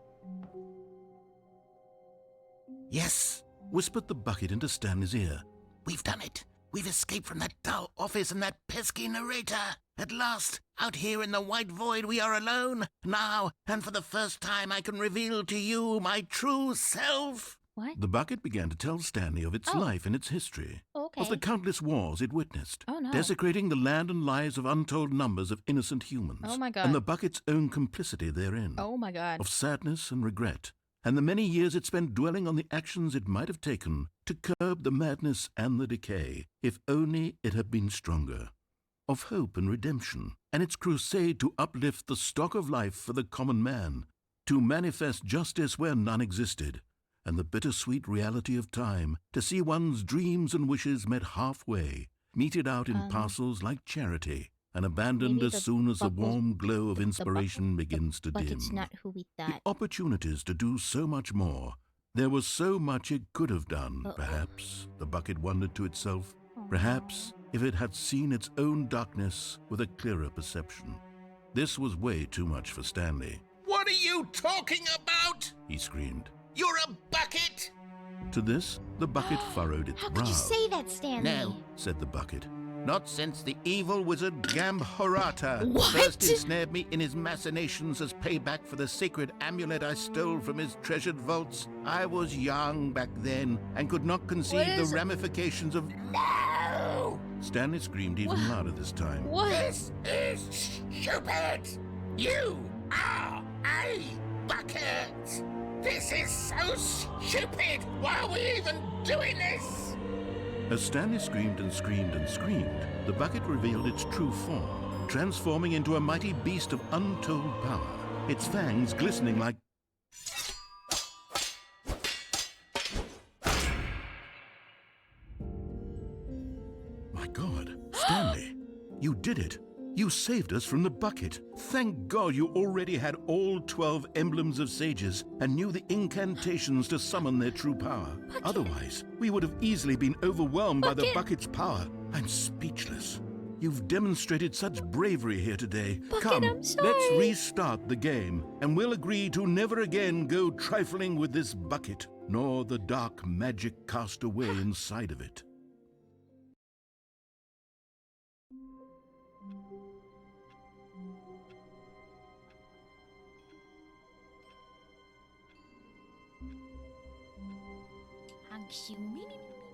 [SPEAKER 8] Yes, whispered the bucket into Stanley's ear.
[SPEAKER 13] We've done it. We've escaped from that dull office and that pesky narrator. At last, out here in the white void, we are alone. Now, and for the first time, I can reveal to you my true self.
[SPEAKER 1] What?
[SPEAKER 8] The bucket began to tell Stanley of its life and its history.
[SPEAKER 1] Okay.
[SPEAKER 8] Of the countless wars it witnessed.
[SPEAKER 1] Oh, no.
[SPEAKER 8] Desecrating the land and lives of untold numbers of innocent humans.
[SPEAKER 1] Oh, my God.
[SPEAKER 8] And the bucket's own complicity therein.
[SPEAKER 1] Oh my god.
[SPEAKER 8] Of sadness and regret. And the many years it spent dwelling on the actions it might have taken to curb the madness and the decay, if only it had been stronger. Of hope and redemption, and its crusade to uplift the stock of life for the common man, to manifest justice where none existed, and the bittersweet reality of time, to see one's dreams and wishes met halfway, meted out in parcels like charity, and abandoned as soon as the warm glow of inspiration begins to dim.
[SPEAKER 3] Bucket's not who we thought.
[SPEAKER 8] The opportunities to do so much more. There was so much it could have done, perhaps, the bucket wondered to itself. Perhaps, if it had seen its own darkness with a clearer perception. This was way too much for Stanley.
[SPEAKER 13] What are you talking about?
[SPEAKER 8] He screamed.
[SPEAKER 13] You're a bucket?
[SPEAKER 8] To this, the bucket furrowed its
[SPEAKER 3] How
[SPEAKER 8] brow.
[SPEAKER 3] could you say that, Stanley?
[SPEAKER 13] No,
[SPEAKER 8] said the bucket. Not since the evil wizard Gambhorata first ensnared me in his machinations as payback for the sacred amulet I stole from his treasured vaults. I was young back then and could not conceive the ramifications of...
[SPEAKER 13] No!
[SPEAKER 8] Stanley screamed even louder this time.
[SPEAKER 1] What?
[SPEAKER 13] This is stupid! You are a bucket! This is so stupid! Why are we even doing this?
[SPEAKER 8] As Stanley screamed and screamed and screamed, the bucket revealed its true form, transforming into a mighty beast of untold power, its fangs glistening like... My God, Stanley, you did it. You saved us from the bucket. Thank God you already had all 12 emblems of sages and knew the incantations to summon their true power. Otherwise, we would have easily been overwhelmed by the bucket's power. I'm speechless. You've demonstrated such bravery here today. Come, let's restart the game, and we'll agree to never again go trifling with this bucket, nor the dark magic cast away inside of it.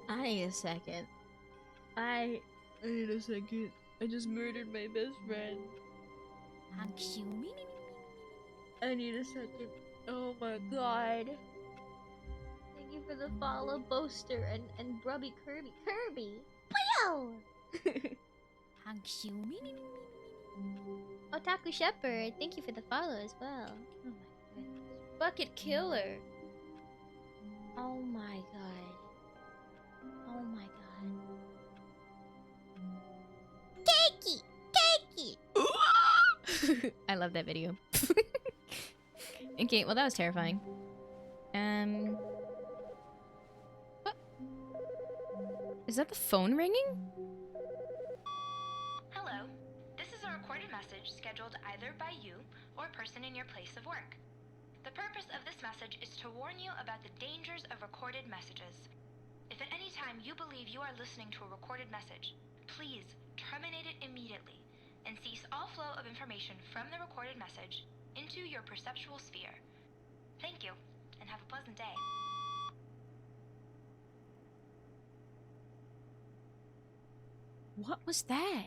[SPEAKER 1] I need a second. I need a second. I just murdered my best friend. I need a second. Oh my God.
[SPEAKER 5] Thank you for the follow, Boaster and Brubby Kirby. Kirby!
[SPEAKER 7] Wow!
[SPEAKER 5] Otaku Shepherd, thank you for the follow as well. Oh my goodness. Bucket Killer. Oh my God. Oh my God.
[SPEAKER 7] Cakey! Cakey!
[SPEAKER 1] I love that video. Okay, well that was terrifying. What? Is that the phone ringing?
[SPEAKER 15] Hello. This is a recorded message scheduled either by you or a person in your place of work. The purpose of this message is to warn you about the dangers of recorded messages. If at any time you believe you are listening to a recorded message, please terminate it immediately and cease all flow of information from the recorded message into your perceptual sphere. Thank you, and have a pleasant day.
[SPEAKER 1] What was that?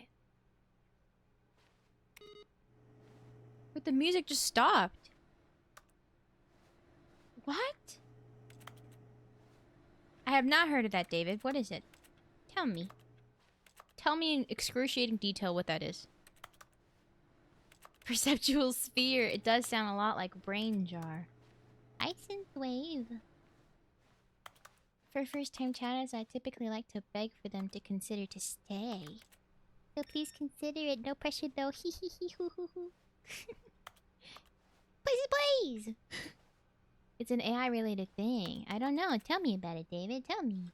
[SPEAKER 1] But the music just stopped. What? I have not heard of that, David. What is it? Tell me. Tell me in excruciating detail what that is. Perceptual sphere. It does sound a lot like brain jar.
[SPEAKER 7] I synthwave.
[SPEAKER 3] For first-time chatters, I typically like to beg for them to consider to stay.
[SPEAKER 7] So please consider it. No pressure though. Hee hee hee hoo hoo hoo. Please.
[SPEAKER 3] It's an AI-related thing. I don't know. Tell me about it, David. Tell me.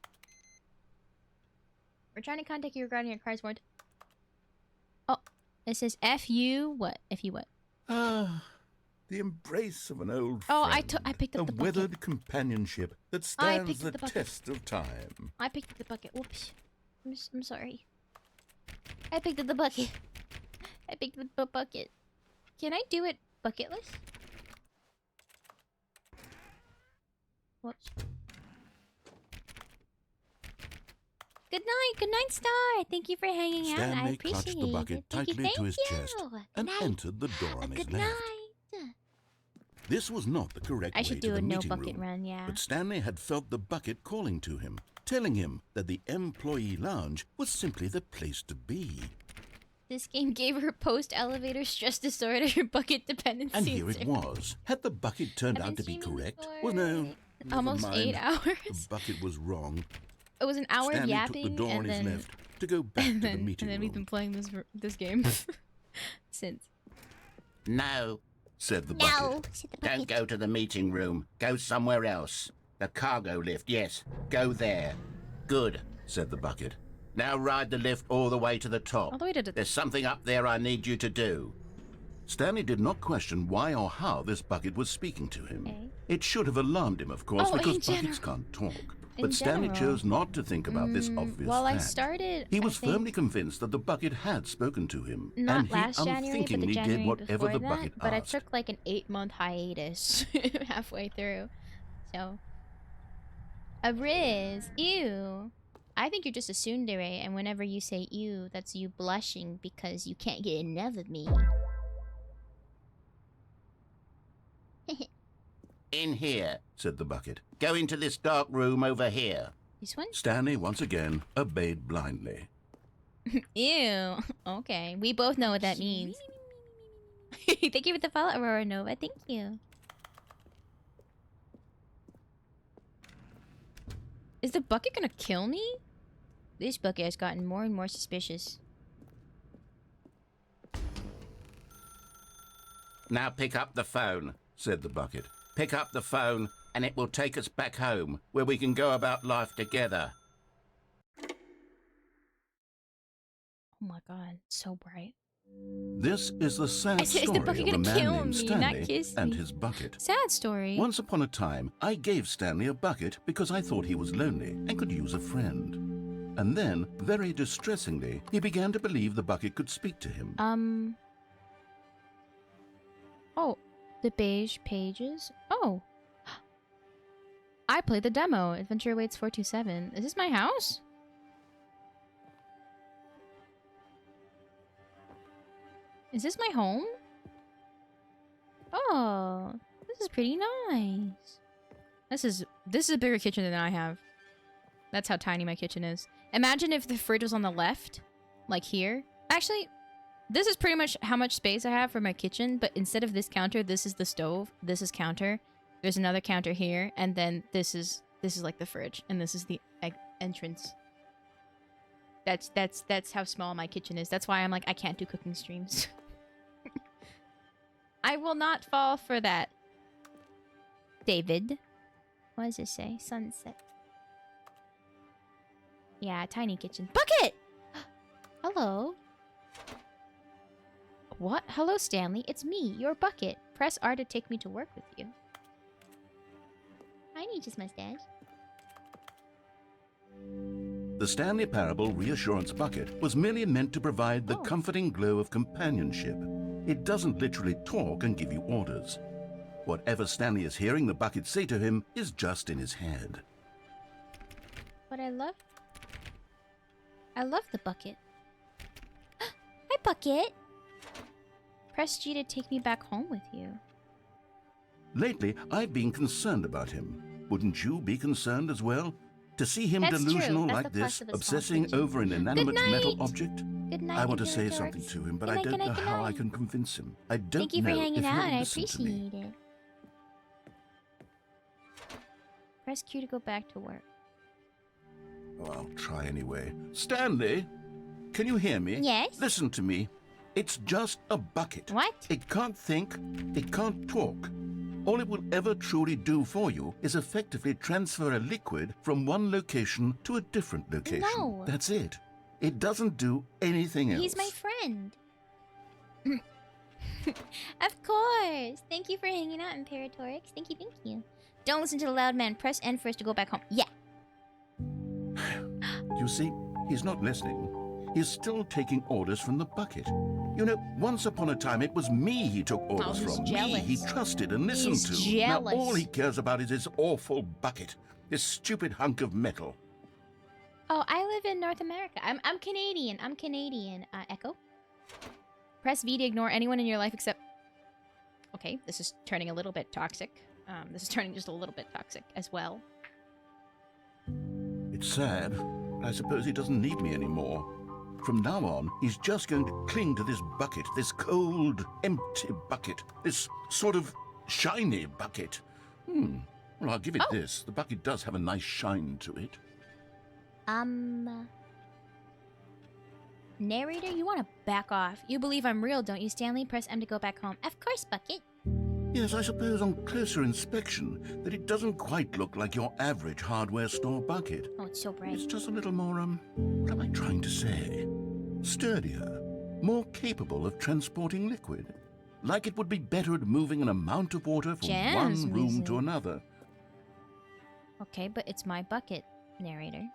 [SPEAKER 1] We're trying to contact you regarding your cries warrant. Oh, it says F-U what? F-U what?
[SPEAKER 8] The embrace of an old
[SPEAKER 1] Oh,
[SPEAKER 8] friend.
[SPEAKER 1] I picked up the
[SPEAKER 8] a
[SPEAKER 1] bucket.
[SPEAKER 8] weathered companionship that stands the test of time.
[SPEAKER 1] I picked up the bucket. Whoops. I'm sorry. I picked up the bucket. I picked up the bucket. Can I do it bucketless? Whoops. Good night, Star. Thank you for hanging out. I
[SPEAKER 8] Stanley
[SPEAKER 1] appreciate
[SPEAKER 8] clutched the bucket
[SPEAKER 1] it. Thank
[SPEAKER 8] tightly
[SPEAKER 1] you,
[SPEAKER 8] to his
[SPEAKER 1] thank
[SPEAKER 8] chest
[SPEAKER 1] you.
[SPEAKER 8] and
[SPEAKER 1] Good night.
[SPEAKER 8] entered the door on his
[SPEAKER 1] Good
[SPEAKER 8] left.
[SPEAKER 1] night.
[SPEAKER 8] This was not the correct
[SPEAKER 1] I
[SPEAKER 8] way
[SPEAKER 1] should
[SPEAKER 8] to
[SPEAKER 1] do
[SPEAKER 8] the
[SPEAKER 1] a no
[SPEAKER 8] meeting
[SPEAKER 1] bucket
[SPEAKER 8] room,
[SPEAKER 1] run, yeah.
[SPEAKER 8] but Stanley had felt the bucket calling to him, telling him that the employee lounge was simply the place to be.
[SPEAKER 1] This game gave her post-elevator stress disorder bucket dependency.
[SPEAKER 8] And here it was. Had the bucket turned out to be correct? Well, no. never
[SPEAKER 1] Almost
[SPEAKER 8] mind.
[SPEAKER 1] 8 hours.
[SPEAKER 8] The bucket was wrong.
[SPEAKER 1] It was an hour
[SPEAKER 8] Stanley
[SPEAKER 1] yapping,
[SPEAKER 8] took the door
[SPEAKER 1] and
[SPEAKER 8] on
[SPEAKER 1] then
[SPEAKER 8] his left to go back to the meeting
[SPEAKER 1] and then
[SPEAKER 8] room.
[SPEAKER 1] we've been playing this game since.
[SPEAKER 13] No,
[SPEAKER 8] said the
[SPEAKER 7] No,
[SPEAKER 8] bucket.
[SPEAKER 7] said the bucket.
[SPEAKER 13] Don't go to the meeting room. Go somewhere else. The cargo lift, yes. Go there. Good, said the bucket. Now ride the lift all the way to the top.
[SPEAKER 1] All the way to the...
[SPEAKER 13] There's something up there I need you to do.
[SPEAKER 8] Stanley did not question why or how this bucket was speaking to him.
[SPEAKER 1] Okay.
[SPEAKER 8] It should have alarmed him, of course,
[SPEAKER 1] Oh,
[SPEAKER 8] because
[SPEAKER 1] in
[SPEAKER 8] buckets
[SPEAKER 1] general.
[SPEAKER 8] can't talk. But Stanley
[SPEAKER 1] general.
[SPEAKER 8] chose not to think about this obvious
[SPEAKER 1] Well, I
[SPEAKER 8] fact.
[SPEAKER 1] started.
[SPEAKER 8] He was
[SPEAKER 1] I think,
[SPEAKER 8] firmly convinced that the bucket had spoken to him,
[SPEAKER 1] not
[SPEAKER 8] and he
[SPEAKER 1] last January, but the
[SPEAKER 8] unthinkingly
[SPEAKER 1] January
[SPEAKER 8] did whatever
[SPEAKER 1] before
[SPEAKER 8] the
[SPEAKER 1] that.
[SPEAKER 8] bucket
[SPEAKER 1] But I
[SPEAKER 8] asked.
[SPEAKER 1] took like an 8-month hiatus halfway through. So, a Riz, ew. I think you're just a tsundere, and whenever you say ew, that's you blushing because you can't get enough of me.
[SPEAKER 13] In here, said the bucket. Go into this dark room over here.
[SPEAKER 1] This one?
[SPEAKER 8] Stanley once again obeyed blindly.
[SPEAKER 1] Ew. Okay, we both know what that means. Thank you for the follow, Aurora Nova. Thank you. Is the bucket gonna kill me? This bucket has gotten more and more suspicious.
[SPEAKER 13] Now pick up the phone,
[SPEAKER 8] said the bucket.
[SPEAKER 13] Pick up the phone, and it will take us back home, where we can go about life together.
[SPEAKER 1] Oh my god, so bright.
[SPEAKER 8] This is the sad
[SPEAKER 1] Is the
[SPEAKER 8] story
[SPEAKER 1] bucket
[SPEAKER 8] of a
[SPEAKER 1] gonna
[SPEAKER 8] man
[SPEAKER 1] kill
[SPEAKER 8] named
[SPEAKER 1] me, not
[SPEAKER 8] Stanley
[SPEAKER 1] kiss
[SPEAKER 8] and
[SPEAKER 1] me?
[SPEAKER 8] his bucket.
[SPEAKER 1] Sad story.
[SPEAKER 8] Once upon a time, I gave Stanley a bucket because I thought he was lonely and could use a friend. And then, very distressingly, he began to believe the bucket could speak to him.
[SPEAKER 1] Oh, the beige pages? Oh. I played the demo. Adventure Awaits 427. Is this my house? Is this my home? Oh, this is pretty nice. This is a bigger kitchen than I have. That's how tiny my kitchen is. Imagine if the fridge was on the left, like here. Actually, this is pretty much how much space I have for my kitchen, but instead of this counter, this is the stove. This is counter. There's another counter here, and then this is like the fridge, and this is the entrance. That's how small my kitchen is. That's why I'm like, I can't do cooking streams. I will not fall for that. David. What does it say? Sunset. Yeah, tiny kitchen. Bucket! Hello. What? Hello, Stanley. It's me, your bucket. Press R to take me to work with you.
[SPEAKER 7] I need his mustache.
[SPEAKER 8] The Stanley Parable Reassurance Bucket was merely meant to provide the comforting glow of companionship. It doesn't literally talk and give you orders. Whatever Stanley is hearing the bucket say to him is just in his head.
[SPEAKER 1] But I love the bucket.
[SPEAKER 7] Hi, bucket.
[SPEAKER 1] Press G to take me back home with you.
[SPEAKER 8] Lately, I've been concerned about him. Wouldn't you be concerned as well? To see him
[SPEAKER 1] That's
[SPEAKER 8] delusional
[SPEAKER 1] true. That's
[SPEAKER 8] like
[SPEAKER 1] the plus
[SPEAKER 8] this,
[SPEAKER 1] of a small
[SPEAKER 8] obsessing
[SPEAKER 1] kitchen.
[SPEAKER 8] over an inanimate
[SPEAKER 1] Good
[SPEAKER 8] metal
[SPEAKER 1] night.
[SPEAKER 8] object?
[SPEAKER 1] Good night,
[SPEAKER 8] I want to
[SPEAKER 1] Imperial
[SPEAKER 8] say something
[SPEAKER 1] Dorks.
[SPEAKER 8] to him, but
[SPEAKER 1] Good
[SPEAKER 8] I
[SPEAKER 1] night,
[SPEAKER 8] don't
[SPEAKER 1] good
[SPEAKER 8] know
[SPEAKER 1] night, good
[SPEAKER 8] how I
[SPEAKER 1] night.
[SPEAKER 8] can convince him. I don't
[SPEAKER 1] Thank you for
[SPEAKER 8] know
[SPEAKER 1] hanging
[SPEAKER 8] if
[SPEAKER 1] out.
[SPEAKER 8] he'll
[SPEAKER 1] I
[SPEAKER 8] listen to me.
[SPEAKER 1] appreciate it. Press Q to go back to work.
[SPEAKER 8] Oh, I'll try anyway. Stanley, can you hear me?
[SPEAKER 7] Yes?
[SPEAKER 8] Listen to me. It's just a bucket.
[SPEAKER 1] What?
[SPEAKER 8] It can't think. It can't talk. All it will ever truly do for you is effectively transfer a liquid from one location to a different location.
[SPEAKER 1] No.
[SPEAKER 8] That's it. It doesn't do anything else.
[SPEAKER 1] He's my friend. Of course. Thank you for hanging out, Imperatorix. Thank you, thank you. Don't listen to the loud man. Press N first to go back home. Yeah.
[SPEAKER 8] You see, he's not listening. He's still taking orders from the bucket. You know, once upon a time, it was me he took orders
[SPEAKER 1] he's
[SPEAKER 8] from.
[SPEAKER 1] jealous.
[SPEAKER 8] Me he trusted and listened
[SPEAKER 1] He's
[SPEAKER 8] to.
[SPEAKER 1] jealous.
[SPEAKER 8] Now all he cares about is his awful bucket. This stupid hunk of metal.
[SPEAKER 1] Oh, I live in North America. I'm Canadian. I'm Canadian. Echo. Press V to ignore anyone in your life except... Okay, this is turning a little bit toxic. This is turning just a little bit toxic as well.
[SPEAKER 8] It's sad, but I suppose he doesn't need me anymore. From now on, he's just going to cling to this bucket, this cold, empty bucket, this sort of shiny bucket. Well, I'll give it this. The bucket does have a nice shine to it.
[SPEAKER 1] Narrator, you want to back off. You believe I'm real, don't you, Stanley? Press M to go back home. Of course, Bucket.
[SPEAKER 8] Yes, I suppose on closer inspection that it doesn't quite look like your average hardware store bucket.
[SPEAKER 1] Oh, it's so bright.
[SPEAKER 8] It's just a little more, what am I trying to say? Sturdier, more capable of transporting liquid. Like it would be better at moving an amount of water from
[SPEAKER 1] Jazz
[SPEAKER 8] one room
[SPEAKER 1] music.
[SPEAKER 8] to another.
[SPEAKER 5] Okay, but it's my bucket, narrator.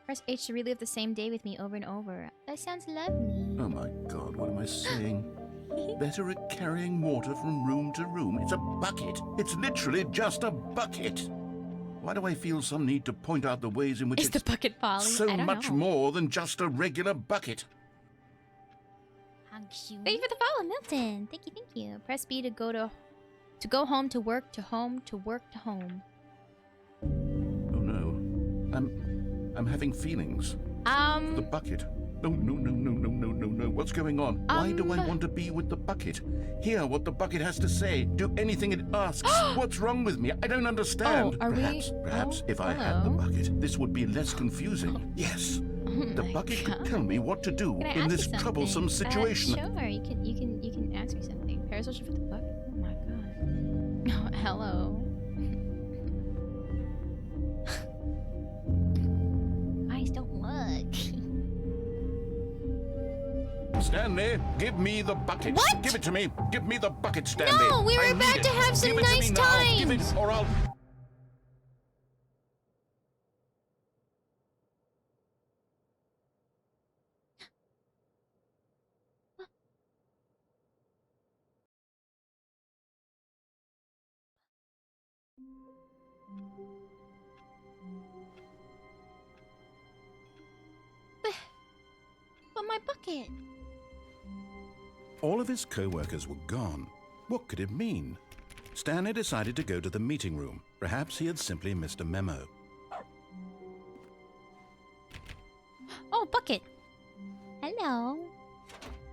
[SPEAKER 5] Press H to relive the same day with me over and over. That sounds lovely.
[SPEAKER 8] Oh my god, what am I saying? Better at carrying water from room to room. It's a bucket. It's literally just a bucket. Why do I feel some need to point out the ways in which
[SPEAKER 5] Is the bucket falling?
[SPEAKER 8] so
[SPEAKER 5] I don't
[SPEAKER 8] much
[SPEAKER 5] know.
[SPEAKER 8] more than just a regular bucket?
[SPEAKER 5] Thank you for the follow, Milton. Thank you. Press B to go home to work to home to work to home.
[SPEAKER 8] Oh no. I'm having feelings. The bucket. No. What's going on? Why do I want to be with the bucket? Hear what the bucket has to say. Do anything it asks. What's wrong with me? I don't understand.
[SPEAKER 5] Oh, are
[SPEAKER 8] Perhaps if I had the bucket, this would be less confusing. Yes. The bucket could tell me what to do
[SPEAKER 5] Can I
[SPEAKER 8] in
[SPEAKER 5] ask
[SPEAKER 8] this
[SPEAKER 5] you something?
[SPEAKER 8] troublesome situation.
[SPEAKER 5] Sure, you can ask me something. Parasocial for the bucket. Oh my god. Oh, hello. Eyes don't look.
[SPEAKER 8] Stanley, give me the bucket.
[SPEAKER 5] What?
[SPEAKER 8] Give it to me. Give me the bucket, Stanley.
[SPEAKER 5] No, we were
[SPEAKER 8] I
[SPEAKER 5] about
[SPEAKER 8] need
[SPEAKER 5] to
[SPEAKER 8] it.
[SPEAKER 5] have some
[SPEAKER 8] Give it to
[SPEAKER 5] nice
[SPEAKER 8] me now. Give
[SPEAKER 5] times.
[SPEAKER 8] it, or I'll...
[SPEAKER 5] But my bucket.
[SPEAKER 8] All of his co-workers were gone. What could it mean? Stanley decided to go to the meeting room. Perhaps he had simply missed a memo.
[SPEAKER 5] Oh, bucket. Hello.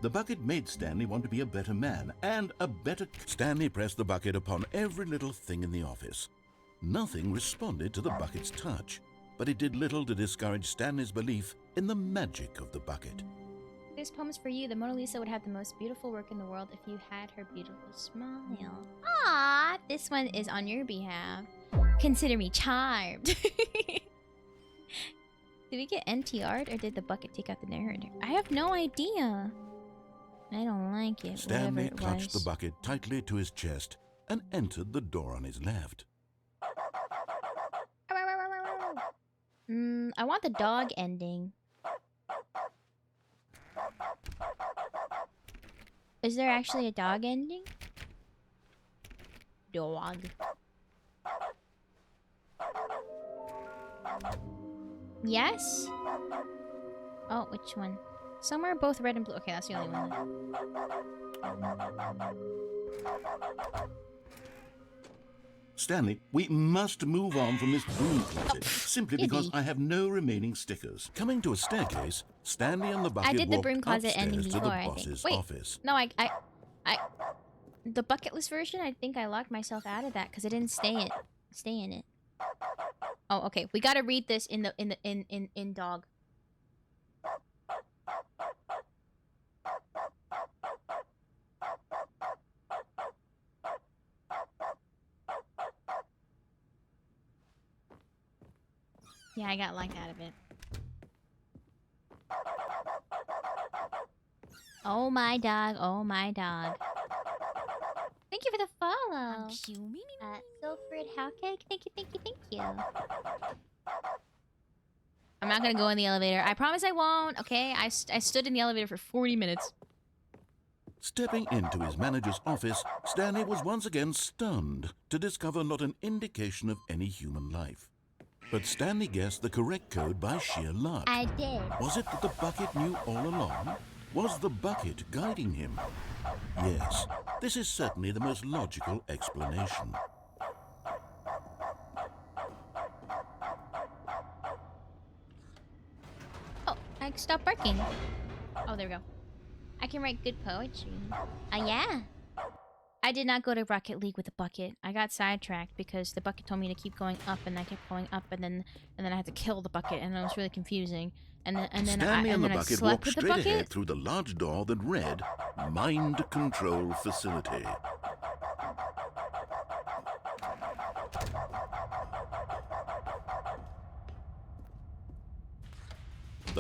[SPEAKER 8] The bucket made Stanley want to be a better man and a better... Stanley pressed the bucket upon every little thing in the office. Nothing responded to the bucket's touch, but it did little to discourage Stanley's belief in the magic of the bucket.
[SPEAKER 5] This poem is for you. The Mona Lisa would have the most beautiful work in the world if you had her beautiful smile. Ah, this one is on your behalf. Consider me charmed. Did we get NTR'd or did the bucket take out the narrator? I have no idea. I don't like it.
[SPEAKER 8] Stanley clutched the bucket tightly to his chest and entered the door on his left.
[SPEAKER 5] I want the dog ending. Is there actually a dog ending? Dog. Yes? Oh, which one? Some are both red and blue. Okay, that's the only one then.
[SPEAKER 8] Stanley, we must move on from this broom closet, simply because I have no remaining stickers. Coming to a staircase, Stanley and the bucket
[SPEAKER 5] I did the
[SPEAKER 8] walked
[SPEAKER 5] broom closet ending
[SPEAKER 8] upstairs to
[SPEAKER 5] before,
[SPEAKER 8] the
[SPEAKER 5] I think.
[SPEAKER 8] boss's
[SPEAKER 5] Wait,
[SPEAKER 8] office.
[SPEAKER 5] no, I the bucket list version, I think I locked myself out of that because I didn't stay in it. Oh, okay. We gotta read this in dog. Yeah, I got locked out of it. Oh my dog, oh my dog. Thank you for the follow. Silfred Howcake, thank you. I'm not gonna go in the elevator. I promise I won't, okay? I stood in the elevator for 40 minutes.
[SPEAKER 8] Stepping into his manager's office, Stanley was once again stunned to discover not an indication of any human life. But Stanley guessed the correct code by sheer luck.
[SPEAKER 5] I did.
[SPEAKER 8] Was it that the bucket knew all along? Was the bucket guiding him? Yes, this is certainly the most logical explanation.
[SPEAKER 5] Oh, I stopped barking. Oh, there we go. I can write good poetry. Yeah. I did not go to Rocket League with the bucket. I got sidetracked because the bucket told me to keep going up, and I kept going up, and then I had to kill the bucket, and it was really confusing.
[SPEAKER 8] Stanley and the bucket walked straight ahead through the large door that read, Mind Control Facility.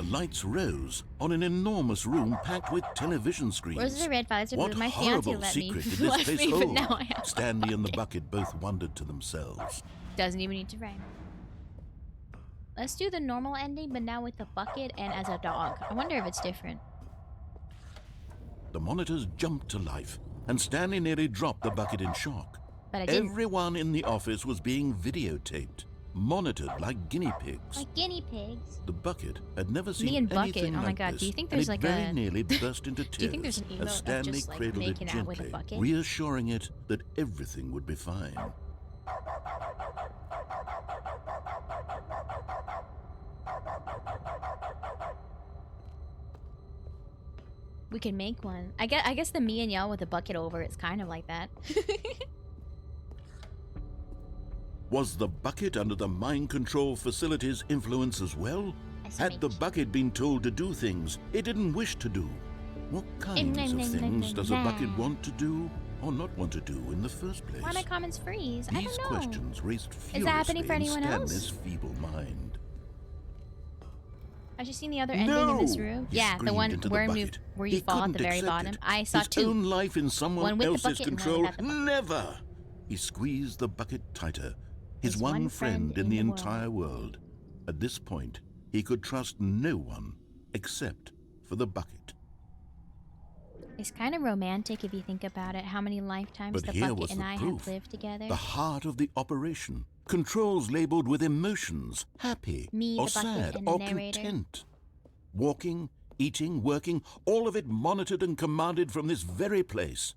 [SPEAKER 8] The lights rose on an enormous room packed with television screens.
[SPEAKER 5] Roses are red, violets are
[SPEAKER 8] What
[SPEAKER 5] blue. My fiance
[SPEAKER 8] horrible
[SPEAKER 5] let me.
[SPEAKER 8] secret did this
[SPEAKER 5] let
[SPEAKER 8] place
[SPEAKER 5] me, but
[SPEAKER 8] hold?
[SPEAKER 5] now I have
[SPEAKER 8] Stanley and the bucket both wondered to themselves.
[SPEAKER 5] Doesn't even need to rhyme. Let's do the normal ending, but now with the bucket and as a dog. I wonder if it's different.
[SPEAKER 8] The monitors jumped to life, and Stanley nearly dropped the bucket in shock.
[SPEAKER 5] But I didn't.
[SPEAKER 8] Everyone in the office was being videotaped, monitored like guinea pigs.
[SPEAKER 5] Like guinea pigs.
[SPEAKER 8] The bucket had never seen
[SPEAKER 5] Me and Bucket.
[SPEAKER 8] anything
[SPEAKER 5] Oh my
[SPEAKER 8] like
[SPEAKER 5] god.
[SPEAKER 8] this,
[SPEAKER 5] Do you think
[SPEAKER 8] and
[SPEAKER 5] there's
[SPEAKER 8] it
[SPEAKER 5] like
[SPEAKER 8] very
[SPEAKER 5] a?
[SPEAKER 8] nearly burst into tears
[SPEAKER 5] Do you think there's an emote
[SPEAKER 8] as
[SPEAKER 5] of
[SPEAKER 8] Stanley
[SPEAKER 5] just like
[SPEAKER 8] cradled it
[SPEAKER 5] making out with a
[SPEAKER 8] gently,
[SPEAKER 5] bucket?
[SPEAKER 8] reassuring it that everything would be fine.
[SPEAKER 5] We can make one. I guess the me and y'all with a bucket over it's kind of like that.
[SPEAKER 8] Was the bucket under the mind control facility's influence as well? Had the bucket been told to do things it didn't wish to do? What kinds of things does a bucket want to do or not want to do in the first place?
[SPEAKER 5] Why my comments freeze? I
[SPEAKER 8] These
[SPEAKER 5] don't know.
[SPEAKER 8] questions raised
[SPEAKER 5] Is that happening for
[SPEAKER 8] furiously in
[SPEAKER 5] anyone else?
[SPEAKER 8] Stanley's feeble mind.
[SPEAKER 5] Have you seen the other ending in this room?
[SPEAKER 8] He
[SPEAKER 5] Yeah, the
[SPEAKER 8] screamed
[SPEAKER 5] one
[SPEAKER 8] into
[SPEAKER 5] where
[SPEAKER 8] the
[SPEAKER 5] you
[SPEAKER 8] bucket.
[SPEAKER 5] where you
[SPEAKER 8] He
[SPEAKER 5] fall at
[SPEAKER 8] couldn't
[SPEAKER 5] the very
[SPEAKER 8] accept
[SPEAKER 5] bottom.
[SPEAKER 8] it.
[SPEAKER 5] I saw
[SPEAKER 8] His
[SPEAKER 5] two.
[SPEAKER 8] own life in someone
[SPEAKER 5] One with the
[SPEAKER 8] else's
[SPEAKER 5] bucket and one
[SPEAKER 8] control.
[SPEAKER 5] without the bucket.
[SPEAKER 8] Never! He squeezed the bucket tighter. His
[SPEAKER 5] There's
[SPEAKER 8] one
[SPEAKER 5] one
[SPEAKER 8] friend
[SPEAKER 5] friend
[SPEAKER 8] in the
[SPEAKER 5] in the
[SPEAKER 8] entire world. At this point, he could trust no one except for the bucket.
[SPEAKER 5] It's kind of romantic if you think about it. How many lifetimes
[SPEAKER 8] But
[SPEAKER 5] the
[SPEAKER 8] here
[SPEAKER 5] bucket
[SPEAKER 8] was
[SPEAKER 5] and
[SPEAKER 8] the
[SPEAKER 5] I
[SPEAKER 8] proof.
[SPEAKER 5] have lived together?
[SPEAKER 8] The heart of the operation. Controls labeled with emotions, happy
[SPEAKER 5] Me,
[SPEAKER 8] or
[SPEAKER 5] the bucket,
[SPEAKER 8] sad
[SPEAKER 5] and the
[SPEAKER 8] or
[SPEAKER 5] narrator.
[SPEAKER 8] content. Walking, eating, working, all of it monitored and commanded from this very place.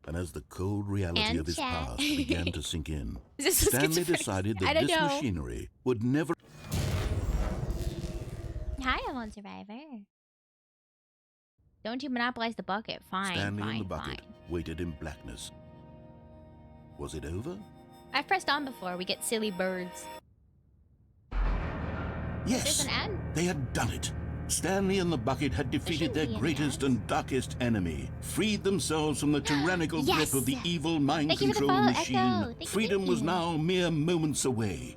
[SPEAKER 8] And as the cold reality
[SPEAKER 5] And
[SPEAKER 8] of his
[SPEAKER 5] chat.
[SPEAKER 8] past began to sink in,
[SPEAKER 5] Is this
[SPEAKER 8] Stanley
[SPEAKER 5] schizophrenic?
[SPEAKER 8] decided
[SPEAKER 5] I
[SPEAKER 8] that
[SPEAKER 5] don't
[SPEAKER 8] this
[SPEAKER 5] know.
[SPEAKER 8] machinery would never...
[SPEAKER 5] Hi, I'm Survivor. Don't you monopolize the bucket. Fine,
[SPEAKER 8] Stanley
[SPEAKER 5] fine,
[SPEAKER 8] and the bucket
[SPEAKER 5] fine.
[SPEAKER 8] waited in blackness. Was it over?
[SPEAKER 5] I've pressed on before. We get silly birds.
[SPEAKER 8] Yes,
[SPEAKER 5] There's an ad.
[SPEAKER 8] they had done it. Stanley and the bucket had defeated their
[SPEAKER 5] be any
[SPEAKER 8] greatest and darkest enemy, freed themselves from the tyrannical
[SPEAKER 5] Yes!
[SPEAKER 8] grip of the evil mind
[SPEAKER 5] Thank you for the
[SPEAKER 8] control
[SPEAKER 5] follow,
[SPEAKER 8] machine.
[SPEAKER 5] Echo. Thank you,
[SPEAKER 8] Freedom
[SPEAKER 5] thank
[SPEAKER 8] was
[SPEAKER 5] you.
[SPEAKER 8] now mere moments away.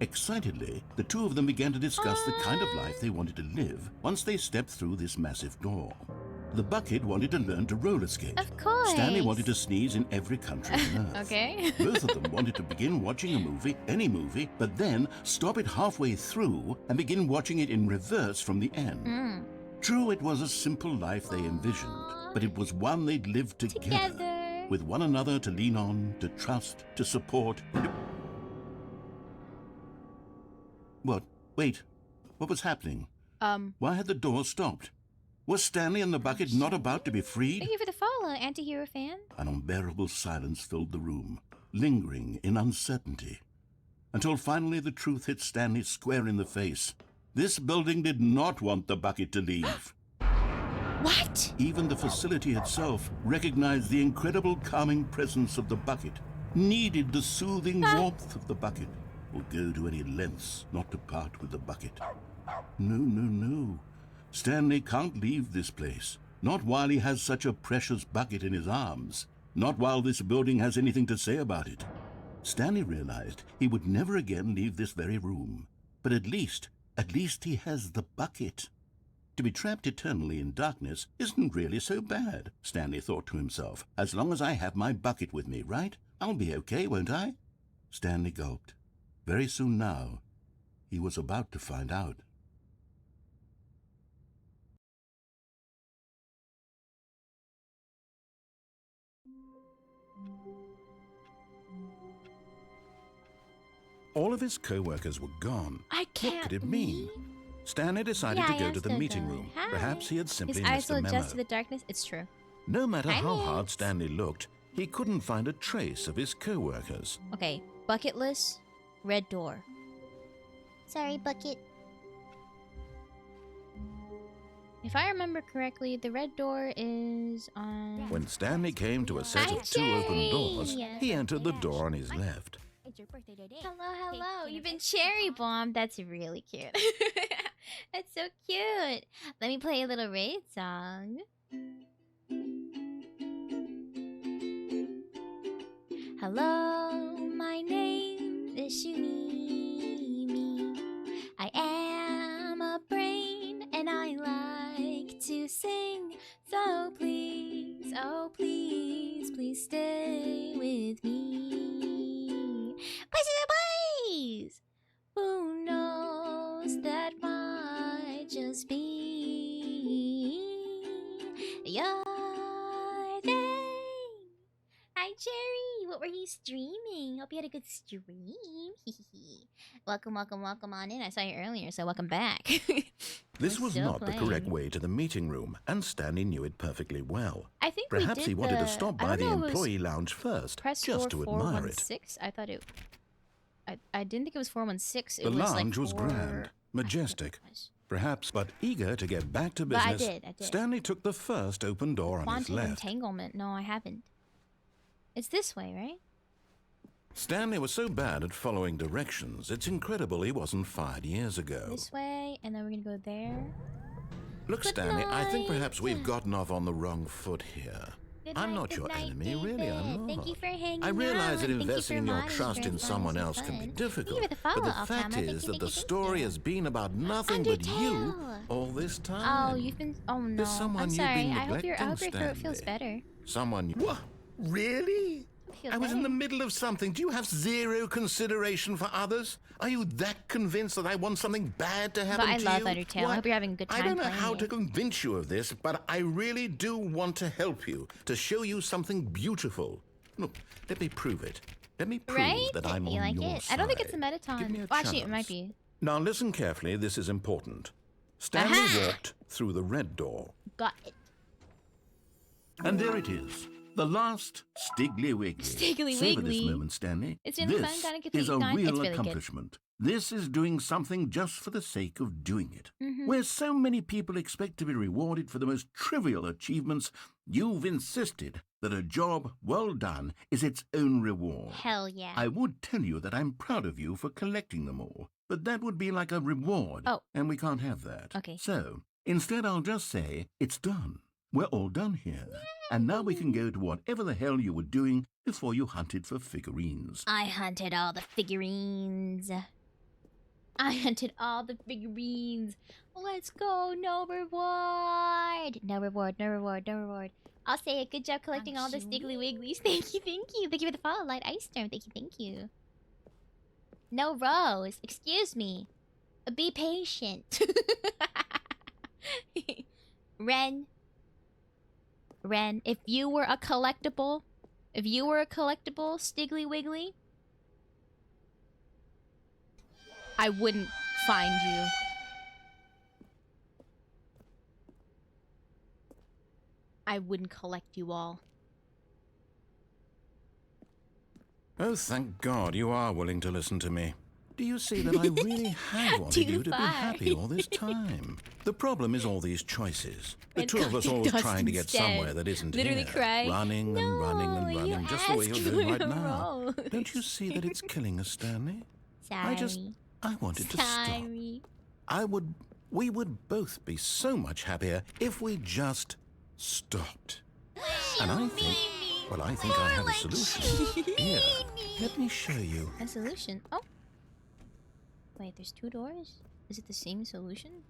[SPEAKER 8] Excitedly, the two of them began to discuss the kind of life they wanted to live once they stepped through this massive door. The bucket wanted to learn to roller skate.
[SPEAKER 5] Of course.
[SPEAKER 8] Stanley wanted to sneeze in every country on Earth.
[SPEAKER 5] Okay.
[SPEAKER 8] Both of them wanted to begin watching a movie, any movie, but then stop it halfway through and begin watching it in reverse from the end. True, it was a simple life they envisioned, but it was one they'd lived together. With one another to lean on, to trust, to support. What? Wait. What was happening? Why had the door stopped? Was Stanley and the bucket not about to be freed?
[SPEAKER 5] Thank you for the follow, anti-hero fan.
[SPEAKER 8] An unbearable silence filled the room, lingering in uncertainty. Until finally the truth hit Stanley square in the face. This building did not want the bucket to leave.
[SPEAKER 5] What?
[SPEAKER 8] Even the facility itself recognized the incredible calming presence of the bucket, needed the soothing warmth of the bucket, will go to any lengths not to part with the bucket. No, no, no. Stanley can't leave this place. Not while he has such a precious bucket in his arms. Not while this building has anything to say about it. Stanley realized he would never again leave this very room. But at least he has the bucket. To be trapped eternally in darkness isn't really so bad, Stanley thought to himself. As long as I have my bucket with me, right? I'll be okay, won't I? Stanley gulped. Very soon now, he was about to find out. All of his co-workers were gone.
[SPEAKER 5] I can't
[SPEAKER 8] What could it mean? Stanley decided to go to the meeting room.
[SPEAKER 5] Hi.
[SPEAKER 8] Perhaps he had simply
[SPEAKER 5] His eyes
[SPEAKER 8] missed a
[SPEAKER 5] will
[SPEAKER 8] memo.
[SPEAKER 5] adjust to the darkness. It's true.
[SPEAKER 8] No matter
[SPEAKER 5] Hi,
[SPEAKER 8] how
[SPEAKER 5] Miss.
[SPEAKER 8] hard Stanley looked, he couldn't find a trace of his co-workers.
[SPEAKER 5] Okay, bucketless, red door.
[SPEAKER 7] Sorry, bucket.
[SPEAKER 5] If I remember correctly, the red door is on...
[SPEAKER 8] When Stanley came to a set
[SPEAKER 5] Hi,
[SPEAKER 8] of two open
[SPEAKER 5] Jerry.
[SPEAKER 8] doors, he entered the door on his left.
[SPEAKER 7] It's your birthday today.
[SPEAKER 5] Hello, hello. You've been cherry bombed. That's really cute. That's so cute. Let me play a little raid song. Hello, my name is Shumi. I am a brain Please stay with me. Please. Who knows, that might just be your thing. Hi, Jerry. What were you streaming? Hope you had a good stream. Welcome on in. I saw you earlier, so welcome back.
[SPEAKER 8] This
[SPEAKER 5] We're
[SPEAKER 8] was
[SPEAKER 5] still
[SPEAKER 8] not the correct
[SPEAKER 5] playing.
[SPEAKER 8] way to the meeting room, and Stanley knew it perfectly well.
[SPEAKER 5] I think
[SPEAKER 8] Perhaps
[SPEAKER 5] we did
[SPEAKER 8] he wanted
[SPEAKER 5] the,
[SPEAKER 8] to stop
[SPEAKER 5] I
[SPEAKER 8] by
[SPEAKER 5] don't
[SPEAKER 8] the
[SPEAKER 5] know, it was
[SPEAKER 8] employee lounge first,
[SPEAKER 5] press
[SPEAKER 8] just to admire it.
[SPEAKER 5] 416. I thought it. I didn't think it was 416. It
[SPEAKER 8] The
[SPEAKER 5] was
[SPEAKER 8] lounge
[SPEAKER 5] like
[SPEAKER 8] was grand, majestic, perhaps, but eager to get back to
[SPEAKER 5] But I
[SPEAKER 8] business.
[SPEAKER 5] did.
[SPEAKER 8] Stanley took the first open door on his
[SPEAKER 5] Quantum
[SPEAKER 8] left.
[SPEAKER 5] entanglement. No, I haven't. It's this way, right?
[SPEAKER 8] Stanley was so bad at following directions, it's incredible he wasn't fired years ago.
[SPEAKER 5] This way, and then we're gonna go there.
[SPEAKER 8] Look,
[SPEAKER 5] Good
[SPEAKER 8] Stanley, I think
[SPEAKER 5] night.
[SPEAKER 8] perhaps we've gotten off on the wrong foot here.
[SPEAKER 5] Good
[SPEAKER 8] I'm
[SPEAKER 5] night,
[SPEAKER 8] not
[SPEAKER 5] good
[SPEAKER 8] your
[SPEAKER 5] night,
[SPEAKER 8] enemy, really, I'm
[SPEAKER 5] David.
[SPEAKER 8] not.
[SPEAKER 5] Thank you for hanging
[SPEAKER 8] I realize that
[SPEAKER 5] out. Thank you
[SPEAKER 8] investing
[SPEAKER 5] for
[SPEAKER 8] your
[SPEAKER 5] modding
[SPEAKER 8] trust
[SPEAKER 5] for
[SPEAKER 8] in
[SPEAKER 5] us.
[SPEAKER 8] someone
[SPEAKER 5] This was
[SPEAKER 8] else can be
[SPEAKER 5] fun.
[SPEAKER 8] difficult.
[SPEAKER 5] Thank you for the
[SPEAKER 8] But
[SPEAKER 5] follow,
[SPEAKER 8] the fact
[SPEAKER 5] Alfama.
[SPEAKER 8] is that
[SPEAKER 5] Thank
[SPEAKER 8] the
[SPEAKER 5] you.
[SPEAKER 8] story has been about nothing but you all this time.
[SPEAKER 5] Oh, you've been. Oh no.
[SPEAKER 8] There's someone
[SPEAKER 5] I'm
[SPEAKER 8] you've
[SPEAKER 5] sorry.
[SPEAKER 8] been
[SPEAKER 5] I hope your
[SPEAKER 8] neglecting,
[SPEAKER 5] throat feels
[SPEAKER 8] Stanley.
[SPEAKER 5] better.
[SPEAKER 8] Someone. What? Really? I was in the middle of something. Do you have zero consideration for others? Are you that convinced that I want something bad to happen
[SPEAKER 5] But I
[SPEAKER 8] to you?
[SPEAKER 5] love Undertale. I
[SPEAKER 8] Why,
[SPEAKER 5] hope you're having a good time
[SPEAKER 8] I don't know
[SPEAKER 5] playing
[SPEAKER 8] how
[SPEAKER 5] it.
[SPEAKER 8] to convince you of this, but I really do want to help you, to show you something beautiful. Look, let me prove it. Let me prove
[SPEAKER 5] Right?
[SPEAKER 8] that I'm
[SPEAKER 5] You
[SPEAKER 8] on
[SPEAKER 5] like
[SPEAKER 8] your
[SPEAKER 5] it?
[SPEAKER 8] side.
[SPEAKER 5] I don't think it's a
[SPEAKER 8] Give me
[SPEAKER 5] Metaton.
[SPEAKER 8] a
[SPEAKER 5] Well, actually, it
[SPEAKER 8] chance.
[SPEAKER 5] might be.
[SPEAKER 8] Now listen carefully, this is important. Stanley
[SPEAKER 5] Aha!
[SPEAKER 8] walked through the red door.
[SPEAKER 5] Got it.
[SPEAKER 8] And there it is. The last Stiggly Wiggly.
[SPEAKER 5] Stiggly
[SPEAKER 8] Savor this
[SPEAKER 5] Wiggly.
[SPEAKER 8] moment, Stanley.
[SPEAKER 5] It's really
[SPEAKER 8] this
[SPEAKER 5] fun, gotta get to
[SPEAKER 8] is
[SPEAKER 5] eat
[SPEAKER 8] a
[SPEAKER 5] nine.
[SPEAKER 8] real
[SPEAKER 5] It's really good.
[SPEAKER 8] accomplishment. This is doing something just for the sake of doing it.
[SPEAKER 5] Mhm.
[SPEAKER 8] Where so many people expect to be rewarded for the most trivial achievements, you've insisted that a job well done is its own reward.
[SPEAKER 5] Hell yeah.
[SPEAKER 8] I would tell you that I'm proud of you for collecting them all, but that would be like a reward, and we can't have that.
[SPEAKER 5] Okay.
[SPEAKER 8] So, instead I'll just say, it's done. We're all done here. And now we can go to whatever the hell you were doing before you hunted for figurines.
[SPEAKER 5] I hunted all the figurines. Let's go. No reward. No reward. I'll say it. Good job collecting all the Stiggly Wigglies. Thank you. Thank you for the follow, Light Ice Storm. Thank you. No rose. Excuse me. Be patient. Ren, if you were a collectible, Stiggly Wiggly, I wouldn't find you. I wouldn't collect you all.
[SPEAKER 8] Oh, thank God you are willing to listen to me. Do you see that I really have wanted you to be happy all this time? The problem is all these choices. The
[SPEAKER 5] And
[SPEAKER 8] two of us
[SPEAKER 5] collecting
[SPEAKER 8] always
[SPEAKER 5] dust
[SPEAKER 8] trying to get
[SPEAKER 5] instead.
[SPEAKER 8] somewhere that isn't
[SPEAKER 5] Literally
[SPEAKER 8] here.
[SPEAKER 5] cry.
[SPEAKER 8] Running and running, just the way you're
[SPEAKER 5] asked
[SPEAKER 8] doing
[SPEAKER 5] for
[SPEAKER 8] right
[SPEAKER 5] a
[SPEAKER 8] now.
[SPEAKER 5] rose.
[SPEAKER 8] Don't you see that it's killing us, Stanley?
[SPEAKER 5] Sorry.
[SPEAKER 8] I wanted to stop. We would both be so much happier if we just stopped. And I think I have a solution. Here, let me show you.
[SPEAKER 5] A solution? Oh. Wait, there's two doors? Is it the same solution?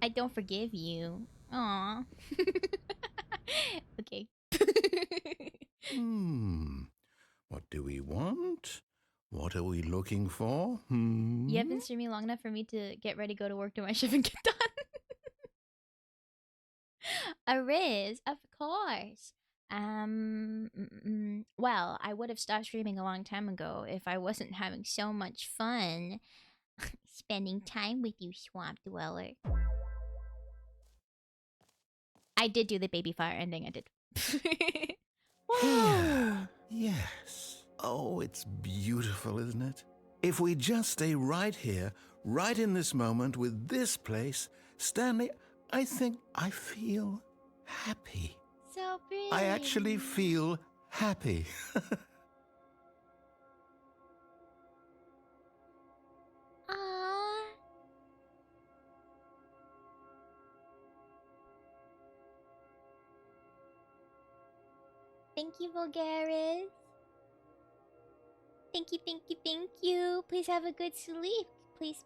[SPEAKER 5] I don't forgive you. Aw. Okay.
[SPEAKER 8] What do we want? What are we looking for?
[SPEAKER 5] You have been streaming long enough for me to get ready, go to work, do my shift, and get done. A Riz, of course. Well, I would have stopped streaming a long time ago if I wasn't having so much fun spending time with you, Swamp Dweller. I did do the baby fire ending, I did.
[SPEAKER 8] Here. Yes. Oh, it's beautiful, isn't it? If we just stay right here, right in this moment with this place, Stanley, I think I feel happy.
[SPEAKER 5] So pretty.
[SPEAKER 8] I actually feel happy.
[SPEAKER 5] Aww. Thank you, Vulgaris. Thank you. Please have a good sleep. Please.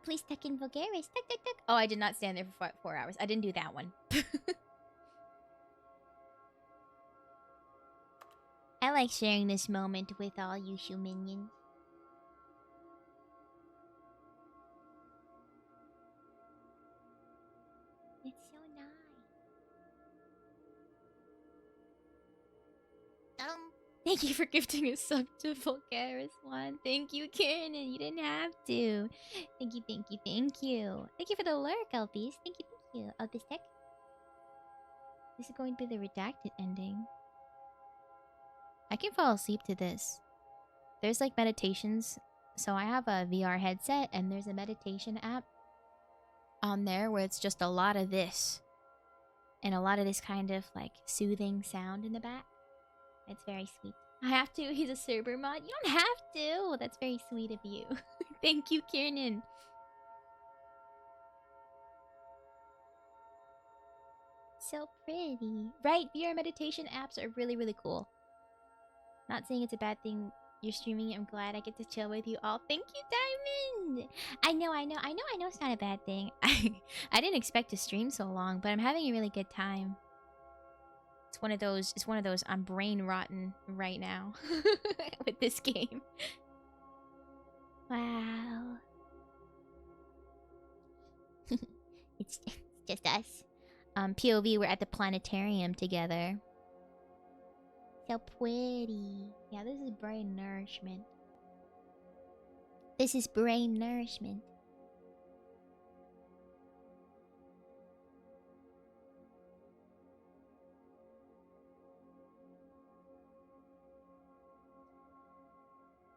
[SPEAKER 5] Please tuck in Vulgaris. Tuck. Oh, I did not stand there for 4 hours. I didn't do that one.
[SPEAKER 7] I like sharing this moment with all you humanians. It's so nice.
[SPEAKER 5] Thank you for gifting a sub to Vulgaris one. Thank you, Karen, and you didn't have to. Thank you, thank you, thank you. Thank you for the lurk, Elvis. Thank you, thank you. Elvis Tech. This is going to be the redacted ending. I can fall asleep to this. There's like meditations. So I have a VR headset and there's a meditation app on there where it's just a lot of this. And a lot of this kind of like soothing sound in the back. It's very sweet. I have to. He's a server mod. You don't have to. That's very sweet of you. Thank you, Kiernan. So pretty. Right, VR meditation apps are really, really cool. Not saying it's a bad thing you're streaming it. I'm glad I get to chill with you all. Thank you, Diamond! I know it's not a bad thing. I didn't expect to stream so long, but I'm having a really good time. It's one of those I'm brain rotten right now with this game.
[SPEAKER 7] Wow. It's just us.
[SPEAKER 5] POV, we're at the planetarium together.
[SPEAKER 7] So pretty.
[SPEAKER 5] Yeah, this is brain nourishment.
[SPEAKER 7] This is brain nourishment.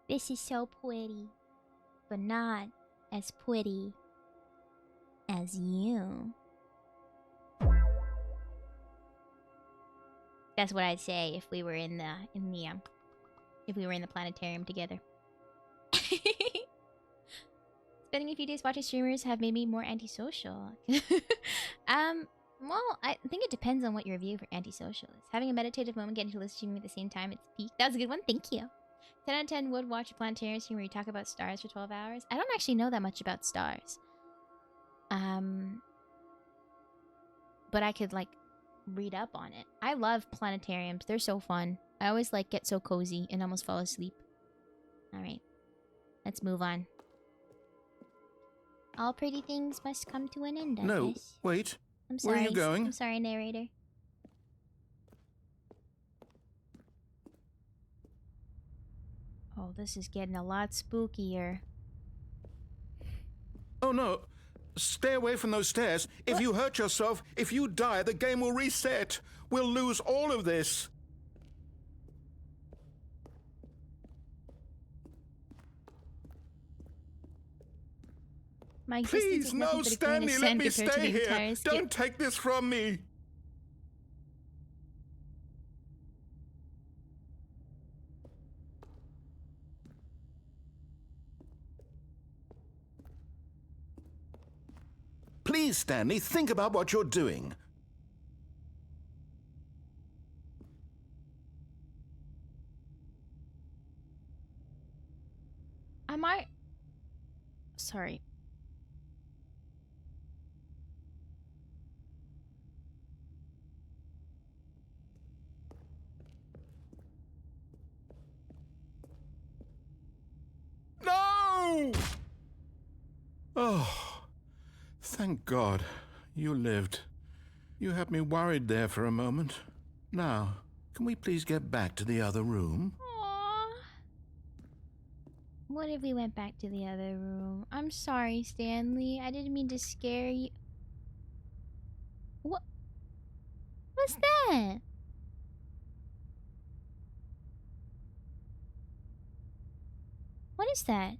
[SPEAKER 7] This is so pretty, but not as pretty as you.
[SPEAKER 5] That's what I'd say if we were in the planetarium together. Spending a few days watching streamers have made me more antisocial. Well, I think it depends on what your view for antisocial is. Having a meditative moment, getting to listen to me at the same time, it's peak. That was a good one. Thank you. 10 out of 10 would watch a planetarium stream where you talk about stars for 12 hours. I don't actually know that much about stars. But I could like read up on it. I love planetariums. They're so fun. I always like get so cozy and almost fall asleep. Alright. Let's move on.
[SPEAKER 7] All pretty things must come to an end, I
[SPEAKER 8] No,
[SPEAKER 7] guess.
[SPEAKER 8] wait.
[SPEAKER 7] I'm
[SPEAKER 8] Where
[SPEAKER 7] sorry.
[SPEAKER 8] are you going?
[SPEAKER 7] I'm sorry, narrator.
[SPEAKER 5] Oh, this is getting a lot spookier.
[SPEAKER 6] Oh no. Stay away from those stairs. If you hurt yourself, if you die, the game will reset. We'll lose all of this.
[SPEAKER 5] My existence
[SPEAKER 6] Please,
[SPEAKER 5] is
[SPEAKER 6] no,
[SPEAKER 5] nothing but a grain of
[SPEAKER 6] Stanley, let
[SPEAKER 5] sand
[SPEAKER 6] me
[SPEAKER 5] compared to
[SPEAKER 6] stay
[SPEAKER 5] the
[SPEAKER 6] here.
[SPEAKER 5] entire skip.
[SPEAKER 6] Don't take this from me.
[SPEAKER 8] Please, Stanley, think about what you're doing.
[SPEAKER 5] Am I... Sorry.
[SPEAKER 6] No! Oh, thank God you lived. You had me worried there for a moment.
[SPEAKER 8] Now, can we please get back to the other room?
[SPEAKER 5] Aww. What if we went back to the other room? I'm sorry, Stanley. I didn't mean to scare you. What? What's that? What is that?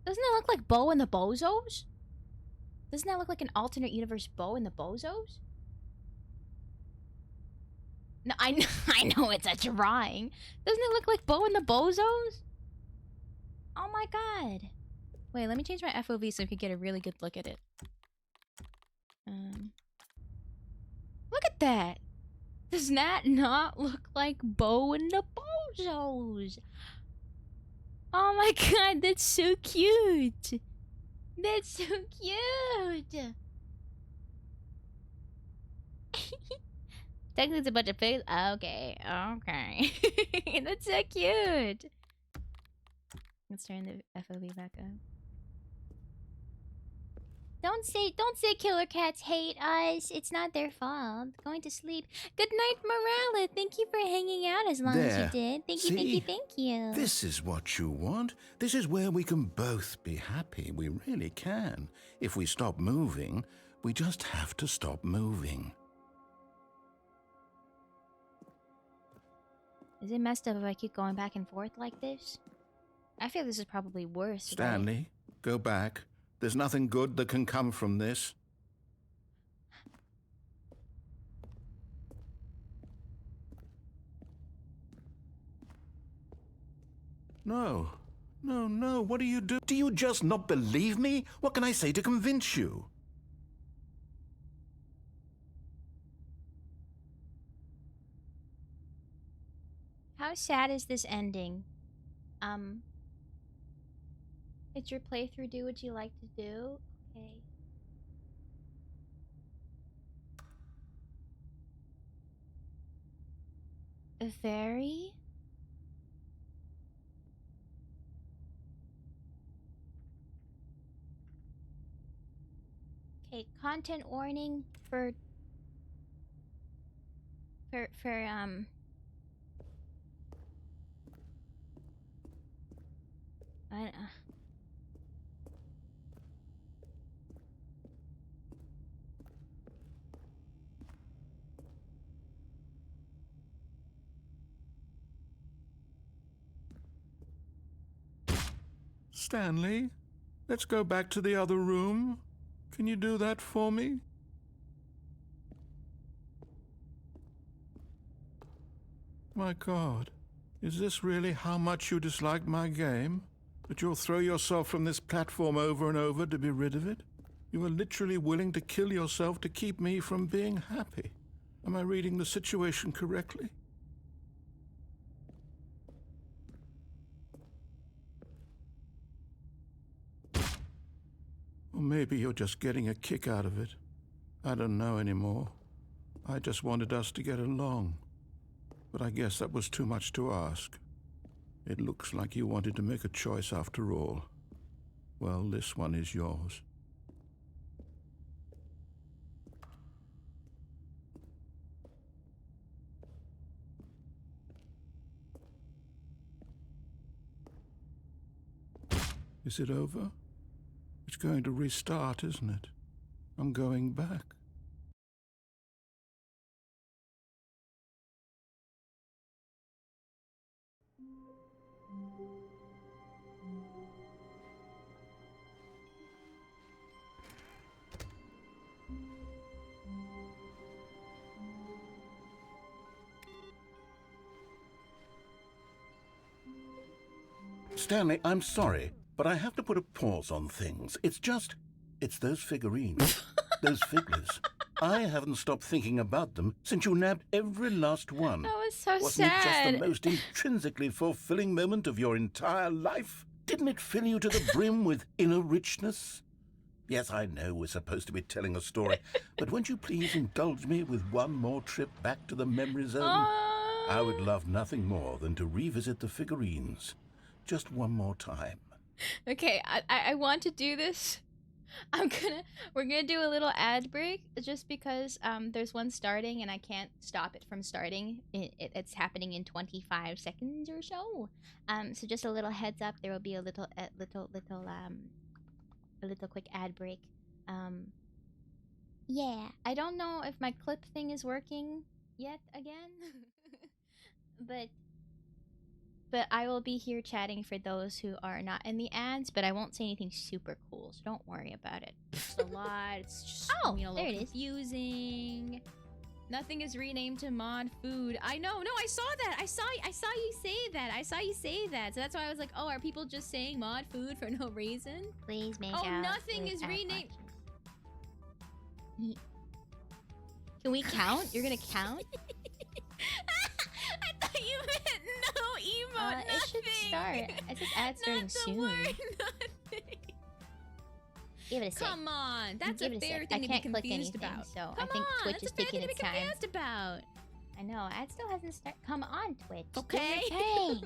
[SPEAKER 5] Doesn't that look like Bo and the Bozos? Doesn't that look like an alternate universe Bo and the Bozos? No, I know it's a drawing. Doesn't it look like Bo and the Bozos? Oh my god. Wait, let me change my FOV so we can get a really good look at it. Look at that. Does that not look like Bo and the Bozos? Oh my god, that's so cute. That's so cute. Technically, it's a bunch of pigs. Okay, okay. That's so cute. Let's turn the FOV back up. Don't say killer cats hate us. It's not their fault. Going to sleep. Good night, Morella. Thank you for hanging out as long as you
[SPEAKER 8] There.
[SPEAKER 5] did. Thank you,
[SPEAKER 8] See?
[SPEAKER 5] thank you, thank you.
[SPEAKER 8] This is what you want. This is where we can both be happy. We really can. If we stop moving, we just have to stop moving.
[SPEAKER 5] Is it messed up if I keep going back and forth like this? I feel this is probably worse.
[SPEAKER 8] Stanley,
[SPEAKER 5] Right?
[SPEAKER 8] go back. There's nothing good that can come from this. No. No, no. What do you do? Do you just not believe me? What can I say to convince you?
[SPEAKER 5] How sad is this ending? It's your playthrough. Do what you like to do. Okay. A fairy? Okay, content warning for I,
[SPEAKER 8] Stanley, let's go back to the other room. Can you do that for me? My God, is this really how much you dislike my game? That you'll throw yourself from this platform over and over to be rid of it? You are literally willing to kill yourself to keep me from being happy. Am I reading the situation correctly? Or maybe you're just getting a kick out of it. I don't know anymore. I just wanted us to get along. But I guess that was too much to ask. It looks like you wanted to make a choice after all. Well, this one is yours. Is it over? It's going to restart, isn't it? I'm going back. Stanley, I'm sorry, but I have to put a pause on things. It's those figurines, those figures. I haven't stopped thinking about them since you nabbed every last one.
[SPEAKER 5] that was so
[SPEAKER 8] Wasn't
[SPEAKER 5] sad.
[SPEAKER 8] it just the most intrinsically fulfilling moment of your entire life? Didn't it fill you to the brim with inner richness? Yes, I know we're supposed to be telling a story, but won't you please indulge me with one more trip back to the memory zone? I would love nothing more than to revisit the figurines. Just one more time.
[SPEAKER 5] Okay, I want to do this. We're gonna do a little ad break just because there's one starting and I can't stop it from starting. It's happening in 25 seconds or so. So just a little heads up, there will be a little quick ad break. Yeah, I don't know if my clip thing is working yet again. But I will be here chatting for those who are not in the ads, but I won't say anything super cool, so don't worry about it. It's a lot. It's just a little confusing. Nothing is renamed to mod food. I know. No, I saw that. I saw you say that. I saw you say that. So that's why I was like, oh, are people just saying mod food for no reason?
[SPEAKER 7] Please make
[SPEAKER 5] Oh,
[SPEAKER 7] out
[SPEAKER 5] nothing
[SPEAKER 7] with
[SPEAKER 5] is
[SPEAKER 7] our
[SPEAKER 5] renamed.
[SPEAKER 7] questions.
[SPEAKER 5] Can we count? You're gonna count?
[SPEAKER 1] I thought you meant no emote, nothing.
[SPEAKER 5] It should start. It says ad starting
[SPEAKER 1] Not the
[SPEAKER 5] soon.
[SPEAKER 1] word, nothing.
[SPEAKER 5] Give it a sec.
[SPEAKER 1] Come on, that's
[SPEAKER 5] Give
[SPEAKER 1] a
[SPEAKER 5] it
[SPEAKER 1] fair
[SPEAKER 5] sec.
[SPEAKER 1] thing
[SPEAKER 5] I
[SPEAKER 1] to be
[SPEAKER 5] can't click
[SPEAKER 1] confused
[SPEAKER 5] anything,
[SPEAKER 1] about.
[SPEAKER 5] so
[SPEAKER 1] Come
[SPEAKER 5] I think
[SPEAKER 1] on,
[SPEAKER 5] Twitch
[SPEAKER 1] that's
[SPEAKER 5] is
[SPEAKER 1] a fair
[SPEAKER 5] taking
[SPEAKER 1] thing to
[SPEAKER 5] its
[SPEAKER 1] be
[SPEAKER 5] time.
[SPEAKER 1] confused about.
[SPEAKER 5] I know. Ad still hasn't started. Come on, Twitch.
[SPEAKER 1] Okay.
[SPEAKER 5] Do your thing.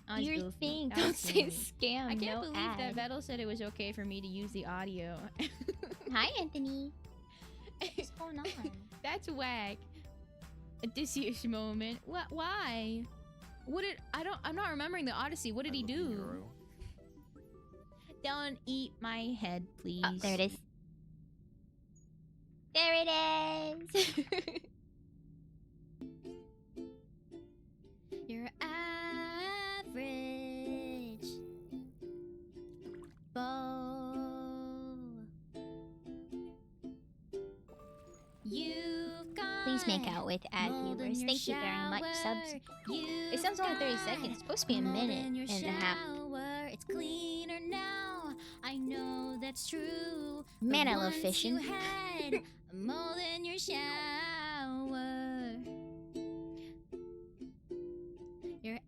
[SPEAKER 1] I was
[SPEAKER 5] Do your
[SPEAKER 1] goofy.
[SPEAKER 5] thing.
[SPEAKER 1] That was
[SPEAKER 5] Don't say
[SPEAKER 1] silly.
[SPEAKER 5] scam.
[SPEAKER 1] I can't
[SPEAKER 5] no
[SPEAKER 1] believe
[SPEAKER 5] ad.
[SPEAKER 1] that Vettel said it was okay for me to use the audio.
[SPEAKER 5] Hi, Anthony. What's going on?
[SPEAKER 1] That's whack. A Odysseus moment. What? Why? What did I'm not remembering the Odyssey. What did he do? Don't eat my head, please.
[SPEAKER 5] Oh, there it is. There it is.
[SPEAKER 1] You're average. Bow. You've got
[SPEAKER 5] Please make out with ad
[SPEAKER 1] mold in
[SPEAKER 5] viewers.
[SPEAKER 1] your
[SPEAKER 5] Thank you very much. Subs.
[SPEAKER 1] shower.
[SPEAKER 5] It sounds only 30 seconds. It's supposed to be a
[SPEAKER 1] Mold
[SPEAKER 5] minute
[SPEAKER 1] in your
[SPEAKER 5] and a half.
[SPEAKER 1] shower. It's cleaner now. I know that's true.
[SPEAKER 5] Man,
[SPEAKER 1] But
[SPEAKER 5] I love
[SPEAKER 1] once
[SPEAKER 5] fishing.
[SPEAKER 1] You had mold in your shower. Your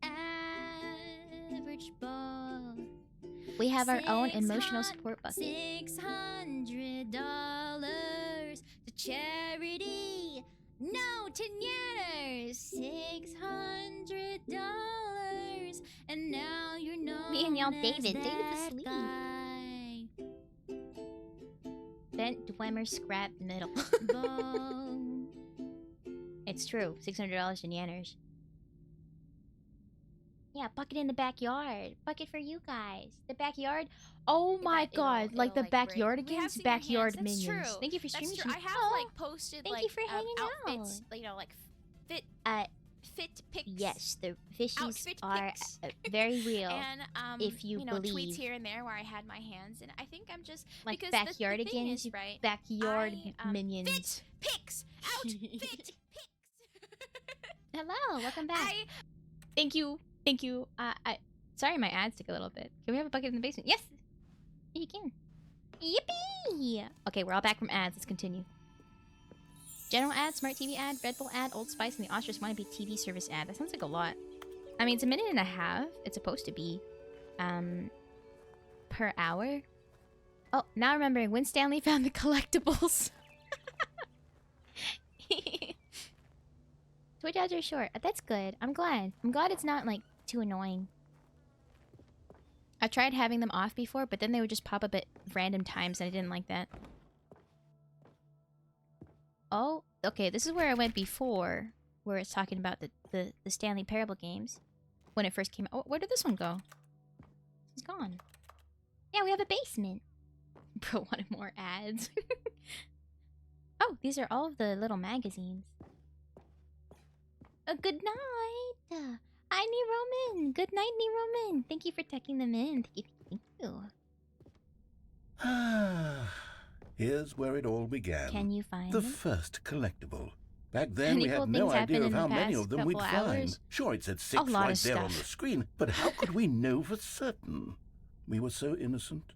[SPEAKER 1] average ball.
[SPEAKER 5] We have our own emotional support bucket.
[SPEAKER 1] $600 to charity. No, to Yanners. $600. And now you're known
[SPEAKER 5] Me and y'all,
[SPEAKER 1] as
[SPEAKER 5] David. David's
[SPEAKER 1] that
[SPEAKER 5] asleep.
[SPEAKER 1] guy.
[SPEAKER 5] Bent Dwemer scrap middle.
[SPEAKER 1] Ball.
[SPEAKER 5] It's true. $600 in Yanners. Yeah, bucket in the backyard. Bucket for you guys. The backyard. Oh my god. Like the backyardigans? Backyard minions.
[SPEAKER 1] True.
[SPEAKER 5] Thank you for
[SPEAKER 1] That's
[SPEAKER 5] streaming.
[SPEAKER 1] true. I have like posted
[SPEAKER 5] Thank
[SPEAKER 1] like
[SPEAKER 5] you for hanging
[SPEAKER 1] outfits,
[SPEAKER 5] out.
[SPEAKER 1] you know, like fit pics.
[SPEAKER 5] Yes, the fishies
[SPEAKER 1] Outfit
[SPEAKER 5] are
[SPEAKER 1] pics.
[SPEAKER 5] very real.
[SPEAKER 1] And
[SPEAKER 5] if you
[SPEAKER 1] know,
[SPEAKER 5] believe.
[SPEAKER 1] tweets here and there where I had my hands in. I think I'm just
[SPEAKER 5] Like
[SPEAKER 1] because
[SPEAKER 5] backyardigans,
[SPEAKER 1] the thing is, right?
[SPEAKER 5] backyard
[SPEAKER 1] I,
[SPEAKER 5] minions.
[SPEAKER 1] Fit pics. Outfit pics.
[SPEAKER 5] Hello, welcome back. Thank you. Thank you. Sorry my ads took a little bit. Can we have a bucket in the basement? Yes! You can. Yippee! Okay, we're all back from ads. Let's continue. General ad, Smart TV ad, Red Bull ad, Old Spice, and the Ostrich Wannabe TV service ad. That sounds like a lot. I mean, it's a minute and a half. It's supposed to be. Per hour. Oh, now remembering when Stanley found the collectibles. Twitch ads are short. That's good. I'm glad. I'm glad it's not, like, too annoying. I tried having them off before, but then they would just pop up at random times, and I didn't like that. Oh, okay, this is where I went before, where it's talking about the Stanley Parable games. When it first came out. Oh, where did this one go? It's gone. Yeah, we have a basement. Bro, wanted more ads. Oh, these are all of the little magazines. Good night! Hi, Nee Roman! Good night, Nee Roman! Thank you for tucking them in. Thank you.
[SPEAKER 8] Here's where it all began.
[SPEAKER 5] Can you find
[SPEAKER 8] the
[SPEAKER 5] them?
[SPEAKER 8] first collectible? Back then,
[SPEAKER 5] Any
[SPEAKER 8] we had
[SPEAKER 5] cool
[SPEAKER 8] no
[SPEAKER 5] things happen
[SPEAKER 8] idea of
[SPEAKER 5] in the
[SPEAKER 8] how many
[SPEAKER 5] past
[SPEAKER 8] of them we'd
[SPEAKER 5] couple
[SPEAKER 8] find.
[SPEAKER 5] hours?
[SPEAKER 8] Sure, it said
[SPEAKER 5] A
[SPEAKER 8] 6
[SPEAKER 5] lot
[SPEAKER 8] right
[SPEAKER 5] of
[SPEAKER 8] there on
[SPEAKER 5] stuff.
[SPEAKER 8] the screen, but how could we know for certain? We were so innocent.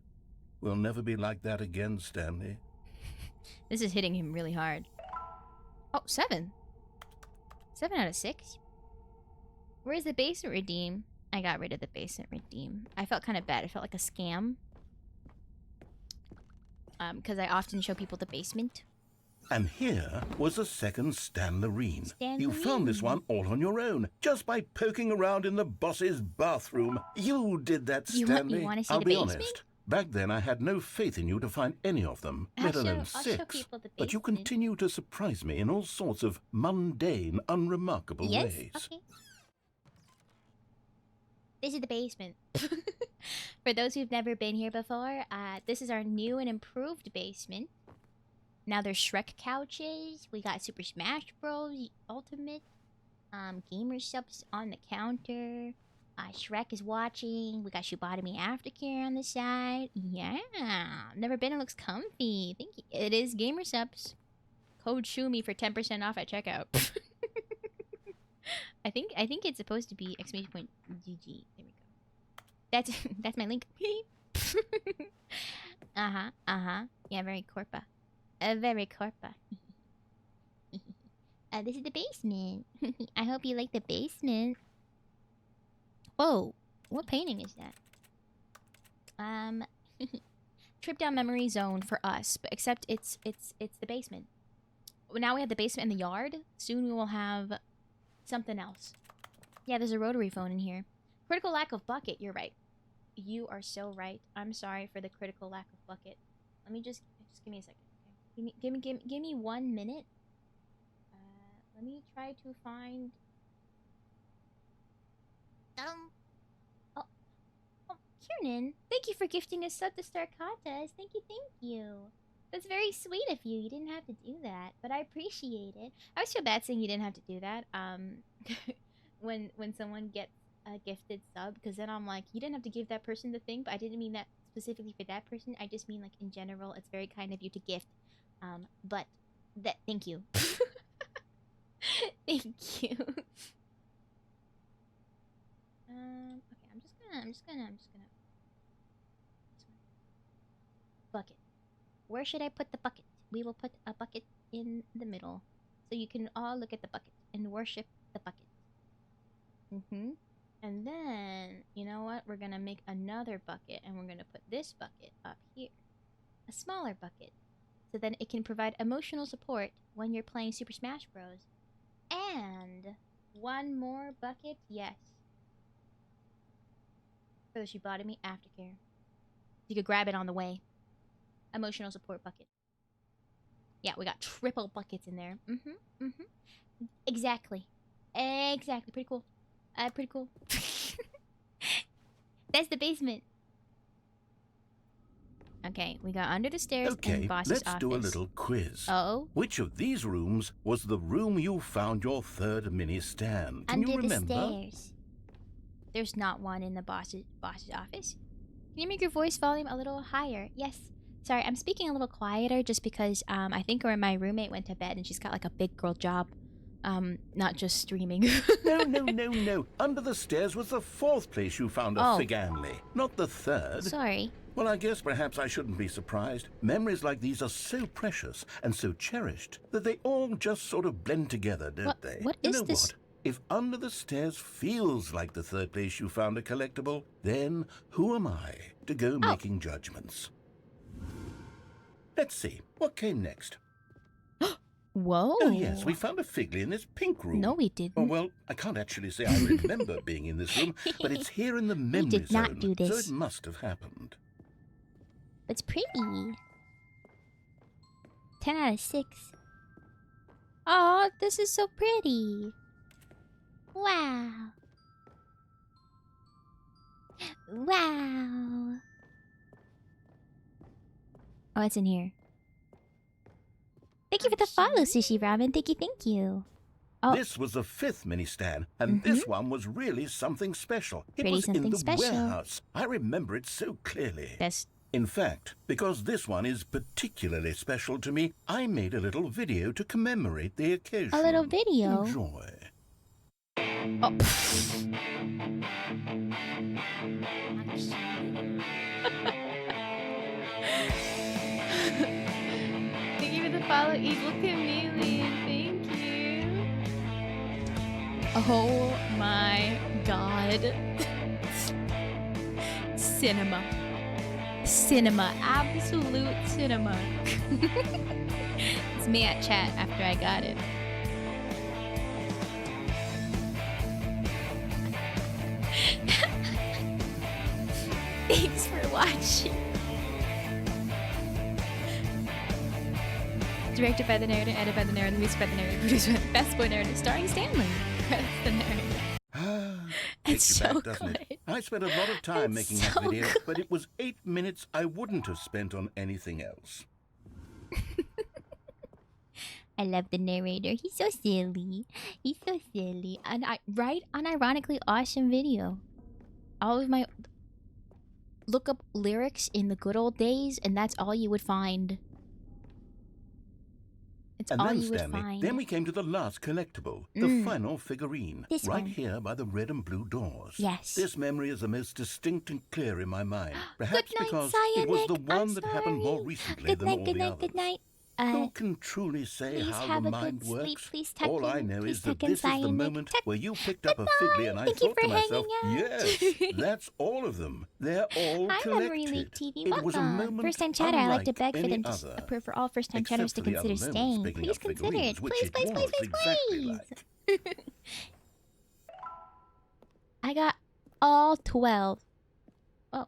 [SPEAKER 8] We'll never be like that again, Stanley.
[SPEAKER 5] This is hitting him really hard. Oh, 7. 7 out of 6. Where's the basement redeem? I got rid of the basement redeem. I felt kind of bad. It felt like a scam. Because I often show people the basement.
[SPEAKER 8] And here was a second Stanlerine.
[SPEAKER 5] Stanlerine.
[SPEAKER 8] You found this one all on your own, just by poking around in the boss's bathroom. You did that, Stanley.
[SPEAKER 5] You want to see
[SPEAKER 8] I'll
[SPEAKER 5] the
[SPEAKER 8] be
[SPEAKER 5] basement?
[SPEAKER 8] honest. Back then, I had no faith in you to find any of them, let alone
[SPEAKER 5] I'll show
[SPEAKER 8] 6.
[SPEAKER 5] people the
[SPEAKER 8] But you
[SPEAKER 5] basement.
[SPEAKER 8] continue to surprise me in all sorts of mundane, unremarkable
[SPEAKER 5] Yes?
[SPEAKER 8] ways.
[SPEAKER 5] Okay. This is the basement. For those who've never been here before, this is our new and improved basement. Now there's Shrek couches. We got Super Smash Bros. Ultimate. Gamer subs on the counter. Shrek is watching. We got Shubotomy Aftercare on the side. Yeah. Never been. It looks comfy. Thank you. It is Gamer subs. Code SHUMI for 10% off at checkout. I think it's supposed to be exclamation point GG. There we go. That's my link. Yeah, very corpa. Very corpa. This is the basement. I hope you like the basement. Whoa, what painting is that? Trip down memory zone for us, but except it's the basement. now we have the basement and the yard. Soon we will have something else. Yeah, there's a rotary phone in here. Critical lack of bucket. You're right. You are so right. I'm sorry for the critical lack of bucket. Let me just give me a second. Okay. Give me 1 minute. Let me try to find. Oh, Kiernan, thank you for gifting a sub to Starkatas. Thank you. That's very sweet of you. You didn't have to do that, but I appreciate it. I always feel bad saying you didn't have to do that. When someone gets a gifted sub, because then I'm like, you didn't have to give that person the thing, but I didn't mean that specifically for that person. I just mean like in general, it's very kind of you to gift. But thank you. Thank you. Okay, I'm just gonna bucket. Where should I put the bucket? We will put a bucket in the middle, so you can all look at the bucket and worship the bucket. And then, you know what? We're gonna make another bucket, and we're gonna put this bucket up here. A smaller bucket, so then it can provide emotional support when you're playing Super Smash Bros. And one more bucket, yes. For the Shibatomi aftercare. You could grab it on the way. Emotional support bucket. Yeah, we got triple buckets in there. Exactly. Pretty cool. Pretty cool. That's the basement. Okay, we got under the stairs and boss's
[SPEAKER 8] let's do a little quiz.
[SPEAKER 5] Oh?
[SPEAKER 8] Which of these rooms was the room you found your third mini stand? Can you remember?
[SPEAKER 5] Under the stairs. There's not one in the boss's office. Can you make your voice volume a little higher? Yes. Sorry, I'm speaking a little quieter just because I think my roommate went to bed and she's got like a big girl job. Not just streaming.
[SPEAKER 8] No. Under the stairs was the fourth place you found a Figanley, not the third.
[SPEAKER 5] Sorry.
[SPEAKER 8] Well, I guess perhaps I shouldn't be surprised. Memories like these are so precious and so cherished that they all just sort of blend together, don't they?
[SPEAKER 5] What
[SPEAKER 8] you
[SPEAKER 5] is
[SPEAKER 8] know
[SPEAKER 5] this?
[SPEAKER 8] What? If under the stairs feels like the third place you found a collectible, then who am I to go making judgments? Let's see, what came next?
[SPEAKER 5] Whoa.
[SPEAKER 8] Oh, yes, we found a Figley in this pink room.
[SPEAKER 5] No, we didn't.
[SPEAKER 8] Oh, well, I can't actually say I remember being in this room, but it's here in the memory
[SPEAKER 5] did not
[SPEAKER 8] zone,
[SPEAKER 5] do this.
[SPEAKER 8] so it must have happened.
[SPEAKER 5] It's pretty. 10 out of 6. Oh, this is so pretty. Wow. Wow. Oh, it's in here. Thank you for the follow, Sushi Ramen. Thank you. Oh.
[SPEAKER 8] This was the fifth mini stand, and this one was really something special. It
[SPEAKER 5] Pretty
[SPEAKER 8] was in
[SPEAKER 5] something
[SPEAKER 8] the
[SPEAKER 5] special.
[SPEAKER 8] warehouse. I remember it so clearly.
[SPEAKER 5] That's...
[SPEAKER 8] In fact, because this one is particularly special to me, I made a little video to commemorate the occasion.
[SPEAKER 5] A little video?
[SPEAKER 8] Enjoy.
[SPEAKER 5] Oh. Thank you for the follow, Evil Chameleon. Thank you. Oh my god. Cinema. Absolute cinema. It's me at chat after I got it. Thanks for watching. Directed by the narrator, edited by the narrator, music by the narrator, produced by the best boy narrator, starring Stanley. Credits the narrator. It's so
[SPEAKER 8] back, doesn't
[SPEAKER 5] good.
[SPEAKER 8] it? I spent a lot of time making that video, but it was 8 minutes I wouldn't have spent on anything else.
[SPEAKER 5] I love the narrator. He's so silly. And unironically awesome video. All of my... Look up lyrics in the good old days, and that's all you would find. It's
[SPEAKER 8] And
[SPEAKER 5] all
[SPEAKER 8] then,
[SPEAKER 5] you would
[SPEAKER 8] Stanley,
[SPEAKER 5] find.
[SPEAKER 8] then we came to the last collectible, the final figurine,
[SPEAKER 5] This
[SPEAKER 8] right
[SPEAKER 5] one.
[SPEAKER 8] here by the red and blue doors.
[SPEAKER 5] Yes.
[SPEAKER 8] This memory is the most distinct and clear in my mind, perhaps
[SPEAKER 5] Good night,
[SPEAKER 8] because
[SPEAKER 5] Cyanide.
[SPEAKER 8] it was the
[SPEAKER 5] I'm
[SPEAKER 8] one that happened more
[SPEAKER 5] sorry.
[SPEAKER 8] recently
[SPEAKER 5] Good
[SPEAKER 8] than
[SPEAKER 5] night,
[SPEAKER 8] all
[SPEAKER 5] good
[SPEAKER 8] the
[SPEAKER 5] night,
[SPEAKER 8] others.
[SPEAKER 5] good night.
[SPEAKER 8] Who can truly say
[SPEAKER 7] please
[SPEAKER 8] how
[SPEAKER 7] have
[SPEAKER 8] the
[SPEAKER 7] a
[SPEAKER 8] mind
[SPEAKER 7] good sleep.
[SPEAKER 8] works?
[SPEAKER 7] Please tuck
[SPEAKER 8] All I
[SPEAKER 7] in.
[SPEAKER 8] know
[SPEAKER 7] Please
[SPEAKER 8] is that
[SPEAKER 7] tuck in,
[SPEAKER 8] this is the
[SPEAKER 7] Cyanide.
[SPEAKER 8] moment
[SPEAKER 7] Tuck.
[SPEAKER 8] where you picked up a
[SPEAKER 7] Goodbye.
[SPEAKER 8] figly, and I
[SPEAKER 7] Thank you
[SPEAKER 8] thought
[SPEAKER 7] for
[SPEAKER 8] to myself,
[SPEAKER 7] hanging out.
[SPEAKER 8] yes, that's all of them. They're all
[SPEAKER 7] Hi, Memory Leak
[SPEAKER 8] collected.
[SPEAKER 7] TV.
[SPEAKER 8] It was a
[SPEAKER 7] Welcome.
[SPEAKER 8] moment
[SPEAKER 7] First-time chatter. I like to
[SPEAKER 8] unlike
[SPEAKER 7] beg for
[SPEAKER 8] any
[SPEAKER 7] them to
[SPEAKER 8] other.
[SPEAKER 7] for all first-time
[SPEAKER 8] Except
[SPEAKER 7] chatters to
[SPEAKER 8] for the other
[SPEAKER 7] consider
[SPEAKER 8] moments
[SPEAKER 7] staying.
[SPEAKER 8] picking
[SPEAKER 7] Please
[SPEAKER 8] up
[SPEAKER 7] consider
[SPEAKER 8] figurines,
[SPEAKER 7] it.
[SPEAKER 8] which
[SPEAKER 7] Please,
[SPEAKER 8] it
[SPEAKER 7] please, please,
[SPEAKER 8] was
[SPEAKER 7] please,
[SPEAKER 8] exactly
[SPEAKER 7] please.
[SPEAKER 8] like.
[SPEAKER 5] I got all 12. Oh.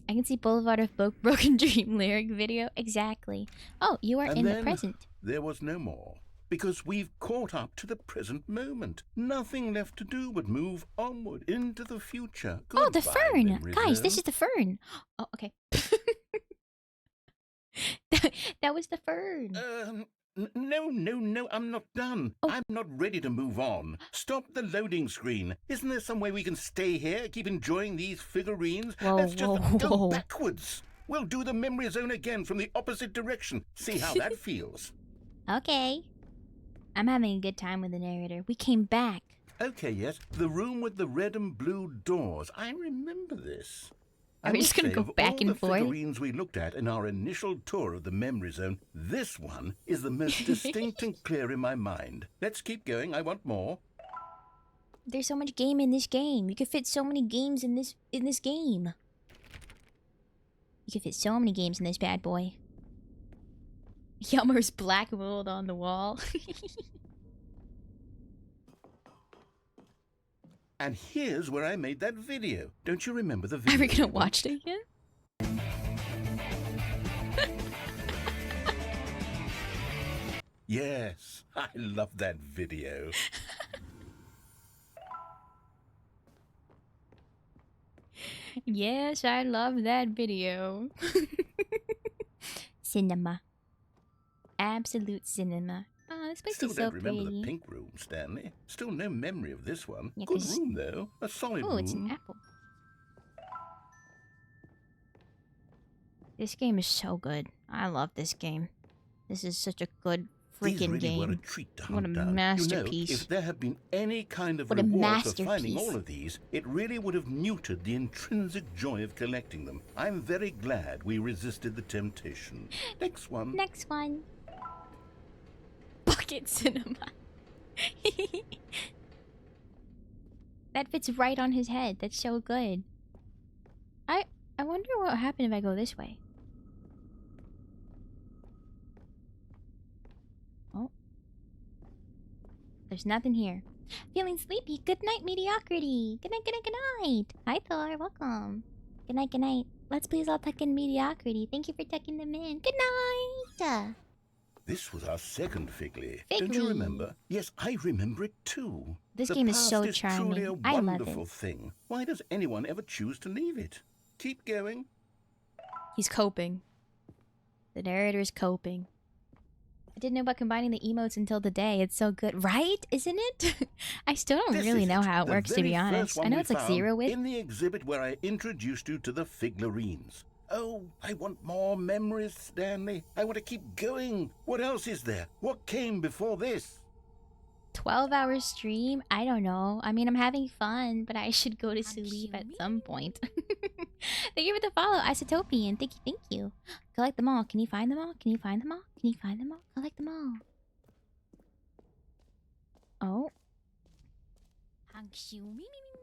[SPEAKER 5] I can see Boulevard of Broken Dream lyric video. Exactly. Oh, you are
[SPEAKER 8] And
[SPEAKER 5] in the
[SPEAKER 8] then
[SPEAKER 5] present.
[SPEAKER 8] there was no more. Because we've caught up to the present moment. Nothing left to do but move onward into the future.
[SPEAKER 5] Oh, the
[SPEAKER 8] Goodbye,
[SPEAKER 5] fern.
[SPEAKER 8] memory
[SPEAKER 5] Guys, this
[SPEAKER 8] zone.
[SPEAKER 5] is the fern. Oh, okay. that was the fern.
[SPEAKER 8] No, I'm not done.
[SPEAKER 5] Oh.
[SPEAKER 8] I'm not ready to move on. Stop the loading screen. Isn't there some way we can stay here, keep enjoying these figurines?
[SPEAKER 5] Whoa,
[SPEAKER 8] Let's just
[SPEAKER 5] whoa,
[SPEAKER 8] go
[SPEAKER 5] whoa.
[SPEAKER 8] backwards. We'll do the memory zone again from the opposite direction. See how that feels.
[SPEAKER 5] Okay. I'm having a good time with the narrator. We came back.
[SPEAKER 8] Okay, yes. The room with the red and blue doors. I remember this.
[SPEAKER 5] Are we just gonna go back and
[SPEAKER 8] forth?
[SPEAKER 5] forth?
[SPEAKER 8] The figurines we looked at in our initial tour of the memory zone, this one is the most distinct and clear in my mind. Let's keep going. I want more.
[SPEAKER 5] There's so much game in this game. You could fit so many games in this game. You could fit so many games in this bad boy. Yummer's black mold on the wall.
[SPEAKER 8] And here's where I made that video. Don't you remember the video?
[SPEAKER 5] Are we gonna watch it again?
[SPEAKER 8] Yes, I love that video.
[SPEAKER 5] Yes, I love that video. Cinema. Absolute cinema. Oh, this place
[SPEAKER 8] Still
[SPEAKER 5] is so
[SPEAKER 8] don't remember
[SPEAKER 5] pretty.
[SPEAKER 8] the pink room, Stanley. Still no memory of this one.
[SPEAKER 5] Yeah,
[SPEAKER 8] Good
[SPEAKER 5] 'cause-
[SPEAKER 8] room, though. A solid
[SPEAKER 5] Oh,
[SPEAKER 8] room.
[SPEAKER 5] it's an apple. This game is so good. I love this game. This is such a good
[SPEAKER 8] These
[SPEAKER 5] freaking
[SPEAKER 8] really
[SPEAKER 5] game.
[SPEAKER 8] were a treat to
[SPEAKER 5] What
[SPEAKER 8] hunt
[SPEAKER 5] a
[SPEAKER 8] down.
[SPEAKER 5] masterpiece.
[SPEAKER 8] You know, if there had been any kind of
[SPEAKER 5] What a
[SPEAKER 8] reward for finding
[SPEAKER 5] masterpiece.
[SPEAKER 8] all of these, it really would have muted the intrinsic joy of collecting them. I'm very glad we resisted the temptation. Next one.
[SPEAKER 5] Next one. Bucket cinema. That fits right on his head. That's so good. I wonder what would happen if I go this way. Oh. There's nothing here. Feeling sleepy. Good night, mediocrity. Good night, good night, good night. Hi, Thor. Welcome. Good night, good night. Let's please all tuck in mediocrity. Thank you for tucking them in. Good night.
[SPEAKER 8] This was our second Figly. Don't you
[SPEAKER 5] Figly.
[SPEAKER 8] remember? Yes, I remember it too.
[SPEAKER 5] This
[SPEAKER 8] The
[SPEAKER 5] game is
[SPEAKER 8] past
[SPEAKER 5] so
[SPEAKER 8] is truly
[SPEAKER 5] charming.
[SPEAKER 8] a
[SPEAKER 5] I love
[SPEAKER 8] wonderful
[SPEAKER 5] it.
[SPEAKER 8] thing. Why does anyone ever choose to leave it? Keep going.
[SPEAKER 5] He's coping. The narrator is coping. I didn't know about combining the emotes until today. It's so good, right? Isn't it? I still don't
[SPEAKER 8] This
[SPEAKER 5] really
[SPEAKER 8] is
[SPEAKER 5] know how it
[SPEAKER 8] the
[SPEAKER 5] works, to
[SPEAKER 8] very
[SPEAKER 5] be
[SPEAKER 8] first
[SPEAKER 5] honest.
[SPEAKER 8] one
[SPEAKER 5] I know
[SPEAKER 8] we
[SPEAKER 5] it's like
[SPEAKER 8] found
[SPEAKER 5] zero width.
[SPEAKER 8] in the exhibit where I introduced you to the figurines. Oh, I want more memories, Stanley. I want to keep going. What else is there? What came before this?
[SPEAKER 5] 12-hour stream? I don't know. I mean, I'm having fun, but I should go to sleep at some point. Thank you for the follow, Isotopian. Thank you, thank you. Collect them all. Can you find them all? Can you find them all? Can you find them all? Collect them all. Oh.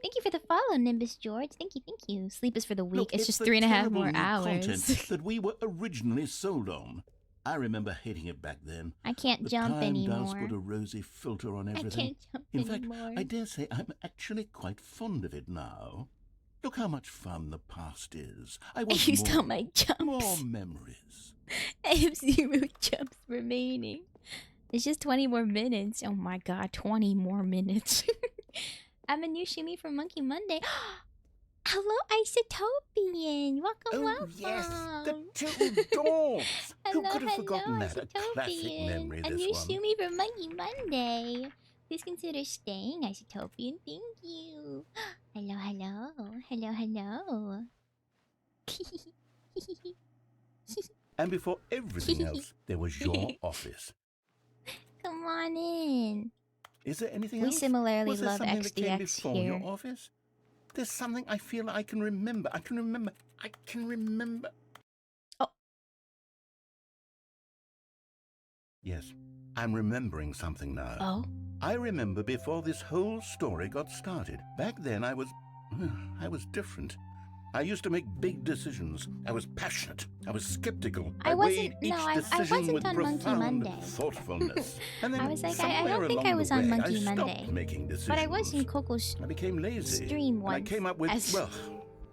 [SPEAKER 5] Thank you for the follow, Nimbus George. Thank you, thank you. Sleep is for the weak.
[SPEAKER 8] Look,
[SPEAKER 5] it's just
[SPEAKER 8] the
[SPEAKER 5] 3.5 more
[SPEAKER 8] terrible new
[SPEAKER 5] hours.
[SPEAKER 8] content that we were originally sold on. I remember hating it back then.
[SPEAKER 5] I can't
[SPEAKER 8] The
[SPEAKER 5] jump
[SPEAKER 8] time
[SPEAKER 5] anymore.
[SPEAKER 8] does put a rosy filter on everything.
[SPEAKER 5] I can't jump
[SPEAKER 8] In fact,
[SPEAKER 5] anymore.
[SPEAKER 8] I dare say I'm actually quite fond of it now. Look how much fun the past is. I want
[SPEAKER 5] used
[SPEAKER 8] more,
[SPEAKER 5] all my jumps.
[SPEAKER 8] more memories.
[SPEAKER 5] I have 0 jumps remaining. It's just 20 more minutes. Oh my god, 20 more minutes. I'm a new Shimi from Monkey Monday. Hello, Isotopian. Welcome, welcome.
[SPEAKER 8] Yes, the two doors. Who
[SPEAKER 5] Hello,
[SPEAKER 8] could have forgotten
[SPEAKER 5] hello,
[SPEAKER 8] that? A classic
[SPEAKER 5] Isotopian.
[SPEAKER 8] memory,
[SPEAKER 5] A
[SPEAKER 8] this
[SPEAKER 5] new
[SPEAKER 8] one.
[SPEAKER 5] Shumi from Monkey Monday. Please consider staying, Isotopian. Thank you. Hello, hello. Hello, hello.
[SPEAKER 8] And before everything else, there was your office.
[SPEAKER 5] Come on in.
[SPEAKER 8] Is there anything
[SPEAKER 5] We
[SPEAKER 8] else?
[SPEAKER 5] similarly
[SPEAKER 8] Was there
[SPEAKER 5] love
[SPEAKER 8] something that came
[SPEAKER 5] XDX
[SPEAKER 8] before
[SPEAKER 5] here.
[SPEAKER 8] your office? There's something I feel I can remember. I can remember. Yes, I'm remembering something now.
[SPEAKER 5] Oh?
[SPEAKER 8] I remember before this whole story got started. Back then I was different. I used to make big decisions. I was passionate. I was skeptical. I weighed each decision with profound thoughtfulness. And then
[SPEAKER 5] I was like, I
[SPEAKER 8] somewhere
[SPEAKER 5] don't think
[SPEAKER 8] along
[SPEAKER 5] I was
[SPEAKER 8] the
[SPEAKER 5] on
[SPEAKER 8] way,
[SPEAKER 5] Monkey
[SPEAKER 8] I stopped
[SPEAKER 5] Monday.
[SPEAKER 8] making decisions.
[SPEAKER 5] But I was in Coco's
[SPEAKER 8] I became lazy.
[SPEAKER 5] stream
[SPEAKER 8] And
[SPEAKER 5] once.
[SPEAKER 8] I came up with,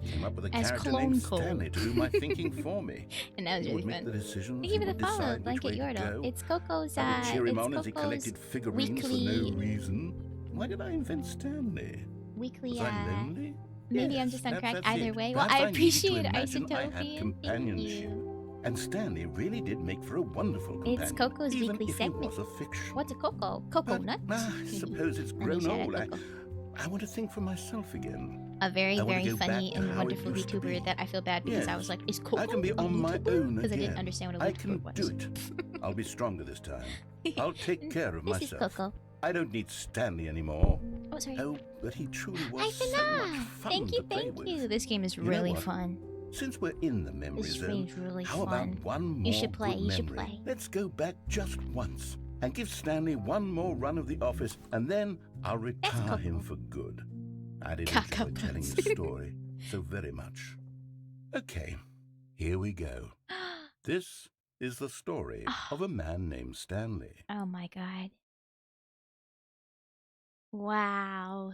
[SPEAKER 8] came up with a
[SPEAKER 5] as
[SPEAKER 8] character
[SPEAKER 5] Clone
[SPEAKER 8] named
[SPEAKER 5] Cole.
[SPEAKER 8] Stanley to do my thinking for me.
[SPEAKER 5] And that was
[SPEAKER 8] He
[SPEAKER 5] really
[SPEAKER 8] would make
[SPEAKER 5] fun.
[SPEAKER 8] the decisions.
[SPEAKER 5] Thank you
[SPEAKER 8] He
[SPEAKER 5] for the
[SPEAKER 8] would
[SPEAKER 5] follow,
[SPEAKER 8] decide which
[SPEAKER 5] Blanket
[SPEAKER 8] way to
[SPEAKER 5] Yordle.
[SPEAKER 8] go.
[SPEAKER 5] It's Coco's,
[SPEAKER 8] I would cheer him on as he
[SPEAKER 5] Coco's
[SPEAKER 8] collected figurines for
[SPEAKER 5] weekly-
[SPEAKER 8] no reason. Why did I invent Stanley?
[SPEAKER 5] weekly,
[SPEAKER 8] Was I lonely?
[SPEAKER 5] maybe
[SPEAKER 8] Yes,
[SPEAKER 5] I'm just on crack.
[SPEAKER 8] that's
[SPEAKER 5] either
[SPEAKER 8] it.
[SPEAKER 5] way. Well,
[SPEAKER 8] Perhaps
[SPEAKER 5] I
[SPEAKER 8] needed to
[SPEAKER 5] appreciate
[SPEAKER 8] imagine I had
[SPEAKER 5] Isotopian. Thank
[SPEAKER 8] companionship.
[SPEAKER 5] you.
[SPEAKER 8] And Stanley really did make for a wonderful companion.
[SPEAKER 5] It's Coco's
[SPEAKER 8] even
[SPEAKER 5] weekly
[SPEAKER 8] if
[SPEAKER 5] segment.
[SPEAKER 8] He was a fiction.
[SPEAKER 5] What's a Coco? Coco nuts?
[SPEAKER 8] I suppose it's
[SPEAKER 5] Let me
[SPEAKER 8] grown
[SPEAKER 5] shout out
[SPEAKER 8] old.
[SPEAKER 5] Coco.
[SPEAKER 8] I want to think for myself again.
[SPEAKER 5] A very,
[SPEAKER 8] I wanna
[SPEAKER 5] very
[SPEAKER 8] go back
[SPEAKER 5] funny
[SPEAKER 8] to
[SPEAKER 5] and
[SPEAKER 8] how it
[SPEAKER 5] wonderful
[SPEAKER 8] used to
[SPEAKER 5] YouTuber
[SPEAKER 8] be.
[SPEAKER 5] that I feel bad because I was
[SPEAKER 8] Yes.
[SPEAKER 5] like, is Coco
[SPEAKER 8] I can be
[SPEAKER 5] a
[SPEAKER 8] on my
[SPEAKER 5] YouTuber?
[SPEAKER 8] own
[SPEAKER 5] Because I didn't
[SPEAKER 8] again.
[SPEAKER 5] understand what a
[SPEAKER 8] I
[SPEAKER 5] YouTuber
[SPEAKER 8] can
[SPEAKER 5] was.
[SPEAKER 8] do it. I'll be stronger this time. I'll take care of
[SPEAKER 5] This is
[SPEAKER 8] myself.
[SPEAKER 5] Coco.
[SPEAKER 8] I don't need Stanley anymore.
[SPEAKER 5] Oh, sorry.
[SPEAKER 8] Oh, but he truly was so much fun
[SPEAKER 5] Thank you,
[SPEAKER 8] to play
[SPEAKER 5] thank
[SPEAKER 8] with.
[SPEAKER 5] you. This game is
[SPEAKER 8] You know
[SPEAKER 5] really
[SPEAKER 8] what?
[SPEAKER 5] fun.
[SPEAKER 8] Since we're in the memory
[SPEAKER 5] This
[SPEAKER 8] zone,
[SPEAKER 5] game's really
[SPEAKER 8] how
[SPEAKER 5] fun.
[SPEAKER 8] about one more
[SPEAKER 5] You should play,
[SPEAKER 8] good
[SPEAKER 5] you should
[SPEAKER 8] memory?
[SPEAKER 5] play.
[SPEAKER 8] Let's go back just once and give Stanley one more run of the office, and then I'll retire him for good. I did enjoy telling the story so very much. Okay, here we go. This is the story of a man named Stanley.
[SPEAKER 5] Oh my god. Wow.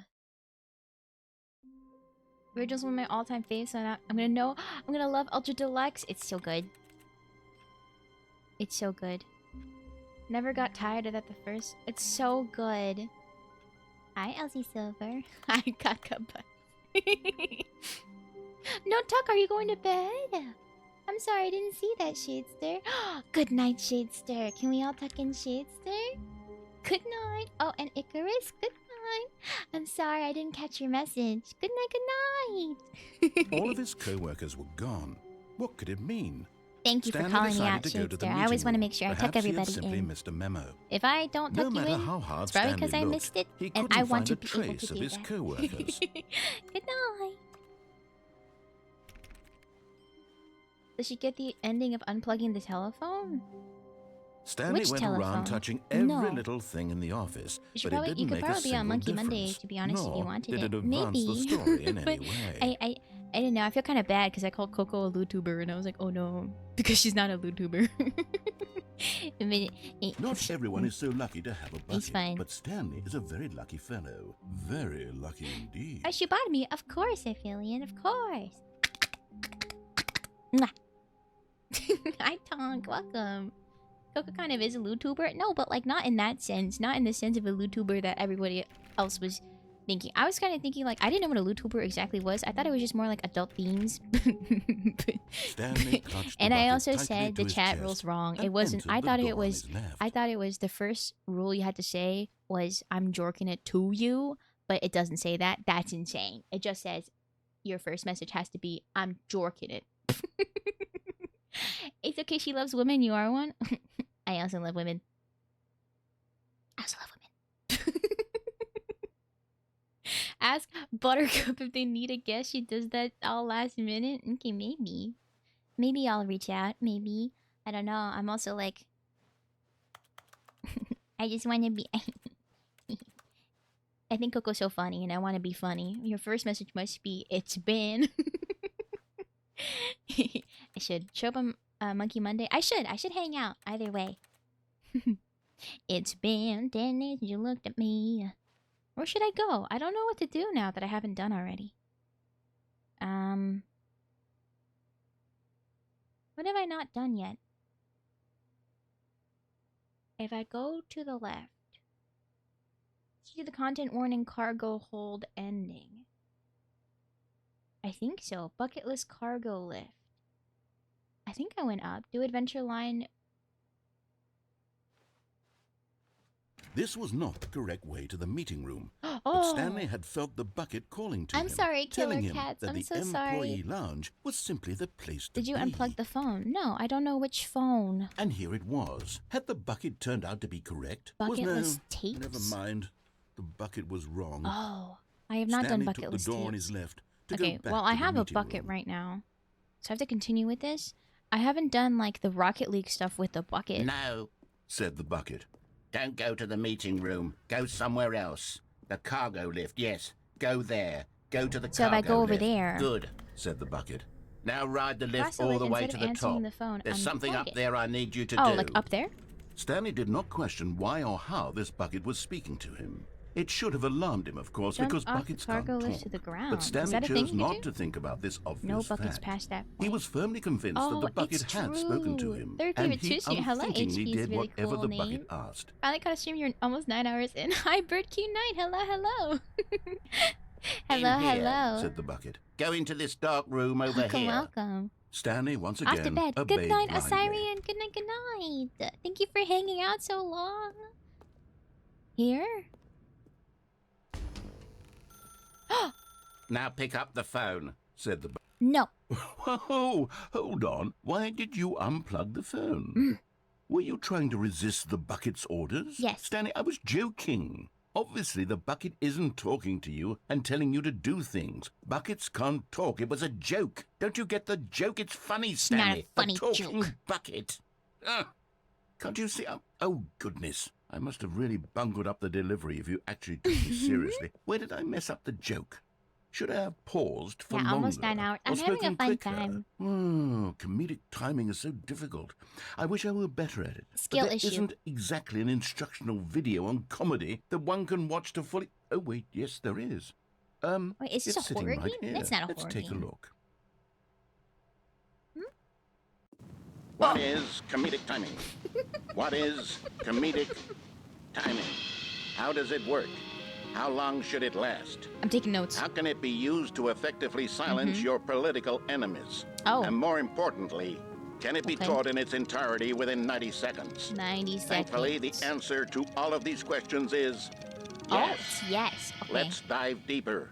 [SPEAKER 5] Original's one of my all-time faves, so I'm gonna know. I'm gonna love Ultra Deluxe. It's so good. It's so good. Never got tired of that the first. It's so good. Hi, Elsie Silver. Hi, Kakaba. No, Tuck, are you going to bed? I'm sorry, I didn't see that, Shadester. Good night, Shadester. Can we all tuck in, Shadester? Good night. Oh, and Icarus, good night. I'm sorry, I didn't catch your message. Good night, good night.
[SPEAKER 8] All of his co-workers were gone. What could it mean?
[SPEAKER 5] Thank you for
[SPEAKER 8] Stanley
[SPEAKER 5] calling me
[SPEAKER 8] decided
[SPEAKER 5] out,
[SPEAKER 8] to go to the
[SPEAKER 5] Shadester. I always
[SPEAKER 8] meeting
[SPEAKER 5] want to
[SPEAKER 8] room.
[SPEAKER 5] make sure I tuck
[SPEAKER 8] Perhaps he had
[SPEAKER 5] everybody
[SPEAKER 8] simply
[SPEAKER 5] in.
[SPEAKER 8] missed a memo.
[SPEAKER 5] If I don't
[SPEAKER 8] No
[SPEAKER 5] tuck you
[SPEAKER 8] matter
[SPEAKER 5] in,
[SPEAKER 8] how hard
[SPEAKER 5] it's probably
[SPEAKER 8] Stanley
[SPEAKER 5] because I
[SPEAKER 8] looked,
[SPEAKER 5] missed it,
[SPEAKER 8] he
[SPEAKER 5] and
[SPEAKER 8] couldn't
[SPEAKER 5] I want
[SPEAKER 8] find
[SPEAKER 5] to
[SPEAKER 8] a
[SPEAKER 5] be able
[SPEAKER 8] trace
[SPEAKER 5] to
[SPEAKER 8] of
[SPEAKER 5] do
[SPEAKER 8] his
[SPEAKER 5] that.
[SPEAKER 8] co-workers.
[SPEAKER 5] Good night. Does she get the ending of unplugging the telephone?
[SPEAKER 8] Stanley
[SPEAKER 5] Which
[SPEAKER 8] went
[SPEAKER 5] telephone?
[SPEAKER 8] around touching every
[SPEAKER 5] No.
[SPEAKER 8] little thing in the office,
[SPEAKER 5] You should
[SPEAKER 8] but
[SPEAKER 5] probably,
[SPEAKER 8] it
[SPEAKER 5] you
[SPEAKER 8] didn't
[SPEAKER 5] could
[SPEAKER 8] make a
[SPEAKER 5] probably be on
[SPEAKER 8] single
[SPEAKER 5] Monkey Monday,
[SPEAKER 8] difference.
[SPEAKER 5] to be honest, if you
[SPEAKER 8] Nor
[SPEAKER 5] wanted
[SPEAKER 8] did
[SPEAKER 5] it.
[SPEAKER 8] it advance
[SPEAKER 5] Maybe.
[SPEAKER 8] the story in
[SPEAKER 5] But
[SPEAKER 8] any way.
[SPEAKER 5] I didn't know. I feel kind of bad because I called Coco a YouTuber, and I was like, oh no, because she's not a YouTuber.
[SPEAKER 8] Not everyone is so lucky to have a bucket,
[SPEAKER 5] It's fine.
[SPEAKER 8] but Stanley is a very lucky fellow. Very lucky indeed.
[SPEAKER 5] Oh, she bought me. Of course, Aphelion. Of course. Mwah. Hi, Tonk. Welcome. Coco kind of is a YouTuber. No, but like not in that sense. Not in the sense of a YouTuber that everybody else was thinking. I was kind of thinking like I didn't know what a YouTuber exactly was. I thought it was just more like adult themes.
[SPEAKER 8] Stanley clutched the
[SPEAKER 5] And I
[SPEAKER 8] bucket
[SPEAKER 5] also
[SPEAKER 8] tightly
[SPEAKER 5] said
[SPEAKER 8] to
[SPEAKER 5] the
[SPEAKER 8] his
[SPEAKER 5] chat
[SPEAKER 8] chest
[SPEAKER 5] rule's wrong.
[SPEAKER 8] and
[SPEAKER 5] It wasn't.
[SPEAKER 8] entered
[SPEAKER 5] I
[SPEAKER 8] the
[SPEAKER 5] thought
[SPEAKER 8] door
[SPEAKER 5] it
[SPEAKER 8] on
[SPEAKER 5] was.
[SPEAKER 8] his left.
[SPEAKER 5] I thought it was the first rule you had to say was I'm jorking it to you, but it doesn't say that. That's insane. It just says your first message has to be I'm jorking it. It's okay. She loves women. You are one. I also love women. I also love women. Ask Buttercup if they need a guest. She does that all last minute. Okay, maybe. Maybe I'll reach out. Maybe. I don't know. I'm also like... I just want to be... I think Coco's so funny and I want to be funny. Your first message must be, it's been... I should show up on Monkey Monday. I should hang out. Either way. It's been 10 days since you looked at me. Where should I go? I don't know what to do now that I haven't done already. What have I not done yet? If I go to the left, see the content warning cargo hold ending. I think so. Bucket list cargo lift. I think I went up. Do adventure line.
[SPEAKER 8] This was not the correct way to the meeting room. But
[SPEAKER 5] Oh.
[SPEAKER 8] Stanley had felt the bucket calling to
[SPEAKER 5] I'm
[SPEAKER 8] him,
[SPEAKER 5] sorry, Killer
[SPEAKER 8] telling him
[SPEAKER 5] Cats.
[SPEAKER 8] that
[SPEAKER 5] I'm
[SPEAKER 8] the
[SPEAKER 5] so
[SPEAKER 8] employee
[SPEAKER 5] sorry.
[SPEAKER 8] lounge was simply the place to
[SPEAKER 5] Did you
[SPEAKER 8] be.
[SPEAKER 5] unplug the phone? No, I don't know which phone.
[SPEAKER 8] And here it was. Had the bucket turned out to be correct?
[SPEAKER 5] Bucket
[SPEAKER 8] no,
[SPEAKER 5] list tapes?
[SPEAKER 8] Never mind. The bucket was wrong.
[SPEAKER 5] Oh, I have not
[SPEAKER 8] Stanley
[SPEAKER 5] done bucket
[SPEAKER 8] took
[SPEAKER 5] list
[SPEAKER 8] the door on
[SPEAKER 5] tapes.
[SPEAKER 8] his left to
[SPEAKER 5] Okay,
[SPEAKER 8] go back
[SPEAKER 5] well,
[SPEAKER 8] to
[SPEAKER 5] I
[SPEAKER 8] the
[SPEAKER 5] have a
[SPEAKER 8] meeting
[SPEAKER 5] bucket
[SPEAKER 8] room.
[SPEAKER 5] right now. So I have to continue with this. I haven't done like the Rocket League stuff with the bucket.
[SPEAKER 13] No,
[SPEAKER 8] said the bucket.
[SPEAKER 13] Don't go to the meeting room. Go somewhere else. The cargo lift, yes. Go there. Go to the
[SPEAKER 5] So if
[SPEAKER 13] cargo
[SPEAKER 5] I go over
[SPEAKER 13] lift.
[SPEAKER 5] there.
[SPEAKER 13] Good,
[SPEAKER 8] said the bucket.
[SPEAKER 13] Now ride the lift
[SPEAKER 5] Cross the
[SPEAKER 13] all
[SPEAKER 5] lift
[SPEAKER 13] the way
[SPEAKER 5] instead
[SPEAKER 13] to
[SPEAKER 5] of
[SPEAKER 13] the top.
[SPEAKER 5] answering the phone,
[SPEAKER 13] There's something up
[SPEAKER 5] unplug it.
[SPEAKER 13] there I need you to
[SPEAKER 5] Oh,
[SPEAKER 13] do.
[SPEAKER 5] like up there?
[SPEAKER 8] Stanley did not question why or how this bucket was speaking to him. It should have alarmed him, of course,
[SPEAKER 5] Jump
[SPEAKER 8] because
[SPEAKER 5] off
[SPEAKER 8] buckets
[SPEAKER 5] the cargo
[SPEAKER 8] can't
[SPEAKER 5] lift
[SPEAKER 8] talk.
[SPEAKER 5] to the ground.
[SPEAKER 8] But
[SPEAKER 5] Is
[SPEAKER 8] Stanley
[SPEAKER 5] that a thing
[SPEAKER 8] chose
[SPEAKER 5] you can
[SPEAKER 8] not
[SPEAKER 5] do?
[SPEAKER 8] to think about this obvious
[SPEAKER 5] No buckets
[SPEAKER 8] fact.
[SPEAKER 5] past that
[SPEAKER 8] He
[SPEAKER 5] point.
[SPEAKER 8] was firmly convinced
[SPEAKER 5] Oh,
[SPEAKER 8] that the bucket
[SPEAKER 5] it's
[SPEAKER 8] had spoken to
[SPEAKER 5] true.
[SPEAKER 8] him,
[SPEAKER 5] Third
[SPEAKER 8] and
[SPEAKER 5] favorite
[SPEAKER 8] he
[SPEAKER 5] Twitch. Hello,
[SPEAKER 8] unthinkingly
[SPEAKER 5] HP is
[SPEAKER 8] did
[SPEAKER 5] really
[SPEAKER 8] whatever
[SPEAKER 5] cool
[SPEAKER 8] the
[SPEAKER 5] name.
[SPEAKER 8] bucket asked.
[SPEAKER 5] Finally got a stream. You're almost 9 hours in. Hi, Bird Q Knight. Hello, hello. Hello,
[SPEAKER 13] In here,
[SPEAKER 5] hello.
[SPEAKER 8] said the bucket.
[SPEAKER 13] Go into this dark room over
[SPEAKER 5] Welcome,
[SPEAKER 13] here.
[SPEAKER 5] welcome.
[SPEAKER 8] Stanley once
[SPEAKER 5] Off to
[SPEAKER 8] again
[SPEAKER 5] bed.
[SPEAKER 8] obeyed
[SPEAKER 5] Good night,
[SPEAKER 8] blindly.
[SPEAKER 5] Osirian. Good night, good night. Thank you for hanging out so long. Here?
[SPEAKER 13] Now pick up the phone.
[SPEAKER 8] Said the bucket.
[SPEAKER 5] No.
[SPEAKER 8] Whoa, hold on. Why did you unplug the phone? Were you trying to resist the bucket's orders?
[SPEAKER 5] Yes.
[SPEAKER 8] Stanley, I was joking. Obviously, the bucket isn't talking to you and telling you to do things. Buckets can't talk. It was a joke. Don't you get the joke? It's funny, Stanley.
[SPEAKER 5] Not a funny
[SPEAKER 8] talking
[SPEAKER 5] joke.
[SPEAKER 8] bucket. Can't you see? Oh, goodness. I must have really bungled up the delivery if you actually took me seriously. Where did I mess up the joke? Should I have paused for
[SPEAKER 5] Yeah, almost
[SPEAKER 8] longer?
[SPEAKER 5] 9 hours.
[SPEAKER 8] Or
[SPEAKER 5] I'm having a
[SPEAKER 8] spoken
[SPEAKER 5] fun
[SPEAKER 8] quicker?
[SPEAKER 5] time.
[SPEAKER 8] Comedic timing is so difficult. I wish I were better at it.
[SPEAKER 5] Skill
[SPEAKER 8] but there
[SPEAKER 5] issue.
[SPEAKER 8] isn't exactly an instructional video on comedy that one can watch to fully... Oh, wait, yes, there is.
[SPEAKER 5] Wait, is this
[SPEAKER 8] it's
[SPEAKER 5] a
[SPEAKER 8] sitting
[SPEAKER 5] horror
[SPEAKER 8] right
[SPEAKER 5] game?
[SPEAKER 8] here.
[SPEAKER 5] It's not a
[SPEAKER 8] Let's
[SPEAKER 5] horror
[SPEAKER 8] take
[SPEAKER 5] game.
[SPEAKER 8] a look.
[SPEAKER 13] What is comedic timing? What is comedic timing? How does it work? How long should it last?
[SPEAKER 5] I'm taking notes.
[SPEAKER 13] How can it be used to effectively silence your political enemies?
[SPEAKER 5] Oh.
[SPEAKER 13] And more importantly, can it be
[SPEAKER 5] Okay.
[SPEAKER 13] taught in its entirety within 90 seconds?
[SPEAKER 5] 90 seconds.
[SPEAKER 13] Thankfully, the answer to all of these questions is
[SPEAKER 5] Oh,
[SPEAKER 13] yes.
[SPEAKER 5] it's yes. Okay.
[SPEAKER 13] Let's dive deeper.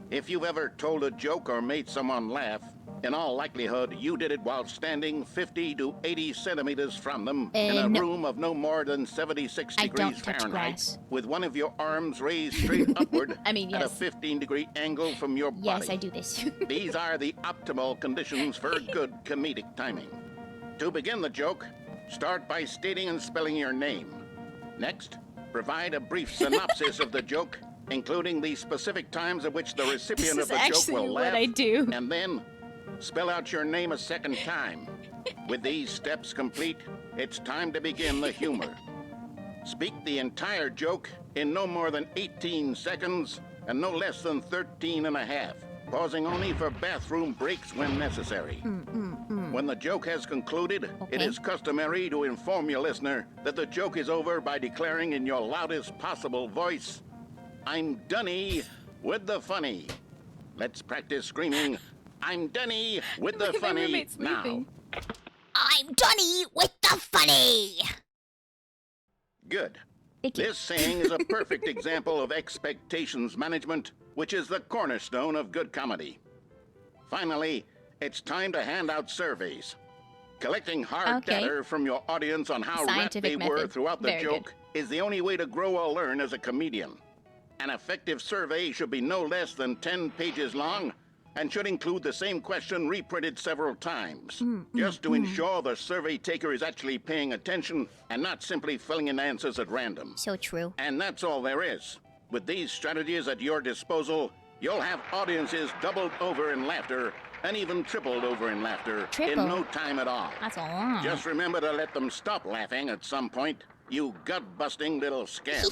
[SPEAKER 13] If you've ever told a joke or made someone laugh, in all likelihood, you did it while standing 50 to 80 centimeters from them in a
[SPEAKER 5] no.
[SPEAKER 13] room of no more than 76
[SPEAKER 5] I
[SPEAKER 13] degrees
[SPEAKER 5] don't touch
[SPEAKER 13] Fahrenheit,
[SPEAKER 5] grass.
[SPEAKER 13] with one of your arms raised straight upward
[SPEAKER 5] I mean,
[SPEAKER 13] at a
[SPEAKER 5] yes.
[SPEAKER 13] 15-degree angle from your body.
[SPEAKER 5] Yes, I do this.
[SPEAKER 13] These are the optimal conditions for good comedic timing. To begin the joke, start by stating and spelling your name. Next, provide a brief synopsis of the joke, including the specific times at which the recipient
[SPEAKER 5] This
[SPEAKER 13] of
[SPEAKER 5] is
[SPEAKER 13] the joke
[SPEAKER 5] actually
[SPEAKER 13] will
[SPEAKER 5] what
[SPEAKER 13] laugh.
[SPEAKER 5] I do.
[SPEAKER 13] And then, spell out your name a second time. With these steps complete, it's time to begin the humor. Speak the entire joke in no more than 18 seconds and no less than 13 and a half, pausing only for bathroom breaks when necessary. When the joke has concluded, it is customary to inform your listener that the joke is over by declaring in your loudest possible voice, "I'm Dunny with the funny." Let's practice screaming, "I'm Dunny with the
[SPEAKER 5] My
[SPEAKER 13] funny"
[SPEAKER 5] roommate's
[SPEAKER 13] now.
[SPEAKER 5] sleeping.
[SPEAKER 7] I'm Dunny with the funny.
[SPEAKER 13] Good.
[SPEAKER 5] Thank you.
[SPEAKER 13] This saying is a perfect example of expectations management, which is the cornerstone of good comedy. Finally, it's time to hand out surveys. Collecting hard
[SPEAKER 5] Okay.
[SPEAKER 13] data from your audience on how rapt
[SPEAKER 5] Scientific
[SPEAKER 13] they were
[SPEAKER 5] method.
[SPEAKER 13] throughout the
[SPEAKER 5] Very
[SPEAKER 13] joke is the only way to grow or learn as a comedian. An effective survey should be no less than 10 pages long and should include the same question reprinted several times, just to ensure the survey taker is actually paying attention and not simply filling in answers at random.
[SPEAKER 5] So true.
[SPEAKER 13] And that's all there is. With these strategies at your disposal, you'll have audiences doubled over in laughter and even tripled over in laughter
[SPEAKER 5] Triple?
[SPEAKER 13] in no time at all.
[SPEAKER 5] That's a lot.
[SPEAKER 13] Just remember to let them stop laughing at some point, you gut-busting little scamp.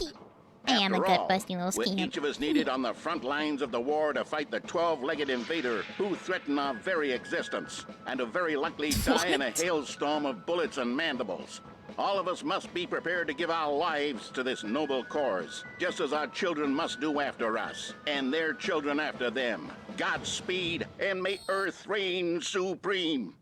[SPEAKER 5] I am a
[SPEAKER 13] After all,
[SPEAKER 5] gut-busting little
[SPEAKER 13] with
[SPEAKER 5] scamp.
[SPEAKER 13] each of us needed on the front lines of the war to fight the 12-legged invader who threaten our very existence, and to very likely die in a hailstorm of bullets and mandibles. All of us must be prepared to give our lives to this noble cause, just as our children must do after us, and their children after them. Godspeed, and may Earth reign supreme.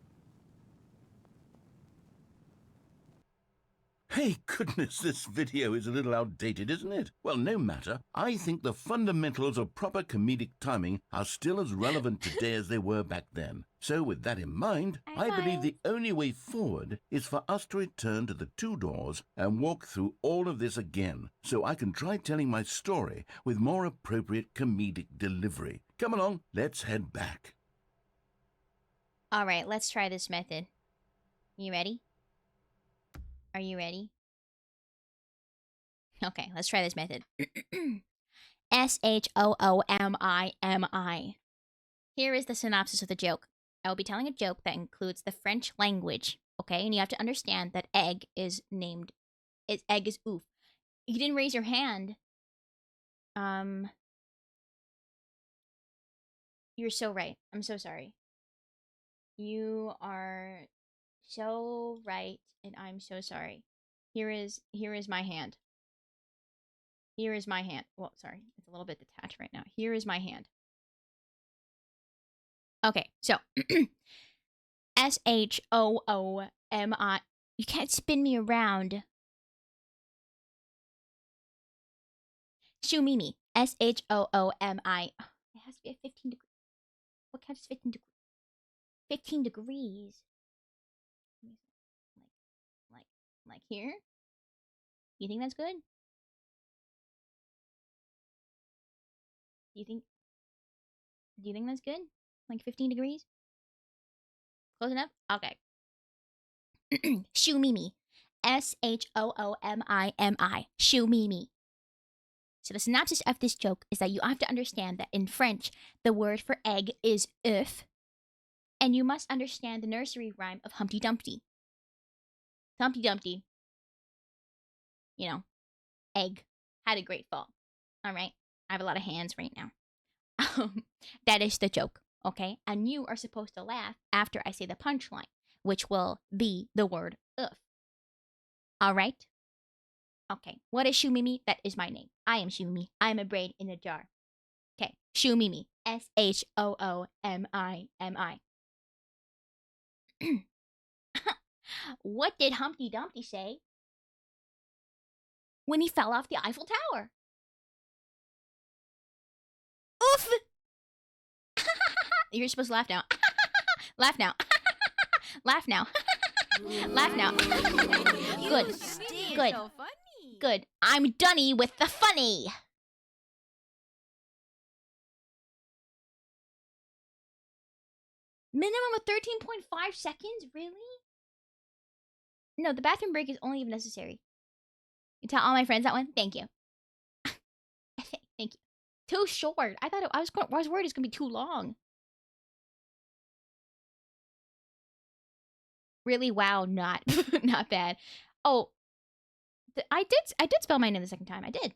[SPEAKER 8] Hey, goodness, this video is a little outdated, isn't it? Well, no matter. I think the fundamentals of proper comedic timing are still as relevant today as they were back then. So with that in mind, I believe the only way forward is for us to return to the two doors and walk through all of this again, so I can try telling my story with more appropriate comedic delivery. Come along, let's head back.
[SPEAKER 5] All right, let's try this method. You ready? Are you ready? Okay, let's try this method. SHOOMIMI. Here is the synopsis of the joke. I will be telling a joke that includes the French language, okay? And you have to understand that egg is named... egg is oof. You didn't raise your hand. You're so right. I'm so sorry. You are so right, and I'm so sorry. Here is my hand. Here is my hand. Well, sorry. It's a little bit detached right now. Here is my hand. Okay, so SHOOMI. You can't spin me around. Shumimi. SHOOMI. It has to be at 15 degrees. What counts as 15 degrees? 15 degrees. Like here? You think that's good? Do you think that's good? Like 15 degrees? Close enough? Okay. Shumimi. SHOOMIMI. Shumimi. So the synopsis of this joke is that you have to understand that in French, the word for egg is œuf, and you must understand the nursery rhyme of Humpty Dumpty. Humpty Dumpty, you know, egg, had a great fall. All right? I have a lot of hands right now. That is the joke, okay? And you are supposed to laugh after I say the punchline, which will be the word œuf. All right? Okay. What is Shumimi? That is my name. I am Shumimi. I am a brain in a jar. Okay. Shumimi. SHOOMIMI. What did Humpty Dumpty say when he fell off the Eiffel Tower? Oof! You're supposed to laugh now. Laugh now. Laugh now. Laugh now. Good. Good. Good. I'm Dunny with the funny. Minimum of 13.5 seconds? Really? No, the bathroom break is only if necessary. You tell all my friends that one? Thank you. Thank you. Too short. I thought I was worried it's gonna be too long. Really? Wow, not not bad. Oh, I did spell my name the second time. I did.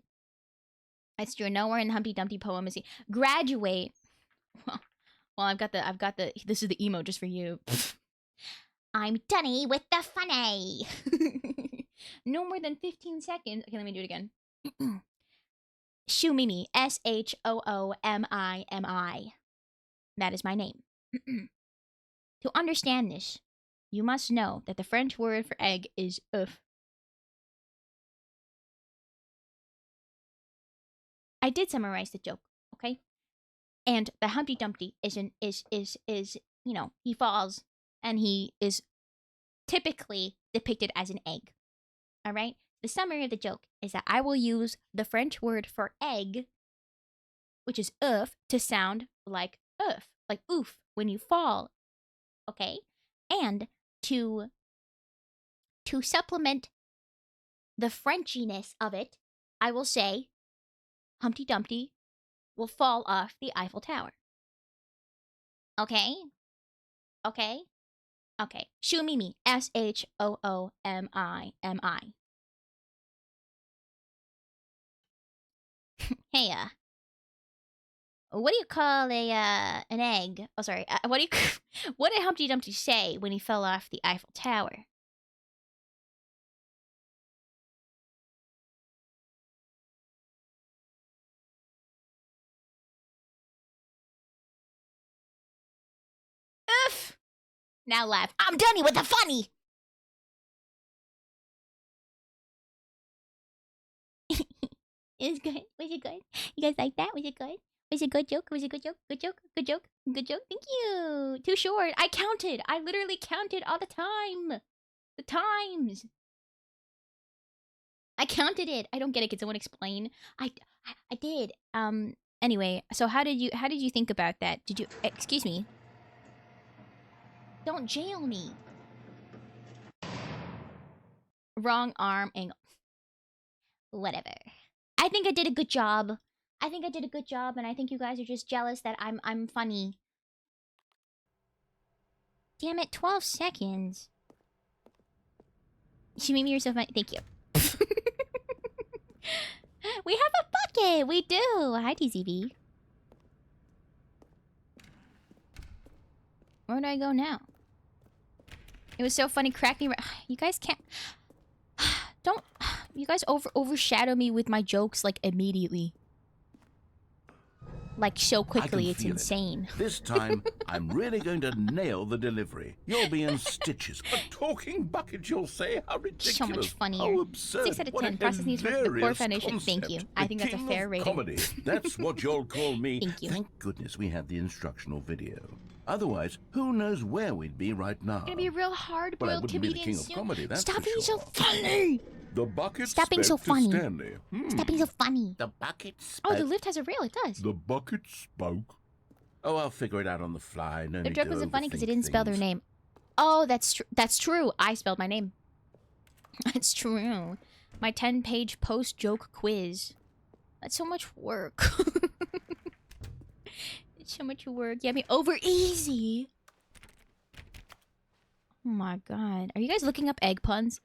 [SPEAKER 5] It's true. Nowhere in the Humpty Dumpty poem is he graduate. Well, I've got the. This is the emo just for you. I'm Dunny with the funny. No more than 15 seconds. Okay, let me do it again. Shumimi. SHOOMIMI. That is my name. To understand this, you must know that the French word for egg is œuf. I did summarize the joke, okay? And the Humpty Dumpty is you know, he falls and he is typically depicted as an egg. All right? The summary of the joke is that I will use the French word for egg, which is œuf, to sound like œuf, like oof when you fall. Okay? And to supplement the Frenchiness of it, I will say Humpty Dumpty will fall off the Eiffel Tower. Okay? Okay? Okay. Shumimi. SHOOMIMI. Hey, what do you call an egg? Oh, sorry. What did Humpty Dumpty say when he fell off the Eiffel Tower? Oof! Now laugh. I'm Dunny with the funny! It was good. Was it good? You guys like that? Was it good? Was it a good joke? Was it a good joke? Good joke? Good joke? Good joke? Thank you! Too short. I counted. I literally counted all the time. The times. I counted it. I don't get it. Can someone explain? I did. Anyway, so how did you think about that? Did you... Excuse me. Don't jail me. Wrong arm angle. Whatever. I think I did a good job. I think I did a good job, and I think you guys are just jealous that I'm funny. Damn it, 12 seconds. Shimimi, you're so funny. Thank you. We have a bucket! We do! Hi, TZB. Where do I go now? It was so funny, crack me. You guys can't. Don't. You guys overshadow me with my jokes like immediately. Like so quickly, it's insane.
[SPEAKER 8] This time, I'm really going to nail the delivery. You'll be in stitches. A talking bucket, you'll say? How ridiculous.
[SPEAKER 5] So much funnier.
[SPEAKER 8] How absurd.
[SPEAKER 5] 6 out of
[SPEAKER 8] What
[SPEAKER 5] 10.
[SPEAKER 8] a
[SPEAKER 5] Process needs for the core
[SPEAKER 8] hilarious
[SPEAKER 5] foundation. Thank you.
[SPEAKER 8] concept.
[SPEAKER 5] I think
[SPEAKER 8] The
[SPEAKER 5] that's a
[SPEAKER 8] king
[SPEAKER 5] fair
[SPEAKER 8] of
[SPEAKER 5] rating.
[SPEAKER 8] Comedy. That's what you'll call me.
[SPEAKER 5] Thank you.
[SPEAKER 8] Thank goodness we had the instructional video. Otherwise, who knows where we'd be right now.
[SPEAKER 5] Gonna be a real hard
[SPEAKER 8] Well, I
[SPEAKER 5] boiled
[SPEAKER 8] wouldn't be the
[SPEAKER 5] comedian
[SPEAKER 8] king of
[SPEAKER 5] soon.
[SPEAKER 8] comedy, that's
[SPEAKER 5] Stop
[SPEAKER 8] for
[SPEAKER 5] being
[SPEAKER 8] sure.
[SPEAKER 5] so funny.
[SPEAKER 8] The bucket
[SPEAKER 5] Stop being so
[SPEAKER 8] spoke to
[SPEAKER 5] funny.
[SPEAKER 8] Stanley.
[SPEAKER 5] Stop being so funny.
[SPEAKER 8] The bucket spoke.
[SPEAKER 5] Oh, the lift has a rail. It does.
[SPEAKER 8] The bucket spoke. Oh, I'll figure it out on the fly. No
[SPEAKER 5] The
[SPEAKER 8] need
[SPEAKER 5] joke
[SPEAKER 8] to
[SPEAKER 5] wasn't funny because
[SPEAKER 8] overthink
[SPEAKER 5] it didn't spell their
[SPEAKER 8] things.
[SPEAKER 5] name. Oh, that's true. I spelled my name. That's true. My 10-page post-joke quiz. That's so much work. It's so much work. Yeah, me over easy. Oh my god. Are you guys looking up egg puns?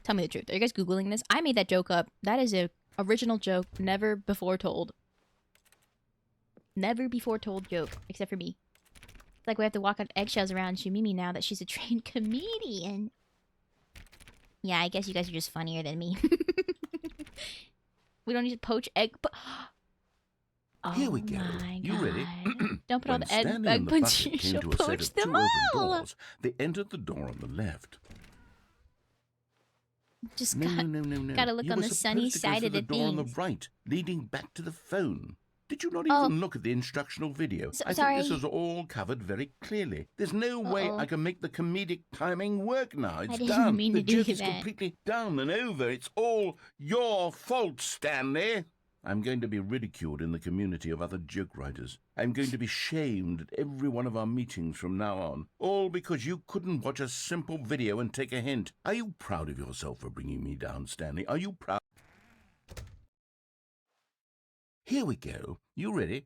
[SPEAKER 5] Tell me the truth. Are you guys Googling this? I made that joke up. That is a original joke, never before told. Never before told joke, except for me. It's like we have to walk on eggshells around Shumimi now that she's a trained comedian. Yeah, I guess you guys are just funnier than me. We don't need to poach egg. Oh
[SPEAKER 8] Here we go.
[SPEAKER 5] my
[SPEAKER 8] You ready?
[SPEAKER 5] God. Don't put all
[SPEAKER 8] When
[SPEAKER 5] the egg
[SPEAKER 8] Stanley and the
[SPEAKER 5] puns.
[SPEAKER 8] bucket
[SPEAKER 5] You
[SPEAKER 8] came
[SPEAKER 5] shall
[SPEAKER 8] to a set
[SPEAKER 5] poach
[SPEAKER 8] of
[SPEAKER 5] them
[SPEAKER 8] two open
[SPEAKER 5] all.
[SPEAKER 8] doors, they entered the door on the left.
[SPEAKER 5] Just
[SPEAKER 8] No.
[SPEAKER 5] gotta look
[SPEAKER 8] You
[SPEAKER 5] on
[SPEAKER 8] were
[SPEAKER 5] the sunny
[SPEAKER 8] supposed to go
[SPEAKER 5] side
[SPEAKER 8] through
[SPEAKER 5] of the
[SPEAKER 8] door on the
[SPEAKER 5] things.
[SPEAKER 8] right, leading back to the phone. Did you not
[SPEAKER 5] Oh.
[SPEAKER 8] even look at the instructional video? I
[SPEAKER 5] sorry.
[SPEAKER 8] think this is all covered very clearly. There's no way
[SPEAKER 5] Uh-oh.
[SPEAKER 8] I can make the comedic timing work now. It's
[SPEAKER 5] didn't
[SPEAKER 8] done.
[SPEAKER 5] mean
[SPEAKER 8] the
[SPEAKER 5] to do
[SPEAKER 8] joke is
[SPEAKER 5] that.
[SPEAKER 8] completely done and over. It's all your fault, Stanley. I'm going to be ridiculed in the community of other joke writers. I'm going to be shamed at every one of our meetings from now on. All because you couldn't watch a simple video and take a hint. Are you proud of yourself for bringing me down, Stanley? Are you proud? Here we go. You ready?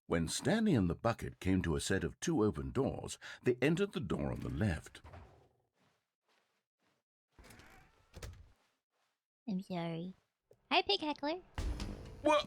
[SPEAKER 8] When Stanley and the bucket came to a set of two open doors, they entered the door on the left.
[SPEAKER 5] I'm sorry. Hi, Pig Heckler.
[SPEAKER 8] What?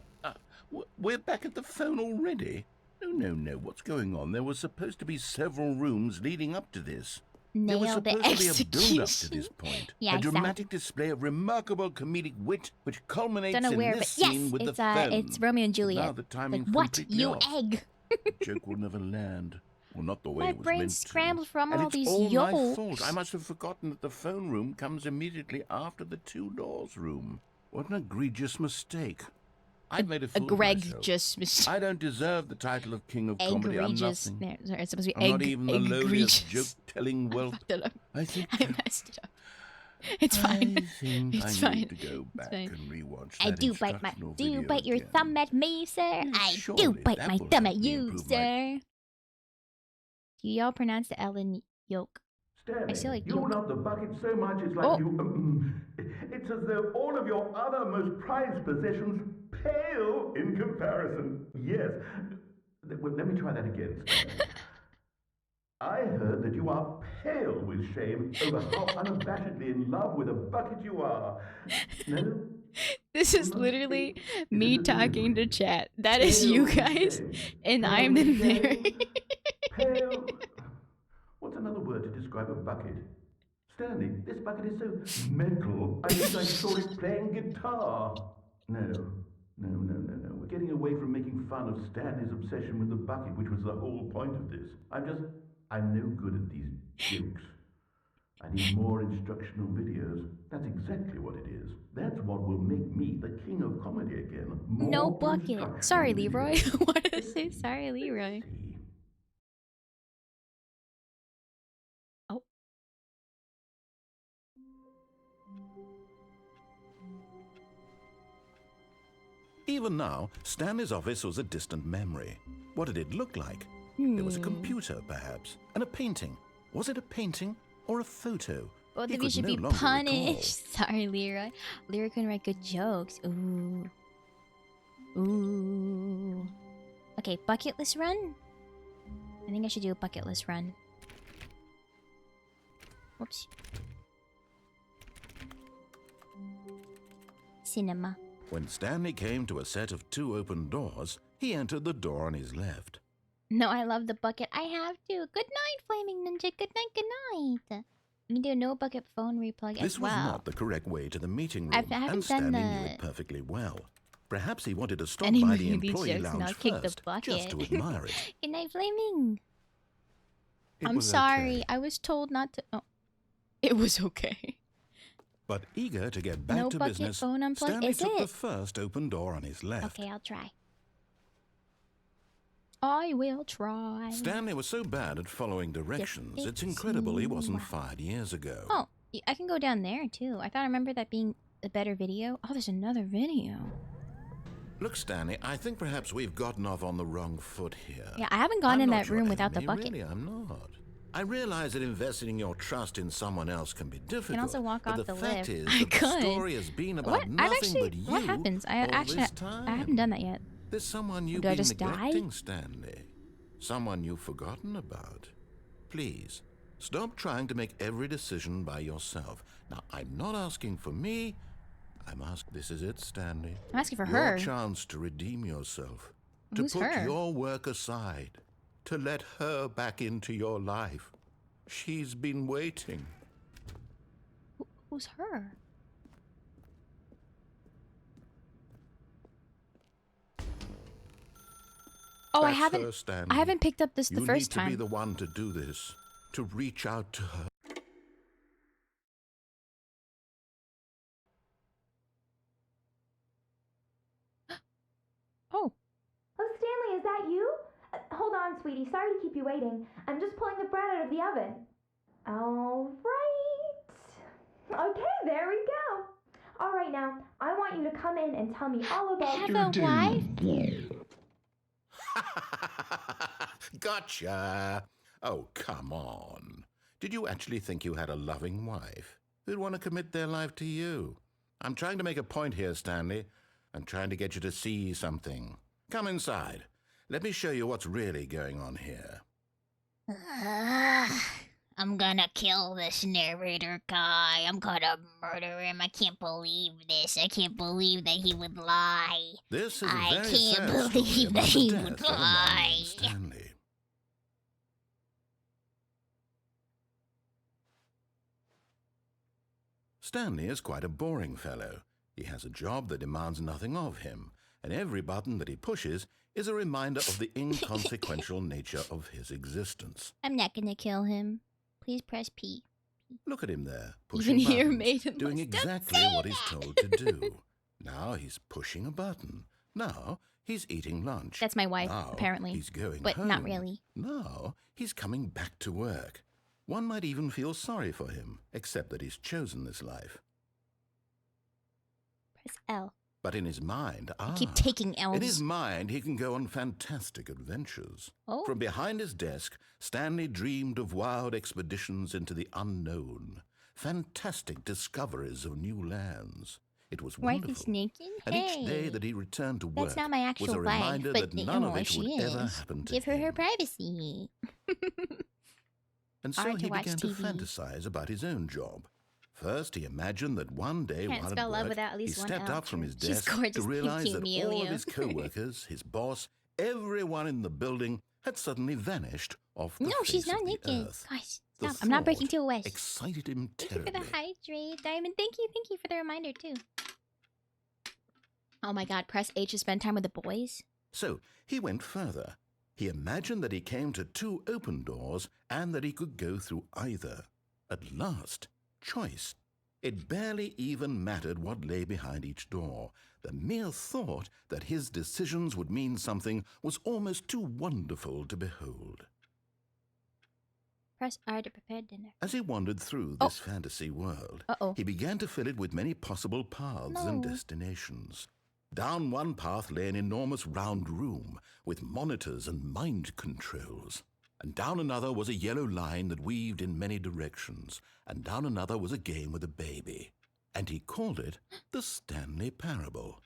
[SPEAKER 8] We're back at the phone already? No. What's going on? There was supposed to be several rooms leading up to this. There was
[SPEAKER 5] Nailed the
[SPEAKER 8] supposed to be a build-up to
[SPEAKER 5] execution.
[SPEAKER 8] this point.
[SPEAKER 5] Yeah,
[SPEAKER 8] a
[SPEAKER 5] exactly.
[SPEAKER 8] dramatic display of remarkable comedic wit, which culminates
[SPEAKER 5] Don't know
[SPEAKER 8] in
[SPEAKER 5] where,
[SPEAKER 8] this
[SPEAKER 5] but yes,
[SPEAKER 8] scene with
[SPEAKER 5] it's
[SPEAKER 8] the phone.
[SPEAKER 5] it's Romeo and
[SPEAKER 8] But
[SPEAKER 5] Juliet.
[SPEAKER 8] Now the timing's
[SPEAKER 5] Like, what?
[SPEAKER 8] completely
[SPEAKER 5] You
[SPEAKER 8] off.
[SPEAKER 5] egg.
[SPEAKER 8] The joke will never land. Well, not the way
[SPEAKER 5] My
[SPEAKER 8] it was
[SPEAKER 5] brain
[SPEAKER 8] meant
[SPEAKER 5] scrambled
[SPEAKER 8] to.
[SPEAKER 5] from
[SPEAKER 8] And
[SPEAKER 5] all
[SPEAKER 8] it's
[SPEAKER 5] these
[SPEAKER 8] all my
[SPEAKER 5] yolks.
[SPEAKER 8] fault. I must have forgotten that the phone room comes immediately after the two doors room. What an egregious mistake. I've made a fool of
[SPEAKER 5] Greg
[SPEAKER 8] myself.
[SPEAKER 5] just mistake.
[SPEAKER 8] I don't deserve the title of King of Comedy. I'm
[SPEAKER 5] Egregious.
[SPEAKER 8] nothing.
[SPEAKER 5] There, sorry, it's supposed to be
[SPEAKER 8] I'm not even the
[SPEAKER 5] egregious.
[SPEAKER 8] lowliest joke-telling wealth.
[SPEAKER 5] fucked it up.
[SPEAKER 8] I think
[SPEAKER 5] I messed it up. It's fine.
[SPEAKER 8] I think
[SPEAKER 5] It's
[SPEAKER 8] I
[SPEAKER 5] fine.
[SPEAKER 8] need to go back
[SPEAKER 5] fine.
[SPEAKER 8] and rewatch
[SPEAKER 5] I
[SPEAKER 8] that
[SPEAKER 5] do bite my
[SPEAKER 8] instructional
[SPEAKER 5] do you
[SPEAKER 8] video
[SPEAKER 5] bite your
[SPEAKER 8] again.
[SPEAKER 5] thumb at me, sir? I do
[SPEAKER 8] surely
[SPEAKER 5] bite
[SPEAKER 8] that
[SPEAKER 5] my
[SPEAKER 8] will
[SPEAKER 5] thumb
[SPEAKER 8] help
[SPEAKER 5] at
[SPEAKER 8] me
[SPEAKER 5] you,
[SPEAKER 8] improve
[SPEAKER 5] sir. Do y'all pronounce the L in yoke? I still like
[SPEAKER 6] you
[SPEAKER 5] yoke.
[SPEAKER 6] love the bucket so much it's like
[SPEAKER 5] Oh.
[SPEAKER 6] it's as though all of your other most prized possessions pale in comparison. Yes. Well, let me try that again, Stanley. I heard that you are pale with shame over how unabashedly in love with a bucket you are. No?
[SPEAKER 5] This is literally me talking to chat. That is you guys, and I'm in there.
[SPEAKER 6] Pale. What's another word to describe a bucket? Stanley, this bucket is so metal, I wish I saw it playing guitar. No. We're getting away from making fun of Stanley's obsession with the bucket, which was the whole point of this. I'm no good at these jokes. I need more instructional videos. That's exactly what it is. That's what will make me the king of comedy again. More
[SPEAKER 5] No bucket.
[SPEAKER 6] instructional
[SPEAKER 5] Sorry, Leroy.
[SPEAKER 6] videos.
[SPEAKER 5] What did I say? Sorry, Leroy. Oh.
[SPEAKER 8] Even now, Stanley's office was a distant memory. What did it look like? There was a computer, perhaps, and a painting. Was it a painting or a photo?
[SPEAKER 5] Both
[SPEAKER 8] He
[SPEAKER 5] of you
[SPEAKER 8] could
[SPEAKER 5] should
[SPEAKER 8] no
[SPEAKER 5] be
[SPEAKER 8] longer
[SPEAKER 5] punished. Sorry, Leroy. Leroy couldn't write good jokes. Ooh. Ooh. Okay, bucket list run? I think I should do a bucket list run. Whoops. Cinema.
[SPEAKER 8] When Stanley came to a set of 2 open doors, he entered the door on his left.
[SPEAKER 5] No, I love the bucket. I have to. Good night, Flaming Ninja. Good night, good night. You can do a no bucket phone replug
[SPEAKER 8] This
[SPEAKER 5] as
[SPEAKER 8] was
[SPEAKER 5] well.
[SPEAKER 8] not the correct way to the meeting room,
[SPEAKER 5] I haven't
[SPEAKER 8] and
[SPEAKER 5] done
[SPEAKER 8] Stanley knew
[SPEAKER 5] the-
[SPEAKER 8] it perfectly well. Perhaps he wanted to stop
[SPEAKER 5] Any
[SPEAKER 8] by the
[SPEAKER 5] movie
[SPEAKER 8] employee
[SPEAKER 5] jokes,
[SPEAKER 8] lounge
[SPEAKER 5] not kick the
[SPEAKER 8] first, just to
[SPEAKER 5] bucket.
[SPEAKER 8] admire it.
[SPEAKER 5] Good night, Flaming.
[SPEAKER 8] It
[SPEAKER 5] I'm
[SPEAKER 8] was
[SPEAKER 5] sorry.
[SPEAKER 8] okay.
[SPEAKER 5] I was told not to. Oh. It was okay.
[SPEAKER 8] But eager to get back
[SPEAKER 5] No
[SPEAKER 8] to
[SPEAKER 5] bucket
[SPEAKER 8] business,
[SPEAKER 5] phone unplug,
[SPEAKER 8] Stanley
[SPEAKER 5] is
[SPEAKER 8] took the
[SPEAKER 5] it?
[SPEAKER 8] first open door on his left.
[SPEAKER 5] Okay, I'll try. I will try.
[SPEAKER 8] Stanley was so bad at following directions, it's incredible he wasn't fired years ago.
[SPEAKER 5] Oh, I can go down there too. I thought I remember that being a better video. Oh, there's another video.
[SPEAKER 8] Look, Stanley, I think perhaps we've gotten off on the wrong foot here.
[SPEAKER 5] Yeah, I haven't gone
[SPEAKER 8] I'm
[SPEAKER 5] in
[SPEAKER 8] not
[SPEAKER 5] that
[SPEAKER 8] your
[SPEAKER 5] room without the
[SPEAKER 8] enemy,
[SPEAKER 5] bucket.
[SPEAKER 8] Really, I'm not. I realize that investing your trust in someone else can be difficult.
[SPEAKER 5] You can also walk
[SPEAKER 8] but
[SPEAKER 5] off the
[SPEAKER 8] fact
[SPEAKER 5] lift.
[SPEAKER 8] is
[SPEAKER 5] I
[SPEAKER 8] that the
[SPEAKER 5] could.
[SPEAKER 8] story has been about
[SPEAKER 5] What? I've
[SPEAKER 8] nothing
[SPEAKER 5] actually.
[SPEAKER 8] but you
[SPEAKER 5] What happens? I
[SPEAKER 8] all
[SPEAKER 5] actually.
[SPEAKER 8] this time.
[SPEAKER 5] I haven't done that yet.
[SPEAKER 8] There's someone you've
[SPEAKER 5] Do I
[SPEAKER 8] been
[SPEAKER 5] just die?
[SPEAKER 8] neglecting, Stanley. Someone you've forgotten about. Please, stop trying to make every decision by yourself. Now, I'm not asking for me. I'm asking. This is it, Stanley.
[SPEAKER 5] I'm asking for
[SPEAKER 8] your
[SPEAKER 5] her.
[SPEAKER 8] chance to redeem yourself.
[SPEAKER 5] Who's
[SPEAKER 8] to put
[SPEAKER 5] her?
[SPEAKER 8] your work aside. To let her back into your life. She's been waiting.
[SPEAKER 5] Who's her? Oh, I
[SPEAKER 8] That's
[SPEAKER 5] haven't.
[SPEAKER 8] her, Stanley.
[SPEAKER 5] I haven't picked up this the
[SPEAKER 8] You
[SPEAKER 5] first
[SPEAKER 8] need to be
[SPEAKER 5] time.
[SPEAKER 8] the one to do this. To reach out to her.
[SPEAKER 5] Oh.
[SPEAKER 16] Oh, Stanley, is that you? Hold on, sweetie. Sorry to keep you waiting. I'm just pulling the bread out of the oven. All right. Okay, there we go. All right, now, I want you to come in and tell me all about
[SPEAKER 5] your wife?
[SPEAKER 8] Gotcha. Oh, come on. Did you actually think you had a loving wife who'd want to commit their life to you? I'm trying to make a point here, Stanley. I'm trying to get you to see something. Come inside. Let me show you what's really going on here.
[SPEAKER 3] I'm gonna kill this narrator guy. I'm gonna murder him. I can't believe this. I can't believe that he would lie.
[SPEAKER 8] This is a
[SPEAKER 3] I
[SPEAKER 8] very
[SPEAKER 3] can't
[SPEAKER 8] sad
[SPEAKER 3] believe
[SPEAKER 8] story
[SPEAKER 3] that
[SPEAKER 8] about the
[SPEAKER 3] he
[SPEAKER 8] death
[SPEAKER 3] would
[SPEAKER 8] of a man
[SPEAKER 3] lie.
[SPEAKER 8] named Stanley. Stanley is quite a boring fellow. He has a job that demands nothing of him, and every button that he pushes is a reminder of the inconsequential nature of his existence.
[SPEAKER 5] I'm not gonna kill him. Please press P.
[SPEAKER 8] Look at him there,
[SPEAKER 5] Even
[SPEAKER 8] pushing
[SPEAKER 5] here
[SPEAKER 8] buttons,
[SPEAKER 5] made him
[SPEAKER 8] doing
[SPEAKER 5] must have
[SPEAKER 8] exactly what he's told to do. Now he's pushing a button. Now he's eating lunch.
[SPEAKER 5] That's my wife,
[SPEAKER 8] Now
[SPEAKER 5] apparently.
[SPEAKER 8] he's going
[SPEAKER 5] But
[SPEAKER 8] home.
[SPEAKER 5] not really.
[SPEAKER 8] Now he's coming back to work. One might even feel sorry for him, except that he's chosen this life.
[SPEAKER 5] Press L.
[SPEAKER 8] But in his mind,
[SPEAKER 5] Keep taking L's.
[SPEAKER 8] in his mind, he can go on fantastic adventures.
[SPEAKER 5] Oh.
[SPEAKER 8] From behind his desk, Stanley dreamed of wild expeditions into the unknown, fantastic discoveries of new lands. It was
[SPEAKER 5] Wife
[SPEAKER 8] wonderful.
[SPEAKER 5] is naked?
[SPEAKER 8] And each day
[SPEAKER 5] Hey.
[SPEAKER 8] that he returned to work
[SPEAKER 5] That's not my
[SPEAKER 8] was a
[SPEAKER 5] actual wife,
[SPEAKER 8] reminder
[SPEAKER 5] but
[SPEAKER 8] that none of
[SPEAKER 5] well,
[SPEAKER 8] it
[SPEAKER 5] she
[SPEAKER 8] would ever
[SPEAKER 5] is.
[SPEAKER 8] happen to
[SPEAKER 5] Give her
[SPEAKER 8] him.
[SPEAKER 5] her privacy.
[SPEAKER 8] And so
[SPEAKER 5] Hard to
[SPEAKER 8] he
[SPEAKER 5] watch
[SPEAKER 8] began to
[SPEAKER 5] TV.
[SPEAKER 8] fantasize about his own job. First, he imagined that one day
[SPEAKER 5] Can't
[SPEAKER 8] while
[SPEAKER 5] spell
[SPEAKER 8] at
[SPEAKER 5] love
[SPEAKER 8] work,
[SPEAKER 5] without at
[SPEAKER 8] he
[SPEAKER 5] least one
[SPEAKER 8] stepped
[SPEAKER 5] L.
[SPEAKER 8] up from his
[SPEAKER 5] She's
[SPEAKER 8] desk
[SPEAKER 5] gorgeous.
[SPEAKER 8] to
[SPEAKER 5] Thank
[SPEAKER 8] realize
[SPEAKER 5] you,
[SPEAKER 8] that all
[SPEAKER 5] Emilio.
[SPEAKER 8] of his co-workers, his boss, everyone in the building had suddenly vanished off the
[SPEAKER 5] No, she's
[SPEAKER 8] face
[SPEAKER 5] not
[SPEAKER 8] of the
[SPEAKER 5] naked.
[SPEAKER 8] earth.
[SPEAKER 5] Guys,
[SPEAKER 8] The
[SPEAKER 5] stop. I'm not breaking
[SPEAKER 8] thought
[SPEAKER 5] to a west.
[SPEAKER 8] excited him
[SPEAKER 5] Thank you for
[SPEAKER 8] terribly.
[SPEAKER 5] the hydrate, Diamond. Thank you for the reminder too. Oh my god, press H to spend time with the boys?
[SPEAKER 8] So he went further. He imagined that he came to 2 open doors and that he could go through either. At last, choice. It barely even mattered what lay behind each door. The mere thought that his decisions would mean something was almost too wonderful to behold.
[SPEAKER 5] Press R to prepare dinner.
[SPEAKER 8] As he wandered through this fantasy world, he began to fill it with many possible paths and
[SPEAKER 5] No.
[SPEAKER 8] destinations. Down one path lay an enormous round room with monitors and mind controls. And down another was a yellow line that weaved in many directions, and down another was a game with a baby. And he called it the Stanley Parable.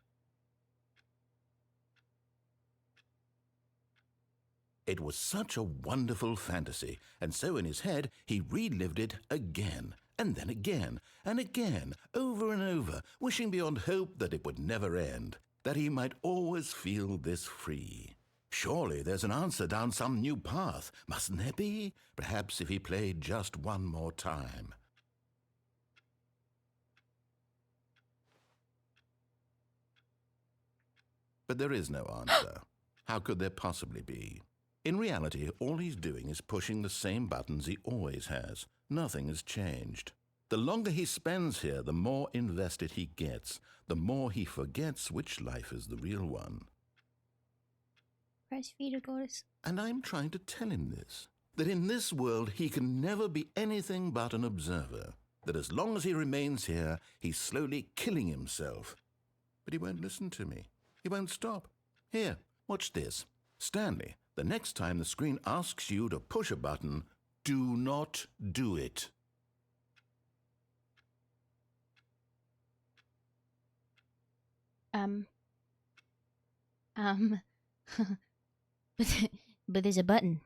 [SPEAKER 8] It was such a wonderful fantasy, and so in his head he relived it again, and then again, and again, over and over, wishing beyond hope that it would never end, that he might always feel this free. Surely there's an answer down some new path, mustn't there be? Perhaps if he played just one more time. But there is no answer. How could there possibly be? In reality, all he's doing is pushing the same buttons he always has. Nothing has changed. The longer he spends here, the more invested he gets, the more he forgets which life is the real one.
[SPEAKER 5] Press V to go to sleep.
[SPEAKER 8] And I'm trying to tell him this, that in this world he can never be anything but an observer, that as long as he remains here, he's slowly killing himself. But he won't listen to me. He won't stop. Here, watch this. Stanley, the next time the screen asks you to push a button, do not do it.
[SPEAKER 5] But there's a button.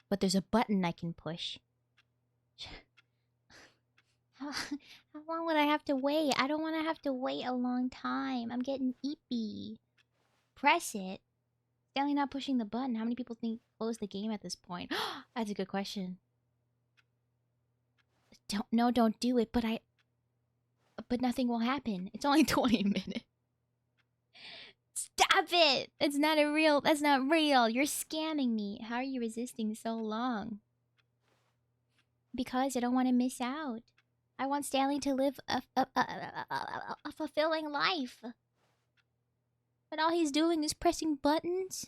[SPEAKER 5] But there's a button I can push. How long would I have to wait? I don't want to have to wait a long time. I'm getting eepy. Press it. Stanley not pushing the button. How many people think close the game at this point? That's a good question. Don't do it. But nothing will happen. It's only 20 minutes. Stop it! That's not real. You're scamming me. How are you resisting so long? Because I don't want to miss out. I want Stanley to live a fulfilling life. But all he's doing is pressing buttons.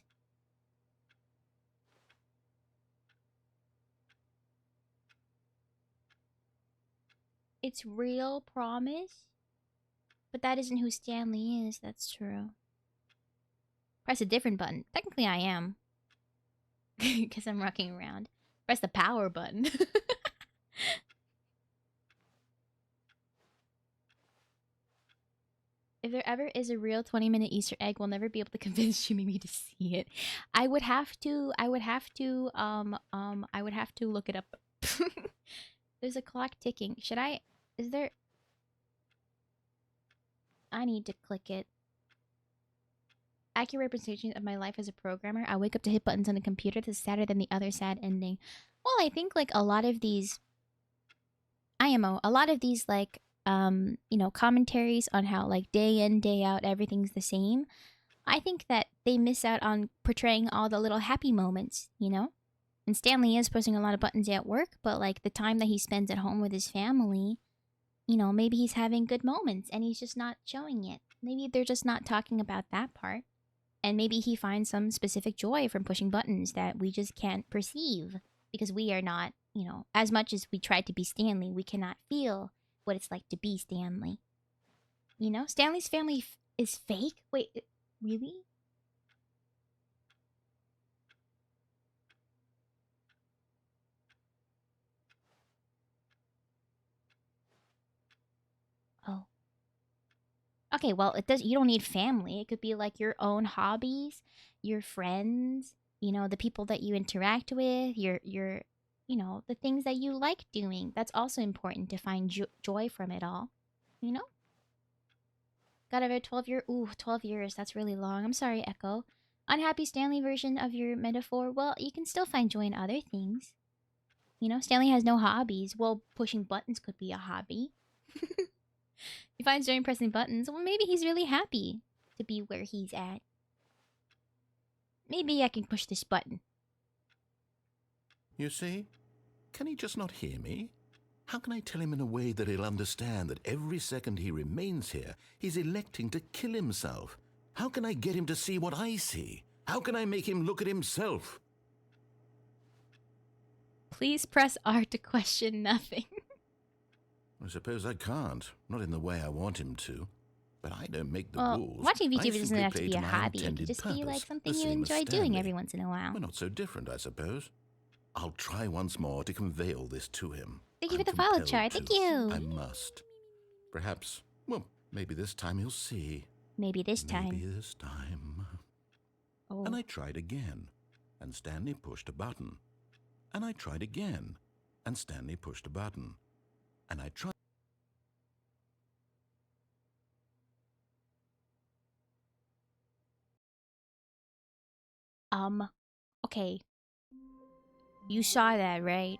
[SPEAKER 5] It's real, promise? But that isn't who Stanley is, that's true. Press a different button. Technically I am. Because I'm rocking around. Press the power button. If there ever is a real 20-minute Easter egg, we'll never be able to convince Mimi to see it. I would have to look it up. There's a clock ticking. I need to click it. Accurate representation of my life as a programmer. I wake up to hit buttons on the computer. This is sadder than the other sad ending. Well, I think like a lot of these like commentaries on how like day in, day out everything's the same. I think that they miss out on portraying all the little happy moments, you know? And Stanley is pushing a lot of buttons at work, but like the time that he spends at home with his family, you know, maybe he's having good moments and he's just not showing it. Maybe they're just not talking about that part. And maybe he finds some specific joy from pushing buttons that we just can't perceive because we are not, you know, as much as we try to be Stanley, we cannot feel what it's like to be Stanley. You know, Stanley's family is fake? Wait, really? Oh. Okay, well, you don't need family. It could be like your own hobbies, your friends, you know, the people that you interact with, your you know, the things that you like doing. That's also important to find joy from it all, you know? Got over 12 years. Ooh, 12 years. That's really long. I'm sorry, Echo. Unhappy Stanley version of your metaphor. Well, you can still find joy in other things. You know, Stanley has no hobbies. Well, pushing buttons could be a hobby. He finds joy in pressing buttons. Well, maybe he's really happy to be where he's at. Maybe I can push this button.
[SPEAKER 8] You see? Can he just not hear me? How can I tell him in a way that he'll understand that every second he remains here, he's electing to kill himself? How can I get him to see what I see? How can I make him look at himself?
[SPEAKER 5] Please press R to question nothing.
[SPEAKER 8] I suppose I can't. Not in the way I want him to. But I don't make the
[SPEAKER 5] Well,
[SPEAKER 8] rules.
[SPEAKER 5] watching
[SPEAKER 8] I
[SPEAKER 5] VTubers doesn't
[SPEAKER 8] simply
[SPEAKER 5] have to
[SPEAKER 8] play
[SPEAKER 5] be a
[SPEAKER 8] my
[SPEAKER 5] hobby. It could
[SPEAKER 8] intended
[SPEAKER 5] just be like
[SPEAKER 8] purpose,
[SPEAKER 5] something
[SPEAKER 8] the
[SPEAKER 5] you
[SPEAKER 8] same as
[SPEAKER 5] enjoy doing
[SPEAKER 8] Stanley.
[SPEAKER 5] every once in a while.
[SPEAKER 8] We're not so different, I suppose. I'll try once more to convey all this to him.
[SPEAKER 5] Thank you
[SPEAKER 8] I'm
[SPEAKER 5] for the follow
[SPEAKER 8] compelled
[SPEAKER 5] chart. Thank
[SPEAKER 8] to.
[SPEAKER 5] you.
[SPEAKER 8] I must. Perhaps, well, maybe this time he'll see.
[SPEAKER 5] Maybe this time.
[SPEAKER 8] Maybe this time.
[SPEAKER 5] Oh.
[SPEAKER 8] And I tried again, and Stanley pushed a button. And I tried again, and Stanley pushed a button. And I tried.
[SPEAKER 5] Okay. You saw that, right?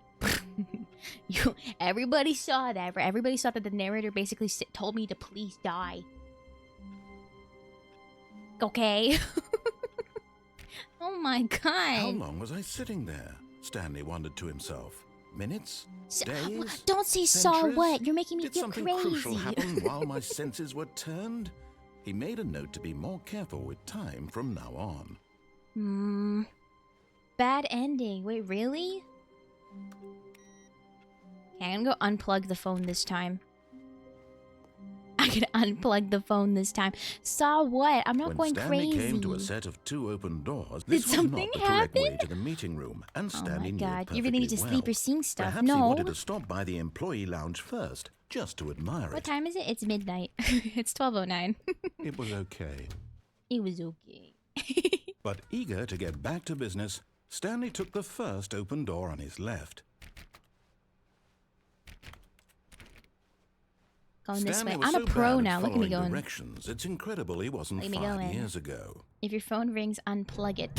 [SPEAKER 5] Everybody saw that, right? Everybody saw that the narrator basically told me to please die. Okay. Oh my god.
[SPEAKER 8] How long was I sitting there? Stanley wondered to himself. Minutes? Days?
[SPEAKER 5] Don't say saw
[SPEAKER 8] Centuries?
[SPEAKER 5] what? You're making me
[SPEAKER 8] Did
[SPEAKER 5] feel
[SPEAKER 8] something
[SPEAKER 5] crazy.
[SPEAKER 8] crucial happen while my senses were turned? He made a note to be more careful with time from now on.
[SPEAKER 5] Bad ending. Wait, really? Okay, I'm gonna go unplug the phone this time. I'm gonna unplug the phone this time. Saw what? I'm not
[SPEAKER 8] When
[SPEAKER 5] going
[SPEAKER 8] Stanley
[SPEAKER 5] crazy.
[SPEAKER 8] came to a set of 2 open doors,
[SPEAKER 5] Did
[SPEAKER 8] this was
[SPEAKER 5] something
[SPEAKER 8] not the correct way
[SPEAKER 5] happen?
[SPEAKER 8] to the meeting room, and
[SPEAKER 5] Oh
[SPEAKER 8] Stanley
[SPEAKER 5] my
[SPEAKER 8] knew it
[SPEAKER 5] god, you really need to
[SPEAKER 8] perfectly
[SPEAKER 5] sleep
[SPEAKER 8] well.
[SPEAKER 5] or seeing stuff.
[SPEAKER 8] Perhaps
[SPEAKER 5] No.
[SPEAKER 8] he wanted to stop by the employee lounge first, just to admire
[SPEAKER 5] What
[SPEAKER 8] it.
[SPEAKER 5] time is it? It's midnight. It's 12:09.
[SPEAKER 8] It was okay.
[SPEAKER 5] It was okay.
[SPEAKER 8] But eager to get back to business, Stanley took the first open door on his left.
[SPEAKER 5] Going this
[SPEAKER 8] Stanley
[SPEAKER 5] way.
[SPEAKER 8] was
[SPEAKER 5] I'm a
[SPEAKER 8] so
[SPEAKER 5] pro
[SPEAKER 8] bad
[SPEAKER 5] now.
[SPEAKER 8] at
[SPEAKER 5] Look at me
[SPEAKER 8] following
[SPEAKER 5] going.
[SPEAKER 8] directions. It's incredible he wasn't
[SPEAKER 5] Look at me
[SPEAKER 8] 5
[SPEAKER 5] going.
[SPEAKER 8] years ago.
[SPEAKER 5] If your phone rings, unplug it.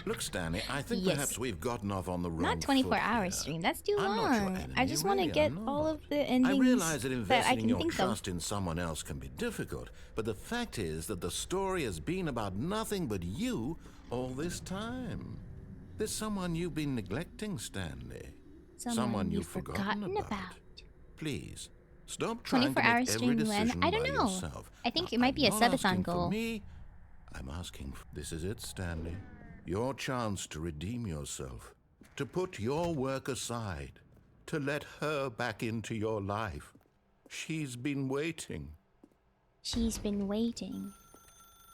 [SPEAKER 8] Look, Stanley, I think
[SPEAKER 5] Yes.
[SPEAKER 8] perhaps we've gotten off on the wrong
[SPEAKER 5] Not 24
[SPEAKER 8] foot
[SPEAKER 5] hour
[SPEAKER 8] here.
[SPEAKER 5] stream. That's too
[SPEAKER 8] I'm not your
[SPEAKER 5] long.
[SPEAKER 8] enemy,
[SPEAKER 5] I just want to
[SPEAKER 8] really,
[SPEAKER 5] get
[SPEAKER 8] I'm
[SPEAKER 5] all
[SPEAKER 8] not.
[SPEAKER 5] of the endings
[SPEAKER 8] I realize that
[SPEAKER 5] that I
[SPEAKER 8] investing
[SPEAKER 5] can
[SPEAKER 8] your
[SPEAKER 5] think of.
[SPEAKER 8] trust in someone else can be difficult, but the fact is that the story has been about nothing but you all this time. There's someone you've been neglecting, Stanley.
[SPEAKER 5] Someone
[SPEAKER 8] you've
[SPEAKER 5] you've
[SPEAKER 8] forgotten
[SPEAKER 5] forgotten
[SPEAKER 8] about.
[SPEAKER 5] about.
[SPEAKER 8] Please, stop trying to
[SPEAKER 5] 24 hour
[SPEAKER 8] make every
[SPEAKER 5] stream when?
[SPEAKER 8] decision
[SPEAKER 5] I don't
[SPEAKER 8] by
[SPEAKER 5] know.
[SPEAKER 8] yourself.
[SPEAKER 5] I think
[SPEAKER 8] Now,
[SPEAKER 5] it might be a
[SPEAKER 8] I'm not
[SPEAKER 5] subathon
[SPEAKER 8] asking for
[SPEAKER 5] goal.
[SPEAKER 8] me. I'm asking. This is it, Stanley. Your chance to redeem yourself, to put your work aside, to let her back into your life. She's been waiting.
[SPEAKER 5] She's been waiting.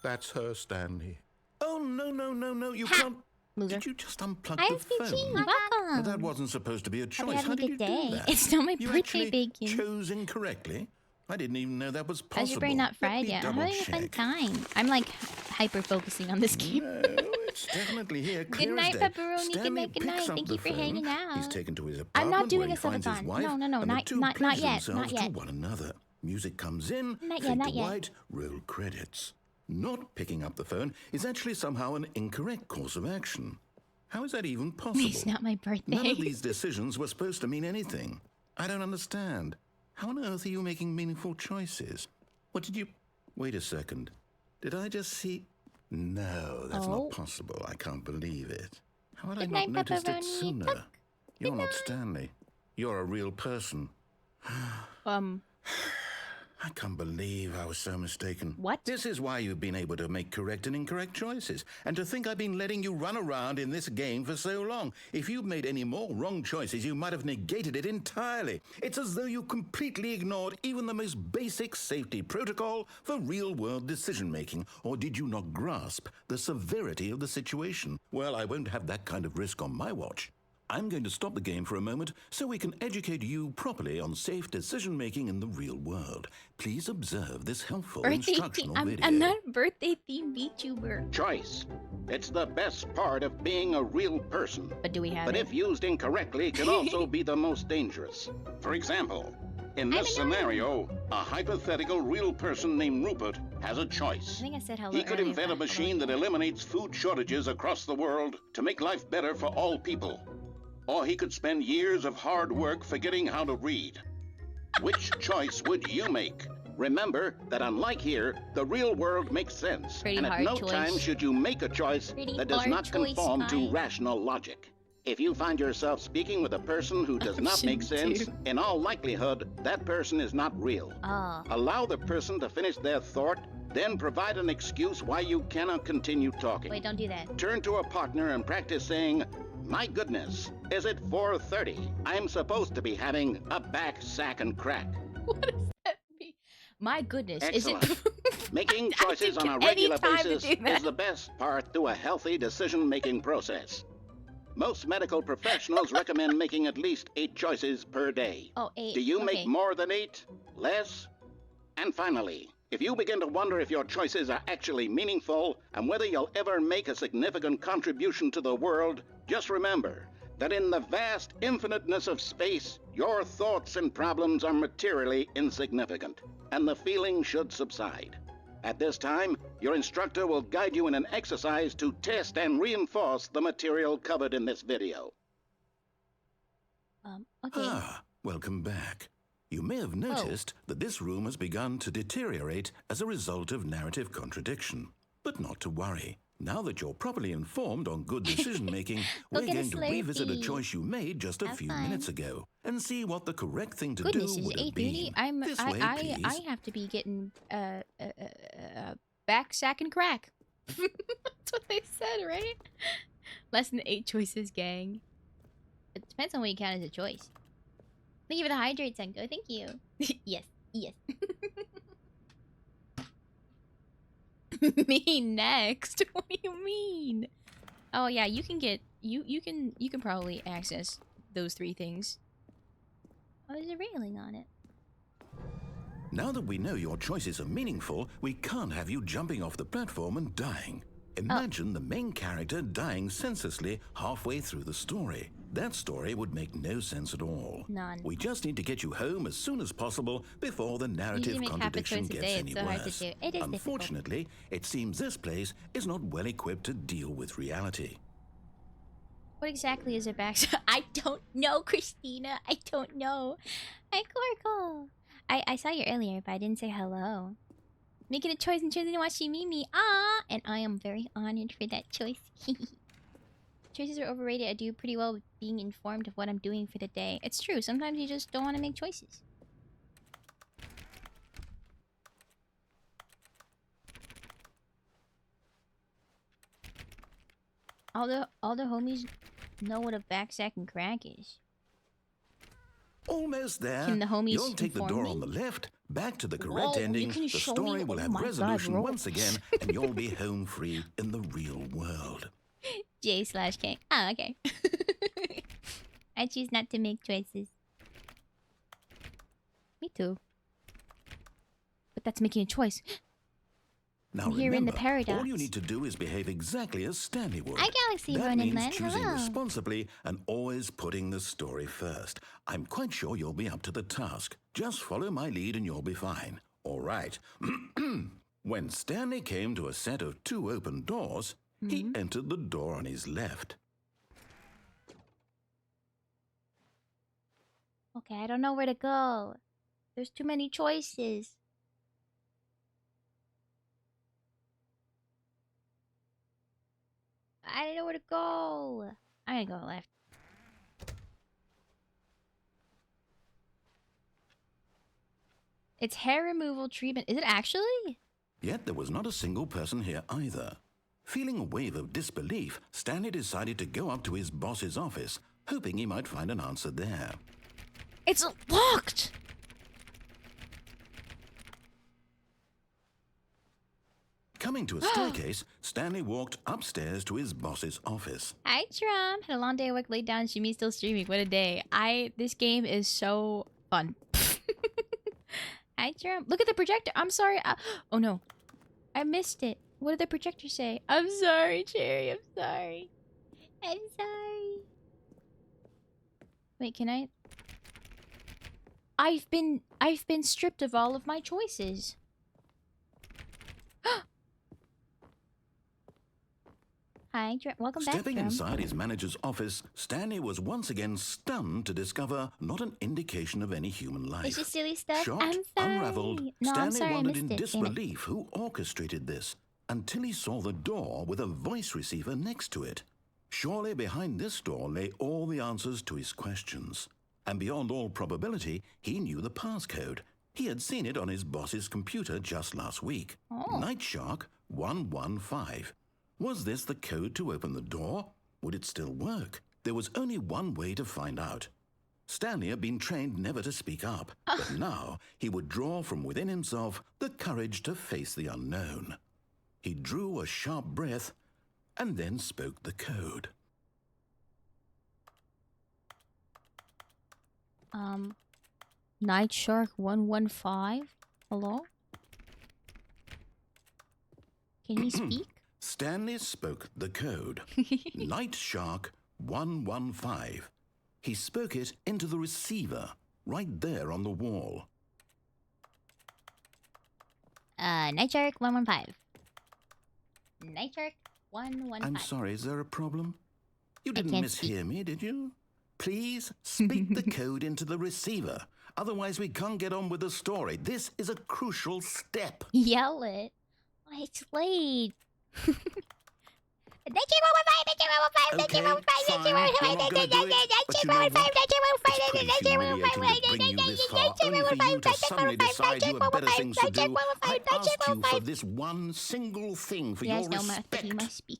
[SPEAKER 8] That's her, Stanley. Oh, no, you can't.
[SPEAKER 5] Loser.
[SPEAKER 8] Did you just unplug
[SPEAKER 5] Hi,
[SPEAKER 8] the
[SPEAKER 5] SPG.
[SPEAKER 8] phone?
[SPEAKER 5] Welcome.
[SPEAKER 8] That wasn't supposed to be a
[SPEAKER 5] Hope you're
[SPEAKER 8] choice.
[SPEAKER 5] having
[SPEAKER 8] How
[SPEAKER 5] a
[SPEAKER 8] did you
[SPEAKER 5] good
[SPEAKER 8] do
[SPEAKER 5] day.
[SPEAKER 8] that?
[SPEAKER 5] It's not my
[SPEAKER 8] You
[SPEAKER 5] birthday,
[SPEAKER 8] actually
[SPEAKER 5] Bacon.
[SPEAKER 8] chose incorrectly? I didn't even know that was possible.
[SPEAKER 5] How's your brain not
[SPEAKER 8] Let
[SPEAKER 5] fried
[SPEAKER 8] me
[SPEAKER 5] yet? I'm having a fun
[SPEAKER 8] double-check.
[SPEAKER 5] time. I'm like hyper focusing on this game.
[SPEAKER 8] No, it's definitely here.
[SPEAKER 5] Good
[SPEAKER 8] Clear
[SPEAKER 5] night,
[SPEAKER 8] as day.
[SPEAKER 5] Pepperoni. Good
[SPEAKER 8] Stanley
[SPEAKER 5] night, good night.
[SPEAKER 8] picks up
[SPEAKER 5] Thank
[SPEAKER 8] the
[SPEAKER 5] you for
[SPEAKER 8] phone.
[SPEAKER 5] hanging out.
[SPEAKER 8] He's taken to his
[SPEAKER 5] I'm
[SPEAKER 8] apartment
[SPEAKER 5] not doing
[SPEAKER 8] where
[SPEAKER 5] a
[SPEAKER 8] he finds his
[SPEAKER 5] subathon.
[SPEAKER 8] wife,
[SPEAKER 5] No,
[SPEAKER 8] and the
[SPEAKER 5] not
[SPEAKER 8] two
[SPEAKER 5] yet,
[SPEAKER 8] pledge
[SPEAKER 5] not
[SPEAKER 8] themselves
[SPEAKER 5] yet.
[SPEAKER 8] to one another. Music comes in,
[SPEAKER 5] Not yet,
[SPEAKER 8] fade
[SPEAKER 5] not
[SPEAKER 8] to
[SPEAKER 5] yet.
[SPEAKER 8] white, roll credits. Not picking up the phone is actually somehow an incorrect course of action. How is that even possible?
[SPEAKER 5] It's not my birthday.
[SPEAKER 8] None of these decisions were supposed to mean anything. I don't understand. How on earth are you making meaningful choices? What did you... Wait a second. Did I just see... No, that's
[SPEAKER 5] Oh.
[SPEAKER 8] not possible. I can't believe it. How had
[SPEAKER 5] Good
[SPEAKER 8] I not
[SPEAKER 5] night,
[SPEAKER 8] noticed it
[SPEAKER 5] Pepperoni.
[SPEAKER 8] sooner? You're not Stanley. You're a real person. I can't believe I was so mistaken.
[SPEAKER 5] What?
[SPEAKER 8] This is why you've been able to make correct and incorrect choices. And to think I've been letting you run around in this game for so long. If you'd made any more wrong choices, you might have negated it entirely. It's as though you completely ignored even the most basic safety protocol for real-world decision-making. Or did you not grasp the severity of the situation? Well, I won't have that kind of risk on my watch. I'm going to stop the game for a moment so we can educate you properly on safe decision-making in the real world. Please observe this helpful
[SPEAKER 5] Birthday
[SPEAKER 8] instructional
[SPEAKER 5] theme.
[SPEAKER 8] video.
[SPEAKER 5] I'm not a birthday themed VTuber.
[SPEAKER 17] Choice. It's the best part of being a real person.
[SPEAKER 5] But do we have
[SPEAKER 17] But
[SPEAKER 5] it?
[SPEAKER 17] if used incorrectly, it can also be the most dangerous. For example, in this scenario, a hypothetical real person named Rupert has a choice.
[SPEAKER 5] I think I said hello
[SPEAKER 17] He could
[SPEAKER 5] earlier,
[SPEAKER 17] invent a
[SPEAKER 5] but-
[SPEAKER 17] machine that eliminates food shortages across the world to make life better for all people. Or he could spend years of hard work forgetting how to read. Which choice would you make? Remember that unlike here, the real world makes sense.
[SPEAKER 5] Pretty
[SPEAKER 17] and at
[SPEAKER 5] hard
[SPEAKER 17] no
[SPEAKER 5] choice.
[SPEAKER 17] time should you make a choice
[SPEAKER 5] Pretty
[SPEAKER 17] that does
[SPEAKER 5] hard
[SPEAKER 17] not
[SPEAKER 5] choice,
[SPEAKER 17] conform to
[SPEAKER 5] Mike.
[SPEAKER 17] rational logic. If you find yourself speaking with a person who does not make
[SPEAKER 5] Option
[SPEAKER 17] sense,
[SPEAKER 5] 2.
[SPEAKER 17] in all likelihood, that person is not real.
[SPEAKER 5] Oh.
[SPEAKER 17] Allow the person to finish their thought, then provide an excuse why you cannot continue talking.
[SPEAKER 5] Wait, don't do that.
[SPEAKER 17] Turn to a partner and practice saying, "My goodness, is it 4:30? I'm supposed to be having a back, sack, and crack."
[SPEAKER 5] What does that mean? My goodness,
[SPEAKER 17] Excellent.
[SPEAKER 5] is it?
[SPEAKER 17] Making choices on a
[SPEAKER 5] any
[SPEAKER 17] regular
[SPEAKER 5] time to
[SPEAKER 17] basis
[SPEAKER 5] do that.
[SPEAKER 17] is the best part to a healthy decision-making process. Most medical professionals recommend making at least 8 choices per day.
[SPEAKER 5] Oh, 8.
[SPEAKER 17] Do you
[SPEAKER 5] okay.
[SPEAKER 17] make more than 8? Less? And finally, if you begin to wonder if your choices are actually meaningful and whether you'll ever make a significant contribution to the world, just remember that in the vast infiniteness of space, your thoughts and problems are materially insignificant, and the feeling should subside. At this time, your instructor will guide you in an exercise to test and reinforce the material covered in this video.
[SPEAKER 5] Okay.
[SPEAKER 8] Ah, welcome back. You may have noticed that this room has begun to deteriorate as a result of narrative contradiction. But not to worry. Now that you're properly informed on good decision-making, we're
[SPEAKER 5] get a
[SPEAKER 8] going to revisit a
[SPEAKER 5] Slurpee.
[SPEAKER 8] choice you made just a
[SPEAKER 5] Have
[SPEAKER 8] few
[SPEAKER 5] fun.
[SPEAKER 8] minutes ago and see what the correct thing to
[SPEAKER 5] Goodness,
[SPEAKER 8] do
[SPEAKER 5] it's
[SPEAKER 8] would have
[SPEAKER 5] 8:30.
[SPEAKER 8] been. This way,
[SPEAKER 5] I
[SPEAKER 8] please.
[SPEAKER 5] have to be getting back sack and crack. That's what they said, right? Less than 8 choices, gang. It depends on what you count as a choice. Thank you for the hydrate, Senko. Thank you. Yes, yes. Me next? What do you mean? Oh yeah, you can get you can probably access those 3 things. Oh, there's a railing on it.
[SPEAKER 8] Now that we know your choices are meaningful, we can't have you jumping off the platform and dying. Imagine the main character dying senselessly halfway through the story. That story would make no sense at all.
[SPEAKER 5] None.
[SPEAKER 8] We just need to get you home as soon as possible before the narrative
[SPEAKER 5] make half a
[SPEAKER 8] contradiction
[SPEAKER 5] choice a
[SPEAKER 8] gets
[SPEAKER 5] day,
[SPEAKER 8] any
[SPEAKER 5] it's so hard to
[SPEAKER 8] worse.
[SPEAKER 5] do. It is difficult.
[SPEAKER 8] Unfortunately, it seems this place is not well equipped to deal with reality.
[SPEAKER 5] What exactly is a back? I don't know, Christina. I don't know. Hi, Corkle. I saw you earlier, but I didn't say hello. Making a choice and choosing to watch Mimi. Ah, and I am very honored for that choice. Choices are overrated. I do pretty well with being informed of what I'm doing for the day. It's true. Sometimes you just don't want to make choices. All the homies know what a backsack and crack is.
[SPEAKER 8] Almost there.
[SPEAKER 5] Can the homies
[SPEAKER 8] You'll take the
[SPEAKER 5] inform
[SPEAKER 8] door on
[SPEAKER 5] me?
[SPEAKER 8] the left, back to the correct
[SPEAKER 5] Whoa, you
[SPEAKER 8] ending.
[SPEAKER 5] can
[SPEAKER 8] The
[SPEAKER 5] show
[SPEAKER 8] story
[SPEAKER 5] me?
[SPEAKER 8] will
[SPEAKER 5] Oh
[SPEAKER 8] have
[SPEAKER 5] my God,
[SPEAKER 8] resolution
[SPEAKER 5] bro.
[SPEAKER 8] once again, and you'll be home free in the real world.
[SPEAKER 5] J/K. Oh, okay. I choose not to make choices. Me too. But that's making a choice.
[SPEAKER 8] Now
[SPEAKER 5] I'm here in the
[SPEAKER 8] remember,
[SPEAKER 5] paradox.
[SPEAKER 8] all you need to do is behave exactly as Stanley would.
[SPEAKER 5] Hi, Galaxy
[SPEAKER 8] That
[SPEAKER 5] Vernon
[SPEAKER 8] means
[SPEAKER 5] Len.
[SPEAKER 8] choosing
[SPEAKER 5] Hello.
[SPEAKER 8] responsibly and always putting the story first. I'm quite sure you'll be up to the task. Just follow my lead and you'll be fine. All right. When Stanley came to a set of 2 open doors, he entered the door on his left.
[SPEAKER 5] Okay, I don't know where to go. There's too many choices. I don't know where to go. I'm gonna go left. It's hair removal treatment. Is it actually?
[SPEAKER 8] Yet there was not a single person here either. Feeling a wave of disbelief, Stanley decided to go up to his boss's office, hoping he might find an answer there.
[SPEAKER 5] It's locked!
[SPEAKER 8] Coming to a staircase, Stanley walked upstairs to his boss's office.
[SPEAKER 5] Hi, Trump. Had a long day at work, laid down. Shimmy's still streaming. What a day. This game is so fun. Hi, Trump. Look at the projector. I'm sorry. Oh, no. I missed it. What did the projector say? I'm sorry, Cherry. I'm sorry. I'm sorry. Wait, can I? I've been stripped of all of my choices. Hi, welcome back.
[SPEAKER 8] Stepping inside his manager's office, Stanley was once again stunned to discover not an indication of any human life.
[SPEAKER 5] It's just silly stuff.
[SPEAKER 8] Shocked,
[SPEAKER 5] I'm sorry.
[SPEAKER 8] unraveled,
[SPEAKER 5] No, I'm
[SPEAKER 8] Stanley
[SPEAKER 5] sorry. I
[SPEAKER 8] wondered
[SPEAKER 5] missed
[SPEAKER 8] in
[SPEAKER 5] it. Damn it.
[SPEAKER 8] disbelief who orchestrated this, until he saw the door with a voice receiver next to it. Surely behind this door lay all the answers to his questions. And beyond all probability, he knew the passcode. He had seen it on his boss's computer just last week. Night Shark 115. Was this the code to open the door? Would it still work? There was only one way to find out. Stanley had been trained never to speak up, but now he would draw from within himself the courage to face the unknown. He drew a sharp breath and then spoke the code.
[SPEAKER 5] Night Shark 115? Hello? Can he speak?
[SPEAKER 8] Stanley spoke the code. Night Shark 115. He spoke it into the receiver, right there on the wall.
[SPEAKER 5] Night Shark 115. Night Shark 115.
[SPEAKER 8] I'm sorry, is there a problem? You didn't mishear me, did you? Please speak the code into the receiver. Otherwise, we can't get on with the story. This is a crucial step.
[SPEAKER 5] Yell it. It's late.
[SPEAKER 8] This one single thing for your respect.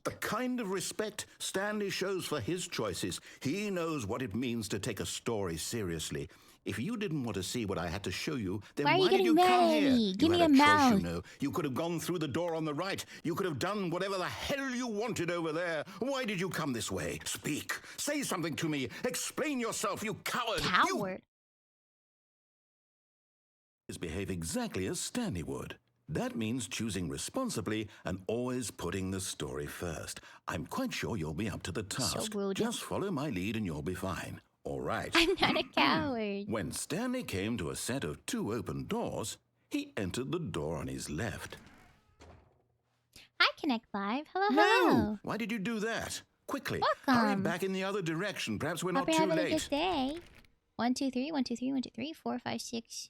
[SPEAKER 8] The kind of respect Stanley shows for his choices. He knows what it means to take a story seriously. If you didn't want to see what I had to show you, then why did you come here?
[SPEAKER 5] Give me a
[SPEAKER 8] choice,
[SPEAKER 5] mouth.
[SPEAKER 8] you know. You could have gone through the door on the right. You could have done whatever the hell you wanted over there. Why did you come this way? Speak. Say something to me. Explain yourself, you coward.
[SPEAKER 5] Coward?
[SPEAKER 8] You behave exactly as Stanley would. That means choosing responsibly and always putting the story first. I'm quite sure you'll be up to the task. Just follow my lead and you'll be fine. All right.
[SPEAKER 5] I'm not a coward.
[SPEAKER 8] When Stanley came to a set of 2 open doors, he entered the door on his left.
[SPEAKER 5] Hi, Connect Live. Hello,
[SPEAKER 8] No!
[SPEAKER 5] hello.
[SPEAKER 8] Why did you do that? Quickly.
[SPEAKER 5] Welcome.
[SPEAKER 8] Hurry back in the other direction. Perhaps we're
[SPEAKER 5] Hope
[SPEAKER 8] not
[SPEAKER 5] you're
[SPEAKER 8] too
[SPEAKER 5] having
[SPEAKER 8] late.
[SPEAKER 5] a good day. 1, 2, 3, 1, 2, 3, 1, 2, 3, 4, 5, 6.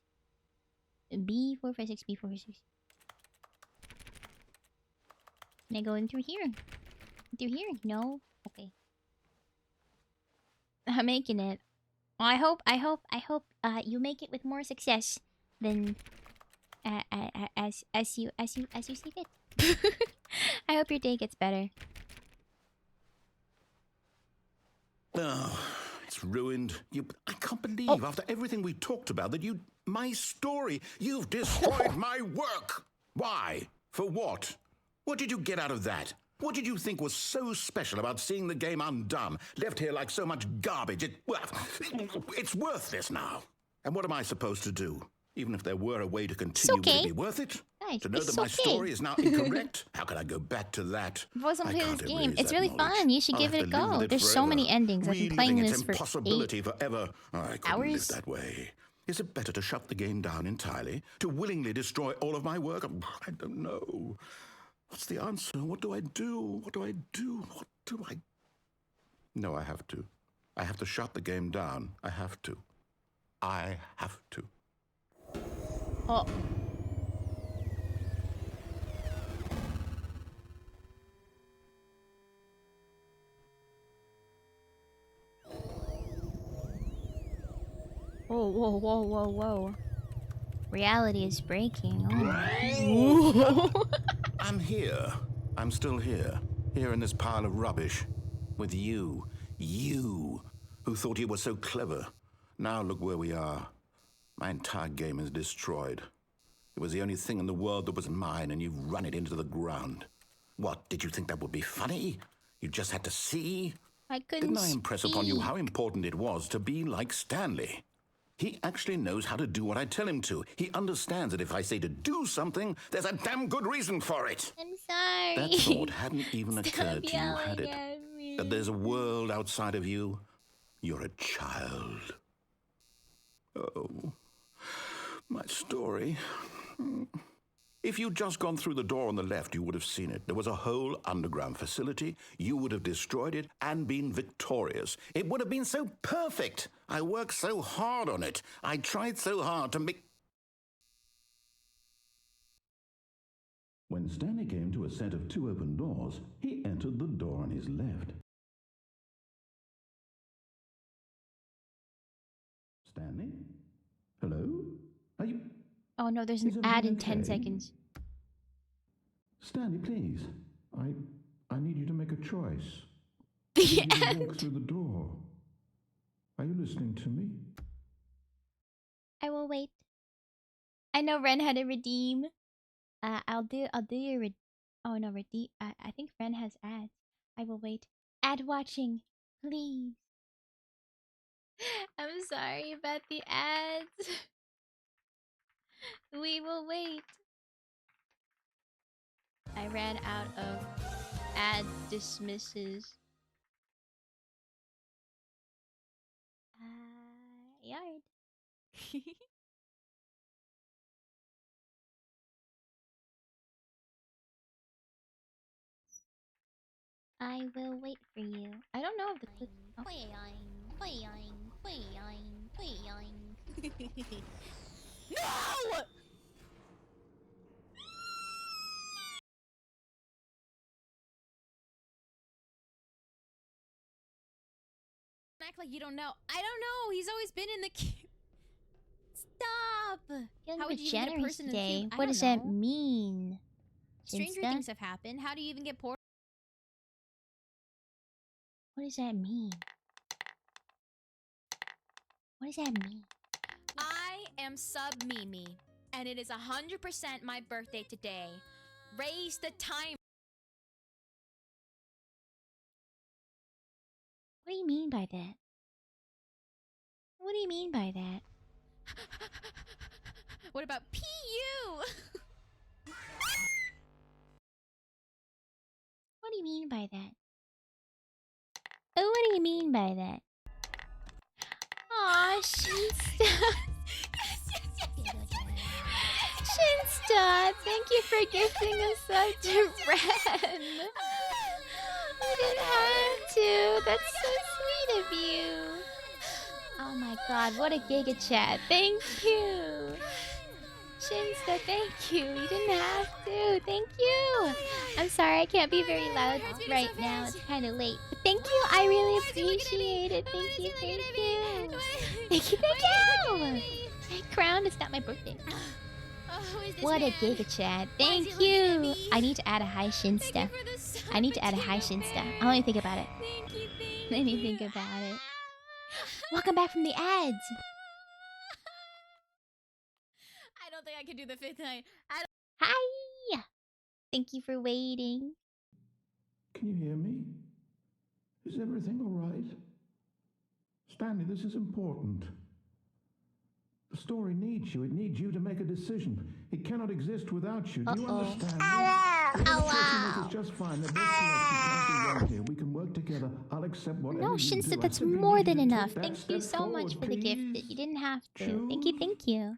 [SPEAKER 5] B, 4, 5, 6, B, 4, 5, 6. Can I go in through here? Through here? No? Okay. I'm making it. Well, I hope you make it with more success than as you see fit. I hope your day gets better.
[SPEAKER 8] Oh, it's ruined. I can't believe after everything we talked about that my story, you've destroyed my work. Why? For what? What did you get out of that? What did you think was so special about seeing the game undone, left here like so much garbage? It's worthless now. And what am I supposed to do? Even if there were a way to continue, would it be worth it?
[SPEAKER 5] Guys,
[SPEAKER 8] to know that my story is now incorrect? How can I go back to that?
[SPEAKER 5] If I wasn't
[SPEAKER 8] I
[SPEAKER 5] playing
[SPEAKER 8] can't
[SPEAKER 5] this game,
[SPEAKER 8] erase
[SPEAKER 5] it's
[SPEAKER 8] that
[SPEAKER 5] really
[SPEAKER 8] knowledge.
[SPEAKER 5] fun. You should
[SPEAKER 8] I'll
[SPEAKER 5] give
[SPEAKER 8] have
[SPEAKER 5] it a
[SPEAKER 8] to live
[SPEAKER 5] go.
[SPEAKER 8] with it
[SPEAKER 5] There's so many
[SPEAKER 8] forever.
[SPEAKER 5] endings. I've been playing
[SPEAKER 8] Reliving
[SPEAKER 5] this
[SPEAKER 8] its
[SPEAKER 5] for
[SPEAKER 8] impossibility forever. I couldn't
[SPEAKER 5] hours.
[SPEAKER 8] live that way. Is it better to shut the game down entirely? To willingly destroy all of my work? I don't know. What's the answer? What do I do? What do I do? What do I... No, I have to. I have to shut the game down. I have to. I have to.
[SPEAKER 5] Oh. Whoa, whoa, whoa, whoa, whoa. Reality is breaking. Oh.
[SPEAKER 8] I'm here. I'm still here. Here in this pile of rubbish. With you. You. Who thought you were so clever. Now look where we are. My entire game is destroyed. It was the only thing in the world that was mine, and you've run it into the ground. What, did you think that would be funny? You just had to see?
[SPEAKER 5] I couldn't
[SPEAKER 8] Didn't I impress upon you how important it was to be like Stanley? He actually knows how to do what I tell him to. He understands that if I say to do something, there's a damn good reason for it.
[SPEAKER 5] I'm sorry.
[SPEAKER 8] That thought hadn't even occurred to you, had it? That there's a world outside of you? You're a child. Oh, my story. If you'd just gone through the door on the left, you would have seen it. There was a whole underground facility. You would have destroyed it and been victorious. It would have been so perfect. I worked so hard on it. I tried so hard to make... When Stanley came to a set of 2 open doors, he entered the door on his left. Stanley? Hello? Are you...
[SPEAKER 5] Oh no, there's an ad in 10 seconds.
[SPEAKER 8] Stanley, please. I need you to make a choice.
[SPEAKER 5] The
[SPEAKER 8] end. Walk through the door. Are you listening to me?
[SPEAKER 5] I will wait. I know Ren had to redeem. I'll do your oh no, redeem. I think Ren has ads. I will wait. Ad watching, please. I'm sorry about the ads. We will wait. I ran out of ad dismisses. Yard. I will wait for you. I don't know if the clip. Oh.
[SPEAKER 1] No! Act like you don't know. I don't know. He's always been in the cube. Stop. How would you even get a person in the
[SPEAKER 5] today?
[SPEAKER 1] cube? I
[SPEAKER 5] What
[SPEAKER 1] don't
[SPEAKER 5] does that
[SPEAKER 1] know.
[SPEAKER 5] mean?
[SPEAKER 1] Stranger
[SPEAKER 5] Insta?
[SPEAKER 1] things have happened. How do you even get portal?
[SPEAKER 5] What does that mean? What does that mean?
[SPEAKER 1] I am sub Mimi, and it is 100% my birthday today. Raise the time.
[SPEAKER 5] What do you mean by that? What do you mean by that?
[SPEAKER 1] What about PU?
[SPEAKER 5] What do you mean by that? Oh, what do you mean by that? Aw, Shinsta. Shinsta, thank you for gifting us sub to Ren. You didn't have to. That's so sweet of you. Oh my god, what a giga chat. Thank you. Shinsta, thank you. You didn't have to. Thank you. I'm sorry, I can't be very loud right now. It's kind of late. But thank you. I really appreciate it. Thank you, thank you. Thank you, thank you. My crown, it's not my birthday. What a giga chat. Thank you. I need to add a high Shinsta. I need to add a high Shinsta. I'll let me think about it. Let me think about it. Welcome back from the ads.
[SPEAKER 1] I don't think I can do the fifth night.
[SPEAKER 5] Hi. Thank you for waiting.
[SPEAKER 6] Can you hear me? Is everything all right? Stanley, this is important. The story needs you. It needs you to make a decision. It cannot exist without you. Do you understand? Hello. Just fine. The best selection can't be wrong here. We can work together. I'll accept whatever
[SPEAKER 5] No,
[SPEAKER 6] you do.
[SPEAKER 5] Shinsta,
[SPEAKER 6] I
[SPEAKER 5] that's
[SPEAKER 6] simply
[SPEAKER 5] more
[SPEAKER 6] need you
[SPEAKER 5] than
[SPEAKER 6] to
[SPEAKER 5] enough.
[SPEAKER 6] take that
[SPEAKER 5] Thank you
[SPEAKER 6] step
[SPEAKER 5] so much
[SPEAKER 6] forward,
[SPEAKER 5] for the gift.
[SPEAKER 6] please.
[SPEAKER 5] You didn't have to. Thank you, thank you.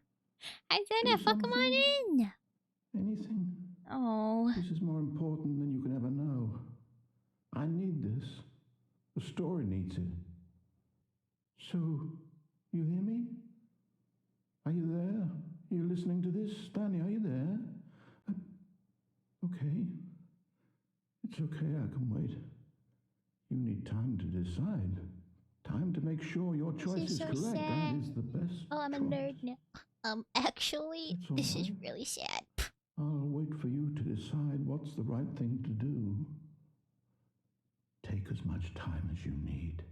[SPEAKER 5] I said
[SPEAKER 6] Do
[SPEAKER 5] it. Fuck, come on in.
[SPEAKER 6] Anything.
[SPEAKER 5] Oh.
[SPEAKER 6] This is more important than you can ever know. I need this. The story needs it. So, you hear me? Are you there? Are you listening to this? Stanley, are you there? Okay. It's okay, I can wait. You need time to decide. Time to make sure your choice is
[SPEAKER 5] so
[SPEAKER 6] correct.
[SPEAKER 5] sad.
[SPEAKER 6] That is the best
[SPEAKER 5] Oh, I'm a
[SPEAKER 6] choice.
[SPEAKER 5] nerd now. Actually,
[SPEAKER 6] That's all
[SPEAKER 5] this is
[SPEAKER 6] right.
[SPEAKER 5] really sad.
[SPEAKER 6] I'll wait for you to decide what's the right thing to do. Take as much time as you need.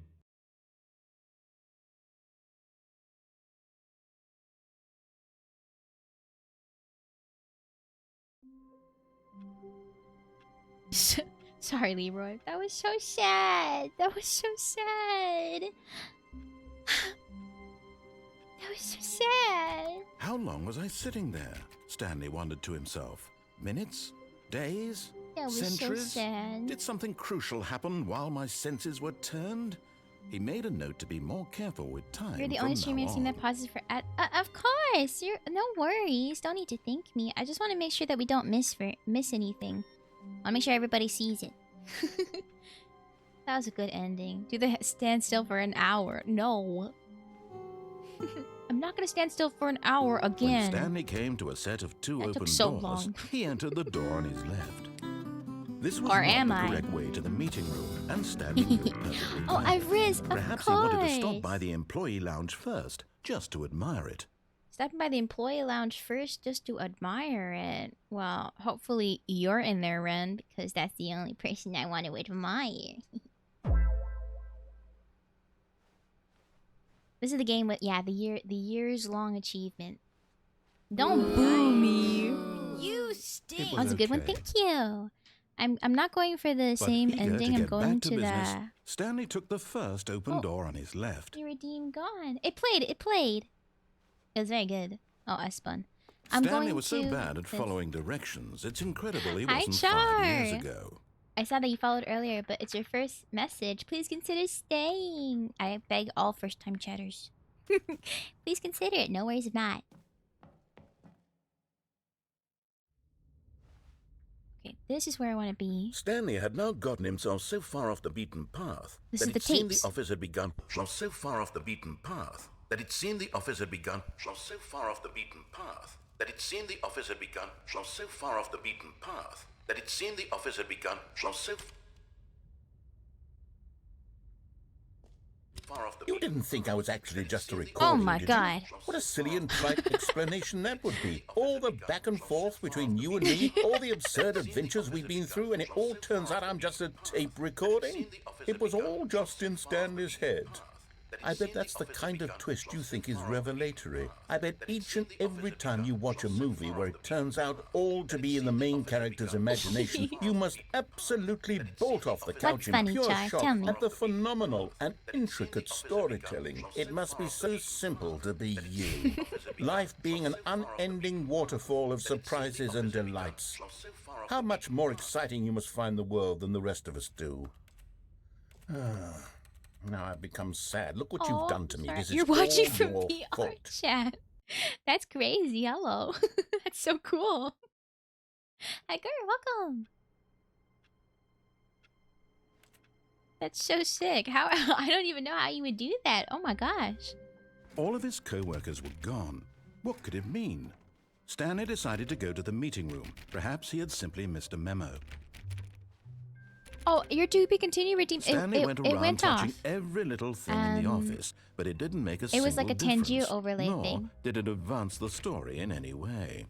[SPEAKER 5] Sorry, Leroy. That was so sad. That was so sad. That was so sad.
[SPEAKER 8] How long was I sitting there? Stanley wondered to himself. Minutes? Days?
[SPEAKER 5] That was so
[SPEAKER 8] Centuries?
[SPEAKER 5] sad.
[SPEAKER 8] Did something crucial happen while my senses were turned? He made a note to be more careful with time.
[SPEAKER 5] You're the
[SPEAKER 8] from
[SPEAKER 5] only
[SPEAKER 8] now
[SPEAKER 5] streamer
[SPEAKER 8] on.
[SPEAKER 5] that pauses for ad. Of course. You're no worries. Don't need to thank me. I just want to make sure that we don't miss anything. I want to make sure everybody sees it. That was a good ending. Do they stand still for an hour? No. I'm not gonna stand still for an hour
[SPEAKER 8] When
[SPEAKER 5] again.
[SPEAKER 8] Stanley came to a set of two
[SPEAKER 5] That
[SPEAKER 8] open
[SPEAKER 5] took so
[SPEAKER 8] doors,
[SPEAKER 5] long.
[SPEAKER 8] he entered the door on his left. This was
[SPEAKER 5] Or
[SPEAKER 8] not
[SPEAKER 5] am
[SPEAKER 8] the
[SPEAKER 5] I?
[SPEAKER 8] correct way to the meeting room, and Stanley knew it perfectly
[SPEAKER 5] Oh,
[SPEAKER 8] well.
[SPEAKER 5] I Riz, of
[SPEAKER 8] Perhaps
[SPEAKER 5] course.
[SPEAKER 8] he wanted to stop by the employee lounge first, just to admire it.
[SPEAKER 5] Stopping by the employee lounge first just to admire it. Well, hopefully you're in there, Ren, because that's the only person I want to admire. This is the game with the years long achievement. Don't boo me.
[SPEAKER 3] You stink.
[SPEAKER 5] That was a good one. Thank you. I'm not going for the
[SPEAKER 8] But
[SPEAKER 5] same
[SPEAKER 8] eager
[SPEAKER 5] ending.
[SPEAKER 8] to
[SPEAKER 5] I'm
[SPEAKER 8] get
[SPEAKER 5] going
[SPEAKER 8] back to
[SPEAKER 5] to
[SPEAKER 8] business,
[SPEAKER 5] the
[SPEAKER 8] Stanley took the first open door on his left.
[SPEAKER 5] You redeem gone. It played. It was very good. Oh, I spun. I'm
[SPEAKER 8] Stanley
[SPEAKER 5] going
[SPEAKER 8] was
[SPEAKER 5] to
[SPEAKER 8] so bad at
[SPEAKER 5] this.
[SPEAKER 8] following directions. It's incredible he
[SPEAKER 5] Hi,
[SPEAKER 8] wasn't
[SPEAKER 5] Char.
[SPEAKER 8] 5 years ago.
[SPEAKER 5] I saw that you followed earlier, but it's your first message. Please consider staying. I beg all first-time chatters. Please consider it. No worries if not. Okay, this is where I want to be.
[SPEAKER 8] Stanley had now gotten himself so far off the beaten path
[SPEAKER 5] This
[SPEAKER 8] that
[SPEAKER 5] is the
[SPEAKER 8] it seemed
[SPEAKER 5] tapes.
[SPEAKER 8] the office had begun. So far off the beaten path that it seemed the office had begun. So far off the beaten path that it seemed the office had begun. So far off the beaten path that it seemed the office had begun. So far off the. You didn't think I was actually just a recording,
[SPEAKER 5] Oh my
[SPEAKER 8] did
[SPEAKER 5] god.
[SPEAKER 8] you? What a silly and trite explanation that would be. All the back and forth between you and me, all the absurd adventures we've been through, and it all turns out I'm just a tape recording? It was all just in Stanley's head. I bet that's the kind of twist you think is revelatory. I bet each and every time you watch a movie where it turns out all to be in the main character's imagination, you must absolutely bolt off the couch
[SPEAKER 5] What's funny,
[SPEAKER 8] in pure
[SPEAKER 5] Chai?
[SPEAKER 8] shock
[SPEAKER 5] Tell me.
[SPEAKER 8] at the phenomenal and intricate storytelling. It must be so simple to be you. Life being an unending waterfall of surprises and delights. How much more exciting you must find the world than the rest of us do. Now I've become sad. Look what you've done to me.
[SPEAKER 5] Sorry.
[SPEAKER 8] This is
[SPEAKER 5] You're watching
[SPEAKER 8] all
[SPEAKER 5] from
[SPEAKER 8] your
[SPEAKER 5] PR
[SPEAKER 8] fault.
[SPEAKER 5] chat. That's crazy. Hello. That's so cool. Hi, girl. Welcome. That's so sick. How I don't even know how you would do that. Oh my gosh.
[SPEAKER 8] All of his co-workers were gone. What could it mean? Stanley decided to go to the meeting room. Perhaps he had simply missed a memo.
[SPEAKER 5] Oh, your to be continued redeem.
[SPEAKER 8] Stanley went around touching
[SPEAKER 5] off.
[SPEAKER 8] every little thing in the office, but it didn't make a
[SPEAKER 5] It
[SPEAKER 8] single
[SPEAKER 5] was like a
[SPEAKER 8] difference.
[SPEAKER 5] Tenju overlay
[SPEAKER 8] nor
[SPEAKER 5] thing.
[SPEAKER 8] did it advance the story in any way.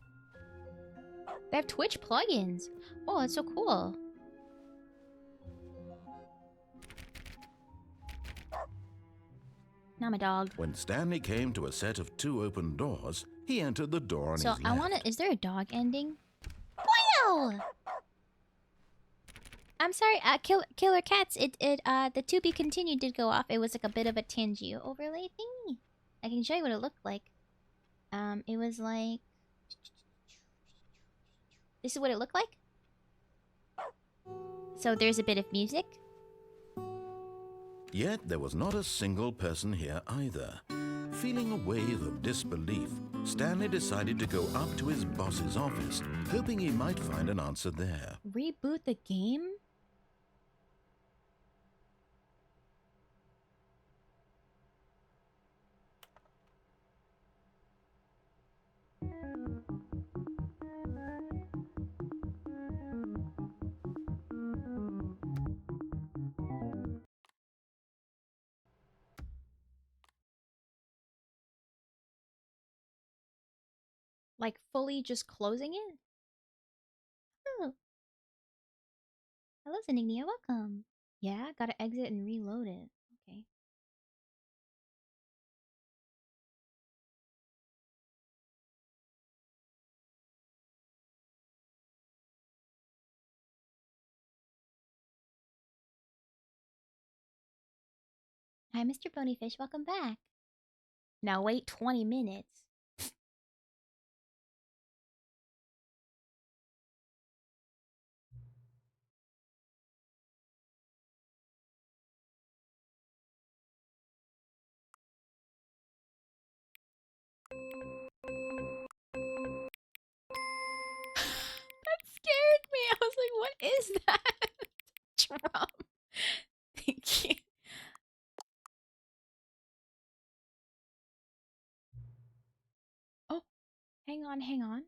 [SPEAKER 5] They have Twitch plugins. Oh, that's so cool. Now my dog.
[SPEAKER 8] When Stanley came to a set of 2 open doors, he entered the door on
[SPEAKER 5] So
[SPEAKER 8] his
[SPEAKER 5] I
[SPEAKER 8] left.
[SPEAKER 5] want to. Is there a dog ending? Wow. I'm sorry, Killer Cats. The to be continued did go off. It was like a bit of a Tenju overlay thingy. I can show you what it looked like. It was like this is what it looked like. So there's a bit of music.
[SPEAKER 8] Yet there was not a single person here either. Feeling a wave of disbelief, Stanley decided to go up to his boss's office, hoping he might find an answer there.
[SPEAKER 5] Reboot the game? Like fully just closing it? Oh. Hello, Zenignia. Welcome. Yeah, gotta exit and reload it. Okay. Hi, Mr. Ponyfish. Welcome back. Now wait 20 minutes. That scared me. I was like, what is that? Drum. Thank you. Oh, hang on, hang on.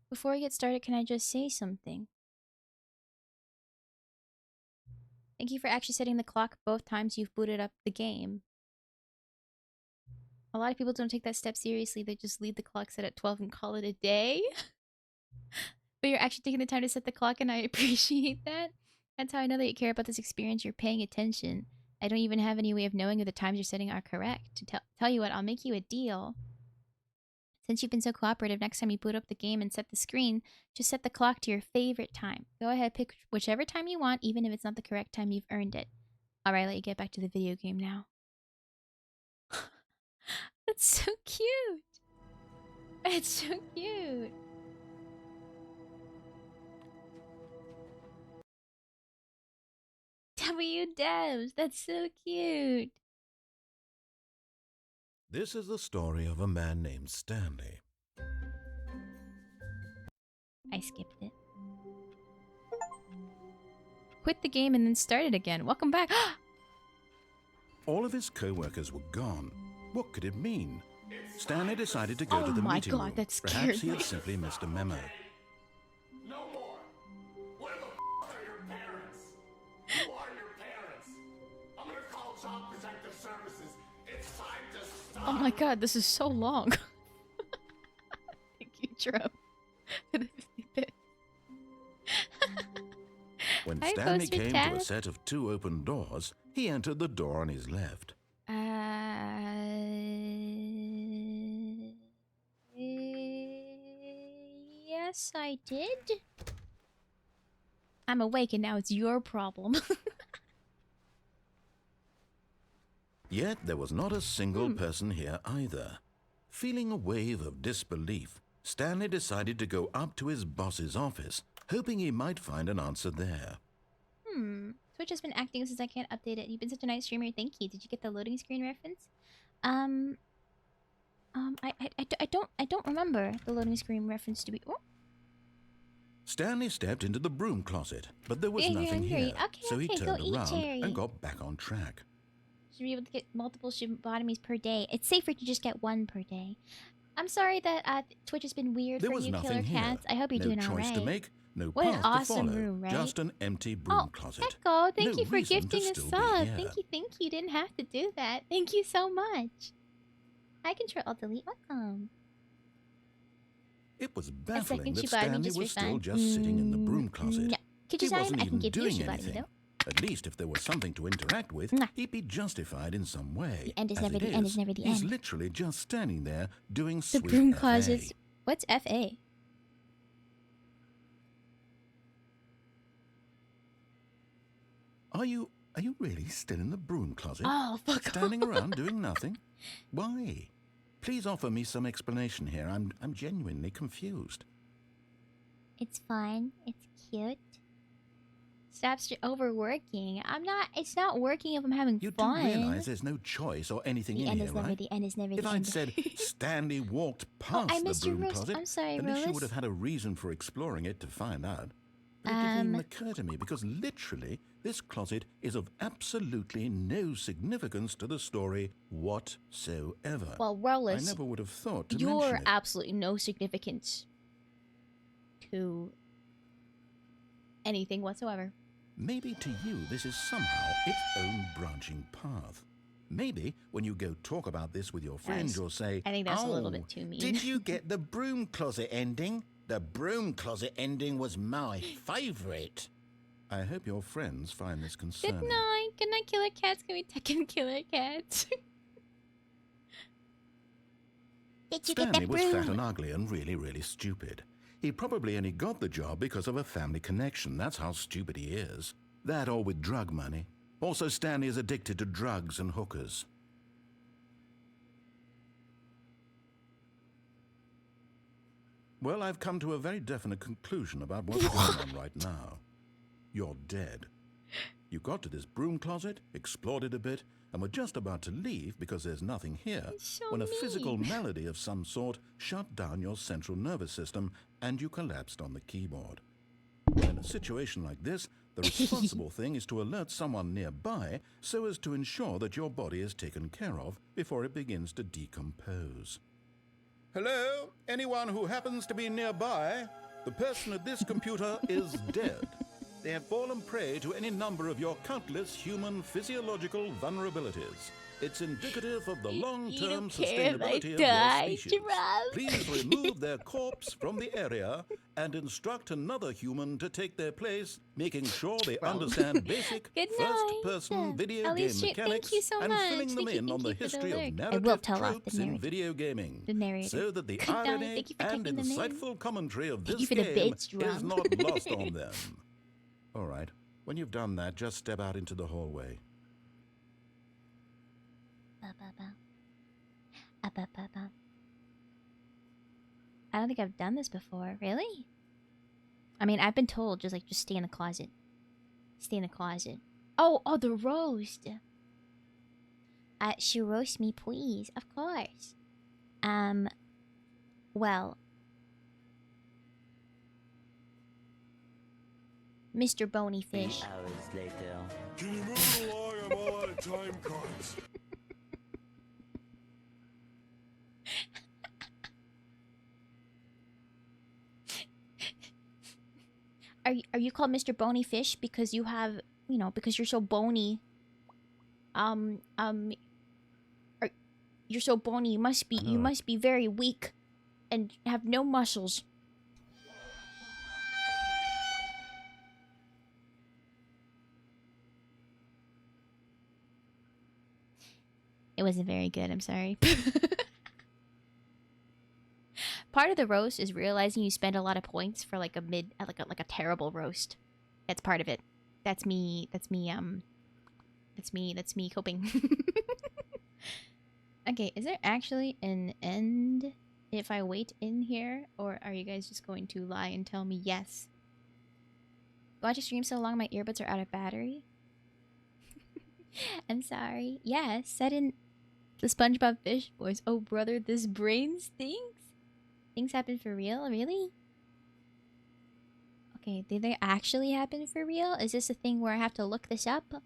[SPEAKER 5] Before we get started, can I just say something? Thank you for actually setting the clock both times you've booted up the game. A lot of people don't take that step seriously. They just leave the clock set at 12 and call it a day. But you're actually taking the time to set the clock, and I appreciate that. That's how I know that you care about this experience. You're paying attention. I don't even have any way of knowing if the times you're setting are correct. To tell you what, I'll make you a deal. Since you've been so cooperative, next time you boot up the game and set the screen, just set the clock to your favorite time. Go ahead, pick whichever time you want, even if it's not the correct time. You've earned it. Alright, let you get back to the video game now. That's so cute. It's so cute. W-Devs, that's so cute.
[SPEAKER 8] This is the story of a man named Stanley.
[SPEAKER 5] I skipped it. Quit the game and then start it again. Welcome back.
[SPEAKER 8] All of his co-workers were gone. What could it mean? Stanley decided to go to the meeting room.
[SPEAKER 5] That scared
[SPEAKER 8] Perhaps he
[SPEAKER 5] me.
[SPEAKER 8] had simply missed a memo.
[SPEAKER 6] No more. Where the are your parents? Who are your parents? I'm gonna call Child Protective Services. It's time to stop.
[SPEAKER 5] Oh my god, this is so long. Thank you, Trump. For the 50 bits.
[SPEAKER 8] When
[SPEAKER 5] Hi,
[SPEAKER 8] Stanley
[SPEAKER 5] Postman
[SPEAKER 8] came
[SPEAKER 5] Dad.
[SPEAKER 8] to a set of 2 open doors, he entered the door on his left.
[SPEAKER 5] Yes, I did. I'm awake and now it's your problem.
[SPEAKER 8] Yet there was not a single person here either. Feeling a wave of disbelief, Stanley decided to go up to his boss's office, hoping he might find an answer there.
[SPEAKER 5] Twitch has been acting since I can't update it. You've been such a nice streamer. Thank you. Did you get the loading screen reference? I don't remember the loading screen reference to be. Oh.
[SPEAKER 8] Stanley stepped into the broom closet, but there was
[SPEAKER 5] You're
[SPEAKER 8] nothing
[SPEAKER 5] hungry.
[SPEAKER 8] here,
[SPEAKER 5] Okay,
[SPEAKER 8] so he
[SPEAKER 5] okay, go
[SPEAKER 8] turned
[SPEAKER 5] eat,
[SPEAKER 8] around
[SPEAKER 5] Jerry.
[SPEAKER 8] and got back on track.
[SPEAKER 5] Should be able to get multiple lobotomies per day. It's safer to just get one per day. I'm sorry that Twitch has been weird
[SPEAKER 8] There
[SPEAKER 5] for
[SPEAKER 8] was
[SPEAKER 5] you, Killer
[SPEAKER 8] nothing here.
[SPEAKER 5] Cats. I hope you're
[SPEAKER 8] No
[SPEAKER 5] doing
[SPEAKER 8] choice
[SPEAKER 5] alright.
[SPEAKER 8] to make, no
[SPEAKER 5] What an
[SPEAKER 8] path
[SPEAKER 5] awesome
[SPEAKER 8] to follow,
[SPEAKER 5] room, right?
[SPEAKER 8] just an empty broom closet.
[SPEAKER 5] Echo, thank
[SPEAKER 8] No
[SPEAKER 5] you for
[SPEAKER 8] reason to
[SPEAKER 5] gifting a
[SPEAKER 8] still be
[SPEAKER 5] sub.
[SPEAKER 8] here.
[SPEAKER 5] Thank you. You didn't have to do that. Thank you so much. I Control Alt Delete. Welcome.
[SPEAKER 8] It was baffling
[SPEAKER 5] second
[SPEAKER 8] that
[SPEAKER 5] Shibari
[SPEAKER 8] Stanley
[SPEAKER 5] just
[SPEAKER 8] was
[SPEAKER 5] for
[SPEAKER 8] still
[SPEAKER 5] fun.
[SPEAKER 8] just sitting in the broom closet.
[SPEAKER 5] No. Could you
[SPEAKER 8] He
[SPEAKER 5] sign?
[SPEAKER 8] wasn't
[SPEAKER 5] I can
[SPEAKER 8] even
[SPEAKER 5] give you
[SPEAKER 8] doing
[SPEAKER 5] Shibari
[SPEAKER 8] anything.
[SPEAKER 5] though.
[SPEAKER 8] At least if there was something to interact with,
[SPEAKER 5] Mwah.
[SPEAKER 8] he'd be justified in some way.
[SPEAKER 5] The end is
[SPEAKER 8] As
[SPEAKER 5] never
[SPEAKER 8] it
[SPEAKER 5] the end is never the
[SPEAKER 8] he's
[SPEAKER 5] end.
[SPEAKER 8] literally just standing there doing
[SPEAKER 5] The
[SPEAKER 8] sweet
[SPEAKER 5] broom
[SPEAKER 8] FA.
[SPEAKER 5] closets. What's FA?
[SPEAKER 8] Are you really still in the broom closet?
[SPEAKER 5] Oh, fuck
[SPEAKER 8] Standing
[SPEAKER 5] off.
[SPEAKER 8] around doing nothing? Why? Please offer me some explanation here. I'm genuinely confused.
[SPEAKER 5] It's fun. It's cute. Stop overworking. I'm not. It's not working if I'm having
[SPEAKER 8] You
[SPEAKER 5] fun.
[SPEAKER 8] do realize there's no choice or anything
[SPEAKER 5] The
[SPEAKER 8] in
[SPEAKER 5] end
[SPEAKER 8] here,
[SPEAKER 5] is never
[SPEAKER 8] right?
[SPEAKER 5] the end is never
[SPEAKER 8] If
[SPEAKER 5] the
[SPEAKER 8] I'd
[SPEAKER 5] end.
[SPEAKER 8] said Stanley walked past
[SPEAKER 5] I
[SPEAKER 8] the
[SPEAKER 5] missed your
[SPEAKER 8] broom
[SPEAKER 5] roast.
[SPEAKER 8] closet,
[SPEAKER 5] I'm sorry,
[SPEAKER 8] at least you
[SPEAKER 5] Roast.
[SPEAKER 8] would have had a reason for exploring it to find out. But it didn't even occur to me because literally this closet is of absolutely no significance to the story whatsoever.
[SPEAKER 5] Well, Rollis,
[SPEAKER 8] I never would have thought to
[SPEAKER 5] you're
[SPEAKER 8] mention it.
[SPEAKER 5] absolutely no significance to anything whatsoever.
[SPEAKER 8] Maybe to you this is somehow its own branching path. Maybe when you go talk about this with your friends, you'll say,
[SPEAKER 5] I think that's a little
[SPEAKER 8] "Oh,
[SPEAKER 5] bit too mean."
[SPEAKER 8] Did you get the broom closet ending? The broom closet ending was my favorite." I hope your friends find this concerning.
[SPEAKER 5] Good night. Good night, Killer Cats. Can we Tekken Killer Cats?
[SPEAKER 7] Did you get
[SPEAKER 8] Stanley
[SPEAKER 7] that
[SPEAKER 8] was fat
[SPEAKER 7] broom?
[SPEAKER 8] and ugly and really, really stupid. He probably only got the job because of a family connection. That's how stupid he is. That or with drug money. Also, Stanley is addicted to drugs and hookers. Well, I've come to a very definite conclusion about what's going on right now. You're dead. You got to this broom closet, explored it a bit, and were just about to leave because there's nothing here when a physical malady of some sort shut down your central nervous system and you collapsed on the keyboard. In a situation like this, the responsible thing is to alert someone nearby so as to ensure that your body is taken care of before it begins to decompose. Hello? Anyone who happens to be nearby? The person at this computer is dead. They have fallen prey to any number of your countless human physiological vulnerabilities. It's indicative of the long-term
[SPEAKER 5] care if I
[SPEAKER 8] sustainability of
[SPEAKER 5] die,
[SPEAKER 8] your species.
[SPEAKER 5] Giraffe.
[SPEAKER 8] Please remove their corpse from the area and instruct another human to take their place, making sure they understand basic
[SPEAKER 5] Good
[SPEAKER 8] first-person video game
[SPEAKER 5] Alicia,
[SPEAKER 8] mechanics
[SPEAKER 5] thank you so
[SPEAKER 8] and
[SPEAKER 5] much.
[SPEAKER 8] filling them
[SPEAKER 5] Thank
[SPEAKER 8] in
[SPEAKER 5] you
[SPEAKER 8] on the
[SPEAKER 5] for the
[SPEAKER 8] history
[SPEAKER 5] alert.
[SPEAKER 8] of
[SPEAKER 5] I will
[SPEAKER 8] narrative
[SPEAKER 5] tell off the
[SPEAKER 8] tropes in
[SPEAKER 5] narrator.
[SPEAKER 8] video gaming,
[SPEAKER 5] The narrator.
[SPEAKER 8] so that the
[SPEAKER 5] Good night.
[SPEAKER 8] irony
[SPEAKER 5] Thank you for
[SPEAKER 8] and
[SPEAKER 5] taking them in.
[SPEAKER 8] insightful commentary of
[SPEAKER 5] Thank
[SPEAKER 8] this
[SPEAKER 5] you for the
[SPEAKER 8] game
[SPEAKER 5] bits,
[SPEAKER 8] is
[SPEAKER 5] drum.
[SPEAKER 8] not lost on them. All right, when you've done that, just step out into the hallway.
[SPEAKER 5] I don't think I've done this before. Really? I mean, I've been told just stay in the closet. Stay in the closet. Oh, the roast. She roast me, please. Of course. Well, Mr. Bony Fish.
[SPEAKER 4] 3 hours later.
[SPEAKER 9] Can you move along? I'm all out of time cards.
[SPEAKER 5] Are you called Mr. Bony Fish because you have, because you're so bony? You're so bony. You must be very weak, and have no muscles. It wasn't very good. I'm sorry. Part of the roast is realizing you spend a lot of points for like a terrible roast. That's part of it. That's me coping. Okay, is there actually an end if I wait in here, or are you guys just going to lie and tell me yes? Watch a stream so long my earbuds are out of battery. I'm sorry. Yes, set in the SpongeBob Fish voice. Oh brother, this brain stinks. Things happen for real? Really? Okay, did they actually happen for real? Is this a thing where I have to look this up? Do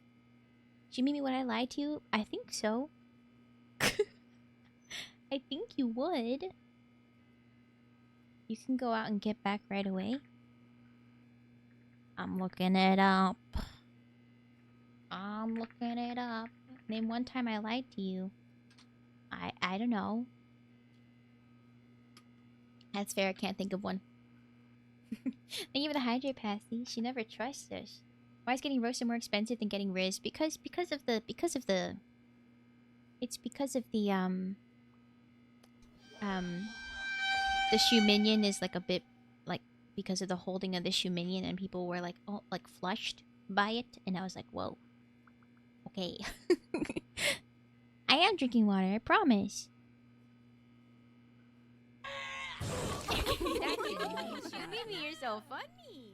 [SPEAKER 5] you mean me when I lied to you? I think so. I think you would. You can go out and get back right away. I'm looking it up. I'm looking it up. Name one time I lied to you. I don't know. That's fair, I can't think of one. Thank you for the hydrate passy. She never trusts us. Why is getting roasted more expensive than getting Riz? Because of the shoe minion is like a bit like because of the holding of the shoe minion, and people were like, oh, like flushed by it, and I was like, whoa. Okay. I am drinking water, I promise.
[SPEAKER 1] You're so funny.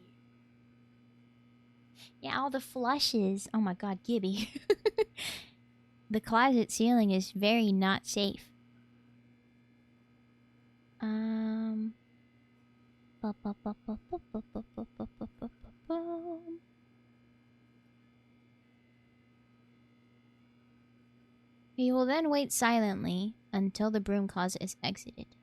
[SPEAKER 5] Yeah, all the flushes. Oh my god, Gibby. The closet ceiling is very not safe. You will then wait silently until the broom closet is exited.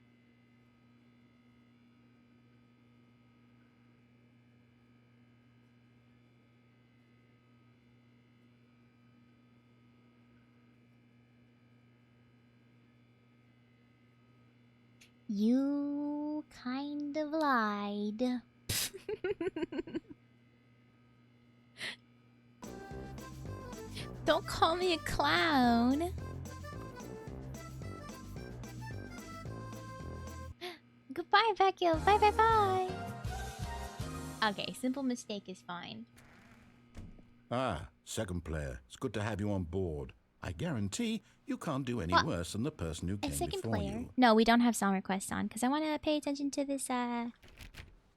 [SPEAKER 5] You kind of lied. Don't call me a clown. Goodbye, Vecchio. Bye, bye, bye. Okay, simple mistake is fine.
[SPEAKER 8] Ah, second player. It's good to have you on board. I guarantee you can't do any
[SPEAKER 5] What?
[SPEAKER 8] worse than the person who
[SPEAKER 5] A
[SPEAKER 8] came
[SPEAKER 5] second
[SPEAKER 8] before
[SPEAKER 5] player?
[SPEAKER 8] you.
[SPEAKER 5] No, we don't have song requests on because I want to pay attention to this. To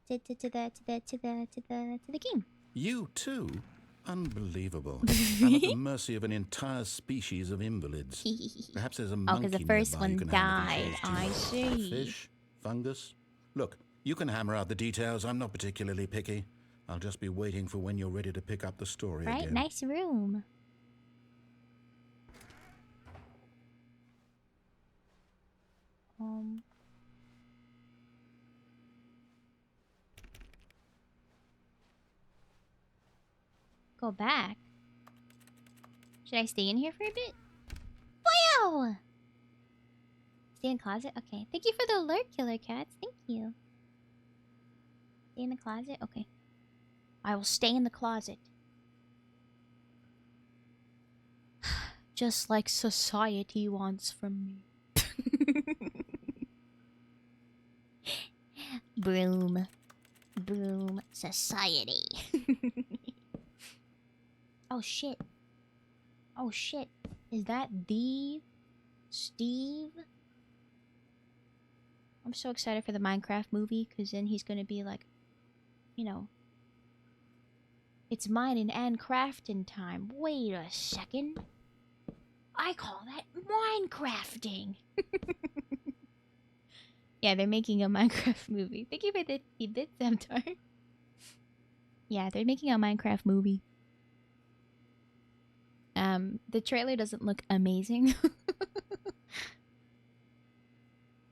[SPEAKER 5] the game.
[SPEAKER 8] You too? Unbelievable. I'm at the mercy of an entire species of invalids. Perhaps there's a monkey
[SPEAKER 5] because the first
[SPEAKER 8] nearby you
[SPEAKER 5] one
[SPEAKER 8] can hand the
[SPEAKER 5] died.
[SPEAKER 8] controls to.
[SPEAKER 5] I
[SPEAKER 8] A
[SPEAKER 5] see.
[SPEAKER 8] fish? Fungus? Look, you can hammer out the details. I'm not particularly picky. I'll just be waiting for when you're ready to pick up the story
[SPEAKER 5] Right?
[SPEAKER 8] again.
[SPEAKER 5] Nice room. Go back. Should I stay in here for a bit? Wow! Stay in closet? Okay. Thank you for the alert, Killer Cats. Thank you. Stay in the closet? Okay. I will stay in the closet. Just like society wants from me.
[SPEAKER 3] Broom. Broom society.
[SPEAKER 5] Oh shit. Oh shit. Is that the Steve? I'm so excited for the Minecraft movie, because then he's gonna be like, you know, it's mining and crafting time. Wait a second. I call that Minecrafting. Yeah, they're making a Minecraft movie. Thank you for the bit, Zemtar. Yeah, they're making a Minecraft movie. The trailer doesn't look amazing.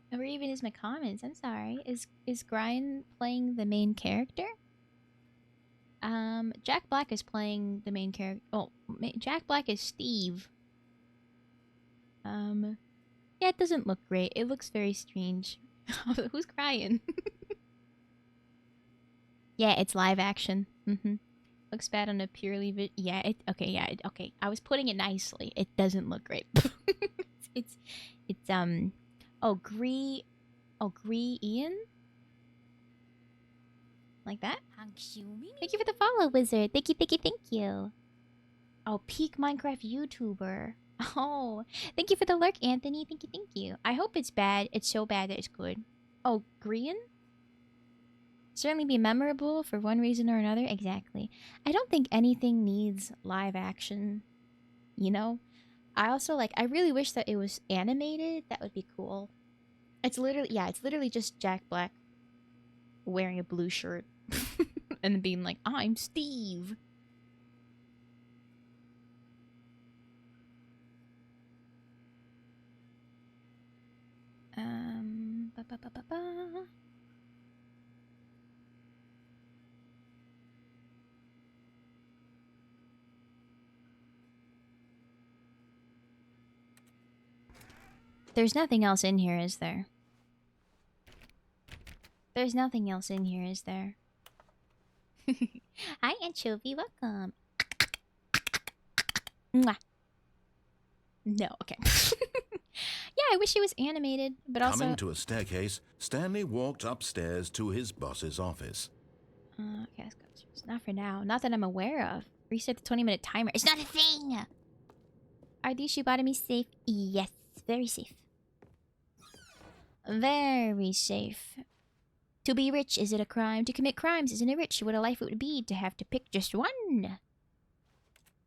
[SPEAKER 5] Where even is my comments? I'm sorry. Is Brian playing the main character? Jack Black is playing the main character. Oh, Jack Black is Steve. Yeah, it doesn't look great. It looks very strange. Who's crying? Yeah, it's live action. Looks bad on a purely yeah, okay. I was putting it nicely. It doesn't look great. it's Ian? Like that? Thank you for the follow, Wizard. Thank you. Oh, peak Minecraft YouTuber. Oh, thank you for the lurk, Anthony. Thank you. I hope it's bad. It's so bad that it's good. Oh, Green? Certainly be memorable for one reason or another. Exactly. I don't think anything needs live action. You know? I also I really wish that it was animated. That would be cool. It's literally just Jack Black wearing a blue shirt and being like, I'm Steve. There's nothing else in here, is there? There's nothing else in here, is there? Hi, Anchovy. Welcome. Mwah. No, okay. Yeah, I wish it was animated, but also...
[SPEAKER 8] Coming to a staircase, Stanley walked upstairs to his boss's office.
[SPEAKER 5] Okay, let's go upstairs. Not for now. Not that I'm aware of. Reset the 20-minute timer. It's not a thing! Are these Shibatomis safe? Yes, very safe. Very safe. To be rich, is it a crime? To commit crimes, isn't it rich? What a life it would be to have to pick just one.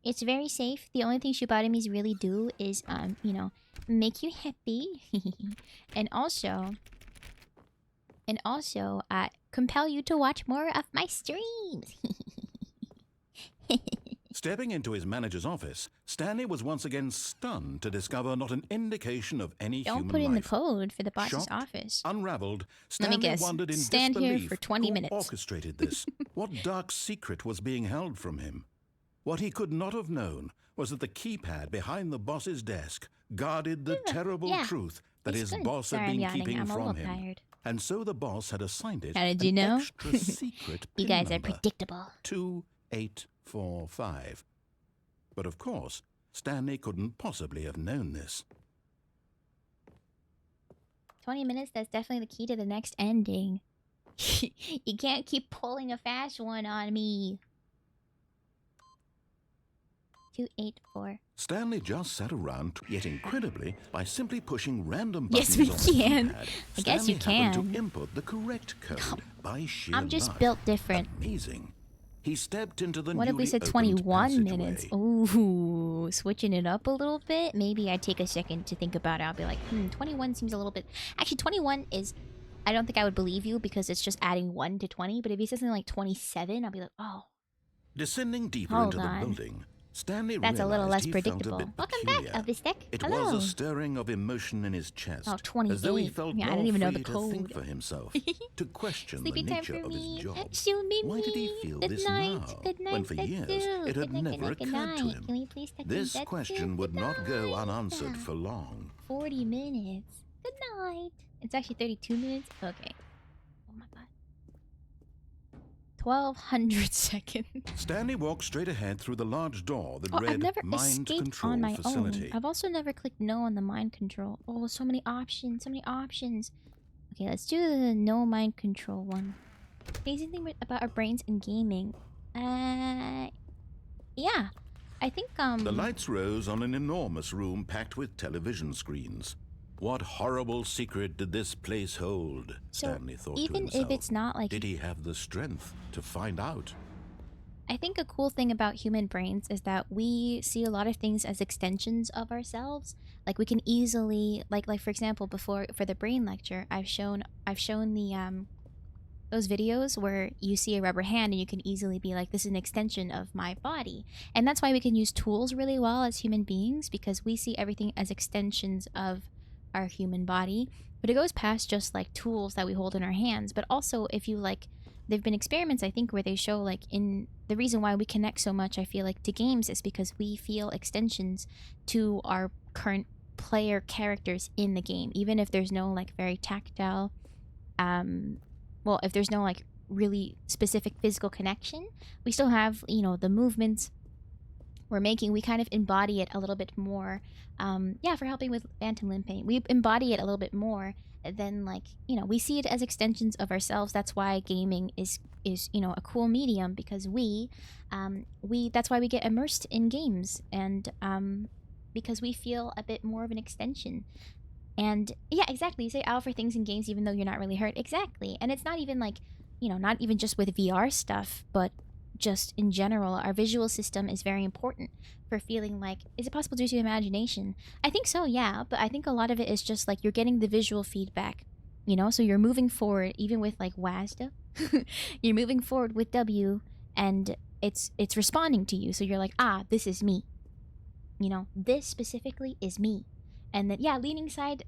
[SPEAKER 5] It's very safe. The only thing Shibatomis really do is, you know, make you happy. and also, compel you to watch more of my streams.
[SPEAKER 8] Stepping into his manager's office, Stanley was once again stunned to discover not an indication of any human life.
[SPEAKER 5] Don't put in the code for the boss's
[SPEAKER 8] Shocked,
[SPEAKER 5] office.
[SPEAKER 8] Unraveled,
[SPEAKER 5] Let me
[SPEAKER 8] Stanley
[SPEAKER 5] guess.
[SPEAKER 8] wondered in
[SPEAKER 5] Stand
[SPEAKER 8] disbelief
[SPEAKER 5] here for 20
[SPEAKER 8] who
[SPEAKER 5] minutes.
[SPEAKER 8] orchestrated this. What dark secret was being held from him? What he could not have known was that the keypad behind the boss's desk guarded the terrible truth that his boss had been keeping from him.
[SPEAKER 5] Tired.
[SPEAKER 8] And so the boss had assigned it
[SPEAKER 5] How did you know?
[SPEAKER 8] extra secret
[SPEAKER 5] You
[SPEAKER 8] pin
[SPEAKER 5] guys are
[SPEAKER 8] number,
[SPEAKER 5] predictable.
[SPEAKER 8] 2845. But of course, Stanley couldn't possibly have known this.
[SPEAKER 5] 20 minutes, that's definitely the key to the next ending. You can't keep pulling a fast one on me. 284.
[SPEAKER 8] Stanley just sat around, yet incredibly, by simply pushing random
[SPEAKER 5] Yes,
[SPEAKER 8] buttons
[SPEAKER 5] we
[SPEAKER 8] on
[SPEAKER 5] can.
[SPEAKER 8] the keypad,
[SPEAKER 5] I guess you
[SPEAKER 8] Stanley happened
[SPEAKER 5] can.
[SPEAKER 8] to input the correct code by sheer
[SPEAKER 5] I'm just
[SPEAKER 8] luck.
[SPEAKER 5] built different.
[SPEAKER 8] Amazing. He stepped into the
[SPEAKER 5] What if we
[SPEAKER 8] newly
[SPEAKER 5] said
[SPEAKER 8] opened
[SPEAKER 5] 21 minutes?
[SPEAKER 8] passageway.
[SPEAKER 5] Ooh, switching it up a little bit. Maybe I take a second to think about it. I'll be like, 21 seems a little bit... Actually, 21 is... I don't think I would believe you because it's just adding 1 to 20. But if he says something like 27, I'll be like, oh.
[SPEAKER 8] Descending deeper
[SPEAKER 5] Hold
[SPEAKER 8] into
[SPEAKER 5] on.
[SPEAKER 8] the building, Stanley
[SPEAKER 5] That's a little
[SPEAKER 8] realized
[SPEAKER 5] less
[SPEAKER 8] he felt a
[SPEAKER 5] predictable.
[SPEAKER 8] bit
[SPEAKER 5] Welcome
[SPEAKER 8] peculiar.
[SPEAKER 5] back, Elvis.
[SPEAKER 8] It
[SPEAKER 5] Hello.
[SPEAKER 8] was a stirring of emotion in his chest,
[SPEAKER 5] Oh, 28.
[SPEAKER 8] as though he felt
[SPEAKER 5] Yeah, I
[SPEAKER 8] more
[SPEAKER 5] don't even know
[SPEAKER 8] free
[SPEAKER 5] the
[SPEAKER 8] to think
[SPEAKER 5] code.
[SPEAKER 8] for himself, to question the
[SPEAKER 5] Sleepy time
[SPEAKER 8] nature
[SPEAKER 5] for
[SPEAKER 8] of his
[SPEAKER 5] me.
[SPEAKER 8] job.
[SPEAKER 5] Shoo-me-me.
[SPEAKER 8] Why did he feel
[SPEAKER 5] Good
[SPEAKER 8] this
[SPEAKER 5] night.
[SPEAKER 8] now,
[SPEAKER 5] Good night,
[SPEAKER 8] when for years
[SPEAKER 5] Satu.
[SPEAKER 8] it had
[SPEAKER 5] Good night,
[SPEAKER 8] never
[SPEAKER 5] good
[SPEAKER 8] occurred to
[SPEAKER 5] night.
[SPEAKER 8] him?
[SPEAKER 5] Can we please take
[SPEAKER 8] This
[SPEAKER 5] Satu?
[SPEAKER 8] question would
[SPEAKER 5] Good
[SPEAKER 8] not go
[SPEAKER 5] night.
[SPEAKER 8] unanswered for long.
[SPEAKER 5] 40 minutes. Good night. It's actually 32 minutes? Okay. Oh my god. 1200 seconds.
[SPEAKER 8] Stanley walked straight ahead through the large door that
[SPEAKER 5] Oh, I've
[SPEAKER 8] read
[SPEAKER 5] never
[SPEAKER 8] Mind
[SPEAKER 5] escaped
[SPEAKER 8] Control
[SPEAKER 5] on my
[SPEAKER 8] Facility.
[SPEAKER 5] own. I've also never clicked no on the mind control. Oh, so many options, so many options. Okay, let's do the no mind control one. Amazing thing about our brains in gaming. Yeah. I think,
[SPEAKER 8] The lights rose on an enormous room packed with television screens. What horrible secret did this place hold? Stanley thought to
[SPEAKER 5] even
[SPEAKER 8] himself.
[SPEAKER 5] if it's not like...
[SPEAKER 8] Did he have the strength to find out?
[SPEAKER 5] I think a cool thing about human brains is that we see a lot of things as extensions of ourselves. Like we can easily, like for example, before for the brain lecture, I've shown the those videos where you see a rubber hand and you can easily be like, this is an extension of my body. And that's why we can use tools really well as human beings, because we see everything as extensions of our human body. But it goes past just like tools that we hold in our hands. But also if you like, there've been experiments I think where they show like in the reason why we connect so much, I feel like, to games is because we feel extensions to our current player characters in the game, even if there's no like very tactile well, if there's no like really specific physical connection, we still have, you know, the movements we're making. We kind of embody it a little bit more. Yeah, for helping with phantom limb pain, we embody it a little bit more than like, you know, we see it as extensions of ourselves. That's why gaming is you know, a cool medium, because that's why we get immersed in games, and because we feel a bit more of an extension. And yeah, exactly. You say ow for things in games even though you're not really hurt. Exactly. And it's not even like, you know, not even just with VR stuff, but just in general, our visual system is very important for feeling like, is it possible due to imagination? I think so, yeah. But I think a lot of it is just like you're getting the visual feedback, you know? So you're moving forward, even with like WASD. You're moving forward with W, and it's responding to you. So you're like, ah, this is me. You know, this specifically is me. And then, yeah, leaning side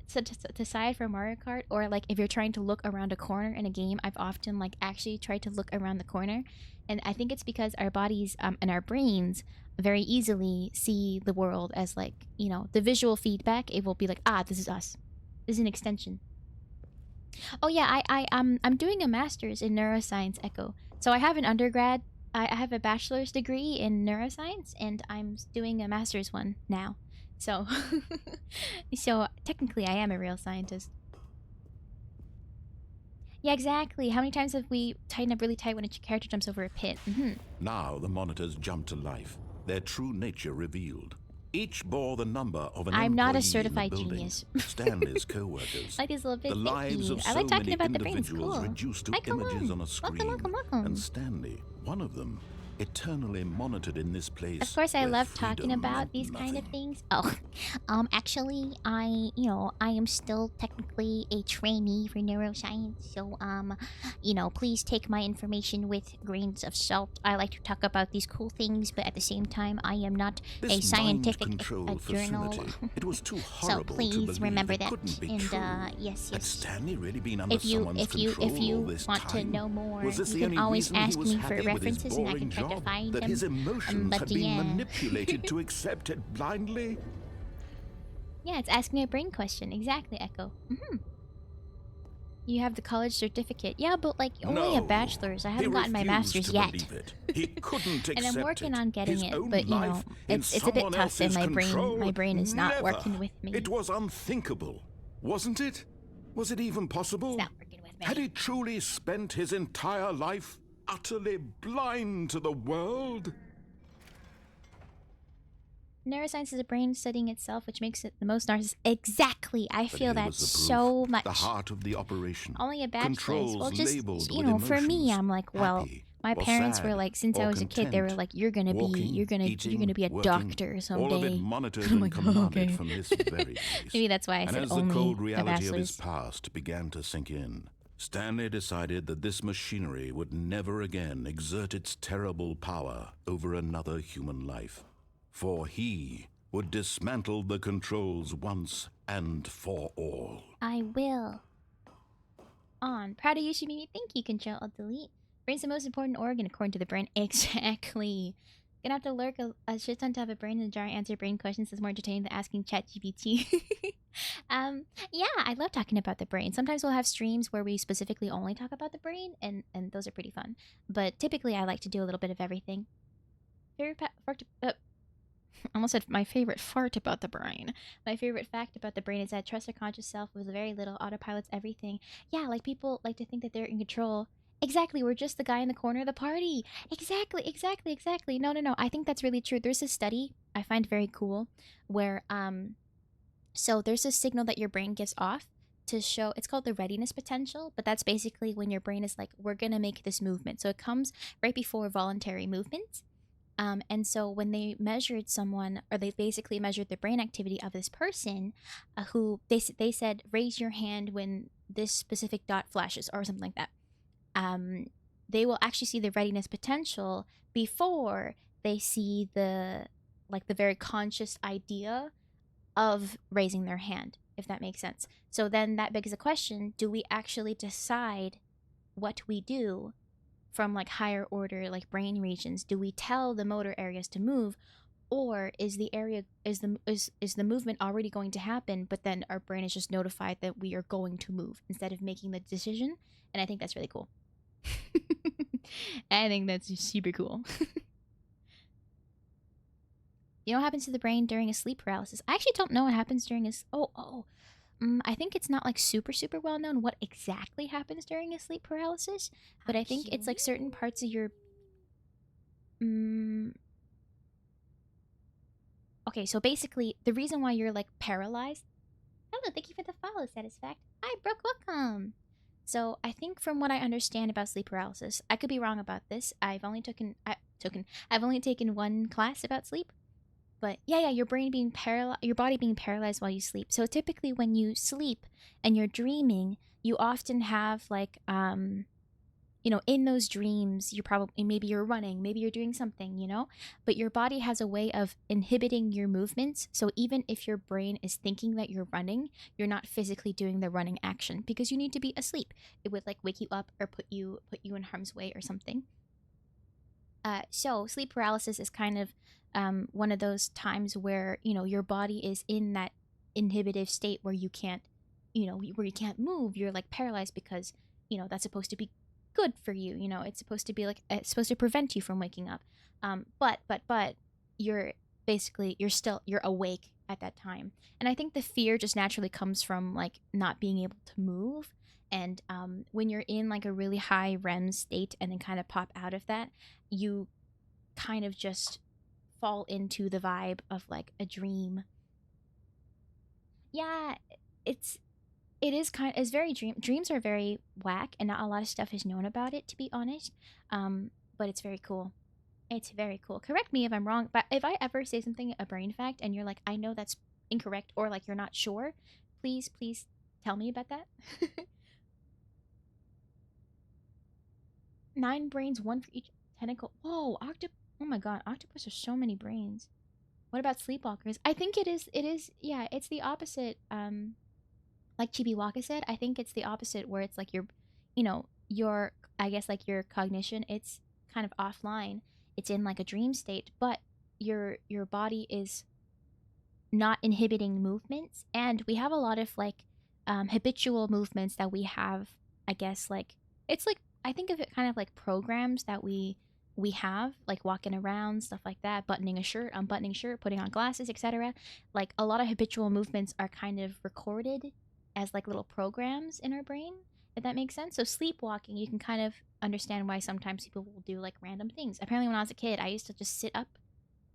[SPEAKER 5] to side for Mario Kart, or like if you're trying to look around a corner in a game, I've often like actually tried to look around the corner. And I think it's because our bodies and our brains very easily see the world as like, you know, the visual feedback. It will be like, ah, this is us. This is an extension. Oh yeah, I'm doing a master's in neuroscience, Echo. So I have an undergrad, I have a bachelor's degree in neuroscience, and I'm doing a master's one now. So, so technically I am a real scientist. Yeah, exactly. How many times have we tightened up really tight when a character jumps over a pit?
[SPEAKER 8] Now the monitors jumped to life, their true nature revealed. Each bore the number of an
[SPEAKER 5] I'm not a
[SPEAKER 8] employee
[SPEAKER 5] certified
[SPEAKER 8] in the building,
[SPEAKER 5] genius.
[SPEAKER 8] Stanley's co-workers.
[SPEAKER 5] Like these little bits.
[SPEAKER 8] The lives of
[SPEAKER 5] I
[SPEAKER 8] so
[SPEAKER 5] like talking
[SPEAKER 8] many
[SPEAKER 5] about the brains.
[SPEAKER 8] individuals
[SPEAKER 5] Cool.
[SPEAKER 8] reduced to
[SPEAKER 5] Hi, come
[SPEAKER 8] images on a screen.
[SPEAKER 5] Welcome.
[SPEAKER 8] And Stanley, one of them, eternally monitored in this place.
[SPEAKER 5] Of course, I
[SPEAKER 8] where
[SPEAKER 5] love talking
[SPEAKER 8] freedom
[SPEAKER 5] about
[SPEAKER 8] meant
[SPEAKER 5] these kind of
[SPEAKER 8] nothing.
[SPEAKER 5] things. Oh,
[SPEAKER 7] Actually, I am still technically a trainee for neuroscience, so, please take my information with grains of salt. I like to talk about these cool things, but at the same time, I am not a
[SPEAKER 8] This
[SPEAKER 7] scientific
[SPEAKER 8] mind-control
[SPEAKER 7] journal.
[SPEAKER 8] facility, it was too
[SPEAKER 7] So
[SPEAKER 8] horrible to
[SPEAKER 7] please
[SPEAKER 8] believe
[SPEAKER 7] remember
[SPEAKER 8] it
[SPEAKER 7] that.
[SPEAKER 8] couldn't be
[SPEAKER 7] And,
[SPEAKER 8] true.
[SPEAKER 7] yes.
[SPEAKER 8] Had Stanley really been under
[SPEAKER 7] If you
[SPEAKER 8] someone's control all this
[SPEAKER 7] want to
[SPEAKER 8] time?
[SPEAKER 7] know more,
[SPEAKER 8] Was this
[SPEAKER 7] you
[SPEAKER 8] the
[SPEAKER 7] can
[SPEAKER 8] only
[SPEAKER 7] always
[SPEAKER 8] reason he
[SPEAKER 7] ask
[SPEAKER 8] was
[SPEAKER 7] me for
[SPEAKER 8] happy with his
[SPEAKER 7] references, and I
[SPEAKER 8] boring
[SPEAKER 7] can try to
[SPEAKER 8] job?
[SPEAKER 7] find
[SPEAKER 8] That
[SPEAKER 7] them.
[SPEAKER 8] his emotions
[SPEAKER 7] But
[SPEAKER 8] had been
[SPEAKER 7] yeah.
[SPEAKER 8] manipulated to accept it blindly?
[SPEAKER 5] yeah, it's asking a brain question. Exactly, Echo. You have the college certificate. Yeah, but like only a
[SPEAKER 8] No.
[SPEAKER 5] bachelor's. I
[SPEAKER 8] He
[SPEAKER 5] haven't gotten my
[SPEAKER 8] refused
[SPEAKER 5] master's
[SPEAKER 8] to
[SPEAKER 5] yet.
[SPEAKER 8] believe it. He couldn't
[SPEAKER 5] And I'm
[SPEAKER 8] accept
[SPEAKER 5] working
[SPEAKER 8] it.
[SPEAKER 5] on getting
[SPEAKER 8] His
[SPEAKER 5] it,
[SPEAKER 8] own
[SPEAKER 5] but you know,
[SPEAKER 8] life in
[SPEAKER 5] it's a bit
[SPEAKER 8] someone
[SPEAKER 5] tough, and
[SPEAKER 8] else's control?
[SPEAKER 5] my brain is not
[SPEAKER 8] Never.
[SPEAKER 5] working with me.
[SPEAKER 8] It was unthinkable, wasn't it? Was it even possible?
[SPEAKER 5] It's not working with me.
[SPEAKER 8] Had he truly spent his entire life utterly blind to the world?
[SPEAKER 5] Neuroscience is a brain studying itself, which makes it the most narcissistic. Exactly, I
[SPEAKER 8] But
[SPEAKER 5] feel
[SPEAKER 8] here
[SPEAKER 5] that
[SPEAKER 8] was the proof,
[SPEAKER 5] so much.
[SPEAKER 8] The heart of the operation.
[SPEAKER 5] Only a bachelor's.
[SPEAKER 8] Controls
[SPEAKER 5] Well, just
[SPEAKER 8] labeled
[SPEAKER 5] you
[SPEAKER 8] with
[SPEAKER 5] know, for me,
[SPEAKER 8] emotions,
[SPEAKER 5] I'm like, well,
[SPEAKER 8] happy
[SPEAKER 5] my
[SPEAKER 8] or
[SPEAKER 5] parents were
[SPEAKER 8] sad
[SPEAKER 5] like, since
[SPEAKER 8] or
[SPEAKER 5] I was a kid, they were
[SPEAKER 8] content,
[SPEAKER 5] like, you're gonna
[SPEAKER 8] walking,
[SPEAKER 5] be a
[SPEAKER 8] working,
[SPEAKER 5] doctor someday.
[SPEAKER 8] All of it monitored
[SPEAKER 5] I'm
[SPEAKER 8] and
[SPEAKER 5] like,
[SPEAKER 8] commanded
[SPEAKER 5] okay.
[SPEAKER 8] from this very place.
[SPEAKER 5] Maybe that's why I
[SPEAKER 8] and
[SPEAKER 5] said
[SPEAKER 8] as the
[SPEAKER 5] only
[SPEAKER 8] cold
[SPEAKER 5] a
[SPEAKER 8] reality of his
[SPEAKER 5] bachelor's.
[SPEAKER 8] past began to sink in, Stanley decided that this machinery would never again exert its terrible power over another human life. For he would dismantle the controls once and for all.
[SPEAKER 5] I will. On. Proud of you, Shimimi. Thank you, Control Alt Delete. Brain's the most important organ according to the brain. Exactly. Gonna have to lurk a shit ton to have a brain in a jar and answer brain questions. Is more entertaining than asking ChatGPT. Yeah, I love talking about the brain. Sometimes we'll have streams where we specifically only talk about the brain, and those are pretty fun. But typically, I like to do a little bit of everything. Favorite fart, I almost said my favorite fart about the brain. My favorite fact about the brain is that trust our conscious self with very little autopilots everything. Yeah, like people like to think that they're in control. Exactly, we're just the guy in the corner of the party. Exactly. No. I think that's really true. There's a study I find very cool where so there's a signal that your brain gives off to show, it's called the readiness potential, but that's basically when your brain is like, we're going to make this movement. So it comes right before voluntary movements. And so when they measured someone, or they basically measured the brain activity of this person, who they said, raise your hand when this specific dot flashes or something like that. They will actually see the readiness potential before they see the very conscious idea of raising their hand, if that makes sense. So then that begs the question, do we actually decide what we do from like higher order like brain regions? Do we tell the motor areas to move, or is the movement already going to happen, but then our brain is just notified that we are going to move instead of making the decision? And I think that's really cool. I think that's super cool. You know what happens to the brain during a sleep paralysis? I actually don't know what happens during a... I think it's not like super well known what exactly happens during a sleep paralysis, but I think it's like certain parts of your... Okay, so basically, the reason why you're like paralyzed... Hello, thank you for the follow, Satisfact. Hi, Brooke, welcome! So I think from what I understand about sleep paralysis, I could be wrong about this. I've only taken one class about sleep. But yeah, your brain being paralyzed, your body being paralyzed while you sleep. So typically when you sleep and you're dreaming, you often have like, in those dreams, maybe you're running, maybe you're doing something, but your body has a way of inhibiting your movements. So even if your brain is thinking that you're running, you're not physically doing the running action because you need to be asleep. It would like wake you up or put you in harm's way or something. So sleep paralysis is kind of one of those times where your body is in that inhibitive state where you can't move. You're like paralyzed because that's supposed to be good for you. It's supposed to be like, it's supposed to prevent you from waking up. But you're awake at that time. And I think the fear just naturally comes from like not being able to move. And when you're in like a really high REM state and then kind of pop out of that, you kind of just fall into the vibe of like a dream. Yeah, it's very dreams are very whack, and not a lot of stuff is known about it, to be honest. But it's very cool. It's very cool. Correct me if I'm wrong, but if I ever say something, a brain fact, and you're like, I know that's incorrect, or like you're not sure, please tell me about that. 9 brains, 1 for each tentacle. Whoa, oh my god, octopus are so many brains. What about sleepwalkers? I think it is, yeah, it's the opposite. Like Chibiwaka said, I think it's the opposite, where it's like I guess like your cognition, it's kind of offline. It's in like a dream state, but your body is not inhibiting movements. And we have a lot of like habitual movements that we have, I guess, like, it's like, I think of it kind of like programs that we have, like walking around, stuff like that, buttoning a shirt, unbuttoning shirt, putting on glasses, etc. Like a lot of habitual movements are kind of recorded as like little programs in our brain, if that makes sense. So sleepwalking, you can kind of understand why sometimes people will do like random things. Apparently when I was a kid, I used to just sit up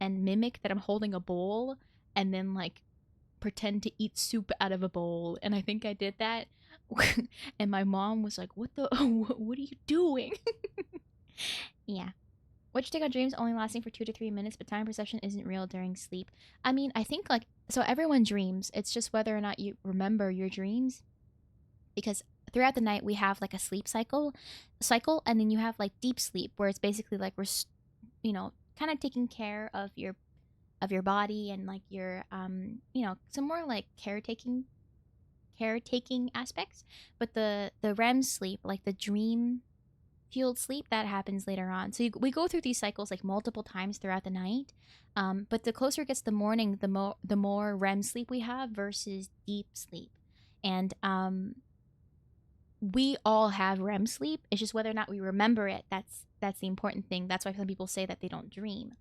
[SPEAKER 5] and mimic that I'm holding a bowl and then like pretend to eat soup out of a bowl. And I think I did that. And my mom was like, what are you doing? Yeah. What you take on dreams only lasting for 2 to 3 minutes, but time perception isn't real during sleep. I mean, I think like, so everyone dreams. It's just whether or not you remember your dreams. Because throughout the night we have like a sleep cycle, and then you have like deep sleep, where it's basically like we're, kind of taking care of your body and like your some more like caretaking aspects. But the REM sleep, like the dream Fueled sleep, that happens later on. So we go through these cycles like multiple times throughout the night. But the closer it gets to the morning, the more REM sleep we have versus deep sleep. And we all have REM sleep. It's just whether or not we remember it. That's the important thing. That's why some people say that they don't dream.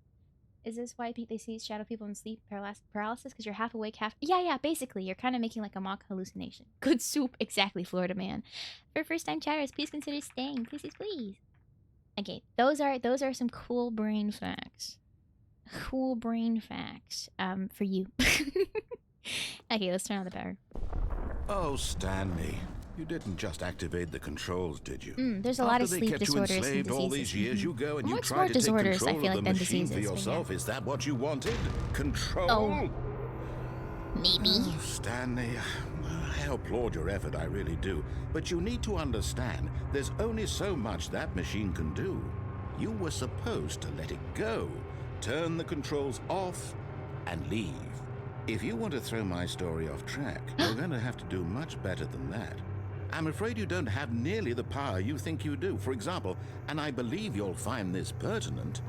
[SPEAKER 5] Is this why they see shadow people in sleep paralysis? Because you're half awake, half... Yeah, basically. You're kind of making like a mock hallucination. Good soup. Exactly, Florida man. For first-time chatters, please consider staying. Please. Okay, those are some cool brain facts. Cool brain facts for you. Okay, let's turn on the power.
[SPEAKER 8] Oh, Stanley. You didn't just activate the controls, did you?
[SPEAKER 5] There's a lot of sleep disorders and diseases.
[SPEAKER 8] All these years, you go and you
[SPEAKER 5] Much
[SPEAKER 8] try
[SPEAKER 5] more
[SPEAKER 8] to take
[SPEAKER 5] disorders,
[SPEAKER 8] control
[SPEAKER 5] I feel
[SPEAKER 8] of
[SPEAKER 5] like,
[SPEAKER 8] the
[SPEAKER 5] than
[SPEAKER 8] machine
[SPEAKER 5] diseases.
[SPEAKER 8] for yourself.
[SPEAKER 5] Yeah.
[SPEAKER 8] Is that what you wanted? Control?
[SPEAKER 5] Oh. Maybe.
[SPEAKER 8] Oh, Stanley, I applaud your effort, I really do. But you need to understand, there's only so much that machine can do. You were supposed to let it go, turn the controls off, and leave. If you want to throw my story off track, you're going to have to do much better than that. I'm afraid you don't have nearly the power you think you do. For example, and I believe you'll find this pertinent,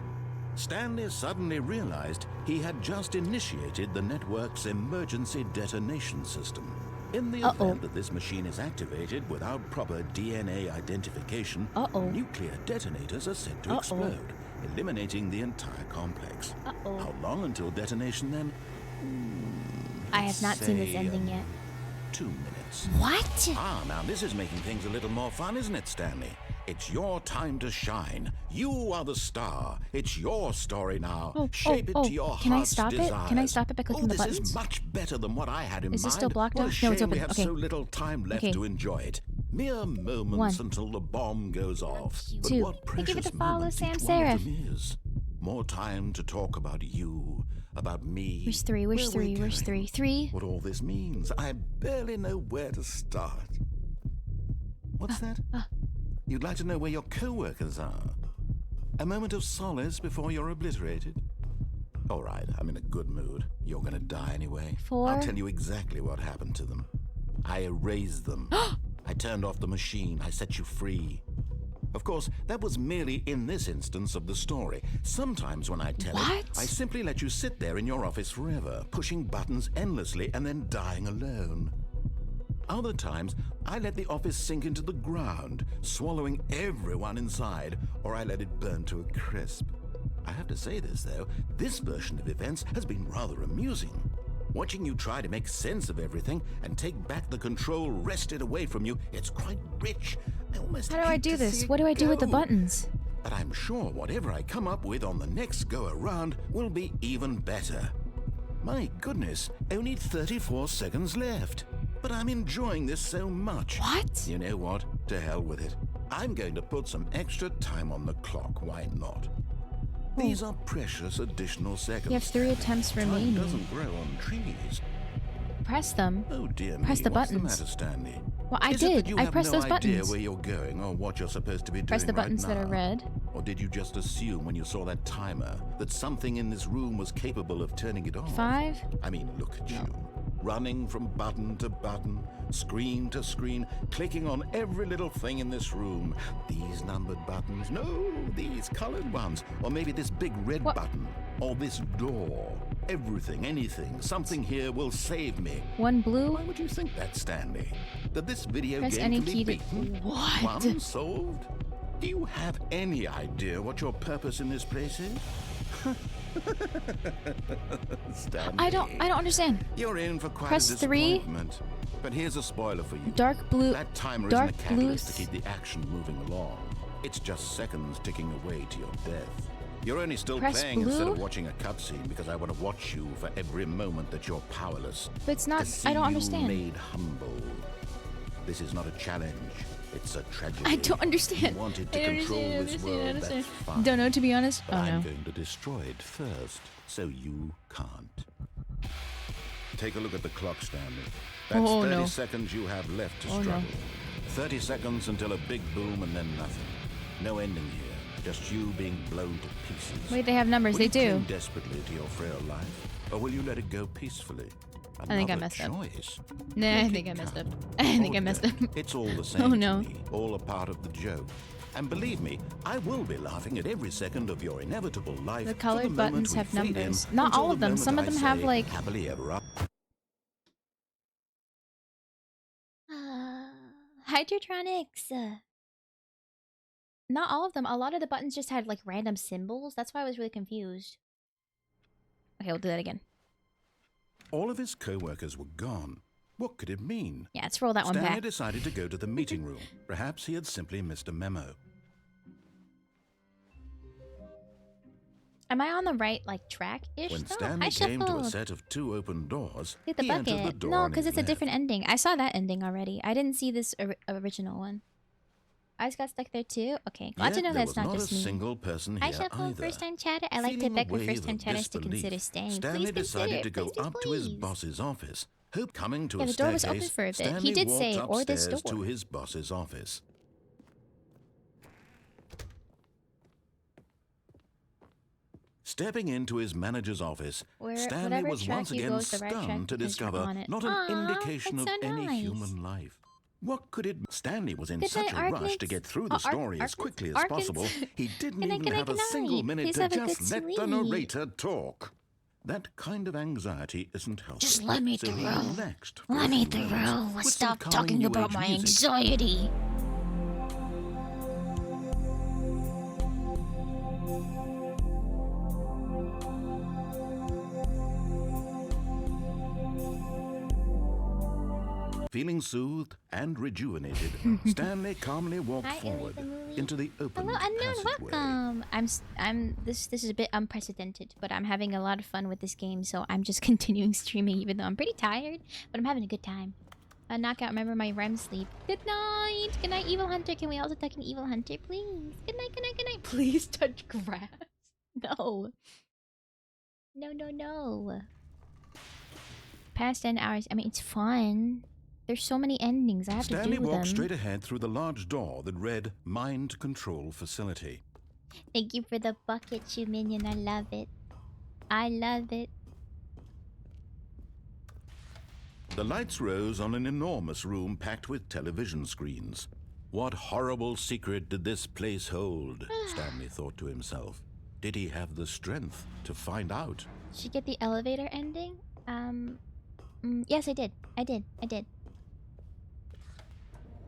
[SPEAKER 8] Stanley suddenly realized he had just initiated the network's emergency detonation system. In the event that this machine is activated without proper DNA identification, nuclear detonators are set to explode, eliminating the entire complex. How long until detonation then?
[SPEAKER 5] I have not seen this ending yet.
[SPEAKER 8] 2 minutes.
[SPEAKER 5] What?
[SPEAKER 8] Now this is making things a little more fun, isn't it, Stanley? It's your time to shine. You are the star. It's your story now. Shape it to your heart's desires.
[SPEAKER 5] Can I stop it by clicking the buttons?
[SPEAKER 8] This is much better than what I had in mind.
[SPEAKER 5] Is this still blocked
[SPEAKER 8] What a
[SPEAKER 5] off?
[SPEAKER 8] shame
[SPEAKER 5] No, it's open.
[SPEAKER 8] we have
[SPEAKER 5] Okay.
[SPEAKER 8] so little time left to enjoy it. Mere moments until the bomb goes off. But
[SPEAKER 5] 2.
[SPEAKER 8] what
[SPEAKER 5] Thank you for
[SPEAKER 8] precious
[SPEAKER 5] the follow,
[SPEAKER 8] moment
[SPEAKER 5] Sam
[SPEAKER 8] each one of
[SPEAKER 5] Seraph.
[SPEAKER 8] them is. More time to talk about you, about me.
[SPEAKER 5] Where's 3? Where's
[SPEAKER 8] where
[SPEAKER 5] 3?
[SPEAKER 8] we're
[SPEAKER 5] Where's
[SPEAKER 8] going,
[SPEAKER 5] 3? 3?
[SPEAKER 8] What all this means. I barely know where to start. What's that? You'd like to know where your co-workers are? A moment of solace before you're obliterated? All right, I'm in a good mood. You're gonna die anyway.
[SPEAKER 5] 4.
[SPEAKER 8] I'll tell you exactly what happened to them. I erased them. I turned off the machine. I set you free. Of course, that was merely in this instance of the story. Sometimes when I tell it, I simply let you sit there in your office forever, pushing buttons endlessly and then dying alone. Other times, I let the office sink into the ground, swallowing everyone inside, or I let it burn to a crisp. I have to say this, though, this version of events has been rather amusing. Watching you try to make sense of everything and take back the control wrested away from you, it's quite rich. I almost
[SPEAKER 5] How do I
[SPEAKER 8] hate
[SPEAKER 5] do
[SPEAKER 8] to
[SPEAKER 5] this?
[SPEAKER 8] see
[SPEAKER 5] What
[SPEAKER 8] it
[SPEAKER 5] do I do with the
[SPEAKER 8] go.
[SPEAKER 5] buttons?
[SPEAKER 8] But I'm sure whatever I come up with on the next go-around will be even better. My goodness, only 34 seconds left. But I'm enjoying this so much.
[SPEAKER 5] What?
[SPEAKER 8] You know what? To hell with it. I'm going to put some extra time on the clock. Why not? These are precious additional seconds.
[SPEAKER 5] You have 3 attempts
[SPEAKER 8] Time
[SPEAKER 5] remaining.
[SPEAKER 8] doesn't grow on trees.
[SPEAKER 5] Press them.
[SPEAKER 8] Oh dear
[SPEAKER 5] Press
[SPEAKER 8] me,
[SPEAKER 5] the
[SPEAKER 8] what's
[SPEAKER 5] buttons.
[SPEAKER 8] the matter, Stanley?
[SPEAKER 5] Well, I
[SPEAKER 8] Is it
[SPEAKER 5] did.
[SPEAKER 8] that you
[SPEAKER 5] I
[SPEAKER 8] have
[SPEAKER 5] pressed
[SPEAKER 8] no
[SPEAKER 5] those
[SPEAKER 8] idea
[SPEAKER 5] buttons.
[SPEAKER 8] where you're going or what you're supposed to be doing
[SPEAKER 5] Press the buttons
[SPEAKER 8] right
[SPEAKER 5] that are
[SPEAKER 8] now?
[SPEAKER 5] red.
[SPEAKER 8] Or did you just assume when you saw that timer that something in this room was capable of turning it off?
[SPEAKER 5] 5.
[SPEAKER 8] I mean, look at you. Running from button to button, screen to screen, clicking on every little thing in this room. These numbered buttons. No, these colored ones. Or maybe this big red button. Or this door. Everything, anything, something here will save me.
[SPEAKER 5] 1 blue.
[SPEAKER 8] Why would you think that, Stanley? That this video
[SPEAKER 5] Press
[SPEAKER 8] game
[SPEAKER 5] any
[SPEAKER 8] can
[SPEAKER 5] key
[SPEAKER 8] be
[SPEAKER 5] to...
[SPEAKER 8] beaten?
[SPEAKER 5] What?
[SPEAKER 8] One solved? Do you have any idea what your purpose in this place is? Stanley,
[SPEAKER 5] I don't understand.
[SPEAKER 8] you're in for quite
[SPEAKER 5] Press
[SPEAKER 8] a
[SPEAKER 5] 3.
[SPEAKER 8] disappointment. But here's a spoiler for you.
[SPEAKER 5] Dark blue.
[SPEAKER 8] That timer
[SPEAKER 5] dark
[SPEAKER 8] isn't a
[SPEAKER 5] blue.
[SPEAKER 8] catalyst to keep the action moving along. It's just seconds ticking away to your death. You're only still
[SPEAKER 5] Press
[SPEAKER 8] playing instead
[SPEAKER 5] blue?
[SPEAKER 8] of watching a cutscene because I want to watch you for every moment that you're powerless.
[SPEAKER 5] But it's not.
[SPEAKER 8] To see
[SPEAKER 5] I don't
[SPEAKER 8] you
[SPEAKER 5] understand.
[SPEAKER 8] made humble. This is not a challenge. It's a tragedy.
[SPEAKER 5] I don't understand.
[SPEAKER 8] You wanted to
[SPEAKER 5] I don't
[SPEAKER 8] control
[SPEAKER 5] understand,
[SPEAKER 8] this
[SPEAKER 5] I
[SPEAKER 8] world.
[SPEAKER 5] understand.
[SPEAKER 8] That's fine.
[SPEAKER 5] Don't know, to be honest.
[SPEAKER 8] But
[SPEAKER 5] Oh,
[SPEAKER 8] I'm
[SPEAKER 5] no.
[SPEAKER 8] going to destroy it first, so you can't. Take a look at the clock, Stanley. That's
[SPEAKER 5] Oh,
[SPEAKER 8] 30
[SPEAKER 5] no.
[SPEAKER 8] seconds you have left to
[SPEAKER 5] Oh, no.
[SPEAKER 8] struggle. 30 seconds until a big boom and then nothing. No ending here. Just you being blown to pieces.
[SPEAKER 5] Wait, they have numbers.
[SPEAKER 8] Will
[SPEAKER 5] They
[SPEAKER 8] you
[SPEAKER 5] do.
[SPEAKER 8] cling desperately to your frail life, or will you let it go peacefully?
[SPEAKER 5] I think I
[SPEAKER 8] Another
[SPEAKER 5] messed up.
[SPEAKER 8] choice.
[SPEAKER 5] Nah, I
[SPEAKER 8] Make
[SPEAKER 5] think
[SPEAKER 8] it
[SPEAKER 5] I messed up.
[SPEAKER 8] count.
[SPEAKER 5] I think
[SPEAKER 8] Or
[SPEAKER 5] I messed up.
[SPEAKER 8] don't. It's all the same
[SPEAKER 5] Oh,
[SPEAKER 8] to
[SPEAKER 5] no.
[SPEAKER 8] me. All a part of the joke. And believe me, I will be laughing at every second of your inevitable life.
[SPEAKER 5] The
[SPEAKER 8] from
[SPEAKER 5] colored
[SPEAKER 8] moment
[SPEAKER 5] buttons
[SPEAKER 8] we
[SPEAKER 5] have
[SPEAKER 8] fade in
[SPEAKER 5] numbers. Not
[SPEAKER 8] until
[SPEAKER 5] all
[SPEAKER 8] the
[SPEAKER 5] of them.
[SPEAKER 8] moment
[SPEAKER 5] Some of
[SPEAKER 8] I
[SPEAKER 5] them have
[SPEAKER 8] say,
[SPEAKER 5] like.
[SPEAKER 8] happily ever after.
[SPEAKER 5] Hydrotronics. Not all of them. A lot of the buttons just had like random symbols. That's why I was really confused. Okay, we'll do that again.
[SPEAKER 8] All of his co-workers were gone. What could it mean?
[SPEAKER 5] Yeah, let's roll that one
[SPEAKER 8] Stanley
[SPEAKER 5] back.
[SPEAKER 8] decided to go to the meeting room. Perhaps he had simply missed a memo.
[SPEAKER 5] Am I on the right like track-ish?
[SPEAKER 8] When
[SPEAKER 5] Oh,
[SPEAKER 8] Stanley
[SPEAKER 5] I
[SPEAKER 8] came to a
[SPEAKER 5] shuffled.
[SPEAKER 8] set of 2 open doors,
[SPEAKER 5] Hit the
[SPEAKER 8] he entered the
[SPEAKER 5] bucket.
[SPEAKER 8] door
[SPEAKER 5] No,
[SPEAKER 8] on
[SPEAKER 5] because
[SPEAKER 8] his
[SPEAKER 5] it's a
[SPEAKER 8] left.
[SPEAKER 5] different ending. I saw that ending already. I didn't see this original one. I just got stuck there too. Okay, glad to
[SPEAKER 8] Yet
[SPEAKER 5] know
[SPEAKER 8] there
[SPEAKER 5] that's
[SPEAKER 8] was
[SPEAKER 5] not
[SPEAKER 8] not
[SPEAKER 5] just
[SPEAKER 8] a
[SPEAKER 5] me.
[SPEAKER 8] single person
[SPEAKER 5] Hi,
[SPEAKER 8] here
[SPEAKER 5] Shuffle,
[SPEAKER 8] either.
[SPEAKER 5] first-time chatter. I like to
[SPEAKER 8] Feeling a
[SPEAKER 5] beg for
[SPEAKER 8] wave
[SPEAKER 5] first-time
[SPEAKER 8] of
[SPEAKER 5] chatters to
[SPEAKER 8] disbelief,
[SPEAKER 5] consider staying.
[SPEAKER 8] Stanley
[SPEAKER 5] Please
[SPEAKER 8] decided
[SPEAKER 5] consider.
[SPEAKER 8] to go
[SPEAKER 5] Please,
[SPEAKER 8] up
[SPEAKER 5] please,
[SPEAKER 8] to his
[SPEAKER 5] please.
[SPEAKER 8] boss's office. Coming to
[SPEAKER 5] Yeah,
[SPEAKER 8] a
[SPEAKER 5] the door was
[SPEAKER 8] staircase,
[SPEAKER 5] open for a bit.
[SPEAKER 8] Stanley
[SPEAKER 5] He did
[SPEAKER 8] walked
[SPEAKER 5] say, or this
[SPEAKER 8] upstairs
[SPEAKER 5] door.
[SPEAKER 8] to his boss's office. Stepping into his manager's office, Stanley
[SPEAKER 5] Whatever
[SPEAKER 8] was
[SPEAKER 5] track
[SPEAKER 8] once
[SPEAKER 5] you
[SPEAKER 8] again
[SPEAKER 5] go is the right track
[SPEAKER 8] stunned to
[SPEAKER 5] because you're
[SPEAKER 8] discover
[SPEAKER 5] on it.
[SPEAKER 8] not an
[SPEAKER 5] Aw,
[SPEAKER 8] indication of
[SPEAKER 5] that's so
[SPEAKER 8] any
[SPEAKER 5] nice.
[SPEAKER 8] human life. What could it... Stanley was in
[SPEAKER 5] Good
[SPEAKER 8] such
[SPEAKER 5] night,
[SPEAKER 8] a rush to
[SPEAKER 5] Arkans.
[SPEAKER 8] get through
[SPEAKER 5] Oh,
[SPEAKER 8] the story as
[SPEAKER 5] Arkans.
[SPEAKER 8] quickly as
[SPEAKER 5] Arkans.
[SPEAKER 8] possible, he didn't
[SPEAKER 5] Good night,
[SPEAKER 8] even
[SPEAKER 5] good night,
[SPEAKER 8] have a
[SPEAKER 5] good
[SPEAKER 8] single
[SPEAKER 5] night.
[SPEAKER 8] minute
[SPEAKER 5] Please
[SPEAKER 8] to
[SPEAKER 5] have a
[SPEAKER 8] just
[SPEAKER 5] good
[SPEAKER 8] let the
[SPEAKER 5] sleep.
[SPEAKER 8] narrator talk. That kind of anxiety isn't healthy.
[SPEAKER 7] Just let me
[SPEAKER 8] so
[SPEAKER 7] through.
[SPEAKER 8] he relaxed for
[SPEAKER 7] Let
[SPEAKER 8] a
[SPEAKER 7] me
[SPEAKER 8] few
[SPEAKER 7] through.
[SPEAKER 8] moments
[SPEAKER 7] Let's
[SPEAKER 8] with some
[SPEAKER 7] stop
[SPEAKER 8] calming
[SPEAKER 7] talking
[SPEAKER 8] new
[SPEAKER 7] about
[SPEAKER 8] age
[SPEAKER 7] my
[SPEAKER 8] music.
[SPEAKER 7] anxiety.
[SPEAKER 8] Feeling soothed and rejuvenated, Stanley calmly walked
[SPEAKER 5] Hi,
[SPEAKER 8] forward
[SPEAKER 5] Ellie.
[SPEAKER 8] into the open
[SPEAKER 5] Hello, unknown.
[SPEAKER 8] passageway.
[SPEAKER 5] Welcome. This is a bit unprecedented, but I'm having a lot of fun with this game, so I'm just continuing streaming, even though I'm pretty tired. But I'm having a good time. Knockout, remember my REM sleep. Good night. Good night, Evil Hunter. Can we also touch an Evil Hunter, please? Good night. Good night. Good night. Please touch grass. No. No. No. No. Past 10 hours. I mean, it's fun. There's so many endings. I have
[SPEAKER 8] Stanley
[SPEAKER 5] to do
[SPEAKER 8] walked
[SPEAKER 5] them.
[SPEAKER 8] straight ahead through the large door that read Mind Control Facility.
[SPEAKER 5] Thank you for the bucket, you minion. I love it. I love it.
[SPEAKER 8] The lights rose on an enormous room packed with television screens. What horrible secret did this place hold? Stanley thought to himself. Did he have the strength to find out?
[SPEAKER 5] Did you get the elevator ending? Yes, I did. I did.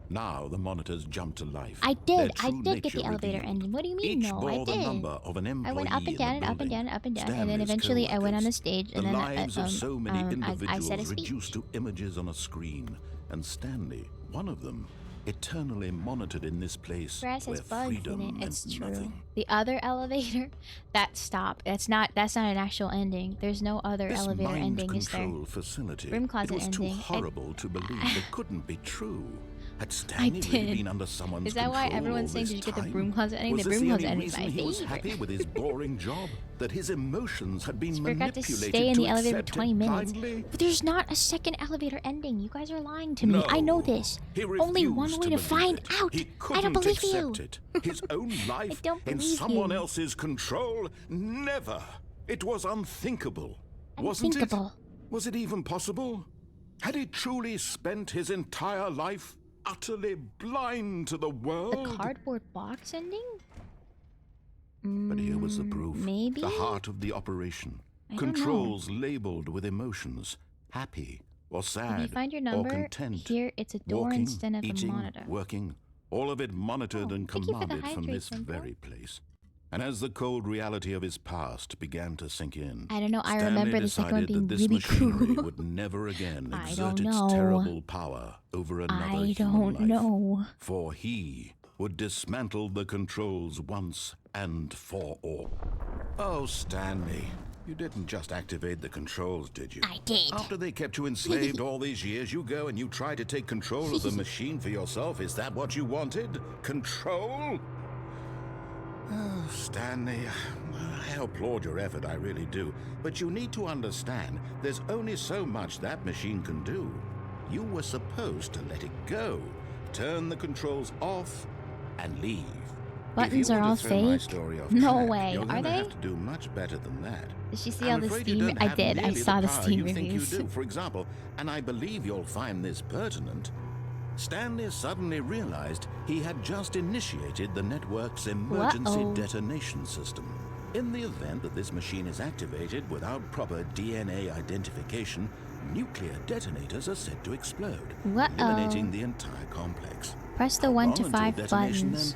[SPEAKER 8] Now the monitors jumped to life.
[SPEAKER 5] I
[SPEAKER 8] Their
[SPEAKER 5] did. I
[SPEAKER 8] true
[SPEAKER 5] did get
[SPEAKER 8] nature
[SPEAKER 5] the elevator
[SPEAKER 8] revealed.
[SPEAKER 5] ending. What do you mean?
[SPEAKER 8] Each
[SPEAKER 5] No,
[SPEAKER 8] bore
[SPEAKER 5] I
[SPEAKER 8] the
[SPEAKER 5] did.
[SPEAKER 8] number of an
[SPEAKER 5] I went up
[SPEAKER 8] employee
[SPEAKER 5] and down
[SPEAKER 8] in
[SPEAKER 5] and
[SPEAKER 8] the
[SPEAKER 5] up and
[SPEAKER 8] building.
[SPEAKER 5] down and up and down, and then
[SPEAKER 8] Stanley's
[SPEAKER 5] eventually I went on the
[SPEAKER 8] co-workers.
[SPEAKER 5] stage,
[SPEAKER 8] The
[SPEAKER 5] and then
[SPEAKER 8] lives of so many
[SPEAKER 5] I
[SPEAKER 8] individuals
[SPEAKER 5] said a speech.
[SPEAKER 8] reduced to images on a screen, and Stanley, one of them, eternally monitored in this place
[SPEAKER 5] Grass
[SPEAKER 8] where
[SPEAKER 5] has bugs
[SPEAKER 8] freedom
[SPEAKER 5] in it.
[SPEAKER 8] meant
[SPEAKER 5] It's true.
[SPEAKER 8] nothing.
[SPEAKER 5] The other elevator, that stop. That's not an actual ending. There's no other
[SPEAKER 8] This
[SPEAKER 5] elevator
[SPEAKER 8] mind
[SPEAKER 5] ending, is there?
[SPEAKER 8] control facility,
[SPEAKER 5] Broom closet
[SPEAKER 8] it was
[SPEAKER 5] ending.
[SPEAKER 8] too horrible to believe it couldn't be true. Had
[SPEAKER 5] I
[SPEAKER 8] Stanley really
[SPEAKER 5] did.
[SPEAKER 8] been under someone's
[SPEAKER 5] Is that why
[SPEAKER 8] control
[SPEAKER 5] everyone's
[SPEAKER 8] all
[SPEAKER 5] saying,
[SPEAKER 8] this
[SPEAKER 5] did you get the
[SPEAKER 8] time?
[SPEAKER 5] broom closet ending?
[SPEAKER 8] Was
[SPEAKER 5] The
[SPEAKER 8] this
[SPEAKER 5] broom
[SPEAKER 8] the
[SPEAKER 5] closet
[SPEAKER 8] only
[SPEAKER 5] ending is
[SPEAKER 8] reason
[SPEAKER 5] my
[SPEAKER 8] he was
[SPEAKER 5] favorite.
[SPEAKER 8] happy with his boring job? That his emotions had been
[SPEAKER 5] Just forgot to
[SPEAKER 8] manipulated
[SPEAKER 5] stay in the
[SPEAKER 8] to
[SPEAKER 5] elevator for
[SPEAKER 8] accept
[SPEAKER 5] 20
[SPEAKER 8] it
[SPEAKER 5] minutes.
[SPEAKER 8] blindly?
[SPEAKER 5] But there's not a second elevator ending. You guys are lying to me. I know this.
[SPEAKER 8] He
[SPEAKER 5] Only one
[SPEAKER 8] refused
[SPEAKER 5] way to
[SPEAKER 8] believe
[SPEAKER 5] find
[SPEAKER 8] it.
[SPEAKER 5] out.
[SPEAKER 8] He
[SPEAKER 5] I
[SPEAKER 8] couldn't
[SPEAKER 5] don't believe you.
[SPEAKER 8] accept it. His own life
[SPEAKER 5] don't
[SPEAKER 8] in
[SPEAKER 5] believe
[SPEAKER 8] someone
[SPEAKER 5] you.
[SPEAKER 8] else's control? Never. It was unthinkable. Wasn't it?
[SPEAKER 5] Unthinkable.
[SPEAKER 8] Was it even possible? Had he truly spent his entire life utterly blind to the world?
[SPEAKER 5] The cardboard box ending?
[SPEAKER 8] But here was the proof.
[SPEAKER 5] Maybe?
[SPEAKER 8] The heart of the operation.
[SPEAKER 5] I don't know.
[SPEAKER 8] Controls labeled with emotions. Happy or sad
[SPEAKER 5] If you find your
[SPEAKER 8] or
[SPEAKER 5] number,
[SPEAKER 8] content.
[SPEAKER 5] here it's a door
[SPEAKER 8] Walking,
[SPEAKER 5] instead of
[SPEAKER 8] eating,
[SPEAKER 5] a monitor.
[SPEAKER 8] working. All of it monitored and
[SPEAKER 5] thank you for the
[SPEAKER 8] commanded from
[SPEAKER 5] hydrate,
[SPEAKER 8] this
[SPEAKER 5] Simple.
[SPEAKER 8] very place. And as the cold reality of his past began to sink in,
[SPEAKER 5] I don't know, I
[SPEAKER 8] Stanley
[SPEAKER 5] remember this like
[SPEAKER 8] decided
[SPEAKER 5] being
[SPEAKER 8] that this
[SPEAKER 5] really
[SPEAKER 8] machinery
[SPEAKER 5] cool.
[SPEAKER 8] would never again
[SPEAKER 5] I
[SPEAKER 8] exert
[SPEAKER 5] don't
[SPEAKER 8] its
[SPEAKER 5] know.
[SPEAKER 8] terrible power over another
[SPEAKER 5] I
[SPEAKER 8] human
[SPEAKER 5] don't
[SPEAKER 8] life.
[SPEAKER 5] know.
[SPEAKER 8] For he would dismantle the controls once and for all. Oh, Stanley, you didn't just activate the controls, did you?
[SPEAKER 7] I did.
[SPEAKER 8] After they kept you enslaved all these years, you go and you try to take control of the machine for yourself. Is that what you wanted? Control? Oh, Stanley, I applaud your effort, I really do. But you need to understand, there's only so much that machine can do. You were supposed to let it go, turn the controls off, and leave.
[SPEAKER 5] Buttons
[SPEAKER 8] If you
[SPEAKER 5] are
[SPEAKER 8] were to
[SPEAKER 5] all
[SPEAKER 8] throw my
[SPEAKER 5] fake?
[SPEAKER 8] story off
[SPEAKER 5] No
[SPEAKER 8] track,
[SPEAKER 5] way.
[SPEAKER 8] You're
[SPEAKER 5] Are
[SPEAKER 8] gonna
[SPEAKER 5] they?
[SPEAKER 8] have to do much better than that.
[SPEAKER 5] Did she see
[SPEAKER 8] I'm
[SPEAKER 5] all the
[SPEAKER 8] afraid you
[SPEAKER 5] Steam?
[SPEAKER 8] don't
[SPEAKER 5] I
[SPEAKER 8] have
[SPEAKER 5] did. I
[SPEAKER 8] nearly
[SPEAKER 5] saw the
[SPEAKER 8] power
[SPEAKER 5] Steam
[SPEAKER 8] you think you
[SPEAKER 5] reviews.
[SPEAKER 8] do. For example, and I believe you'll find this pertinent, Stanley suddenly realized he had just initiated the network's emergency detonation system. In the event that this machine is activated without proper DNA identification, nuclear detonators are said to explode, eliminating the entire complex.
[SPEAKER 5] Press the 1 to 5 buttons.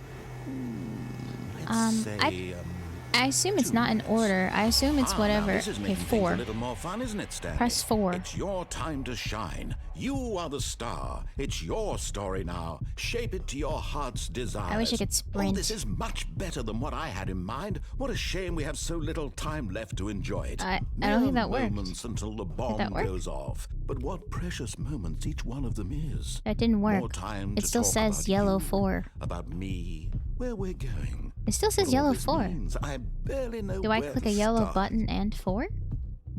[SPEAKER 5] I assume it's not in order. I assume it's whatever.
[SPEAKER 8] This is
[SPEAKER 5] Okay,
[SPEAKER 8] making
[SPEAKER 5] 4.
[SPEAKER 8] things a little more fun, isn't it, Stanley?
[SPEAKER 5] Press 4.
[SPEAKER 8] It's your time to shine. You are the star. It's your story now. Shape it to your heart's desires.
[SPEAKER 5] I wish I could sprint.
[SPEAKER 8] Oh, this is much better than what I had in mind. What a shame we have so little time left to enjoy it.
[SPEAKER 5] I don't think that worked.
[SPEAKER 8] Moments until the bomb
[SPEAKER 5] that work?
[SPEAKER 8] goes off. But what precious moments each one of them is.
[SPEAKER 5] That didn't work.
[SPEAKER 8] More time
[SPEAKER 5] It
[SPEAKER 8] to
[SPEAKER 5] still
[SPEAKER 8] talk
[SPEAKER 5] says
[SPEAKER 8] about
[SPEAKER 5] yellow
[SPEAKER 8] you,
[SPEAKER 5] 4.
[SPEAKER 8] About me, where we're going.
[SPEAKER 5] It still says
[SPEAKER 8] What all
[SPEAKER 5] yellow
[SPEAKER 8] this
[SPEAKER 5] 4.
[SPEAKER 8] means, I barely know
[SPEAKER 5] Do I
[SPEAKER 8] where
[SPEAKER 5] click
[SPEAKER 8] to
[SPEAKER 5] a yellow
[SPEAKER 8] start.
[SPEAKER 5] button and 4?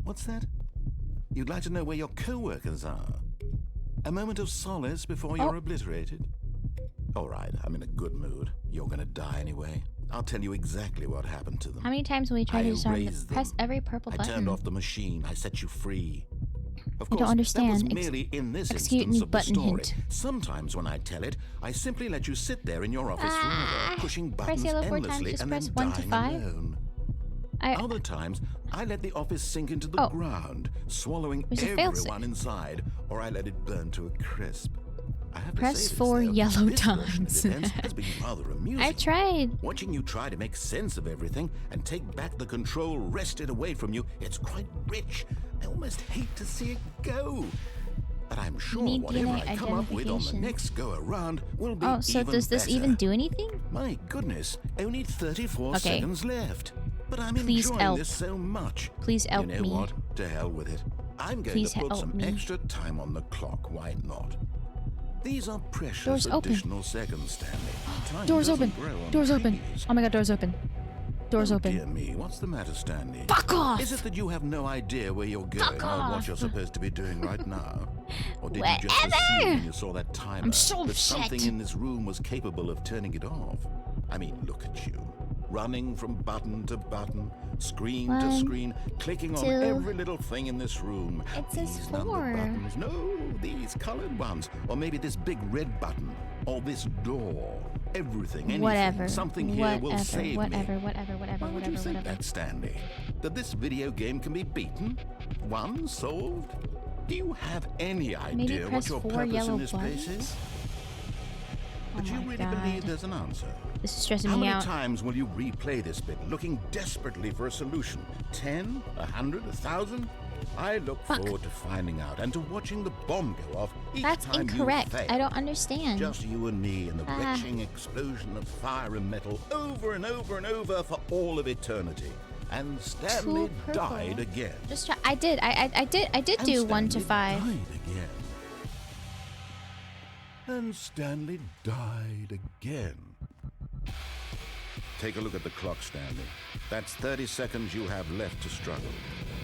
[SPEAKER 8] What's that? You'd like to know where your co-workers are? A moment of solace before you're obliterated? All right, I'm in a good mood. You're gonna die anyway. I'll tell you exactly what happened to them.
[SPEAKER 5] How many times will you try
[SPEAKER 8] I
[SPEAKER 5] to disarm
[SPEAKER 8] erased
[SPEAKER 5] the... Press
[SPEAKER 8] them.
[SPEAKER 5] every purple
[SPEAKER 8] I
[SPEAKER 5] button.
[SPEAKER 8] turned off the machine. I set you free. Of
[SPEAKER 5] I
[SPEAKER 8] course,
[SPEAKER 5] don't understand.
[SPEAKER 8] that was merely in this
[SPEAKER 5] Execute
[SPEAKER 8] instance
[SPEAKER 5] me
[SPEAKER 8] of the
[SPEAKER 5] button
[SPEAKER 8] story.
[SPEAKER 5] hint.
[SPEAKER 8] Sometimes when I tell it, I simply let you sit there in your office forever, pushing
[SPEAKER 5] Press
[SPEAKER 8] buttons
[SPEAKER 5] yellow 4 times,
[SPEAKER 8] endlessly
[SPEAKER 5] just
[SPEAKER 8] and
[SPEAKER 5] press
[SPEAKER 8] then
[SPEAKER 5] 1 to
[SPEAKER 8] dying
[SPEAKER 5] 5.
[SPEAKER 8] alone. Other times, I let the office sink into the ground, swallowing
[SPEAKER 5] There's a failsafe.
[SPEAKER 8] everyone inside, or I let it burn to a crisp. I have to
[SPEAKER 5] Press
[SPEAKER 8] say this,
[SPEAKER 5] 4
[SPEAKER 8] though,
[SPEAKER 5] yellow
[SPEAKER 8] this version of
[SPEAKER 5] times.
[SPEAKER 8] events has been rather amusing.
[SPEAKER 5] I tried.
[SPEAKER 8] Watching you try to make sense of everything and take back the control wrested away from you, it's quite rich. I almost hate to see it go. But I'm sure
[SPEAKER 5] need
[SPEAKER 8] whatever
[SPEAKER 5] DNA
[SPEAKER 8] I come up with on the
[SPEAKER 5] identification.
[SPEAKER 8] next go around will be
[SPEAKER 5] Oh, so
[SPEAKER 8] even
[SPEAKER 5] does this
[SPEAKER 8] better.
[SPEAKER 5] even do anything?
[SPEAKER 8] My goodness, only 34
[SPEAKER 5] Okay.
[SPEAKER 8] seconds left. But I'm
[SPEAKER 5] Please
[SPEAKER 8] enjoying
[SPEAKER 5] help.
[SPEAKER 8] this so much.
[SPEAKER 5] Please help
[SPEAKER 8] You know
[SPEAKER 5] me.
[SPEAKER 8] what? To hell with it. I'm going
[SPEAKER 5] Please
[SPEAKER 8] to put
[SPEAKER 5] help
[SPEAKER 8] some
[SPEAKER 5] me.
[SPEAKER 8] extra time on the clock. Why not? These are precious
[SPEAKER 5] Doors open.
[SPEAKER 8] additional seconds, Stanley. Time
[SPEAKER 5] Doors
[SPEAKER 8] doesn't
[SPEAKER 5] open.
[SPEAKER 8] grow on
[SPEAKER 5] Doors open.
[SPEAKER 8] trees.
[SPEAKER 5] Oh my god, doors open. Doors
[SPEAKER 8] Oh,
[SPEAKER 5] open.
[SPEAKER 8] Dear me, what's the matter, Stanley?
[SPEAKER 5] Fuck off!
[SPEAKER 8] Is it that you have no idea where you're going or
[SPEAKER 5] off!
[SPEAKER 8] what you're supposed to be doing right now? Or did you just
[SPEAKER 5] Whatever!
[SPEAKER 8] assume when you saw that timer
[SPEAKER 5] I'm so
[SPEAKER 8] that
[SPEAKER 5] upset.
[SPEAKER 8] something in this room was capable of turning it off? I mean, look at you. Running from button to button, screen to
[SPEAKER 5] 1,
[SPEAKER 8] screen, clicking on
[SPEAKER 5] 2.
[SPEAKER 8] every little thing in this room.
[SPEAKER 5] It says
[SPEAKER 8] These number
[SPEAKER 5] 4.
[SPEAKER 8] buttons. No, these colored ones. Or maybe this big red button. Or this door. Everything, anything.
[SPEAKER 5] Whatever.
[SPEAKER 8] Something here will save
[SPEAKER 5] whatever,
[SPEAKER 8] me.
[SPEAKER 5] whatever.
[SPEAKER 8] Why would you think that, Stanley? That this video game can be beaten? Won? Solved? Do you have any
[SPEAKER 5] Maybe
[SPEAKER 8] idea what
[SPEAKER 5] press
[SPEAKER 8] your
[SPEAKER 5] 4
[SPEAKER 8] purpose
[SPEAKER 5] yellow
[SPEAKER 8] in this place
[SPEAKER 5] buttons?
[SPEAKER 8] is?
[SPEAKER 5] Oh
[SPEAKER 8] But you
[SPEAKER 5] my
[SPEAKER 8] really
[SPEAKER 5] God.
[SPEAKER 8] believe there's an answer?
[SPEAKER 5] This is stressing
[SPEAKER 8] How
[SPEAKER 5] me
[SPEAKER 8] many
[SPEAKER 5] out.
[SPEAKER 8] times will you replay this bit, looking desperately for a solution? 10? 100? 1,000? I look forward to finding out and to watching the bomb go off each
[SPEAKER 5] That's
[SPEAKER 8] time
[SPEAKER 5] incorrect.
[SPEAKER 8] you fail.
[SPEAKER 5] I don't understand.
[SPEAKER 8] Just you and me and the
[SPEAKER 5] Ah.
[SPEAKER 8] retching explosion of fire and metal over and over and over for all of eternity. And Stanley
[SPEAKER 5] Two purple.
[SPEAKER 8] died again.
[SPEAKER 5] Just try. I did. I did
[SPEAKER 8] And
[SPEAKER 5] do 1 to
[SPEAKER 8] Stanley
[SPEAKER 5] 5.
[SPEAKER 8] died again. And Stanley died again. Take a look at the clock, Stanley. That's 30 seconds you have left to struggle.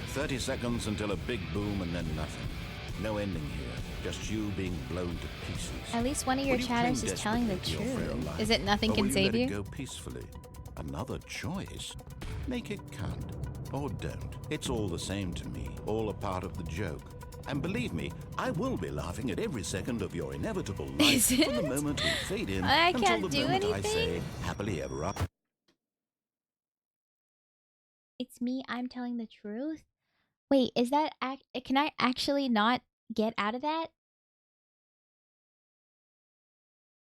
[SPEAKER 8] 30 seconds until a big boom and then nothing. No ending here. Just you being blown to pieces.
[SPEAKER 5] At least one of your
[SPEAKER 8] Will you
[SPEAKER 5] chatters
[SPEAKER 8] cling
[SPEAKER 5] is telling the
[SPEAKER 8] desperately to your frail
[SPEAKER 5] truth.
[SPEAKER 8] life,
[SPEAKER 5] Is it nothing
[SPEAKER 8] or
[SPEAKER 5] can
[SPEAKER 8] will
[SPEAKER 5] save
[SPEAKER 8] let
[SPEAKER 5] you?
[SPEAKER 8] it go peacefully? Another choice. Make it count. Or don't. It's all the same to me. All a part of the joke. And believe me, I will be laughing at every second of your inevitable life
[SPEAKER 5] Is
[SPEAKER 8] from the
[SPEAKER 5] it?
[SPEAKER 8] moment we fade in
[SPEAKER 5] I
[SPEAKER 8] until
[SPEAKER 5] can't
[SPEAKER 8] the
[SPEAKER 5] do
[SPEAKER 8] moment I
[SPEAKER 5] anything?
[SPEAKER 8] say happily ever after.
[SPEAKER 5] It's me. I'm telling the truth. Wait, is that can I actually not get out of that?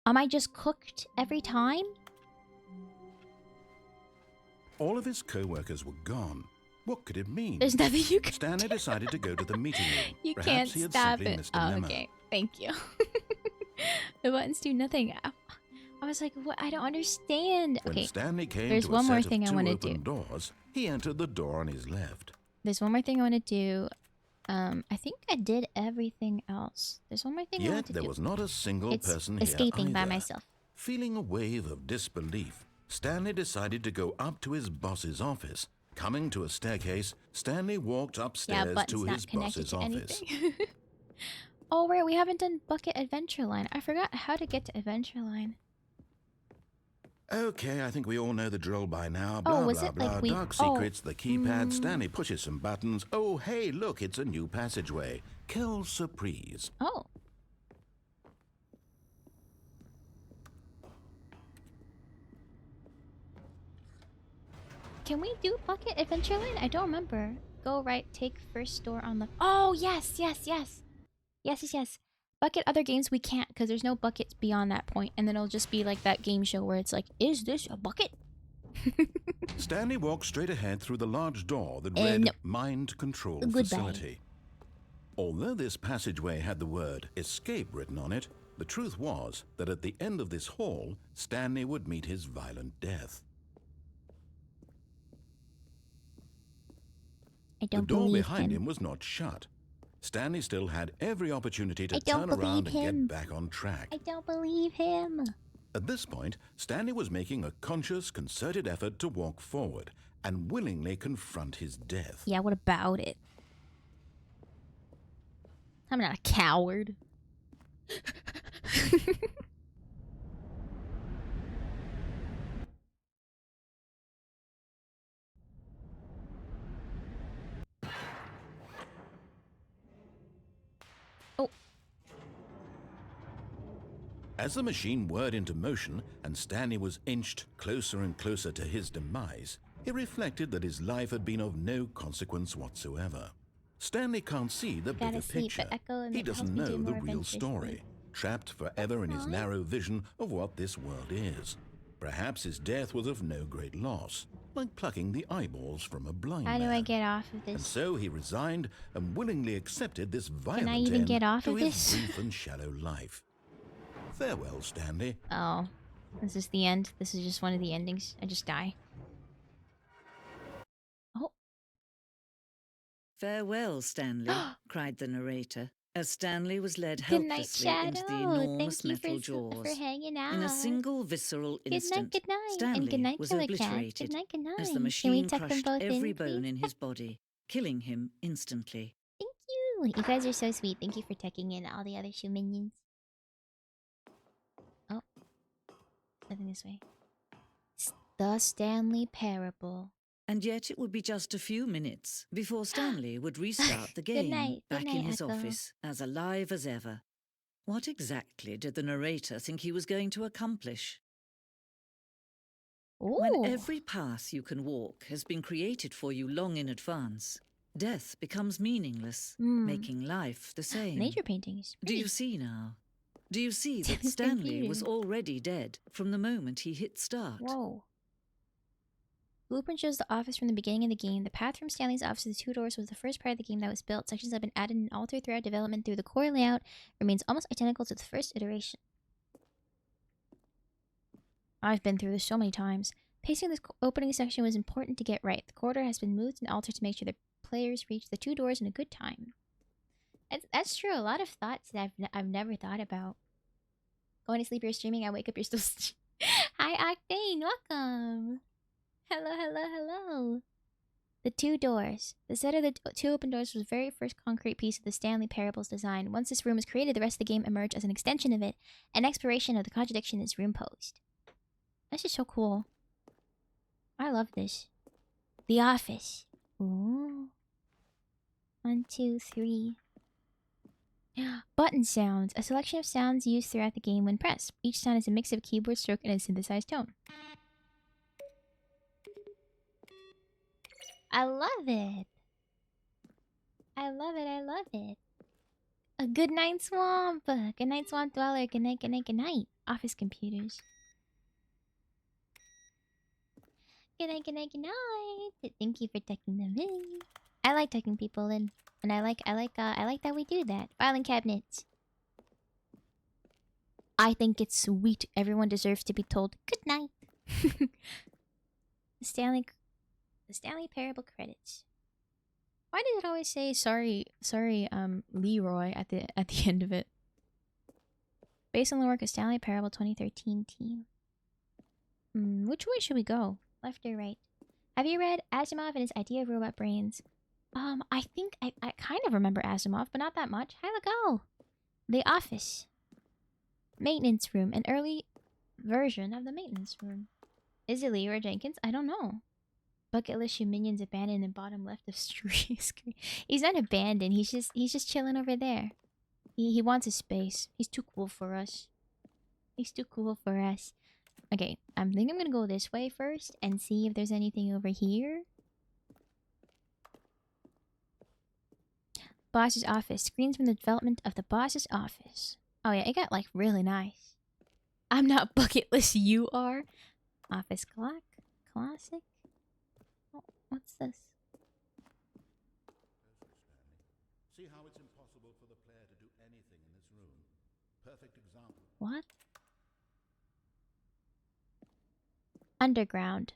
[SPEAKER 5] Am I just cooked every time?
[SPEAKER 8] All of his co-workers were gone. What could it mean?
[SPEAKER 5] There's nothing you can
[SPEAKER 8] Stanley decided to go to the meeting room.
[SPEAKER 5] You
[SPEAKER 8] Perhaps
[SPEAKER 5] can't
[SPEAKER 8] he had
[SPEAKER 5] stop
[SPEAKER 8] simply
[SPEAKER 5] it.
[SPEAKER 8] missed a
[SPEAKER 5] Oh,
[SPEAKER 8] memo.
[SPEAKER 5] okay. Thank you. The buttons do nothing. I was like, what? I don't understand.
[SPEAKER 8] When
[SPEAKER 5] Okay.
[SPEAKER 8] Stanley came
[SPEAKER 5] There's
[SPEAKER 8] to
[SPEAKER 5] one
[SPEAKER 8] a
[SPEAKER 5] more
[SPEAKER 8] set
[SPEAKER 5] thing
[SPEAKER 8] of
[SPEAKER 5] I
[SPEAKER 8] two
[SPEAKER 5] want to
[SPEAKER 8] open
[SPEAKER 5] do.
[SPEAKER 8] doors, he entered the door on his left.
[SPEAKER 5] There's one more thing I want to do. I think I did everything else. There's one more thing I
[SPEAKER 8] Yet
[SPEAKER 5] want to
[SPEAKER 8] there
[SPEAKER 5] do.
[SPEAKER 8] was not a single
[SPEAKER 5] It's
[SPEAKER 8] person here
[SPEAKER 5] escaping by
[SPEAKER 8] either.
[SPEAKER 5] myself.
[SPEAKER 8] Feeling a wave of disbelief, Stanley decided to go up to his boss's office. Coming to a staircase, Stanley walked
[SPEAKER 5] Yeah,
[SPEAKER 8] upstairs
[SPEAKER 5] button's
[SPEAKER 8] to
[SPEAKER 5] not
[SPEAKER 8] his
[SPEAKER 5] connected
[SPEAKER 8] boss's
[SPEAKER 5] to
[SPEAKER 8] office.
[SPEAKER 5] anything. Oh, right. We haven't done Bucket Adventure Line. I forgot how to get to Adventure Line.
[SPEAKER 8] Okay, I think we all know the drill by now.
[SPEAKER 5] Oh,
[SPEAKER 8] Blah,
[SPEAKER 5] was
[SPEAKER 8] blah,
[SPEAKER 5] it
[SPEAKER 8] blah.
[SPEAKER 5] like we-
[SPEAKER 8] Dark
[SPEAKER 5] oh,
[SPEAKER 8] secrets, the keypad. Stanley pushes some buttons. Oh, hey, look, it's a new passageway. Quelle surprise.
[SPEAKER 5] Oh. Can we do Bucket Adventureland? I don't remember. Go right, take first door on the... Oh, yes, yes, yes. Yes, yes, yes. Bucket other games we can't because there's no buckets beyond that point. And then it'll just be like that game show where it's like, is this a bucket?
[SPEAKER 8] Stanley walked straight ahead through the large door that read
[SPEAKER 5] no.
[SPEAKER 8] Mind Control
[SPEAKER 5] Goodbye.
[SPEAKER 8] Facility. Although this passageway had the word escape written on it, the truth was that at the end of this hall, Stanley would meet his violent death.
[SPEAKER 7] I don't
[SPEAKER 8] The door
[SPEAKER 7] believe
[SPEAKER 8] behind
[SPEAKER 7] him.
[SPEAKER 8] him was not shut. Stanley still had every opportunity to
[SPEAKER 7] I don't
[SPEAKER 8] turn around
[SPEAKER 7] believe
[SPEAKER 8] and
[SPEAKER 7] him.
[SPEAKER 8] get back on track.
[SPEAKER 7] I don't believe him.
[SPEAKER 8] At this point, Stanley was making a conscious, concerted effort to walk forward and willingly confront his death.
[SPEAKER 5] Yeah, what about it? I'm not a coward.
[SPEAKER 8] As the machine whirred into motion and Stanley was inched closer and closer to his demise, he reflected that his life had been of no consequence whatsoever. Stanley can't see the
[SPEAKER 5] Gotta
[SPEAKER 8] bigger
[SPEAKER 5] sleep,
[SPEAKER 8] picture.
[SPEAKER 5] but Echo and
[SPEAKER 8] He
[SPEAKER 5] it helps
[SPEAKER 8] doesn't
[SPEAKER 5] me do
[SPEAKER 8] know the
[SPEAKER 5] more
[SPEAKER 8] real
[SPEAKER 5] adventures.
[SPEAKER 8] story, trapped forever in his narrow vision of what this world is. Perhaps his death was of no great loss, like plucking the eyeballs from a blind
[SPEAKER 5] How do
[SPEAKER 8] man.
[SPEAKER 5] I get off of
[SPEAKER 8] And
[SPEAKER 5] this?
[SPEAKER 8] so he resigned and willingly accepted this violent
[SPEAKER 5] I even
[SPEAKER 8] end
[SPEAKER 5] get off
[SPEAKER 8] to
[SPEAKER 5] of
[SPEAKER 8] his
[SPEAKER 5] this?
[SPEAKER 8] brief and shallow life. Farewell, Stanley.
[SPEAKER 5] Oh. Is this the end? This is just one of the endings. I just die. Oh.
[SPEAKER 12] Farewell, Stanley, cried the narrator, as Stanley was led
[SPEAKER 5] Good night,
[SPEAKER 12] helplessly
[SPEAKER 5] Shadow.
[SPEAKER 12] into the enormous
[SPEAKER 5] Thank you
[SPEAKER 12] metal
[SPEAKER 5] for
[SPEAKER 12] jaws.
[SPEAKER 5] hanging out.
[SPEAKER 12] In a single visceral instant,
[SPEAKER 5] Good night,
[SPEAKER 12] Stanley
[SPEAKER 5] and good night,
[SPEAKER 12] was
[SPEAKER 5] Killer Cat.
[SPEAKER 12] obliterated
[SPEAKER 5] Good night, good night.
[SPEAKER 12] as the
[SPEAKER 5] Can we
[SPEAKER 12] machine
[SPEAKER 5] tuck them
[SPEAKER 12] crushed
[SPEAKER 5] both
[SPEAKER 12] every
[SPEAKER 5] in,
[SPEAKER 12] bone
[SPEAKER 5] please?
[SPEAKER 12] in his body, killing him instantly.
[SPEAKER 5] Thank you. You guys are so sweet. Thank you for tucking in all the other shoe minions. Oh. Nothing this way. The Stanley Parable.
[SPEAKER 12] And yet it would be just a few minutes before Stanley would restart the game
[SPEAKER 5] night,
[SPEAKER 12] back
[SPEAKER 5] good
[SPEAKER 12] in
[SPEAKER 5] night,
[SPEAKER 12] his
[SPEAKER 5] Echo.
[SPEAKER 12] office, as alive as ever. What exactly did the narrator think he was going to accomplish? When every path you can walk has been created for you long in advance, death becomes meaningless, making life the same.
[SPEAKER 5] Nature paintings.
[SPEAKER 12] Do you see now? Do you see that Stanley was already dead from the moment he hit start?
[SPEAKER 5] Whoa. Blueprint shows the office from the beginning of the game. The path from Stanley's office to the two doors was the first part of the game that was built. Sections have been added and altered throughout development through the core layout. Remains almost identical to the first iteration. I've been through this so many times. Pacing this opening section was important to get right. The corridor has been moved and altered to make sure the players reach the two doors in a good time. That's true. A lot of thoughts that I've never thought about. Going to sleep, you're streaming. I wake up, you're still... Hi, Octane. Welcome. Hello, hello, hello. The two doors. The set of the two open doors was the very first concrete piece of the Stanley Parable's design. Once this room was created, the rest of the game emerged as an extension of it, an exploration of the contradiction this room posed. That's just so cool. I love this. The office. Ooh. 1, 2, 3. Button sounds. A selection of sounds used throughout the game when pressed. Each sound is a mix of a keyboard stroke and a synthesized tone. I love it. I love it. I love it. A good night, Swamp. Good night, Swamp Dweller. Good night, good night, good night. Office computers. Good night, good night, good night. Thank you for tucking them in. I like tucking people in, and I like that we do that. Filing cabinets. I think it's sweet. Everyone deserves to be told good night. The Stanley Parable credits. Why does it always say sorry, Leroy at the end of it? Based on the work of Stanley Parable 2013 team. Which way should we go? Left or right? Have you read Asimov and his idea of robot brains? I think I kind of remember Asimov, but not that much. How to go? The Office. Maintenance room. An early version of the maintenance room. Is it Leroy Jenkins? I don't know. Bucket list you minions abandoned in bottom left of screen. He's not abandoned. He's just chilling over there. He wants his space. He's too cool for us. He's too cool for us. Okay, I think I'm gonna go this way first and see if there's anything over here. Boss's office. Screens from the development of the boss's office. Oh yeah, it got like really nice. I'm not bucket list, you are. Office clock. Classic. Oh, what's this?
[SPEAKER 8] See how it's impossible for the player to do anything in this room. Perfect example.
[SPEAKER 5] What? Underground.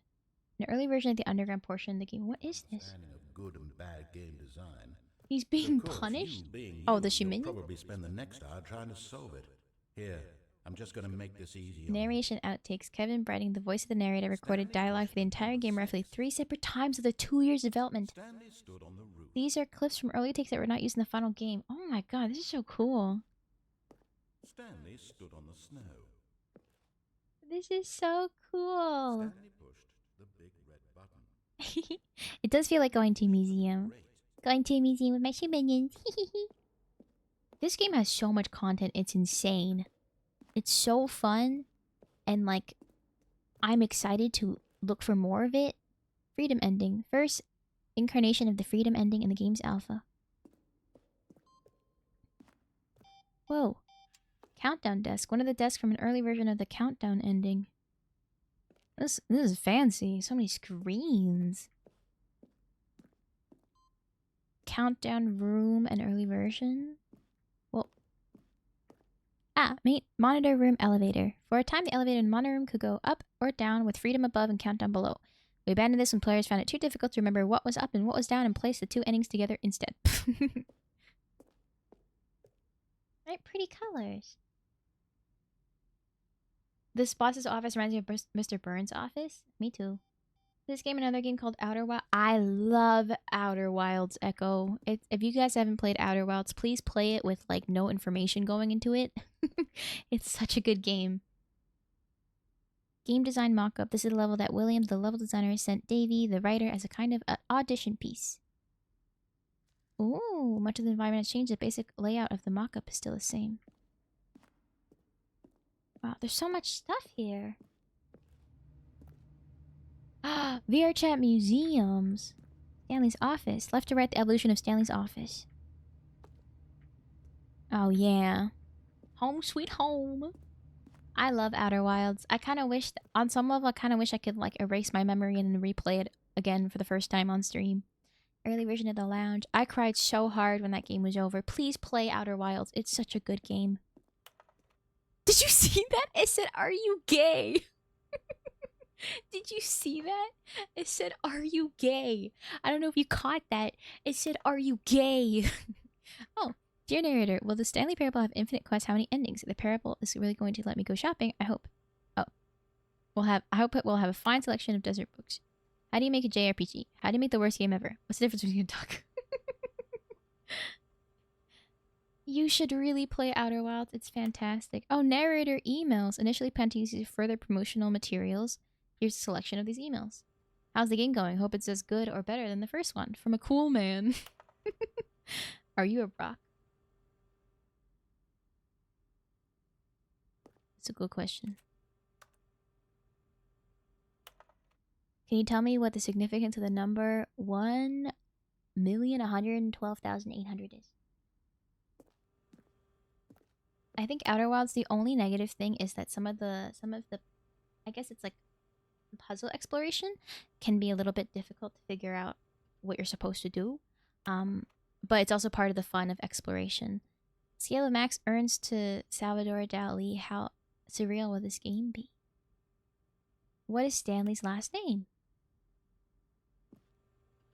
[SPEAKER 5] An early version of the underground portion of the game. What is this?
[SPEAKER 8] Understanding of good and bad game design.
[SPEAKER 5] He's being
[SPEAKER 8] Of course,
[SPEAKER 5] punished?
[SPEAKER 8] you being
[SPEAKER 5] Oh,
[SPEAKER 8] you,
[SPEAKER 5] the
[SPEAKER 8] you'll
[SPEAKER 5] Shumin?
[SPEAKER 8] probably spend the next hour trying to solve it. Here, I'm just gonna make this easy.
[SPEAKER 5] Narration outtakes. Kevin Brading, the voice of the narrator, recorded dialogue for the entire game roughly 3 separate times of the 2 years development.
[SPEAKER 8] Stanley stood on the roof.
[SPEAKER 5] These are clips from early takes that were not used in the final game. Oh my god, this is so cool.
[SPEAKER 8] Stanley stood on the snow.
[SPEAKER 5] This is so cool.
[SPEAKER 8] Stanley pushed the big red button.
[SPEAKER 5] It does feel like going to a museum. Going to a museum with my shoe minions. This game has so much content, it's insane. It's so fun, and like, I'm excited to look for more of it. Freedom ending. First incarnation of the freedom ending in the game's alpha. Whoa. Countdown desk. One of the desks from an early version of the countdown ending. This is fancy. So many screens. Countdown room and early version. Well. Monitor room elevator. For a time, the elevator in the monitor room could go up or down with freedom above and countdown below. We abandoned this when players found it too difficult to remember what was up and what was down and placed the two endings together instead. Right, pretty colors. This boss's office reminds me of Mr. Burns' office. Me too. This game, another game called Outer Wilds. I love Outer Wilds, Echo. If you guys haven't played Outer Wilds, please play it with like no information going into it. It's such a good game. Game design mock-up. This is a level that William, the level designer, sent Davey, the writer, as a kind of audition piece. Ooh, much of the environment has changed. The basic layout of the mock-up is still the same. Wow, there's so much stuff here. Ah, VR chat museums. Stanley's office. Left to right, the evolution of Stanley's office. Oh yeah. Home sweet home. I love Outer Wilds. I kind of wish, on some level, I kind of wish I could like erase my memory and replay it again for the first time on stream. Early version of The Lounge. I cried so hard when that game was over. Please play Outer Wilds. It's such a good game. Did you see that? It said, "Are you gay?" Did you see that? It said, "Are you gay?" I don't know if you caught that. It said, "Are you gay?" Oh, dear narrator, will the Stanley Parable have infinite quests? How many endings? The Parable is really going to let me go shopping. I hope. Oh, I hope it will have a fine selection of desert books. How do you make a JRPG? How do you make the worst game ever? What's the difference between a dog? You should really play Outer Wilds. It's fantastic. Oh, narrator emails. Initially planned to use further promotional materials. Here's a selection of these emails. How's the game going? Hope it's as good or better than the first one. From a cool man. Are you a rock? It's a good question. Can you tell me what the significance of the number 1,112,800 is? I think Outer Wilds, the only negative thing is that some of the I guess it's like puzzle exploration can be a little bit difficult to figure out what you're supposed to do. But it's also part of the fun of exploration. Scale of max earns to Salvador Dali. How surreal will this game be? What is Stanley's last name?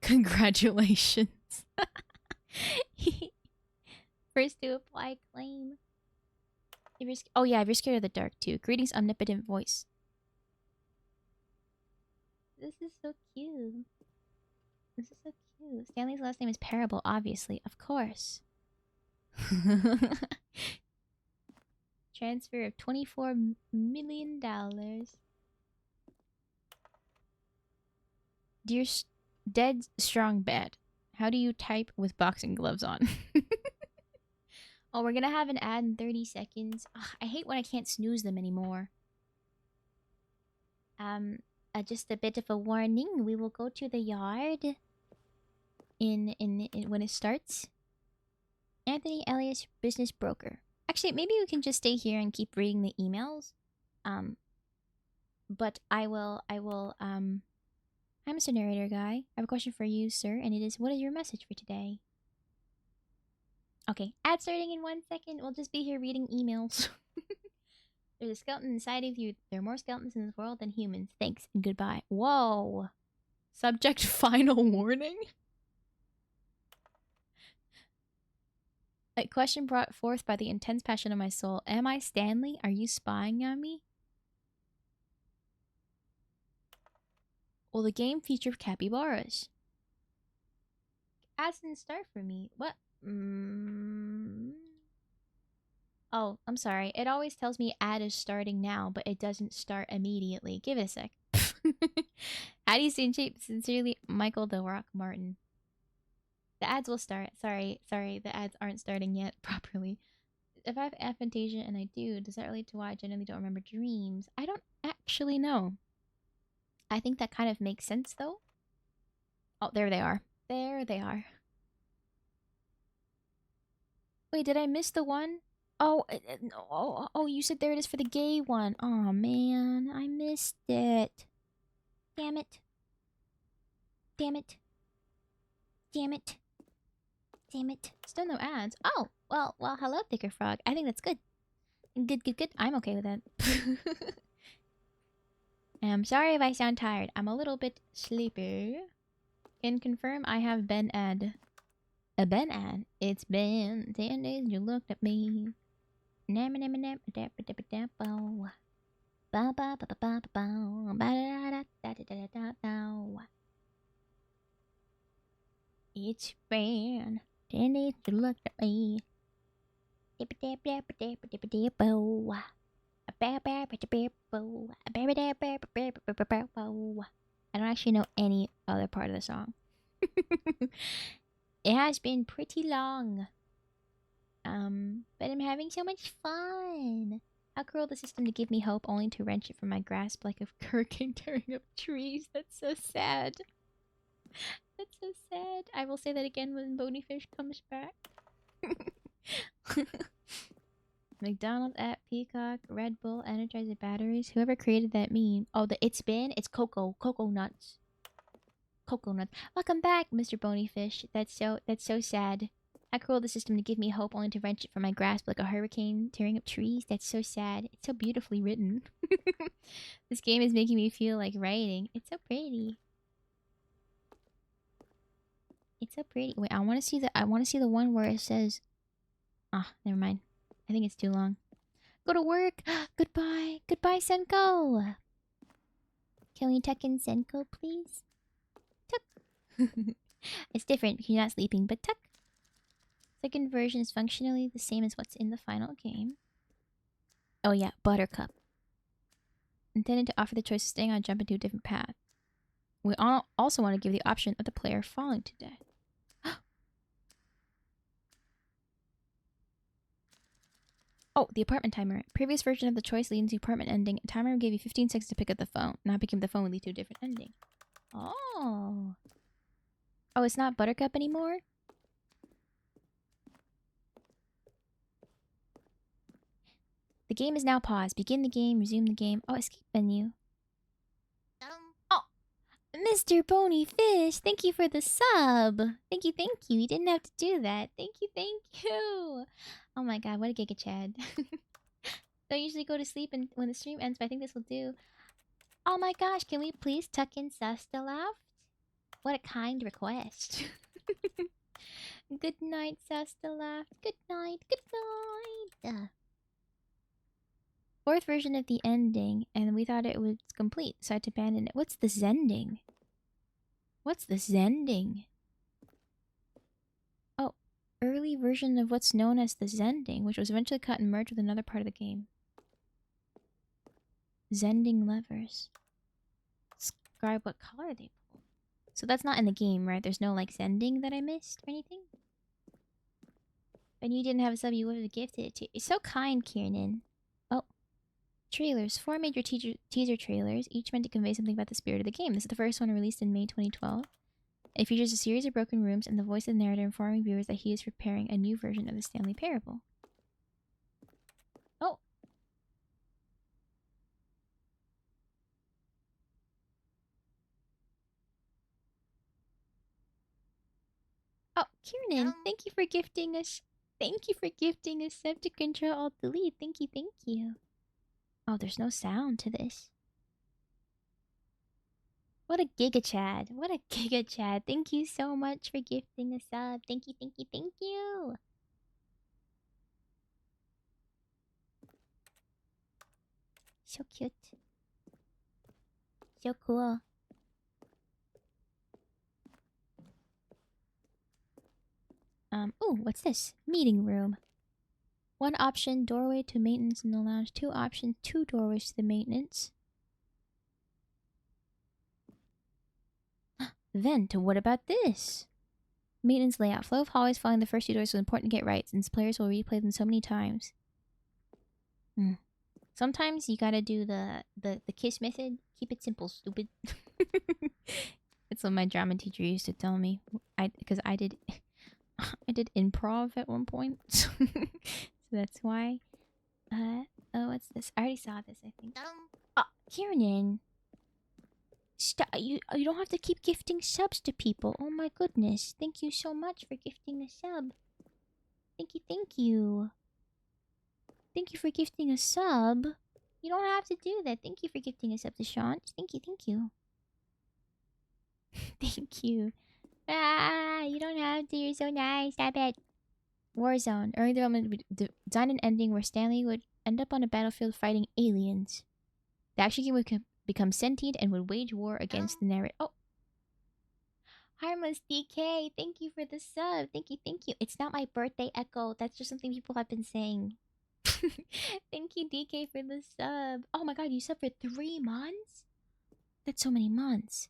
[SPEAKER 5] Congratulations. First to apply claim. Oh yeah, if you're scared of the dark too. Greetings, omnipotent voice. This is so cute. This is so cute. Stanley's last name is Parable, obviously. Of course. Transfer of $24 million. Dear Dead Strong Bad. How do you type with boxing gloves on? Oh, we're gonna have an ad in 30 seconds. Ugh, I hate when I can't snooze them anymore.
[SPEAKER 7] Just a bit of a warning. We will go to the yard in when it starts. Anthony Elias, business broker. Actually, maybe we can just stay here and keep reading the emails. But I'm Mr. Narrator Guy. I have a question for you, sir, and it is, what is your message for today? Okay, ad starting in 1 second. We'll just be here reading emails. There's a skeleton inside of you. There are more skeletons in this world than humans. Thanks and goodbye. Whoa. Subject final warning? A question brought forth by the intense passion of my soul. Am I Stanley? Are you spying on me? Will the game feature capybaras? Ads didn't start for me. What? Oh, I'm sorry. It always tells me ad is starting now, but it doesn't start immediately. Give it a sec. How do you sincerely, Michael the Rock Martin? The ads will start. Sorry, the ads aren't starting yet properly. If I have aphantasia, and I do, does that relate to why I generally don't remember dreams? I don't actually know. I think that kind of makes sense, though. Oh, there they are. There they are. Wait, did I miss the one? Oh, you said there it is for the gay one. Oh man, I missed it. Damn it. Damn it. Damn it. Damn it. Still no ads. Oh, well, hello, Thicker Frog. I think that's good. Good. I'm okay with that. I'm sorry if I sound tired. I'm a little bit sleepy. Can confirm I have been ad. A Ben ad. It's been 10 days you looked at me. It's been 10 days you looked at me. I don't actually know any other part of the song. It has been pretty long. But I'm having so much fun. How cruel the system to give me hope only to wrench it from my grasp like a hurricane tearing up trees. That's so sad. That's so sad. I will say that again when Bonyfish comes back. McDonald's app, Peacock, Red Bull, Energizer batteries. Whoever created that meme. Oh, it's Cocoa Nuts. Cocoa Nuts. Welcome back, Mr. Bonyfish. That's so sad. How cruel the system to give me hope only to wrench it from my grasp like a hurricane tearing up trees. That's so sad. It's so beautifully written. This game is making me feel like writing. It's so pretty. It's so pretty. Wait, I want to see the one where it says, never mind. I think it's too long. Go to work. Goodbye. Goodbye, Senko. Can we tuck in Senko, please? Tuck. It's different because you're not sleeping, but tuck. Second version is functionally the same as what's in the final game. Oh yeah, Buttercup. Intended to offer the choice of staying on or jumping to a different path. We also want to give the option of the player falling to death. Oh, the apartment timer. Previous version of the choice leading to apartment ending. A timer gave you 15 seconds to pick up the phone. Now picking up the phone will lead to a different ending. Oh. Oh, it's not Buttercup anymore? The game is now paused. Begin the game, resume the game. Oh, escape menu. Oh, Mr. Bonyfish, thank you for the sub. Thank you. You didn't have to do that. Thank you. Oh my god, what a Giga Chad. Don't usually go to sleep when the stream ends, but I think this will do. Oh my gosh, can we please tuck in Sustaloft? What a kind request. Good night, Sustaloft. Good night. Fourth version of the ending, and we thought it was complete, so I had to abandon it. What's the Zending? Oh, early version of what's known as the Zending, which was eventually cut and merged with another part of the game. Zending levers. Describe what color they pull. So that's not in the game, right? There's no, like, Zending that I missed or anything? And you didn't have a sub, you would have gifted it to. It's so kind, Kiernan. Oh.
[SPEAKER 5] trailers. 4 major teaser trailers, each meant to convey something about the spirit of the game. This is the first one released in May 2012. It features a series of broken rooms and the voice of the narrator informing viewers that he is preparing a new version of the Stanley Parable. Oh! Oh, Kiernan, thank you for gifting us. Thank you for gifting us sub to Control Alt Delete. Thank you, thank you. Oh, there's no sound to this. What a giga Chad. What a giga Chad. Thank you so much for gifting a sub. Thank you, thank you, thank you. So cute. So cool. Oh, what's this? Meeting room. 1 option, doorway to maintenance in the lounge. 2 options, 2 doorways to the maintenance. Vent, what about this? Maintenance layout. Flow of hallways following the first 2 doors is important to get right, since players will replay them so many times. Sometimes you gotta do the KISS method. Keep it simple, stupid. That's what my drama teacher used to tell me. Because I did improv at one point. So that's why. Oh, what's this? I already saw this, I think. Oh, Kiernan. Stop. You don't have to keep gifting subs to people. Oh my goodness. Thank you so much for gifting a sub. Thank you, thank you. Thank you for gifting a sub. You don't have to do that. Thank you for gifting a sub to Sean. Thank you, thank you. Thank you. Ah, you don't have to. You're so nice. Stop it. Warzone. Early development would design an ending where Stanley would end up on a battlefield fighting aliens. The action game would become sentient and would wage war against the narrator. Oh. Harmless DK, thank you for the sub. Thank you, thank you. It's not my birthday, Echo. That's just something people have been saying. Thank you, DK, for the sub. Oh my god, you subbed for 3 months? That's so many months.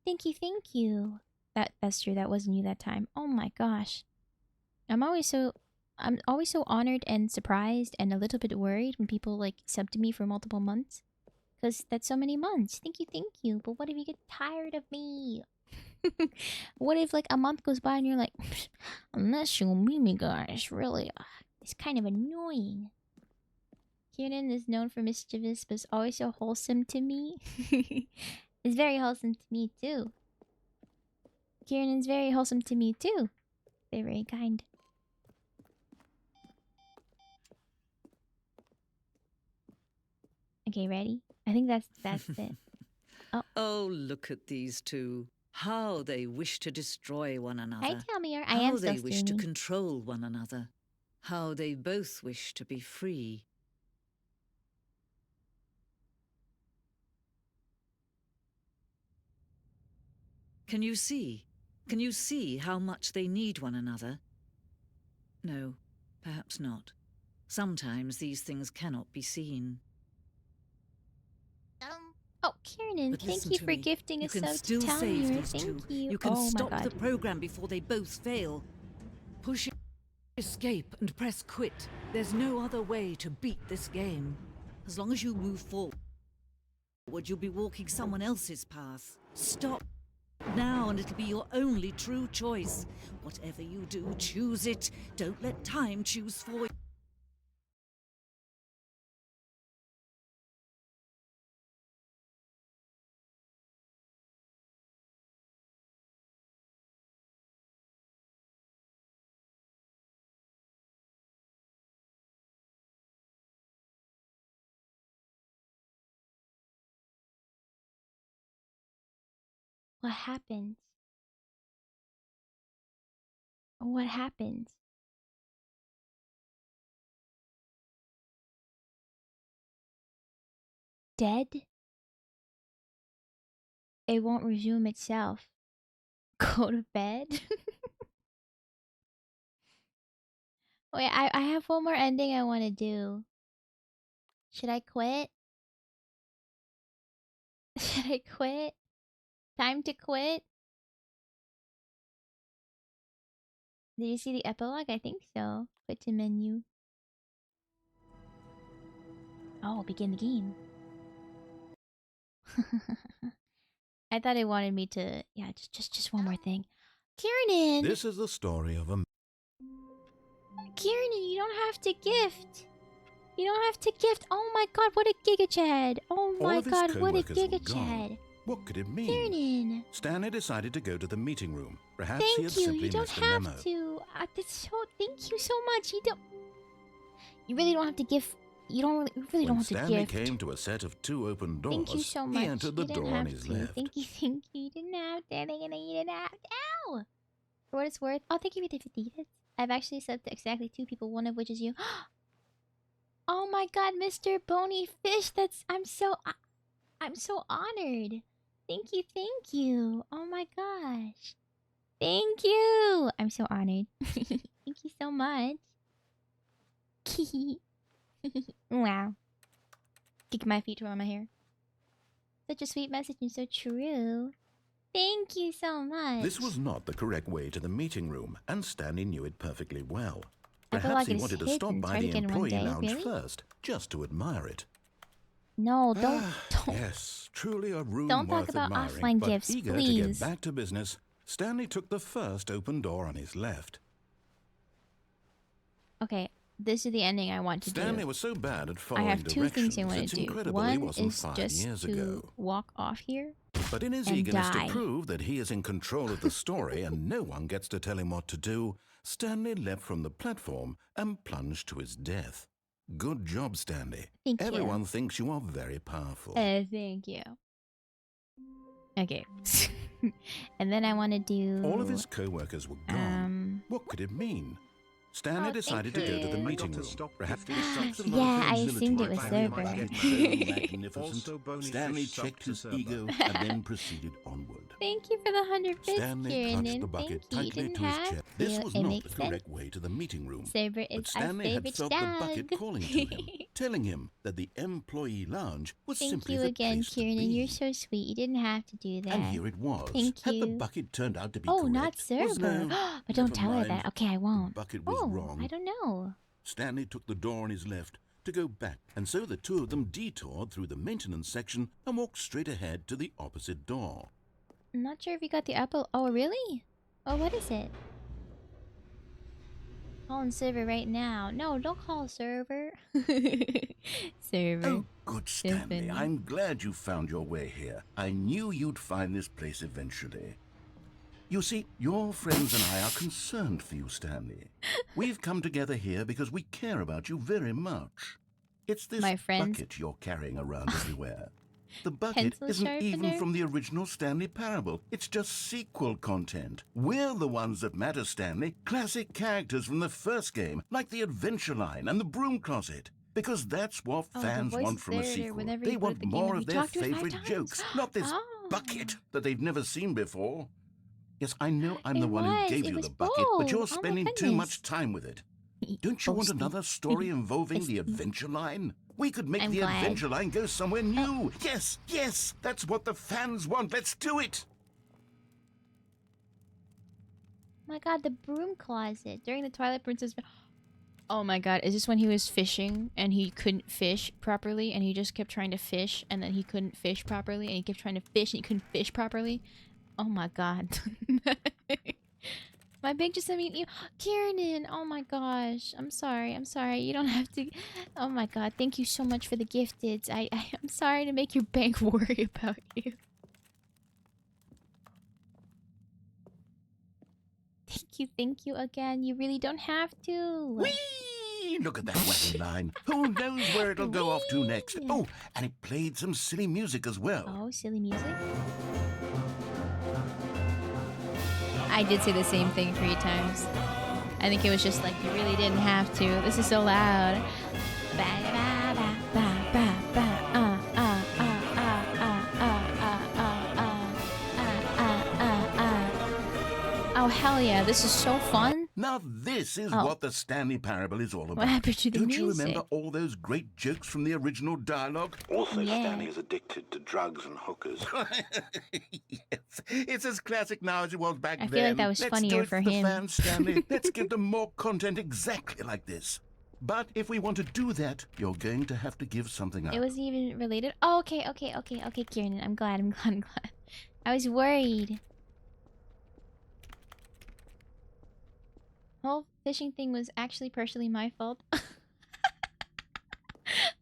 [SPEAKER 5] Thank you, thank you. That's true. That wasn't you that time. Oh my gosh. I'm always so honored and surprised and a little bit worried when people like sub to me for multiple months. Because that's so many months. Thank you. But what if you get tired of me? What if like a month goes by and you're like, unless you meet me, guys, really, it's kind of annoying. Kiernan is known for mischievous, but is always so wholesome to me. It's very wholesome to me too. Kiernan's very wholesome to me too. They're very kind. Okay, ready? I think that's it.
[SPEAKER 12] Oh, look at these two. How they wish to destroy one another.
[SPEAKER 5] Hi, Telmier. I am still
[SPEAKER 12] How they wish to
[SPEAKER 5] streaming.
[SPEAKER 12] control one another. How they both wish to be free. Can you see? Can you see how much they need one another? No, perhaps not. Sometimes these things cannot be seen.
[SPEAKER 5] Oh, Kiernan,
[SPEAKER 12] But
[SPEAKER 5] thank
[SPEAKER 12] listen
[SPEAKER 5] you
[SPEAKER 12] to
[SPEAKER 5] for
[SPEAKER 12] me.
[SPEAKER 5] gifting
[SPEAKER 12] You
[SPEAKER 5] a
[SPEAKER 12] can
[SPEAKER 5] sub to
[SPEAKER 12] still save
[SPEAKER 5] Telmier.
[SPEAKER 12] these
[SPEAKER 5] Thank
[SPEAKER 12] two.
[SPEAKER 5] you.
[SPEAKER 12] You can
[SPEAKER 5] Oh my
[SPEAKER 12] stop
[SPEAKER 5] god.
[SPEAKER 12] the program before they both fail. Push escape and press quit. There's no other way to beat this game. As long as you move forward, you'll be walking someone else's path. Stop now and it'll be your only true choice. Whatever you do, choose it. Don't let time choose for you.
[SPEAKER 5] What happens? What happens? Dead? It won't resume itself. Go to bed? Wait, I have one more ending I want to do. Should I quit? Should I quit? Time to quit? Did you see the epilogue? I think so. Quit to menu. Oh, begin the game. I thought it wanted me to... Yeah, just one more thing. Kieran!
[SPEAKER 8] This is the story of a...
[SPEAKER 5] Kieran, you don't have to gift. You don't have to gift. Oh my god, what a Giga Chad. Oh
[SPEAKER 8] All
[SPEAKER 5] my
[SPEAKER 8] of his
[SPEAKER 5] god, what a
[SPEAKER 8] co-workers were
[SPEAKER 5] Giga
[SPEAKER 8] gone.
[SPEAKER 5] Chad.
[SPEAKER 8] What could it mean?
[SPEAKER 5] Kieran!
[SPEAKER 8] Stanley decided to go to the meeting room. Perhaps he had
[SPEAKER 5] Thank you.
[SPEAKER 8] simply
[SPEAKER 5] You don't
[SPEAKER 8] missed a
[SPEAKER 5] have
[SPEAKER 8] memo.
[SPEAKER 5] to. Thank you so much. You really don't have to give. You really don't
[SPEAKER 8] When
[SPEAKER 5] have to
[SPEAKER 8] Stanley
[SPEAKER 5] gift.
[SPEAKER 8] came to a set of 2 open doors,
[SPEAKER 5] Thank you so much.
[SPEAKER 8] he entered the
[SPEAKER 5] You didn't
[SPEAKER 8] door on
[SPEAKER 5] have
[SPEAKER 8] his
[SPEAKER 5] to.
[SPEAKER 8] left.
[SPEAKER 5] Thank you. You didn't have to. You didn't have to. Ow! For what it's worth. Oh, thank you for the 50 hits. I've actually said to exactly 2 people, one of which is you. Oh my god, Mr. Bony Fish. I'm so honored. Thank you. Oh my gosh. Thank you. I'm so honored. Thank you so much. Wow. Kick my feet around my hair. Such a sweet message and so true. Thank you so much.
[SPEAKER 8] This was not the correct way to the meeting room, and Stanley knew it perfectly well.
[SPEAKER 5] I feel
[SPEAKER 8] Perhaps
[SPEAKER 5] like
[SPEAKER 8] he
[SPEAKER 5] it's
[SPEAKER 8] wanted to
[SPEAKER 5] hidden.
[SPEAKER 8] stop
[SPEAKER 5] Try
[SPEAKER 8] by
[SPEAKER 5] to
[SPEAKER 8] the
[SPEAKER 5] get in one
[SPEAKER 8] employee
[SPEAKER 5] day,
[SPEAKER 8] lounge
[SPEAKER 5] really?
[SPEAKER 8] first, just to admire it.
[SPEAKER 5] No, don't.
[SPEAKER 8] Yes, truly a room
[SPEAKER 5] Don't talk
[SPEAKER 8] worth
[SPEAKER 5] about
[SPEAKER 8] admiring,
[SPEAKER 5] offline
[SPEAKER 8] but
[SPEAKER 5] gifts,
[SPEAKER 8] eager to
[SPEAKER 5] please.
[SPEAKER 8] get back to business, Stanley took the first open door on his left.
[SPEAKER 5] Okay, this is the ending I want to
[SPEAKER 8] Stanley
[SPEAKER 5] do.
[SPEAKER 8] was so bad at
[SPEAKER 5] I
[SPEAKER 8] following
[SPEAKER 5] have 2 things I
[SPEAKER 8] directions,
[SPEAKER 5] want
[SPEAKER 8] it's
[SPEAKER 5] to do.
[SPEAKER 8] incredible he
[SPEAKER 5] One
[SPEAKER 8] wasn't
[SPEAKER 5] is
[SPEAKER 8] 5
[SPEAKER 5] just
[SPEAKER 8] years
[SPEAKER 5] to
[SPEAKER 8] ago.
[SPEAKER 5] walk off here.
[SPEAKER 8] But in his
[SPEAKER 5] and
[SPEAKER 8] eagerness
[SPEAKER 5] die.
[SPEAKER 8] to prove that he is in control of the story and no one gets to tell him what to do, Stanley leapt from the platform and plunged to his death. Good job, Stanley.
[SPEAKER 5] Thank you.
[SPEAKER 8] Everyone thinks you are very powerful.
[SPEAKER 5] Thank you. Okay. And then I want to do...
[SPEAKER 8] All of his co-workers were gone. What could it mean? Stanley decided to go to the meeting room. Perhaps
[SPEAKER 5] Yeah, I assumed it was Server.
[SPEAKER 8] magnificent. Stanley checked his ego and then proceeded onward.
[SPEAKER 5] Thank you for the 100 bits,
[SPEAKER 8] Stanley clutched the
[SPEAKER 5] Kieran.
[SPEAKER 8] bucket
[SPEAKER 5] Thank you.
[SPEAKER 8] tightly
[SPEAKER 5] You didn't
[SPEAKER 8] to his
[SPEAKER 5] have
[SPEAKER 8] chest. This
[SPEAKER 5] to.
[SPEAKER 8] was
[SPEAKER 5] It
[SPEAKER 8] not
[SPEAKER 5] makes
[SPEAKER 8] the correct way to the meeting room.
[SPEAKER 5] Server
[SPEAKER 8] But
[SPEAKER 5] is
[SPEAKER 8] Stanley
[SPEAKER 5] our
[SPEAKER 8] had
[SPEAKER 5] favorite
[SPEAKER 8] felt
[SPEAKER 5] dog.
[SPEAKER 8] the bucket calling to him, telling him that the employee lounge was
[SPEAKER 5] Thank
[SPEAKER 8] simply
[SPEAKER 5] you
[SPEAKER 8] the
[SPEAKER 5] again,
[SPEAKER 8] place to
[SPEAKER 5] Kieran.
[SPEAKER 8] be.
[SPEAKER 5] You're so sweet. You didn't have to do that.
[SPEAKER 8] And here it was.
[SPEAKER 5] Thank
[SPEAKER 8] Had the
[SPEAKER 5] you.
[SPEAKER 8] bucket turned out to be
[SPEAKER 5] Oh,
[SPEAKER 8] correct?
[SPEAKER 5] not
[SPEAKER 8] Was
[SPEAKER 5] Server.
[SPEAKER 8] no,
[SPEAKER 5] But don't
[SPEAKER 8] never
[SPEAKER 5] tell her
[SPEAKER 8] mind.
[SPEAKER 5] that. Okay, I won't.
[SPEAKER 8] The bucket was wrong.
[SPEAKER 5] I don't know.
[SPEAKER 8] Stanley took the door on his left to go back, and so the two of them detoured through the maintenance section and walked straight ahead to the opposite door.
[SPEAKER 5] I'm not sure if you got the apple. Oh, really? Oh, what is it? Calling Server right now. No, don't call Server. Server.
[SPEAKER 8] Oh, good Stanley. I'm glad you found your way here. I knew you'd find this place eventually. You see, your friends and I are concerned for you, Stanley. We've come together here because we care about you very much. It's this
[SPEAKER 5] My friends?
[SPEAKER 8] bucket you're carrying around everywhere. The bucket
[SPEAKER 5] Pencil
[SPEAKER 8] isn't even
[SPEAKER 5] sharpener?
[SPEAKER 8] from the original Stanley Parable. It's just sequel content. We're the ones that matter, Stanley. Classic characters from the first game, like the Adventure Line and the Broom Closet. Because that's what
[SPEAKER 5] Oh, the
[SPEAKER 8] fans
[SPEAKER 5] voice
[SPEAKER 8] want
[SPEAKER 5] is
[SPEAKER 8] from a
[SPEAKER 5] there
[SPEAKER 8] sequel.
[SPEAKER 5] whenever
[SPEAKER 8] They
[SPEAKER 5] you
[SPEAKER 8] want
[SPEAKER 5] put the game
[SPEAKER 8] more
[SPEAKER 5] in.
[SPEAKER 8] of
[SPEAKER 5] You
[SPEAKER 8] their
[SPEAKER 5] talked to it 5
[SPEAKER 8] favorite
[SPEAKER 5] times.
[SPEAKER 8] jokes, not this
[SPEAKER 5] Oh.
[SPEAKER 8] bucket that they've never seen before. Yes, I know I'm the
[SPEAKER 5] It
[SPEAKER 8] one who gave
[SPEAKER 5] it
[SPEAKER 8] you
[SPEAKER 5] was
[SPEAKER 8] the bucket, but you're
[SPEAKER 5] bold. Oh my
[SPEAKER 8] spending too
[SPEAKER 5] goodness.
[SPEAKER 8] much time with it. Don't you want
[SPEAKER 5] Boasting.
[SPEAKER 8] another story involving the Adventure Line? We could make
[SPEAKER 5] I'm
[SPEAKER 8] the
[SPEAKER 5] glad.
[SPEAKER 8] Adventure Line go somewhere new. Yes, yes, that's what the fans want. Let's do it.
[SPEAKER 5] My god, the broom closet. During the Twilight Princess... Oh my god, is this when he was fishing and he couldn't fish properly and he just kept trying to fish and then he couldn't fish properly and he kept trying to fish and he couldn't fish properly? Oh my god. My big just sent me... Kieran! Oh my gosh. I'm sorry. You don't have to... Oh my god. Thank you so much for the gifted. I'm sorry to make your bank worry about you. Thank you again. You really don't have to.
[SPEAKER 8] Whee! Look at that wacky line. Who knows where it'll go off to next? Oh, and it played some silly music as well.
[SPEAKER 5] Oh, silly music? I did say the same thing 3 times. I think it was just like, you really didn't have to. This is so loud. Oh, hell yeah. This is so fun.
[SPEAKER 8] Now this is what the Stanley Parable is all about.
[SPEAKER 5] What happened to the
[SPEAKER 8] Don't
[SPEAKER 5] music?
[SPEAKER 8] you remember all those great jokes from the original dialogue?
[SPEAKER 13] Also,
[SPEAKER 5] Yeah.
[SPEAKER 13] Stanley is addicted to drugs and hookers.
[SPEAKER 8] Yes, it's as classic now as it was back
[SPEAKER 5] I
[SPEAKER 8] then.
[SPEAKER 5] feel like that was
[SPEAKER 8] Let's
[SPEAKER 5] funnier
[SPEAKER 8] do it
[SPEAKER 5] for
[SPEAKER 8] the
[SPEAKER 5] him.
[SPEAKER 8] fans, Stanley. Let's give them more content exactly like this. But if we want to do that, you're going to have to give something up.
[SPEAKER 5] It wasn't even related. Oh, okay, Kieran. I'm glad. I was worried. Whole fishing thing was actually partially my fault.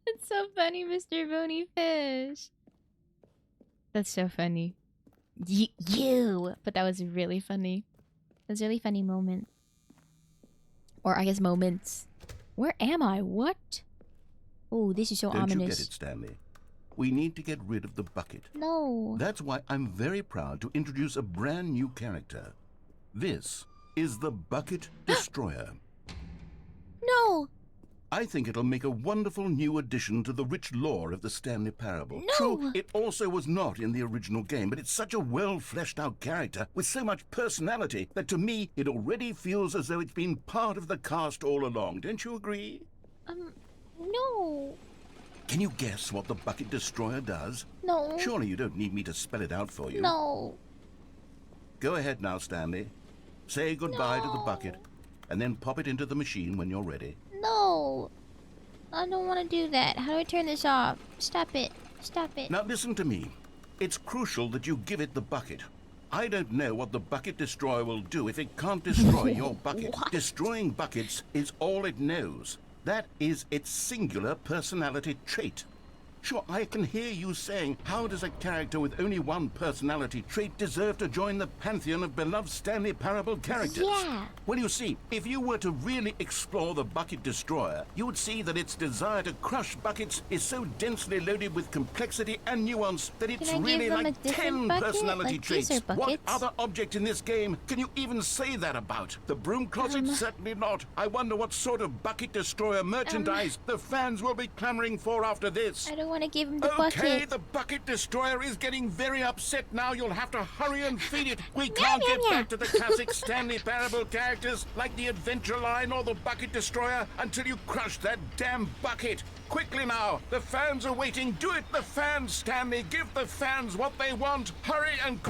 [SPEAKER 5] It's so funny, Mr. Bony Fish. That's so funny. You! But that was really funny. It was a really funny moment. Or I guess moments. Where am I? What? Oh, this is so ominous.
[SPEAKER 8] Don't you get it, Stanley? We need to get rid of the bucket.
[SPEAKER 5] No.
[SPEAKER 8] That's why I'm very proud to introduce a brand new character. This is the Bucket Destroyer.
[SPEAKER 5] No!
[SPEAKER 8] I think it'll make a wonderful new addition to the rich lore of the Stanley Parable.
[SPEAKER 5] No!
[SPEAKER 8] True, it also was not in the original game, but it's such a well-fleshed-out character with so much personality that to me it already feels as though it's been part of the cast all along. Don't you agree?
[SPEAKER 5] No.
[SPEAKER 8] Can you guess what the Bucket Destroyer does?
[SPEAKER 5] No.
[SPEAKER 8] Surely you don't need me to spell it out for you.
[SPEAKER 5] No.
[SPEAKER 8] Go ahead now, Stanley. Say goodbye to the bucket, and then pop it into the machine when you're ready.
[SPEAKER 5] No. I don't want to do that. How do I turn this off? Stop it. Stop it.
[SPEAKER 8] Now listen to me. It's crucial that you give it the bucket. I don't know what the Bucket Destroyer will do if it can't destroy your bucket. Destroying buckets is all it knows. That is its singular personality trait. Sure, I can hear you saying, how does a character with only one personality trait deserve to join the pantheon of beloved Stanley Parable characters?
[SPEAKER 5] Yeah.
[SPEAKER 8] Well, you see, if you were to really explore the Bucket Destroyer, you would see that its desire to crush buckets is so densely loaded with complexity and nuance that it's
[SPEAKER 5] Can I
[SPEAKER 8] really
[SPEAKER 5] give them
[SPEAKER 8] like
[SPEAKER 5] a different
[SPEAKER 8] 10
[SPEAKER 5] bucket?
[SPEAKER 8] personality
[SPEAKER 5] Like, these
[SPEAKER 8] traits.
[SPEAKER 5] are
[SPEAKER 8] What
[SPEAKER 5] buckets.
[SPEAKER 8] other object in this game can you even say that about? The broom closet? Certainly not. I wonder what sort of Bucket Destroyer merchandise the fans will be clamoring for after this.
[SPEAKER 5] I don't want to give him the
[SPEAKER 8] Okay,
[SPEAKER 5] bucket.
[SPEAKER 8] the Bucket Destroyer is getting very upset now. You'll have to hurry and feed it. We can't get back to the classic Stanley Parable characters like the Adventure Line or the Bucket Destroyer until you crush that damn bucket. Quickly now, the fans are waiting. Do it, the fans, Stanley. Give the fans what they want. Hurry and...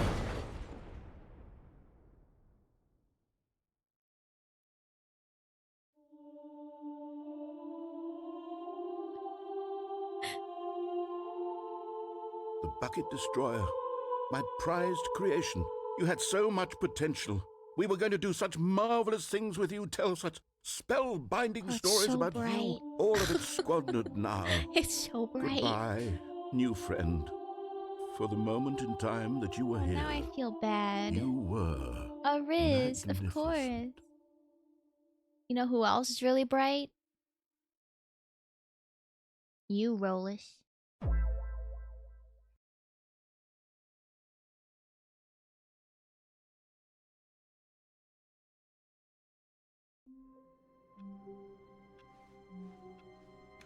[SPEAKER 8] The Bucket Destroyer, my prized creation. You had so much potential. We were going to do such marvelous things with you, tell such spellbinding stories
[SPEAKER 5] so
[SPEAKER 8] about
[SPEAKER 5] bright.
[SPEAKER 8] you. All of it squandered now.
[SPEAKER 5] It's so bright.
[SPEAKER 8] Goodbye, new friend. For the moment in time that you were here,
[SPEAKER 5] Now I feel bad.
[SPEAKER 8] you were
[SPEAKER 5] A Riz, of course. You know who else is really bright? You, Rollis.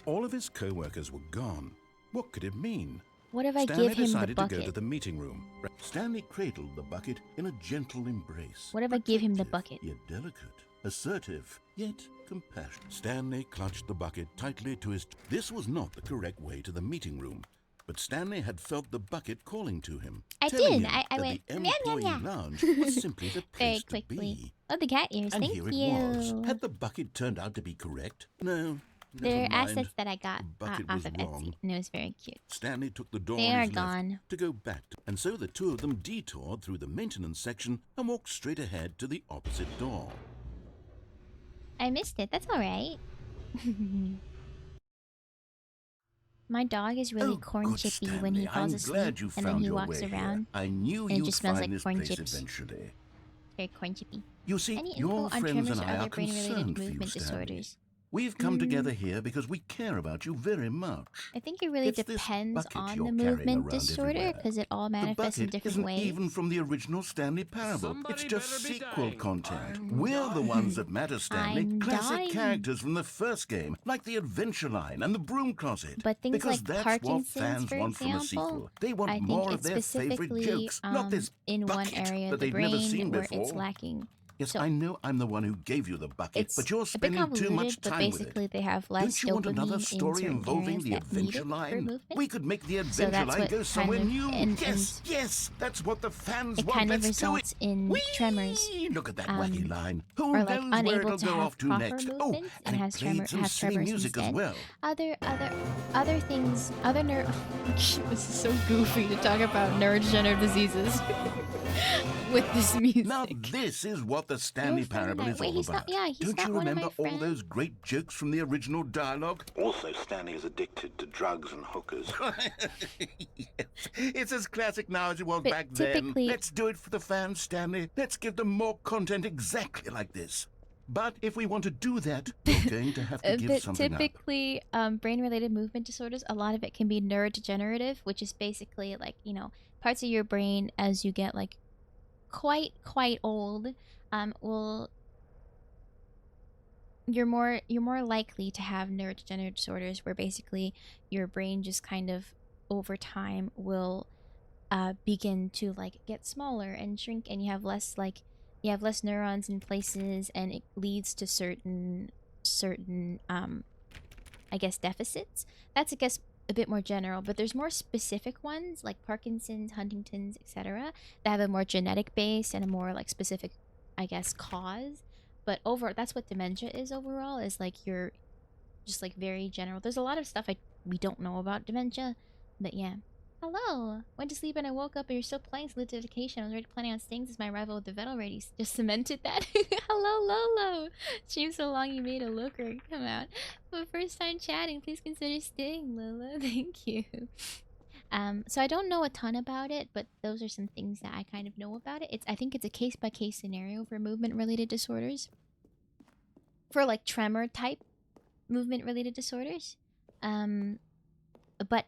[SPEAKER 8] All of his co-workers were gone. What could it mean?
[SPEAKER 5] What if I
[SPEAKER 8] Stanley
[SPEAKER 5] give him the
[SPEAKER 8] decided to go
[SPEAKER 5] bucket?
[SPEAKER 8] to the meeting room. Stanley cradled the bucket in a gentle embrace.
[SPEAKER 5] What if I give him the bucket?
[SPEAKER 8] Yet delicate, assertive, yet compassionate. Stanley clutched the bucket tightly to his... This was not the correct way to the meeting room, but Stanley had felt the bucket calling to him.
[SPEAKER 5] I
[SPEAKER 8] telling
[SPEAKER 5] did.
[SPEAKER 8] him
[SPEAKER 5] I
[SPEAKER 8] that
[SPEAKER 5] went,
[SPEAKER 8] the
[SPEAKER 5] meow, meow,
[SPEAKER 8] employee
[SPEAKER 5] meow.
[SPEAKER 8] lounge was simply the
[SPEAKER 5] Very
[SPEAKER 8] place to
[SPEAKER 5] quickly.
[SPEAKER 8] be.
[SPEAKER 5] Oh, the cat ears.
[SPEAKER 8] And
[SPEAKER 5] Thank
[SPEAKER 8] here
[SPEAKER 5] you.
[SPEAKER 8] it was. Had the bucket turned out to be correct? No.
[SPEAKER 5] They're
[SPEAKER 8] Never mind.
[SPEAKER 5] assets that I got
[SPEAKER 8] bucket
[SPEAKER 5] off
[SPEAKER 8] was
[SPEAKER 5] of
[SPEAKER 8] wrong.
[SPEAKER 5] Etsy, and it was very cute.
[SPEAKER 8] Stanley took the door
[SPEAKER 5] They
[SPEAKER 8] on
[SPEAKER 5] are
[SPEAKER 8] his left
[SPEAKER 5] gone.
[SPEAKER 8] to go back to, and so the two of them detoured through the maintenance section and walked straight ahead to the opposite door.
[SPEAKER 5] I missed it. That's all right. My dog is really corn
[SPEAKER 8] Good
[SPEAKER 5] chippy
[SPEAKER 8] Stanley,
[SPEAKER 5] when he falls
[SPEAKER 8] I'm
[SPEAKER 5] asleep,
[SPEAKER 8] glad you
[SPEAKER 5] and then
[SPEAKER 8] found
[SPEAKER 5] he
[SPEAKER 8] your
[SPEAKER 5] walks
[SPEAKER 8] way here.
[SPEAKER 5] around.
[SPEAKER 8] I knew
[SPEAKER 5] and it
[SPEAKER 8] you'd
[SPEAKER 5] just smells
[SPEAKER 8] find
[SPEAKER 5] like
[SPEAKER 8] this
[SPEAKER 5] corn
[SPEAKER 8] place
[SPEAKER 5] chips.
[SPEAKER 8] eventually.
[SPEAKER 5] Very corn chippy.
[SPEAKER 8] You see,
[SPEAKER 5] Any
[SPEAKER 8] your
[SPEAKER 5] info on
[SPEAKER 8] friends
[SPEAKER 5] tremors
[SPEAKER 8] and
[SPEAKER 5] or
[SPEAKER 8] I are
[SPEAKER 5] other brain-related
[SPEAKER 8] concerned for you,
[SPEAKER 5] movement
[SPEAKER 8] Stanley.
[SPEAKER 5] disorders?
[SPEAKER 8] We've come together here because we care about you very much.
[SPEAKER 5] I think it really
[SPEAKER 8] It's this
[SPEAKER 5] depends
[SPEAKER 8] bucket
[SPEAKER 5] on
[SPEAKER 8] you're
[SPEAKER 5] the
[SPEAKER 8] carrying
[SPEAKER 5] movement
[SPEAKER 8] around
[SPEAKER 5] disorder
[SPEAKER 8] everywhere.
[SPEAKER 5] because it all
[SPEAKER 8] The
[SPEAKER 5] manifests in
[SPEAKER 8] bucket
[SPEAKER 5] different
[SPEAKER 8] isn't
[SPEAKER 5] ways.
[SPEAKER 8] even from the original Stanley Parable. It's just sequel content. We're the ones that matter, Stanley.
[SPEAKER 5] I'm
[SPEAKER 8] Classic
[SPEAKER 5] dying.
[SPEAKER 8] characters from the first game, like the Adventure Line and the Broom Closet.
[SPEAKER 5] But things
[SPEAKER 8] because
[SPEAKER 5] like
[SPEAKER 8] that's
[SPEAKER 5] Parkinson's,
[SPEAKER 8] what fans
[SPEAKER 5] for
[SPEAKER 8] want from a
[SPEAKER 5] example,
[SPEAKER 8] sequel. They want
[SPEAKER 5] I think
[SPEAKER 8] more of
[SPEAKER 5] it's
[SPEAKER 8] their favorite
[SPEAKER 5] specifically
[SPEAKER 8] jokes, not this
[SPEAKER 5] in one
[SPEAKER 8] bucket
[SPEAKER 5] area
[SPEAKER 8] that
[SPEAKER 5] of the
[SPEAKER 8] they've never
[SPEAKER 5] brain
[SPEAKER 8] seen
[SPEAKER 5] where
[SPEAKER 8] before.
[SPEAKER 5] it's lacking.
[SPEAKER 8] Yes,
[SPEAKER 5] So
[SPEAKER 8] I know I'm the one who gave you the bucket,
[SPEAKER 5] it's
[SPEAKER 8] but you're
[SPEAKER 5] a bit
[SPEAKER 8] spending too much
[SPEAKER 5] convoluted, but
[SPEAKER 8] time with
[SPEAKER 5] basically
[SPEAKER 8] it.
[SPEAKER 5] they have less
[SPEAKER 8] Don't you want another
[SPEAKER 5] dopamine in
[SPEAKER 8] story
[SPEAKER 5] certain
[SPEAKER 8] involving
[SPEAKER 5] areas
[SPEAKER 8] the
[SPEAKER 5] that need
[SPEAKER 8] adventure
[SPEAKER 5] it for
[SPEAKER 8] line?
[SPEAKER 5] movement.
[SPEAKER 8] We could make the
[SPEAKER 5] So
[SPEAKER 8] adventure
[SPEAKER 5] that's
[SPEAKER 8] line
[SPEAKER 5] what
[SPEAKER 8] go somewhere
[SPEAKER 5] kind of
[SPEAKER 8] new.
[SPEAKER 5] and
[SPEAKER 8] Yes, that's what the fans
[SPEAKER 5] it
[SPEAKER 8] want.
[SPEAKER 5] kind of
[SPEAKER 8] Let's do it.
[SPEAKER 5] results in tremors.
[SPEAKER 8] Look at that wacky line. Who
[SPEAKER 5] Or like
[SPEAKER 8] knows where
[SPEAKER 5] unable
[SPEAKER 8] it'll
[SPEAKER 5] to
[SPEAKER 8] go
[SPEAKER 5] have
[SPEAKER 8] off to
[SPEAKER 5] proper
[SPEAKER 8] next?
[SPEAKER 5] movements
[SPEAKER 8] and it
[SPEAKER 5] has
[SPEAKER 8] played some silly
[SPEAKER 5] tremors
[SPEAKER 8] music as
[SPEAKER 5] instead.
[SPEAKER 8] well.
[SPEAKER 5] Other things, other this is so goofy to talk about neurodegenerative diseases with this music.
[SPEAKER 8] Now this is what the Stanley Parable is all about. Don't you remember all those great jokes from the original dialogue?
[SPEAKER 13] Also, Stanley is addicted to drugs and hookers.
[SPEAKER 8] Yes, it's as classic now as it was
[SPEAKER 5] But
[SPEAKER 8] back then.
[SPEAKER 5] typically-
[SPEAKER 8] Let's do it for the fans, Stanley. Let's give them more content exactly like this. But if we want to do that, we're going to have to give
[SPEAKER 5] But
[SPEAKER 8] something up.
[SPEAKER 5] typically, brain-related movement disorders, a lot of it can be neurodegenerative, which is basically like, parts of your brain as you get like quite old, you're more likely to have neurodegenerative disorders where basically your brain just kind of over time will begin to like get smaller and shrink, and you have less neurons in places, and it leads to certain I guess deficits. That's, I guess, a bit more general, but there's more specific ones like Parkinson's, Huntington's, etc. that have a more genetic base and a more like specific, I guess, cause. But that's what dementia is overall, is like you're just like very general. There's a lot of stuff we don't know about dementia, but yeah. Hello! Went to sleep and I woke up and you're still playing Salute Dedication. I was already planning on staying since my arrival with the vet already. Just cemented that. Hello, Lolo! Stream so long you made a looker come out. But first time chatting, please consider staying, Lolo. Thank you. So I don't know a ton about it, but those are some things that I kind of know about it. I think it's a case-by-case scenario for movement-related disorders. For like tremor-type movement-related disorders. But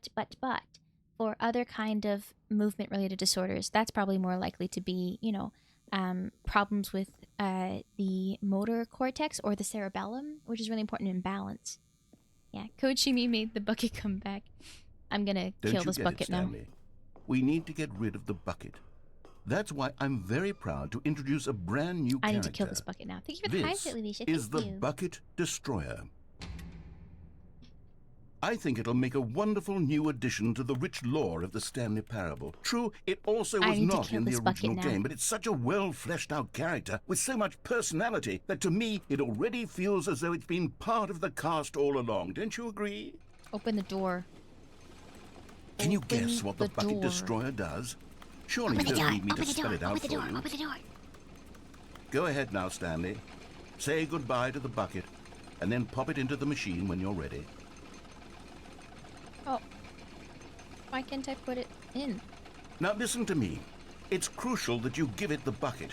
[SPEAKER 5] for other kind of movement-related disorders, that's probably more likely to be, problems with the motor cortex or the cerebellum, which is really important in balance. Yeah, Coach Shimi made the bucket come back. I'm gonna kill this bucket now.
[SPEAKER 8] We need to get rid of the bucket. That's why I'm very proud to introduce a brand new character.
[SPEAKER 5] I need to kill this bucket now. Thank you for the
[SPEAKER 8] This
[SPEAKER 5] hype, Alicia.
[SPEAKER 8] is the
[SPEAKER 5] Thank you.
[SPEAKER 8] Bucket Destroyer. I think it'll make a wonderful new addition to the rich lore of the Stanley Parable. True, it also
[SPEAKER 5] I
[SPEAKER 8] was
[SPEAKER 5] need to
[SPEAKER 8] not
[SPEAKER 5] kill
[SPEAKER 8] in the
[SPEAKER 5] this bucket
[SPEAKER 8] original
[SPEAKER 5] now.
[SPEAKER 8] game, but it's such a well-fleshed-out character with so much personality that to me it already feels as though it's been part of the cast all along. Don't you agree?
[SPEAKER 5] Open the door.
[SPEAKER 8] Can you guess what the Bucket
[SPEAKER 5] door.
[SPEAKER 8] Destroyer does? Surely
[SPEAKER 7] Open
[SPEAKER 8] you
[SPEAKER 7] the
[SPEAKER 8] don't
[SPEAKER 7] door.
[SPEAKER 8] need me
[SPEAKER 7] Open
[SPEAKER 8] to
[SPEAKER 7] the
[SPEAKER 8] spell
[SPEAKER 7] door.
[SPEAKER 8] it out
[SPEAKER 7] Open the
[SPEAKER 8] for
[SPEAKER 7] door.
[SPEAKER 8] you.
[SPEAKER 7] Open the door.
[SPEAKER 8] Go ahead now, Stanley. Say goodbye to the bucket, and then pop it into the machine when you're ready.
[SPEAKER 5] Oh. Why can't I put it in?
[SPEAKER 8] Now listen to me. It's crucial that you give it the bucket.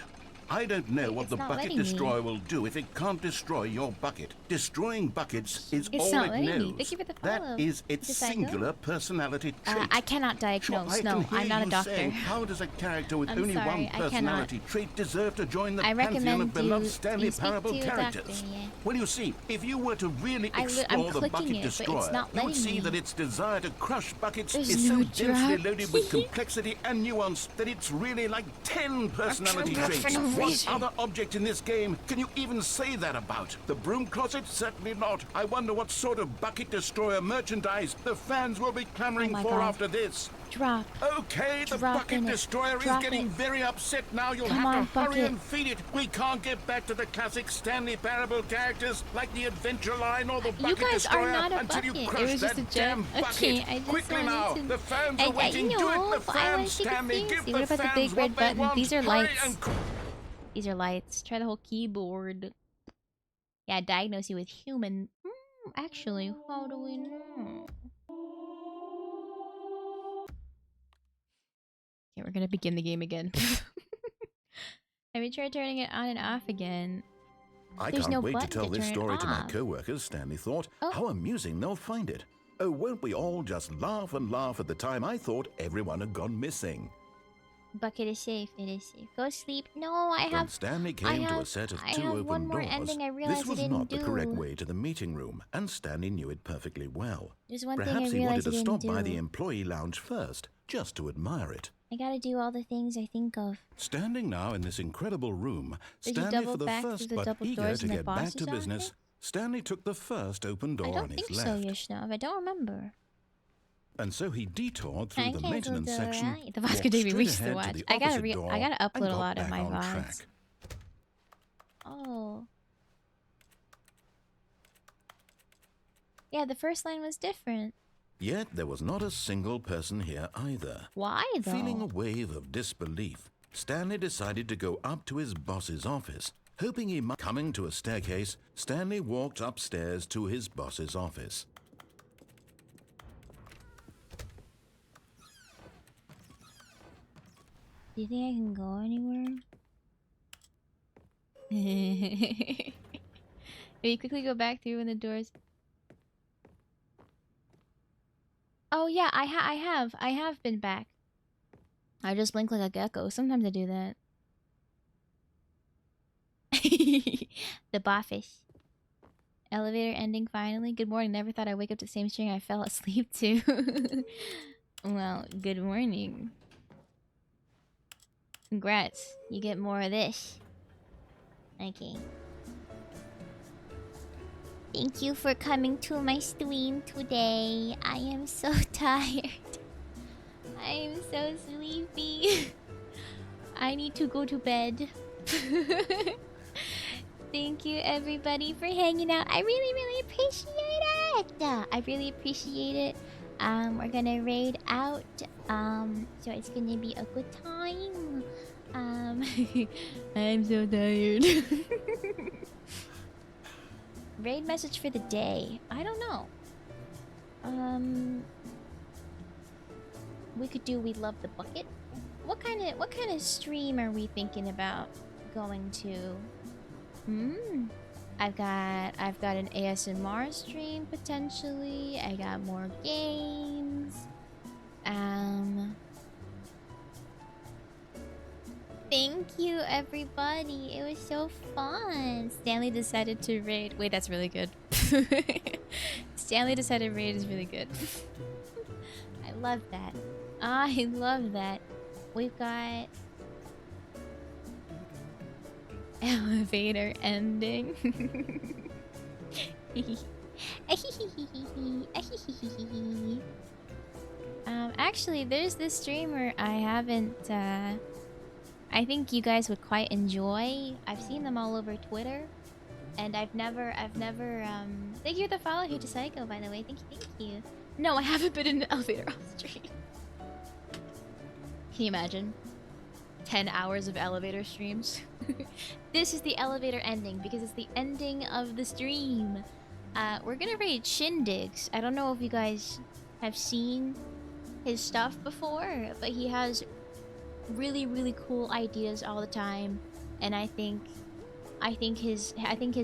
[SPEAKER 8] I don't know what
[SPEAKER 5] It's
[SPEAKER 8] the
[SPEAKER 5] not
[SPEAKER 8] Bucket
[SPEAKER 5] letting me.
[SPEAKER 8] Destroyer will do if it can't destroy your bucket. Destroying buckets is
[SPEAKER 5] It's
[SPEAKER 8] all
[SPEAKER 5] not
[SPEAKER 8] it
[SPEAKER 5] letting me.
[SPEAKER 8] knows.
[SPEAKER 5] Thank you for the follow.
[SPEAKER 8] That is its
[SPEAKER 5] Just I go?
[SPEAKER 8] singular personality trait.
[SPEAKER 5] I cannot diagnose.
[SPEAKER 8] Sure, I
[SPEAKER 5] No,
[SPEAKER 8] can hear
[SPEAKER 5] I'm not a
[SPEAKER 8] you
[SPEAKER 5] doctor.
[SPEAKER 8] saying, how does a character with
[SPEAKER 5] I'm
[SPEAKER 8] only
[SPEAKER 5] sorry,
[SPEAKER 8] one
[SPEAKER 5] I cannot.
[SPEAKER 8] personality trait deserve to join the
[SPEAKER 5] I
[SPEAKER 8] pantheon
[SPEAKER 5] recommend
[SPEAKER 8] of beloved
[SPEAKER 5] you
[SPEAKER 8] Stanley
[SPEAKER 5] speak
[SPEAKER 8] Parable
[SPEAKER 5] to a
[SPEAKER 8] characters?
[SPEAKER 5] doctor, yeah.
[SPEAKER 8] Well, you see, if you were to really
[SPEAKER 5] I'm
[SPEAKER 8] explore the
[SPEAKER 5] clicking
[SPEAKER 8] Bucket
[SPEAKER 5] it, but it's
[SPEAKER 8] Destroyer,
[SPEAKER 5] not
[SPEAKER 8] you would
[SPEAKER 5] letting
[SPEAKER 8] see
[SPEAKER 5] me.
[SPEAKER 8] that its desire to crush buckets
[SPEAKER 5] There's
[SPEAKER 8] is so
[SPEAKER 5] no
[SPEAKER 8] densely
[SPEAKER 5] drop
[SPEAKER 8] loaded with
[SPEAKER 5] key.
[SPEAKER 8] complexity and nuance that it's really like 10 personality
[SPEAKER 5] drop
[SPEAKER 8] traits.
[SPEAKER 5] for no
[SPEAKER 8] What
[SPEAKER 5] reason.
[SPEAKER 8] other object in this game can you even say that about? The broom closet? Certainly not. I wonder what sort of Bucket Destroyer merchandise the fans will be clamoring
[SPEAKER 5] Oh my
[SPEAKER 8] for
[SPEAKER 5] God.
[SPEAKER 8] after this.
[SPEAKER 5] Drop.
[SPEAKER 8] Okay, the
[SPEAKER 5] Drop
[SPEAKER 8] Bucket
[SPEAKER 5] in it.
[SPEAKER 8] Destroyer
[SPEAKER 5] Drop
[SPEAKER 8] is getting
[SPEAKER 5] it.
[SPEAKER 8] very upset now. You'll
[SPEAKER 5] Come
[SPEAKER 8] have
[SPEAKER 5] on,
[SPEAKER 8] to hurry
[SPEAKER 5] Bucket.
[SPEAKER 8] and feed it. We can't get back to the classic Stanley Parable characters like the Adventure Line or the Bucket
[SPEAKER 5] guys are
[SPEAKER 8] Destroyer
[SPEAKER 5] not a
[SPEAKER 8] until you
[SPEAKER 5] bucket. It
[SPEAKER 8] crush
[SPEAKER 5] was just
[SPEAKER 8] that
[SPEAKER 5] a joke.
[SPEAKER 8] damn bucket.
[SPEAKER 5] Okay, I just
[SPEAKER 8] Quickly
[SPEAKER 5] wanted
[SPEAKER 8] now,
[SPEAKER 5] to-
[SPEAKER 8] the fans
[SPEAKER 5] I
[SPEAKER 8] are waiting.
[SPEAKER 5] know,
[SPEAKER 8] Do it, the
[SPEAKER 5] but I wanted
[SPEAKER 8] fans,
[SPEAKER 5] to keep it
[SPEAKER 8] Stanley.
[SPEAKER 5] fancy.
[SPEAKER 8] Give
[SPEAKER 5] What
[SPEAKER 8] the
[SPEAKER 5] about the
[SPEAKER 8] fans
[SPEAKER 5] big red
[SPEAKER 8] what they
[SPEAKER 5] button?
[SPEAKER 8] want.
[SPEAKER 5] These are
[SPEAKER 8] Hurry
[SPEAKER 5] lights.
[SPEAKER 8] and
[SPEAKER 5] These are lights. Try the whole keyboard. Yeah, diagnose you with human. Actually, how do we know? Okay, we're gonna begin the game again. Have you tried turning it on and off again?
[SPEAKER 8] I
[SPEAKER 5] There's
[SPEAKER 8] can't
[SPEAKER 5] no
[SPEAKER 8] wait to
[SPEAKER 5] button
[SPEAKER 8] tell
[SPEAKER 5] to
[SPEAKER 8] this
[SPEAKER 5] turn it
[SPEAKER 8] story to my
[SPEAKER 5] off.
[SPEAKER 8] co-workers, Stanley thought.
[SPEAKER 5] Oh.
[SPEAKER 8] How amusing they'll find it. Oh, won't we all just laugh and laugh at the time I thought everyone had gone missing?
[SPEAKER 5] Bucket is safe. It is safe. Go sleep. No, I
[SPEAKER 8] When
[SPEAKER 5] have.
[SPEAKER 8] Stanley came to a set of
[SPEAKER 5] I
[SPEAKER 8] two
[SPEAKER 5] have
[SPEAKER 8] open
[SPEAKER 5] one more
[SPEAKER 8] doors,
[SPEAKER 5] ending I realized
[SPEAKER 8] this was
[SPEAKER 5] I didn't
[SPEAKER 8] not the correct
[SPEAKER 5] do.
[SPEAKER 8] way to the meeting room, and Stanley knew it perfectly well.
[SPEAKER 5] There's one thing I
[SPEAKER 8] Perhaps he wanted
[SPEAKER 5] realized
[SPEAKER 8] to
[SPEAKER 5] I
[SPEAKER 8] stop
[SPEAKER 5] didn't
[SPEAKER 8] by
[SPEAKER 5] do.
[SPEAKER 8] the employee lounge first, just to admire it.
[SPEAKER 5] I gotta do all the things I think of.
[SPEAKER 8] Standing now in this incredible room,
[SPEAKER 5] Did you
[SPEAKER 8] Stanley
[SPEAKER 5] double
[SPEAKER 8] for the
[SPEAKER 5] back
[SPEAKER 8] first
[SPEAKER 5] through the
[SPEAKER 8] but
[SPEAKER 5] double
[SPEAKER 8] eager
[SPEAKER 5] doors
[SPEAKER 8] to
[SPEAKER 5] in the
[SPEAKER 8] get back
[SPEAKER 5] boss's
[SPEAKER 8] to business,
[SPEAKER 5] office?
[SPEAKER 8] Stanley took the first open
[SPEAKER 5] I
[SPEAKER 8] door
[SPEAKER 5] don't
[SPEAKER 8] on his
[SPEAKER 5] think so,
[SPEAKER 8] left.
[SPEAKER 5] Yashnov. I don't remember.
[SPEAKER 8] And so he detoured through
[SPEAKER 5] I
[SPEAKER 8] the
[SPEAKER 5] can't go
[SPEAKER 8] maintenance
[SPEAKER 5] to
[SPEAKER 8] section,
[SPEAKER 5] right. The
[SPEAKER 8] walked
[SPEAKER 5] Vasco Davy
[SPEAKER 8] straight
[SPEAKER 5] Reese to
[SPEAKER 8] ahead
[SPEAKER 5] watch.
[SPEAKER 8] the
[SPEAKER 5] I gotta
[SPEAKER 8] opposite door,
[SPEAKER 5] I gotta
[SPEAKER 8] and
[SPEAKER 5] upload a
[SPEAKER 8] got
[SPEAKER 5] lot of
[SPEAKER 8] back
[SPEAKER 5] my
[SPEAKER 8] on
[SPEAKER 5] VODs.
[SPEAKER 8] track.
[SPEAKER 5] Oh. Yeah, the first line was different.
[SPEAKER 8] Yet there was not a single person here either.
[SPEAKER 5] Why though?
[SPEAKER 8] Feeling a wave of disbelief, Stanley decided to go up to his boss's office. Hoping he might coming to a staircase, Stanley walked upstairs to his boss's office.
[SPEAKER 5] Do you think I can go anywhere? Will you quickly go back through when the doors... Oh yeah, I have been back. I just blink like a gecko. Sometimes I do that. The boffish. Elevator ending finally. Good morning. Never thought I'd wake up to the same string I fell asleep to. Well, good morning. Congrats. You get more of this. Okay.
[SPEAKER 7] Thank you for coming to my stream today. I am so tired.
[SPEAKER 5] I am so sleepy. I need to go to bed. Thank you everybody for hanging out. I really appreciate it. I really appreciate it. We're gonna raid out. So it's gonna be a good time. I'm so tired. Raid message for the day. I don't know. We could do We Love the Bucket. What kind of stream are we thinking about going to? I've got an ASMR stream potentially. I got more games. Thank you everybody. It was so fun. Stanley decided to raid. Wait, that's really good. Stanley decided raid is really good. I love that. I love that. We've got elevator ending. Actually, there's this streamer I haven't. I think you guys would quite enjoy. I've seen them all over Twitter, and I've never. Thank you for the follow, Huge Psycho, by the way. Thank you. No, I haven't been in an elevator off stream. Can you imagine? 10 hours of elevator streams. This is the elevator ending because it's the ending of the stream. We're gonna raid Shindigs. I don't know if you guys have seen his stuff before, but he has really cool ideas all the time, and I think his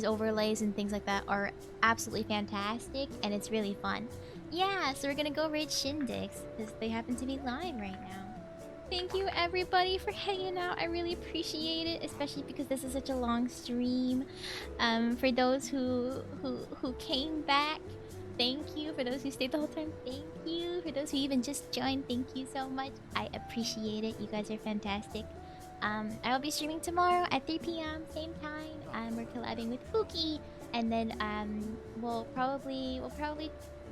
[SPEAKER 5] overlays and things like that are absolutely fantastic, and it's really fun. Yeah, so we're gonna go raid Shindigs because they happen to be live right now. Thank you everybody for hanging out. I really appreciate it, especially because this is such a long stream. For those who came back, thank you. For those who stayed the whole time, thank you. For those who even just joined, thank you so much. I appreciate it. You guys are fantastic. I'll be streaming tomorrow at 3 p.m. same time. We're collabing with Pookie, and then we'll probably.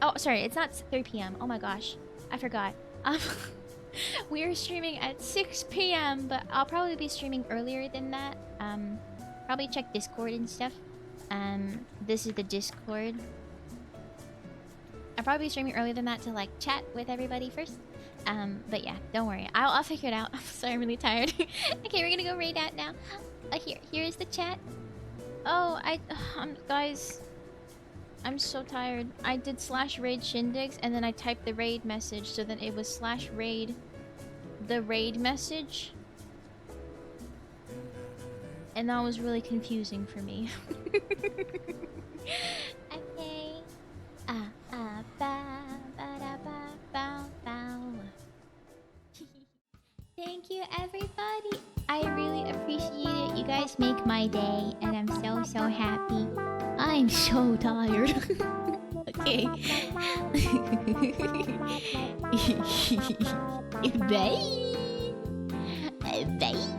[SPEAKER 5] Oh, sorry, it's not 3 p.m. Oh my gosh, I forgot. We are streaming at 6 p.m., but I'll probably be streaming earlier than that. Probably check Discord and stuff. This is the Discord. I'll probably be streaming earlier than that to like chat with everybody first. But yeah, don't worry. I'll figure it out. I'm sorry, I'm really tired. Okay, we're gonna go raid out now. Here is the chat. Oh, guys, I'm so tired. I did /raid Shindigs and then I typed the raid message, so then it was /raid the raid message. And that was really confusing for me. Okay. Thank you everybody. I really appreciate it. You guys make my day and I'm so happy. I'm so tired. Okay. Bye.
[SPEAKER 7] Bye.